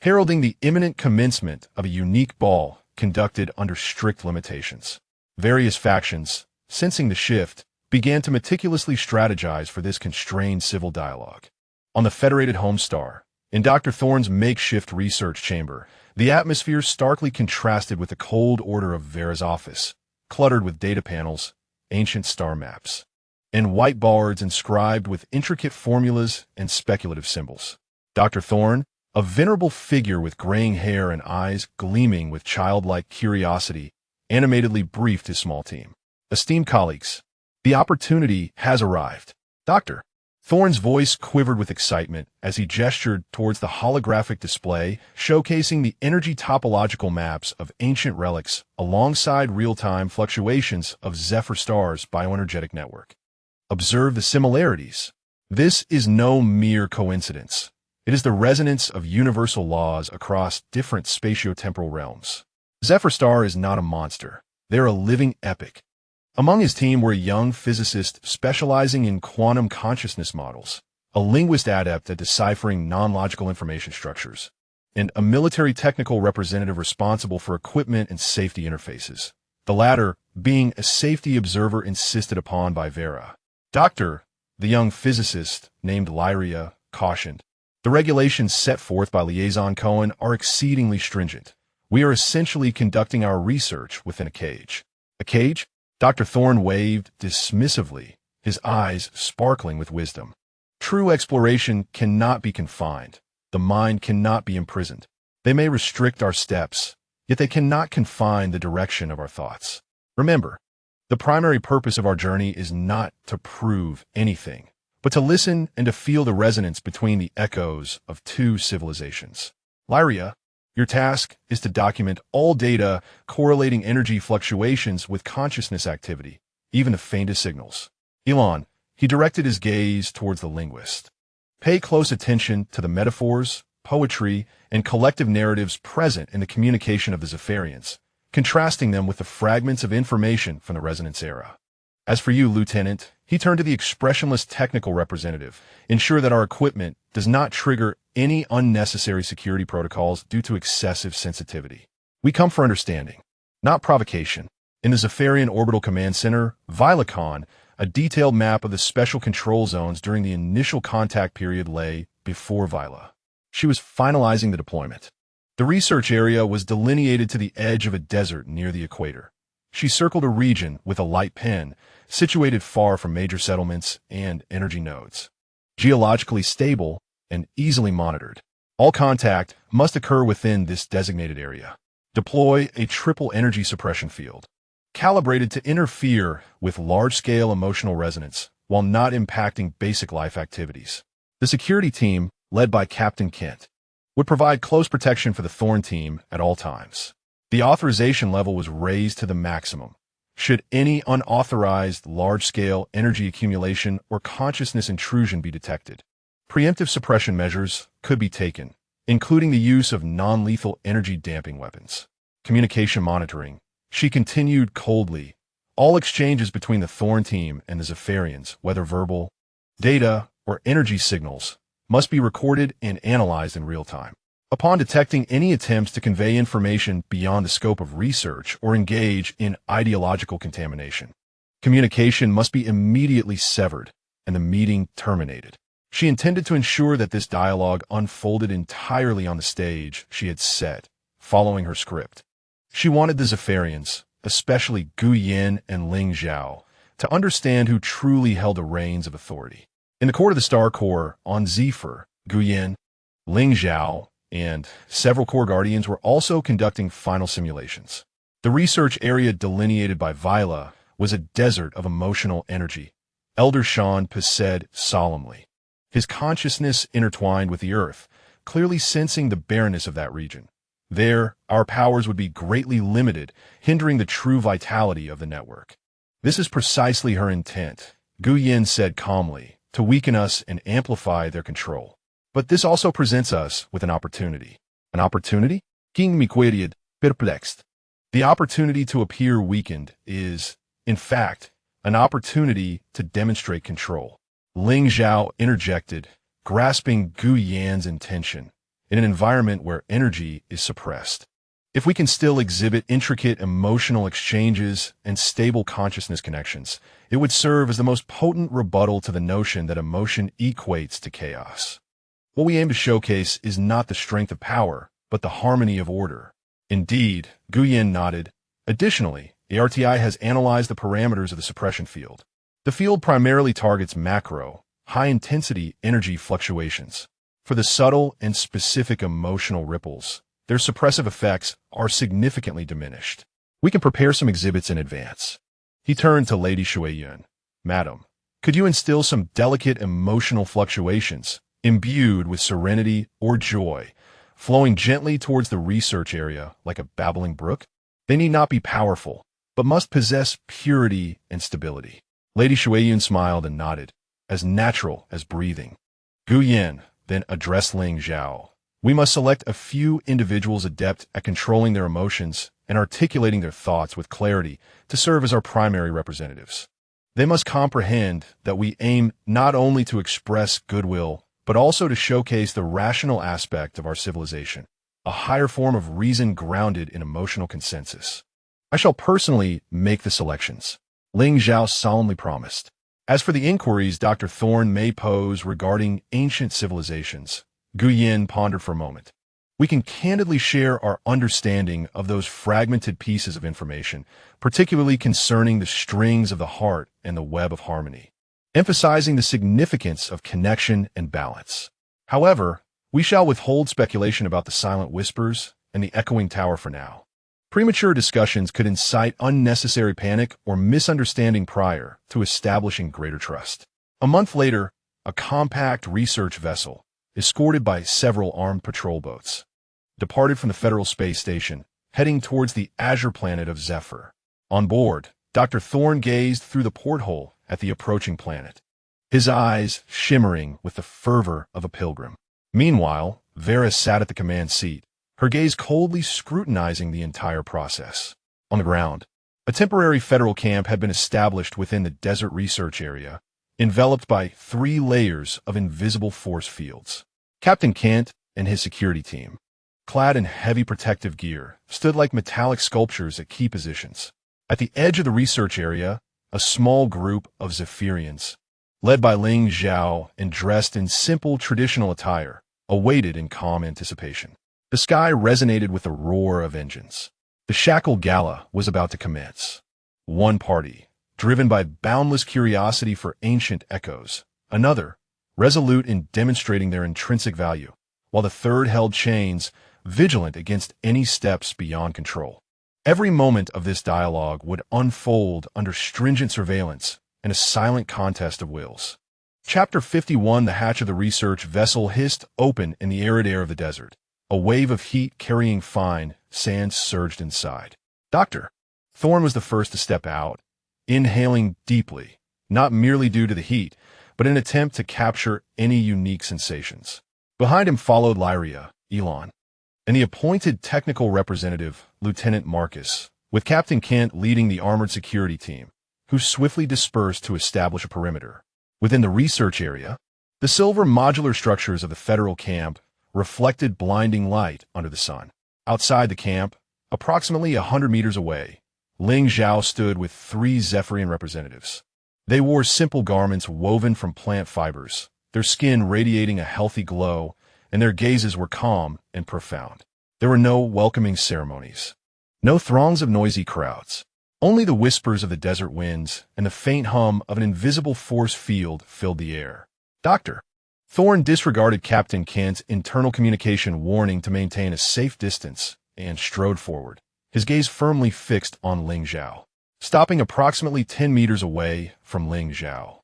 heralding the imminent commencement of a unique ball conducted under strict limitations. Various factions, sensing the shift, began to meticulously strategize for this constrained civil dialogue. On the Federated Homestar, in Dr. Thorne's makeshift research chamber, the atmosphere starkly contrasted with the cold order of Vera's office, cluttered with data panels, ancient star maps, and whiteboards inscribed with intricate formulas and speculative symbols. Dr. Thorne, a venerable figure with graying hair and eyes gleaming with childlike curiosity, animatedly briefed his small team. Esteemed colleagues, the opportunity has arrived. Dr. Thorne's voice quivered with excitement as he gestured towards the holographic display showcasing the energy topological maps of ancient relics alongside real-time fluctuations of Zephyr Star's bioenergetic network. Observe the similarities. This is no mere coincidence. It is the resonance of universal laws across different spatiotemporal realms. Zephyr Star is not a monster. They're a living epic. Among his team were a young physicist specializing in quantum consciousness models, a linguist adept at deciphering non-logical information structures, and a military technical representative responsible for equipment and safety interfaces, the latter being a safety observer insisted upon by Vera. The young physicist, named Lyria, cautioned, "The regulations set forth by Liaison Cohen are exceedingly stringent. We are essentially conducting our research within a cage." A cage? Dr. Thorne waved dismissively, his eyes sparkling with wisdom. True exploration cannot be confined. The mind cannot be imprisoned. They may restrict our steps, yet they cannot confine the direction of our thoughts. Remember, the primary purpose of our journey is not to prove anything, but to listen and to feel the resonance between the echoes of two civilizations. Lyria, your task is to document all data correlating energy fluctuations with consciousness activity, even the faintest signals. Elon, he directed his gaze towards the linguist. Pay close attention to the metaphors, poetry, and collective narratives present in the communication of the Zephyrians, contrasting them with the fragments of information from the Resonance era. As for you, Lieutenant, he turned to the expressionless technical representative. Ensure that our equipment does not trigger any unnecessary security protocols due to excessive sensitivity. We come for understanding, not provocation. In the Zephyrian Orbital Command Center, Vilacon, a detailed map of the special control zones during the initial contact period lay before Vila. She was finalizing the deployment. The research area was delineated to the edge of a desert near the equator. She circled a region with a light pen, situated far from major settlements and energy nodes. Geologically stable and easily monitored. All contact must occur within this designated area. Deploy a triple energy suppression field, calibrated to interfere with large-scale emotional resonance while not impacting basic life activities. The security team, led by Captain Kent, would provide close protection for the Thorn team at all times. The authorization level was raised to the maximum. Should any unauthorized large-scale energy accumulation or consciousness intrusion be detected, preemptive suppression measures could be taken, including the use of non-lethal energy-damping weapons. Communication monitoring. She continued coldly. All exchanges between the Thorn team and the Zephyrians, whether verbal, data, or energy signals, must be recorded and analyzed in real time. Upon detecting any attempts to convey information beyond the scope of research or engage in ideological contamination, communication must be immediately severed and the meeting terminated. She intended to ensure that this dialogue unfolded entirely on the stage she had set, following her script. She wanted the Zephyrians, especially Gu Yin and Ling Zhao, to understand who truly held the reins of authority. In the court of the Star Corps on Zephyr, Gu Yin, Ling Zhao, and several Corps Guardians were also conducting final simulations. The research area delineated by Vila was a desert of emotional energy, Elder Sean said solemnly, his consciousness intertwined with the earth, clearly sensing the barrenness of that region. There, our powers would be greatly limited, hindering the true vitality of the network. This is precisely her intent, Gu Yin said calmly, to weaken us and amplify their control. But this also presents us with an opportunity. An opportunity? King me queried, perplexed. The opportunity to appear weakened is, in fact, an opportunity to demonstrate control. Ling Zhao interjected, grasping Gu Yan's intention, in an environment where energy is suppressed. If we can still exhibit intricate emotional exchanges and stable consciousness connections, it would serve as the most potent rebuttal to the notion that emotion equates to chaos. What we aim to showcase is not the strength of power, but the harmony of order. Indeed, Gu Yin nodded. Additionally, the RTI has analyzed the parameters of the suppression field. The field primarily targets macro, high-intensity energy fluctuations. For the subtle and specific emotional ripples, their suppressive effects are significantly diminished. We can prepare some exhibits in advance. He turned to Lady Shuiyun. Madam, could you instill some delicate emotional fluctuations, imbued with serenity or joy, flowing gently towards the research area like a babbling brook? They need not be powerful, but must possess purity and stability. Lady Shuiyun smiled and nodded, as natural as breathing. Gu Yin then addressed Ling Zhao. We must select a few individuals adept at controlling their emotions and articulating their thoughts with clarity to serve as our primary representatives. They must comprehend that we aim not only to express goodwill, but also to showcase the rational aspect of our civilization, a higher form of reason grounded in emotional consensus. I shall personally make the selections, Ling Zhao solemnly promised. As for the inquiries Dr. Thorn may pose regarding ancient civilizations, Gu Yin pondered for a moment. We can candidly share our understanding of those fragmented pieces of information, particularly concerning the strings of the heart and the web of harmony, emphasizing the significance of connection and balance. However, we shall withhold speculation about the silent whispers and the echoing tower for now. Premature discussions could incite unnecessary panic or misunderstanding prior to establishing greater trust. A month later, a compact research vessel, escorted by several armed patrol boats, departed from the Federal Space Station, heading towards the azure planet of Zephyr. On board, Dr. Thorn gazed through the porthole at the approaching planet, his eyes shimmering with the fervor of a pilgrim. Meanwhile, Vera sat at the command seat, her gaze coldly scrutinizing the entire process. On the ground, a temporary federal camp had been established within the desert research area, enveloped by 3 layers of invisible force fields. Captain Kent and his security team, clad in heavy protective gear, stood like metallic sculptures at key positions. At the edge of the research area, a small group of Zephyrians, led by Ling Zhao and dressed in simple traditional attire, awaited in calm anticipation. The sky resonated with the roar of engines. The Shackle Gala was about to commence. One party, driven by boundless curiosity for ancient echoes, another, resolute in demonstrating their intrinsic value, while the third held chains, vigilant against any steps beyond control. Every moment of this dialogue would unfold under stringent surveillance and a silent contest of wills. Chapter 51. The hatch of the research vessel hissed open in the arid air of the desert. A wave of heat carrying fine sand surged inside. Dr. Thorne was the first to step out, inhaling deeply, not merely due to the heat, but in an attempt to capture any unique sensations. Behind him followed Lyria, Elon, and the appointed technical representative, Lieutenant Marcus, with Captain Kent leading the armored security team, who swiftly dispersed to establish a perimeter. Within the research area, the silver modular structures of the federal camp reflected blinding light under the sun. Outside the camp, approximately 100 meters away, Ling Zhao stood with 3 Zephyrian representatives. They wore simple garments woven from plant fibers, their skin radiating a healthy glow, and their gazes were calm and profound. There were no welcoming ceremonies, no throngs of noisy crowds. Only the whispers of the desert winds and the faint hum of an invisible force field filled the air. Dr. Thorne disregarded Captain Kent's internal communication warning to maintain a safe distance and strode forward, his gaze firmly fixed on Ling Zhao. Stopping approximately 10 meters away from Ling Zhao,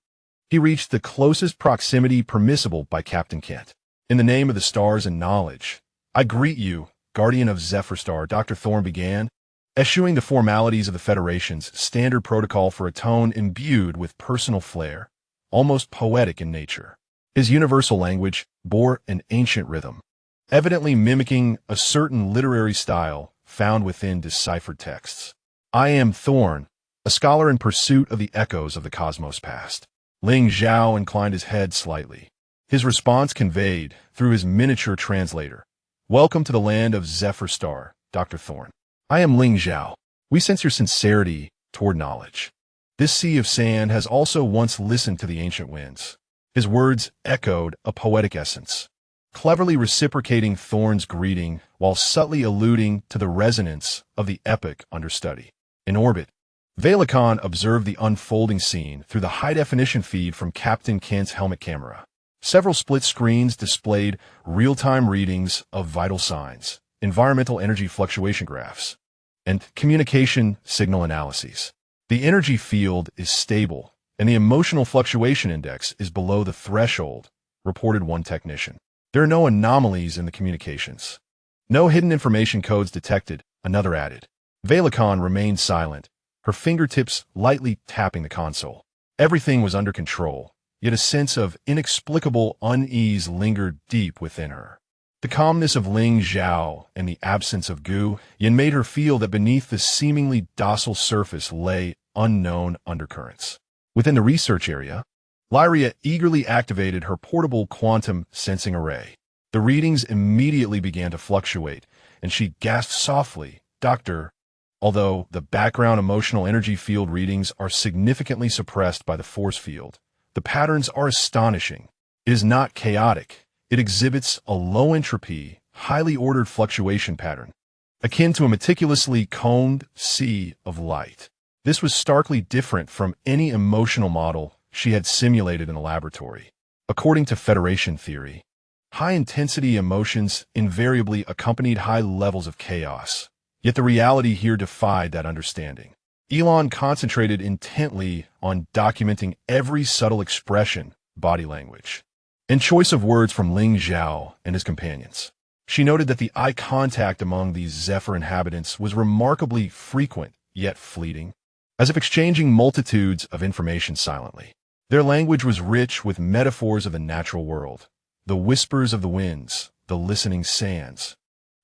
he reached the closest proximity permissible by Captain Kent. In the name of the stars and knowledge, I greet you, Guardian of Zephyr Star, Dr. Thorne began, eschewing the formalities of the Federation's standard protocol for a tone imbued with personal flair, almost poetic in nature. His universal language bore an ancient rhythm, evidently mimicking a certain literary style found within deciphered texts. I am Thorne, a scholar in pursuit of the echoes of the cosmos past. Ling Zhao inclined his head slightly. His response conveyed through his miniature translator. Welcome to the land of Zephyr Star, Dr. Thorne. I am Ling Zhao. We sense your sincerity toward knowledge. This sea of sand has also once listened to the ancient winds. His words echoed a poetic essence, cleverly reciprocating Thorne's greeting while subtly alluding to the resonance of the epic under study. In orbit, Velikon observed the unfolding scene through the high-definition feed from Captain Kent's helmet camera. Several split screens displayed real-time readings of vital signs, environmental energy fluctuation graphs, and communication signal analyses. The energy field is stable, and the emotional fluctuation index is below the threshold, reported one technician. There are no anomalies in the communications. No hidden information codes detected, another added. Velikon remained silent, her fingertips lightly tapping the console. Everything was under control, yet a sense of inexplicable unease lingered deep within her. The calmness of Ling Zhao and the absence of Gu Yin made her feel that beneath the seemingly docile surface lay unknown undercurrents. Within the research area, Lyria eagerly activated her portable quantum sensing array. The readings immediately began to fluctuate, and she gasped softly, Doctor, although the background emotional energy field readings are significantly suppressed by the force field, the patterns are astonishing. It is not chaotic. It exhibits a low-entropy, highly ordered fluctuation pattern, akin to a meticulously combed sea of light. This was starkly different from any emotional model she had simulated in a laboratory. According to Federation theory, high-intensity emotions invariably accompanied high levels of chaos, yet the reality here defied that understanding. Elon concentrated intently on documenting every subtle expression, body language, and choice of words from Ling Zhao and his companions. She noted that the eye contact among these Zephyr inhabitants was remarkably frequent, yet fleeting, as if exchanging multitudes of information silently. Their language was rich with metaphors of the natural world, the whispers of the winds, the listening sands.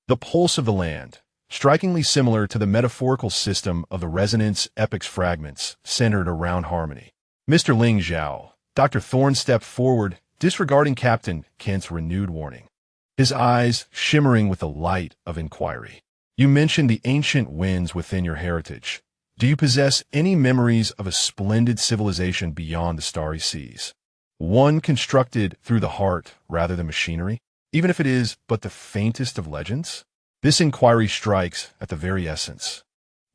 The pulse of the land, strikingly similar to the metaphorical system of the resonance epics fragments centered around harmony. Mr. Ling Zhao, Dr. Thorne stepped forward, disregarding Captain Kent's renewed warning, his eyes shimmering with the light of inquiry. You mentioned the ancient winds within your heritage. Do you possess any memories of a splendid civilization beyond the starry seas? One constructed through the heart rather than machinery, even if it is but the faintest of legends? This inquiry strikes at the very essence,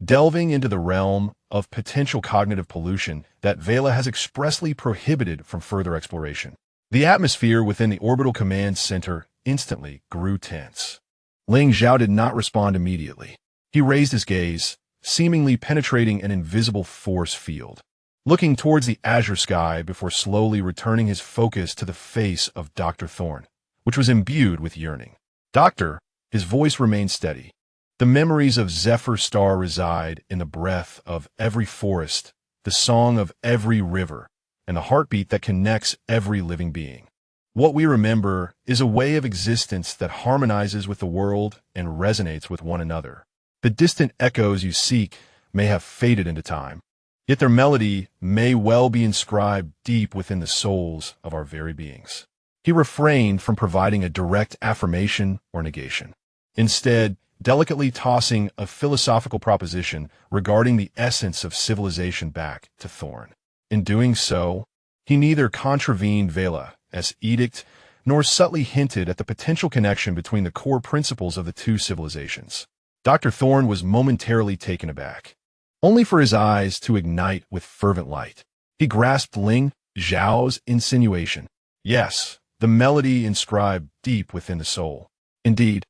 delving into the realm of potential cognitive pollution that Vela has expressly prohibited from further exploration. The atmosphere within the orbital command center instantly grew tense. Ling Zhao did not respond immediately. He raised his gaze, seemingly penetrating an invisible force field, looking towards the azure sky before slowly returning his focus to the face of Dr. Thorne, which was imbued with yearning. Doctor, his voice remained steady. The memories of Zephyr Star reside in the breath of every forest, the song of every river, and the heartbeat that connects every living being. What we remember is a way of existence that harmonizes with the world and resonates with one another. The distant echoes you seek may have faded into time, yet their melody may well be inscribed deep within the souls of our very beings. He refrained from providing a direct affirmation or negation, instead delicately tossing a philosophical proposition regarding the essence of civilization back to Thorne. In doing so, he neither contravened Vela's edict nor subtly hinted at the potential connection between the core principles of the two civilizations. Dr. Thorne was momentarily taken aback, only for his eyes to ignite with fervent light. He grasped Ling Zhao's insinuation. Yes, the melody inscribed deep within the soul. Indeed,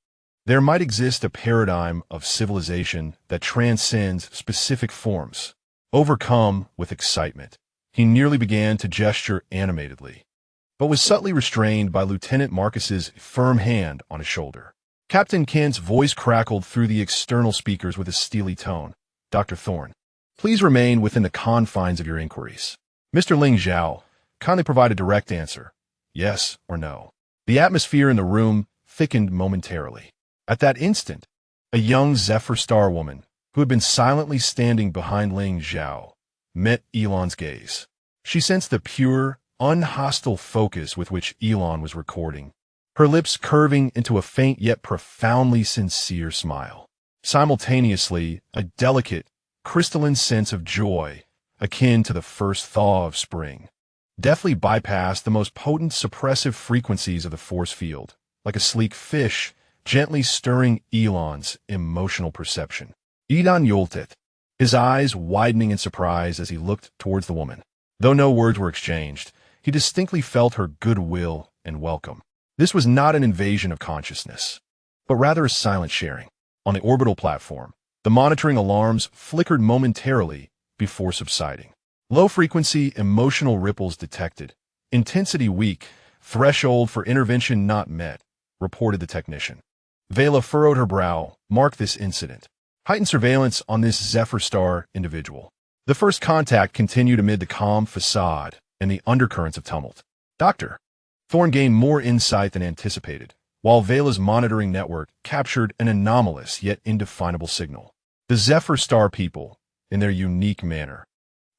there might exist a paradigm of civilization that transcends specific forms. Overcome with excitement, he nearly began to gesture animatedly, but was subtly restrained by Lieutenant Marcus's firm hand on his shoulder. Captain Kent's voice crackled through the external speakers with a steely tone. Dr. Thorne, please remain within the confines of your inquiries. Mr. Ling Zhao, kindly provide a direct answer, yes or no. The atmosphere in the room thickened momentarily. At that instant, a young Zephyr Star woman, who had been silently standing behind Ling Zhao, met Elon's gaze. She sensed the pure, unhostile focus with which Elon was recording, her lips curving into a faint yet profoundly sincere smile. Simultaneously, a delicate, crystalline sense of joy, akin to the first thaw of spring, deftly bypassed the most potent suppressive frequencies of the force field, like a sleek fish gently stirring Elon's emotional perception. Idan Yoltet, his eyes widening in surprise as he looked towards the woman. Though no words were exchanged, he distinctly felt her goodwill and welcome. This was not an invasion of consciousness, but rather a silent sharing. On the orbital platform, the monitoring alarms flickered momentarily before subsiding. Low-frequency emotional ripples detected. Intensity weak. Threshold for intervention not met, reported the technician. Vela furrowed her brow, marked this incident. Heightened surveillance on this Zephyr Star individual. The first contact continued amid the calm facade and the undercurrents of tumult. Dr. Thorne gained more insight than anticipated, while Vela's monitoring network captured an anomalous yet indefinable signal. The Zephyr Star people, in their unique manner,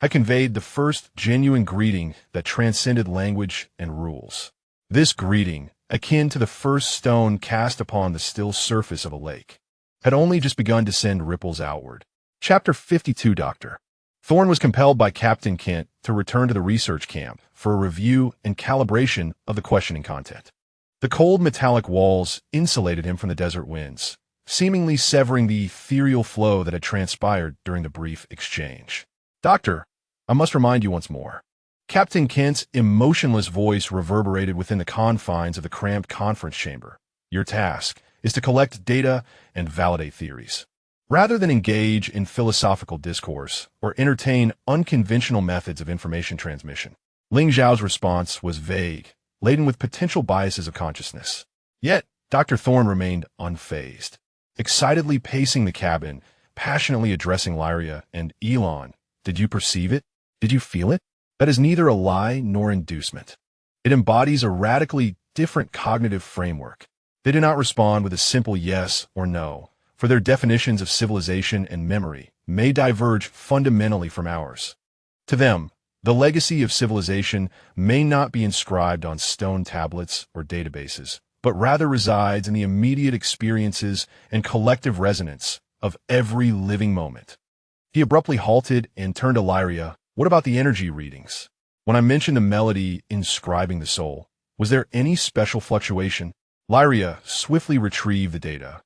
had conveyed the first genuine greeting that transcended language and rules. This greeting, akin to the first stone cast upon the still surface of a lake, had only just begun to send ripples outward. Chapter 52. Dr. Thorne was compelled by Captain Kent to return to the research camp for a review and calibration of the questioning content. The cold metallic walls insulated him from the desert winds, seemingly severing the ethereal flow that had transpired during the brief exchange. Doctor, I must remind you once more. Captain Kent's emotionless voice reverberated within the confines of the cramped conference chamber. Your task is to collect data and validate theories. Rather than engage in philosophical discourse or entertain unconventional methods of information transmission. Ling Zhao's response was vague, laden with potential biases of consciousness. Yet, Dr. Thorne remained unfazed, excitedly pacing the cabin, passionately addressing Lyria and Elon. Did you perceive it? Did you feel it? That is neither a lie nor inducement. It embodies a radically different cognitive framework. They do not respond with a simple yes or no, for their definitions of civilization and memory may diverge fundamentally from ours. To them, the legacy of civilization may not be inscribed on stone tablets or databases, but rather resides in the immediate experiences and collective resonance of every living moment. He abruptly halted and turned to Lyria. What about the energy readings? When I mentioned the melody inscribing the soul, was there any special fluctuation? Lyria swiftly retrieved the data,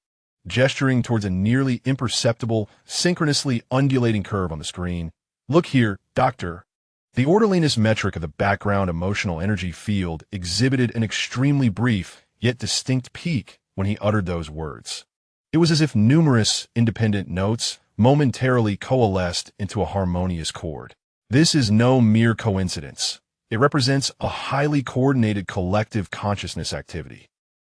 gesturing towards a nearly imperceptible, synchronously undulating curve on the screen. Look here, Doctor. The orderliness metric of the background emotional energy field exhibited an extremely brief, yet distinct peak when he uttered those words. It was as if numerous independent notes momentarily coalesced into a harmonious chord. This is no mere coincidence. It represents a highly coordinated collective consciousness activity,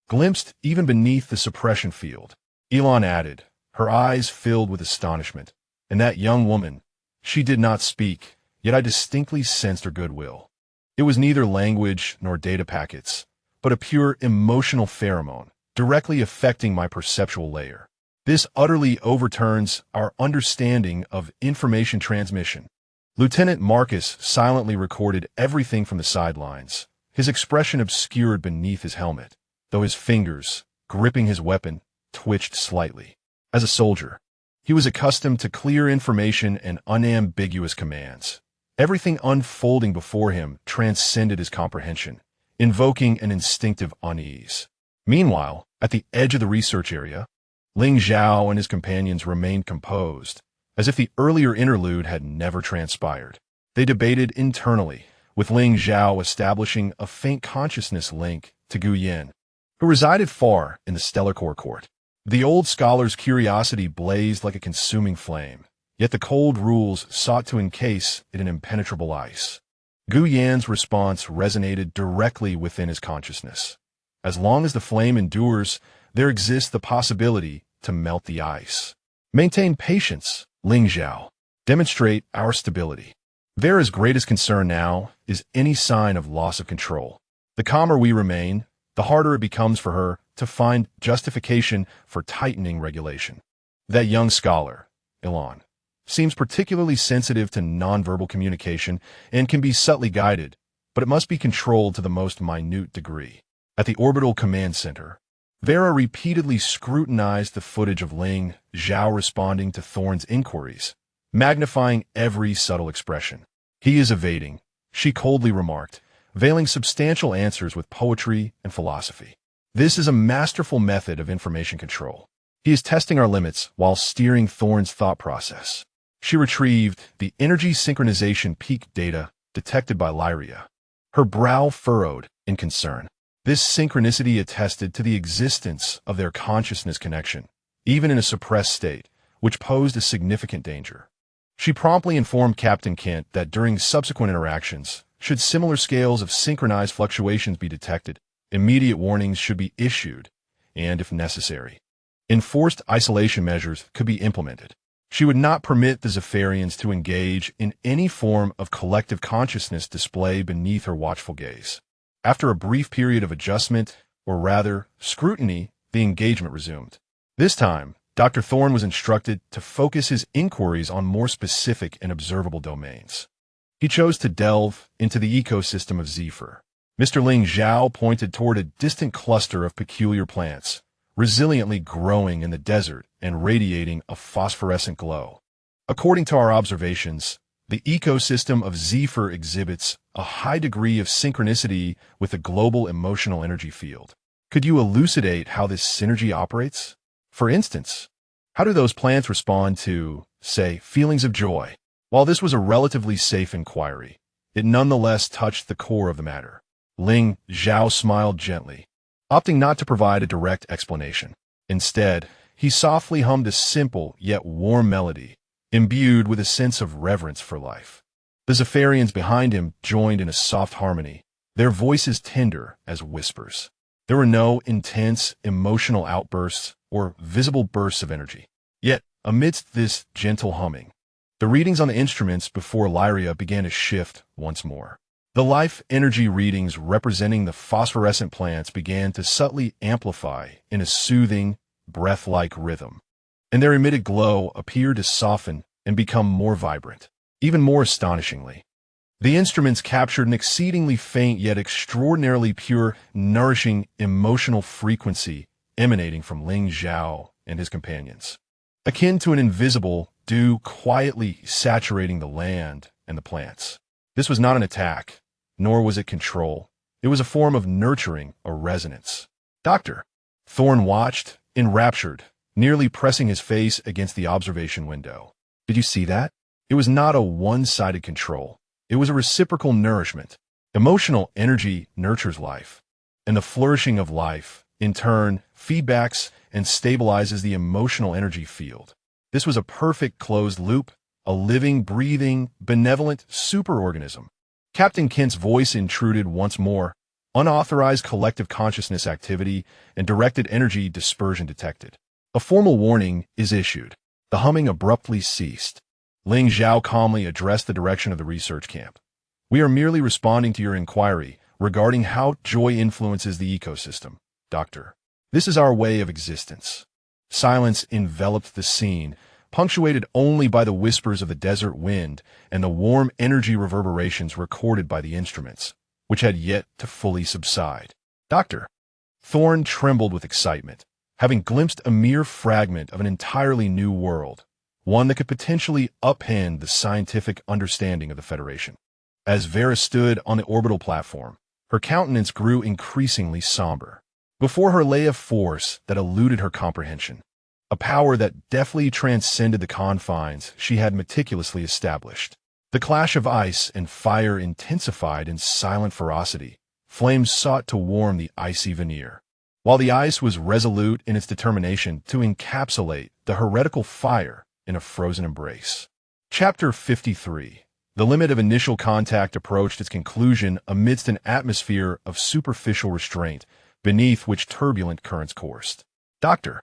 glimpsed even beneath the suppression field. Elon added, her eyes filled with astonishment. And that young woman, she did not speak, yet I distinctly sensed her goodwill. It was neither language nor data packets, but a pure emotional pheromone, directly affecting my perceptual layer. This utterly overturns our understanding of information transmission. Lieutenant Marcus silently recorded everything from the sidelines, his expression obscured beneath his helmet, though his fingers, gripping his weapon, twitched slightly. As a soldier, he was accustomed to clear information and unambiguous commands. Everything unfolding before him transcended his comprehension, invoking an instinctive unease. Meanwhile, at the edge of the research area, Ling Zhao and his companions remained composed, as if the earlier interlude had never transpired. They debated internally, with Ling Zhao establishing a faint consciousness link to Gu Yin, who resided far in the stellar core court. The old scholar's curiosity blazed like a consuming flame, yet the cold rules sought to encase it in impenetrable ice. Gu Yan's response resonated directly within his consciousness. As long as the flame endures, there exists the possibility to melt the ice. Maintain patience, Ling Zhao. Demonstrate our stability. Vera's greatest concern now is any sign of loss of control. The calmer we remain, the harder it becomes for her to find justification for tightening regulation. That young scholar, Elon, seems particularly sensitive to nonverbal communication and can be subtly guided, but it must be controlled to the most minute degree. At the orbital command center, Vera repeatedly scrutinized the footage of Ling Zhao responding to Thorn's inquiries, magnifying every subtle expression. He is evading, she coldly remarked, veiling substantial answers with poetry and philosophy. This is a masterful method of information control. He is testing our limits while steering Thorn's thought process. She retrieved the energy synchronization peak data detected by Lyria, her brow furrowed in concern. This synchronicity attested to the existence of their consciousness connection, even in a suppressed state, which posed a significant danger. She promptly informed Captain Kent that during subsequent interactions, should similar scales of synchronized fluctuations be detected, immediate warnings should be issued, and, if necessary, enforced isolation measures could be implemented. She would not permit the Zephyrians to engage in any form of collective consciousness display beneath her watchful gaze. After a brief period of adjustment, or rather, scrutiny, the engagement resumed. This time, Dr. Thorn was instructed to focus his inquiries on more specific and observable domains. He chose to delve into the ecosystem of Zephyr. Mr. Ling Zhao pointed toward a distant cluster of peculiar plants, resiliently growing in the desert and radiating a phosphorescent glow. According to our observations, the ecosystem of Zephyr exhibits a high degree of synchronicity with the global emotional energy field. Could you elucidate how this synergy operates? For instance, how do those plants respond to, say, feelings of joy? While this was a relatively safe inquiry, it nonetheless touched the core of the matter. Ling Zhao smiled gently, opting not to provide a direct explanation. Instead, he softly hummed a simple yet warm melody, imbued with a sense of reverence for life. The Zephyrians behind him joined in a soft harmony, their voices tender as whispers. There were no intense emotional outbursts or visible bursts of energy. Yet, amidst this gentle humming, the readings on the instruments before Lyria began to shift once more. The life energy readings representing the phosphorescent plants began to subtly amplify in a soothing, breath-like rhythm, and their emitted glow appeared to soften and become more vibrant. Even more astonishingly, the instruments captured an exceedingly faint yet extraordinarily pure, nourishing emotional frequency emanating from Ling Zhao and his companions, akin to an invisible dew quietly saturating the land and the plants. This was not an attack, nor was it control. It was a form of nurturing a resonance. Doctor Thorn watched, enraptured, nearly pressing his face against the observation window. Did you see that? It was not a one-sided control. It was a reciprocal nourishment. Emotional energy nurtures life, and the flourishing of life, in turn, feedbacks and stabilizes the emotional energy field. This was a perfect closed loop, a living, breathing, benevolent superorganism. Captain Kent's voice intruded once more, unauthorized collective consciousness activity and directed energy dispersion detected. A formal warning is issued. The humming abruptly ceased. Ling Zhao calmly addressed the direction of the research camp. We are merely responding to your inquiry regarding how joy influences the ecosystem, Doctor. This is our way of existence. Silence enveloped the scene, punctuated only by the whispers of the desert wind and the warm energy reverberations recorded by the instruments, which had yet to fully subside. Doctor Thorn trembled with excitement, having glimpsed a mere fragment of an entirely new world, one that could potentially upend the scientific understanding of the Federation. As Vera stood on the orbital platform, her countenance grew increasingly somber. Before her lay a force that eluded her comprehension, a power that deftly transcended the confines she had meticulously established. The clash of ice and fire intensified in silent ferocity. Flames sought to warm the icy veneer, while the ice was resolute in its determination to encapsulate the heretical fire in a frozen embrace. Chapter 53. The limit of initial contact approached its conclusion amidst an atmosphere of superficial restraint, beneath which turbulent currents coursed. Dr.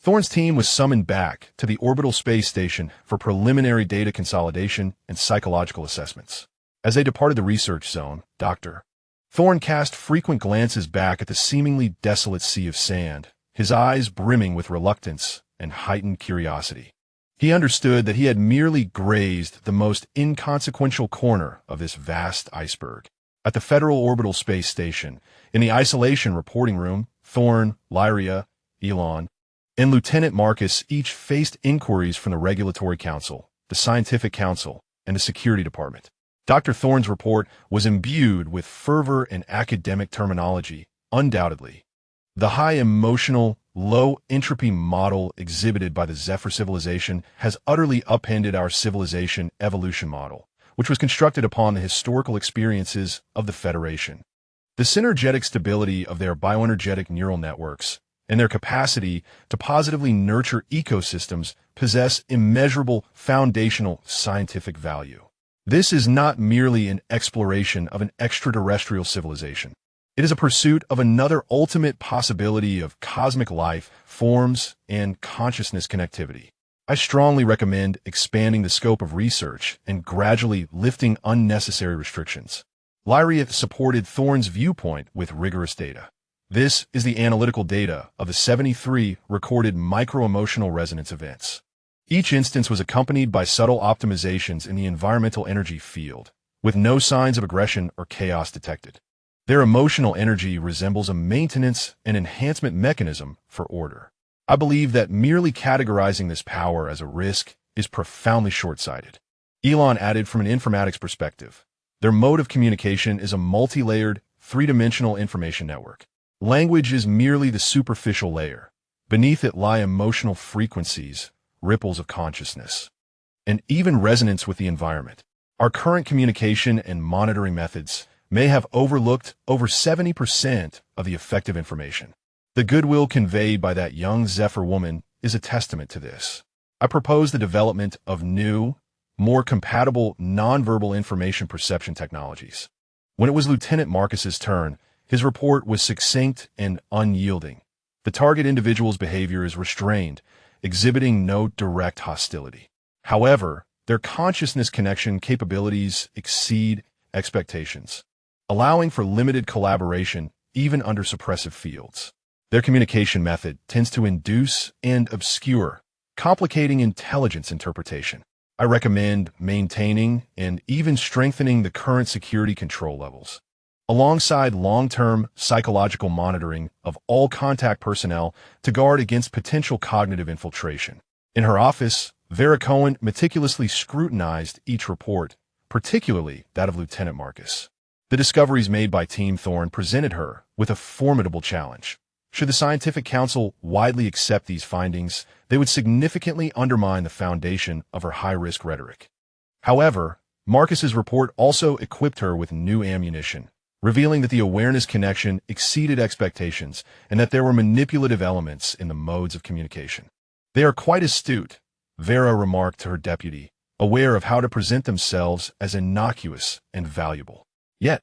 Thorn's team was summoned back to the orbital space station for preliminary data consolidation and psychological assessments. As they departed the research zone, Dr. Thorn cast frequent glances back at the seemingly desolate sea of sand, his eyes brimming with reluctance and heightened curiosity. He understood that he had merely grazed the most inconsequential corner of this vast iceberg. At the Federal Orbital Space Station, in the isolation reporting room, Thorn, Lyria, Elon, and Lieutenant Marcus each faced inquiries from the Regulatory Council, the Scientific Council, and the Security Department. Dr. Thorn's report was imbued with fervor and academic terminology, undoubtedly. The high emotional, low entropy model exhibited by the Zephyr civilization has utterly upended our civilization evolution model, which was constructed upon the historical experiences of the Federation. The synergetic stability of their bioenergetic neural networks and their capacity to positively nurture ecosystems possess immeasurable foundational scientific value. This is not merely an exploration of an extraterrestrial civilization. It is a pursuit of another ultimate possibility of cosmic life, forms, and consciousness connectivity. I strongly recommend expanding the scope of research and gradually lifting unnecessary restrictions. Lyria supported Thorn's viewpoint with rigorous data. This is the analytical data of the 73 recorded micro-emotional resonance events. Each instance was accompanied by subtle optimizations in the environmental energy field, with no signs of aggression or chaos detected. Their emotional energy resembles a maintenance and enhancement mechanism for order. I believe that merely categorizing this power as a risk is profoundly short-sighted. Elon added from an informatics perspective, their mode of communication is a multi-layered, three-dimensional information network. Language is merely the superficial layer. Beneath it lie emotional frequencies, ripples of consciousness, and even resonance with the environment. Our current communication and monitoring methods may have overlooked over 70% of the effective information. The goodwill conveyed by that young Zephyr woman is a testament to this. I propose the development of new, more compatible nonverbal information perception technologies. When it was Lieutenant Marcus's turn, his report was succinct and unyielding. The target individual's behavior is restrained, exhibiting no direct hostility. However, their consciousness connection capabilities exceed expectations. allowing for limited collaboration even under suppressive fields. Their communication method tends to induce and obscure, complicating intelligence interpretation. I recommend maintaining and even strengthening the current security control levels, alongside long-term psychological monitoring of all contact personnel to guard against potential cognitive infiltration. In her office, Vera Cohen meticulously scrutinized each report, particularly that of Lieutenant Marcus. The discoveries made by Team Thorne presented her with a formidable challenge. Should the scientific council widely accept these findings, they would significantly undermine the foundation of her high-risk rhetoric. However, Marcus's report also equipped her with new ammunition, revealing that the awareness connection exceeded expectations and that there were manipulative elements in the modes of communication. They are quite astute, Vera remarked to her deputy, aware of how to present themselves as innocuous and valuable. Yet,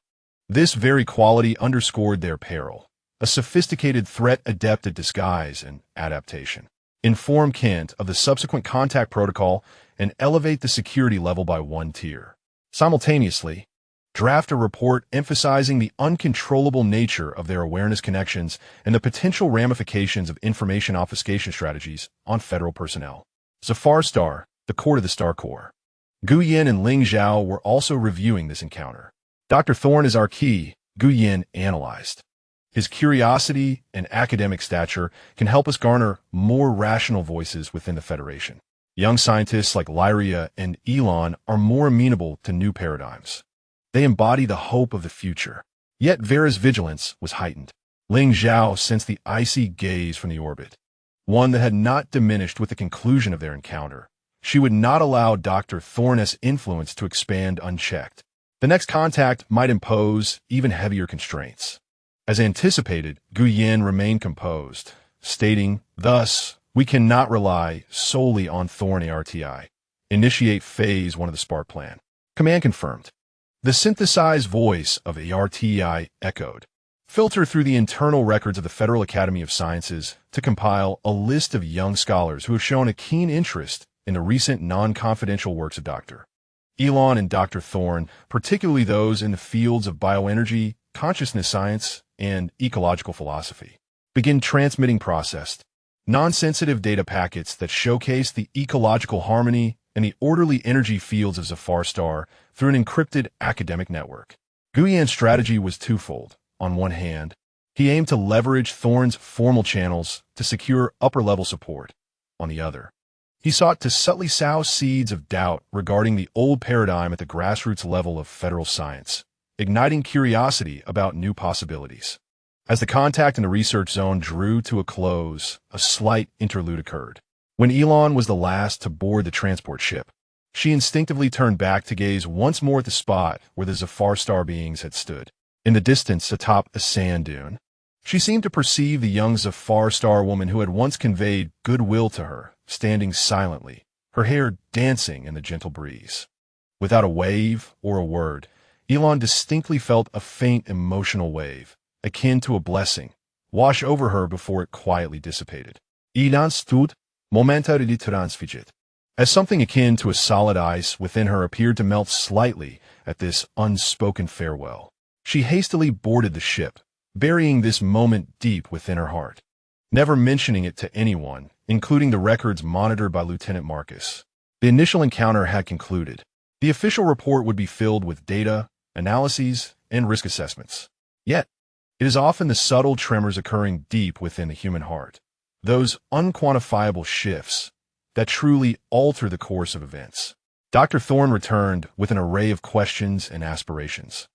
this very quality underscored their peril. A sophisticated threat adept at disguise and adaptation. Inform Kent of the subsequent contact protocol and elevate the security level by one tier. Simultaneously, draft a report emphasizing the uncontrollable nature of their awareness connections and the potential ramifications of information obfuscation strategies on federal personnel. Zafar Star, the court of the Star Corps. Gu Yin and Ling Zhao were also reviewing this encounter. Dr. Thorne is our key, Gu Yin analyzed. His curiosity and academic stature can help us garner more rational voices within the Federation. Young scientists like Lyria and Elon are more amenable to new paradigms. They embody the hope of the future. Yet Vera's vigilance was heightened. Ling Zhao sensed the icy gaze from the orbit, one that had not diminished with the conclusion of their encounter. She would not allow Dr. Thorne's influence to expand unchecked. The next contact might impose even heavier constraints. As anticipated, Gu Yin remained composed, stating, "Thus, we cannot rely solely on Thorne ARTI. Initiate Phase 1 of the Spark Plan." Command confirmed. The synthesized voice of ARTI echoed. Filter through the internal records of the Federal Academy of Sciences to compile a list of young scholars who have shown a keen interest in the recent non-confidential works of Dr. Elon and Dr. Thorne, particularly those in the fields of bioenergy, consciousness science, and ecological philosophy. Begin transmitting processed, non-sensitive data packets that showcase the ecological harmony and the orderly energy fields of Zafar Star through an encrypted academic network. Gu Yin's strategy was twofold. On one hand, he aimed to leverage Thorne's formal channels to secure upper-level support. On the other, he sought to subtly sow seeds of doubt regarding the old paradigm at the grassroots level of federal science, igniting curiosity about new possibilities. As the contact in the research zone drew to a close, a slight interlude occurred. When Elon was the last to board the transport ship, she instinctively turned back to gaze once more at the spot where the Zafar Star beings had stood. In the distance atop a sand dune, she seemed to perceive the young Zafar Star woman who had once conveyed goodwill to her, standing silently, her hair dancing in the gentle breeze. Without a wave or a word, Elon distinctly felt a faint emotional wave, akin to a blessing, wash over her before it quietly dissipated. Elon stood, momentarily transfigured, as something akin to a solid ice within her appeared to melt slightly at this unspoken farewell. She hastily boarded the ship, burying this moment deep within her heart, never mentioning it to anyone, including the records monitored by Lieutenant Marcus. The initial encounter had concluded. The official report would be filled with data, analyses, and risk assessments. Yet, it is often the subtle tremors occurring deep within the human heart, those unquantifiable shifts, that truly alter the course of events. Dr. Thorne returned with an array of questions and aspirations,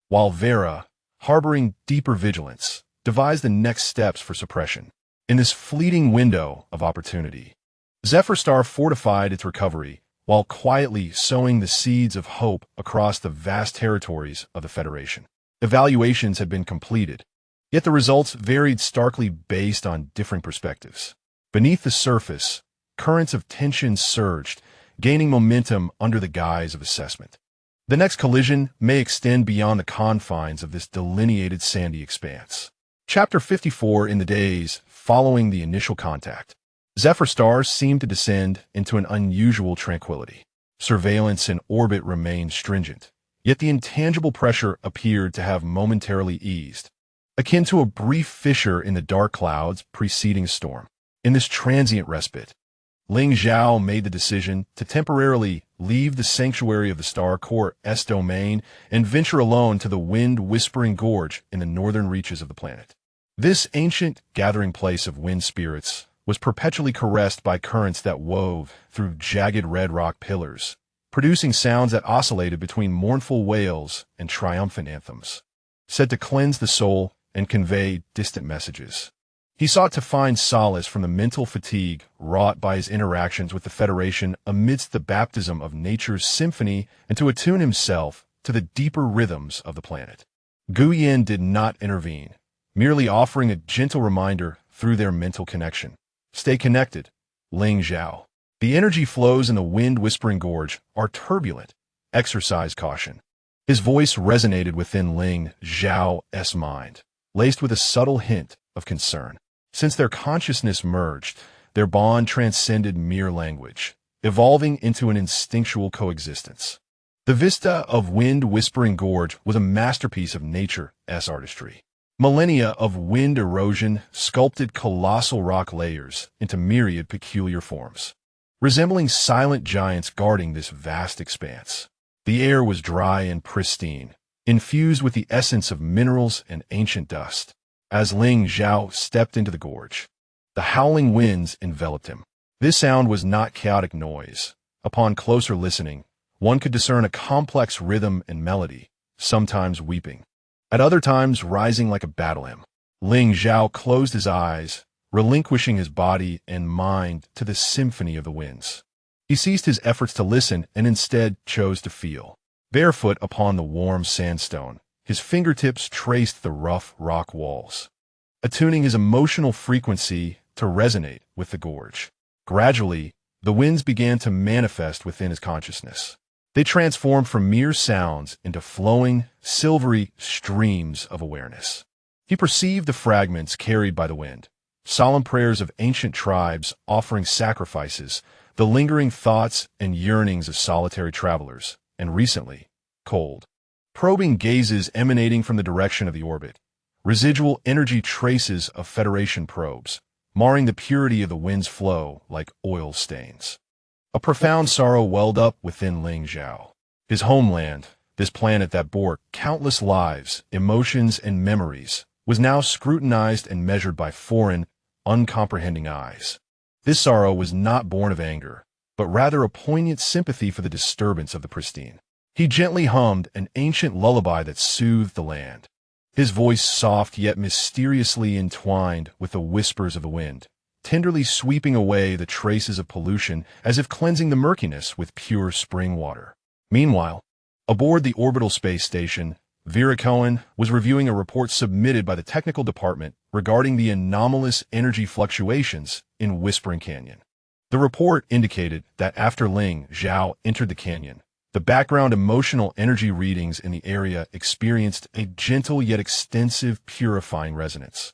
while Vera, harboring deeper vigilance, devised the next steps for suppression. In this fleeting window of opportunity, Zephyr Star fortified its recovery while quietly sowing the seeds of hope across the vast territories of the Federation. Evaluations had been completed, yet the results varied starkly based on differing perspectives. Beneath the surface, currents of tension surged, gaining momentum under the guise of assessment. The next collision may extend beyond the confines of this delineated sandy expanse. Chapter 54. In the days following the initial contact, Zephyr Star seemed to descend into an unusual tranquility. Surveillance in orbit remained stringent, Yet the intangible pressure appeared to have momentarily eased, akin to a brief fissure in the dark clouds preceding a storm. In this transient respite, Ling Zhao made the decision to temporarily leave the sanctuary of the Star Court's domain and venture alone to the wind-whispering gorge in the northern reaches of the planet. This ancient gathering place of wind spirits was perpetually caressed by currents that wove through jagged red rock pillars, producing sounds that oscillated between mournful wails and triumphant anthems, said to cleanse the soul and convey distant messages. He sought to find solace from the mental fatigue wrought by his interactions with the Federation amidst the baptism of nature's symphony and to attune himself to the deeper rhythms of the planet. Gu Yin did not intervene, merely offering a gentle reminder through their mental connection. Stay connected, Ling Zhao. The energy flows in the wind-whispering gorge are turbulent. Exercise caution. His voice resonated within Ling Zhao's mind, laced with a subtle hint of concern. Since their consciousness merged, their bond transcended mere language, evolving into an instinctual coexistence. The vista of wind-whispering gorge was a masterpiece of nature's artistry. Millennia of wind erosion sculpted colossal rock layers into myriad peculiar forms, resembling silent giants guarding this vast expanse. The air was dry and pristine, infused with the essence of minerals and ancient dust. As Ling Zhao stepped into the gorge, the howling winds enveloped him. This sound was not chaotic noise. Upon closer listening, one could discern a complex rhythm and melody, sometimes weeping, at other times rising like a battle hymn. Ling Zhao closed his eyes, relinquishing his body and mind to the symphony of the winds. He ceased his efforts to listen and instead chose to feel. Barefoot upon the warm sandstone, his fingertips traced the rough rock walls, attuning his emotional frequency to resonate with the gorge. Gradually, the winds began to manifest within his consciousness. They transformed from mere sounds into flowing, silvery streams of awareness. He perceived the fragments carried by the wind, solemn prayers of ancient tribes offering sacrifices, the lingering thoughts and yearnings of solitary travelers, and recently, cold, probing gazes emanating from the direction of the orbit, residual energy traces of Federation probes, marring the purity of the wind's flow like oil stains. A profound sorrow welled up within Ling Zhao. His homeland, this planet that bore countless lives, emotions, and memories, was now scrutinized and measured by foreign, uncomprehending eyes. This sorrow was not born of anger, but rather a poignant sympathy for the disturbance of the pristine. He gently hummed an ancient lullaby that soothed the land, his voice soft yet mysteriously entwined with the whispers of the wind, tenderly sweeping away the traces of pollution as if cleansing the murkiness with pure spring water. Meanwhile, aboard the orbital space station, Vera Cohen was reviewing a report submitted by the technical department regarding the anomalous energy fluctuations in Whispering Canyon. The report indicated that after Ling Zhao entered the canyon, the background emotional energy readings in the area experienced a gentle yet extensive purifying resonance,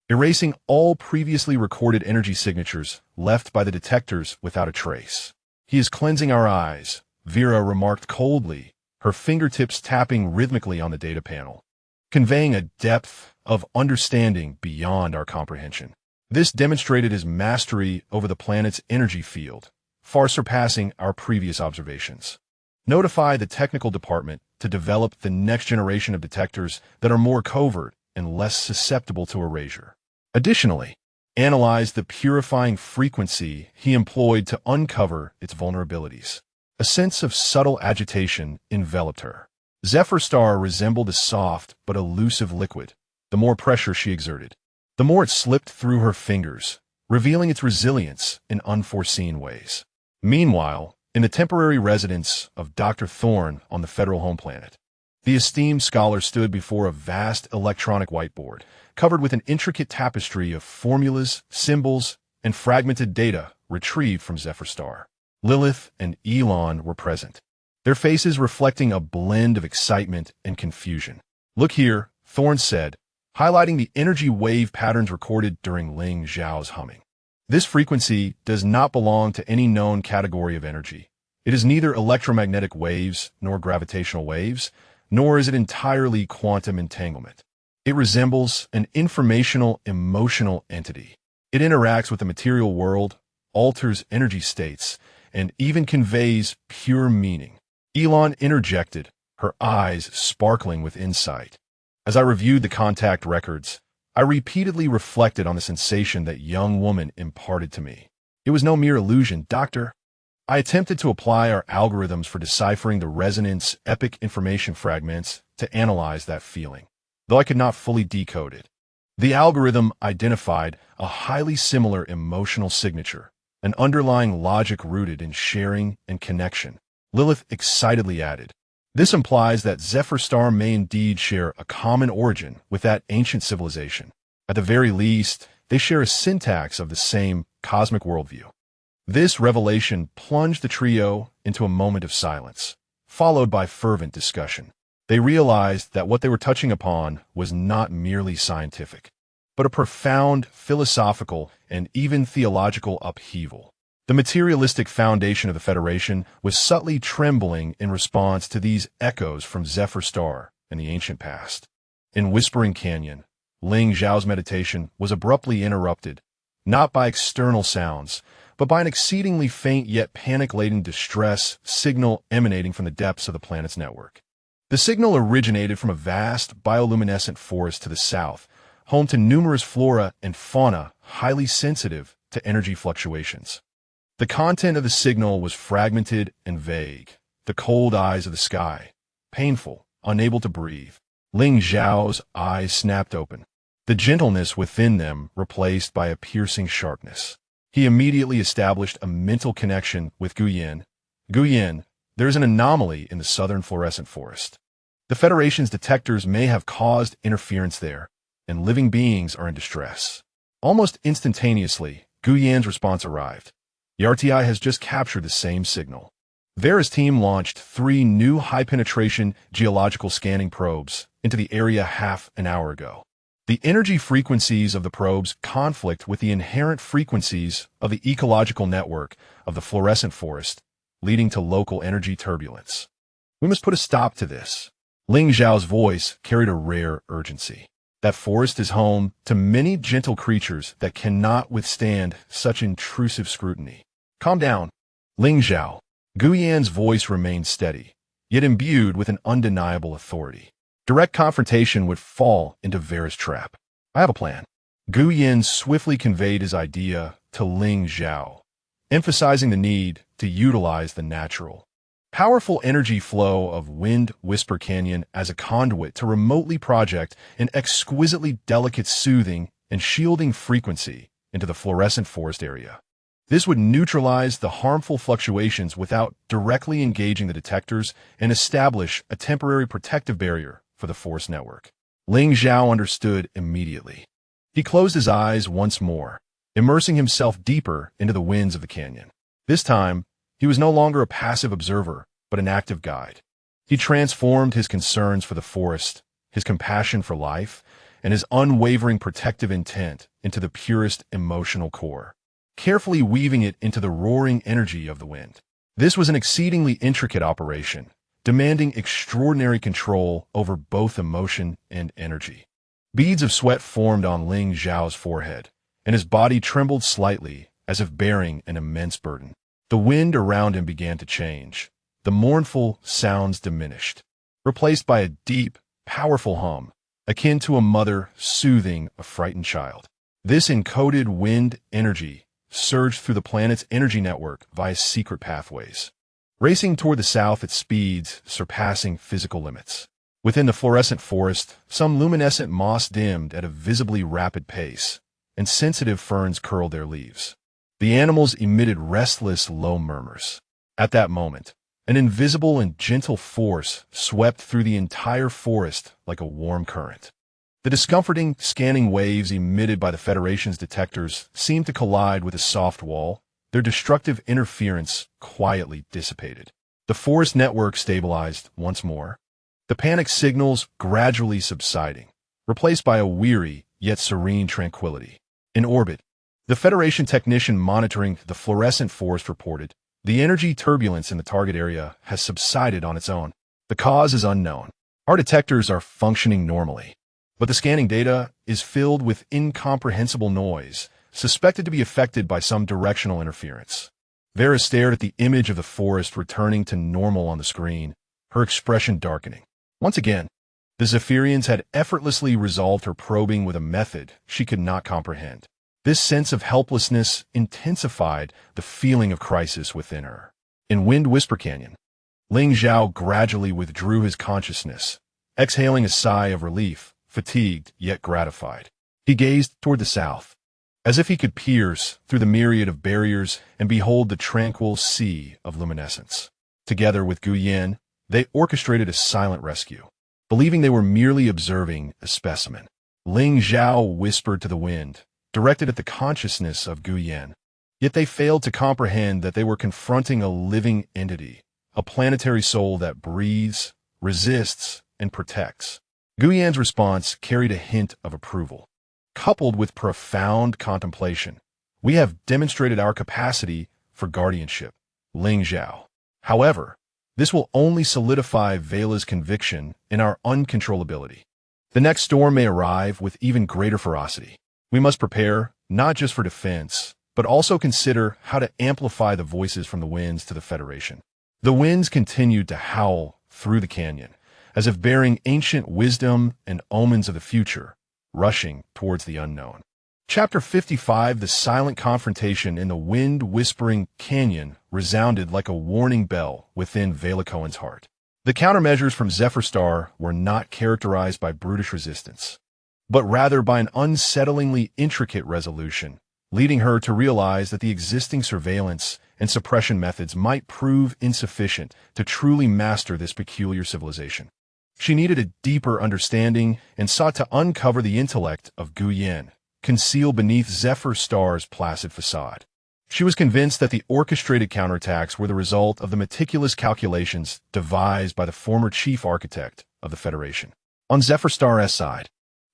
erasing all previously recorded energy signatures left by the detectors without a trace. "He is cleansing our eyes," Vera remarked coldly, her fingertips tapping rhythmically on the data panel, conveying a depth of understanding beyond our comprehension. This demonstrated his mastery over the planet's energy field, far surpassing our previous observations. Notify the technical department to develop the next generation of detectors that are more covert and less susceptible to erasure. Additionally, analyze the purifying frequency he employed to uncover its vulnerabilities. A sense of subtle agitation enveloped her. Zephyr Star resembled a soft but elusive liquid. The more pressure she exerted, the more it slipped through her fingers, revealing its resilience in unforeseen ways. Meanwhile, in the temporary residence of Dr. Thorne on the federal home planet, the esteemed scholar stood before a vast electronic whiteboard, covered with an intricate tapestry of formulas, symbols, and fragmented data retrieved from Zephyr Star. Lilith and Elon were present, their faces reflecting a blend of excitement and confusion. "Look here," Thorne said, highlighting the energy wave patterns recorded during Ling Zhao's humming. "This frequency does not belong to any known category of energy. It is neither electromagnetic waves nor gravitational waves, nor is it entirely quantum entanglement. It resembles an informational, emotional entity. It interacts with the material world, alters energy states, and even conveys pure meaning. Elon interjected, her eyes sparkling with insight. As I reviewed the contact records, I repeatedly reflected on the sensation that young woman imparted to me. It was no mere illusion, Doctor. I attempted to apply our algorithms for deciphering the resonance epic information fragments to analyze that feeling, though I could not fully decode it. The algorithm identified a highly similar emotional signature, an underlying logic rooted in sharing and connection. Lilith excitedly added, "This implies that Zephyr Star may indeed share a common origin with that ancient civilization. At the very least, they share a syntax of the same cosmic worldview." This revelation plunged the trio into a moment of silence, followed by fervent discussion. They realized that what they were touching upon was not merely scientific, but a profound philosophical and even theological upheaval. The materialistic foundation of the Federation was subtly trembling in response to these echoes from Zephyr Star and the ancient past. In Whispering Canyon, Ling Zhao's meditation was abruptly interrupted, not by external sounds, but by an exceedingly faint yet panic-laden distress signal emanating from the depths of the planet's network. The signal originated from a vast bioluminescent forest to the south, home to numerous flora and fauna highly sensitive to energy fluctuations. The content of the signal was fragmented and vague, the cold eyes of the sky, painful, unable to breathe. Ling Zhao's eyes snapped open, the gentleness within them replaced by a piercing sharpness. He immediately established a mental connection with Guyan. Guyan, there is an anomaly in the southern fluorescent forest. The Federation's detectors may have caused interference there, and living beings are in distress. Almost instantaneously, Guyan's response arrived. The RTI has just captured the same signal. Vera's team launched 3 new high-penetration geological scanning probes into the area half an hour ago. The energy frequencies of the probes conflict with the inherent frequencies of the ecological network of the fluorescent forest, leading to local energy turbulence. We must put a stop to this. Ling Zhao's voice carried a rare urgency. That forest is home to many gentle creatures that cannot withstand such intrusive scrutiny. Calm down. Ling Zhao. Guyan's voice remained steady, yet imbued with an undeniable authority. Direct confrontation would fall into Vera's trap. I have a plan. Guyan swiftly conveyed his idea to Ling Zhao, emphasizing the need to utilize the natural, powerful energy flow of Wind Whisper Canyon as a conduit to remotely project an exquisitely delicate soothing and shielding frequency into the fluorescent forest area. This would neutralize the harmful fluctuations without directly engaging the detectors and establish a temporary protective barrier for the forest network. Ling Zhao understood immediately. He closed his eyes once more, immersing himself deeper into the winds of the canyon. This time, he was no longer a passive observer, but an active guide. He transformed his concerns for the forest, his compassion for life, and his unwavering protective intent into the purest emotional core, carefully weaving it into the roaring energy of the wind. This was an exceedingly intricate operation, demanding extraordinary control over both emotion and energy. Beads of sweat formed on Ling Zhao's forehead, and his body trembled slightly as if bearing an immense burden. The wind around him began to change. The mournful sounds diminished, replaced by a deep, powerful hum, akin to a mother soothing a frightened child. This encoded wind energy surged through the planet's energy network via secret pathways, racing toward the south at speeds surpassing physical limits. Within the fluorescent forest, some luminescent moss dimmed at a visibly rapid pace, and sensitive ferns curled their leaves. The animals emitted restless, low murmurs. At that moment, an invisible and gentle force swept through the entire forest like a warm current. The discomforting, scanning waves emitted by the Federation's detectors seemed to collide with a soft wall. Their destructive interference quietly dissipated. The forest network stabilized once more, the panic signals gradually subsiding, replaced by a weary yet serene tranquility. In orbit, the Federation technician monitoring the fluorescent forest reported, The energy turbulence in the target area has subsided on its own. The cause is unknown. Our detectors are functioning normally, but the scanning data is filled with incomprehensible noise, suspected to be affected by some directional interference. Vera stared at the image of the forest returning to normal on the screen, her expression darkening. Once again, the Zephyrians had effortlessly resolved her probing with a method she could not comprehend. This sense of helplessness intensified the feeling of crisis within her. In Wind Whisper Canyon, Ling Zhao gradually withdrew his consciousness, exhaling a sigh of relief, fatigued yet gratified. He gazed toward the south, as if he could pierce through the myriad of barriers and behold the tranquil sea of luminescence. Together with Gu Yan, they orchestrated a silent rescue. Believing they were merely observing a specimen, Ling Zhao whispered to the wind, directed at the consciousness of Gu Yan. Yet they failed to comprehend that they were confronting a living entity, a planetary soul that breathes, resists, and protects. Gu Yan's response carried a hint of approval, coupled with profound contemplation. We have demonstrated our capacity for guardianship, Ling Zhao. However, this will only solidify Vela's conviction in our uncontrollability. The next storm may arrive with even greater ferocity. We must prepare, not just for defense, but also consider how to amplify the voices from the winds to the Federation. The winds continued to howl through the canyon, as if bearing ancient wisdom and omens of the future, rushing towards the unknown. Chapter 55, The Silent Confrontation in the Wind-Whispering Canyon, resounded like a warning bell within Vela Cohen's heart. The countermeasures from Zephyr Star were not characterized by brutish resistance, but rather by an unsettlingly intricate resolution, leading her to realize that the existing surveillance and suppression methods might prove insufficient to truly master this peculiar civilization. She needed a deeper understanding and sought to uncover the intellect of Gu Yan, concealed beneath Zephyr Star's placid facade. She was convinced that the orchestrated counterattacks were the result of the meticulous calculations devised by the former chief architect of the Federation. On Zephyr Star's side,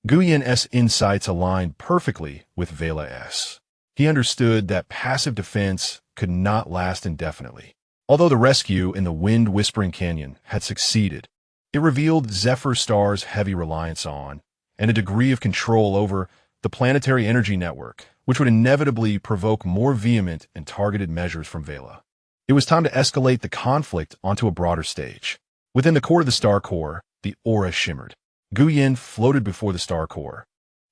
Gu Yan's insights aligned perfectly with Vela's. He understood that passive defense could not last indefinitely. Although the rescue in the Wind-Whispering Canyon had succeeded, it revealed Zephyr Star's heavy reliance on, and a degree of control over, the planetary energy network, which would inevitably provoke more vehement and targeted measures from Vela. It was time to escalate the conflict onto a broader stage. Within the core of the star core, the aura shimmered. Gu Yan floated before the star core.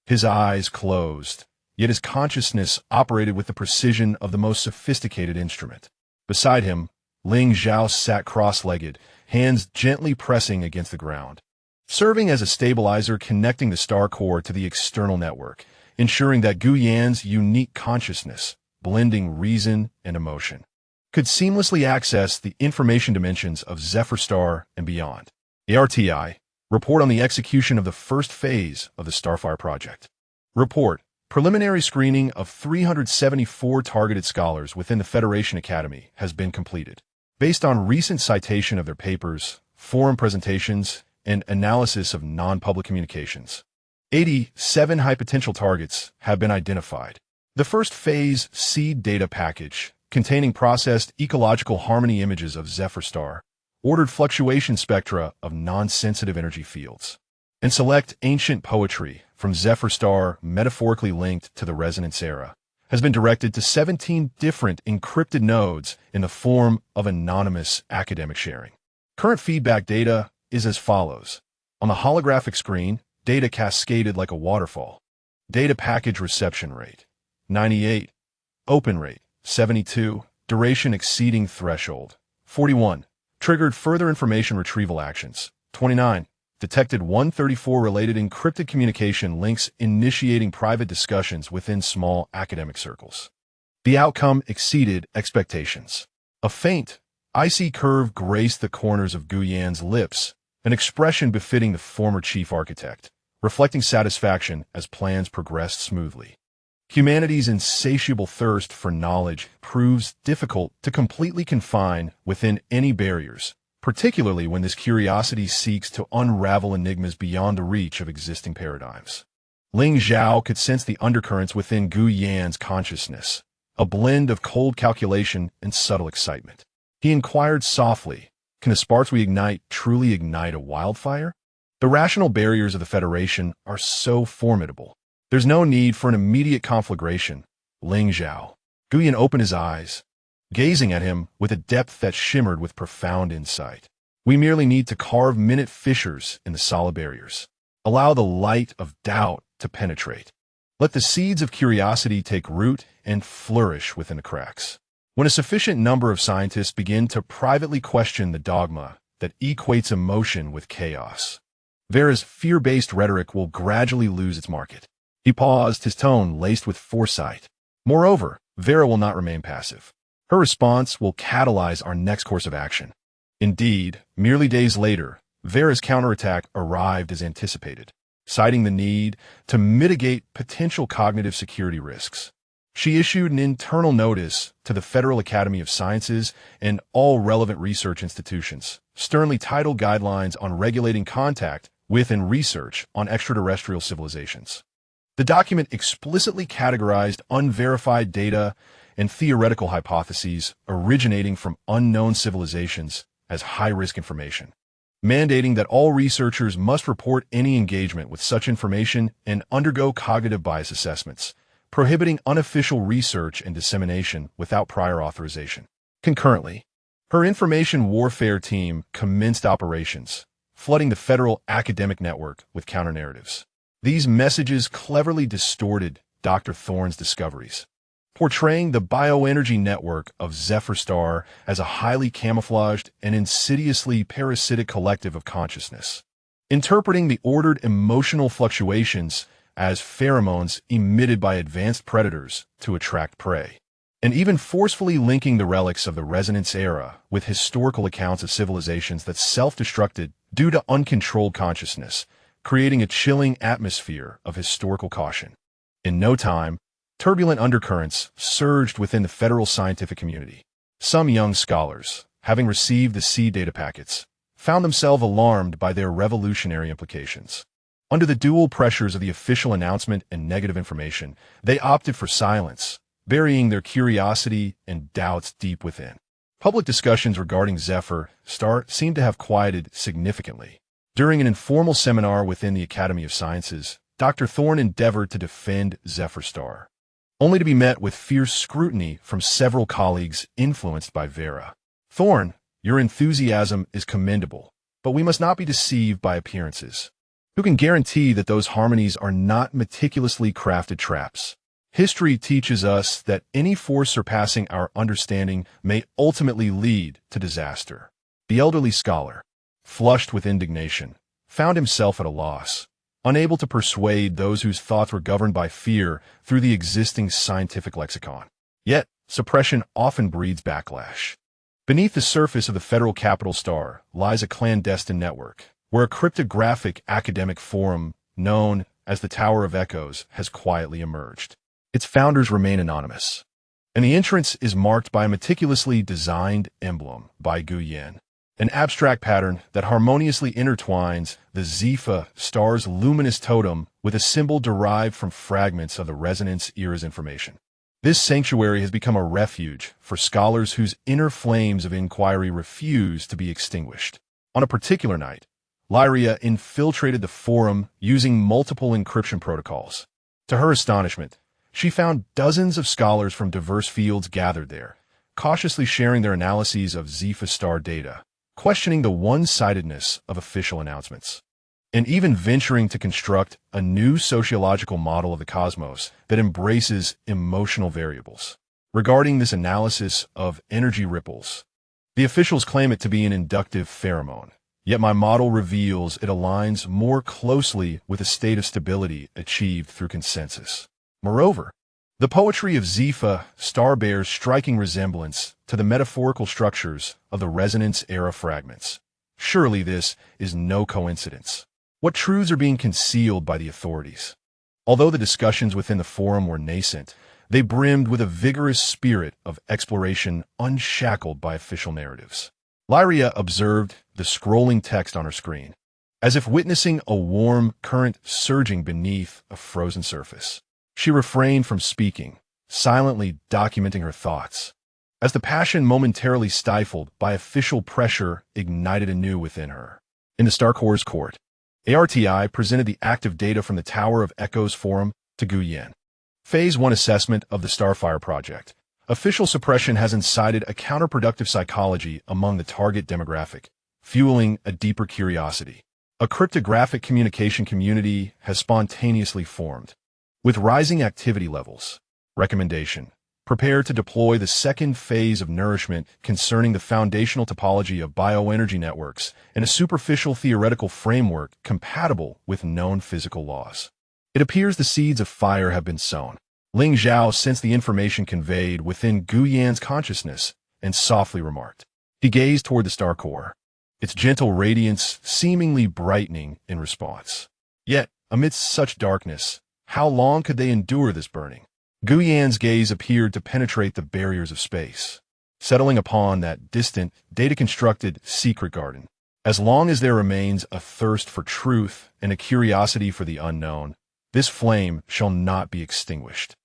His eyes closed, yet his consciousness operated with the precision of the most sophisticated instrument. Beside him, Ling Zhao sat cross-legged, hands gently pressing against the ground, serving as a stabilizer connecting the star core to the external network, ensuring that Gu Yan's unique consciousness, blending reason and emotion, could seamlessly access the information dimensions of Zephyr Star and beyond. ARTI, report on the execution of the first phase of the Starfire project. Report, preliminary screening of 374 targeted scholars within the Federation Academy has been completed. Based on recent citation of their papers, forum presentations, and analysis of non-public communications, 87 high potential targets have been identified. The first phase seed data package, containing processed ecological harmony images of Zephyr Star, ordered fluctuation spectra of non-sensitive energy fields, and select ancient poetry from Zephyr Star metaphorically linked to the resonance era, has been directed to 17 different encrypted nodes in the form of anonymous academic sharing. Current feedback data is as follows. On the holographic screen, data cascaded like a waterfall. Data package reception rate, 98. Open rate, 72. Duration exceeding threshold, 41. Triggered further information retrieval actions, 29. Detected 134 related encrypted communication links initiating private discussions within small academic circles. The outcome exceeded expectations. A faint, icy curve graced the corners of Gu Yan's lips, an expression befitting the former chief architect, reflecting satisfaction as plans progressed smoothly. Humanity's insatiable thirst for knowledge proves difficult to completely confine within any barriers, particularly when this curiosity seeks to unravel enigmas beyond the reach of existing paradigms. Ling Zhao could sense the undercurrents within Gu Yan's consciousness, a blend of cold calculation and subtle excitement. He inquired softly, "Can the sparks we ignite truly ignite a wildfire?" The rational barriers of the Federation are so formidable. There's no need for an immediate conflagration. Ling Zhao. Guyan opened his eyes, gazing at him with a depth that shimmered with profound insight. We merely need to carve minute fissures in the solid barriers. Allow the light of doubt to penetrate. Let the seeds of curiosity take root and flourish within the cracks. When a sufficient number of scientists begin to privately question the dogma that equates emotion with chaos, Vera's fear-based rhetoric will gradually lose its market. He paused, his tone laced with foresight. Moreover, Vera will not remain passive. Her response will catalyze our next course of action. Indeed, merely days later, Vera's counterattack arrived as anticipated, citing the need to mitigate potential cognitive security risks. She issued an internal notice to the Federal Academy of Sciences and all relevant research institutions, sternly titled Guidelines on Regulating Contact with and Research on Extraterrestrial Civilizations. The document explicitly categorized unverified data and theoretical hypotheses originating from unknown civilizations as high-risk information, mandating that all researchers must report any engagement with such information and undergo cognitive bias assessments, prohibiting unofficial research and dissemination without prior authorization. Concurrently, her information warfare team commenced operations, flooding the federal academic network with counter-narratives. These messages cleverly distorted Dr. Thorne's discoveries, portraying the bioenergy network of Zephyr Star as a highly camouflaged and insidiously parasitic collective of consciousness, interpreting the ordered emotional fluctuations as pheromones emitted by advanced predators to attract prey, and even forcefully linking the relics of the Resonance era with historical accounts of civilizations that self-destructed due to uncontrolled consciousness, creating a chilling atmosphere of historical caution. In no time, turbulent undercurrents surged within the federal scientific community. Some young scholars, having received the seed data packets, found themselves alarmed by their revolutionary implications. Under the dual pressures of the official announcement and negative information, they opted for silence, burying their curiosity and doubts deep within. Public discussions regarding Zephyr Star seemed to have quieted significantly. During an informal seminar within the Academy of Sciences, Dr. Thorne endeavored to defend Zephyr Star, only to be met with fierce scrutiny from several colleagues influenced by Vera. "Thorne, your enthusiasm is commendable, but we must not be deceived by appearances. Who can guarantee that those harmonies are not meticulously crafted traps? History teaches us that any force surpassing our understanding may ultimately lead to disaster." The elderly scholar, flushed with indignation, found himself at a loss, unable to persuade those whose thoughts were governed by fear through the existing scientific lexicon. Yet, suppression often breeds backlash. Beneath the surface of the Federal Capital Star lies a clandestine network, where a cryptographic academic forum known as the Tower of Echoes has quietly emerged. Its founders remain anonymous, and the entrance is marked by a meticulously designed emblem by Guyan, an abstract pattern that harmoniously intertwines the Zephyr Star's luminous totem with a symbol derived from fragments of the Resonance era's information. This sanctuary has become a refuge for scholars whose inner flames of inquiry refuse to be extinguished. On a particular night, Lyria infiltrated the forum using multiple encryption protocols. To her astonishment, she found dozens of scholars from diverse fields gathered there, cautiously sharing their analyses of Zephyr Star data, questioning the one-sidedness of official announcements, and even venturing to construct a new sociological model of the cosmos that embraces emotional variables. Regarding this analysis of energy ripples, the officials claim it to be an inductive pheromone, yet my model reveals it aligns more closely with a state of stability achieved through consensus. Moreover, the poetry of Zephyr Star bears striking resemblance to the metaphorical structures of the Resonance-era fragments. Surely this is no coincidence. What truths are being concealed by the authorities? Although the discussions within the forum were nascent, they brimmed with a vigorous spirit of exploration unshackled by official narratives. Lyria observed the scrolling text on her screen, as if witnessing a warm current surging beneath a frozen surface. She refrained from speaking, silently documenting her thoughts. As the passion momentarily stifled by official pressure ignited anew within her. In the Star Core's court, ARTI presented the active data from the Tower of Echoes Forum to Gu Yan. Phase 1 assessment of the Starfire project. Official suppression has incited a counterproductive psychology among the target demographic, fueling a deeper curiosity. A cryptographic communication community has spontaneously formed. With rising activity levels, recommendation: prepare to deploy the second phase of nourishment concerning the foundational topology of bioenergy networks and a superficial theoretical framework compatible with known physical laws. It appears the seeds of fire have been sown. Ling Zhao sensed the information conveyed within Gu Yan's consciousness and softly remarked. He gazed toward the star core, its gentle radiance seemingly brightening in response. Yet, amidst such darkness, how long could they endure this burning? Gu Yan's gaze appeared to penetrate the barriers of space, settling upon that distant, data-constructed secret garden. As long as there remains a thirst for truth and a curiosity for the unknown, this flame shall not be extinguished.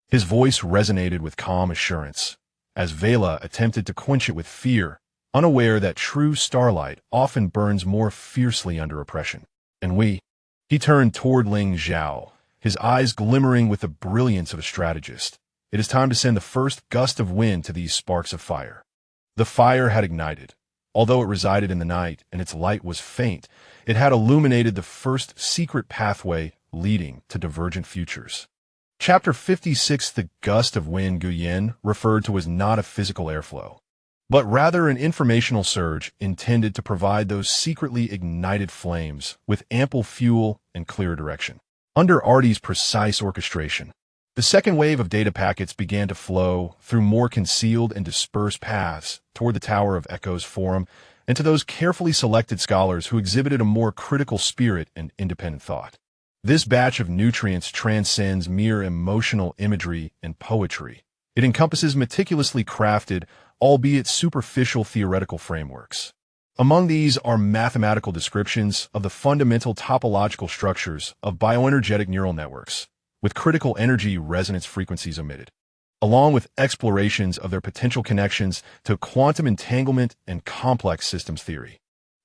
His voice resonated with calm assurance, as Vela attempted to quench it with fear, unaware that true starlight often burns more fiercely under oppression. And he turned toward Ling Zhao, his eyes glimmering with the brilliance of a strategist. It is time to send the first gust of wind to these sparks of fire. The fire had ignited. Although it resided in the night and its light was faint, it had illuminated the first secret pathway leading to divergent futures. Chapter 56. The gust of wind Gu Yan referred to as not a physical airflow, but rather an informational surge intended to provide those secretly ignited flames with ample fuel and clear direction. Under Artie's precise orchestration, the second wave of data packets began to flow through more concealed and dispersed paths toward the Tower of Echoes Forum and to those carefully selected scholars who exhibited a more critical spirit and independent thought. This batch of nutrients transcends mere emotional imagery and poetry. It encompasses meticulously crafted, albeit superficial theoretical frameworks. Among these are mathematical descriptions of the fundamental topological structures of bioenergetic neural networks, with critical energy resonance frequencies omitted, along with explorations of their potential connections to quantum entanglement and complex systems theory.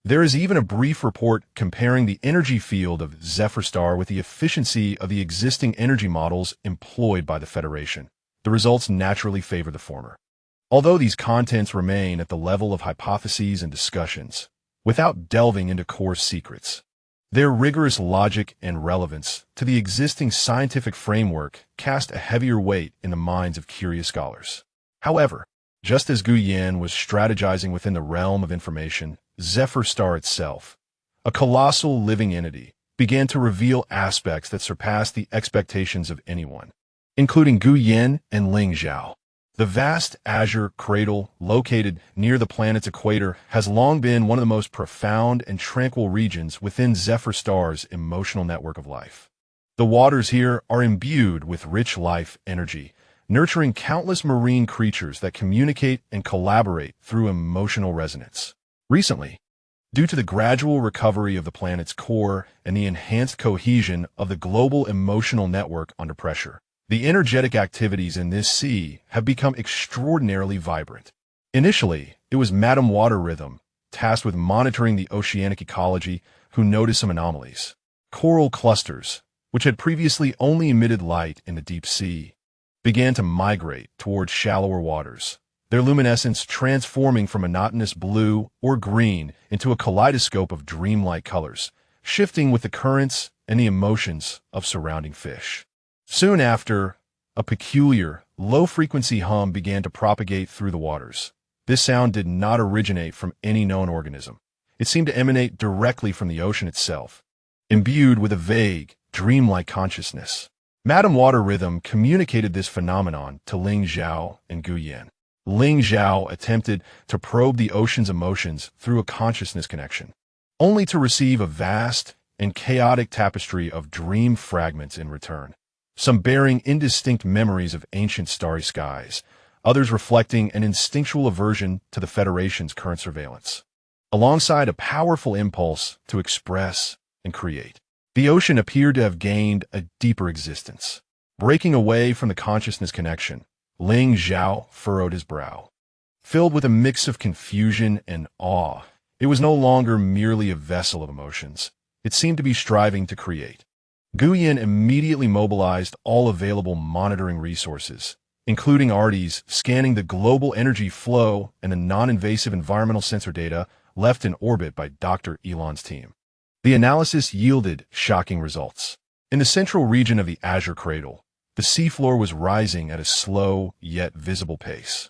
There is even a brief report comparing the energy field of Zephyr Star with the efficiency of the existing energy models employed by the Federation. The results naturally favor the former. Although these contents remain at the level of hypotheses and discussions, without delving into core secrets, their rigorous logic and relevance to the existing scientific framework cast a heavier weight in the minds of curious scholars. However, just as Gu Yan was strategizing within the realm of information, Zephyr Star itself, a colossal living entity, began to reveal aspects that surpassed the expectations of anyone, including Gu Yan and Ling Zhao. The vast azure cradle located near the planet's equator has long been one of the most profound and tranquil regions within Zephyr Star's emotional network of life. The waters here are imbued with rich life energy, nurturing countless marine creatures that communicate and collaborate through emotional resonance. Recently, due to the gradual recovery of the planet's core and the enhanced cohesion of the global emotional network under pressure, the energetic activities in this sea have become extraordinarily vibrant. Initially, it was Madame Water Rhythm, tasked with monitoring the oceanic ecology, who noticed some anomalies. Coral clusters, which had previously only emitted light in the deep sea, began to migrate towards shallower waters, their luminescence transforming from monotonous blue or green into a kaleidoscope of dreamlike colors, shifting with the currents and the emotions of surrounding fish. Soon after, a peculiar, low-frequency hum began to propagate through the waters. This sound did not originate from any known organism. It seemed to emanate directly from the ocean itself, imbued with a vague, dreamlike consciousness. Madame Water Rhythm communicated this phenomenon to Ling Zhao and Gu Yan. Ling Zhao attempted to probe the ocean's emotions through a consciousness connection, only to receive a vast and chaotic tapestry of dream fragments in return, some bearing indistinct memories of ancient starry skies, others reflecting an instinctual aversion to the Federation's current surveillance, alongside a powerful impulse to express and create. The ocean appeared to have gained a deeper existence, Breaking away from the consciousness connection, Ling Zhao furrowed his brow. Filled with a mix of confusion and awe, it was no longer merely a vessel of emotions. It seemed to be striving to create. Guyan immediately mobilized all available monitoring resources, including ARTIs scanning the global energy flow and the non-invasive environmental sensor data left in orbit by Dr. Elon's team. The analysis yielded shocking results. In the central region of the Azure Cradle, the seafloor was rising at a slow yet visible pace.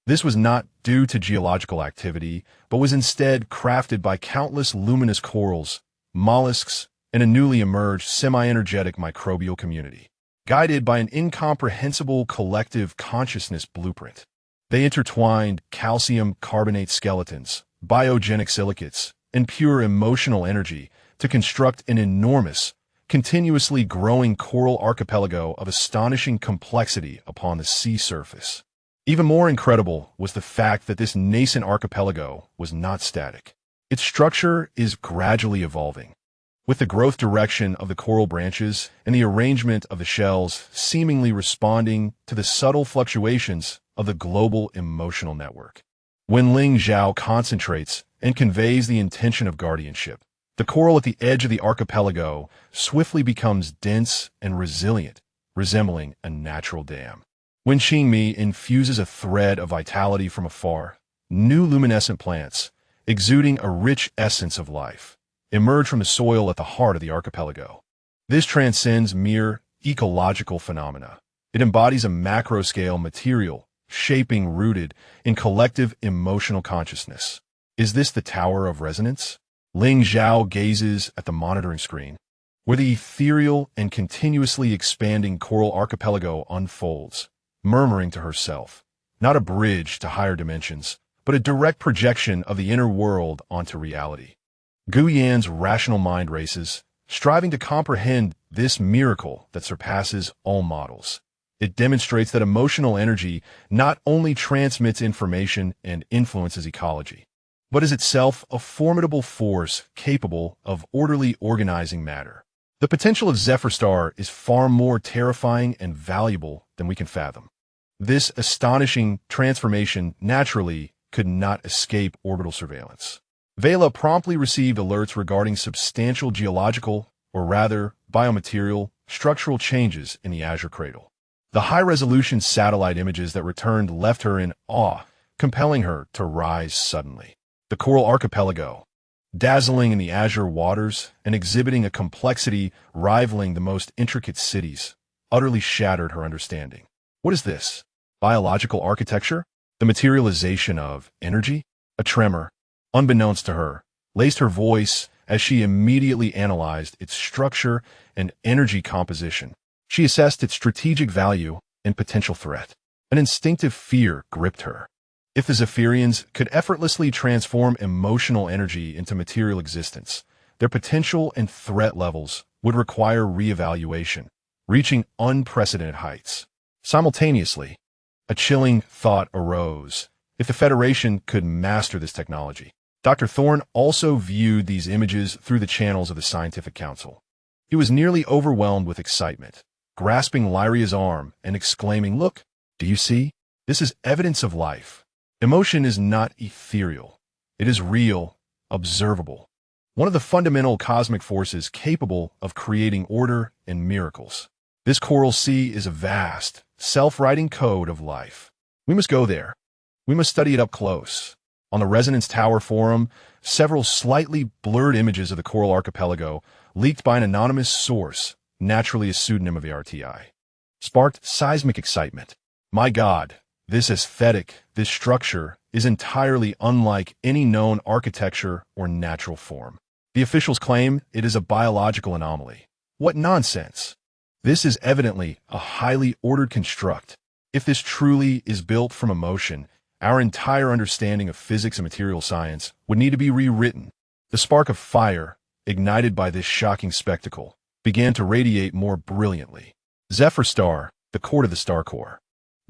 This was not due to geological activity, but was instead crafted by countless luminous corals, mollusks, and a newly emerged semi-energetic microbial community, guided by an incomprehensible collective consciousness blueprint. They intertwined calcium carbonate skeletons, biogenic silicates, and pure emotional energy to construct an enormous, continuously growing coral archipelago of astonishing complexity upon the sea surface. Even more incredible was the fact that this nascent archipelago was not static. Its structure is gradually evolving, with the growth direction of the coral branches and the arrangement of the shells seemingly responding to the subtle fluctuations of the global emotional network. When Ling Zhao concentrates and conveys the intention of guardianship, the coral at the edge of the archipelago swiftly becomes dense and resilient, resembling a natural dam. When Qingmi infuses a thread of vitality from afar, new luminescent plants, exuding a rich essence of life, emerge from the soil at the heart of the archipelago. This transcends mere ecological phenomena. It embodies a macro-scale material, shaping rooted in collective emotional consciousness. Is this the Tower of Resonance? Ling Zhao gazes at the monitoring screen, where the ethereal and continuously expanding coral archipelago unfolds, murmuring to herself, not a bridge to higher dimensions, but a direct projection of the inner world onto reality. Guyan's rational mind races, striving to comprehend this miracle that surpasses all models. It demonstrates that emotional energy not only transmits information and influences ecology, but is itself a formidable force capable of orderly organizing matter. The potential of Zephyr Star is far more terrifying and valuable than we can fathom. This astonishing transformation naturally could not escape orbital surveillance. Vela promptly received alerts regarding substantial geological, or rather, biomaterial, structural changes in the Azure Cradle. The high-resolution satellite images that returned left her in awe, compelling her to rise suddenly. The coral archipelago, dazzling in the azure waters and exhibiting a complexity rivaling the most intricate cities, utterly shattered her understanding. What is this? Biological architecture? The materialization of energy? A tremor, unbeknownst to her, laced her voice as she immediately analyzed its structure and energy composition. She assessed its strategic value and potential threat. An instinctive fear gripped her. If the Zephyrians could effortlessly transform emotional energy into material existence, their potential and threat levels would require re-evaluation, reaching unprecedented heights. Simultaneously, a chilling thought arose. If the Federation could master this technology, Dr. Thorne also viewed these images through the channels of the Scientific Council. He was nearly overwhelmed with excitement, grasping Lyria's arm and exclaiming, "Look, do you see? This is evidence of life. Emotion is not ethereal. It is real, observable. One of the fundamental cosmic forces capable of creating order and miracles. This coral sea is a vast, self-writing code of life. We must go there. We must study it up close." On the Resonance Tower forum, several slightly blurred images of the coral archipelago, leaked by an anonymous source, naturally a pseudonym of the RTI, sparked seismic excitement. My God, this aesthetic, this structure, is entirely unlike any known architecture or natural form. The officials claim it is a biological anomaly. What nonsense! This is evidently a highly ordered construct. If this truly is built from emotion, our entire understanding of physics and material science would need to be rewritten. The spark of fire, ignited by this shocking spectacle, began to radiate more brilliantly. Zephyr Star, the court of the Star Core.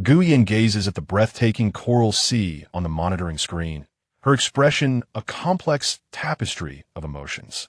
Guyan gazes at the breathtaking coral sea on the monitoring screen, her expression a complex tapestry of emotions.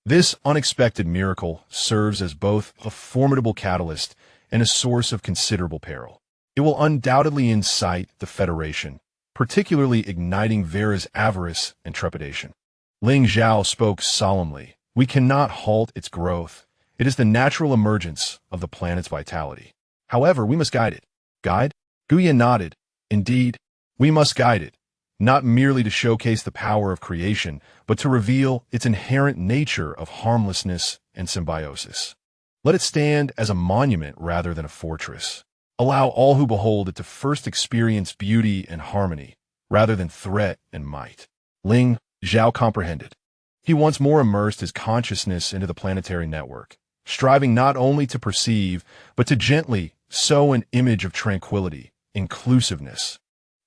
This unexpected miracle serves as both a formidable catalyst and a source of considerable peril. It will undoubtedly incite the Federation, particularly igniting Vera's avarice and trepidation. Ling Zhao spoke solemnly. We cannot halt its growth. It is the natural emergence of the planet's vitality. However, we must guide it. Guide? Guya nodded. Indeed, we must guide it, not merely to showcase the power of creation, but to reveal its inherent nature of harmlessness and symbiosis. Let it stand as a monument rather than a fortress. Allow all who behold it to first experience beauty and harmony, rather than threat and might. Ling Zhao comprehended. He once more immersed his consciousness into the planetary network, striving not only to perceive, but to gently sow an image of tranquility, inclusiveness,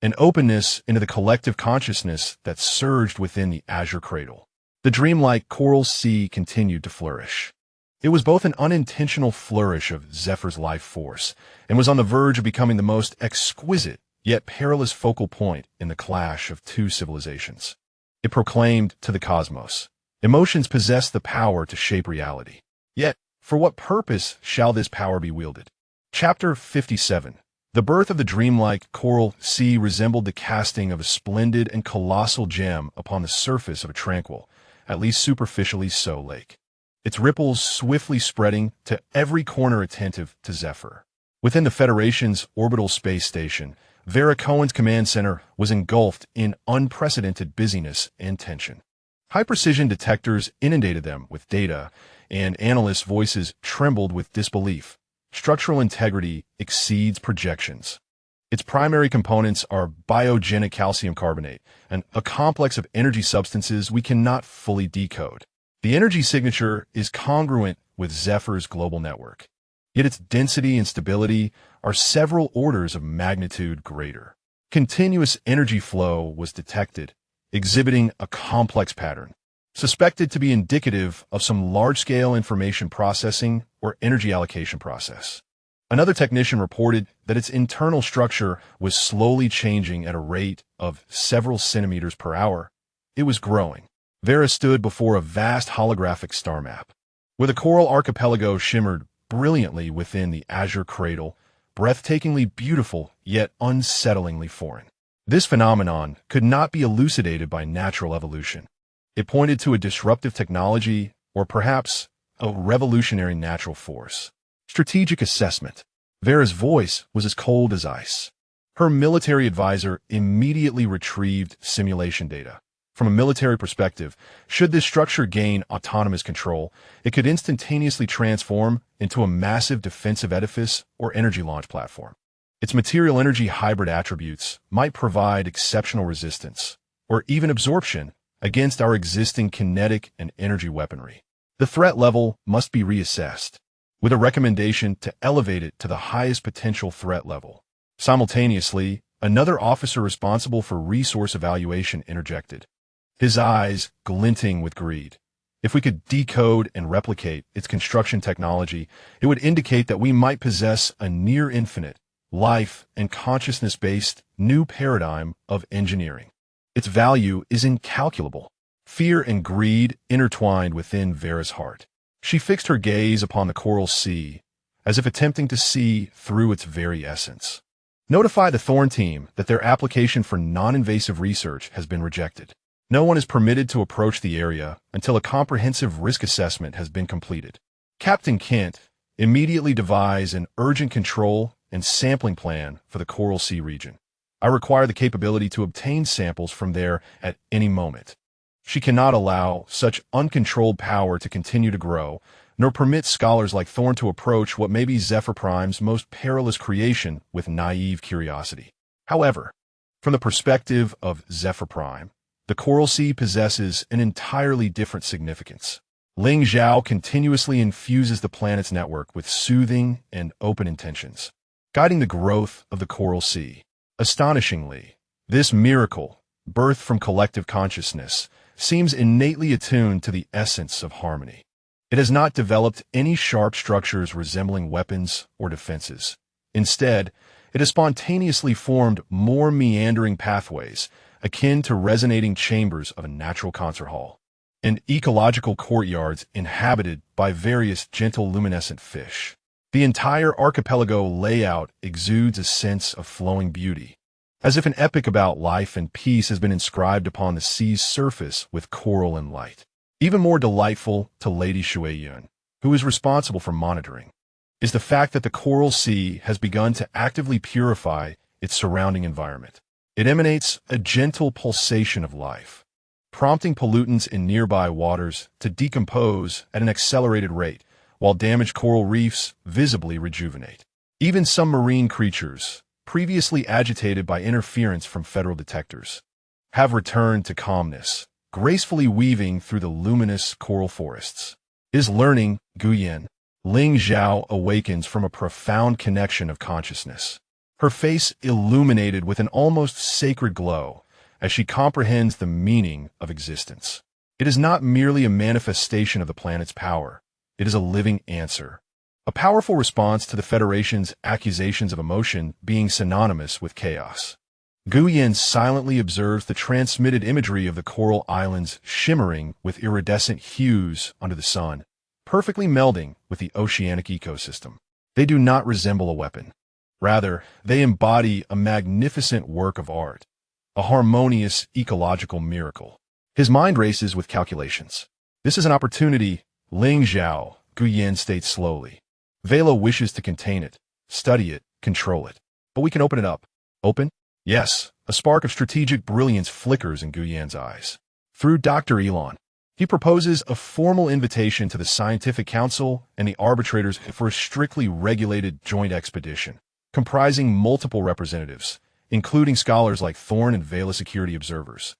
and openness into the collective consciousness that surged within the azure cradle. The dreamlike coral sea continued to flourish. It was both an unintentional flourish of Zephyr's life force and was on the verge of becoming the most exquisite yet perilous focal point in the clash of two civilizations. It proclaimed to the cosmos, emotions possess the power to shape reality. Yet, for what purpose shall this power be wielded? Chapter 57. The birth of the dreamlike coral sea resembled the casting of a splendid and colossal gem upon the surface of a tranquil, at least superficially so, lake. Its ripples swiftly spreading to every corner attentive to Zephyr. Within the Federation's orbital space station, Vera Cohen's command center was engulfed in unprecedented busyness and tension. High-precision detectors inundated them with data, and analysts' voices trembled with disbelief. Structural integrity exceeds projections. Its primary components are biogenic calcium carbonate, and a complex of energy substances we cannot fully decode. The energy signature is congruent with Zephyr's global network, yet its density and stability are several orders of magnitude greater. Continuous energy flow was detected, exhibiting a complex pattern, suspected to be indicative of some large-scale information processing or energy allocation process. Another technician reported that its internal structure was slowly changing at a rate of several centimeters per hour. It was growing. Vera stood before a vast holographic star map, where the coral archipelago shimmered brilliantly within the azure cradle, breathtakingly beautiful yet unsettlingly foreign. This phenomenon could not be elucidated by natural evolution. It pointed to a disruptive technology, or perhaps a revolutionary natural force. Strategic assessment. Vera's voice was as cold as ice. Her military advisor immediately retrieved simulation data. From a military perspective, should this structure gain autonomous control, it could instantaneously transform into a massive defensive edifice or energy launch platform. Its material energy hybrid attributes might provide exceptional resistance, or even absorption, against our existing kinetic and energy weaponry. The threat level must be reassessed, with a recommendation to elevate it to the highest potential threat level. Simultaneously, another officer responsible for resource evaluation interjected, his eyes glinting with greed. If we could decode and replicate its construction technology, it would indicate that we might possess a near-infinite, life and consciousness-based new paradigm of engineering. Its value is incalculable. Fear and greed intertwined within Vera's heart. She fixed her gaze upon the coral sea, as if attempting to see through its very essence. Notify the Thorn team that their application for non-invasive research has been rejected. No one is permitted to approach the area until a comprehensive risk assessment has been completed. Captain Kent, immediately devise an urgent control and sampling plan for the Coral Sea region. I require the capability to obtain samples from there at any moment. She cannot allow such uncontrolled power to continue to grow, nor permit scholars like Thorn to approach what may be Zephyr Prime's most perilous creation with naive curiosity. However, from the perspective of Zephyr Prime, the Coral Sea possesses an entirely different significance. Ling Zhao continuously infuses the planet's network with soothing and open intentions, guiding the growth of the Coral Sea. Astonishingly, this miracle, birthed from collective consciousness, seems innately attuned to the essence of harmony. It has not developed any sharp structures resembling weapons or defenses. Instead, it has spontaneously formed more meandering pathways, akin to resonating chambers of a natural concert hall, and ecological courtyards inhabited by various gentle luminescent fish. The entire archipelago layout exudes a sense of flowing beauty, as if an epic about life and peace has been inscribed upon the sea's surface with coral and light. Even more delightful to Lady Shuiyun, who is responsible for monitoring, is the fact that the coral sea has begun to actively purify its surrounding environment. It emanates a gentle pulsation of life, prompting pollutants in nearby waters to decompose at an accelerated rate, while damaged coral reefs visibly rejuvenate. Even some marine creatures, previously agitated by interference from federal detectors, have returned to calmness, gracefully weaving through the luminous coral forests. Is learning, Guyan. Ling Zhao awakens from a profound connection of consciousness, her face illuminated with an almost sacred glow as she comprehends the meaning of existence. It is not merely a manifestation of the planet's power. It is a living answer, a powerful response to the Federation's accusations of emotion being synonymous with chaos. Guyan silently observes the transmitted imagery of the coral islands shimmering with iridescent hues under the sun, perfectly melding with the oceanic ecosystem. They do not resemble a weapon. Rather, they embody a magnificent work of art, a harmonious ecological miracle. His mind races with calculations. This is an opportunity, Ling Zhao, Guyan states slowly. Vela wishes to contain it, study it, control it. But we can open it up. Open? Yes, a spark of strategic brilliance flickers in Guyan's eyes. Through Dr. Elon, he proposes a formal invitation to the Scientific Council and the arbitrators for a strictly regulated joint expedition, comprising multiple representatives, including scholars like Thorne and Vela security observers,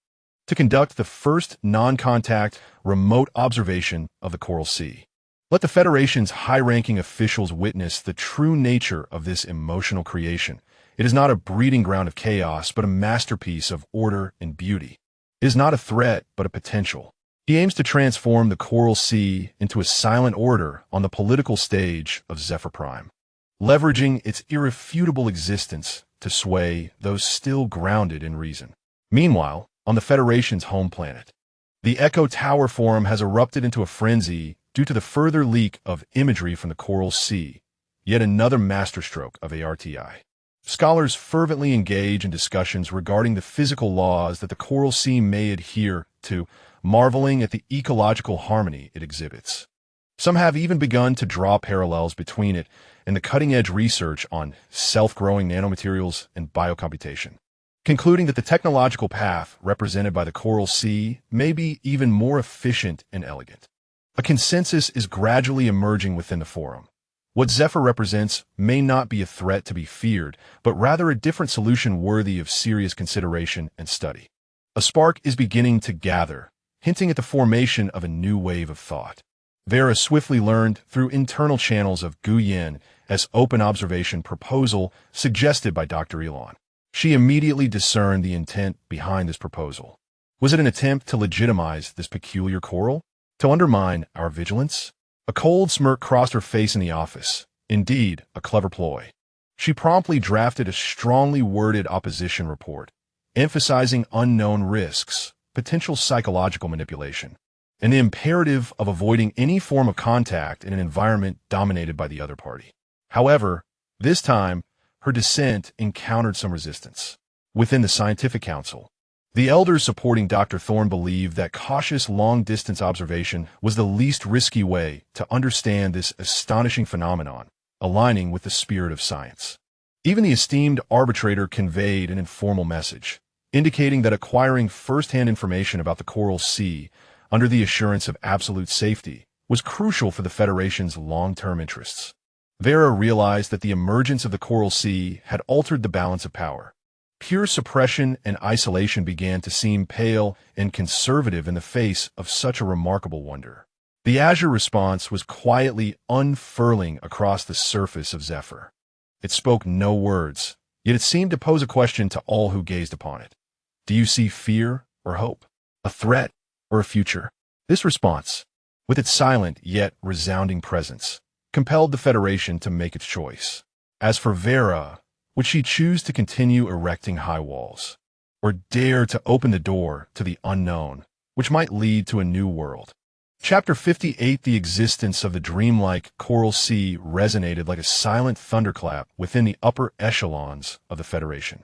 to conduct the first non-contact, remote observation of the Coral Sea. Let the Federation's high-ranking officials witness the true nature of this emotional creation. It is not a breeding ground of chaos, but a masterpiece of order and beauty. It is not a threat, but a potential. He aims to transform the Coral Sea into a silent order on the political stage of Zephyr Prime, leveraging its irrefutable existence to sway those still grounded in reason. Meanwhile, on the Federation's home planet, the Echo Tower Forum has erupted into a frenzy due to the further leak of imagery from the Coral Sea, yet another masterstroke of ARTI. Scholars fervently engage in discussions regarding the physical laws that the Coral Sea may adhere to, marveling at the ecological harmony it exhibits. Some have even begun to draw parallels between it and the cutting-edge research on self-growing nanomaterials and biocomputation, concluding that the technological path represented by the Coral Sea may be even more efficient and elegant. A consensus is gradually emerging within the forum. What Zephyr represents may not be a threat to be feared, but rather a different solution worthy of serious consideration and study. A spark is beginning to gather, hinting at the formation of a new wave of thought. Vera swiftly learned through internal channels of Guyan as open observation proposal suggested by Dr. Elon. She immediately discerned the intent behind this proposal. Was it an attempt to legitimize this peculiar coral? To undermine our vigilance? A cold smirk crossed her face in the office. Indeed, a clever ploy. She promptly drafted a strongly worded opposition report, emphasizing unknown risks, potential psychological manipulation, and the imperative of avoiding any form of contact in an environment dominated by the other party. However, this time, her dissent encountered some resistance. Within the Scientific Council, the elders supporting Dr. Thorne believed that cautious long-distance observation was the least risky way to understand this astonishing phenomenon, aligning with the spirit of science. Even the esteemed arbitrator conveyed an informal message, indicating that acquiring first-hand information about the Coral Sea under the assurance of absolute safety was crucial for the Federation's long-term interests. Vera realized that the emergence of the Coral Sea had altered the balance of power. Pure suppression and isolation began to seem pale and conservative in the face of such a remarkable wonder. The azure response was quietly unfurling across the surface of Zephyr. It spoke no words, yet it seemed to pose a question to all who gazed upon it. Do you see fear or hope? A threat or a future? This response, with its silent yet resounding presence, compelled the Federation to make its choice. As for Vera, would she choose to continue erecting high walls, or dare to open the door to the unknown, which might lead to a new world? Chapter 58, the existence of the dreamlike Coral Sea resonated like a silent thunderclap within the upper echelons of the Federation.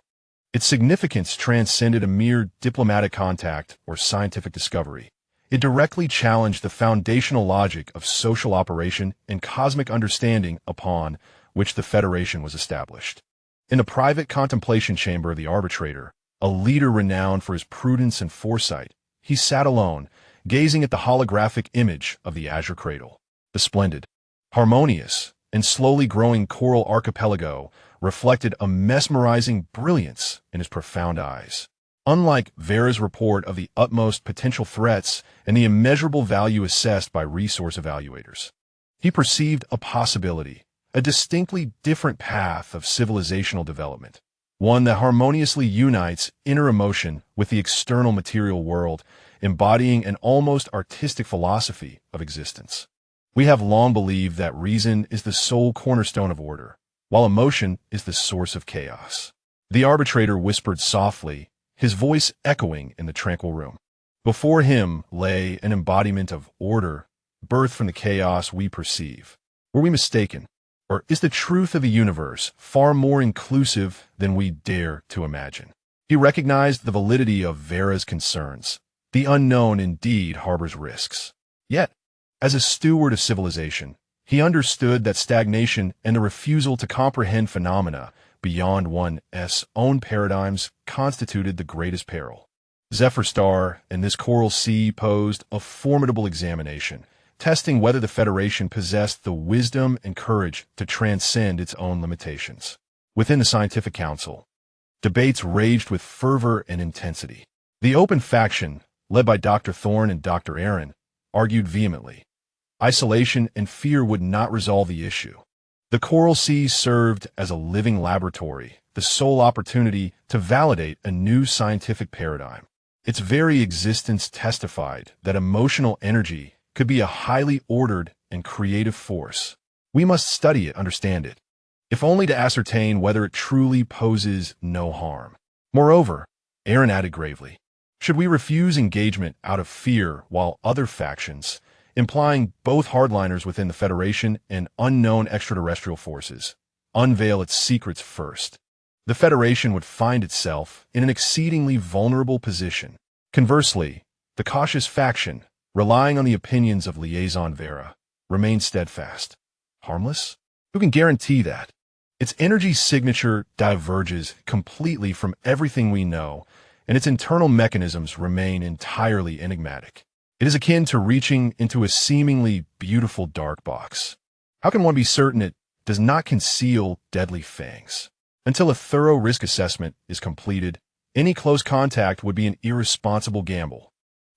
Its significance transcended a mere diplomatic contact or scientific discovery. It directly challenged the foundational logic of social operation and cosmic understanding upon which the Federation was established. In the private contemplation chamber of the arbitrator, a leader renowned for his prudence and foresight, he sat alone, gazing at the holographic image of the Azure Cradle. The splendid, harmonious, and slowly growing coral archipelago reflected a mesmerizing brilliance in his profound eyes. Unlike Vera's report of the utmost potential threats and the immeasurable value assessed by resource evaluators, he perceived a possibility, a distinctly different path of civilizational development, one that harmoniously unites inner emotion with the external material world, embodying an almost artistic philosophy of existence. We have long believed that reason is the sole cornerstone of order, while emotion is the source of chaos. The arbitrator whispered softly, his voice echoing in the tranquil room. Before him lay an embodiment of order, birthed from the chaos we perceive. Were we mistaken? Or is the truth of the universe far more inclusive than we dare to imagine? He recognized the validity of Vera's concerns. The unknown indeed harbors risks. Yet, as a steward of civilization, he understood that stagnation and the refusal to comprehend phenomena beyond one's own paradigms constituted the greatest peril. Zephyr Star and this Coral Sea posed a formidable examination, testing whether the Federation possessed the wisdom and courage to transcend its own limitations. Within the Scientific Council, debates raged with fervor and intensity. The open faction, led by Dr. Thorne and Dr. Aaron, argued vehemently. Isolation and fear would not resolve the issue. The Coral Sea served as a living laboratory, the sole opportunity to validate a new scientific paradigm. Its very existence testified that emotional energy could be a highly ordered and creative force. We must study it, understand it, if only to ascertain whether it truly poses no harm. Moreover, Aaron added gravely, should we refuse engagement out of fear while other factions, implying both hardliners within the Federation and unknown extraterrestrial forces, unveil its secrets first, the Federation would find itself in an exceedingly vulnerable position. Conversely, the cautious faction, relying on the opinions of Liaison Vera, remained steadfast. Harmless? Who can guarantee that? Its energy signature diverges completely from everything we know, and its internal mechanisms remain entirely enigmatic. It is akin to reaching into a seemingly beautiful dark box. How can one be certain it does not conceal deadly fangs? Until a thorough risk assessment is completed, any close contact would be an irresponsible gamble.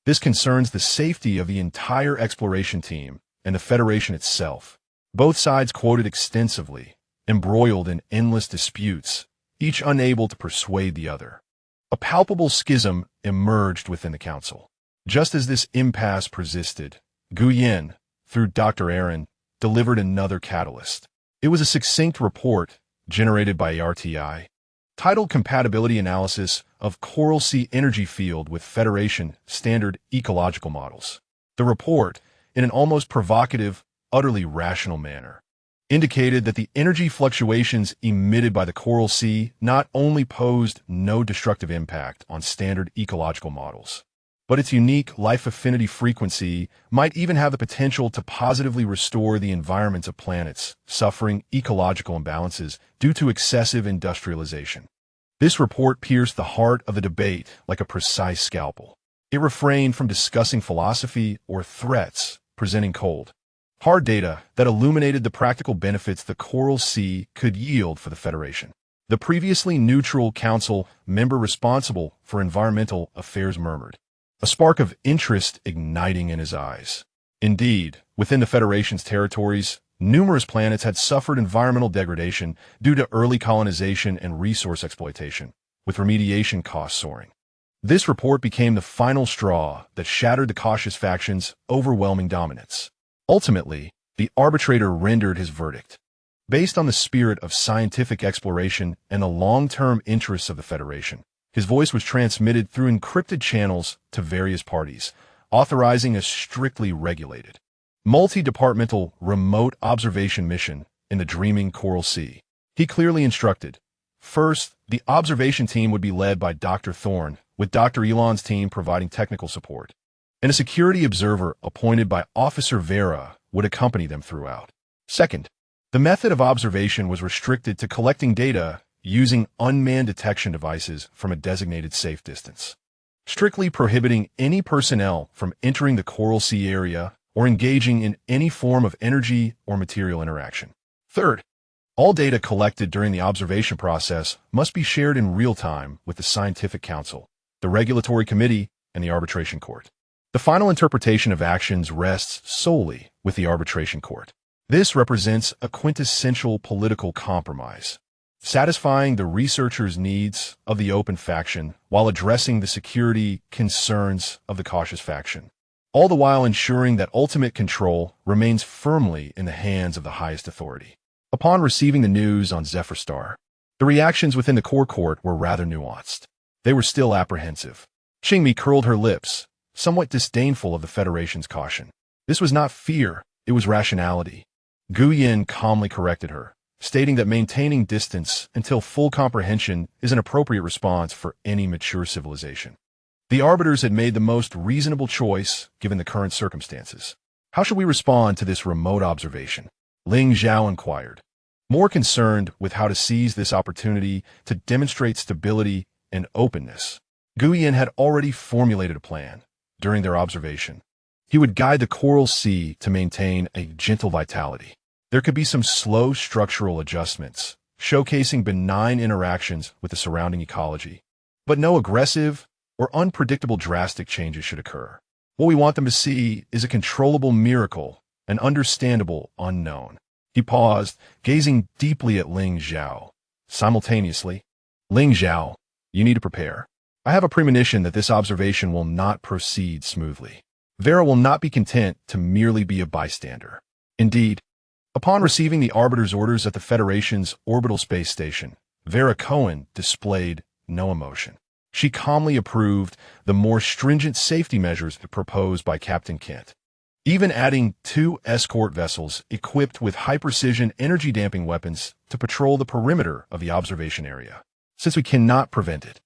This concerns the safety of the entire exploration team and the Federation itself. Both sides quoted extensively, embroiled in endless disputes, each unable to persuade the other. A palpable schism emerged within the council. Just as this impasse persisted, Guyen, through Dr. Aaron, delivered another catalyst. It was a succinct report generated by RTI, titled Compatibility Analysis of Coral Sea Energy Field with Federation Standard Ecological Models. The report, in an almost provocative, utterly rational manner, indicated that the energy fluctuations emitted by the Coral Sea not only posed no destructive impact on standard ecological models, but its unique life affinity frequency might even have the potential to positively restore the environments of planets suffering ecological imbalances due to excessive industrialization. This report pierced the heart of the debate like a precise scalpel. It refrained from discussing philosophy or threats, presenting cold, hard data that illuminated the practical benefits the Coral Sea could yield for the Federation. The previously neutral council member responsible for environmental affairs murmured, a spark of interest igniting in his eyes. Indeed, within the Federation's territories, numerous planets had suffered environmental degradation due to early colonization and resource exploitation, with remediation costs soaring. This report became the final straw that shattered the cautious faction's overwhelming dominance. Ultimately, the arbitrator rendered his verdict. Based on the spirit of scientific exploration and the long-term interests of the Federation, his voice was transmitted through encrypted channels to various parties, authorizing a strictly regulated, multi-departmental remote observation mission in the dreaming Coral Sea. He clearly instructed, first, the observation team would be led by Dr. Thorne, with Dr. Elon's team providing technical support, and a security observer appointed by Officer Vera would accompany them throughout. Second, the method of observation was restricted to collecting data using unmanned detection devices from a designated safe distance, strictly prohibiting any personnel from entering the Coral Sea area or engaging in any form of energy or material interaction. Third, all data collected during the observation process must be shared in real time with the Scientific Council, the Regulatory Committee, and the Arbitration Court. The final interpretation of actions rests solely with the Arbitration Court. This represents a quintessential political compromise, satisfying the researchers' needs of the open faction while addressing the security concerns of the cautious faction, all the while ensuring that ultimate control remains firmly in the hands of the highest authority. Upon receiving the news on Zephyr Star, the reactions within the core court were rather nuanced. They were still apprehensive. Qingmi curled her lips, somewhat disdainful of the Federation's caution. This was not fear, it was rationality. Gu Yin calmly corrected her, stating that maintaining distance until full comprehension is an appropriate response for any mature civilization. The arbiters had made the most reasonable choice given the current circumstances. How should we respond to this remote observation? Ling Zhao inquired, more concerned with how to seize this opportunity to demonstrate stability and openness. Gu Yin had already formulated a plan. During their observation, he would guide the Coral Sea to maintain a gentle vitality. There could be some slow structural adjustments, showcasing benign interactions with the surrounding ecology, but no aggressive or unpredictable drastic changes should occur. What we want them to see is a controllable miracle, an understandable unknown. He paused, gazing deeply at Ling Zhao. Simultaneously, Ling Zhao, you need to prepare. I have a premonition that this observation will not proceed smoothly. Vera will not be content to merely be a bystander. Indeed, upon receiving the Arbiter's orders at the Federation's orbital space station, Vera Cohen displayed no emotion. She calmly approved the more stringent safety measures proposed by Captain Kent, even adding 2 escort vessels equipped with high-precision energy-damping weapons to patrol the perimeter of the observation area. Since we cannot prevent it,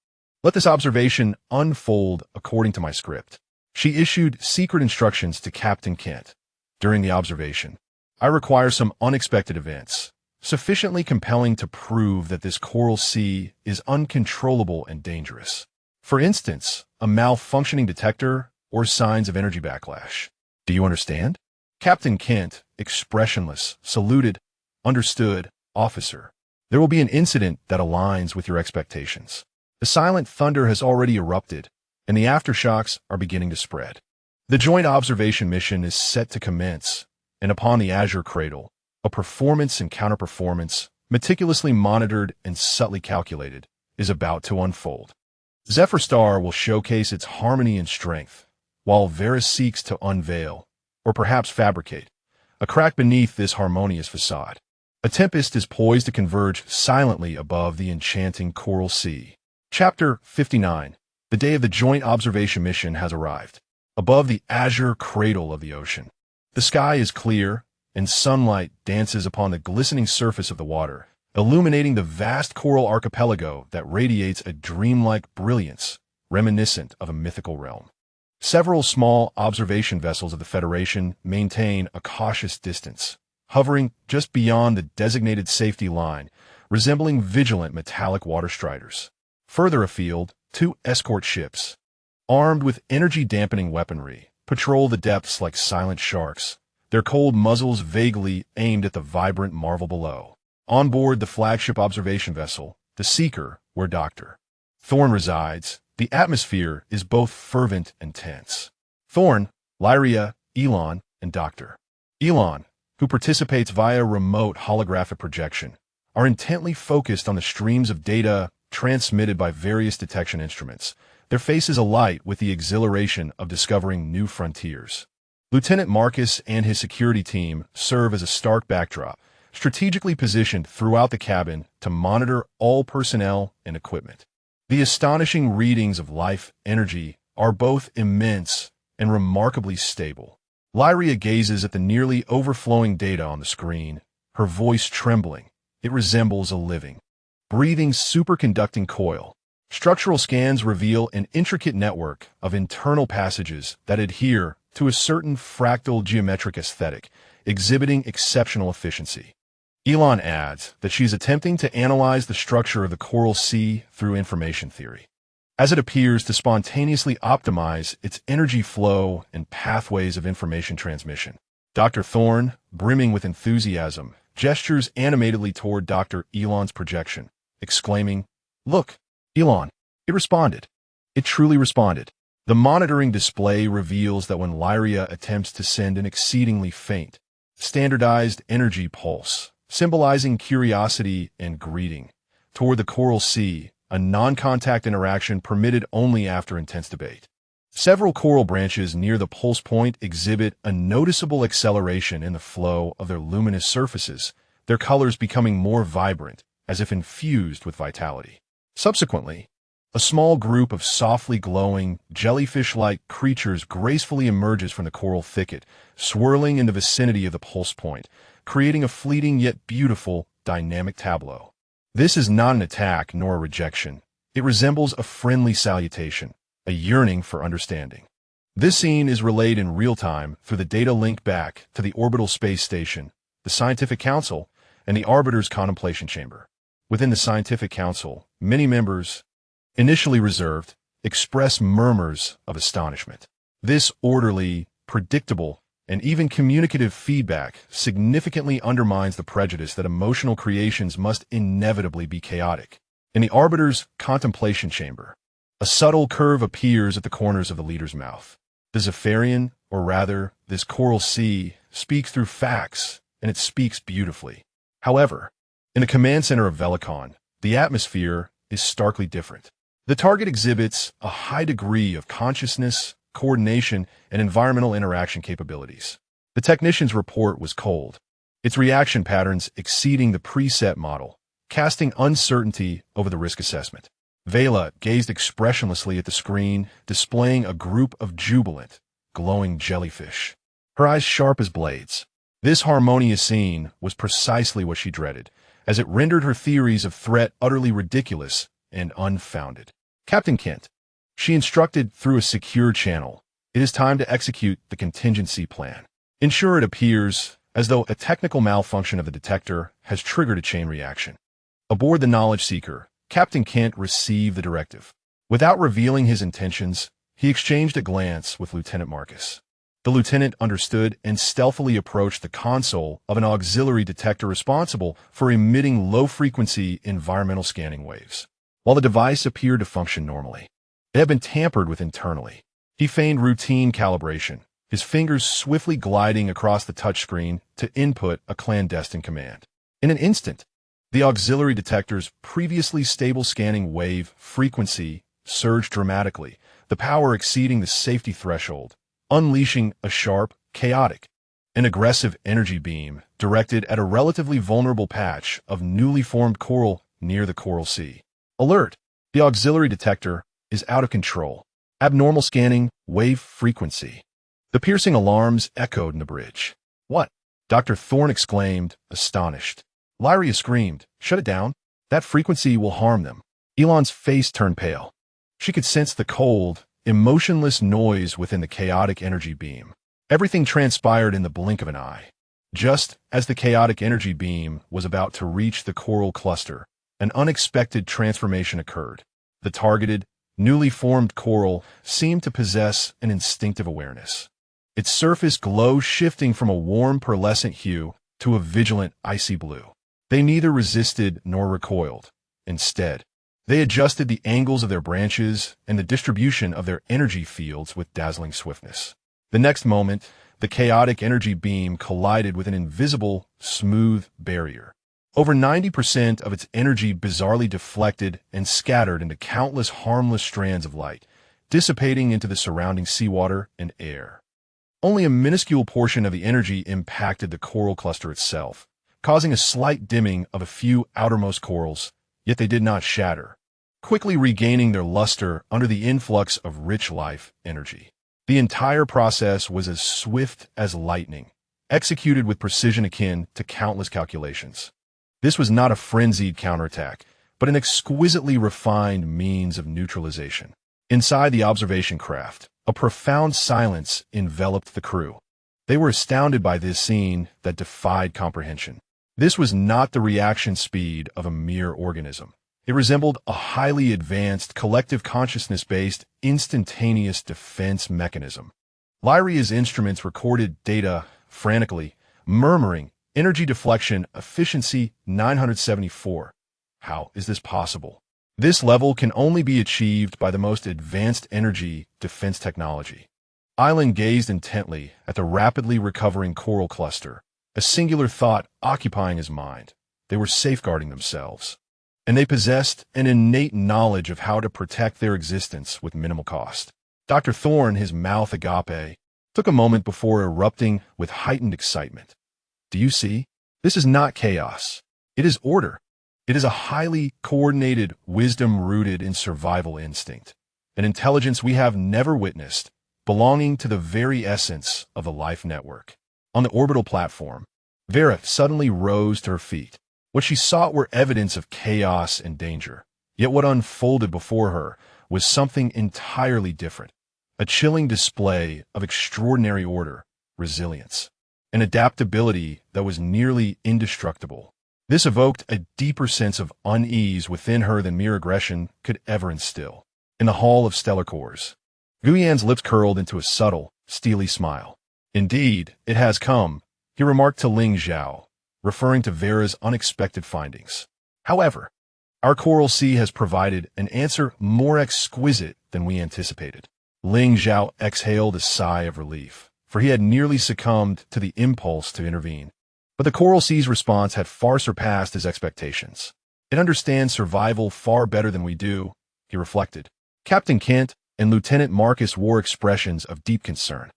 let this observation unfold according to my script. She issued secret instructions to Captain Kent. During the observation, I require some unexpected events, sufficiently compelling to prove that this Coral Sea is uncontrollable and dangerous. For instance, a malfunctioning detector or signs of energy backlash. Do you understand? Captain Kent, expressionless, saluted. Understood, officer. There will be an incident that aligns with your expectations. The silent thunder has already erupted, and the aftershocks are beginning to spread. The joint observation mission is set to commence, and upon the Azure Cradle, a performance and counterperformance, meticulously monitored and subtly calculated, is about to unfold. Zephyr Star will showcase its harmony and strength, while Vera seeks to unveil, or perhaps fabricate, a crack beneath this harmonious facade. A tempest is poised to converge silently above the enchanting Coral Sea. Chapter 59. The day of the joint observation mission has arrived. Above the azure cradle of the ocean, the sky is clear, and sunlight dances upon the glistening surface of the water, illuminating the vast coral archipelago that radiates a dreamlike brilliance, reminiscent of a mythical realm. Several small observation vessels of the Federation maintain a cautious distance, hovering just beyond the designated safety line, resembling vigilant metallic water striders. Further afield, 2 escort ships, armed with energy-dampening weaponry, patrol the depths like silent sharks, their cold muzzles vaguely aimed at the vibrant marvel below. On board the flagship observation vessel, the Seeker, where Dr. Thorne resides, the atmosphere is both fervent and tense. Thorne, Lyria, Elon, and Dr. Elon, who participates via remote holographic projection, are intently focused on the streams of data transmitted by various detection instruments, their faces alight with the exhilaration of discovering new frontiers. Lieutenant Marcus and his security team serve as a stark backdrop, strategically positioned throughout the cabin to monitor all personnel and equipment. The astonishing readings of life energy are both immense and remarkably stable. Lyria gazes at the nearly overflowing data on the screen, her voice trembling. It resembles a living, breathing superconducting coil. Structural scans reveal an intricate network of internal passages that adhere to a certain fractal geometric aesthetic, exhibiting exceptional efficiency. Elon adds that she is attempting to analyze the structure of the coral sea through information theory, as it appears to spontaneously optimize its energy flow and pathways of information transmission. Dr. Thorne, brimming with enthusiasm, gestures animatedly toward Dr. Elon's projection, exclaiming, "Look, Elon!" It responded. It truly responded. The monitoring display reveals that when Lyria attempts to send an exceedingly faint, standardized energy pulse, symbolizing curiosity and greeting, toward the coral sea, a non-contact interaction permitted only after intense debate. Several coral branches near the pulse point exhibit a noticeable acceleration in the flow of their luminous surfaces, their colors becoming more vibrant, as if infused with vitality. Subsequently, a small group of softly glowing, jellyfish-like creatures gracefully emerges from the coral thicket, swirling in the vicinity of the pulse point, creating a fleeting yet beautiful, dynamic tableau. This is not an attack nor a rejection. It resembles a friendly salutation, a yearning for understanding. This scene is relayed in real time through the data linked back to the orbital space station, the Scientific Council, and the Arbiter's Contemplation Chamber. Within the Scientific Council, many members, initially reserved, express murmurs of astonishment. This orderly, predictable, and even communicative feedback significantly undermines the prejudice that emotional creations must inevitably be chaotic. In the Arbiter's Contemplation Chamber, a subtle curve appears at the corners of the leader's mouth. The Zephyrian, or rather, this coral sea, speaks through facts, and it speaks beautifully. However, in the command center of Velicon, the atmosphere is starkly different. The target exhibits a high degree of consciousness, coordination, and environmental interaction capabilities. The technician's report was cold, its reaction patterns exceeding the preset model, casting uncertainty over the risk assessment. Vela gazed expressionlessly at the screen, displaying a group of jubilant, glowing jellyfish, her eyes sharp as blades. This harmonious scene was precisely what she dreaded, as it rendered her theories of threat utterly ridiculous and unfounded. Captain Kent, she instructed through a secure channel, it is time to execute the contingency plan. Ensure it appears as though a technical malfunction of the detector has triggered a chain reaction. Aboard the Knowledge Seeker, Captain Kent received the directive. Without revealing his intentions, he exchanged a glance with Lieutenant Marcus. The lieutenant understood and stealthily approached the console of an auxiliary detector responsible for emitting low-frequency environmental scanning waves. While the device appeared to function normally, it had been tampered with internally. He feigned routine calibration, his fingers swiftly gliding across the touchscreen to input a clandestine command. In an instant, the auxiliary detector's previously stable scanning wave frequency surged dramatically, the power exceeding the safety threshold, unleashing a sharp, chaotic, and aggressive energy beam directed at a relatively vulnerable patch of newly formed coral near the coral sea. Alert! The auxiliary detector is out of control. Abnormal scanning, wave frequency. The piercing alarms echoed in the bridge. What? Dr. Thorne exclaimed, astonished. Lyria screamed, shut it down. That frequency will harm them. Elon's face turned pale. She could sense the cold, emotionless noise within the chaotic energy beam. Everything transpired in the blink of an eye. Just as the chaotic energy beam was about to reach the coral cluster, an unexpected transformation occurred. The targeted, newly formed coral seemed to possess an instinctive awareness. Its surface glow shifting from a warm pearlescent hue to a vigilant icy blue. They neither resisted nor recoiled. Instead, they adjusted the angles of their branches and the distribution of their energy fields with dazzling swiftness. The next moment, the chaotic energy beam collided with an invisible, smooth barrier. Over 90% of its energy bizarrely deflected and scattered into countless harmless strands of light, dissipating into the surrounding seawater and air. Only a minuscule portion of the energy impacted the coral cluster itself, causing a slight dimming of a few outermost corals, yet they did not shatter, quickly regaining their luster under the influx of rich life energy. The entire process was as swift as lightning, executed with precision akin to countless calculations. This was not a frenzied counterattack, but an exquisitely refined means of neutralization. Inside the observation craft, a profound silence enveloped the crew. They were astounded by this scene that defied comprehension. This was not the reaction speed of a mere organism. It resembled a highly advanced, collective consciousness-based, instantaneous defense mechanism. Lyria's instruments recorded data frantically, murmuring, energy deflection, efficiency 974. How is this possible? This level can only be achieved by the most advanced energy defense technology. Island gazed intently at the rapidly recovering coral cluster, a singular thought occupying his mind. They were safeguarding themselves, and they possessed an innate knowledge of how to protect their existence with minimal cost. Dr. Thorne, his mouth agape, took a moment before erupting with heightened excitement. Do you see? This is not chaos. It is order. It is a highly coordinated wisdom rooted in survival instinct, an intelligence we have never witnessed, belonging to the very essence of the life network. On the orbital platform, Vera suddenly rose to her feet. What she sought were evidence of chaos and danger, yet what unfolded before her was something entirely different, a chilling display of extraordinary order, resilience, and adaptability that was nearly indestructible. This evoked a deeper sense of unease within her than mere aggression could ever instill. In the hall of stellar cores, Guyan's lips curled into a subtle, steely smile. Indeed, it has come, he remarked to Ling Zhao, referring to Vera's unexpected findings. However, our coral sea has provided an answer more exquisite than we anticipated. Ling Zhao exhaled a sigh of relief, for he had nearly succumbed to the impulse to intervene. But the coral sea's response had far surpassed his expectations. It understands survival far better than we do, he reflected. Captain Kent and Lieutenant Marcus wore expressions of deep concern.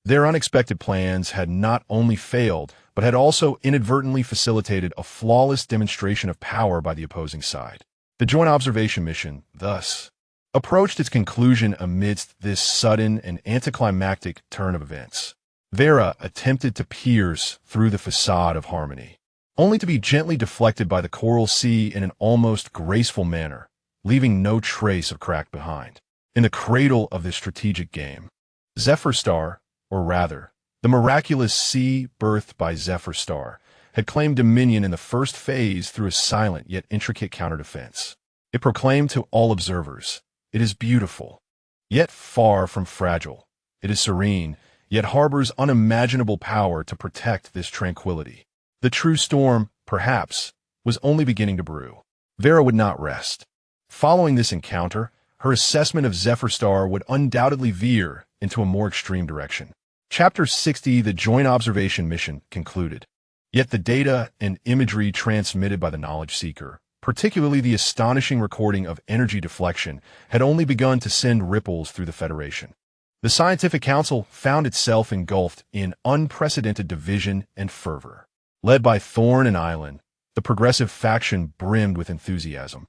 Their unexpected plans had not only failed, but had also inadvertently facilitated a flawless demonstration of power by the opposing side. The joint observation mission, thus, approached its conclusion amidst this sudden and anticlimactic turn of events. Vera attempted to pierce through the facade of harmony, only to be gently deflected by the coral sea in an almost graceful manner, leaving no trace of crack behind. In the cradle of this strategic game, Zephyr Star, or rather, the miraculous sea birthed by Zephyr Star, had claimed dominion in the first phase through a silent yet intricate counterdefense. It proclaimed to all observers, "It is beautiful, yet far from fragile. It is serene, yet harbors unimaginable power to protect this tranquility." The true storm, perhaps, was only beginning to brew. Vera would not rest. Following this encounter, her assessment of Zephyr Star would undoubtedly veer into a more extreme direction. Chapter 60, the Joint Observation Mission, concluded. Yet the data and imagery transmitted by the knowledge seeker, particularly the astonishing recording of energy deflection, had only begun to send ripples through the Federation. The Scientific Council found itself engulfed in unprecedented division and fervor. Led by Thorne and Island, the progressive faction brimmed with enthusiasm.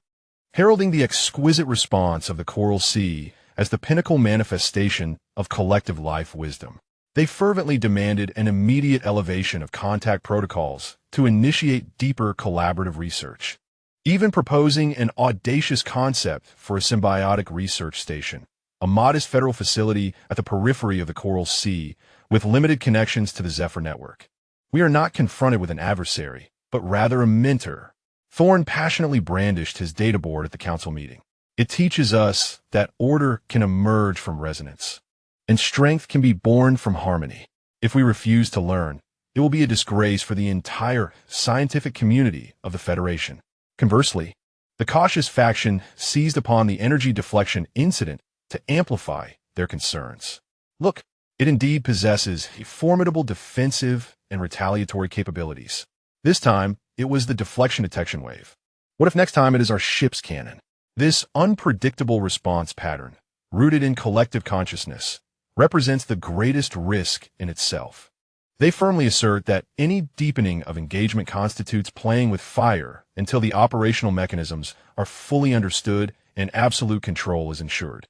Heralding the exquisite response of the Coral Sea as the pinnacle manifestation of collective life wisdom, they fervently demanded an immediate elevation of contact protocols to initiate deeper collaborative research, even proposing an audacious concept for a symbiotic research station, a modest federal facility at the periphery of the Coral Sea with limited connections to the Zephyr network. We are not confronted with an adversary, but rather a mentor. Thorne passionately brandished his data board at the council meeting. It teaches us that order can emerge from resonance, and strength can be born from harmony. If we refuse to learn, it will be a disgrace for the entire scientific community of the Federation. Conversely, the cautious faction seized upon the energy deflection incident to amplify their concerns. Look, it indeed possesses formidable defensive and retaliatory capabilities. This time, it was the deflection detection wave. What if next time it is our ship's cannon? This unpredictable response pattern, rooted in collective consciousness, represents the greatest risk in itself. They firmly assert that any deepening of engagement constitutes playing with fire until the operational mechanisms are fully understood and absolute control is ensured.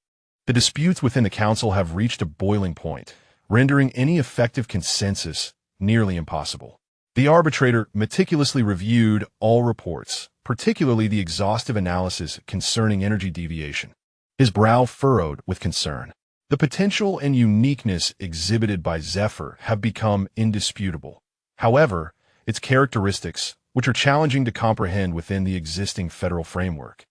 The disputes within the council have reached a boiling point, rendering any effective consensus nearly impossible. The arbitrator meticulously reviewed all reports, particularly the exhaustive analysis concerning energy deviation. His brow furrowed with concern. The potential and uniqueness exhibited by Zephyr have become indisputable. However, its characteristics, which are challenging to comprehend within the existing federal framework,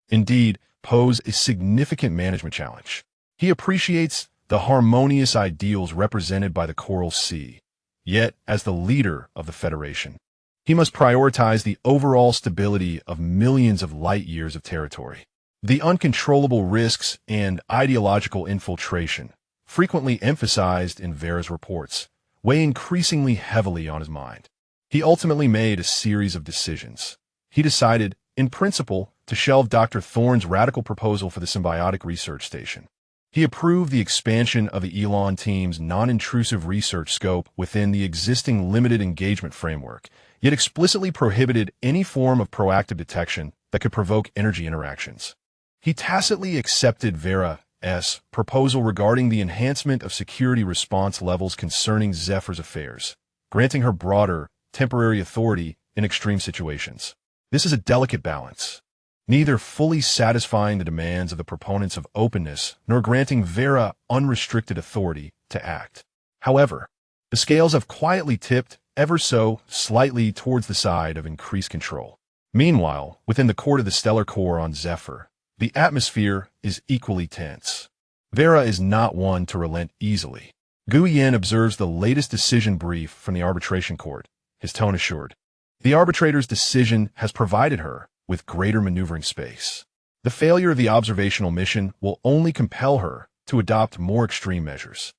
indeed pose a significant management challenge. He appreciates the harmonious ideals represented by the Coral Sea, yet as the leader of the Federation, he must prioritize the overall stability of millions of light-years of territory. The uncontrollable risks and ideological infiltration, frequently emphasized in Vera's reports, weigh increasingly heavily on his mind. He ultimately made a series of decisions. He decided, in principle, to shelve Dr. Thorne's radical proposal for the symbiotic research station. He approved the expansion of the Elon team's non-intrusive research scope within the existing limited engagement framework, yet explicitly prohibited any form of proactive detection that could provoke energy interactions. He tacitly accepted Vera's proposal regarding the enhancement of security response levels concerning Zephyr's affairs, granting her broader, temporary authority in extreme situations. This is a delicate balance, neither fully satisfying the demands of the proponents of openness nor granting Vera unrestricted authority to act. However, the scales have quietly tipped ever so slightly towards the side of increased control. Meanwhile, within the court of the Stellar Core on Zephyr, the atmosphere is equally tense. Vera is not one to relent easily. Guyen observes the latest decision brief from the arbitration court, his tone assured. The arbitrator's decision has provided her with greater maneuvering space. The failure of the observational mission will only compel her to adopt more extreme measures.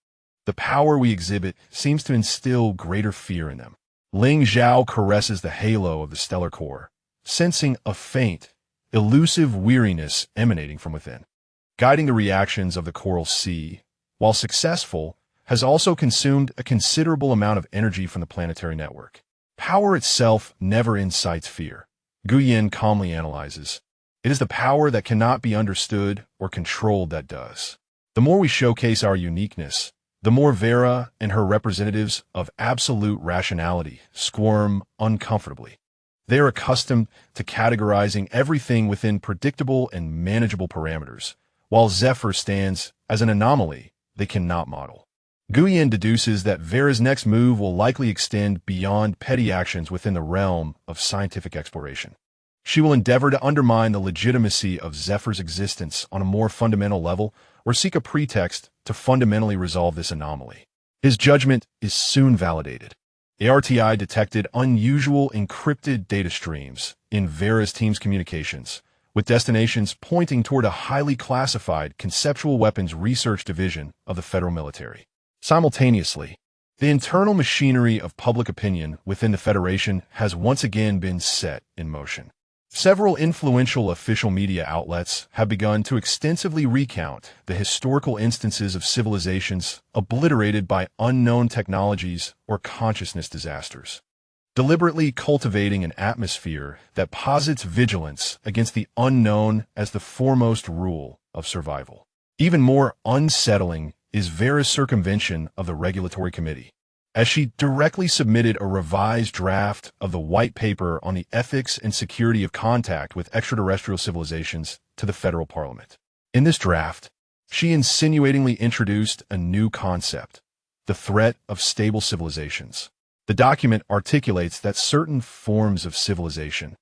The power we exhibit seems to instill greater fear in them. Ling Zhao caresses the halo of the Stellar Core, sensing a faint, elusive weariness emanating from within. Guiding the reactions of the Coral Sea, while successful, has also consumed a considerable amount of energy from the planetary network. Power itself never incites fear. Guyen calmly analyzes. It is the power that cannot be understood or controlled that does. The more we showcase our uniqueness, the more Vera and her representatives of absolute rationality squirm uncomfortably. They are accustomed to categorizing everything within predictable and manageable parameters, while Zephyr stands as an anomaly they cannot model. Guyen deduces that Vera's next move will likely extend beyond petty actions within the realm of scientific exploration. She will endeavor to undermine the legitimacy of Zephyr's existence on a more fundamental level or seek a pretext to fundamentally resolve this anomaly. His judgment is soon validated. ARTI detected unusual encrypted data streams in Vera's team's communications, with destinations pointing toward a highly classified conceptual weapons research division of the federal military. Simultaneously, the internal machinery of public opinion within the Federation has once again been set in motion. Several influential official media outlets have begun to extensively recount the historical instances of civilizations obliterated by unknown technologies or consciousness disasters, deliberately cultivating an atmosphere that posits vigilance against the unknown as the foremost rule of survival. Even more unsettling is Vera's circumvention of the Regulatory Committee, as she directly submitted a revised draft of the white paper on the ethics and security of contact with extraterrestrial civilizations to the federal parliament. In this draft, she insinuatingly introduced a new concept, the threat of stable civilizations. The document articulates that certain forms of civilization,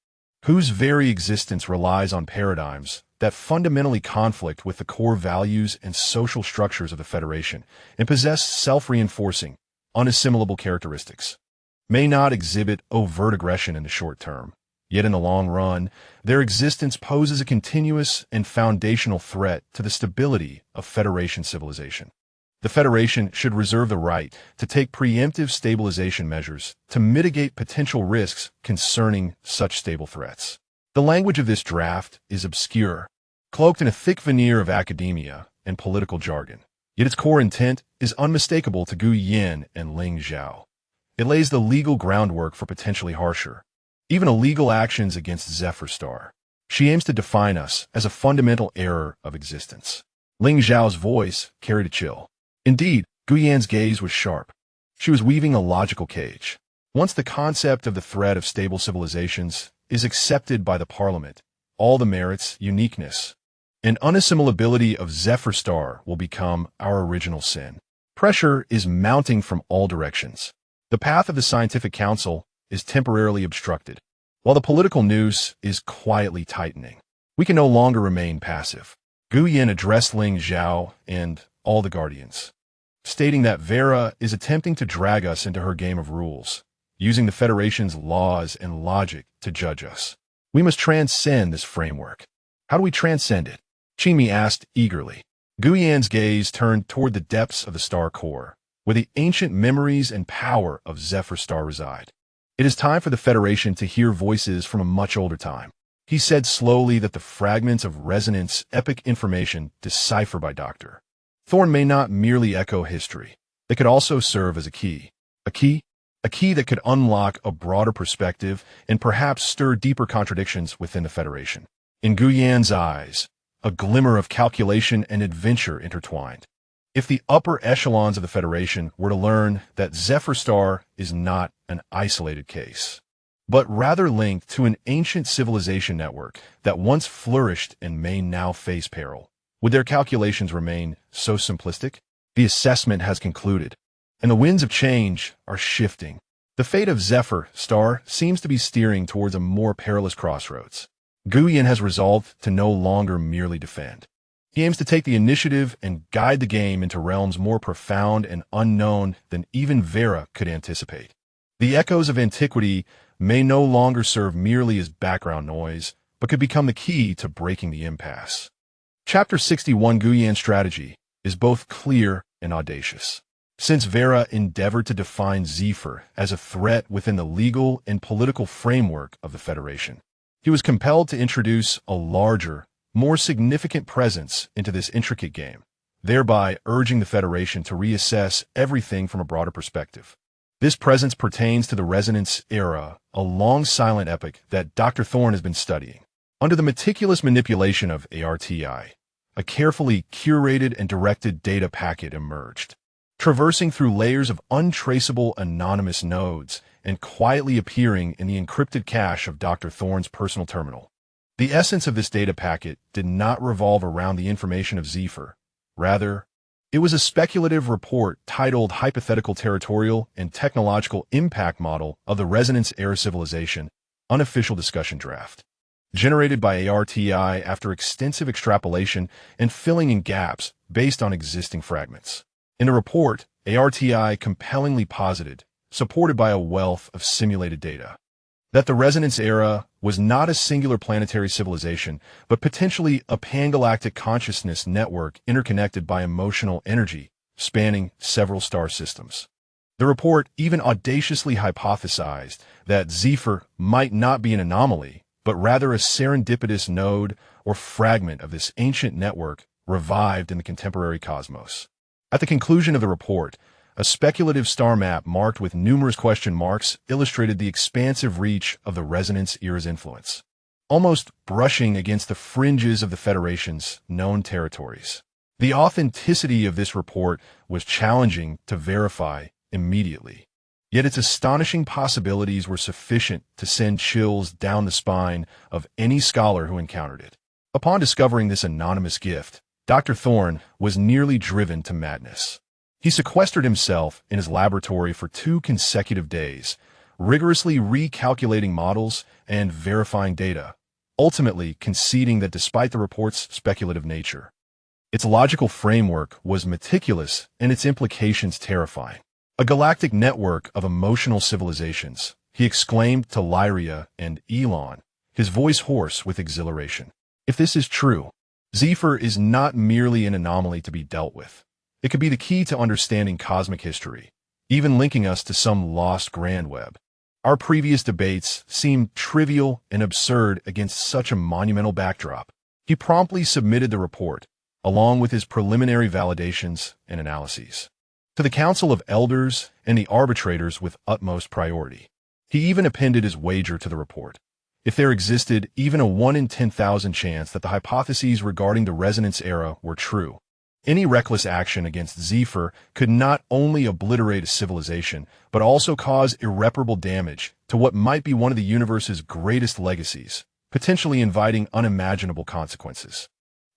whose very existence relies on paradigms that fundamentally conflict with the core values and social structures of the Federation and possess self-reinforcing, unassimilable characteristics, may not exhibit overt aggression in the short term, yet in the long run, their existence poses a continuous and foundational threat to the stability of Federation civilization. The Federation should reserve the right to take preemptive stabilization measures to mitigate potential risks concerning such stable threats. The language of this draft is obscure, cloaked in a thick veneer of academia and political jargon. Yet its core intent is unmistakable to Guyen and Ling Zhao. It lays the legal groundwork for potentially harsher, even illegal actions against Zephyr Star. She aims to define us as a fundamental error of existence. Ling Zhao's voice carried a chill. Indeed, Guyan's gaze was sharp. She was weaving a logical cage. Once the concept of the threat of stable civilizations is accepted by the parliament, all the merits, uniqueness, and unassimilability of Zephyr Star will become our original sin. Pressure is mounting from all directions. The path of the scientific council is temporarily obstructed, while the political noose is quietly tightening. We can no longer remain passive. Guyan addressed Ling Zhao and all the guardians, stating that Vera is attempting to drag us into her game of rules, using the Federation's laws and logic to judge us. We must transcend this framework. How do we transcend it? Qingmi asked eagerly. Guyan's gaze turned toward the depths of the star core, where the ancient memories and power of Zephyr Star reside. It is time for the Federation to hear voices from a much older time. He said slowly that the fragments of resonance epic information deciphered by Dr. Thorn may not merely echo history. They could also serve as a key. A key that could unlock a broader perspective and perhaps stir deeper contradictions within the Federation. In Guyan's eyes, a glimmer of calculation and adventure intertwined. If the upper echelons of the Federation were to learn that Zephyr Star is not an isolated case, but rather linked to an ancient civilization network that once flourished and may now face peril, would their calculations remain so simplistic? The assessment has concluded, and the winds of change are shifting. The fate of Zephyr Star seems to be steering towards a more perilous crossroads. Guyan has resolved to no longer merely defend. He aims to take the initiative and guide the game into realms more profound and unknown than even Vera could anticipate. The echoes of antiquity may no longer serve merely as background noise, but could become the key to breaking the impasse. Chapter 61 Guyan's strategy is both clear and audacious. Since Vera endeavored to define Zephyr as a threat within the legal and political framework of the Federation, he was compelled to introduce a larger, more significant presence into this intricate game, thereby urging the Federation to reassess everything from a broader perspective. This presence pertains to the Resonance Era, a long silent epoch that Dr. Thorn has been studying. Under the meticulous manipulation of ARTI, a carefully curated and directed data packet emerged, traversing through layers of untraceable anonymous nodes and quietly appearing in the encrypted cache of Dr. Thorn's personal terminal. The essence of this data packet did not revolve around the information of Zephyr. Rather, it was a speculative report titled Hypothetical Territorial and Technological Impact Model of the Resonance Era Civilization, Unofficial Discussion Draft, generated by ARTI after extensive extrapolation and filling in gaps based on existing fragments. In the report, ARTI compellingly posited, supported by a wealth of simulated data, that the Resonance Era was not a singular planetary civilization, but potentially a pangalactic consciousness network interconnected by emotional energy, spanning several star systems. The report even audaciously hypothesized that Zephyr might not be an anomaly, but rather a serendipitous node or fragment of this ancient network revived in the contemporary cosmos. At the conclusion of the report, a speculative star map marked with numerous question marks illustrated the expansive reach of the Resonance Era's influence, almost brushing against the fringes of the Federation's known territories. The authenticity of this report was challenging to verify immediately, yet its astonishing possibilities were sufficient to send chills down the spine of any scholar who encountered it. Upon discovering this anonymous gift, Dr. Thorn was nearly driven to madness. He sequestered himself in his laboratory for 2 consecutive days, rigorously recalculating models and verifying data, ultimately conceding that despite the report's speculative nature, its logical framework was meticulous and its implications terrifying. A galactic network of emotional civilizations, he exclaimed to Lyria and Elon, his voice hoarse with exhilaration. If this is true, Zephyr is not merely an anomaly to be dealt with. It could be the key to understanding cosmic history, even linking us to some lost grand web. Our previous debates seemed trivial and absurd against such a monumental backdrop. He promptly submitted the report, along with his preliminary validations and analyses, to the Council of Elders and the arbitrators with utmost priority. He even appended his wager to the report. If there existed even a 1 in 10,000 chance that the hypotheses regarding the Resonance Era were true, Any reckless action against Zephyr could not only obliterate a civilization, but also cause irreparable damage to what might be one of the universe's greatest legacies, potentially inviting unimaginable consequences.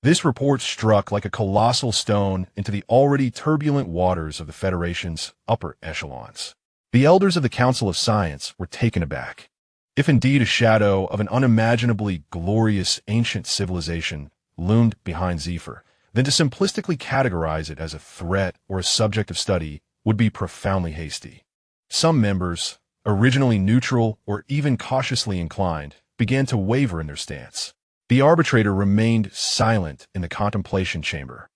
This report struck like a colossal stone into the already turbulent waters of the Federation's upper echelons. The elders of the Council of Science were taken aback. If indeed a shadow of an unimaginably glorious ancient civilization loomed behind Zephyr, then to simplistically categorize it as a threat or a subject of study would be profoundly hasty. Some members, originally neutral or even cautiously inclined, began to waver in their stance. The arbitrator remained silent in the contemplation chamber,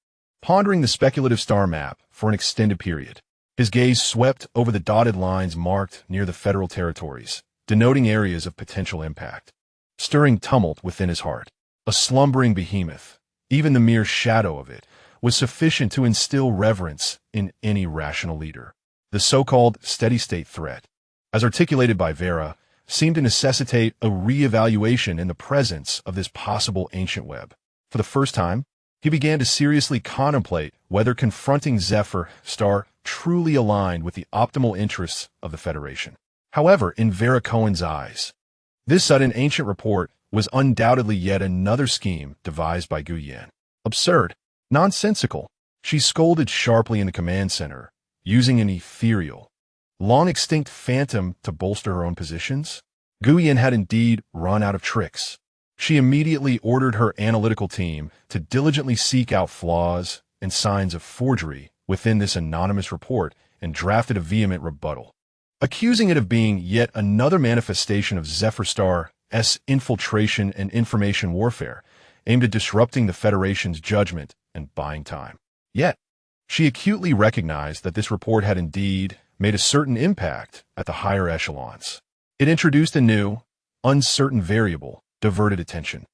pondering the speculative star map for an extended period. His gaze swept over the dotted lines marked near the federal territories, denoting areas of potential impact. Stirring tumult within his heart, a slumbering behemoth, even the mere shadow of it, was sufficient to instill reverence in any rational leader. The so-called steady-state threat, as articulated by Vera, seemed to necessitate a re-evaluation in the presence of this possible ancient web. For the first time, he began to seriously contemplate whether confronting Zephyr Star truly aligned with the optimal interests of the Federation. However, in Vera Cohen's eyes, this sudden ancient report was undoubtedly yet another scheme devised by Guyen. Absurd, nonsensical. She scolded sharply in the command center, using an ethereal, long-extinct phantom to bolster her own positions. Guyen had indeed run out of tricks. She immediately ordered her analytical team to diligently seek out flaws and signs of forgery within this anonymous report and drafted a vehement rebuttal, accusing it of being yet another manifestation of Zephyr Star's infiltration and information warfare aimed at disrupting the Federation's judgment and buying time. Yet, she acutely recognized that this report had indeed made a certain impact at the higher echelons. It introduced a new, uncertain variable, diverted attention,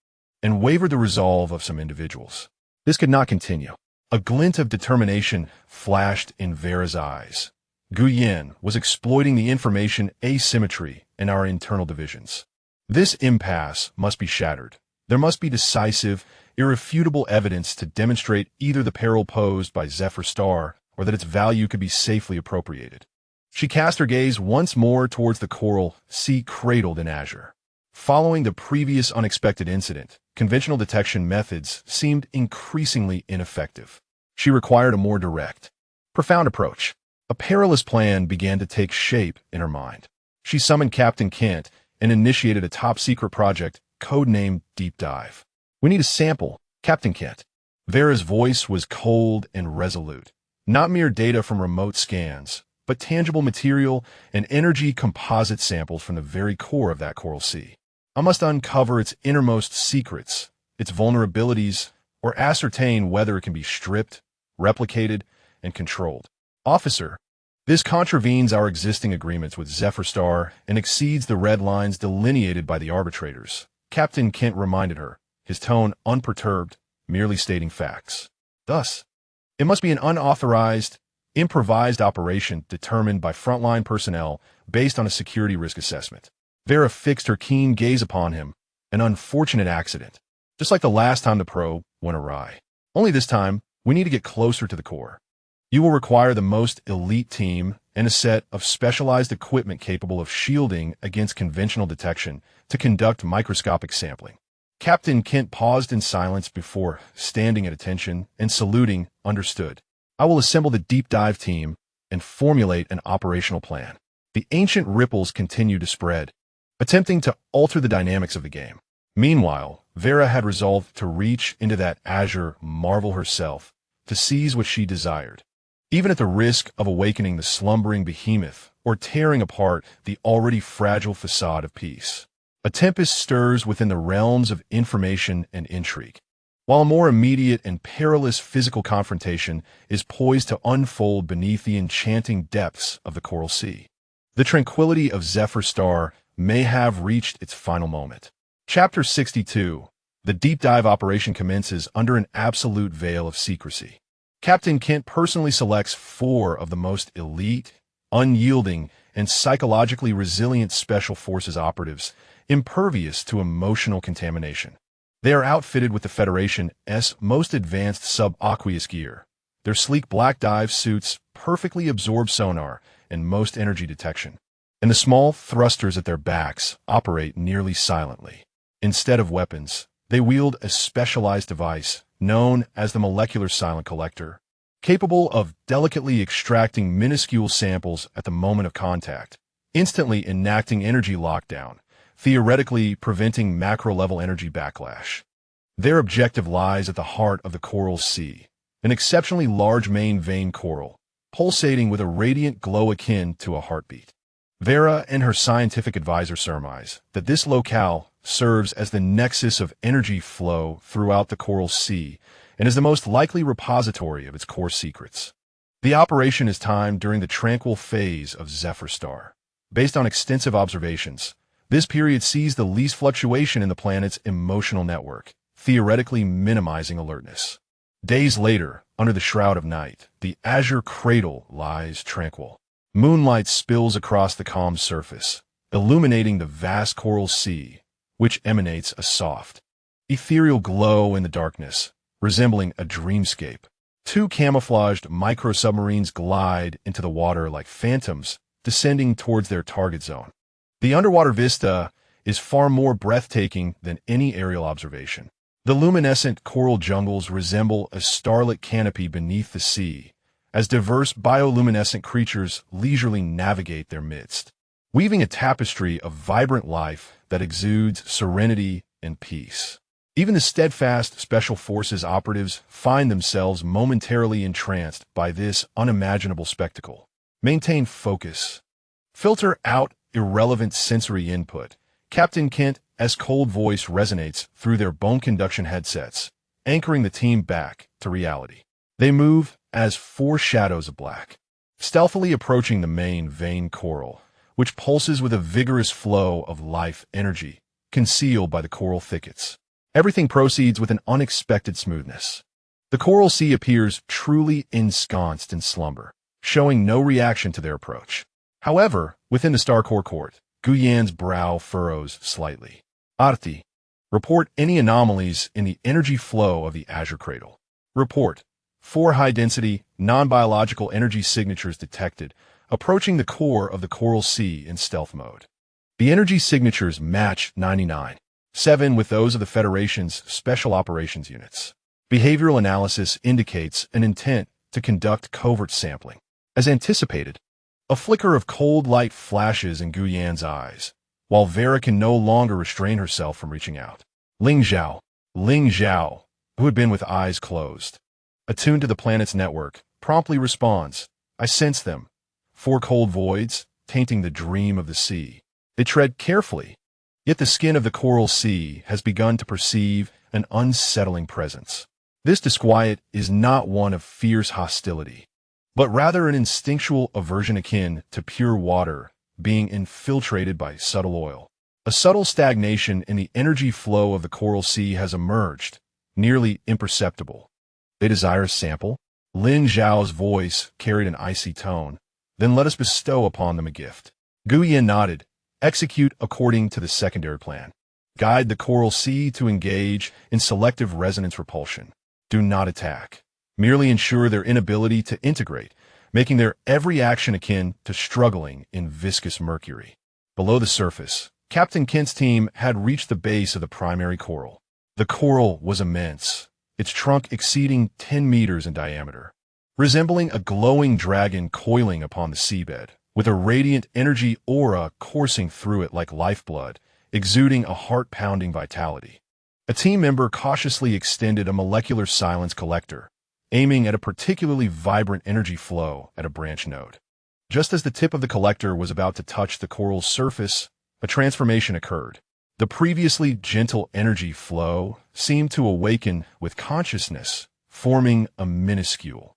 and wavered the resolve of some individuals. This could not continue. A glint of determination flashed in Vera's eyes. Guyen was exploiting the information asymmetry in our internal divisions. This impasse must be shattered. There must be decisive, irrefutable evidence to demonstrate either the peril posed by Zephyr Star or that its value could be safely appropriated. She cast her gaze once more towards the coral sea cradled in azure. Following the previous unexpected incident, conventional detection methods seemed increasingly ineffective. She required a more direct, profound approach. A perilous plan began to take shape in her mind. She summoned Captain Kent and initiated a top-secret project codenamed Deep Dive. "We need a sample, Captain Kent." Vera's voice was cold and resolute. Not mere data from remote scans, but tangible material and energy composite samples from the very core of that coral sea. I must uncover its innermost secrets, its vulnerabilities, or ascertain whether it can be stripped, replicated, and controlled. "Officer, this contravenes our existing agreements with Zephyr Star and exceeds the red lines delineated by the arbitrators," Captain Kent reminded her, his tone unperturbed, merely stating facts. "Thus, it must be an unauthorized, improvised operation determined by frontline personnel based on a security risk assessment." Vera fixed her keen gaze upon him. "An unfortunate accident. Just like the last time the probe went awry. Only this time, we need to get closer to the core. You will require the most elite team and a set of specialized equipment capable of shielding against conventional detection to conduct microscopic sampling." Captain Kent paused in silence before standing at attention and saluting. "Understood. I will assemble the deep dive team and formulate an operational plan." The ancient ripples continued to spread, attempting to alter the dynamics of the game. Meanwhile, Vera had resolved to reach into that azure marvel herself, to seize what she desired, even at the risk of awakening the slumbering behemoth or tearing apart the already fragile facade of peace. A tempest stirs within the realms of information and intrigue, while a more immediate and perilous physical confrontation is poised to unfold beneath the enchanting depths of the Coral Sea. The tranquility of Zephyr Star may have reached its final moment. Chapter 62. The deep dive operation commences under an absolute veil of secrecy. Captain Kent personally selects 4 of the most elite, unyielding, and psychologically resilient Special Forces operatives, impervious to emotional contamination. They are outfitted with the Federation's most advanced subaqueous gear, Their sleek black dive suits perfectly absorb sonar and most energy detection, and the small thrusters at their backs operate nearly silently. Instead of weapons, they wield a specialized device known as the molecular silent collector, capable of delicately extracting minuscule samples at the moment of contact, instantly enacting energy lockdown, theoretically preventing macro-level energy backlash. Their objective lies at the heart of the coral sea, an exceptionally large main vein coral, pulsating with a radiant glow akin to a heartbeat. Vera and her scientific advisor surmise that this locale serves as the nexus of energy flow throughout the coral sea and is the most likely repository of its core secrets. The operation is timed during the tranquil phase of Zephyr Star. Based on extensive observations, this period sees the least fluctuation in the planet's emotional network, theoretically minimizing alertness. Days later, under the shroud of night, the azure cradle lies tranquil. Moonlight spills across the calm surface, illuminating the vast coral sea, which emanates a soft, ethereal glow in the darkness, resembling a dreamscape. Two camouflaged microsubmarines glide into the water like phantoms, descending towards their target zone. The underwater vista is far more breathtaking than any aerial observation. The luminescent coral jungles resemble a starlit canopy beneath the sea, as diverse bioluminescent creatures leisurely navigate their midst, weaving a tapestry of vibrant life that exudes serenity and peace. Even the steadfast Special Forces operatives find themselves momentarily entranced by this unimaginable spectacle. Maintain focus. Filter out irrelevant sensory input. Captain Kent's cold voice resonates through their bone conduction headsets, anchoring the team back to reality. They move as four shadows of black, stealthily approaching the main vein coral, which pulses with a vigorous flow of life energy, concealed by the coral thickets. Everything proceeds with an unexpected smoothness. The coral sea appears truly ensconced in slumber, showing no reaction to their approach. However, within the Starcore court, Guyan's brow furrows slightly. Arti, report any anomalies in the energy flow of the azure cradle. Report. 4 high-density, non-biological energy signatures detected, approaching the core of the coral sea in stealth mode. The energy signatures match 99.7 with those of the Federation's Special Operations Units. Behavioral analysis indicates an intent to conduct covert sampling. As anticipated, a flicker of cold light flashes in Guyan's eyes, while Vera can no longer restrain herself from reaching out. Ling Zhao, who had been with eyes closed, attuned to the planet's network, promptly responds, "I sense them. 4 cold voids, tainting the dream of the sea. They tread carefully, yet the skin of the coral sea has begun to perceive an unsettling presence. This disquiet is not one of fierce hostility, but rather an instinctual aversion akin to pure water being infiltrated by subtle oil. A subtle stagnation in the energy flow of the coral sea has emerged, nearly imperceptible. They desire a sample?" Ling Zhao's voice carried an icy tone. "Then let us bestow upon them a gift." Guyan nodded. "Execute according to the secondary plan. Guide the coral sea to engage in selective resonance repulsion. Do not attack. Merely ensure their inability to integrate, making their every action akin to struggling in viscous mercury." Below the surface, Captain Kent's team had reached the base of the primary coral. The coral was immense, its trunk exceeding 10 meters in diameter, resembling a glowing dragon coiling upon the seabed, with a radiant energy aura coursing through it like lifeblood, exuding a heart-pounding vitality. A team member cautiously extended a molecular silence collector, aiming at a particularly vibrant energy flow at a branch node. Just as the tip of the collector was about to touch the coral's surface, a transformation occurred. The previously gentle energy flow seemed to awaken with consciousness, forming a minuscule,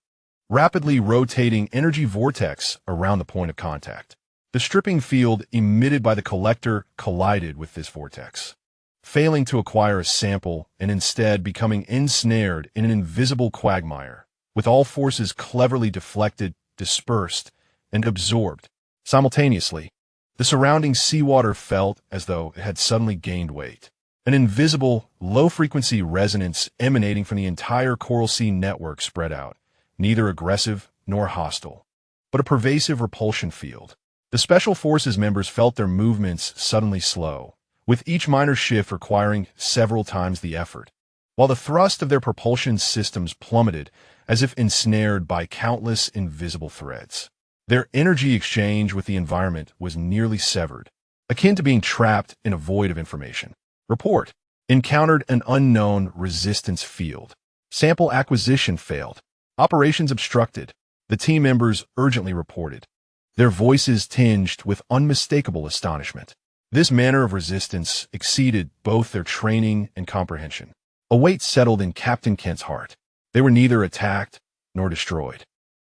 rapidly rotating energy vortex around the point of contact. The stripping field emitted by the collector collided with this vortex, failing to acquire a sample and instead becoming ensnared in an invisible quagmire, with all forces cleverly deflected, dispersed, and absorbed. Simultaneously, the surrounding seawater felt as though it had suddenly gained weight. An invisible, low-frequency resonance emanating from the entire coral sea network spread out, neither aggressive nor hostile, but a pervasive repulsion field. The Special Forces members felt their movements suddenly slow, with each minor shift requiring several times the effort, while the thrust of their propulsion systems plummeted as if ensnared by countless invisible threads. Their energy exchange with the environment was nearly severed, akin to being trapped in a void of information. Report: encountered an unknown resistance field. Sample acquisition failed. Operations obstructed. The team members urgently reported, their voices tinged with unmistakable astonishment. This manner of resistance exceeded both their training and comprehension. A weight settled in Captain Kent's heart. They were neither attacked nor destroyed,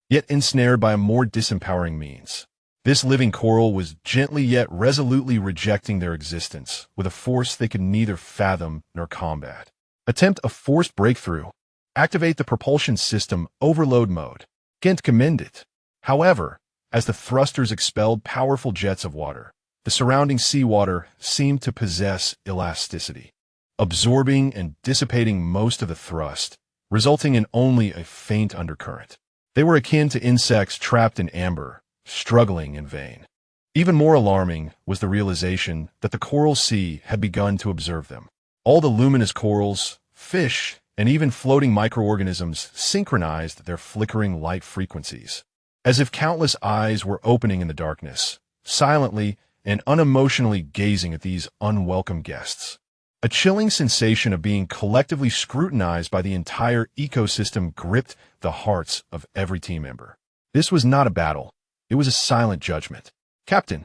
yet ensnared by a more disempowering means. This living coral was gently yet resolutely rejecting their existence with a force they could neither fathom nor combat. Attempt a forced breakthrough. Activate the propulsion system overload mode. Kent commended. However, as the thrusters expelled powerful jets of water, the surrounding seawater seemed to possess elasticity, absorbing and dissipating most of the thrust, resulting in only a faint undercurrent. They were akin to insects trapped in amber, struggling in vain. Even more alarming was the realization that the coral sea had begun to observe them. All the luminous corals, fish, and even floating microorganisms synchronized their flickering light frequencies, as if countless eyes were opening in the darkness, silently and unemotionally gazing at these unwelcome guests. A chilling sensation of being collectively scrutinized by the entire ecosystem gripped the hearts of every team member. This was not a battle. It was a silent judgment. Captain,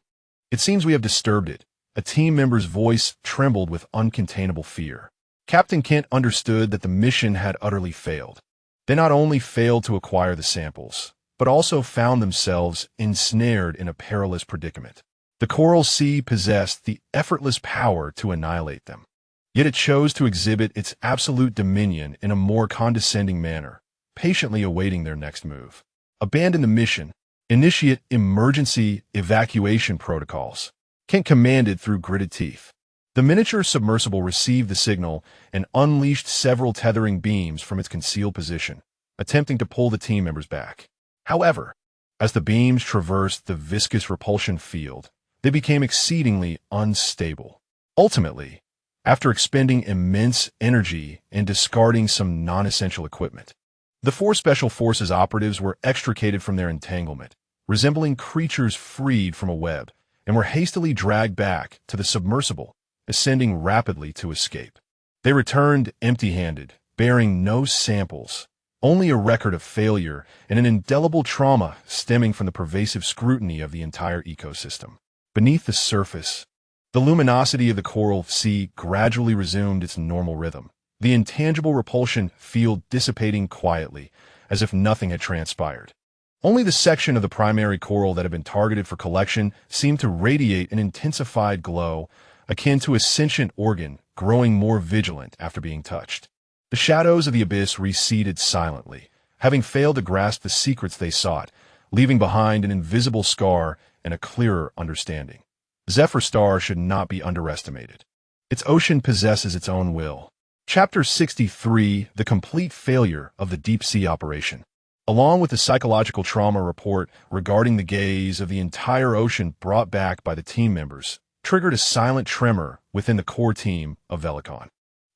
it seems we have disturbed it. A team member's voice trembled with uncontainable fear. Captain Kent understood that the mission had utterly failed. They not only failed to acquire the samples, but also found themselves ensnared in a perilous predicament. The coral sea possessed the effortless power to annihilate them, yet it chose to exhibit its absolute dominion in a more condescending manner, patiently awaiting their next move. Abandon the mission. Initiate emergency evacuation protocols. Kent commanded through gritted teeth. The miniature submersible received the signal and unleashed several tethering beams from its concealed position, attempting to pull the team members back. However, as the beams traversed the viscous repulsion field, they became exceedingly unstable. Ultimately, after expending immense energy and discarding some non-essential equipment, the 4 Special Forces operatives were extricated from their entanglement, resembling creatures freed from a web, and were hastily dragged back to the submersible, ascending rapidly to escape. They returned empty-handed, bearing no samples, only a record of failure and an indelible trauma stemming from the pervasive scrutiny of the entire ecosystem. Beneath the surface, the luminosity of the coral sea gradually resumed its normal rhythm, the intangible repulsion field dissipating quietly, as if nothing had transpired. Only the section of the primary coral that had been targeted for collection seemed to radiate an intensified glow, akin to a sentient organ growing more vigilant after being touched. The shadows of the abyss receded silently, having failed to grasp the secrets they sought, leaving behind an invisible scar and a clearer understanding. Zephyr Star should not be underestimated. Its ocean possesses its own will. Chapter 63, The Complete Failure of the Deep Sea Operation. Along with the psychological trauma report regarding the gaze of the entire ocean brought back by the team members, triggered a silent tremor within the core team of Velicon.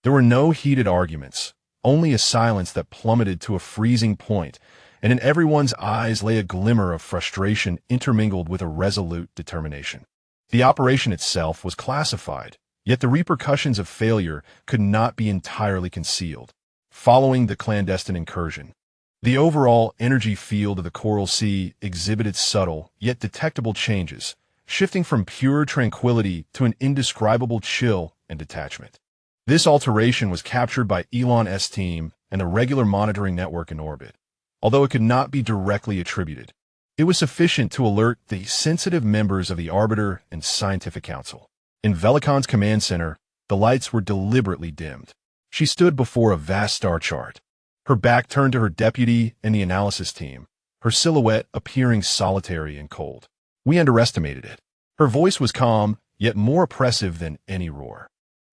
There were no heated arguments, only a silence that plummeted to a freezing point, and in everyone's eyes lay a glimmer of frustration intermingled with a resolute determination. The operation itself was classified, yet the repercussions of failure could not be entirely concealed. Following the clandestine incursion, the overall energy field of the Coral Sea exhibited subtle, yet detectable changes, shifting from pure tranquility to an indescribable chill and detachment. This alteration was captured by Elon's team and the regular monitoring network in orbit. Although it could not be directly attributed, it was sufficient to alert the sensitive members of the Arbiter and Scientific Council. In Velicon's command center, the lights were deliberately dimmed. She stood before a vast star chart, her back turned to her deputy and the analysis team, her silhouette appearing solitary and cold. We underestimated it. Her voice was calm, yet more oppressive than any roar.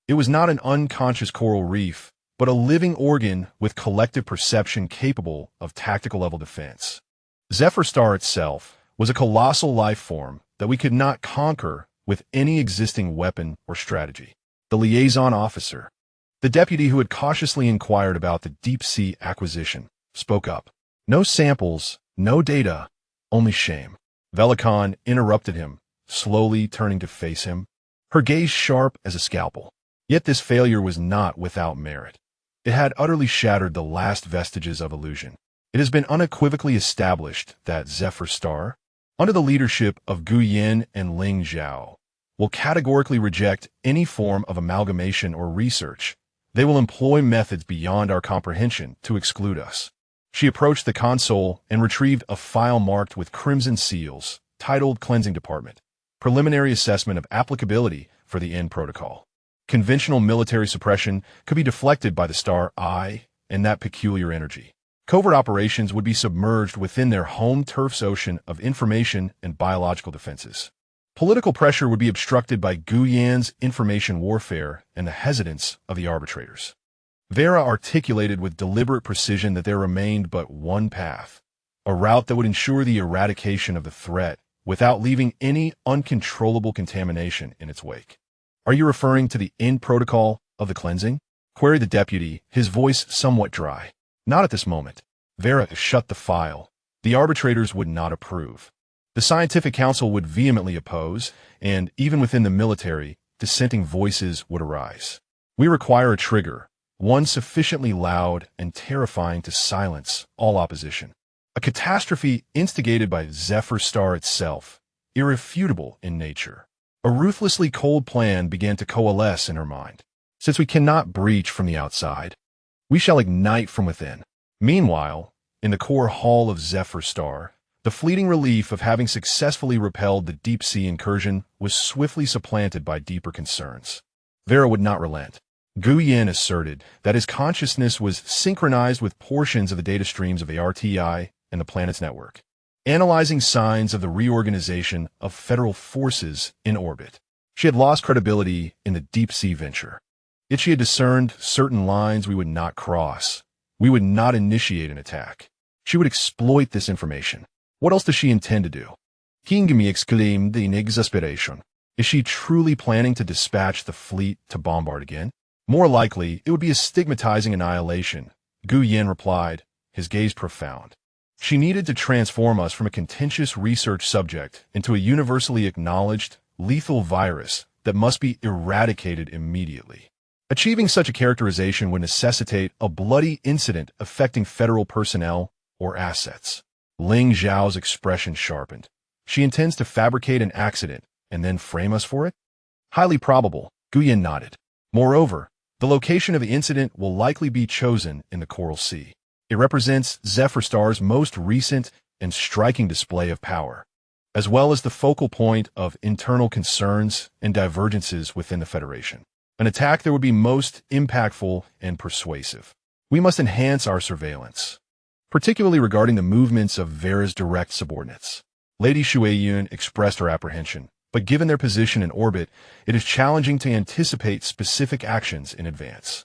It was not an unconscious coral reef, but a living organ with collective perception capable of tactical-level defense. Zephyr Star itself was a colossal life form that we could not conquer with any existing weapon or strategy. The liaison officer, the deputy who had cautiously inquired about the deep-sea acquisition, spoke up. No samples, no data, only shame. Velikon interrupted him, slowly turning to face him, her gaze sharp as a scalpel. Yet this failure was not without merit. It had utterly shattered the last vestiges of illusion. It has been unequivocally established that Zephyr Star, under the leadership of Gu Yin and Ling Zhao, will categorically reject any form of amalgamation or research. They will employ methods beyond our comprehension to exclude us. She approached the console and retrieved a file marked with crimson seals, titled Cleansing Department, Preliminary Assessment of Applicability for the End Protocol. Conventional military suppression could be deflected by the Star Eye and that peculiar energy. Covert operations would be submerged within their home turf's ocean of information and biological defenses. Political pressure would be obstructed by Gu Yan's information warfare and the hesitance of the arbitrators. Vera articulated with deliberate precision that there remained but one path, a route that would ensure the eradication of the threat without leaving any uncontrollable contamination in its wake. Are you referring to the end protocol of the cleansing? Queried the deputy, his voice somewhat dry. Not at this moment. Vera shut the file. The arbitrators would not approve. The scientific council would vehemently oppose, and even within the military, dissenting voices would arise. We require a trigger, one sufficiently loud and terrifying to silence all opposition. A catastrophe instigated by Zephyr Star itself, irrefutable in nature. A ruthlessly cold plan began to coalesce in her mind. Since we cannot breach from the outside, we shall ignite from within. Meanwhile, in the core hull of Zephyr Star, the fleeting relief of having successfully repelled the deep-sea incursion was swiftly supplanted by deeper concerns. Vera would not relent. Gu Yin asserted that his consciousness was synchronized with portions of the data streams of the RTI and the planet's network, analyzing signs of the reorganization of federal forces in orbit. She had lost credibility in the deep-sea venture. Yet she had discerned certain lines we would not cross. We would not initiate an attack. She would exploit this information. What else does she intend to do? King exclaimed in exasperation. Is she truly planning to dispatch the fleet to bombard again? More likely, it would be a stigmatizing annihilation, Gu Yin replied, his gaze profound. She needed to transform us from a contentious research subject into a universally acknowledged, lethal virus that must be eradicated immediately. Achieving such a characterization would necessitate a bloody incident affecting federal personnel or assets. Ling Zhao's expression sharpened. She intends to fabricate an accident and then frame us for it? Highly probable, Gu Yin nodded. Moreover, the location of the incident will likely be chosen in the Coral Sea. It represents Zephyr Star's most recent and striking display of power, as well as the focal point of internal concerns and divergences within the Federation. An attack that would be most impactful and persuasive. We must enhance our surveillance, particularly regarding the movements of Vera's direct subordinates. Lady Shueyun expressed her apprehension, but given their position in orbit, it is challenging to anticipate specific actions in advance.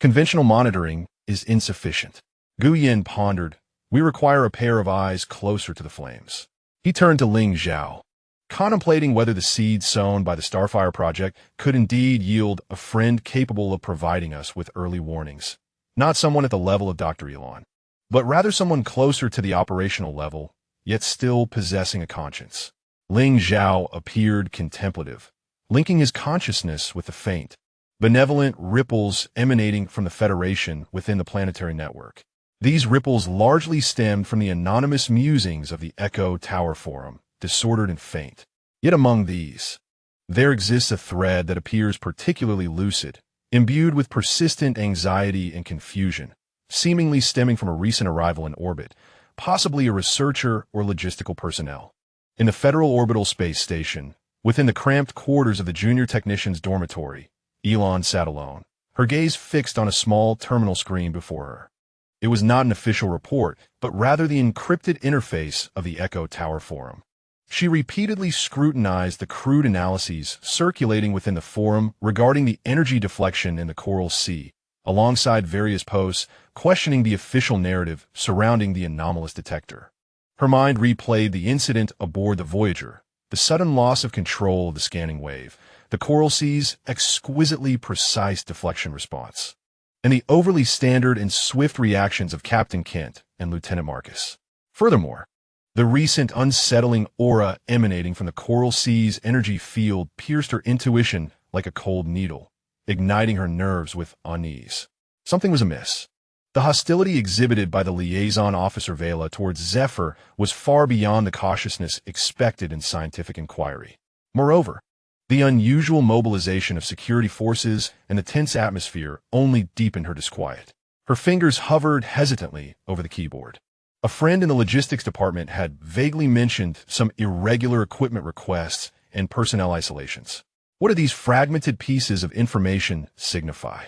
Conventional monitoring is insufficient. Gu Yin pondered. We require a pair of eyes closer to the flames. He turned to Ling Zhao, contemplating whether the seed sown by the Starfire Project could indeed yield a friend capable of providing us with early warnings. Not someone at the level of Dr. Elon, but rather someone closer to the operational level, yet still possessing a conscience. Ling Zhao appeared contemplative, linking his consciousness with the faint, benevolent ripples emanating from the Federation within the planetary network. These ripples largely stemmed from the anonymous musings of the Echo Tower Forum, disordered and faint. Yet among these, there exists a thread that appears particularly lucid, imbued with persistent anxiety and confusion, seemingly stemming from a recent arrival in orbit, possibly a researcher or logistical personnel. In the Federal Orbital Space Station, within the cramped quarters of the junior technician's dormitory, Elon sat alone, her gaze fixed on a small terminal screen before her. It was not an official report, but rather the encrypted interface of the Echo Tower Forum. She repeatedly scrutinized the crude analyses circulating within the forum regarding the energy deflection in the Coral Sea, alongside various posts questioning the official narrative surrounding the anomalous detector. Her mind replayed the incident aboard the Voyager, the sudden loss of control of the scanning wave, the Coral Sea's exquisitely precise deflection response, and the overly standard and swift reactions of Captain Kent and Lieutenant Marcus. Furthermore, the recent unsettling aura emanating from the Coral Sea's energy field pierced her intuition like a cold needle, igniting her nerves with unease. Something was amiss. The hostility exhibited by the liaison officer Vela towards Zephyr was far beyond the cautiousness expected in scientific inquiry. Moreover, the unusual mobilization of security forces and the tense atmosphere only deepened her disquiet. Her fingers hovered hesitantly over the keyboard. A friend in the logistics department had vaguely mentioned some irregular equipment requests and personnel isolations. What did these fragmented pieces of information signify?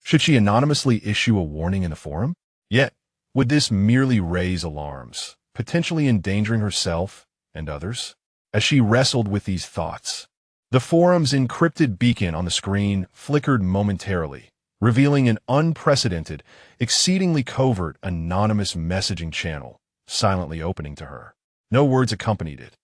Should she anonymously issue a warning in the forum? Yet, would this merely raise alarms, potentially endangering herself and others? As she wrestled with these thoughts, the forum's encrypted beacon on the screen flickered momentarily, revealing an unprecedented, exceedingly covert anonymous messaging channel silently opening to her. No words accompanied it.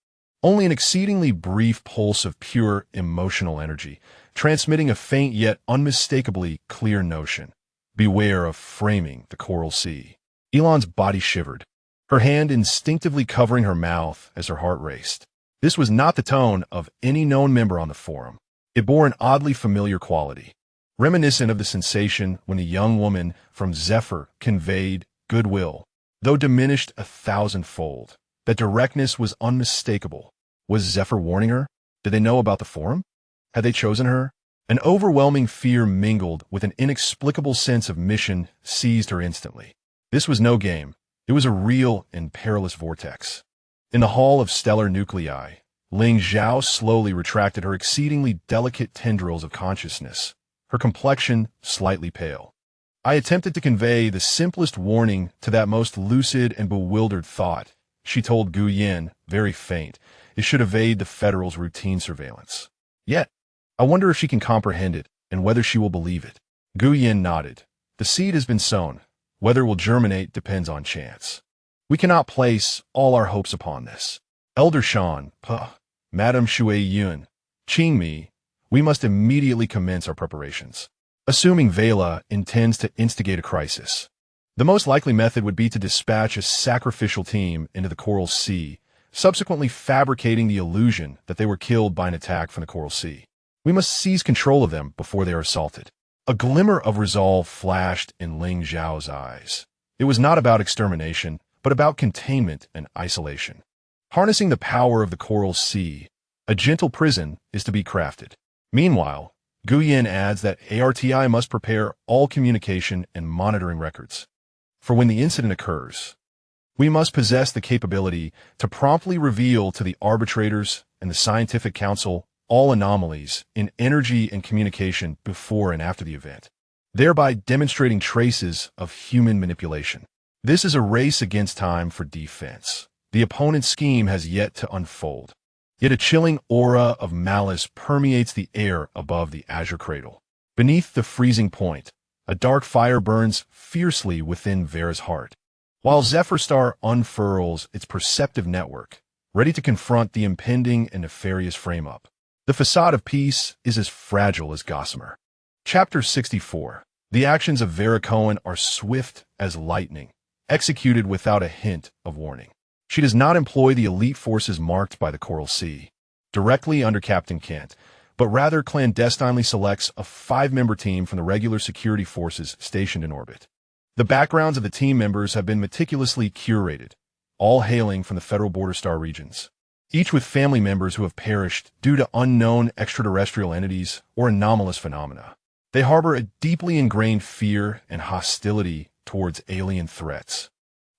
Only an exceedingly brief pulse of pure emotional energy, transmitting a faint yet unmistakably clear notion. Beware of framing the Coral Sea. Elon's body shivered, her hand instinctively covering her mouth as her heart raced. This was not the tone of any known member on the forum. It bore an oddly familiar quality, reminiscent of the sensation when the young woman from Zephyr conveyed goodwill, though diminished 1,000-fold. That directness was unmistakable. Was Zephyr warning her? Did they know about the forum? Had they chosen her? An overwhelming fear mingled with an inexplicable sense of mission seized her instantly. This was no game. It was a real and perilous vortex. In the hall of stellar nuclei, Ling Zhao slowly retracted her exceedingly delicate tendrils of consciousness, her complexion slightly pale. I attempted to convey the simplest warning to that most lucid and bewildered thought. She told Gu Yin, very faint, it should evade the Federal's routine surveillance. Yet, I wonder if she can comprehend it and whether she will believe it. Gu Yin nodded. The seed has been sown. Whether it will germinate depends on chance. We cannot place all our hopes upon this. Elder Shan, Madame Shui Yun, Qing Mi, we must immediately commence our preparations. Assuming Vela intends to instigate a crisis, the most likely method would be to dispatch a sacrificial team into the Coral Sea, subsequently fabricating the illusion that they were killed by an attack from the Coral Sea. We must seize control of them before they are assaulted. A glimmer of resolve flashed in Ling Zhao's eyes. It was not about extermination, but about containment and isolation. Harnessing the power of the Coral Sea, a gentle prison is to be crafted. Meanwhile, Gu Yin adds that ARTI must prepare all communication and monitoring records. For when the incident occurs, we must possess the capability to promptly reveal to the arbitrators and the scientific council all anomalies in energy and communication before and after the event, thereby demonstrating traces of human manipulation. This is a race against time for defense. The opponent's scheme has yet to unfold. Yet a chilling aura of malice permeates the air above the azure cradle. Beneath the freezing point, a dark fire burns fiercely within Vera's heart, while Zephyr Star unfurls its perceptive network, ready to confront the impending and nefarious frame-up. The facade of peace is as fragile as gossamer. Chapter 64. The actions of Vera Cohen are swift as lightning, executed without a hint of warning. She does not employ the elite forces marked by the Coral Sea, directly under Captain Kent, but rather clandestinely selects a 5-member team from the regular security forces stationed in orbit. The backgrounds of the team members have been meticulously curated, all hailing from the Federal Border Star regions, each with family members who have perished due to unknown extraterrestrial entities or anomalous phenomena. They harbor a deeply ingrained fear and hostility towards alien threats,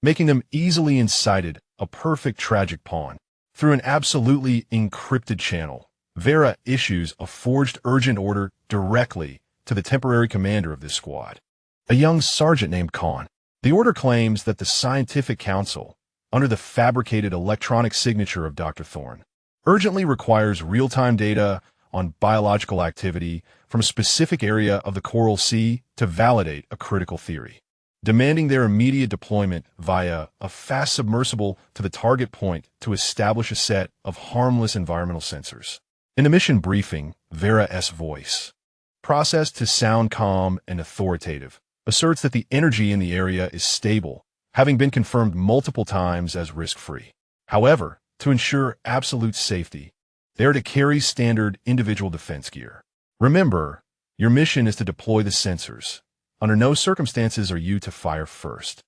making them easily incited, a perfect tragic pawn. Through an absolutely encrypted channel, Vera issues a forged urgent order directly to the temporary commander of this squad, a young sergeant named Khan. The order claims that the Scientific Council, under the fabricated electronic signature of Dr. Thorne, urgently requires real-time data on biological activity from a specific area of the Coral Sea to validate a critical theory, demanding their immediate deployment via a fast submersible to the target point to establish a set of harmless environmental sensors. In the mission briefing, Vera's voice, processed to sound calm and authoritative, asserts that the energy in the area is stable, having been confirmed multiple times as risk-free. However, to ensure absolute safety, they are to carry standard individual defense gear. Remember, your mission is to deploy the sensors. Under no circumstances are you to fire first,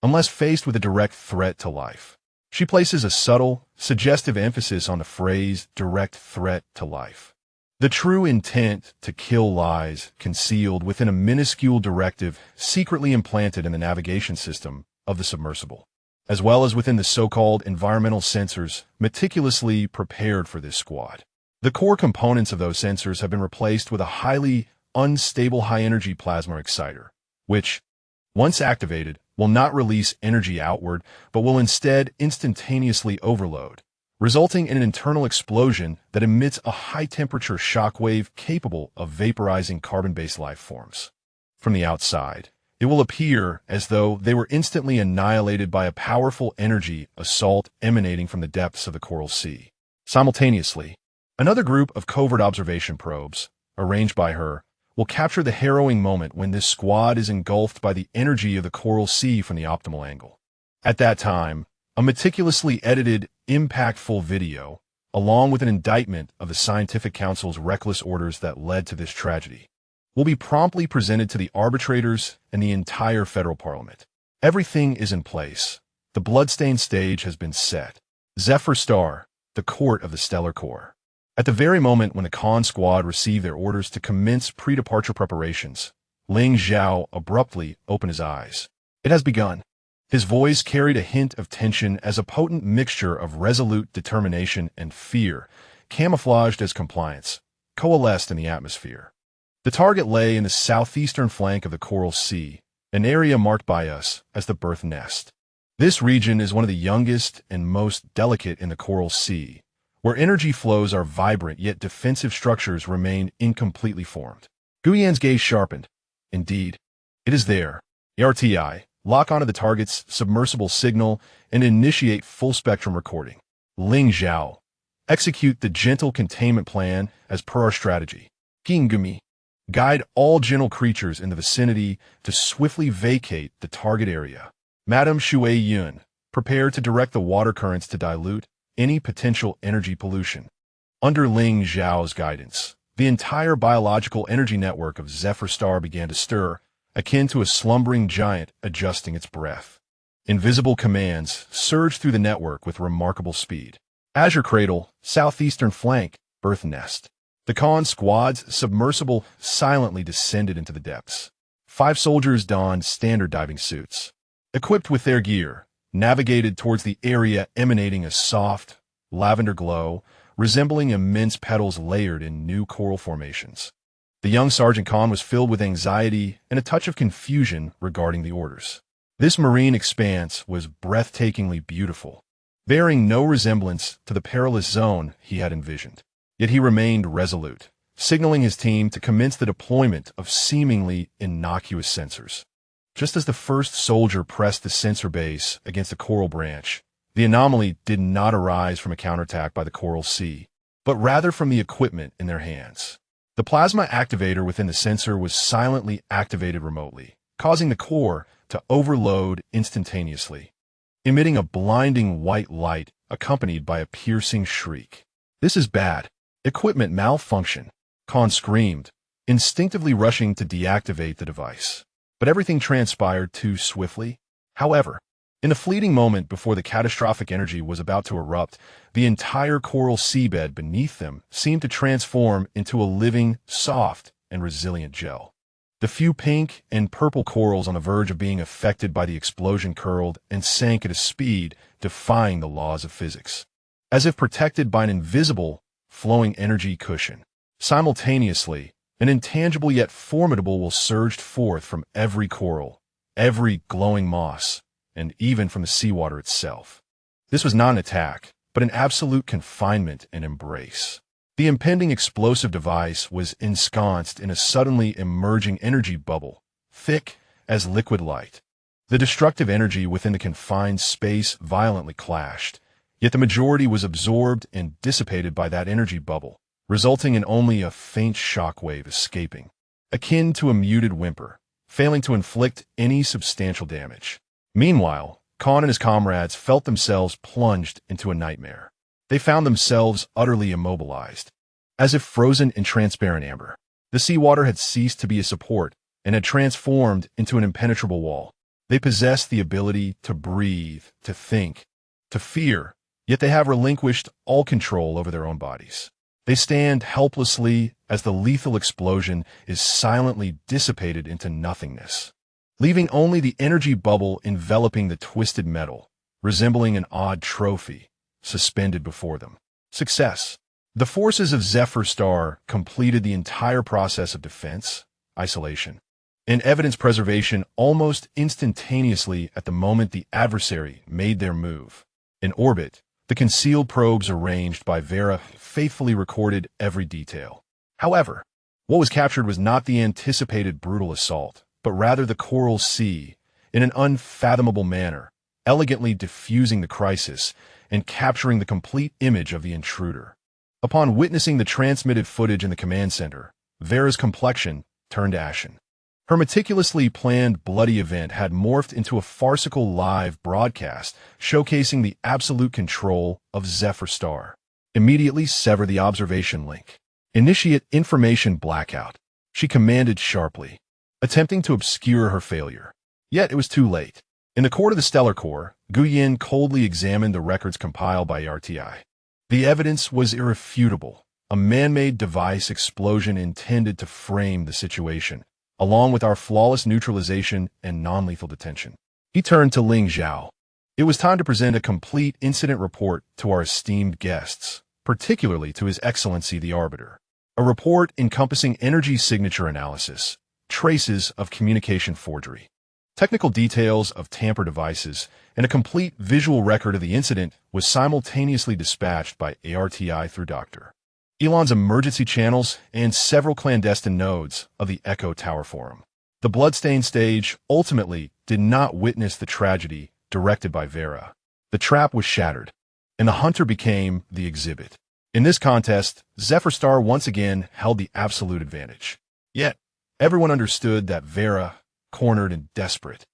unless faced with a direct threat to life. She places a subtle, suggestive emphasis on the phrase direct threat to life. The true intent to kill lies concealed within a minuscule directive secretly implanted in the navigation system of the submersible, as well as within the so-called environmental sensors meticulously prepared for this squad. The core components of those sensors have been replaced with a highly unstable high-energy plasma exciter, which, once activated, will not release energy outward, but will instead instantaneously overload, resulting in an internal explosion that emits a high-temperature shockwave capable of vaporizing carbon-based life forms. From the outside, it will appear as though they were instantly annihilated by a powerful energy assault emanating from the depths of the Coral Sea. Simultaneously, another group of covert observation probes, arranged by her, will capture the harrowing moment when this squad is engulfed by the energy of the Coral Sea from the optimal angle. At that time, a meticulously edited, impactful video, along with an indictment of the Scientific Council's reckless orders that led to this tragedy, will be promptly presented to the arbitrators and the entire federal parliament. Everything is in place. The bloodstained stage has been set. Zephyr Star, the court of the Stellar Core. At the very moment when the Khan squad received their orders to commence pre-departure preparations, Ling Zhao abruptly opened his eyes. It has begun. His voice carried a hint of tension as a potent mixture of resolute determination and fear, camouflaged as compliance, coalesced in the atmosphere. The target lay in the southeastern flank of the Coral Sea, an area marked by us as the birth nest. This region is one of the youngest and most delicate in the Coral Sea, where energy flows are vibrant yet defensive structures remain incompletely formed. Guyan's gaze sharpened. Indeed, it is there. ARTI, lock onto the target's submersible signal and initiate full-spectrum recording. Ling Zhao, execute the gentle containment plan as per our strategy. Gingumi, guide all gentle creatures in the vicinity to swiftly vacate the target area. Madame Shui Yun, prepare to direct the water currents to dilute any potential energy pollution. Under Ling Zhao's guidance, the entire biological energy network of Zephyr Star began to stir, akin to a slumbering giant adjusting its breath. Invisible commands surged through the network with remarkable speed. Azure Cradle, southeastern flank, birth nest. The Khan squad's submersible silently descended into the depths. 5 soldiers donned standard diving suits. Equipped with their gear, navigated towards the area emanating a soft, lavender glow, resembling immense petals layered in new coral formations. The young Sergeant Khan was filled with anxiety and a touch of confusion regarding the orders. This marine expanse was breathtakingly beautiful, bearing no resemblance to the perilous zone he had envisioned. Yet he remained resolute, signaling his team to commence the deployment of seemingly innocuous sensors. Just as the first soldier pressed the sensor base against a coral branch, the anomaly did not arise from a counterattack by the Coral Sea, but rather from the equipment in their hands. The plasma activator within the sensor was silently activated remotely, causing the core to overload instantaneously, emitting a blinding white light accompanied by a piercing shriek. "This is bad. Equipment malfunction," Khan screamed, instinctively rushing to deactivate the device. But everything transpired too swiftly. However, in the fleeting moment before the catastrophic energy was about to erupt, the entire coral seabed beneath them seemed to transform into a living, soft, and resilient gel. The few pink and purple corals on the verge of being affected by the explosion curled and sank at a speed defying the laws of physics, as if protected by an invisible, flowing energy cushion. Simultaneously, an intangible yet formidable will surged forth from every coral, every glowing moss, and even from the seawater itself. This was not an attack, but an absolute confinement and embrace. The impending explosive device was ensconced in a suddenly emerging energy bubble, thick as liquid light. The destructive energy within the confined space violently clashed, yet the majority was absorbed and dissipated by that energy bubble, resulting in only a faint shock wave escaping, akin to a muted whimper, failing to inflict any substantial damage. Meanwhile, Khan and his comrades felt themselves plunged into a nightmare. They found themselves utterly immobilized, as if frozen in transparent amber. The seawater had ceased to be a support and had transformed into an impenetrable wall. They possess the ability to breathe, to think, to fear, yet they have relinquished all control over their own bodies. They stand helplessly as the lethal explosion is silently dissipated into nothingness, leaving only the energy bubble enveloping the twisted metal, resembling an odd trophy, suspended before them. Success. The forces of Zephyr Star completed the entire process of defense, isolation, and evidence preservation almost instantaneously at the moment the adversary made their move. In orbit, the concealed probes arranged by Vera faithfully recorded every detail. However, what was captured was not the anticipated brutal assault, but rather the coral sea, in an unfathomable manner, elegantly diffusing the crisis and capturing the complete image of the intruder. Upon witnessing the transmitted footage in the command center, Vera's complexion turned ashen. Her meticulously planned bloody event had morphed into a farcical live broadcast showcasing the absolute control of Zephyr Star. Immediately sever the observation link. Initiate information blackout, she commanded sharply, attempting to obscure her failure. Yet it was too late. In the court of the Stellar Core, Guyin coldly examined the records compiled by RTI. The evidence was irrefutable, a man-made device explosion intended to frame the situation, along with our flawless neutralization and non-lethal detention. He turned to Ling Zhao. It was time to present a complete incident report to our esteemed guests, particularly to His Excellency the Arbiter. A report encompassing energy signature analysis, traces of communication forgery, technical details of tamper devices, and a complete visual record of the incident was simultaneously dispatched by ARTI through Dr. Elon's emergency channels and several clandestine nodes of the Echo Tower Forum. The bloodstained stage ultimately did not witness the tragedy directed by Vera. The trap was shattered, and the hunter became the exhibit. In this contest, Zephyr Star once again held the absolute advantage. Yet, everyone understood that Vera, cornered and desperate,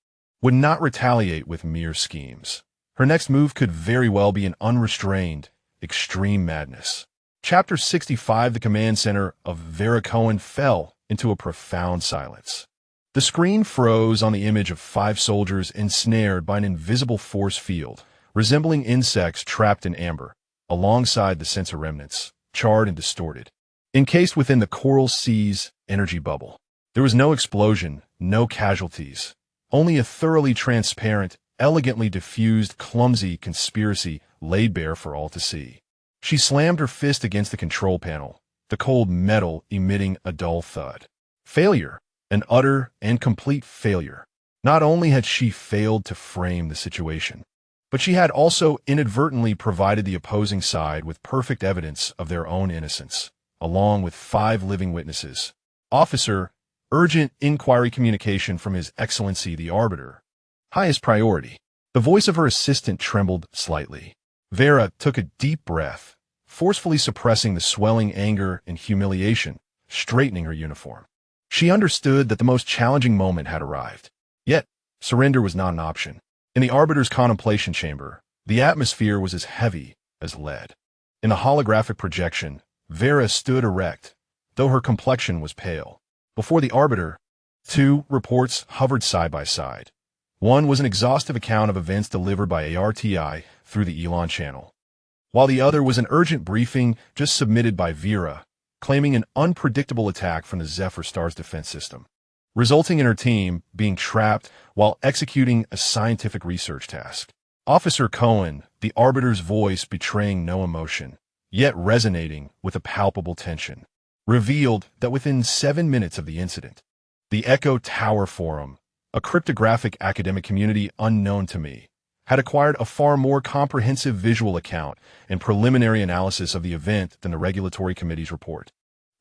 would not retaliate with mere schemes. Her next move could very well be an unrestrained, extreme madness. Chapter 65, the command center of Vera Cohen fell into a profound silence. The screen froze on the image of 5 soldiers ensnared by an invisible force field, resembling insects trapped in amber, alongside the sensor remnants, charred and distorted, encased within the coral sea's energy bubble. There was no explosion, no casualties, only a thoroughly transparent, elegantly diffused, clumsy conspiracy laid bare for all to see. She slammed her fist against the control panel, the cold metal emitting a dull thud. Failure, an utter and complete failure. Not only had she failed to frame the situation, but she had also inadvertently provided the opposing side with perfect evidence of their own innocence, along with 5 living witnesses. Officer, urgent inquiry communication from His Excellency the Arbiter. Highest priority. The voice of her assistant trembled slightly. Vera took a deep breath, forcefully suppressing the swelling anger and humiliation, straightening her uniform. She understood that the most challenging moment had arrived. Yet, surrender was not an option. In the Arbiter's contemplation chamber, the atmosphere was as heavy as lead. In the holographic projection, Vera stood erect, though her complexion was pale. Before the Arbiter, 2 reports hovered side by side. One was an exhaustive account of events delivered by ARTI through the Elon channel, while the other was an urgent briefing just submitted by Vera, claiming an unpredictable attack from the Zephyr Star's defense system, resulting in her team being trapped while executing a scientific research task. Officer Cohen, the Arbiter's voice betraying no emotion, yet resonating with a palpable tension, revealed that within 7 minutes of the incident, the Echo Tower Forum, a cryptographic academic community unknown to me, had acquired a far more comprehensive visual account and preliminary analysis of the event than the Regulatory Committee's report.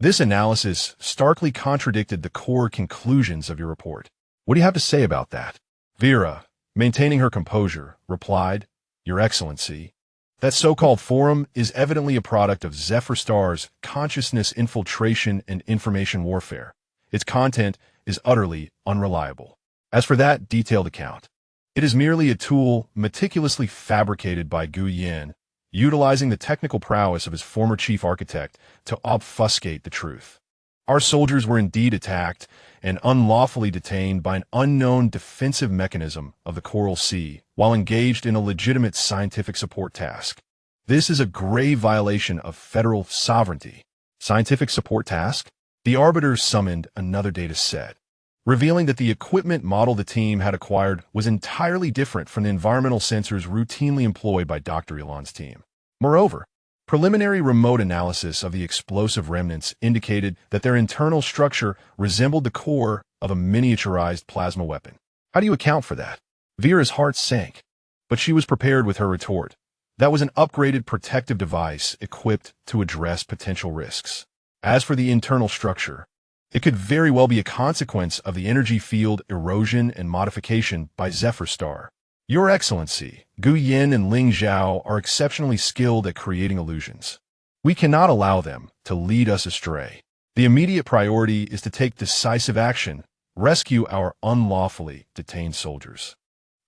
This analysis starkly contradicted the core conclusions of your report. What do you have to say about that? Vera, maintaining her composure, replied, Your Excellency, that so-called forum is evidently a product of Zephyr Star's consciousness infiltration and information warfare. Its content is utterly unreliable. As for that detailed account, it is merely a tool meticulously fabricated by Gu Yin, utilizing the technical prowess of his former chief architect to obfuscate the truth. Our soldiers were indeed attacked and unlawfully detained by an unknown defensive mechanism of the Coral Sea while engaged in a legitimate scientific support task. This is a grave violation of federal sovereignty. Scientific support task? The arbiters summoned another data set, revealing that the equipment model the team had acquired was entirely different from the environmental sensors routinely employed by Dr. Elon's team. Moreover, preliminary remote analysis of the explosive remnants indicated that their internal structure resembled the core of a miniaturized plasma weapon. How do you account for that? Vera's heart sank, but she was prepared with her retort. That was an upgraded protective device equipped to address potential risks. As for the internal structure, it could very well be a consequence of the energy field erosion and modification by Zephyr Star. Your Excellency, Gu Yin and Ling Zhao are exceptionally skilled at creating illusions. We cannot allow them to lead us astray. The immediate priority is to take decisive action, rescue our unlawfully detained soldiers,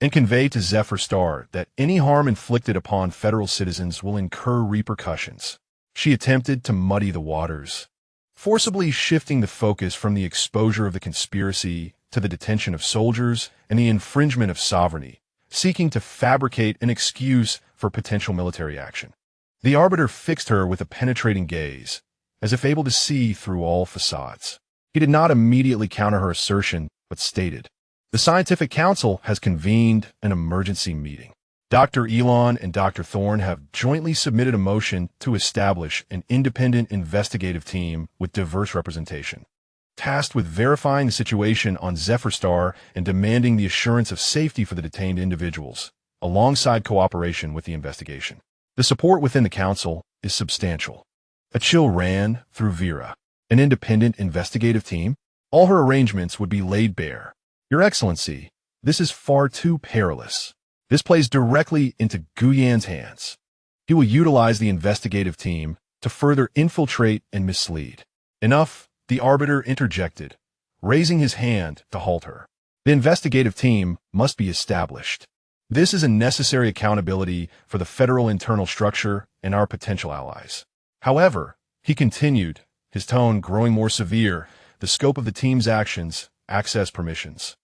and convey to Zephyr Star that any harm inflicted upon federal citizens will incur repercussions. She attempted to muddy the waters, forcibly shifting the focus from the exposure of the conspiracy to the detention of soldiers and the infringement of sovereignty, seeking to fabricate an excuse for potential military action. The arbiter fixed her with a penetrating gaze, as if able to see through all facades. He did not immediately counter her assertion, but stated, The Scientific Council has convened an emergency meeting. Dr. Elon and Dr. Thorne have jointly submitted a motion to establish an independent investigative team with diverse representation, tasked with verifying the situation on Zephyr Star and demanding the assurance of safety for the detained individuals, alongside cooperation with the investigation. The support within the council is substantial. A chill ran through Vera. An independent investigative team? All her arrangements would be laid bare. Your Excellency, this is far too perilous. This plays directly into Gu Yan's hands. He will utilize the investigative team to further infiltrate and mislead. Enough, the arbiter interjected, raising his hand to halt her. The investigative team must be established. This is a necessary accountability for the federal internal structure and our potential allies. However, he continued, his tone growing more severe, the scope of the team's actions, access permissions,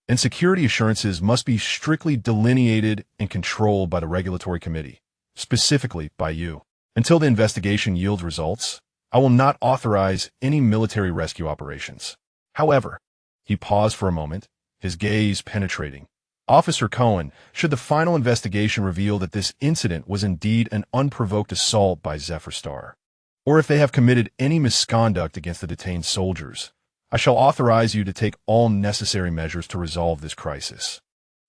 and security assurances must be strictly delineated and controlled by the regulatory committee, specifically by you. Until the investigation yields results, I will not authorize any military rescue operations. However, he paused for a moment, his gaze penetrating. Officer Cohen, should the final investigation reveal that this incident was indeed an unprovoked assault by Zephyr Star, or if they have committed any misconduct against the detained soldiers, I shall authorize you to take all necessary measures to resolve this crisis,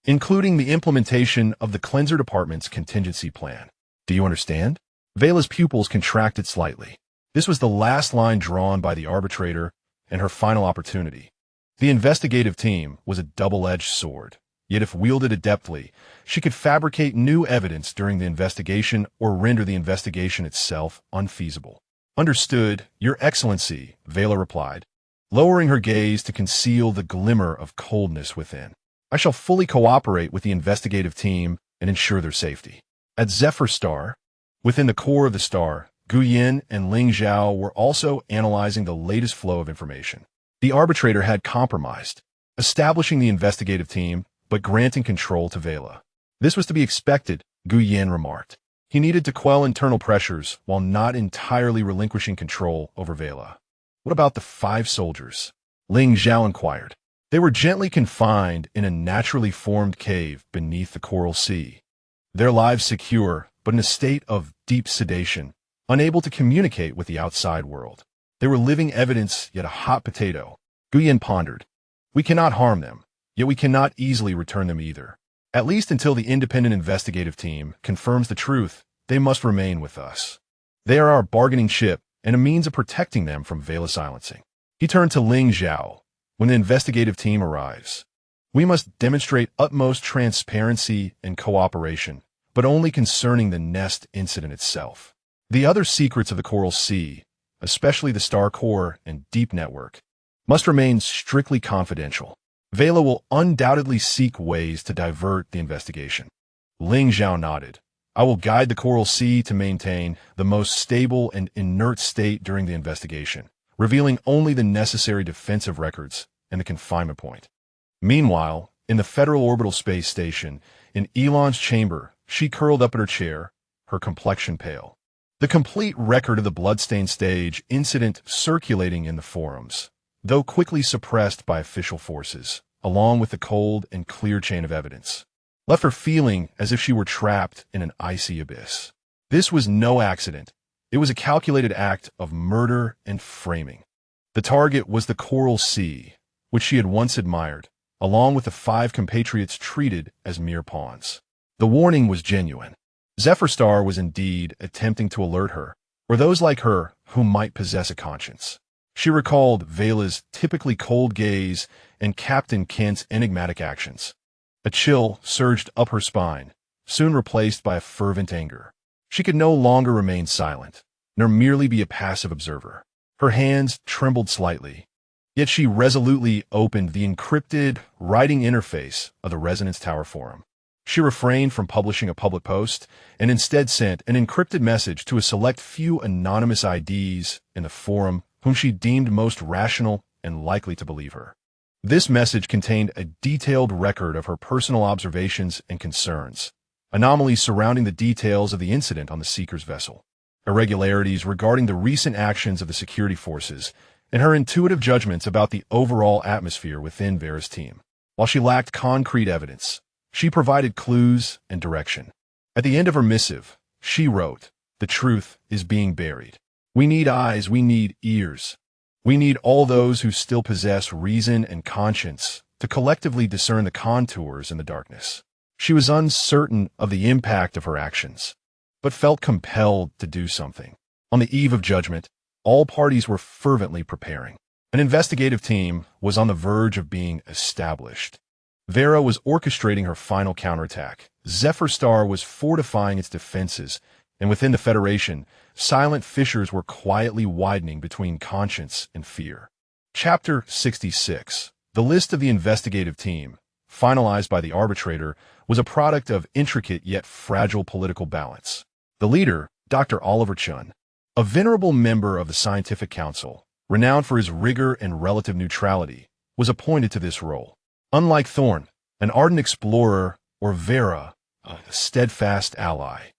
including the implementation of the Cleanser Department's contingency plan. Do you understand? Vela's pupils contracted slightly. This was the last line drawn by the arbitrator and her final opportunity. The investigative team was a double-edged sword, yet if wielded adeptly, she could fabricate new evidence during the investigation or render the investigation itself unfeasible. Understood, Your Excellency, Vela replied, lowering her gaze to conceal the glimmer of coldness within. I shall fully cooperate with the investigative team and ensure their safety. At Zephyr Star, within the core of the star, Gu Yin and Ling Zhao were also analyzing the latest flow of information. The arbitrator had compromised, establishing the investigative team, but granting control to Vela. This was to be expected, Gu Yin remarked. He needed to quell internal pressures while not entirely relinquishing control over Vela. What about the 5 soldiers? Ling Zhao inquired. They were gently confined in a naturally formed cave beneath the Coral Sea, their lives secure, but in a state of deep sedation, unable to communicate with the outside world. They were living evidence, yet a hot potato. Gu Yin pondered. We cannot harm them, yet we cannot easily return them either. At least until the independent investigative team confirms the truth, they must remain with us. They are our bargaining chip and a means of protecting them from Vela silencing. He turned to Ling Zhao. When the investigative team arrives, We must demonstrate utmost transparency and cooperation, but only concerning the nest incident itself. The other secrets of the Coral Sea, especially the star core and deep network, must remain strictly confidential. Vela will undoubtedly seek ways to divert the investigation. Ling Zhao nodded. I will guide the Coral Sea to maintain the most stable and inert state during the investigation, revealing only the necessary defensive records and the confinement point. Meanwhile, in the Federal Orbital Space Station, in Elon's chamber, she curled up in her chair, her complexion pale. The complete record of the bloodstained stage incident circulating in the forums, though quickly suppressed by official forces, along with the cold and clear chain of evidence, left her feeling as if she were trapped in an icy abyss. This was no accident. It was a calculated act of murder and framing. The target was the Coral Sea, which she had once admired, along with the 5 compatriots treated as mere pawns. The warning was genuine. Zephyr Star was indeed attempting to alert her, or those like her who might possess a conscience. She recalled Vela's typically cold gaze and Captain Kent's enigmatic actions. A chill surged up her spine, soon replaced by a fervent anger. She could no longer remain silent, nor merely be a passive observer. Her hands trembled slightly, yet she resolutely opened the encrypted writing interface of the Resonance Tower forum. She refrained from publishing a public post and instead sent an encrypted message to a select few anonymous IDs in the forum whom she deemed most rational and likely to believe her. This message contained a detailed record of her personal observations and concerns, anomalies surrounding the details of the incident on the Seeker's vessel, irregularities regarding the recent actions of the security forces, and her intuitive judgments about the overall atmosphere within Vera's team. While she lacked concrete evidence, she provided clues and direction. At the end of her missive, she wrote, "The truth is being buried. We need eyes, we need ears. We need all those who still possess reason and conscience to collectively discern the contours in the darkness." She was uncertain of the impact of her actions, but felt compelled to do something. On the eve of judgment, all parties were fervently preparing. An investigative team was on the verge of being established. Vera was orchestrating her final counterattack. Zephyr Star was fortifying its defenses, and within the Federation, silent fissures were quietly widening between conscience and fear. Chapter 66. The list of the investigative team, finalized by the arbitrator, was a product of intricate yet fragile political balance. The leader, Dr. Oliver Chun, a venerable member of the Scientific Council, renowned for his rigor and relative neutrality, was appointed to this role. Unlike Thorne, an ardent explorer, or Vera, a steadfast ally,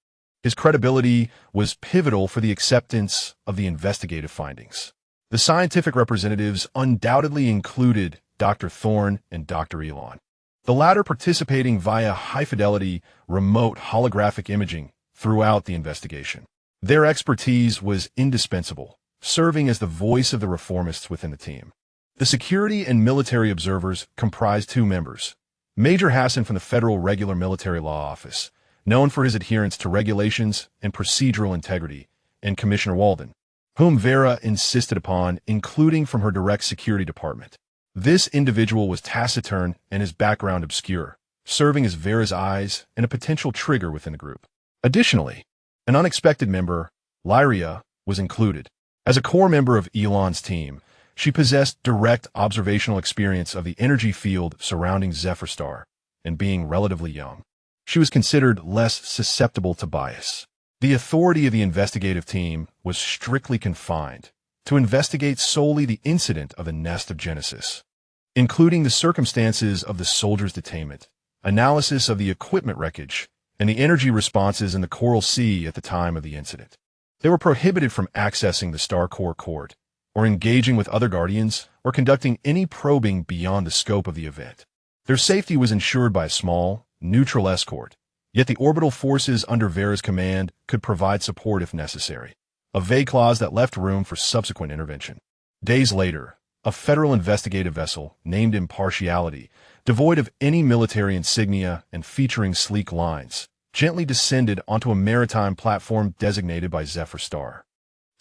his credibility was pivotal for the acceptance of the investigative findings. The scientific representatives undoubtedly included Dr. Thorne and Dr. Elon, the latter participating via high-fidelity, remote holographic imaging throughout the investigation. Their expertise was indispensable, serving as the voice of the reformists within the team. The security and military observers comprised 2 members: Major Hassan from the Federal Regular Military Law Office, known for his adherence to regulations and procedural integrity, and Commissioner Walden, whom Vera insisted upon including from her direct security department. This individual was taciturn and his background obscure, serving as Vera's eyes and a potential trigger within the group. Additionally, an unexpected member, Lyria, was included. As a core member of Elon's team, she possessed direct observational experience of the energy field surrounding Zephyr Star, and being relatively young, she was considered less susceptible to bias. The authority of the investigative team was strictly confined to investigate solely the incident of the nest of Genesis, including the circumstances of the soldier's detainment, analysis of the equipment wreckage, and the energy responses in the Coral Sea at the time of the incident. They were prohibited from accessing the Star Core court, or engaging with other Guardians, or conducting any probing beyond the scope of the event. Their safety was ensured by a small, neutral escort, yet the orbital forces under Vera's command could provide support if necessary, a vague clause that left room for subsequent intervention. Days later, a federal investigative vessel, named Impartiality, devoid of any military insignia and featuring sleek lines, gently descended onto a maritime platform designated by Zephyr Star.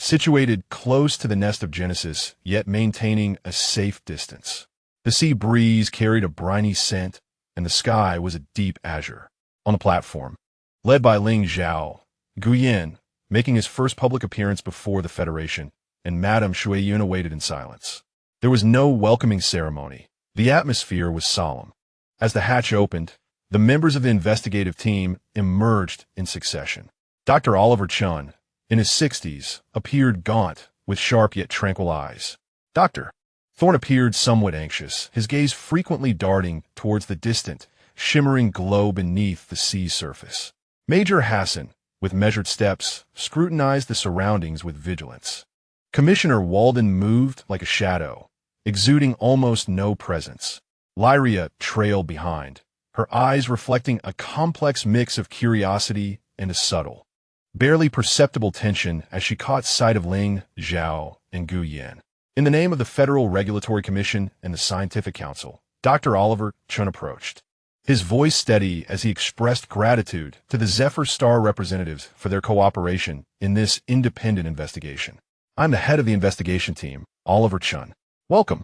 Situated close to the nest of Genesis, yet maintaining a safe distance, The sea breeze carried a briny scent, and the sky was a deep azure. On the platform, led by Ling Zhao, Guyan, making his first public appearance before the Federation, and Madame Shuiyun awaited in silence. There was no welcoming ceremony. The atmosphere was solemn. As the hatch opened, the members of the investigative team emerged in succession. Dr. Oliver Chun, in his 60s, appeared gaunt, with sharp yet tranquil eyes. Dr. Thorne appeared somewhat anxious, his gaze frequently darting towards the distant, shimmering glow beneath the sea's surface. Major Hassan, with measured steps, scrutinized the surroundings with vigilance. Commissioner Walden moved like a shadow, exuding almost no presence. Lyria trailed behind, her eyes reflecting a complex mix of curiosity and a subtle, barely perceptible tension as she caught sight of Ling Zhao and Gu Yan. In the name of the Federal Regulatory Commission and the Scientific Council, Dr. Oliver Chun approached, his voice steady as he expressed gratitude to the Zephyr Star representatives for their cooperation in this independent investigation. I'm the head of the investigation team, Oliver Chun. Welcome.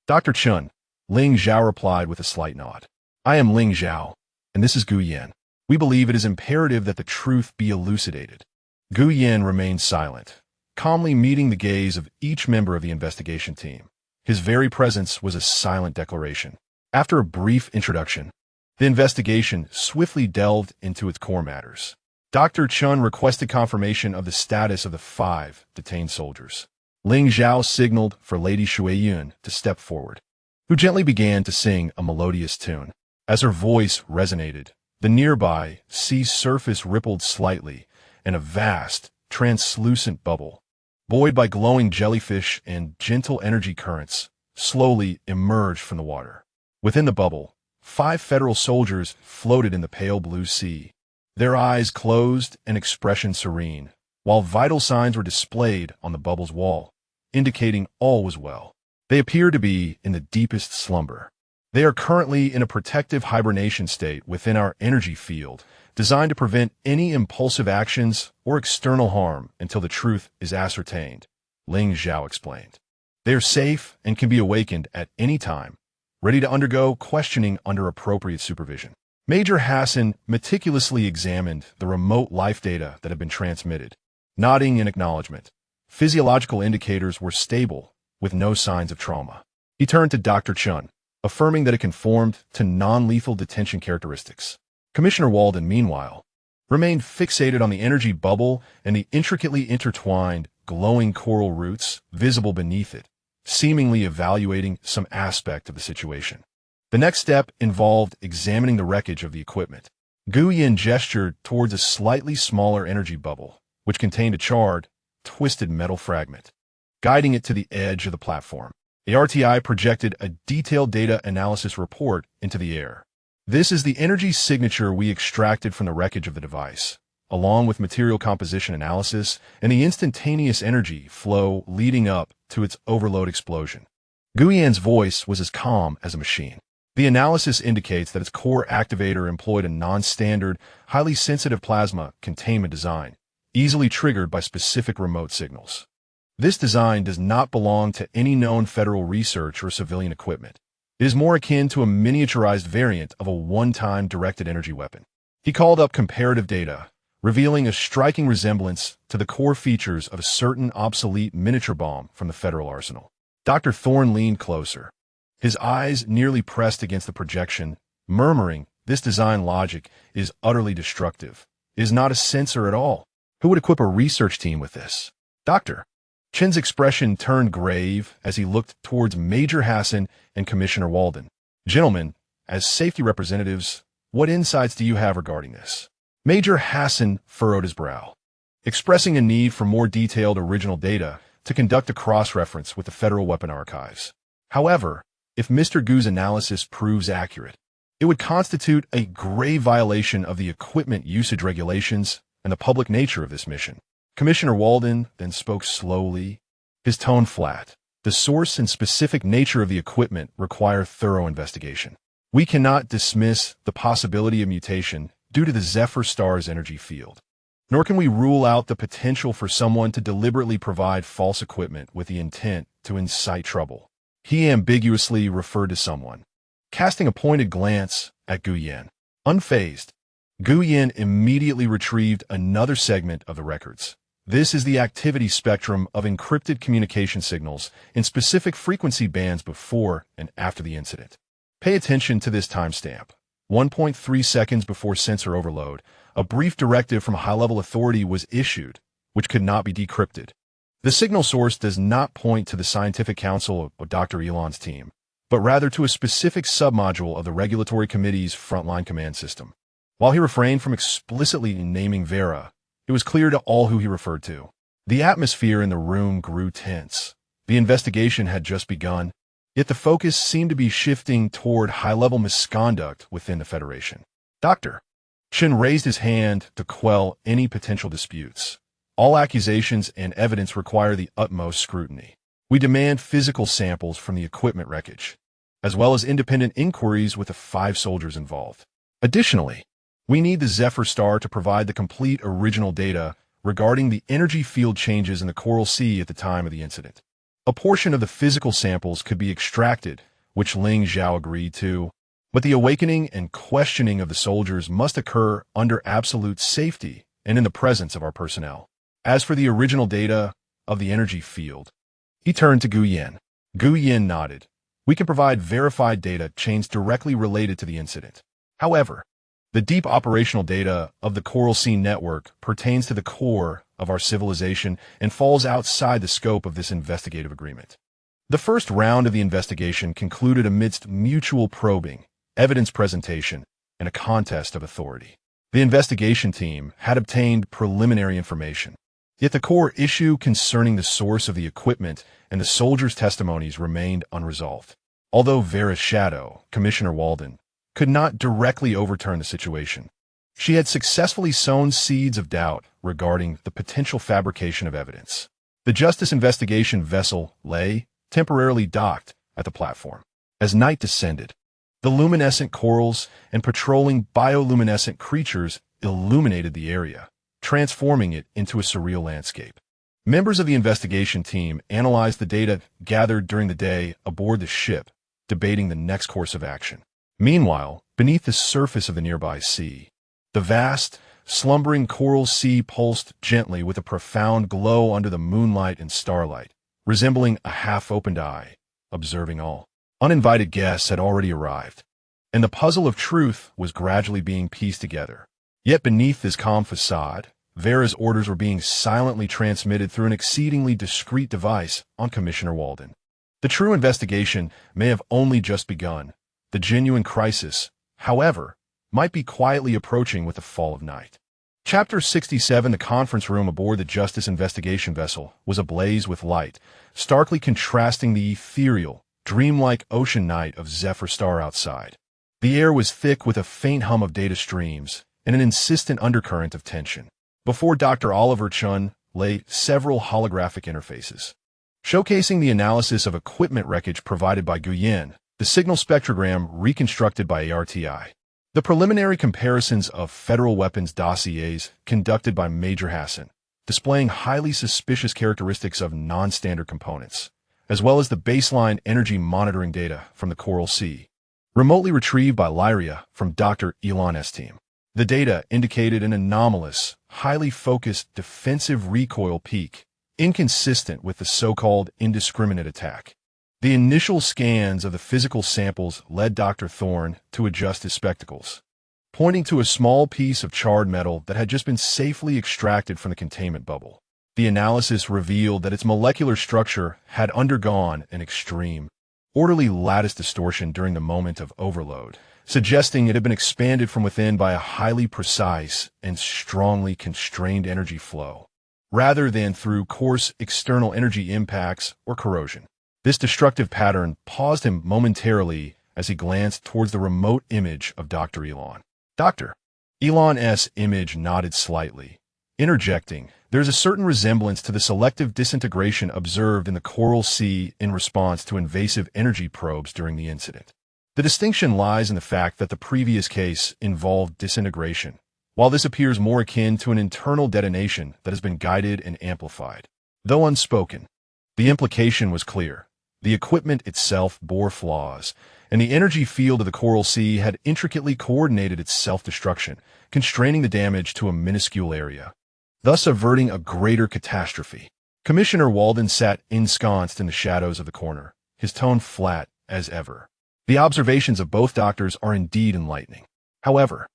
Dr. Chun, Ling Zhao replied with a slight nod. I am Ling Zhao, and this is Gu Yan. We believe it is imperative that the truth be elucidated. Gu Yan remained silent, calmly meeting the gaze of each member of the investigation team. His very presence was a silent declaration. After a brief introduction, the investigation swiftly delved into its core matters. Dr. Chun requested confirmation of the status of the 5 detained soldiers. Ling Zhao signaled for Lady Shuiyun to step forward, who gently began to sing a melodious tune. As her voice resonated, the nearby sea surface rippled slightly, and a vast, translucent bubble, buoyed by glowing jellyfish and gentle energy currents, slowly emerged from the water. Within the bubble, 5 federal soldiers floated in the pale blue sea, their eyes closed and expression serene, while vital signs were displayed on the bubble's wall, indicating all was well. They appear to be in the deepest slumber. They are currently in a protective hibernation state within our energy field, designed to prevent any impulsive actions or external harm until the truth is ascertained, Ling Zhao explained. They are safe and can be awakened at any time, ready to undergo questioning under appropriate supervision. Major Hassan meticulously examined the remote life data that had been transmitted, nodding in acknowledgement. Physiological indicators were stable, with no signs of trauma. He turned to Dr. Chun, affirming that it conformed to non-lethal detention characteristics. Commissioner Walden, meanwhile, remained fixated on the energy bubble and the intricately intertwined, glowing coral roots visible beneath it, seemingly evaluating some aspect of the situation. The next step involved examining the wreckage of the equipment. Gu Yan gestured towards a slightly smaller energy bubble, which contained a charred, twisted metal fragment, guiding it to the edge of the platform. The RTI projected a detailed data analysis report into the air. This is the energy signature we extracted from the wreckage of the device, along with material composition analysis and the instantaneous energy flow leading up to its overload explosion. Guyan's voice was as calm as a machine. The analysis indicates that its core activator employed a non-standard, highly sensitive plasma containment design, easily triggered by specific remote signals. This design does not belong to any known federal research or civilian equipment. It is more akin to a miniaturized variant of a one-time directed energy weapon. He called up comparative data, revealing a striking resemblance to the core features of a certain obsolete miniature bomb from the federal arsenal. Dr. Thorne leaned closer, his eyes nearly pressed against the projection, murmuring, "This design logic is utterly destructive. It is not a sensor at all. Who would equip a research team with this?" Dr. Chen's expression turned grave as he looked towards Major Hassan and Commissioner Walden. "Gentlemen, as safety representatives, what insights do you have regarding this?" Major Hassan furrowed his brow, expressing a need for more detailed original data to conduct a cross-reference with the Federal Weapon Archives. However, if Mr. Gu's analysis proves accurate, it would constitute a grave violation of the equipment usage regulations and the public nature of this mission. Commissioner Walden then spoke slowly, his tone flat. The source and specific nature of the equipment require thorough investigation. We cannot dismiss the possibility of mutation due to the Zephyr Star's energy field, nor can we rule out the potential for someone to deliberately provide false equipment with the intent to incite trouble. He ambiguously referred to someone, casting a pointed glance at Gu Yan. Unfazed, Gu Yan immediately retrieved another segment of the records. This is the activity spectrum of encrypted communication signals in specific frequency bands before and after the incident. Pay attention to this timestamp. 1.3 seconds before sensor overload, a brief directive from a high-level authority was issued, which could not be decrypted. The signal source does not point to the scientific council of Dr. Elon's team, but rather to a specific submodule of the regulatory committee's frontline command system. While he refrained from explicitly naming Vera, it was clear to all who he referred to. The atmosphere in the room grew tense. The investigation had just begun, yet the focus seemed to be shifting toward high-level misconduct within the Federation. Dr. Chen raised his hand to quell any potential disputes. All accusations and evidence require the utmost scrutiny. We demand physical samples from the equipment wreckage, as well as independent inquiries with the 5 soldiers involved. Additionally, we need the Zephyr Star to provide the complete original data regarding the energy field changes in the Coral Sea at the time of the incident. A portion of the physical samples could be extracted, which Ling Zhao agreed to, but the awakening and questioning of the soldiers must occur under absolute safety and in the presence of our personnel. As for the original data of the energy field, he turned to Gu Yan. Gu Yan nodded. We can provide verified data chains directly related to the incident. However, the deep operational data of the Coral Sea network pertains to the core of our civilization and falls outside the scope of this investigative agreement. The first round of the investigation concluded amidst mutual probing, evidence presentation, and a contest of authority. The investigation team had obtained preliminary information, yet the core issue concerning the source of the equipment and the soldiers' testimonies remained unresolved. Although Vera's shadow, Commissioner Walden, could not directly overturn the situation, she had successfully sown seeds of doubt regarding the potential fabrication of evidence. The Justice Investigation vessel lay, temporarily docked, at the platform. As night descended, the luminescent corals and patrolling bioluminescent creatures illuminated the area, transforming it into a surreal landscape. Members of the investigation team analyzed the data gathered during the day aboard the ship, debating the next course of action. Meanwhile, beneath the surface of the nearby sea, the vast, slumbering Coral Sea pulsed gently with a profound glow under the moonlight and starlight, resembling a half-opened eye, observing all. Uninvited guests had already arrived, and the puzzle of truth was gradually being pieced together. Yet beneath this calm facade, Vera's orders were being silently transmitted through an exceedingly discreet device on Commissioner Walden. The true investigation may have only just begun. The genuine crisis, however, might be quietly approaching with the fall of night. Chapter 67. The conference room aboard the Justice Investigation vessel was ablaze with light, starkly contrasting the ethereal, dreamlike ocean night of Zephyr Star outside. The air was thick with a faint hum of data streams and an insistent undercurrent of tension. Before Dr. Oliver Chun lay several holographic interfaces, showcasing the analysis of equipment wreckage provided by Gu Yan, the signal spectrogram reconstructed by ARTI, the preliminary comparisons of federal weapons dossiers conducted by Major Hassan, displaying highly suspicious characteristics of non-standard components, as well as the baseline energy monitoring data from the Coral Sea, remotely retrieved by Lyria from Dr. Elon's team. The data indicated an anomalous, highly focused defensive recoil peak, inconsistent with the so-called indiscriminate attack. The initial scans of the physical samples led Dr. Thorne to adjust his spectacles, pointing to a small piece of charred metal that had just been safely extracted from the containment bubble. The analysis revealed that its molecular structure had undergone an extreme, orderly lattice distortion during the moment of overload, suggesting it had been expanded from within by a highly precise and strongly constrained energy flow, rather than through coarse external energy impacts or corrosion. This destructive pattern paused him momentarily as he glanced towards the remote image of Dr. Elon. Dr. Elon's image nodded slightly, interjecting, "There's a certain resemblance to the selective disintegration observed in the Coral Sea in response to invasive energy probes during the incident. The distinction lies in the fact that the previous case involved disintegration, while this appears more akin to an internal detonation that has been guided and amplified." Though unspoken, the implication was clear. The equipment itself bore flaws, and the energy field of the Coral Sea had intricately coordinated its self-destruction, constraining the damage to a minuscule area, thus averting a greater catastrophe. Commissioner Walden sat ensconced in the shadows of the corner, his tone flat as ever. The observations of both doctors are indeed enlightening. However,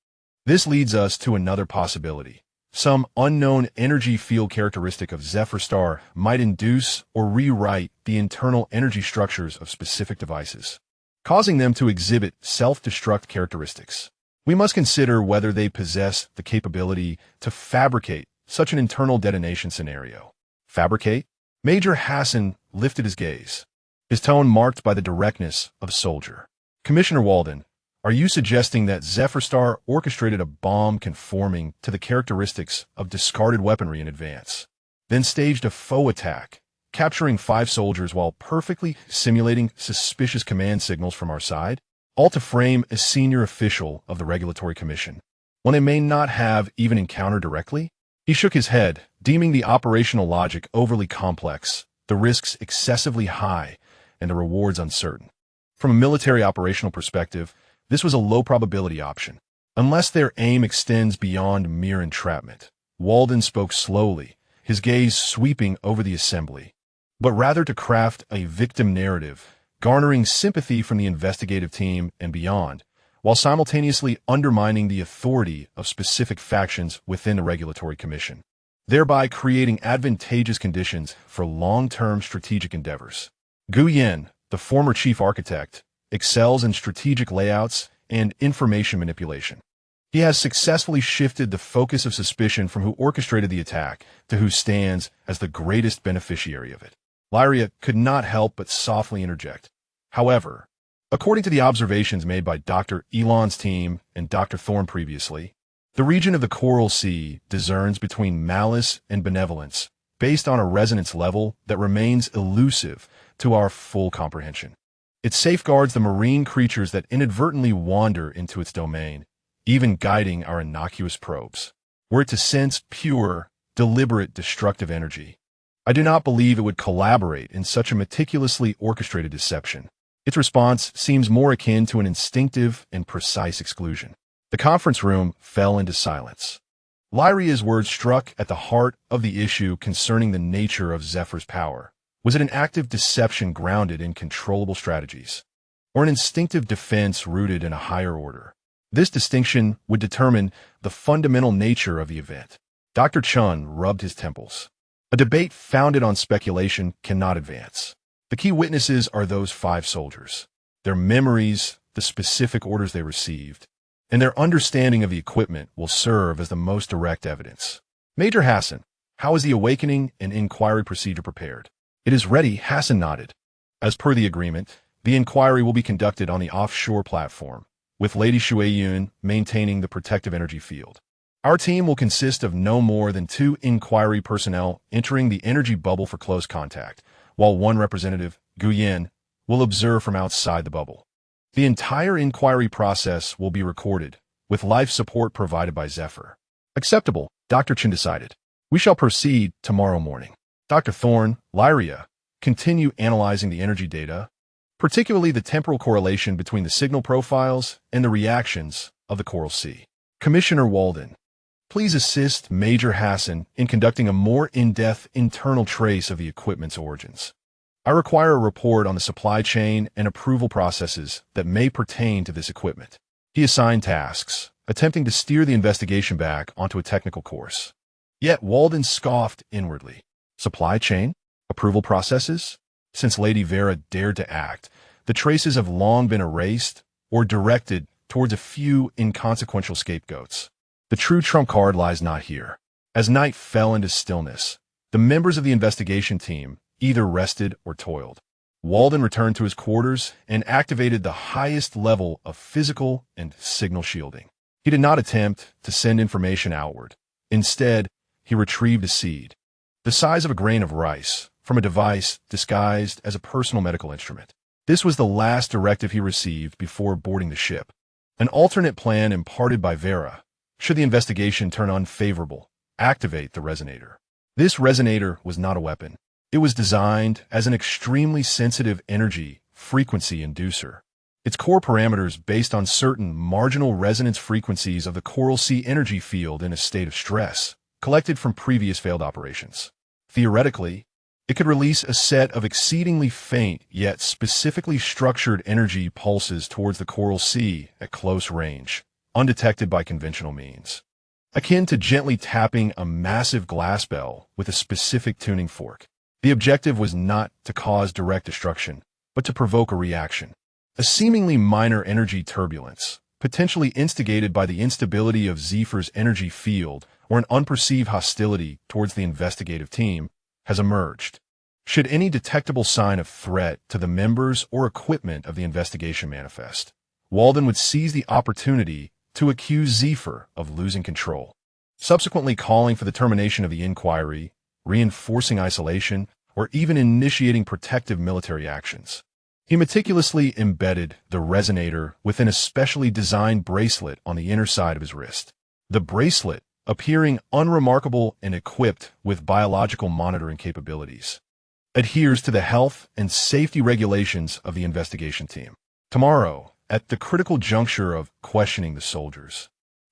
this leads us to another possibility. Some unknown energy field characteristic of Zephyr Star might induce or rewrite the internal energy structures of specific devices, causing them to exhibit self-destruct characteristics. We must consider whether they possess the capability to fabricate such an internal detonation scenario. Fabricate? Major Hassan lifted his gaze, his tone marked by the directness of a soldier. Commissioner Walden, are you suggesting that Zephyr Star orchestrated a bomb conforming to the characteristics of discarded weaponry in advance, then staged a faux attack, capturing 5 soldiers while perfectly simulating suspicious command signals from our side? All to frame a senior official of the Regulatory Commission, one they may not have even encountered directly? He shook his head, deeming the operational logic overly complex, the risks excessively high, and the rewards uncertain. From a military operational perspective, this was a low-probability option, unless their aim extends beyond mere entrapment. Walden spoke slowly, his gaze sweeping over the assembly, but rather to craft a victim narrative, garnering sympathy from the investigative team and beyond, while simultaneously undermining the authority of specific factions within the Regulatory Commission, thereby creating advantageous conditions for long-term strategic endeavors. Gu Yen, the former chief architect, excels in strategic layouts and information manipulation. He has successfully shifted the focus of suspicion from who orchestrated the attack to who stands as the greatest beneficiary of it. Lyria could not help but softly interject. However, according to the observations made by Dr. Elon's team and Dr. Thorne previously, the region of the Coral Sea discerns between malice and benevolence based on a resonance level that remains elusive to our full comprehension. It safeguards the marine creatures that inadvertently wander into its domain, even guiding our innocuous probes. Were it to sense pure, deliberate, destructive energy, I do not believe it would collaborate in such a meticulously orchestrated deception. Its response seems more akin to an instinctive and precise exclusion. The conference room fell into silence. Lyria's words struck at the heart of the issue concerning the nature of Zephyr's power. Was it an active deception grounded in controllable strategies, or an instinctive defense rooted in a higher order? This distinction would determine the fundamental nature of the event. Dr. Chun rubbed his temples. A debate founded on speculation cannot advance. The key witnesses are those 5 soldiers, their memories, the specific orders they received, and their understanding of the equipment will serve as the most direct evidence. Major Hassan, how is the awakening and inquiry procedure prepared? It is ready, Hassan nodded. As per the agreement, the inquiry will be conducted on the offshore platform, with Lady Shueyun maintaining the protective energy field. Our team will consist of no more than 2 inquiry personnel entering the energy bubble for close contact, while 1 representative, Gu Yen, will observe from outside the bubble. The entire inquiry process will be recorded, with life support provided by Zephyr. Acceptable, Dr. Chen decided. We shall proceed tomorrow morning. Dr. Thorne, Lyria, continue analyzing the energy data, particularly the temporal correlation between the signal profiles and the reactions of the Coral Sea. Commissioner Walden, please assist Major Hassan in conducting a more in-depth internal trace of the equipment's origins. I require a report on the supply chain and approval processes that may pertain to this equipment. He assigned tasks, attempting to steer the investigation back onto a technical course. Yet Walden scoffed inwardly. Supply chain? Approval processes? Since Lady Vera dared to act, the traces have long been erased or directed towards a few inconsequential scapegoats. The true trump card lies not here. As night fell into stillness, the members of the investigation team either rested or toiled. Walden returned to his quarters and activated the highest level of physical and signal shielding. He did not attempt to send information outward. Instead, he retrieved a seed, the size of a grain of rice, from a device disguised as a personal medical instrument. This was the last directive he received before boarding the ship. An alternate plan imparted by Vera, should the investigation turn unfavorable, activate the resonator. This resonator was not a weapon. It was designed as an extremely sensitive energy frequency inducer. Its core parameters based on certain marginal resonance frequencies of the coral sea energy field in a state of stress, collected from previous failed operations. Theoretically, it could release a set of exceedingly faint yet specifically structured energy pulses towards the coral sea at close range, undetected by conventional means. Akin to gently tapping a massive glass bell with a specific tuning fork. The objective was not to cause direct destruction, but to provoke a reaction. A seemingly minor energy turbulence, potentially instigated by the instability of Zephyr's energy field or an unperceived hostility towards the investigative team, has emerged. Should any detectable sign of threat to the members or equipment of the investigation manifest, Walden would seize the opportunity to accuse Zephyr of losing control, subsequently calling for the termination of the inquiry, reinforcing isolation, or even initiating protective military actions. He meticulously embedded the resonator within a specially designed bracelet on the inner side of his wrist. The bracelet, appearing unremarkable and equipped with biological monitoring capabilities, adheres to the health and safety regulations of the investigation team. Tomorrow, at the critical juncture of questioning the soldiers,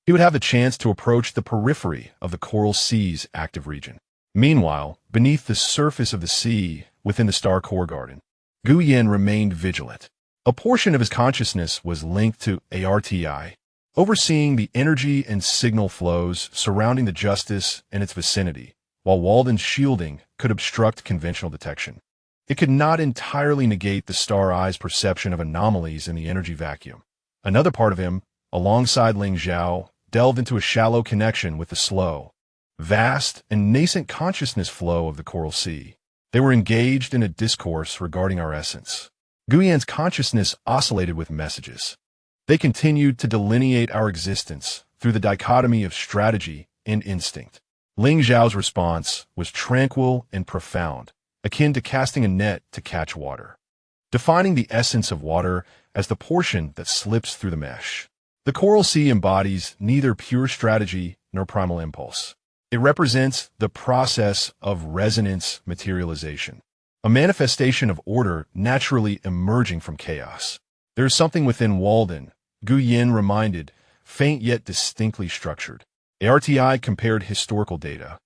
he would have the chance to approach the periphery of the Coral Sea's active region. Meanwhile, beneath the surface of the sea, within the Star Core Garden, Gu Yin remained vigilant. A portion of his consciousness was linked to ARTI, overseeing the energy and signal flows surrounding the Justice and its vicinity, while Walden's shielding could obstruct conventional detection. It could not entirely negate the Star Eye's perception of anomalies in the energy vacuum. Another part of him, alongside Ling Zhao, delved into a shallow connection with the slow, vast, and nascent consciousness flow of the Coral Sea. They were engaged in a discourse regarding our essence. Guyan's consciousness oscillated with messages. They continued to delineate our existence through the dichotomy of strategy and instinct. Ling Zhao's response was tranquil and profound, akin to casting a net to catch water, defining the essence of water as the portion that slips through the mesh. The Coral Sea embodies neither pure strategy nor primal impulse. It represents the process of resonance materialization, a manifestation of order naturally emerging from chaos. There is something within Walden, Gu Yin reminded, faint yet distinctly structured. ARTI compared historical data,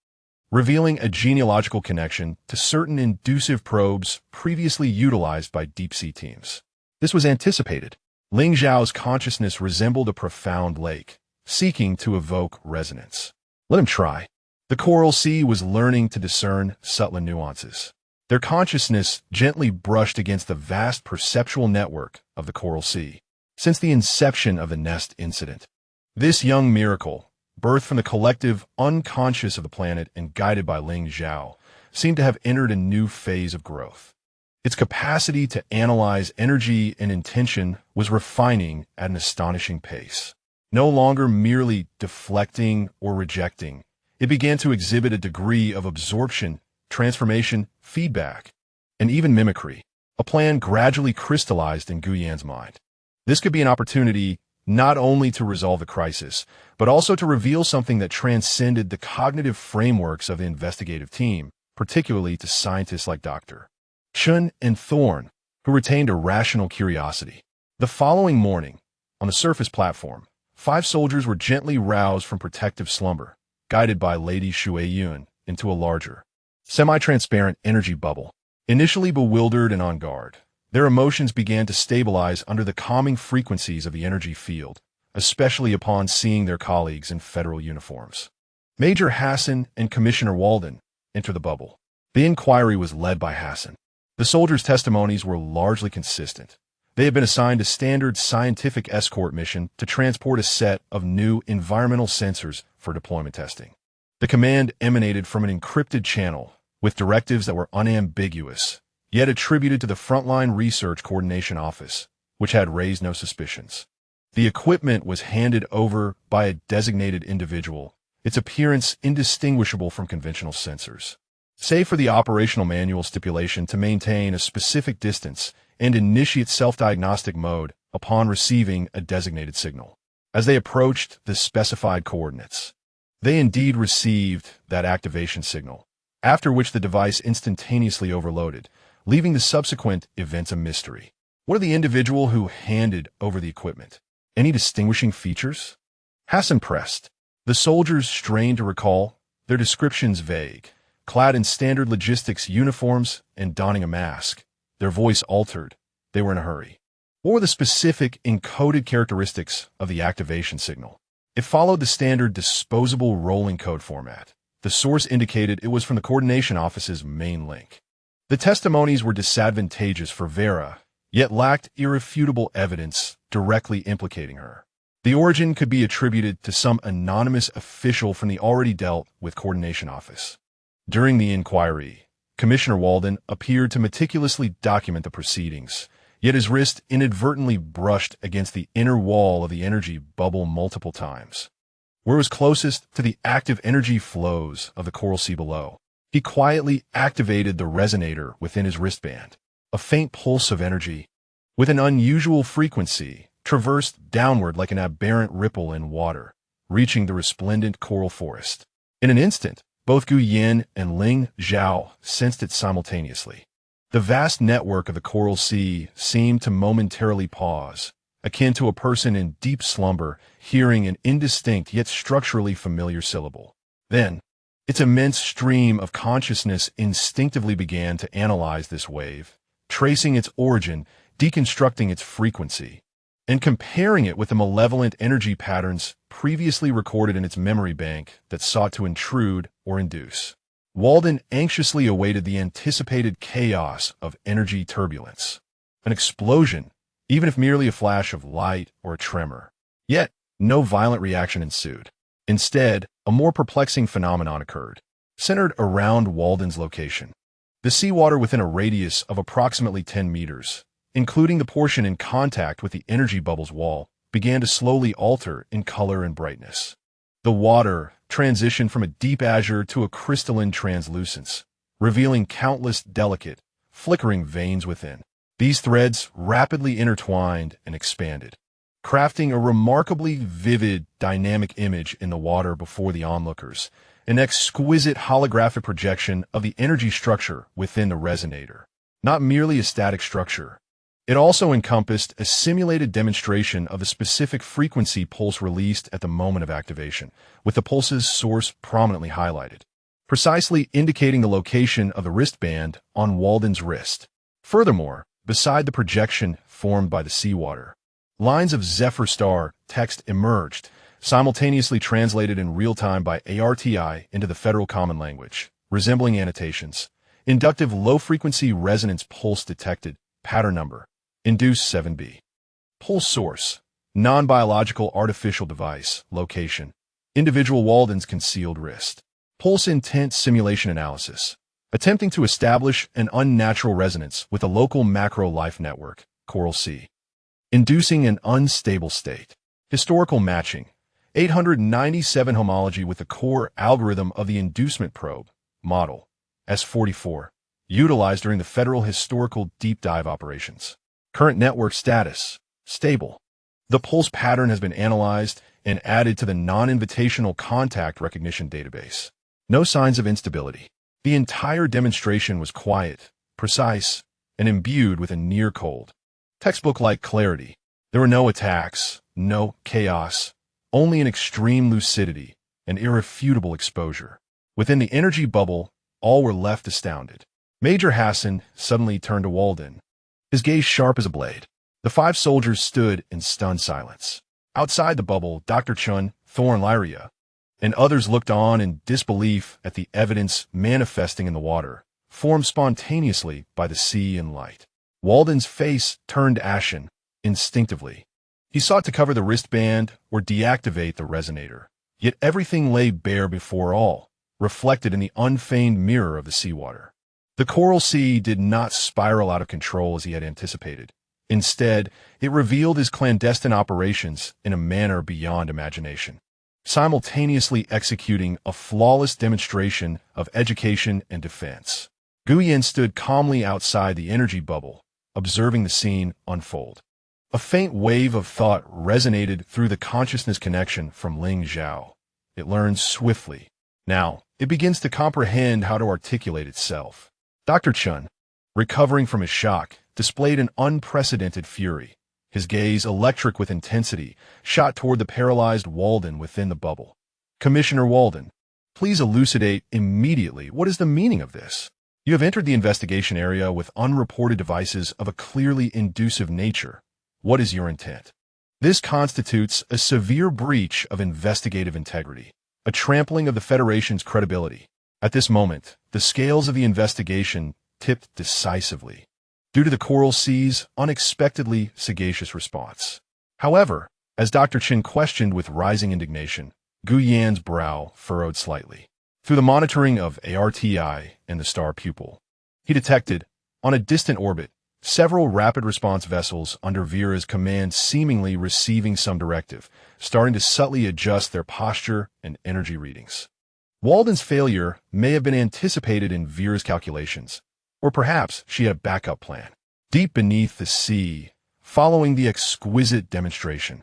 revealing a genealogical connection to certain inducive probes previously utilized by deep-sea teams. This was anticipated. Ling Zhao's consciousness resembled a profound lake, seeking to evoke resonance. Let him try. The Coral Sea was learning to discern subtle nuances. Their consciousness gently brushed against the vast perceptual network of the Coral Sea. Since the inception of the Nest incident, this young miracle, birthed from the collective unconscious of the planet and guided by Ling Zhao, seemed to have entered a new phase of growth. Its capacity to analyze energy and intention was refining at an astonishing pace. No longer merely deflecting or rejecting, it began to exhibit a degree of absorption, transformation, feedback, and even mimicry. A plan gradually crystallized in Guyan's mind. This could be an opportunity not only to resolve the crisis, but also to reveal something that transcended the cognitive frameworks of the investigative team, particularly to scientists like Dr. Chun and Thorne, who retained a rational curiosity. The following morning, on the surface platform, 5 soldiers were gently roused from protective slumber, guided by Lady Shui Yun into a larger, semi-transparent energy bubble. Initially bewildered and on guard, their emotions began to stabilize under the calming frequencies of the energy field, especially upon seeing their colleagues in federal uniforms. Major Hassan and Commissioner Walden entered the bubble. The inquiry was led by Hassan. The soldiers' testimonies were largely consistent. They had been assigned a standard scientific escort mission to transport a set of new environmental sensors for deployment testing. The command emanated from an encrypted channel with directives that were unambiguous, yet attributed to the Frontline Research Coordination Office, which had raised no suspicions. The equipment was handed over by a designated individual, its appearance indistinguishable from conventional sensors. Save for the operational manual stipulation to maintain a specific distance and initiate self-diagnostic mode upon receiving a designated signal. As they approached the specified coordinates, they indeed received that activation signal, after which the device instantaneously overloaded, leaving the subsequent events a mystery. What of the individual who handed over the equipment? Any distinguishing features? Hassan pressed. The soldiers strained to recall, their descriptions vague, clad in standard logistics uniforms and donning a mask. Their voice altered. They were in a hurry. What were the specific encoded characteristics of the activation signal? It followed the standard disposable rolling code format. The source indicated it was from the coordination office's main link. The testimonies were disadvantageous for Vera, yet lacked irrefutable evidence directly implicating her. The origin could be attributed to some anonymous official from the already dealt with coordination office. During the inquiry, Commissioner Walden appeared to meticulously document the proceedings, yet his wrist inadvertently brushed against the inner wall of the energy bubble multiple times. Where it was closest to the active energy flows of the coral sea below, he quietly activated the resonator within his wristband. A faint pulse of energy, with an unusual frequency, traversed downward like an aberrant ripple in water, reaching the resplendent coral forest. In an instant, both Gu Yin and Ling Zhao sensed it simultaneously. The vast network of the coral sea seemed to momentarily pause, akin to a person in deep slumber hearing an indistinct yet structurally familiar syllable. Then, its immense stream of consciousness instinctively began to analyze this wave, tracing its origin, deconstructing its frequency, and comparing it with the malevolent energy patterns previously recorded in its memory bank that sought to intrude or induce. Walden anxiously awaited the anticipated chaos of energy turbulence. An explosion, even if merely a flash of light or a tremor. Yet, no violent reaction ensued. Instead, a more perplexing phenomenon occurred, centered around Walden's location. The seawater within a radius of approximately 10 meters, including the portion in contact with the energy bubble's wall, began to slowly alter in color and brightness. The water transitioned from a deep azure to a crystalline translucence, revealing countless delicate, flickering veins within. These threads rapidly intertwined and expanded, crafting a remarkably vivid, dynamic image in the water before the onlookers, an exquisite holographic projection of the energy structure within the resonator. Not merely a static structure. It also encompassed a simulated demonstration of a specific frequency pulse released at the moment of activation, with the pulse's source prominently highlighted, precisely indicating the location of the wristband on Walden's wrist. Furthermore, beside the projection formed by the seawater, lines of Zephyr Star text emerged, simultaneously translated in real time by ARTI into the Federal Common Language, resembling annotations. Inductive low-frequency resonance pulse detected, pattern number, induced 7B. Pulse source, non-biological artificial device, location, individual Walden's concealed wrist. Pulse intent simulation analysis, attempting to establish an unnatural resonance with a local macro life network, Coral Sea. Inducing an unstable state. Historical matching, 897 homology with the core algorithm of the inducement probe, model, S44, utilized during the Federal Historical Deep Dive operations. Current network status, stable. The pulse pattern has been analyzed and added to the non-invitational contact recognition database. No signs of instability. The entire demonstration was quiet, precise, and imbued with a near-cold, textbook-like clarity. There were no attacks, no chaos, only an extreme lucidity and irrefutable exposure. Within the energy bubble, all were left astounded. Major Hassan suddenly turned to Walden, his gaze sharp as a blade. The 5 soldiers stood in stunned silence. Outside the bubble, Dr. Chun, Thor and Lyria, and others looked on in disbelief at the evidence manifesting in the water, formed spontaneously by the sea and light. Walden's face turned ashen, instinctively. He sought to cover the wristband or deactivate the resonator, yet everything lay bare before all, reflected in the unfeigned mirror of the seawater. The Coral Sea did not spiral out of control as he had anticipated. Instead, it revealed his clandestine operations in a manner beyond imagination, simultaneously executing a flawless demonstration of education and defense. Guyen stood calmly outside the energy bubble, observing the scene unfold. A faint wave of thought resonated through the consciousness connection from Ling Zhao. It learned swiftly. Now, it begins to comprehend how to articulate itself. Dr. Chun, recovering from his shock, displayed an unprecedented fury. His gaze, electric with intensity, shot toward the paralyzed Walden within the bubble. Commissioner Walden, please elucidate immediately what is the meaning of this. You have entered the investigation area with unreported devices of a clearly inducive nature. What is your intent? This constitutes a severe breach of investigative integrity, a trampling of the Federation's credibility. At this moment, the scales of the investigation tipped decisively, due to the Coral Sea's unexpectedly sagacious response. However, as Dr. Chin questioned with rising indignation, Gu Yan's brow furrowed slightly. Through the monitoring of ARTI and the star pupil, he detected, on a distant orbit, several rapid response vessels under Vera's command seemingly receiving some directive, starting to subtly adjust their posture and energy readings. Walden's failure may have been anticipated in Vera's calculations, or perhaps she had a backup plan. Deep beneath the sea, following the exquisite demonstration,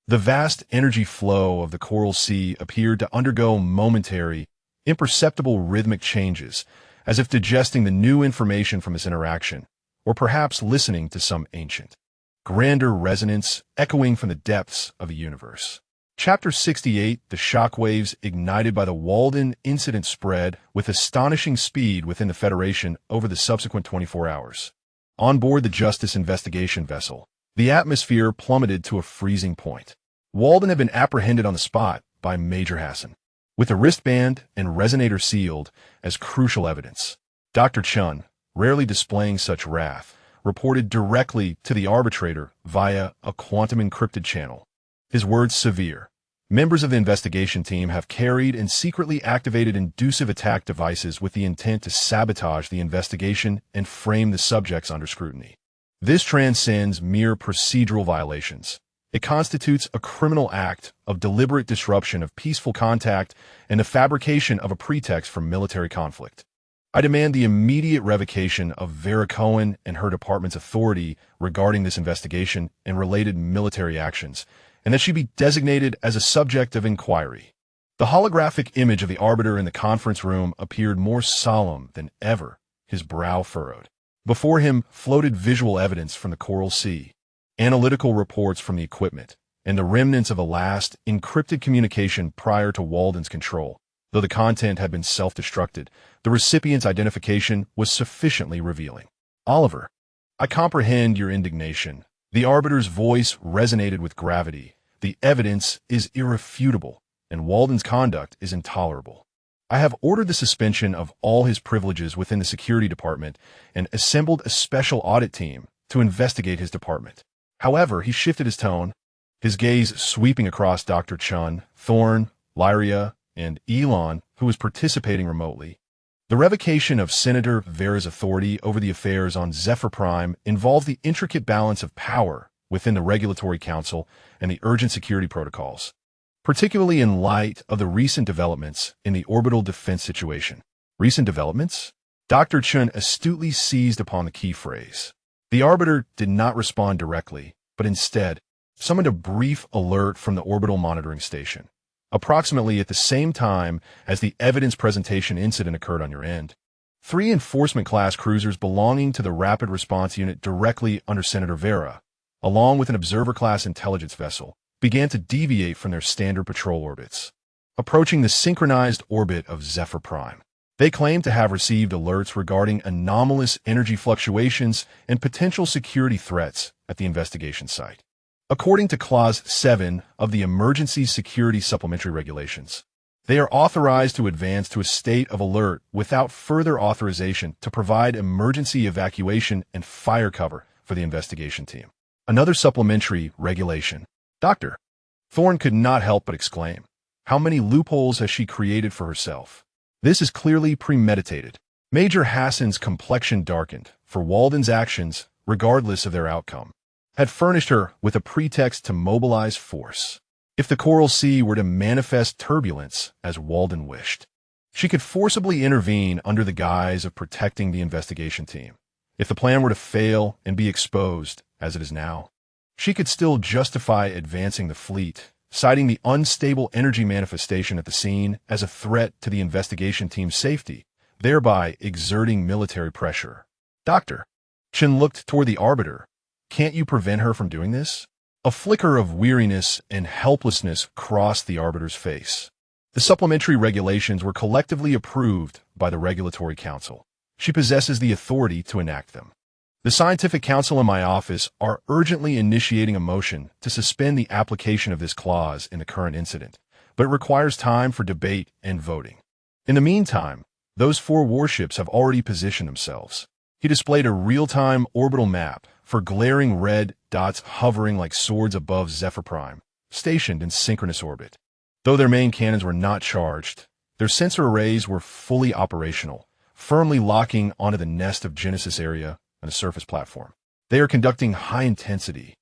the vast energy flow of the Coral Sea appeared to undergo momentary, imperceptible rhythmic changes, as if digesting the new information from this interaction, or perhaps listening to some ancient, grander resonance echoing from the depths of the universe. Chapter 68, the shockwaves ignited by the Walden incident spread with astonishing speed within the Federation over the subsequent 24 hours. On board the Justice investigation vessel, the atmosphere plummeted to a freezing point. Walden had been apprehended on the spot by Major Hassan, with the wristband and resonator sealed as crucial evidence. Dr. Chun, rarely displaying such wrath, reported directly to the arbitrator via a quantum-encrypted channel. His words severe. Members of the investigation team have carried and secretly activated inducive attack devices with the intent to sabotage the investigation and frame the subjects under scrutiny. This transcends mere procedural violations. It constitutes a criminal act of deliberate disruption of peaceful contact and the fabrication of a pretext for military conflict. I demand the immediate revocation of Vera Cohen and her department's authority regarding this investigation and related military actions, and that she be designated as a subject of inquiry. The holographic image of the arbiter in the conference room appeared more solemn than ever, his brow furrowed. Before him floated visual evidence from the Coral Sea, analytical reports from the equipment, and the remnants of a last encrypted communication prior to Walden's control. Though the content had been self-destructed, the recipient's identification was sufficiently revealing. Oliver, I comprehend your indignation. The arbiter's voice resonated with gravity. The evidence is irrefutable, and Walden's conduct is intolerable. I have ordered the suspension of all his privileges within the security department and assembled a special audit team to investigate his department. However, he shifted his tone, his gaze sweeping across Dr. Chun, Thorne, Lyria, and Elon, who was participating remotely. The revocation of Senator Vera's authority over the affairs on Zephyr Prime involved the intricate balance of power within the Regulatory Council and the urgent security protocols, particularly in light of the recent developments in the orbital defense situation. Recent developments? Dr. Chun astutely seized upon the key phrase. The arbiter did not respond directly, but instead summoned a brief alert from the orbital monitoring station, approximately at the same time as the evidence presentation incident occurred on your end. 3 enforcement-class cruisers belonging to the Rapid Response Unit directly under Senator Vera, along with an observer-class intelligence vessel, began to deviate from their standard patrol orbits, approaching the synchronized orbit of Zephyr Prime. They claim to have received alerts regarding anomalous energy fluctuations and potential security threats at the investigation site. According to Clause 7 of the Emergency Security Supplementary Regulations, they are authorized to advance to a state of alert without further authorization to provide emergency evacuation and fire cover for the investigation team. Another supplementary regulation. Doctor, Thorne could not help but exclaim, how many loopholes has she created for herself? This is clearly premeditated. Major Hassan's complexion darkened, for Walden's actions, regardless of their outcome, had furnished her with a pretext to mobilize force. If the Coral Sea were to manifest turbulence as Walden wished, she could forcibly intervene under the guise of protecting the investigation team. If the plan were to fail and be exposed, as it is now, she could still justify advancing the fleet, citing the unstable energy manifestation at the scene as a threat to the investigation team's safety, thereby exerting military pressure. Doctor. Chen looked toward the arbiter. Can't you prevent her from doing this? A flicker of weariness and helplessness crossed the arbiter's face. The supplementary regulations were collectively approved by the Regulatory Council. She possesses the authority to enact them. The Scientific Council and my office are urgently initiating a motion to suspend the application of this clause in the current incident, but it requires time for debate and voting. In the meantime, those 4 warships have already positioned themselves. He displayed a real-time orbital map for glaring red dots hovering like swords above Zephyr Prime, stationed in synchronous orbit. Though their main cannons were not charged, their sensor arrays were fully operational, firmly locking onto the nest of Genesis area on a surface platform. They are conducting high-intensity,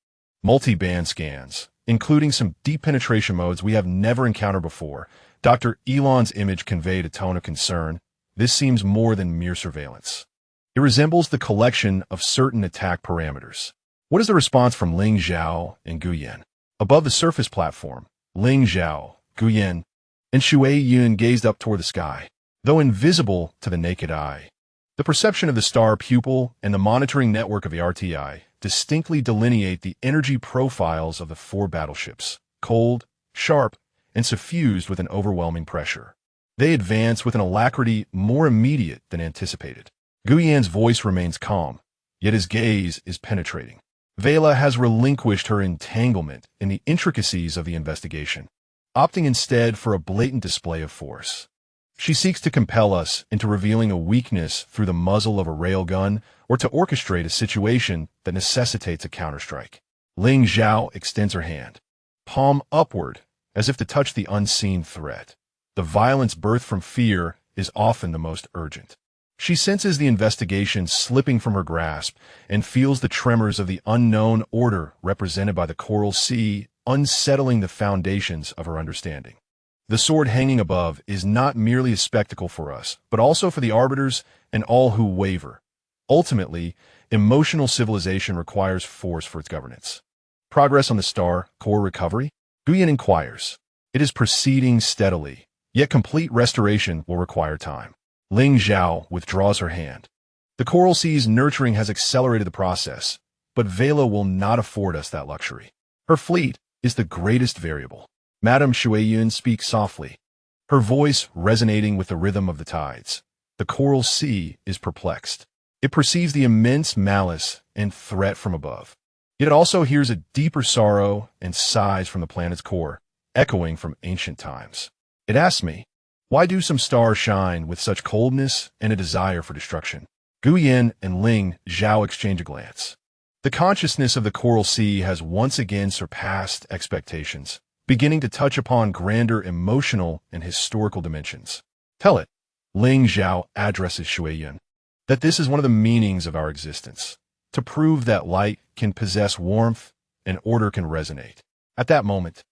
multi-band scans, including some deep penetration modes we have never encountered before. Dr. Elon's image conveyed a tone of concern. This seems more than mere surveillance. It resembles the collection of certain attack parameters. What is the response from Ling Zhao and Gu Yan? Above the surface platform, Ling Zhao, Gu Yan, and Shui Yun gazed up toward the sky. Though invisible to the naked eye, the perception of the star pupil and the monitoring network of the RTI distinctly delineate the energy profiles of the 4 battleships, cold, sharp, and suffused with an overwhelming pressure. They advance with an alacrity more immediate than anticipated. Gu Yan's voice remains calm, yet his gaze is penetrating. Vela has relinquished her entanglement in the intricacies of the investigation, opting instead for a blatant display of force. She seeks to compel us into revealing a weakness through the muzzle of a railgun or to orchestrate a situation that necessitates a counterstrike. Ling Zhao extends her hand, palm upward, as if to touch the unseen threat. The violence birthed from fear is often the most urgent. She senses the investigation slipping from her grasp and feels the tremors of the unknown order represented by the Coral Sea unsettling the foundations of her understanding. The sword hanging above is not merely a spectacle for us, but also for the arbiters and all who waver. Ultimately, emotional civilization requires force for its governance. Progress on the star core recovery? Guyan inquires. It is proceeding steadily, yet complete restoration will require time. Ling Zhao withdraws her hand. The Coral Sea's nurturing has accelerated the process, but Vela will not afford us that luxury. Her fleet is the greatest variable. Madame Shuiyun speaks softly, her voice resonating with the rhythm of the tides. The Coral Sea is perplexed. It perceives the immense malice and threat from above. Yet it also hears a deeper sorrow and sighs from the planet's core, echoing from ancient times. It asks me, why do some stars shine with such coldness and a desire for destruction? Gu Yan and Ling Zhao exchange a glance. The consciousness of the Coral Sea has once again surpassed expectations, beginning to touch upon grander emotional and historical dimensions. Tell it, Ling Zhao addresses Shuiyun, that this is one of the meanings of our existence, to prove that light can possess warmth and order can resonate. At that moment,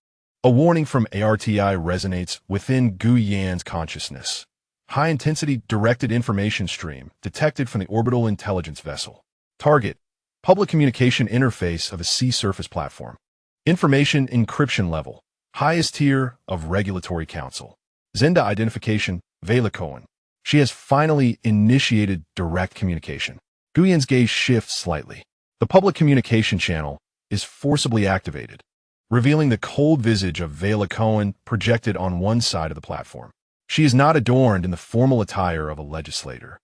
a warning from ARTI resonates within Gu Yan's consciousness. High-intensity directed information stream detected from the orbital intelligence vessel. Target, public communication interface of a sea surface platform. Information encryption level, highest tier of Regulatory Council. Zenda identification, Vela Cohen. She has finally initiated direct communication. Gu Yan's gaze shifts slightly. The public communication channel is forcibly activated, revealing the cold visage of Vela Cohen projected on one side of the platform. She is not adorned in the formal attire of a legislator,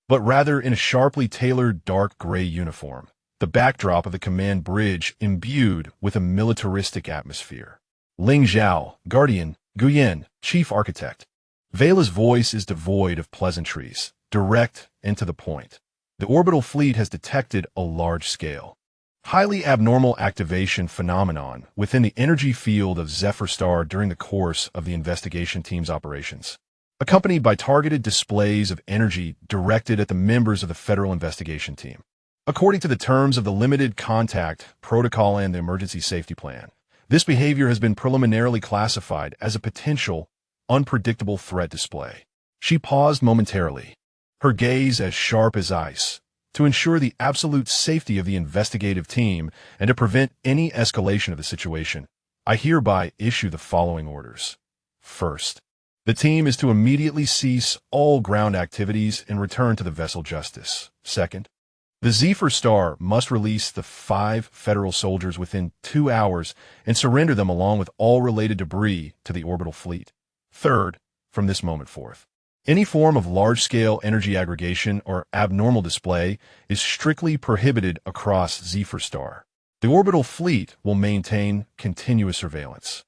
but rather in a sharply tailored dark gray uniform, the backdrop of the command bridge imbued with a militaristic atmosphere. Ling Zhao, Guardian, Gu Yan, Chief Architect. Vela's voice is devoid of pleasantries, direct and to the point. The orbital fleet has detected a large-scale, highly abnormal activation phenomenon within the energy field of Zephyr Star during the course of the investigation team's operations, accompanied by targeted displays of energy directed at the members of the Federal Investigation Team. According to the terms of the Limited Contact Protocol and the Emergency Safety Plan, this behavior has been preliminarily classified as a potential, unpredictable threat display. She paused momentarily, her gaze as sharp as ice, to ensure the absolute safety of the investigative team and to prevent any escalation of the situation. I hereby issue the following orders. First, the team is to immediately cease all ground activities and return to the vessel Justice. Second, the Zephyr Star must release the 5 federal soldiers within 2 hours and surrender them along with all related debris to the orbital fleet. Third, from this moment forth, any form of large-scale energy aggregation or abnormal display is strictly prohibited across Zephyr Star. The orbital fleet will maintain continuous surveillance,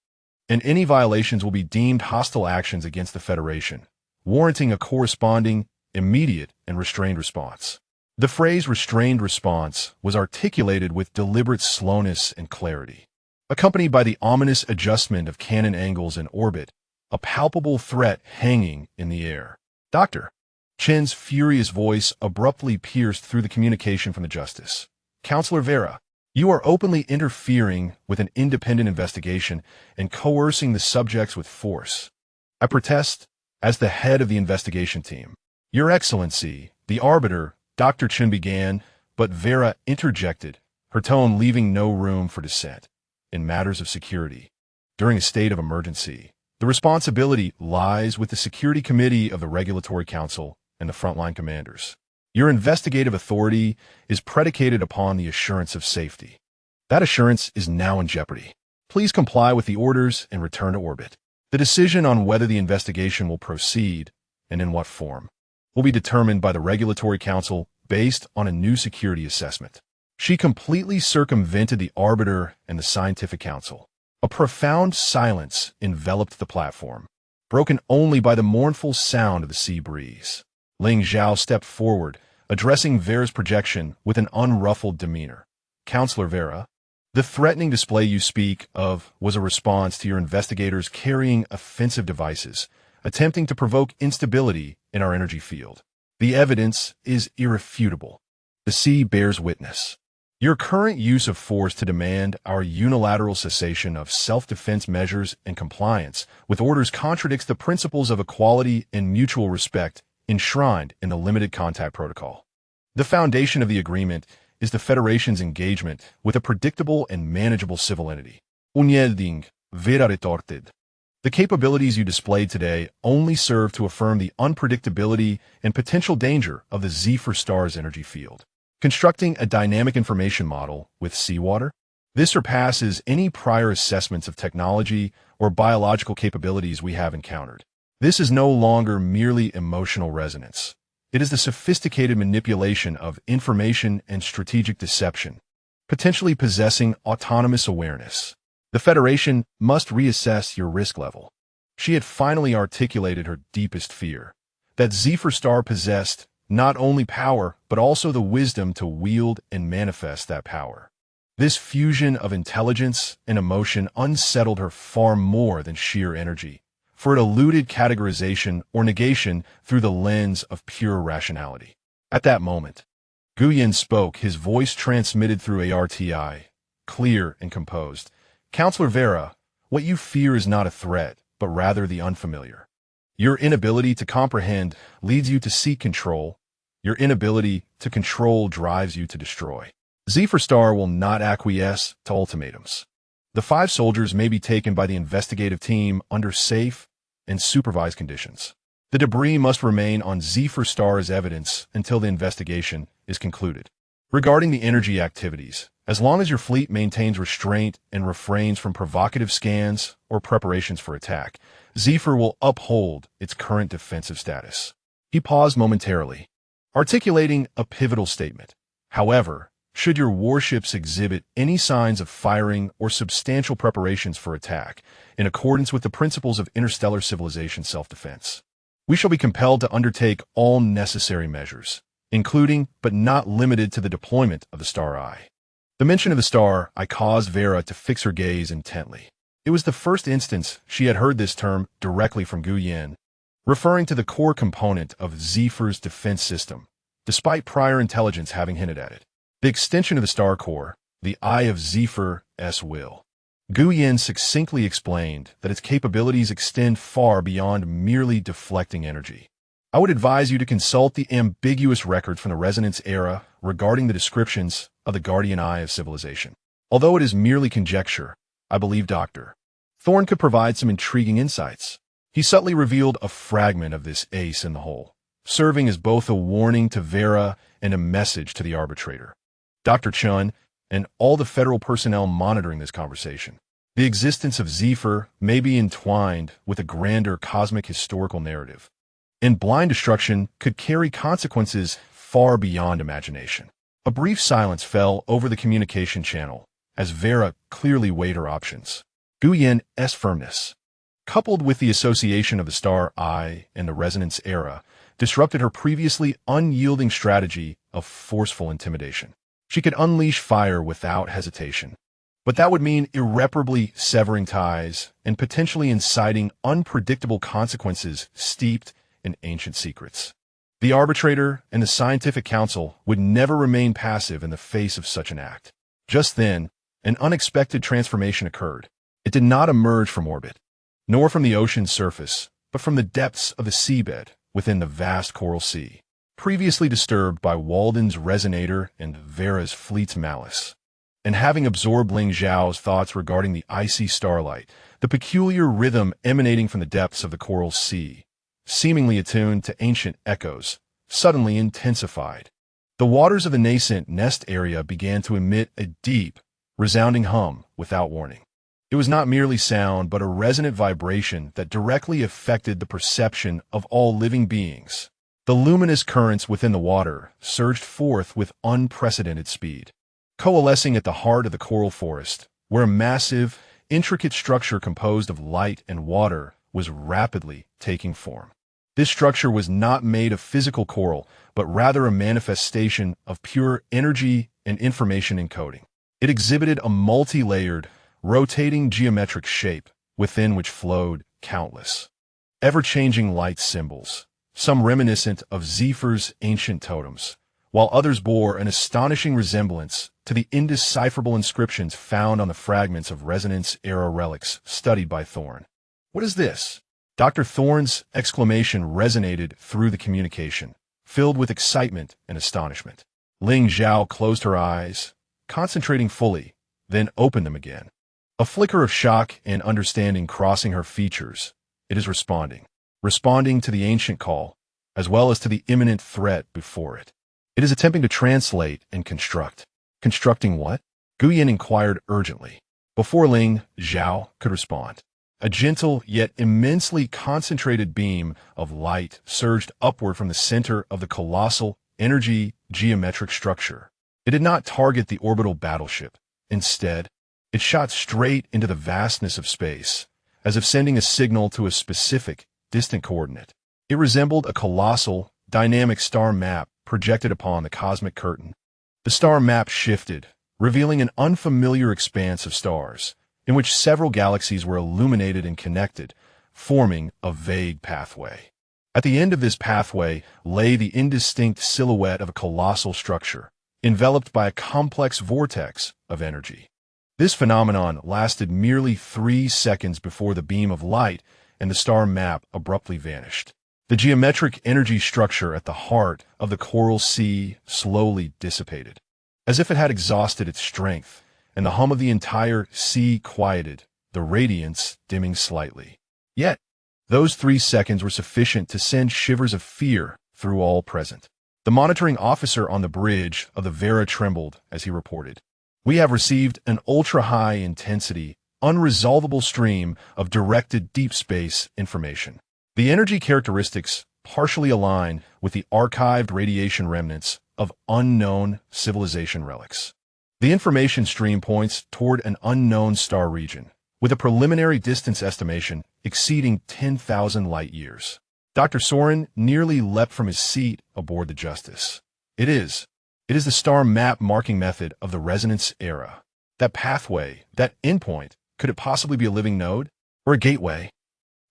and any violations will be deemed hostile actions against the Federation, warranting a corresponding, immediate, and restrained response. The phrase restrained response was articulated with deliberate slowness and clarity, accompanied by the ominous adjustment of cannon angles in orbit, a palpable threat hanging in the air. Dr. Chen's furious voice abruptly pierced through the communication from the Justice. Counselor Vera, you are openly interfering with an independent investigation and coercing the subjects with force. I protest as the head of the investigation team. Your Excellency, the Arbiter, Dr. Chen began, but Vera interjected, her tone leaving no room for dissent. In matters of security, during a state of emergency, the responsibility lies with the Security Committee of the Regulatory Council and the frontline commanders. Your investigative authority is predicated upon the assurance of safety. That assurance is now in jeopardy. Please comply with the orders and return to orbit. The decision on whether the investigation will proceed, and in what form, will be determined by the Regulatory Council based on a new security assessment. She completely circumvented the Arbiter and the Scientific Council. A profound silence enveloped the platform, broken only by the mournful sound of the sea breeze. Ling Zhao stepped forward, addressing Vera's projection with an unruffled demeanor. Counselor Vera, the threatening display you speak of was a response to your investigators carrying offensive devices, attempting to provoke instability in our energy field. The evidence is irrefutable. The sea bears witness. Your current use of force to demand our unilateral cessation of self-defense measures and compliance with orders contradicts the principles of equality and mutual respect enshrined in the Limited Contact Protocol. The foundation of the agreement is the Federation's engagement with a predictable and manageable civil entity. Unielding, vera retorted. The capabilities you displayed today only serve to affirm the unpredictability and potential danger of the Zephyr Star's energy field. Constructing a dynamic information model with seawater, this surpasses any prior assessments of technology or biological capabilities we have encountered. This is no longer merely emotional resonance. It is the sophisticated manipulation of information and strategic deception, potentially possessing autonomous awareness. The Federation must reassess your risk level. She had finally articulated her deepest fear, that Zephyr Star possessed not only power, but also the wisdom to wield and manifest that power. This fusion of intelligence and emotion unsettled her far more than sheer energy, for it eluded categorization or negation through the lens of pure rationality. At that moment, Guyen spoke, his voice transmitted through ARTI, clear and composed. Counselor Vera, what you fear is not a threat, but rather the unfamiliar. Your inability to comprehend leads you to seek control. Your inability to control drives you to destroy. Zephyr Star will not acquiesce to ultimatums. The 5 soldiers may be taken by the investigative team under safe and supervised conditions. The debris must remain on Zephyr Star as evidence until the investigation is concluded. Regarding the energy activities, as long as your fleet maintains restraint and refrains from provocative scans or preparations for attack, Zephyr will uphold its current defensive status. He paused momentarily, articulating a pivotal statement. However, should your warships exhibit any signs of firing or substantial preparations for attack, in accordance with the principles of interstellar civilization self-defense, we shall be compelled to undertake all necessary measures, including but not limited to the deployment of the Star Eye. The mention of the Star Eye caused Vera to fix her gaze intently. It was the first instance she had heard this term directly from Guyen, referring to the core component of Zephyr's defense system, despite prior intelligence having hinted at it. The extension of the Star Core, the Eye of Zephyr's will. Guyen succinctly explained that its capabilities extend far beyond merely deflecting energy. I would advise you to consult the ambiguous records from the Resonance era regarding the descriptions of the Guardian Eye of civilization. Although it is merely conjecture, I believe Dr. Thorne could provide some intriguing insights. He subtly revealed a fragment of this ace in the hole, serving as both a warning to Vera and a message to the arbitrator, Dr. Chun, and all the federal personnel monitoring this conversation. The existence of Zephyr may be entwined with a grander cosmic historical narrative, and blind destruction could carry consequences far beyond imagination. A brief silence fell over the communication channel as Vera clearly weighed her options. Guyen's firmness, coupled with the association of the star eye and the resonance era, disrupted her previously unyielding strategy of forceful intimidation. She could unleash fire without hesitation, but that would mean irreparably severing ties and potentially inciting unpredictable consequences steeped in ancient secrets. The arbitrator and the scientific council would never remain passive in the face of such an act. Just then, an unexpected transformation occurred. It did not emerge from orbit, nor from the ocean's surface, but from the depths of the seabed within the vast coral sea, previously disturbed by Walden's resonator and Vera's fleet's malice. And having absorbed Ling Zhao's thoughts regarding the icy starlight, the peculiar rhythm emanating from the depths of the coral sea, seemingly attuned to ancient echoes, suddenly intensified. The waters of the nascent nest area began to emit a deep, resounding hum without warning. It was not merely sound, but a resonant vibration that directly affected the perception of all living beings. The luminous currents within the water surged forth with unprecedented speed, coalescing at the heart of the coral forest, where a massive, intricate structure composed of light and water was rapidly taking form. This structure was not made of physical coral, but rather a manifestation of pure energy and information encoding. It exhibited a multi-layered, rotating geometric shape within which flowed countless, ever-changing light symbols, some reminiscent of Zephyr's ancient totems, while others bore an astonishing resemblance to the indecipherable inscriptions found on the fragments of Resonance-era relics studied by Thorne. "What is this?" Dr. Thorne's exclamation resonated through the communication, filled with excitement and astonishment. Ling Zhao closed her eyes, concentrating fully, then opened them again. A flicker of shock and understanding crossing her features. It is responding to the ancient call, as well as to the imminent threat before it. It is attempting to translate and construct. Constructing what? Guyen inquired urgently, before Ling Zhao could respond. A gentle yet immensely concentrated beam of light surged upward from the center of the colossal energy geometric structure. It did not target the orbital battleship. Instead, it shot straight into the vastness of space, as if sending a signal to a specific, distant coordinate. It resembled a colossal, dynamic star map projected upon the cosmic curtain. The star map shifted, revealing an unfamiliar expanse of stars, in which several galaxies were illuminated and connected, forming a vague pathway. At the end of this pathway lay the indistinct silhouette of a colossal structure, enveloped by a complex vortex of energy. This phenomenon lasted merely 3 seconds before the beam of light and the star map abruptly vanished. The geometric energy structure at the heart of the coral sea slowly dissipated, as if it had exhausted its strength, and the hum of the entire sea quieted, the radiance dimming slightly. Yet, those 3 seconds were sufficient to send shivers of fear through all present. The monitoring officer on the bridge of the Vera trembled as he reported, "We have received an ultra-high intensity, unresolvable stream of directed deep space information. The energy characteristics partially align with the archived radiation remnants of unknown civilization relics. The information stream points toward an unknown star region, with a preliminary distance estimation exceeding 10,000 light-years." Dr. Soren nearly leapt from his seat aboard the Justice. It is the star map marking method of the resonance era. That pathway, that endpoint, could it possibly be a living node? Or a gateway?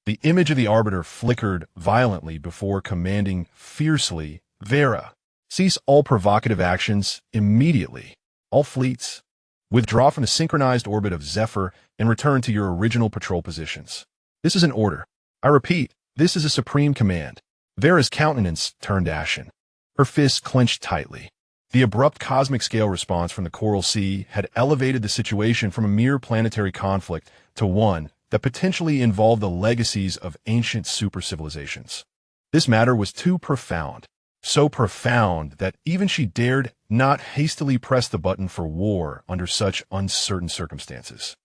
The image of the arbiter flickered violently before commanding fiercely, "Vera, cease all provocative actions immediately. All fleets, withdraw from the synchronized orbit of Zephyr and return to your original patrol positions. This is an order. I repeat, this is a supreme command." Vera's countenance turned ashen. Her fists clenched tightly. The abrupt cosmic scale response from the Coral Sea had elevated the situation from a mere planetary conflict to one that potentially involved the legacies of ancient super-civilizations. This matter was too profound, so profound that even she dared not hastily press the button for war under such uncertain circumstances.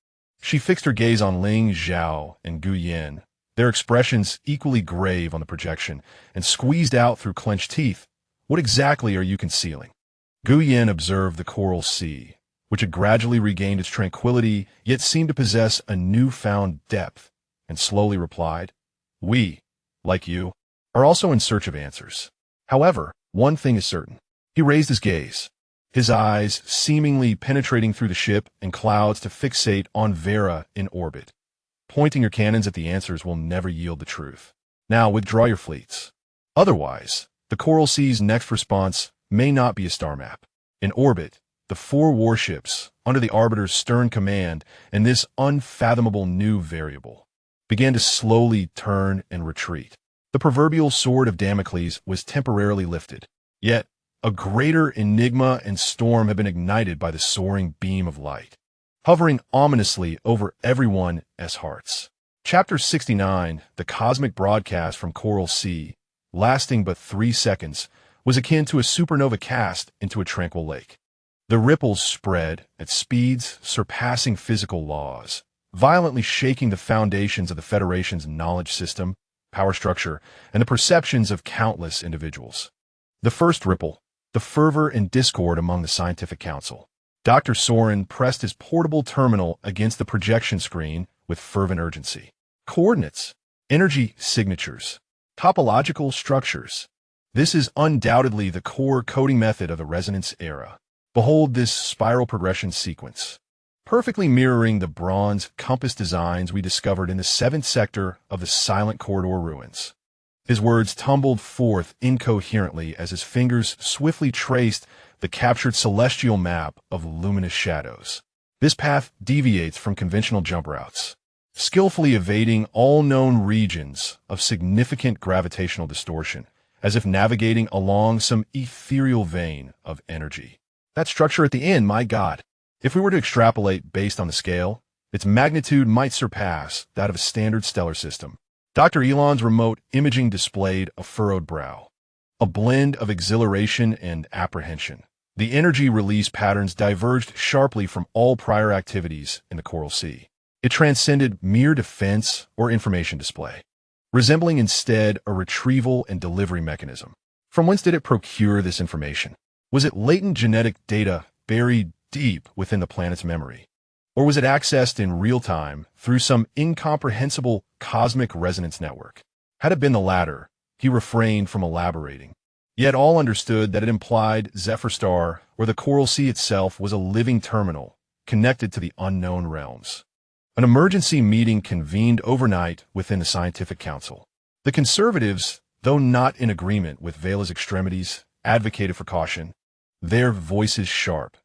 She fixed her gaze on Ling Zhao and Gu Yin, their expressions equally grave on the projection, and squeezed out through clenched teeth, "What exactly are you concealing?" Gu Yin observed the Coral Sea, which had gradually regained its tranquility, yet seemed to possess a newfound depth, and slowly replied, "We, like you, are also in search of answers. However, one thing is certain." He raised his gaze, his eyes seemingly penetrating through the ship and clouds to fixate on Vera in orbit. "Pointing your cannons at the answers will never yield the truth. Now withdraw your fleets. Otherwise, the Coral Sea's next response may not be a star map. In orbit, the 4 warships, under the Arbiter's stern command and this unfathomable new variable, began to slowly turn and retreat. The proverbial sword of Damocles was temporarily lifted. Yet, a greater enigma and storm had been ignited by the soaring beam of light, hovering ominously over everyone's hearts. Chapter 69, the cosmic broadcast from Coral Sea, lasting but 3 seconds, was akin to a supernova cast into a tranquil lake. The ripples spread at speeds surpassing physical laws, violently shaking the foundations of the Federation's knowledge system, power structure, and the perceptions of countless individuals. The first ripple, the fervor and discord among the scientific council. Dr. Soren pressed his portable terminal against the projection screen with fervent urgency. Coordinates, energy signatures, topological structures. This is undoubtedly the core coding method of the resonance era. Behold this spiral progression sequence, perfectly mirroring the bronze compass designs we discovered in the 7th sector of the Silent Corridor ruins. His words tumbled forth incoherently as his fingers swiftly traced the captured celestial map of luminous shadows. This path deviates from conventional jump routes, skillfully evading all known regions of significant gravitational distortion, as if navigating along some ethereal vein of energy. That structure at the end, my God! If we were to extrapolate based on the scale, its magnitude might surpass that of a standard stellar system. Dr. Elon's remote imaging displayed a furrowed brow, a blend of exhilaration and apprehension. The energy release patterns diverged sharply from all prior activities in the Coral Sea. It transcended mere defense or information display, resembling instead a retrieval and delivery mechanism. From whence did it procure this information? Was it latent genetic data buried deep within the planet's memory? Or was it accessed in real time through some incomprehensible cosmic resonance network? Had it been the latter, he refrained from elaborating. Yet all understood that it implied Zephyr Star, or the Coral Sea itself, was a living terminal, connected to the unknown realms. An emergency meeting convened overnight within the Scientific Council. The conservatives, though not in agreement with Vela's extremities, advocated for caution, their voices sharp.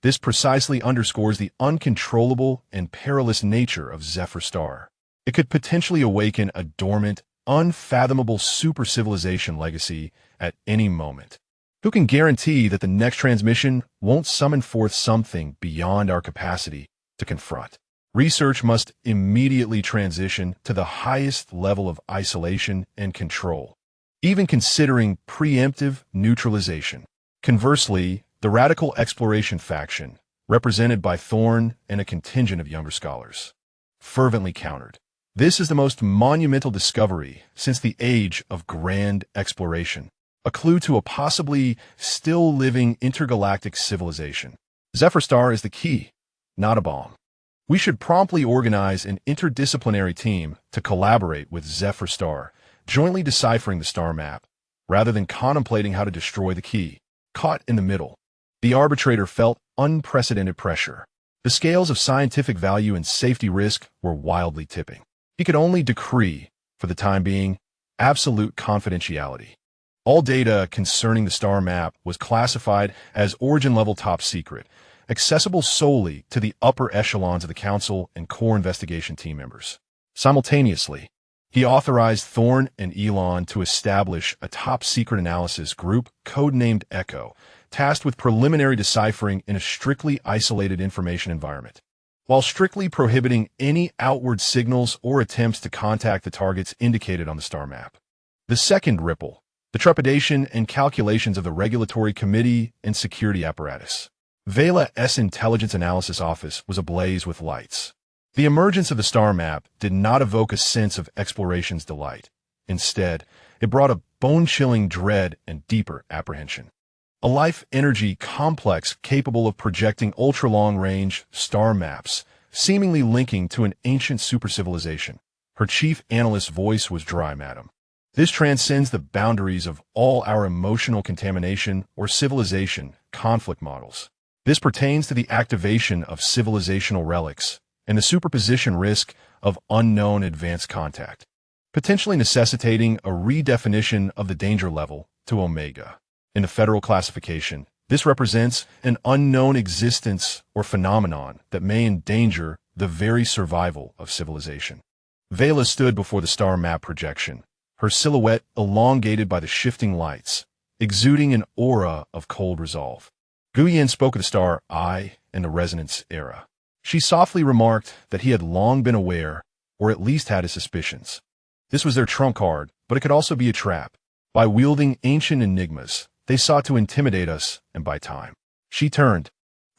This precisely underscores the uncontrollable and perilous nature of Zephyr Star. It could potentially awaken a dormant, unfathomable super-civilization legacy at any moment. Who can guarantee that the next transmission won't summon forth something beyond our capacity to confront? Research must immediately transition to the highest level of isolation and control, even considering preemptive neutralization. Conversely, the radical exploration faction, represented by Thorne and a contingent of younger scholars, fervently countered. This is the most monumental discovery since the age of grand exploration, a clue to a possibly still-living intergalactic civilization. Zephyr Star is the key, not a bomb. We should promptly organize an interdisciplinary team to collaborate with Zephyr Star, jointly deciphering the star map, rather than contemplating how to destroy the key. Caught in the middle, the arbitrator felt unprecedented pressure. The scales of scientific value and safety risk were wildly tipping. He could only decree, for the time being, absolute confidentiality. All data concerning the star map was classified as origin-level top secret, accessible solely to the upper echelons of the Council and core investigation team members. Simultaneously, he authorized Thorne and Elon to establish a top-secret analysis group codenamed Echo tasked with preliminary deciphering in a strictly isolated information environment, while strictly prohibiting any outward signals or attempts to contact the targets indicated on the star map. The second ripple, the trepidation and calculations of the regulatory committee and security apparatus. Vela's intelligence analysis office was ablaze with lights. The emergence of the star map did not evoke a sense of exploration's delight. Instead, it brought a bone-chilling dread and deeper apprehension. A life-energy complex capable of projecting ultra-long-range star maps, seemingly linking to an ancient supercivilization. Her chief analyst's voice was dry, madam. This transcends the boundaries of all our emotional contamination or civilization conflict models. This pertains to the activation of civilizational relics and the superposition risk of unknown advanced contact, potentially necessitating a redefinition of the danger level to Omega. In the federal classification, this represents an unknown existence or phenomenon that may endanger the very survival of civilization. Vela stood before the star map projection, her silhouette elongated by the shifting lights, exuding an aura of cold resolve. Guyen spoke of the star eye and the resonance era. She softly remarked that he had long been aware, or at least had his suspicions. This was their trump card, but it could also be a trap. By wielding ancient enigmas, they sought to intimidate us and buy time. She turned,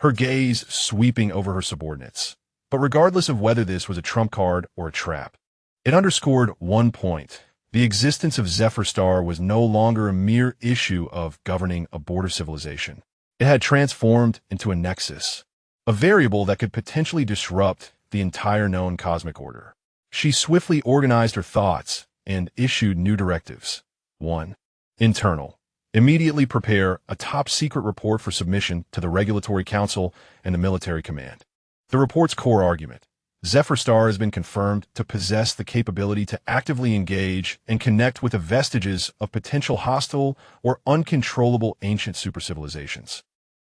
her gaze sweeping over her subordinates. But regardless of whether this was a trump card or a trap, it underscored one point. The existence of Zephyr Star was no longer a mere issue of governing a border civilization. It had transformed into a nexus, a variable that could potentially disrupt the entire known cosmic order. She swiftly organized her thoughts and issued new directives. 1. Internal. Immediately prepare a top-secret report for submission to the Regulatory Council and the Military Command. The report's core argument: Zephyr Star has been confirmed to possess the capability to actively engage and connect with the vestiges of potential hostile or uncontrollable ancient supercivilizations,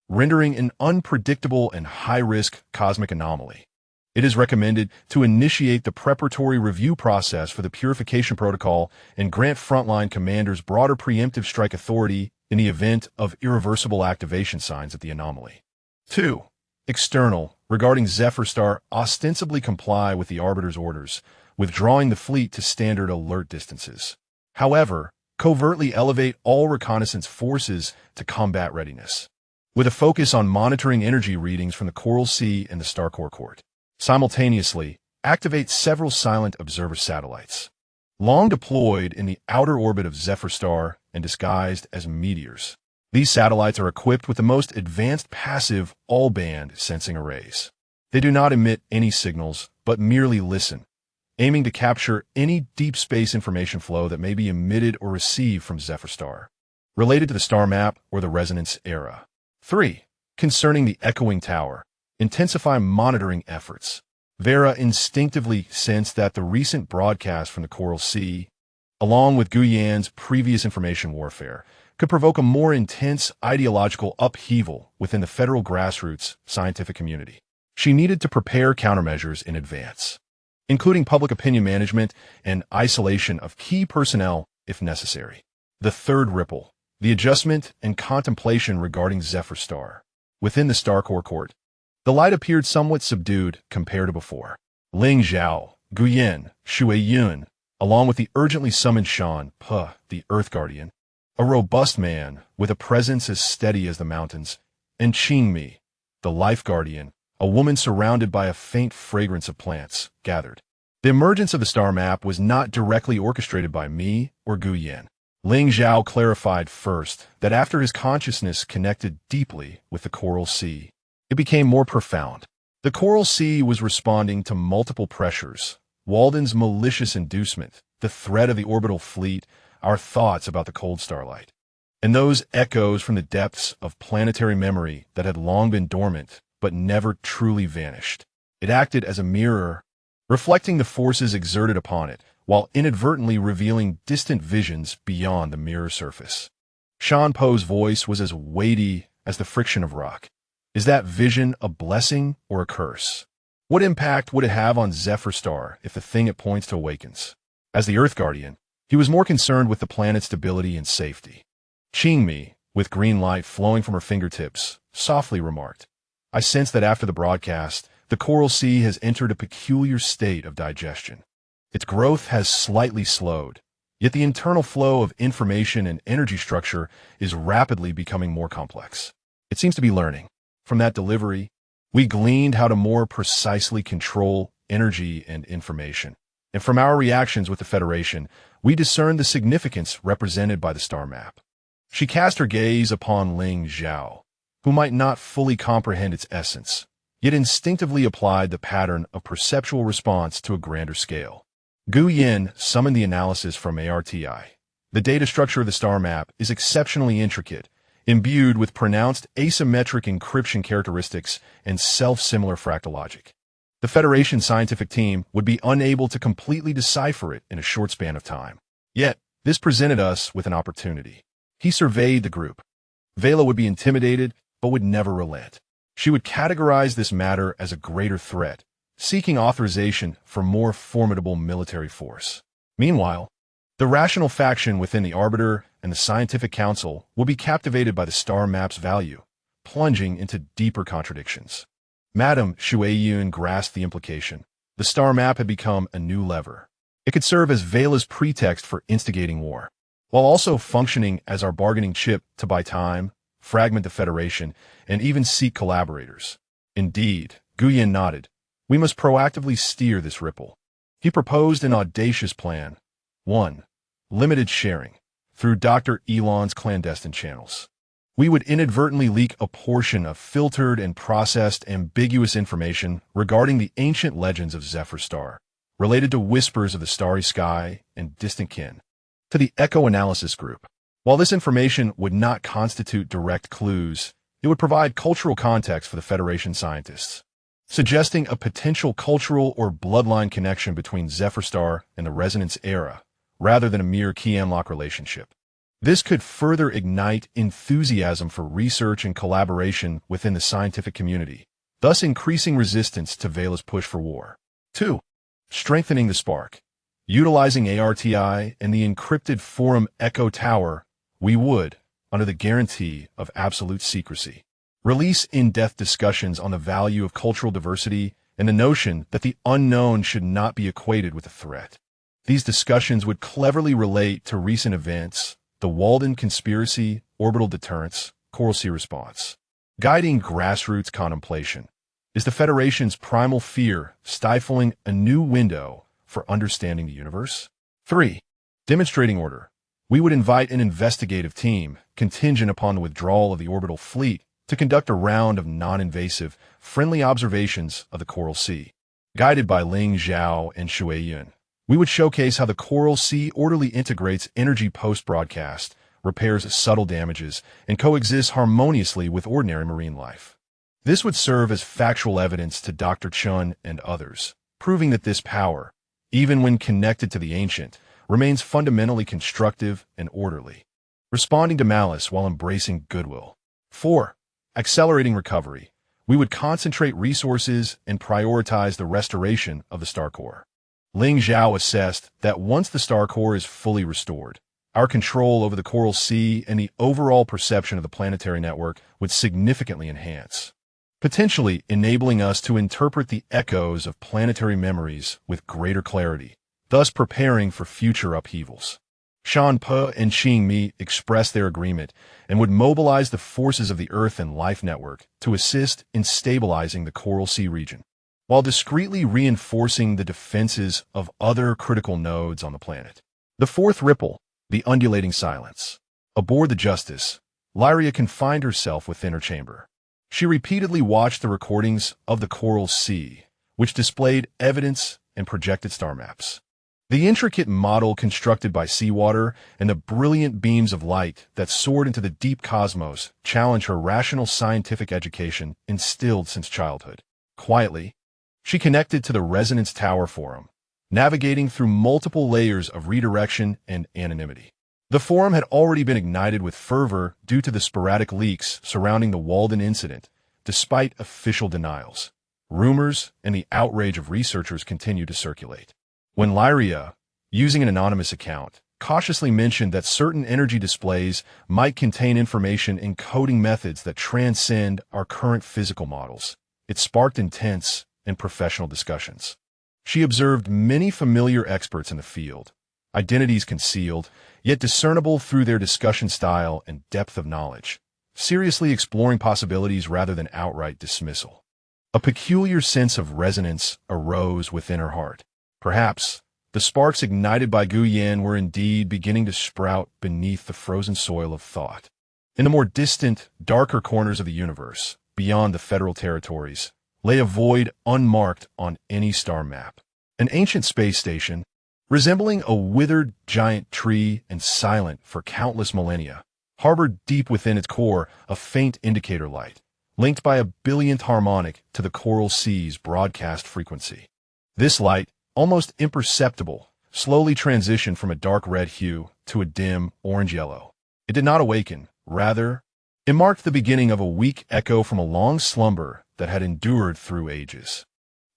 rendering an unpredictable and high-risk cosmic anomaly. It is recommended to initiate the preparatory review process for the purification protocol and grant frontline commanders broader preemptive strike authority in the event of irreversible activation signs of the anomaly. 2. External. Regarding Zephyr Star, ostensibly comply with the Arbiter's orders, withdrawing the fleet to standard alert distances. However, covertly elevate all reconnaissance forces to combat readiness, with a focus on monitoring energy readings from the Coral Sea and the Star Core Court. Simultaneously, activate several silent observer satellites, long deployed in the outer orbit of Zephyr Star and disguised as meteors. These satellites are equipped with the most advanced passive all-band sensing arrays. They do not emit any signals, but merely listen, aiming to capture any deep space information flow that may be emitted or received from Zephyr Star, related to the star map or the resonance era. 3. Concerning the echoing tower, intensify monitoring efforts. Vera instinctively sensed that the recent broadcast from the Coral Sea, along with Guyan's previous information warfare, could provoke a more intense ideological upheaval within the federal grassroots scientific community. She needed to prepare countermeasures in advance, including public opinion management and isolation of key personnel if necessary. The third ripple, the adjustment and contemplation regarding Zephyr Star. Within the Star Core Court, the light appeared somewhat subdued compared to before. Ling Zhao, Guyan, Shui Yun, along with the urgently summoned Shan Pe, the Earth Guardian, a robust man with a presence as steady as the mountains, and Qingmi, the Life Guardian, a woman surrounded by a faint fragrance of plants, gathered. The emergence of the star map was not directly orchestrated by me or Guyan. Ling Zhao clarified first that after his consciousness connected deeply with the Coral Sea, it became more profound. The Coral Sea was responding to multiple pressures: Walden's malicious inducement, the threat of the orbital fleet, our thoughts about the cold starlight, and those echoes from the depths of planetary memory that had long been dormant but never truly vanished. It acted as a mirror, reflecting the forces exerted upon it, while inadvertently revealing distant visions beyond the mirror surface. Shan Po's voice was as weighty as the friction of rock. Is that vision a blessing or a curse? What impact would it have on Zephyr Star if the thing it points to awakens? As the Earth Guardian, he was more concerned with the planet's stability and safety. Qingmi, with green light flowing from her fingertips, softly remarked, "I sense that after the broadcast, the Coral Sea has entered a peculiar state of digestion. Its growth has slightly slowed, yet the internal flow of information and energy structure is rapidly becoming more complex. It seems to be learning. From that delivery, we gleaned how to more precisely control energy and information. And from our reactions with the Federation, we discerned the significance represented by the star map." She cast her gaze upon Ling Zhao, who might not fully comprehend its essence, yet instinctively applied the pattern of perceptual response to a grander scale. Gu Yin summoned the analysis from ARTI. The data structure of the star map is exceptionally intricate, imbued with pronounced asymmetric encryption characteristics and self-similar fractal logic. The Federation scientific team would be unable to completely decipher it in a short span of time. Yet, this presented us with an opportunity. He surveyed the group. Vela would be intimidated, but would never relent. She would categorize this matter as a greater threat, seeking authorization for more formidable military force. Meanwhile, the rational faction within the Arbiter and the Scientific Council will be captivated by the star map's value, plunging into deeper contradictions. Madame Shueyun grasped the implication. The star map had become a new lever. It could serve as Vela's pretext for instigating war, while also functioning as our bargaining chip to buy time, fragment the Federation, and even seek collaborators. Indeed, Guyen nodded. We must proactively steer this ripple. He proposed an audacious plan. 1. Limited sharing, through Dr. Elon's clandestine channels. We would inadvertently leak a portion of filtered and processed ambiguous information regarding the ancient legends of Zephyr Star, related to whispers of the starry sky and distant kin, to the Echo Analysis Group. While this information would not constitute direct clues, it would provide cultural context for the Federation scientists, suggesting a potential cultural or bloodline connection between Zephyr Star and the Resonance Era, rather than a mere key-unlock relationship. This could further ignite enthusiasm for research and collaboration within the scientific community, thus increasing resistance to Vela's push for war. 2. Strengthening the spark. Utilizing ARTI and the encrypted forum Echo Tower, we would, under the guarantee of absolute secrecy, release in-depth discussions on the value of cultural diversity and the notion that the unknown should not be equated with a threat. These discussions would cleverly relate to recent events, the Walden conspiracy, orbital deterrence, Coral Sea response. Guiding grassroots contemplation is the Federation's primal fear stifling a new window for understanding the universe. 3. Demonstrating order. We would invite an investigative team, contingent upon the withdrawal of the orbital fleet, to conduct a round of non-invasive, friendly observations of the Coral Sea. Guided by Ling Zhao and Shueyun, we would showcase how the Coral Sea orderly integrates energy post-broadcast, repairs subtle damages, and coexists harmoniously with ordinary marine life. This would serve as factual evidence to Dr. Chun and others, proving that this power, even when connected to the ancient, remains fundamentally constructive and orderly, responding to malice while embracing goodwill. 4. Accelerating recovery. We would concentrate resources and prioritize the restoration of the star core. Ling Zhao assessed that once the star core is fully restored, our control over the Coral Sea and the overall perception of the planetary network would significantly enhance, potentially enabling us to interpret the echoes of planetary memories with greater clarity, thus preparing for future upheavals. Shan Pe and Xing Mi expressed their agreement and would mobilize the forces of the Earth and Life Network to assist in stabilizing the Coral Sea region, while discreetly reinforcing the defenses of other critical nodes on the planet. The fourth ripple, the undulating silence. Aboard the Justice, Lyria confined herself within her chamber. She repeatedly watched the recordings of the Coral Sea, which displayed evidence and projected star maps. The intricate model constructed by seawater and the brilliant beams of light that soared into the deep cosmos challenged her rational scientific education instilled since childhood. Quietly, she connected to the Resonance Tower Forum, navigating through multiple layers of redirection and anonymity. The forum had already been ignited with fervor due to the sporadic leaks surrounding the Walden incident, despite official denials. Rumors and the outrage of researchers continued to circulate. When Lyria, using an anonymous account, cautiously mentioned that certain energy displays might contain information encoding methods that transcend our current physical models. It sparked intense and professional discussions. She observed many familiar experts in the field, identities concealed, yet discernible through their discussion style and depth of knowledge, seriously exploring possibilities rather than outright dismissal. A peculiar sense of resonance arose within her heart. Perhaps the sparks ignited by Gu Yan were indeed beginning to sprout beneath the frozen soil of thought. In the more distant, darker corners of the universe, beyond the federal territories, lay a void unmarked on any star map. An ancient space station, resembling a withered giant tree and silent for countless millennia, harbored deep within its core a faint indicator light, linked by a billionth harmonic to the coral sea's broadcast frequency. This light, almost imperceptible, slowly transitioned from a dark red hue to a dim orange-yellow. It did not awaken. Rather, it marked the beginning of a weak echo from a long slumber that had endured through ages.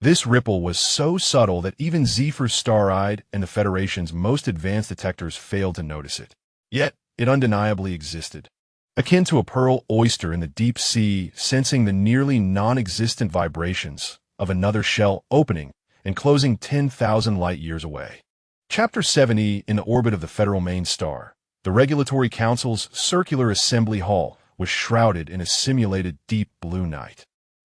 This ripple was so subtle that even Zephyr's star-eyed and the Federation's most advanced detectors failed to notice it. Yet, it undeniably existed. Akin to a pearl oyster in the deep sea, sensing the nearly non-existent vibrations of another shell opening and closing 10,000 light-years away. Chapter 70 in the orbit of the Federal Main Star, the Regulatory Council's circular assembly hall was shrouded in a simulated deep blue night.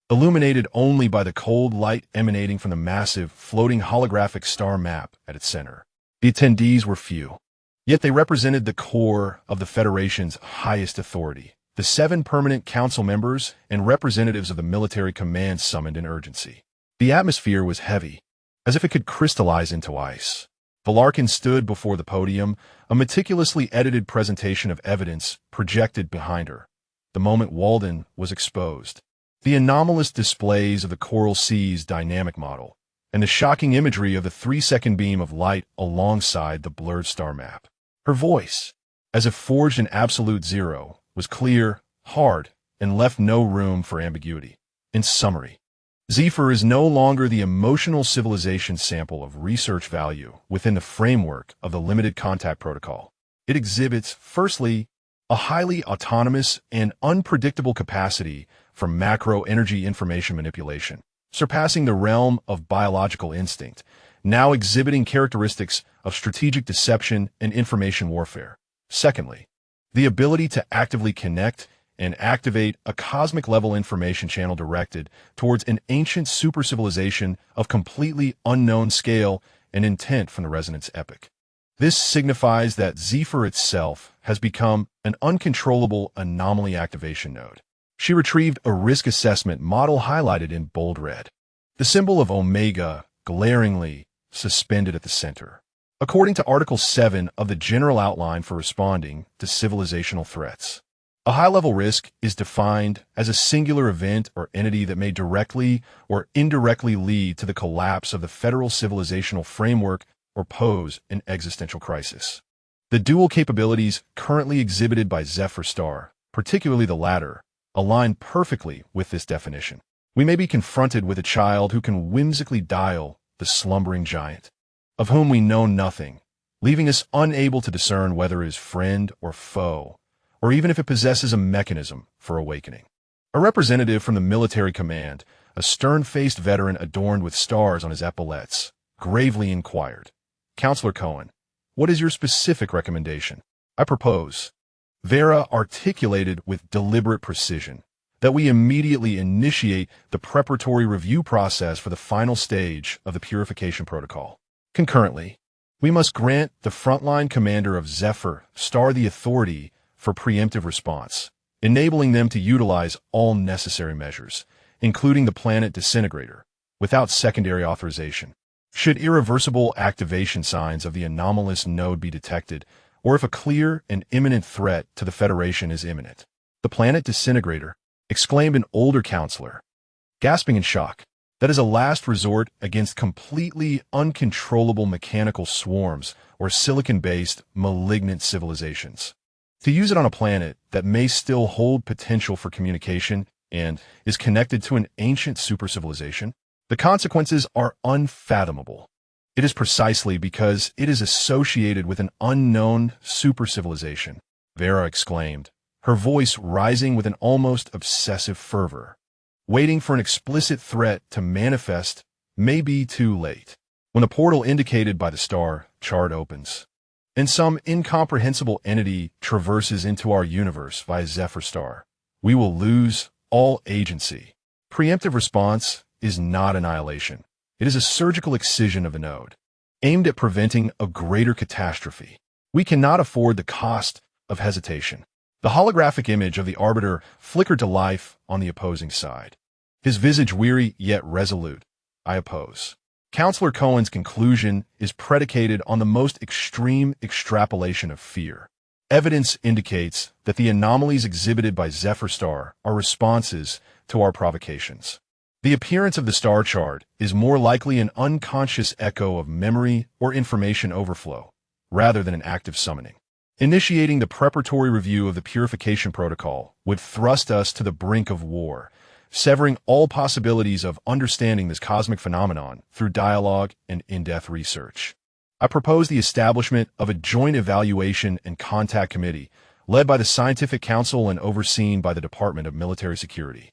Illuminated only by the cold light emanating from the massive, floating holographic star map at its center. The attendees were few, yet they represented the core of the Federation's highest authority, the 7 permanent council members and representatives of the military command summoned in urgency. The atmosphere was heavy, as if it could crystallize into ice. Valarkin stood before the podium, a meticulously edited presentation of evidence projected behind her. The moment Walden was exposed, the anomalous displays of the Coral Sea's dynamic model, and the shocking imagery of the 3-second beam of light alongside the blurred star map. Her voice, as if forged in absolute zero, was clear, hard, and left no room for ambiguity. In summary, Zephyr is no longer the emotional civilization sample of research value within the framework of the Limited Contact Protocol. It exhibits, firstly, a highly autonomous and unpredictable capacity for macro-energy information manipulation, surpassing the realm of biological instinct, now exhibiting characteristics of strategic deception and information warfare. Secondly, the ability to actively connect and activate a cosmic-level information channel directed towards an ancient super-civilization of completely unknown scale and intent from the Resonance Epoch. This signifies that Zephyr itself has become an uncontrollable anomaly activation node. She retrieved a risk assessment model highlighted in bold red, the symbol of Omega glaringly suspended at the center. According to Article 7 of the General Outline for Responding to Civilizational Threats, a high-level risk is defined as a singular event or entity that may directly or indirectly lead to the collapse of the federal civilizational framework or pose an existential crisis. The dual capabilities currently exhibited by Zephyr Star, particularly the latter, align perfectly with this definition. We may be confronted with a child who can whimsically dial the slumbering giant, of whom we know nothing, leaving us unable to discern whether it is friend or foe, or even if it possesses a mechanism for awakening. A representative from the military command, a stern-faced veteran adorned with stars on his epaulettes, gravely inquired, "Counselor Cohen, what is your specific recommendation?" "I propose," Vera articulated with deliberate precision, "that we immediately initiate the preparatory review process for the final stage of the purification protocol. Concurrently, we must grant the frontline commander of Zephyr Star the authority for preemptive response, enabling them to utilize all necessary measures, including the planet disintegrator, without secondary authorization. Should irreversible activation signs of the anomalous node be detected, or if a clear and imminent threat to the Federation is imminent." "The planet disintegrator," exclaimed an older counselor, gasping in shock. "That is a last resort against completely uncontrollable mechanical swarms or silicon-based malignant civilizations. To use it on a planet that may still hold potential for communication and is connected to an ancient super-civilization, the consequences are unfathomable." It is precisely because it is associated with an unknown super-civilization, Vera exclaimed, her voice rising with an almost obsessive fervor. Waiting for an explicit threat to manifest may be too late. When the portal indicated by the star chart opens, and some incomprehensible entity traverses into our universe via Zephyr Star, we will lose all agency. Preemptive response is not annihilation. It is a surgical excision of the node, aimed at preventing a greater catastrophe. We cannot afford the cost of hesitation. The holographic image of the Arbiter flickered to life on the opposing side. His visage weary yet resolute. I oppose. Counselor Cohen's conclusion is predicated on the most extreme extrapolation of fear. Evidence indicates that the anomalies exhibited by Zephyr Star are responses to our provocations. The appearance of the star chart is more likely an unconscious echo of memory or information overflow, rather than an active summoning. Initiating the preparatory review of the purification protocol would thrust us to the brink of war, severing all possibilities of understanding this cosmic phenomenon through dialogue and in-depth research. I propose the establishment of a joint evaluation and contact committee led by the Scientific Council and overseen by the Department of Military Security,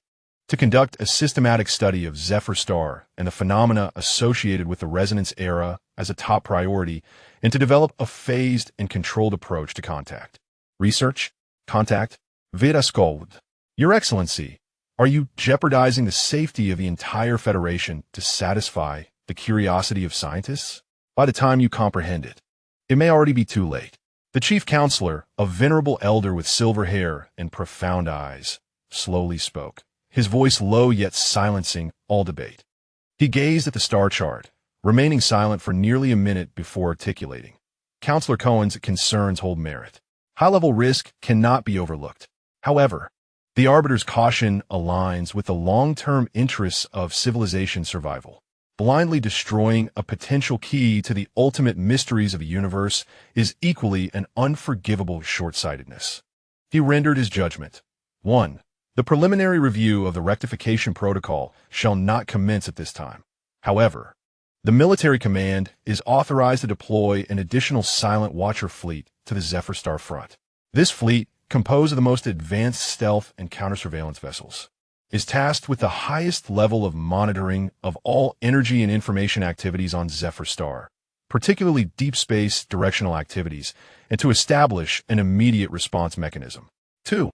to conduct a systematic study of Zephyr Star and the phenomena associated with the resonance era as a top priority, and to develop a phased and controlled approach to contact. Research, contact, Vidascold. Your Excellency, are you jeopardizing the safety of the entire Federation to satisfy the curiosity of scientists? By the time you comprehend it, it may already be too late. The Chief Counselor, a venerable elder with silver hair and profound eyes, slowly spoke, his voice low yet silencing all debate. He gazed at the star chart, remaining silent for nearly a minute before articulating. Counselor Cohen's concerns hold merit. High-level risk cannot be overlooked. However, the Arbiter's caution aligns with the long-term interests of civilization survival. Blindly destroying a potential key to the ultimate mysteries of the universe is equally an unforgivable short-sightedness. He rendered his judgment. 1. The preliminary review of the rectification protocol shall not commence at this time. However, the military command is authorized to deploy an additional Silent Watcher fleet to the Zephyr Star front. This fleet, composed of the most advanced stealth and counter-surveillance vessels, is tasked with the highest level of monitoring of all energy and information activities on Zephyr Star, particularly deep space directional activities, and to establish an immediate response mechanism. 2.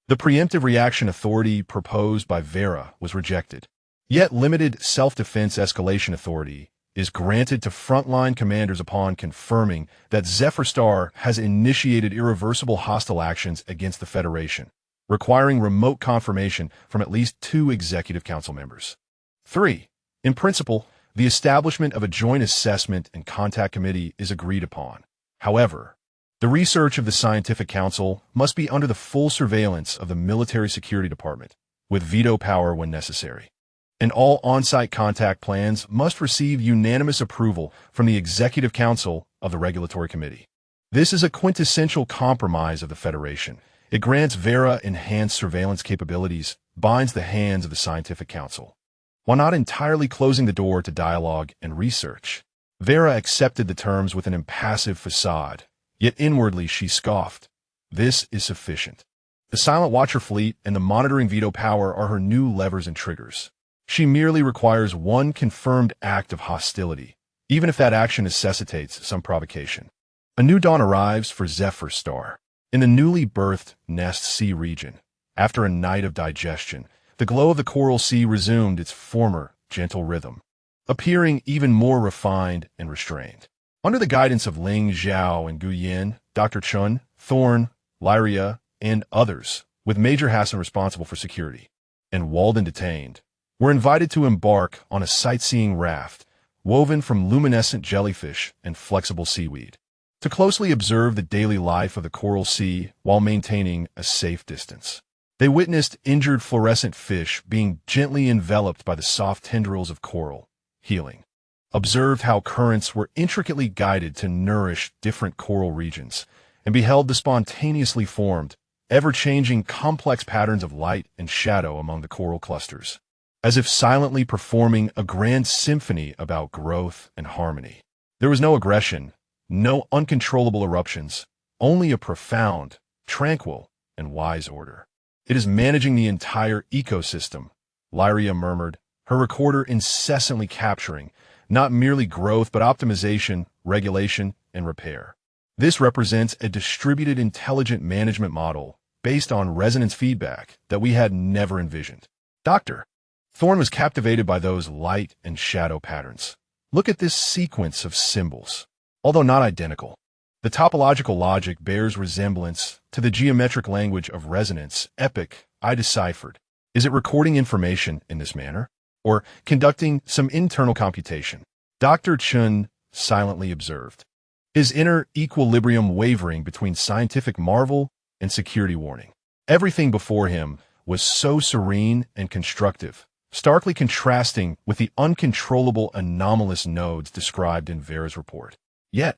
The preemptive reaction authority proposed by Vera was rejected, yet limited self-defense escalation authority is granted to frontline commanders upon confirming that Zephyr Star has initiated irreversible hostile actions against the Federation, requiring remote confirmation from at least 2 Executive Council members. 3. In principle, the establishment of a joint assessment and contact committee is agreed upon. However, the research of the Scientific Council must be under the full surveillance of the Military Security Department, with veto power when necessary. And all on-site contact plans must receive unanimous approval from the Executive Council of the Regulatory Committee. This is a quintessential compromise of the Federation. It grants Vera enhanced surveillance capabilities, binds the hands of the Scientific Council, while not entirely closing the door to dialogue and research. Vera accepted the terms with an impassive facade, yet inwardly she scoffed. This is sufficient. The Silent Watcher fleet and the monitoring veto power are her new levers and triggers. She merely requires one confirmed act of hostility, even if that action necessitates some provocation. A new dawn arrives for Zephyr Star. In the newly birthed Nest Sea region, after a night of digestion, the glow of the Coral Sea resumed its former gentle rhythm, appearing even more refined and restrained. Under the guidance of Ling Zhao and Gu Yin, Dr. Chun, Thorn, Lyria, and others, with Major Hassan responsible for security, and Walden detained, were invited to embark on a sightseeing raft woven from luminescent jellyfish and flexible seaweed, to closely observe the daily life of the Coral Sea while maintaining a safe distance. They witnessed injured fluorescent fish being gently enveloped by the soft tendrils of coral, healing. Observed how currents were intricately guided to nourish different coral regions, and beheld the spontaneously formed, ever-changing complex patterns of light and shadow among the coral clusters, as if silently performing a grand symphony about growth and harmony. There was no aggression, no uncontrollable eruptions, only a profound, tranquil, and wise order. It is managing the entire ecosystem, Lyria murmured, her recorder incessantly capturing not merely growth but optimization, regulation, and repair. This represents a distributed intelligent management model based on resonance feedback that we had never envisioned. Dr. Thorne was captivated by those light and shadow patterns. Look at this sequence of symbols. Although not identical, the topological logic bears resemblance to the geometric language of resonance, epic, I deciphered. Is it recording information in this manner, or conducting some internal computation? Dr. Chun silently observed, his inner equilibrium wavering between scientific marvel and security warning. Everything before him was so serene and constructive, starkly contrasting with the uncontrollable anomalous nodes described in Vera's report. Yet,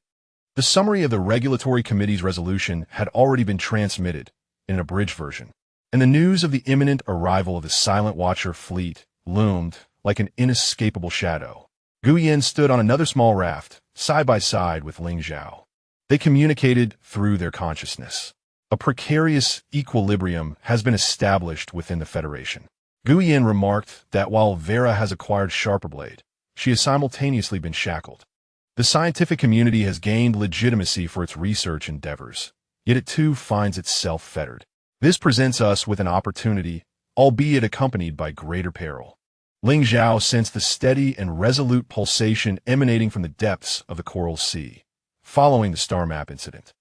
the summary of the Regulatory Committee's resolution had already been transmitted in an abridged version, and the news of the imminent arrival of the Silent Watcher fleet loomed like an inescapable shadow. Guyen stood on another small raft, side by side with Ling Zhao. They communicated through their consciousness. A precarious equilibrium has been established within the Federation. Guyen remarked that while Vera has acquired Sharper Blade, she has simultaneously been shackled. The scientific community has gained legitimacy for its research endeavors, yet it too finds itself fettered. This presents us with an opportunity, albeit accompanied by greater peril. Ling Zhao sensed the steady and resolute pulsation emanating from the depths of the Coral Sea, following the star map incident.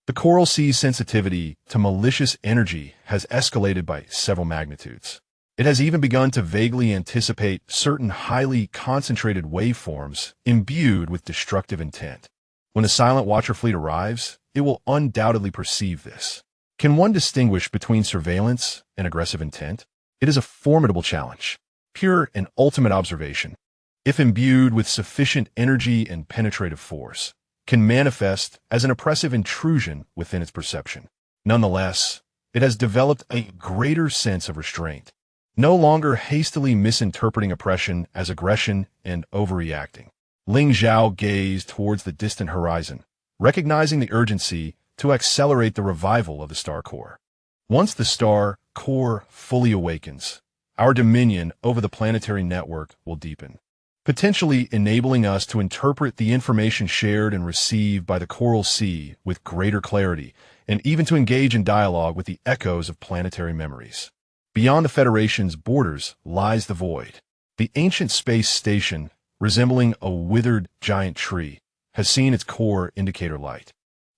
The Coral Sea's sensitivity to malicious energy has escalated by several magnitudes. It has even begun to vaguely anticipate certain highly concentrated waveforms imbued with destructive intent. When the Silent Watcher fleet arrives, it will undoubtedly perceive this. Can one distinguish between surveillance and aggressive intent? It is a formidable challenge, pure and ultimate observation, if imbued with sufficient energy and penetrative force, can manifest as an oppressive intrusion within its perception. Nonetheless, it has developed a greater sense of restraint, no longer hastily misinterpreting oppression as aggression and overreacting. Ling Zhao gazed towards the distant horizon, recognizing the urgency to accelerate the revival of the star core. Once the star core fully awakens, our dominion over the planetary network will deepen, potentially enabling us to interpret the information shared and received by the Coral Sea with greater clarity, and even to engage in dialogue with the echoes of planetary memories. Beyond the Federation's borders lies the void. The ancient space station, resembling a withered giant tree, has seen its core indicator light.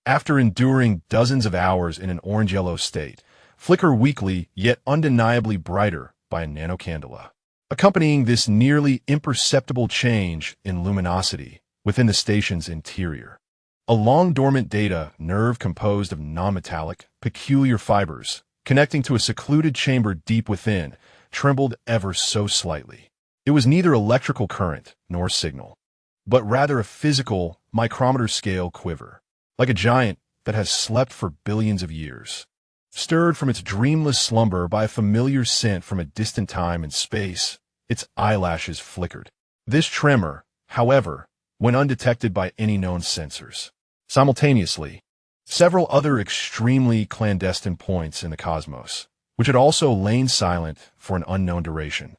After enduring dozens of hours in an orange-yellow state, flicker weakly yet undeniably brighter by a nanocandela. Accompanying this nearly imperceptible change in luminosity within the station's interior, a long-dormant data nerve composed of non-metallic, peculiar fibers connecting to a secluded chamber deep within trembled ever so slightly. It was neither electrical current nor signal, but rather a physical, micrometer-scale quiver, like a giant that has slept for billions of years. Stirred from its dreamless slumber by a familiar scent from a distant time and space, its eyelashes flickered. This tremor, however, went undetected by any known sensors. Simultaneously, several other extremely clandestine points in the cosmos, which had also lain silent for an unknown duration,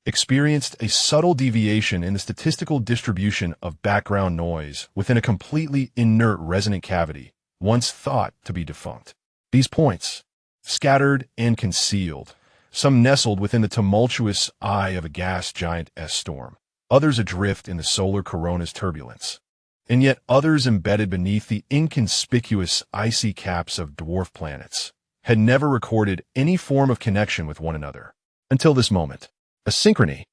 experienced a subtle deviation in the statistical distribution of background noise within a completely inert resonant cavity once thought to be defunct. These points, scattered and concealed, some nestled within the tumultuous eye of a gas giant S-storm, others adrift in the solar corona's turbulence, and yet others embedded beneath the inconspicuous icy caps of dwarf planets, had never recorded any form of connection with one another. Until this moment, a synchrony,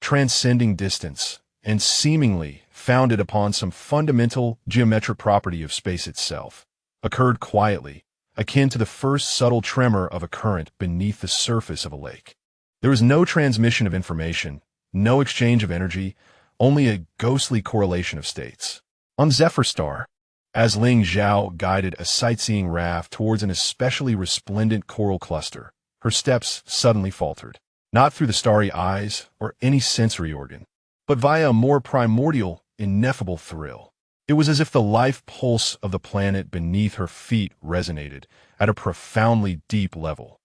transcending distance, and seemingly founded upon some fundamental geometric property of space itself, occurred quietly, akin to the first subtle tremor of a current beneath the surface of a lake. There was no transmission of information, no exchange of energy, only a ghostly correlation of states. On Zephyr Star, as Ling Zhao guided a sightseeing raft towards an especially resplendent coral cluster, her steps suddenly faltered, not through the starry eyes or any sensory organ, but via a more primordial, ineffable thrill. It was as if the life pulse of the planet beneath her feet resonated at a profoundly deep level,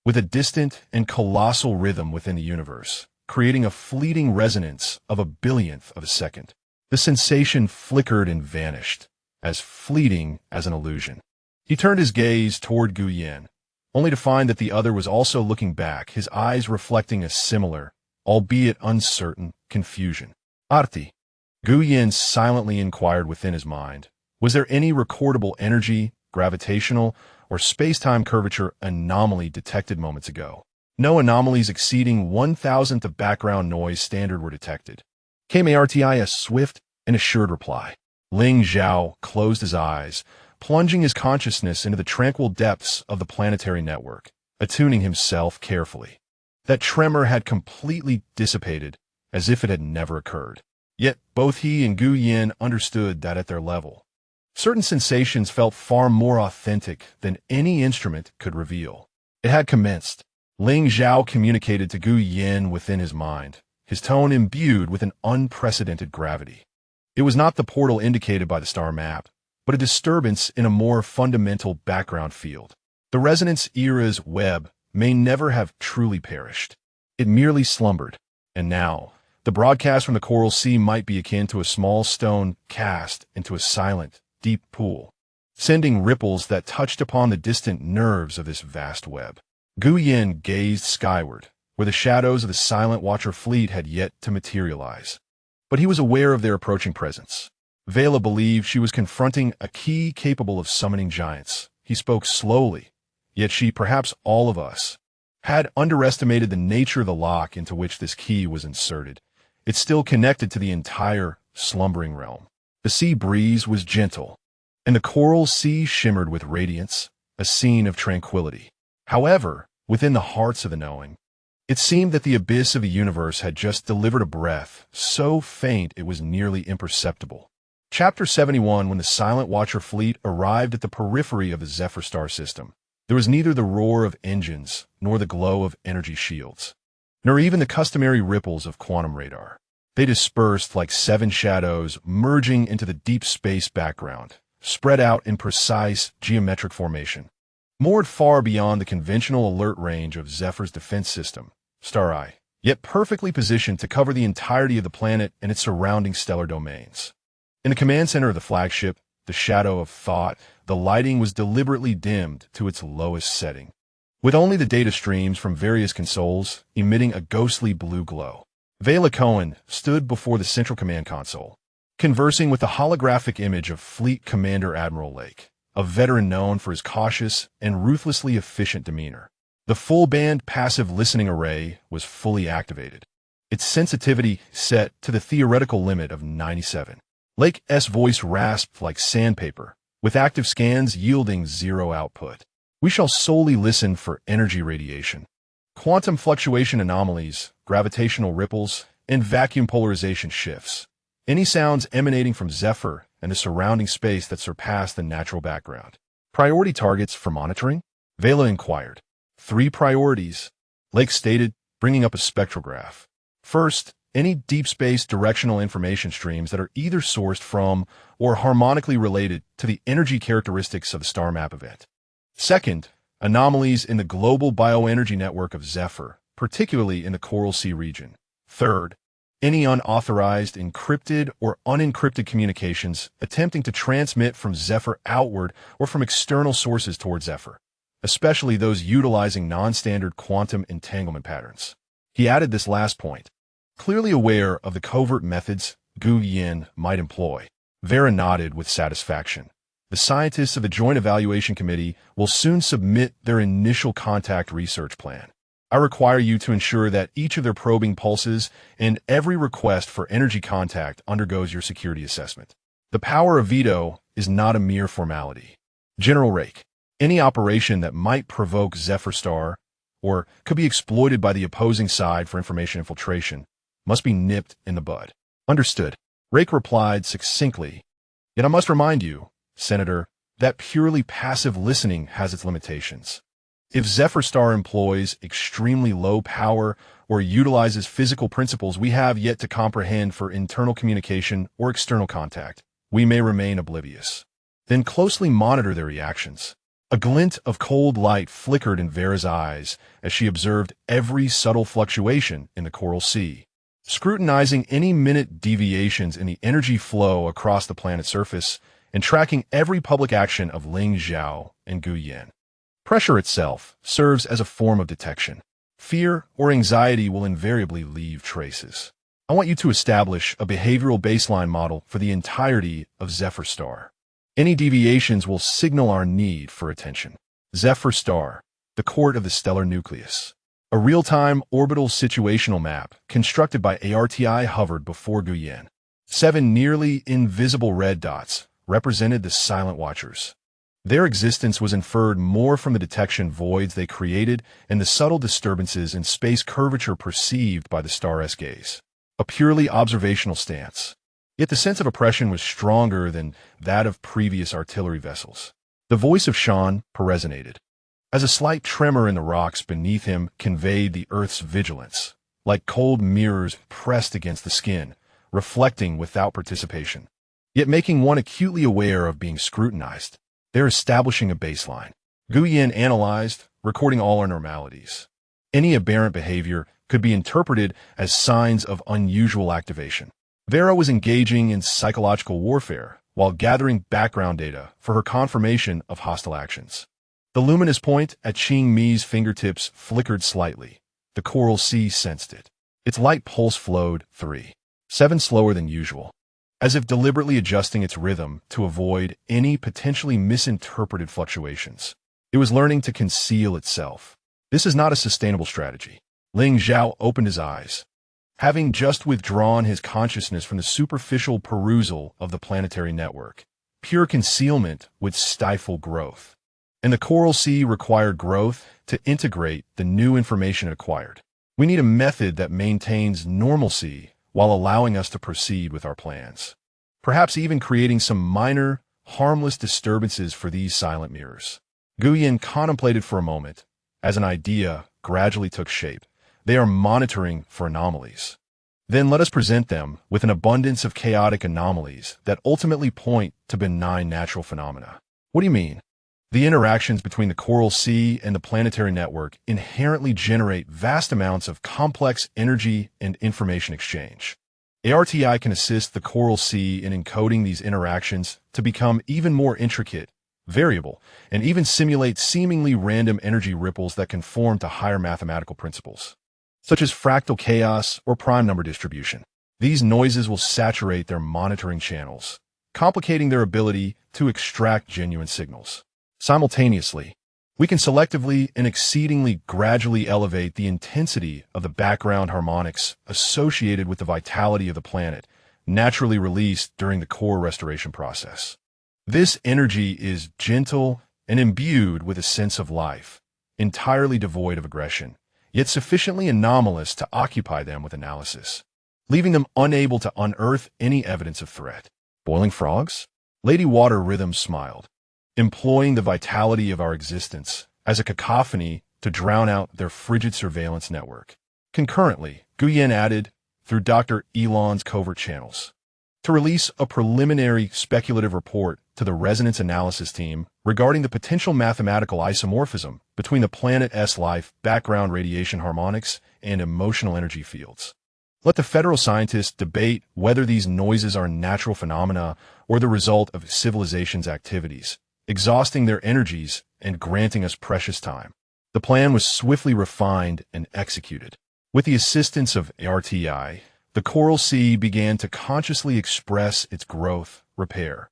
with a distant and colossal rhythm within the universe, creating a fleeting resonance of a billionth of a second. The sensation flickered and vanished, as fleeting as an illusion. He turned his gaze toward Gu Yin, only to find that the other was also looking back, his eyes reflecting a similar, albeit uncertain, confusion. Arti. Gu Yin silently inquired within his mind, was there any recordable energy, gravitational, or space-time curvature anomaly detected moments ago? No anomalies exceeding 1,000th of background noise standard were detected. Came a swift and assured reply. Ling Zhao closed his eyes, plunging his consciousness into the tranquil depths of the planetary network, attuning himself carefully. That tremor had completely dissipated, as if it had never occurred. Yet both he and Gu Yin understood that at their level, certain sensations felt far more authentic than any instrument could reveal. It had commenced. Ling Zhao communicated to Gu Yin within his mind, his tone imbued with an unprecedented gravity. It was not the portal indicated by the star map, but a disturbance in a more fundamental background field. The resonance era's web may never have truly perished. It merely slumbered, and now, the broadcast from the Coral Sea might be akin to a small stone cast into a silent, deep pool, sending ripples that touched upon the distant nerves of this vast web. Gu Yin gazed skyward, where the shadows of the Silent Watcher fleet had yet to materialize. But he was aware of their approaching presence. Vela believed she was confronting a key capable of summoning giants. He spoke slowly, yet she, perhaps all of us, had underestimated the nature of the lock into which this key was inserted. It still connected to the entire slumbering realm. The sea breeze was gentle, and the coral sea shimmered with radiance, a scene of tranquility. However, within the hearts of the knowing, it seemed that the abyss of the universe had just delivered a breath, so faint it was nearly imperceptible. Chapter 71. When the Silent Watcher fleet arrived at the periphery of the Zephyr star system, there was neither the roar of engines, nor the glow of energy shields, nor even the customary ripples of quantum radar. They dispersed like seven shadows, merging into the deep space background, spread out in precise geometric formation. Moored far beyond the conventional alert range of Zephyr's defense system, Star-Eye, yet perfectly positioned to cover the entirety of the planet and its surrounding stellar domains. In the command center of the flagship, the shadow of thought, the lighting was deliberately dimmed to its lowest setting, with only the data streams from various consoles emitting a ghostly blue glow. Vela Cohen stood before the central command console, conversing with the holographic image of Fleet Commander Admiral Lake, a veteran known for his cautious and ruthlessly efficient demeanor. The full-band passive listening array was fully activated, its sensitivity set to the theoretical limit of 97. Lake's voice rasped like sandpaper, with active scans yielding zero output. We shall solely listen for energy radiation, quantum fluctuation anomalies, gravitational ripples, and vacuum polarization shifts. Any sounds emanating from Zephyr and the surrounding space that surpass the natural background. Priority targets for monitoring? Vela inquired. 3 priorities, Lake stated, bringing up a spectrograph. First, any deep space directional information streams that are either sourced from or harmonically related to the energy characteristics of the star map event. Second, anomalies in the global bioenergy network of Zephyr, particularly in the Coral Sea region. Third, any unauthorized, encrypted, or unencrypted communications attempting to transmit from Zephyr outward or from external sources toward Zephyr, especially those utilizing non-standard quantum entanglement patterns. He added this last point, clearly aware of the covert methods Gu Yin might employ. Vera nodded with satisfaction. The scientists of the Joint Evaluation Committee will soon submit their initial contact research plan. I require you to ensure that each of their probing pulses and every request for energy contact undergoes your security assessment. The power of veto is not a mere formality. General Rake, any operation that might provoke Zephyr Star or could be exploited by the opposing side for information infiltration must be nipped in the bud. Understood. Rake replied succinctly. Yet I must remind you, Senator, that purely passive listening has its limitations. If Zephyr Star employs extremely low power or utilizes physical principles we have yet to comprehend for internal communication or external contact, we may remain oblivious. Then closely monitor their reactions. A glint of cold light flickered in Vera's eyes as she observed every subtle fluctuation in the coral sea, scrutinizing any minute deviations in the energy flow across the planet's surface and tracking every public action of Ling Zhao and Gu Yan. Pressure itself serves as a form of detection. Fear or anxiety will invariably leave traces. I want you to establish a behavioral baseline model for the entirety of Zephyr Star. Any deviations will signal our need for attention. Zephyr Star, the court of the stellar nucleus. A real-time orbital situational map constructed by ARTI hovered before Gu Yan. 7 nearly invisible red dots represented the silent watchers. Their existence was inferred more from the detection voids they created and the subtle disturbances in space curvature perceived by the star's gaze. A purely observational stance. Yet the sense of oppression was stronger than that of previous artillery vessels. The voice of Sean resonated, as a slight tremor in the rocks beneath him conveyed the Earth's vigilance, like cold mirrors pressed against the skin, reflecting without participation, yet making one acutely aware of being scrutinized. They're establishing a baseline. Gu Yan analyzed, recording all our normalities. Any aberrant behavior could be interpreted as signs of unusual activation. Vera was engaging in psychological warfare while gathering background data for her confirmation of hostile actions. The luminous point at Qing Mi's fingertips flickered slightly. The coral sea sensed it. Its light pulse flowed 3/7 slower than usual, as if deliberately adjusting its rhythm to avoid any potentially misinterpreted fluctuations. It was learning to conceal itself. This is not a sustainable strategy. Ling Zhao opened his eyes. Having just withdrawn his consciousness from the superficial perusal of the planetary network, pure concealment would stifle growth. And the coral sea required growth to integrate the new information it acquired. We need a method that maintains normalcy while allowing us to proceed with our plans. Perhaps even creating some minor, harmless disturbances for these silent mirrors. Gu Yan contemplated for a moment, as an idea gradually took shape. They are monitoring for anomalies. Then let us present them with an abundance of chaotic anomalies that ultimately point to benign natural phenomena. What do you mean? The interactions between the coral sea and the planetary network inherently generate vast amounts of complex energy and information exchange. ARTI can assist the coral sea in encoding these interactions to become even more intricate, variable, and even simulate seemingly random energy ripples that conform to higher mathematical principles, such as fractal chaos or prime number distribution. These noises will saturate their monitoring channels, complicating their ability to extract genuine signals. Simultaneously, we can selectively and exceedingly gradually elevate the intensity of the background harmonics associated with the vitality of the planet, naturally released during the core restoration process. This energy is gentle and imbued with a sense of life, entirely devoid of aggression, yet sufficiently anomalous to occupy them with analysis, leaving them unable to unearth any evidence of threat. Boiling frogs? Lady Water Rhythm smiled, employing the vitality of our existence as a cacophony to drown out their frigid surveillance network. Concurrently, Gu Yan added, through Dr. Elon's covert channels, to release a preliminary speculative report to the resonance analysis team regarding the potential mathematical isomorphism between the planet's life, background radiation harmonics, and emotional energy fields. Let the federal scientists debate whether these noises are natural phenomena or the result of civilization's activities, exhausting their energies and granting us precious time. The plan was swiftly refined and executed. With the assistance of ARTI, the coral sea began to consciously express its growth, repair,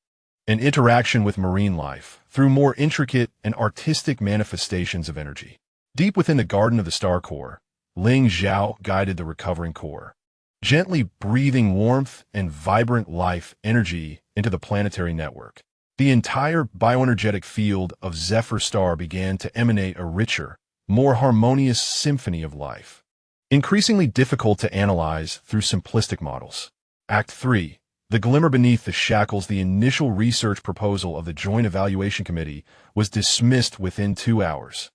and interaction with marine life through more intricate and artistic manifestations of energy. Deep within the garden of the star core, Ling Zhao guided the recovering core, gently breathing warmth and vibrant life energy into the planetary network. The entire bioenergetic field of Zephyr Star began to emanate a richer, more harmonious symphony of life, increasingly difficult to analyze through simplistic models. Act 3. The glimmer beneath the shackles. The initial research proposal of the Joint Evaluation Committee was dismissed within 2 hours,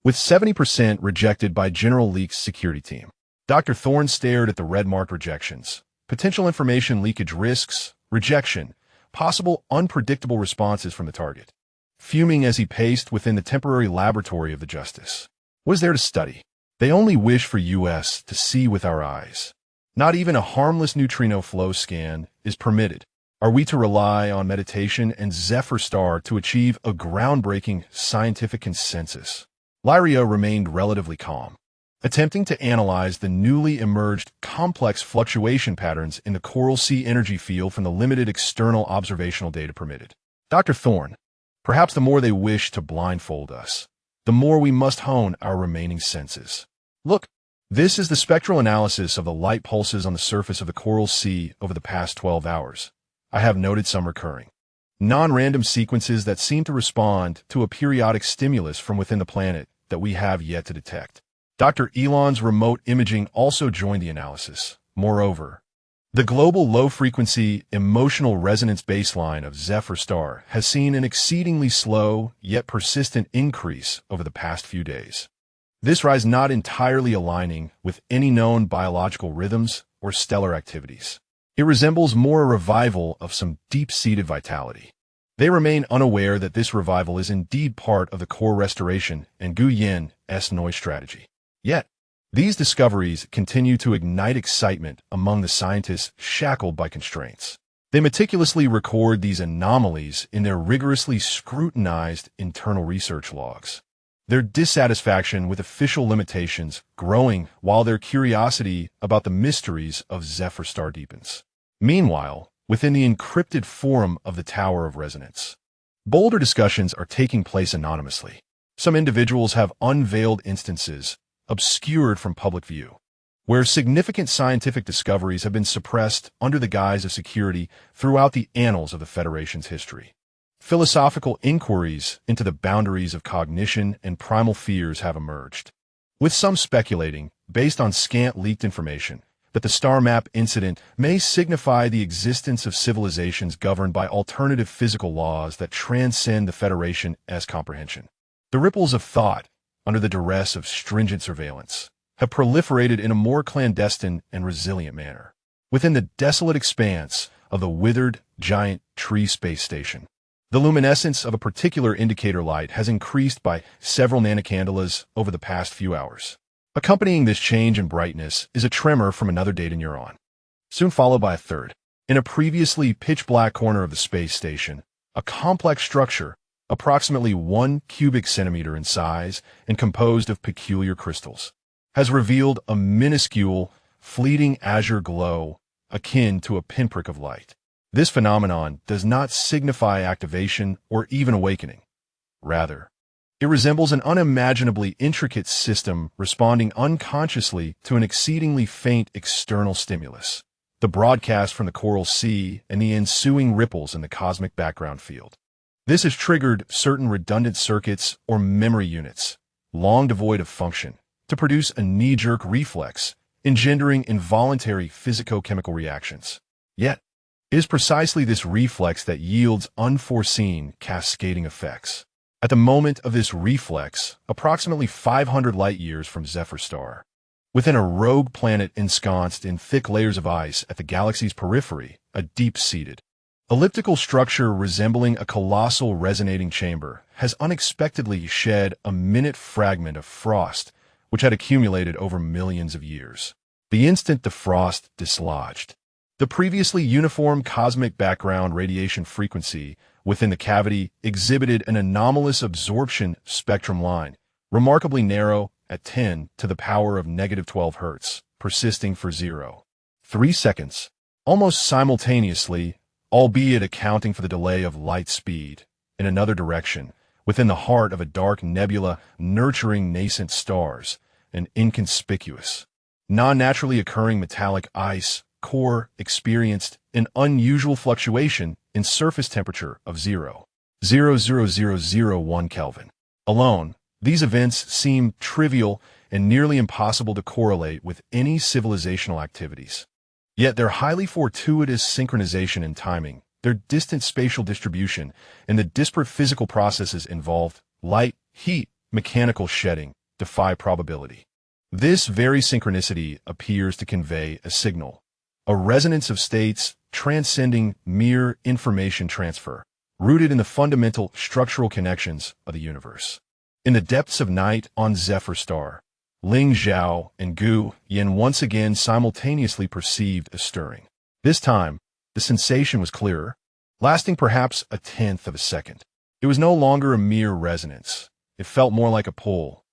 with 70% rejected by General Leak's security team. Dr. Thorne stared at the red-marked rejections. Potential information leakage risks, rejection, possible unpredictable responses from the target. Fuming as he paced within the temporary laboratory of the justice. What is there to study? They only wish for us to see with our eyes. Not even a harmless neutrino flow scan is permitted. Are we to rely on meditation and Zephyr Star to achieve a groundbreaking scientific consensus? Lyria remained relatively calm, attempting to analyze the newly emerged complex fluctuation patterns in the Coral Sea energy field from the limited external observational data permitted. Dr. Thorne, perhaps the more they wish to blindfold us, the more we must hone our remaining senses. Look, this is the spectral analysis of the light pulses on the surface of the Coral Sea over the past 12 hours. I have noted some recurring, non-random sequences that seem to respond to a periodic stimulus from within the planet that we have yet to detect. Dr. Elon's remote imaging also joined the analysis. Moreover, the global low-frequency emotional resonance baseline of Zephyr Star has seen an exceedingly slow yet persistent increase over the past few days. This rise not entirely aligning with any known biological rhythms or stellar activities. It resembles more a revival of some deep-seated vitality. They remain unaware that this revival is indeed part of the core restoration and Gu Yin's noise strategy. Yet, these discoveries continue to ignite excitement among the scientists shackled by constraints. They meticulously record these anomalies in their rigorously scrutinized internal research logs. Their dissatisfaction with official limitations growing while their curiosity about the mysteries of Zephyr Star deepens. Meanwhile, within the encrypted forum of the Tower of Resonance, bolder discussions are taking place anonymously. Some individuals have unveiled instances obscured from public view, where significant scientific discoveries have been suppressed under the guise of security throughout the annals of the Federation's history. Philosophical inquiries into the boundaries of cognition and primal fears have emerged, with some speculating, based on scant leaked information, that the star map incident may signify the existence of civilizations governed by alternative physical laws that transcend the Federation's comprehension. The ripples of thought, under the duress of stringent surveillance, have proliferated in a more clandestine and resilient manner within the desolate expanse of the withered giant tree space station. The luminescence of a particular indicator light has increased by several nanocandelas over the past few hours. Accompanying this change in brightness is a tremor from another data neuron, soon followed by a third. In a previously pitch-black corner of the space station, a complex structure, approximately 1 cubic centimeter in size and composed of peculiar crystals, has revealed a minuscule, fleeting azure glow akin to a pinprick of light. This phenomenon does not signify activation or even awakening. Rather, it resembles an unimaginably intricate system responding unconsciously to an exceedingly faint external stimulus, the broadcast from the Coral Sea and the ensuing ripples in the cosmic background field. This has triggered certain redundant circuits or memory units, long devoid of function, to produce a knee-jerk reflex, engendering involuntary physicochemical reactions. Yet, it is precisely this reflex that yields unforeseen cascading effects. At the moment of this reflex, approximately 500 light-years from Zephyr Star, within a rogue planet ensconced in thick layers of ice at the galaxy's periphery, a deep-seated, elliptical structure resembling a colossal resonating chamber has unexpectedly shed a minute fragment of frost which had accumulated over millions of years. The instant the frost dislodged, the previously uniform cosmic background radiation frequency within the cavity exhibited an anomalous absorption spectrum line, remarkably narrow at 10 to the power of -12 Hz, persisting for 0.3 seconds, almost simultaneously, albeit accounting for the delay of light speed, in another direction, within the heart of a dark nebula nurturing nascent stars, an inconspicuous, non-naturally occurring metallic ice core experienced an unusual fluctuation in surface temperature of 0.00001 Kelvin. Alone, these events seem trivial and nearly impossible to correlate with any civilizational activities. Yet their highly fortuitous synchronization and timing, their distant spatial distribution, and the disparate physical processes involved, light, heat, mechanical shedding, defy probability. This very synchronicity appears to convey a signal, a resonance of states transcending mere information transfer, rooted in the fundamental structural connections of the universe. In the depths of night on Zephyr Star, Ling Zhao and Gu Yin once again simultaneously perceived a stirring. This time, the sensation was clearer, lasting perhaps a tenth of a second. It was no longer a mere resonance. It felt more like a pull,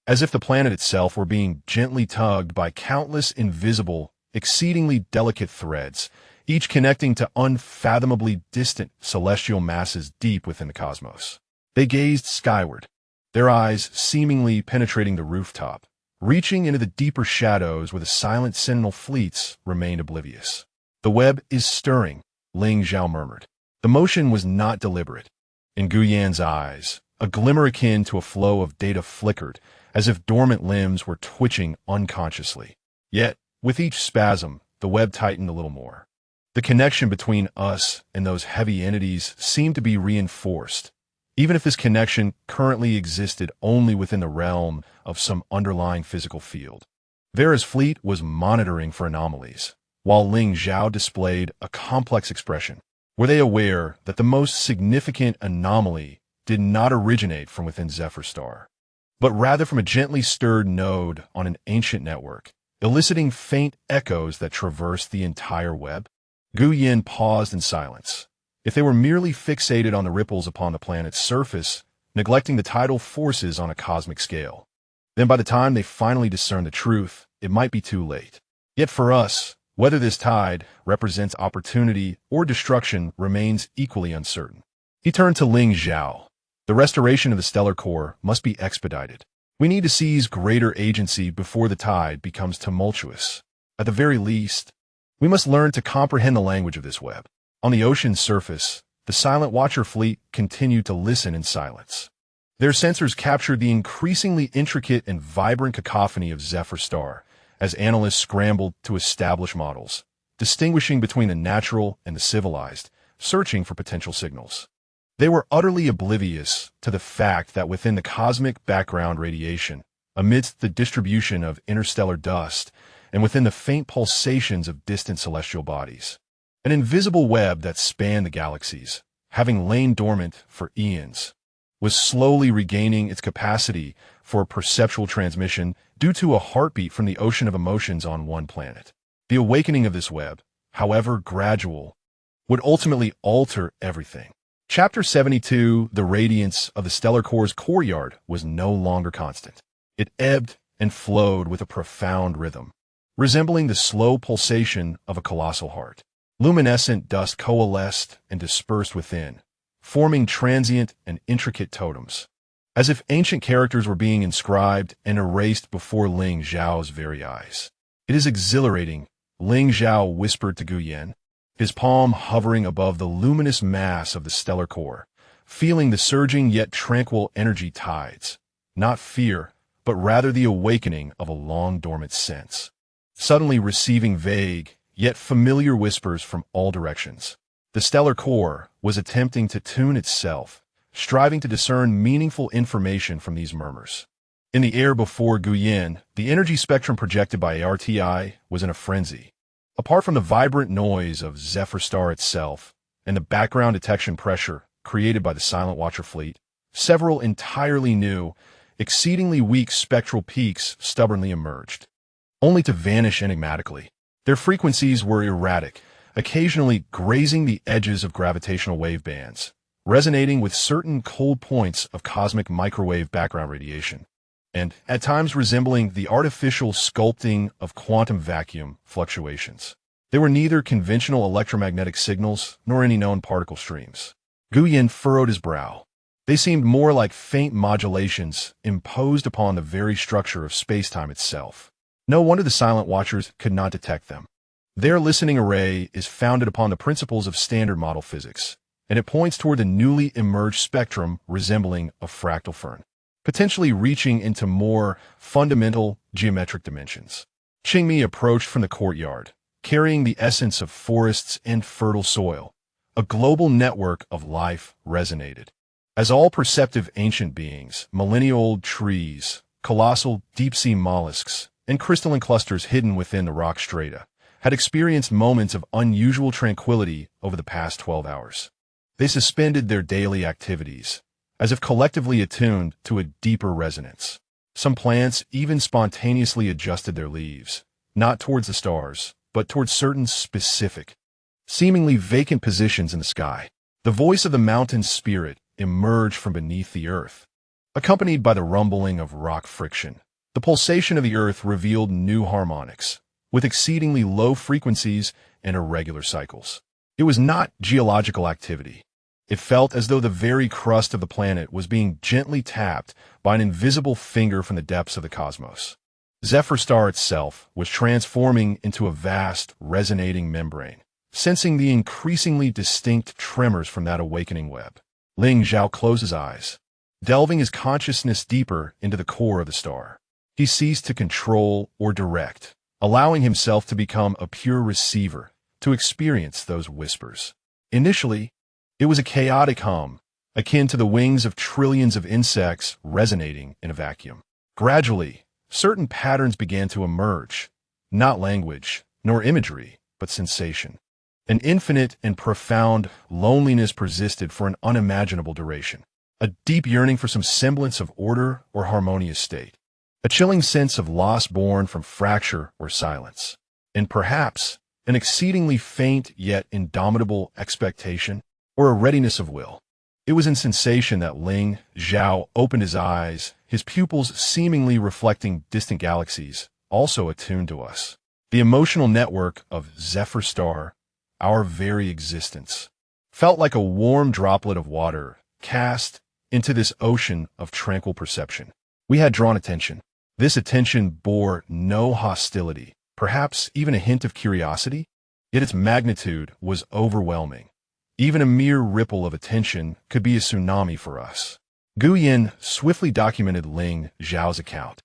as if the planet itself were being gently tugged by countless invisible, exceedingly delicate threads, each connecting to unfathomably distant celestial masses deep within the cosmos. They gazed skyward, their eyes seemingly penetrating the rooftop, reaching into the deeper shadows where the silent sentinel fleets remained oblivious. "The web is stirring," Ling Zhao murmured. The motion was not deliberate. In Gu Yan's eyes, a glimmer akin to a flow of data flickered, as if dormant limbs were twitching unconsciously. Yet, with each spasm, the web tightened a little more. The connection between us and those heavy entities seemed to be reinforced, even if this connection currently existed only within the realm of some underlying physical field. Vera's fleet was monitoring for anomalies, while Ling Zhao displayed a complex expression. Were they aware that the most significant anomaly did not originate from within Zephyr Star, but rather from a gently stirred node on an ancient network, eliciting faint echoes that traversed the entire web? Gu Yin paused in silence. If they were merely fixated on the ripples upon the planet's surface, neglecting the tidal forces on a cosmic scale, then by the time they finally discerned the truth, it might be too late. Yet for us, whether this tide represents opportunity or destruction remains equally uncertain. He turned to Ling Zhao. The restoration of the stellar core must be expedited. We need to seize greater agency before the tide becomes tumultuous. At the very least, we must learn to comprehend the language of this web. On the ocean's surface, the Silent Watcher fleet continued to listen in silence. Their sensors captured the increasingly intricate and vibrant cacophony of Zephyr Star as analysts scrambled to establish models, distinguishing between the natural and the civilized, searching for potential signals. They were utterly oblivious to the fact that within the cosmic background radiation, amidst the distribution of interstellar dust, and within the faint pulsations of distant celestial bodies, an invisible web that spanned the galaxies, having lain dormant for eons, was slowly regaining its capacity for perceptual transmission due to a heartbeat from the ocean of emotions on one planet. The awakening of this web, however gradual, would ultimately alter everything. Chapter 72, The Radiance of the Stellar Core's Courtyard, was no longer constant. It ebbed and flowed with a profound rhythm, resembling the slow pulsation of a colossal heart. Luminescent dust coalesced and dispersed within, forming transient and intricate totems, as if ancient characters were being inscribed and erased before Ling Zhao's very eyes. "It is exhilarating," Ling Zhao whispered to Gu Yan, his palm hovering above the luminous mass of the stellar core, feeling the surging yet tranquil energy tides. Not fear, but rather the awakening of a long-dormant sense, suddenly receiving vague, yet familiar whispers from all directions. The stellar core was attempting to tune itself, striving to discern meaningful information from these murmurs. In the air before Gu Yan, the energy spectrum projected by ARTI was in a frenzy. Apart from the vibrant noise of Zephyr Star itself and the background detection pressure created by the Silent Watcher fleet, several entirely new, exceedingly weak spectral peaks stubbornly emerged, only to vanish enigmatically. Their frequencies were erratic, occasionally grazing the edges of gravitational wave bands, resonating with certain cold points of cosmic microwave background radiation, and at times resembling the artificial sculpting of quantum vacuum fluctuations. They were neither conventional electromagnetic signals nor any known particle streams. Gu Yan furrowed his brow. They seemed more like faint modulations imposed upon the very structure of space-time itself. No wonder the Silent Watchers could not detect them. Their listening array is founded upon the principles of standard model physics, and it points toward the newly emerged spectrum resembling a fractal fern, potentially reaching into more fundamental geometric dimensions. Qingmi approached from the courtyard, carrying the essence of forests and fertile soil. A global network of life resonated. As all perceptive ancient beings, millennia-old trees, colossal deep-sea mollusks, and crystalline clusters hidden within the rock strata had experienced moments of unusual tranquility over the past 12 hours. They suspended their daily activities, as if collectively attuned to a deeper resonance. Some plants even spontaneously adjusted their leaves, not towards the stars, but towards certain specific, seemingly vacant positions in the sky. The voice of the mountain spirit emerged from beneath the earth, accompanied by the rumbling of rock friction. The pulsation of the earth revealed new harmonics, with exceedingly low frequencies and irregular cycles. It was not geological activity. It felt as though the very crust of the planet was being gently tapped by an invisible finger from the depths of the cosmos. Zephyr Star itself was transforming into a vast, resonating membrane, sensing the increasingly distinct tremors from that awakening web. Ling Zhao closed his eyes, delving his consciousness deeper into the core of the star. He ceased to control or direct, allowing himself to become a pure receiver, to experience those whispers. Initially, it was a chaotic hum, akin to the wings of trillions of insects resonating in a vacuum. Gradually, certain patterns began to emerge, not language, nor imagery, but sensation. An infinite and profound loneliness persisted for an unimaginable duration, a deep yearning for some semblance of order or harmonious state, a chilling sense of loss born from fracture or silence, and perhaps an exceedingly faint yet indomitable expectation or a readiness of will. It was in sensation that Ling Zhao opened his eyes, his pupils seemingly reflecting distant galaxies, also attuned to us. The emotional network of Zephyr Star, our very existence, felt like a warm droplet of water cast into this ocean of tranquil perception. We had drawn attention. This attention bore no hostility, perhaps even a hint of curiosity, yet its magnitude was overwhelming. Even a mere ripple of attention could be a tsunami for us. Gu Yin swiftly documented Ling Zhao's account,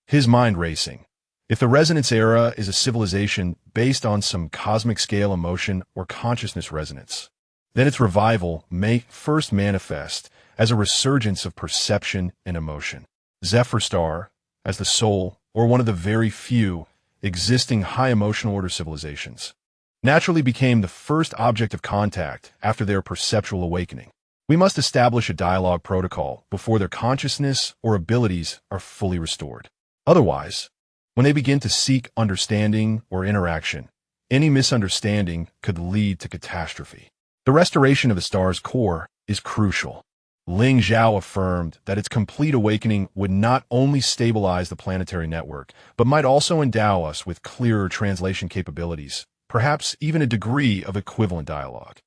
his mind racing. If the resonance era is a civilization based on some cosmic scale emotion or consciousness resonance, then its revival may first manifest as a resurgence of perception and emotion. Zephyr Star, as the sole or one of the very few existing high emotional order civilizations, naturally became the first object of contact after their perceptual awakening. We must establish a dialogue protocol before their consciousness or abilities are fully restored. Otherwise, when they begin to seek understanding or interaction, any misunderstanding could lead to catastrophe. The restoration of the star's core is crucial. Ling Zhao affirmed that its complete awakening would not only stabilize the planetary network, but might also endow us with clearer translation capabilities, perhaps even a degree of equivalent dialogue.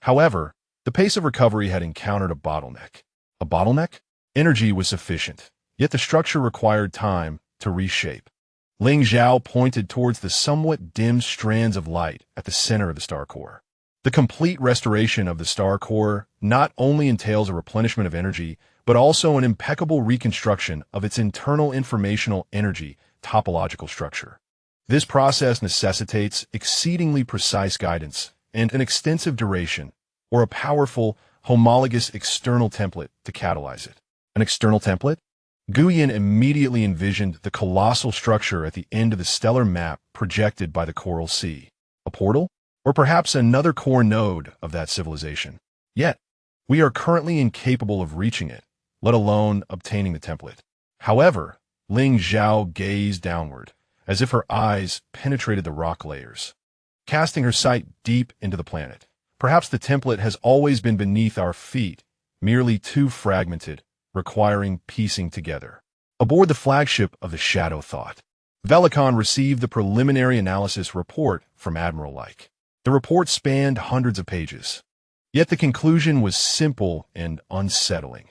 However, the pace of recovery had encountered a bottleneck. A bottleneck? Energy was sufficient, yet the structure required time to reshape. Ling Zhao pointed towards the somewhat dim strands of light at the center of the star core. The complete restoration of the star core not only entails a replenishment of energy, but also an impeccable reconstruction of its internal informational energy topological structure. This process necessitates exceedingly precise guidance and an extensive duration, or a powerful, homologous external template to catalyze it. An external template? Gu Yin immediately envisioned the colossal structure at the end of the stellar map projected by the Coral Sea. A portal? Or perhaps another core node of that civilization. Yet, we are currently incapable of reaching it, let alone obtaining the template. However, Ling Zhao gazed downward, as if her eyes penetrated the rock layers, casting her sight deep into the planet. Perhaps the template has always been beneath our feet, merely too fragmented, requiring piecing together. Aboard the flagship of the Shadow Thought, Velikon received the preliminary analysis report from Admiral Like. The report spanned hundreds of pages, yet the conclusion was simple and unsettling.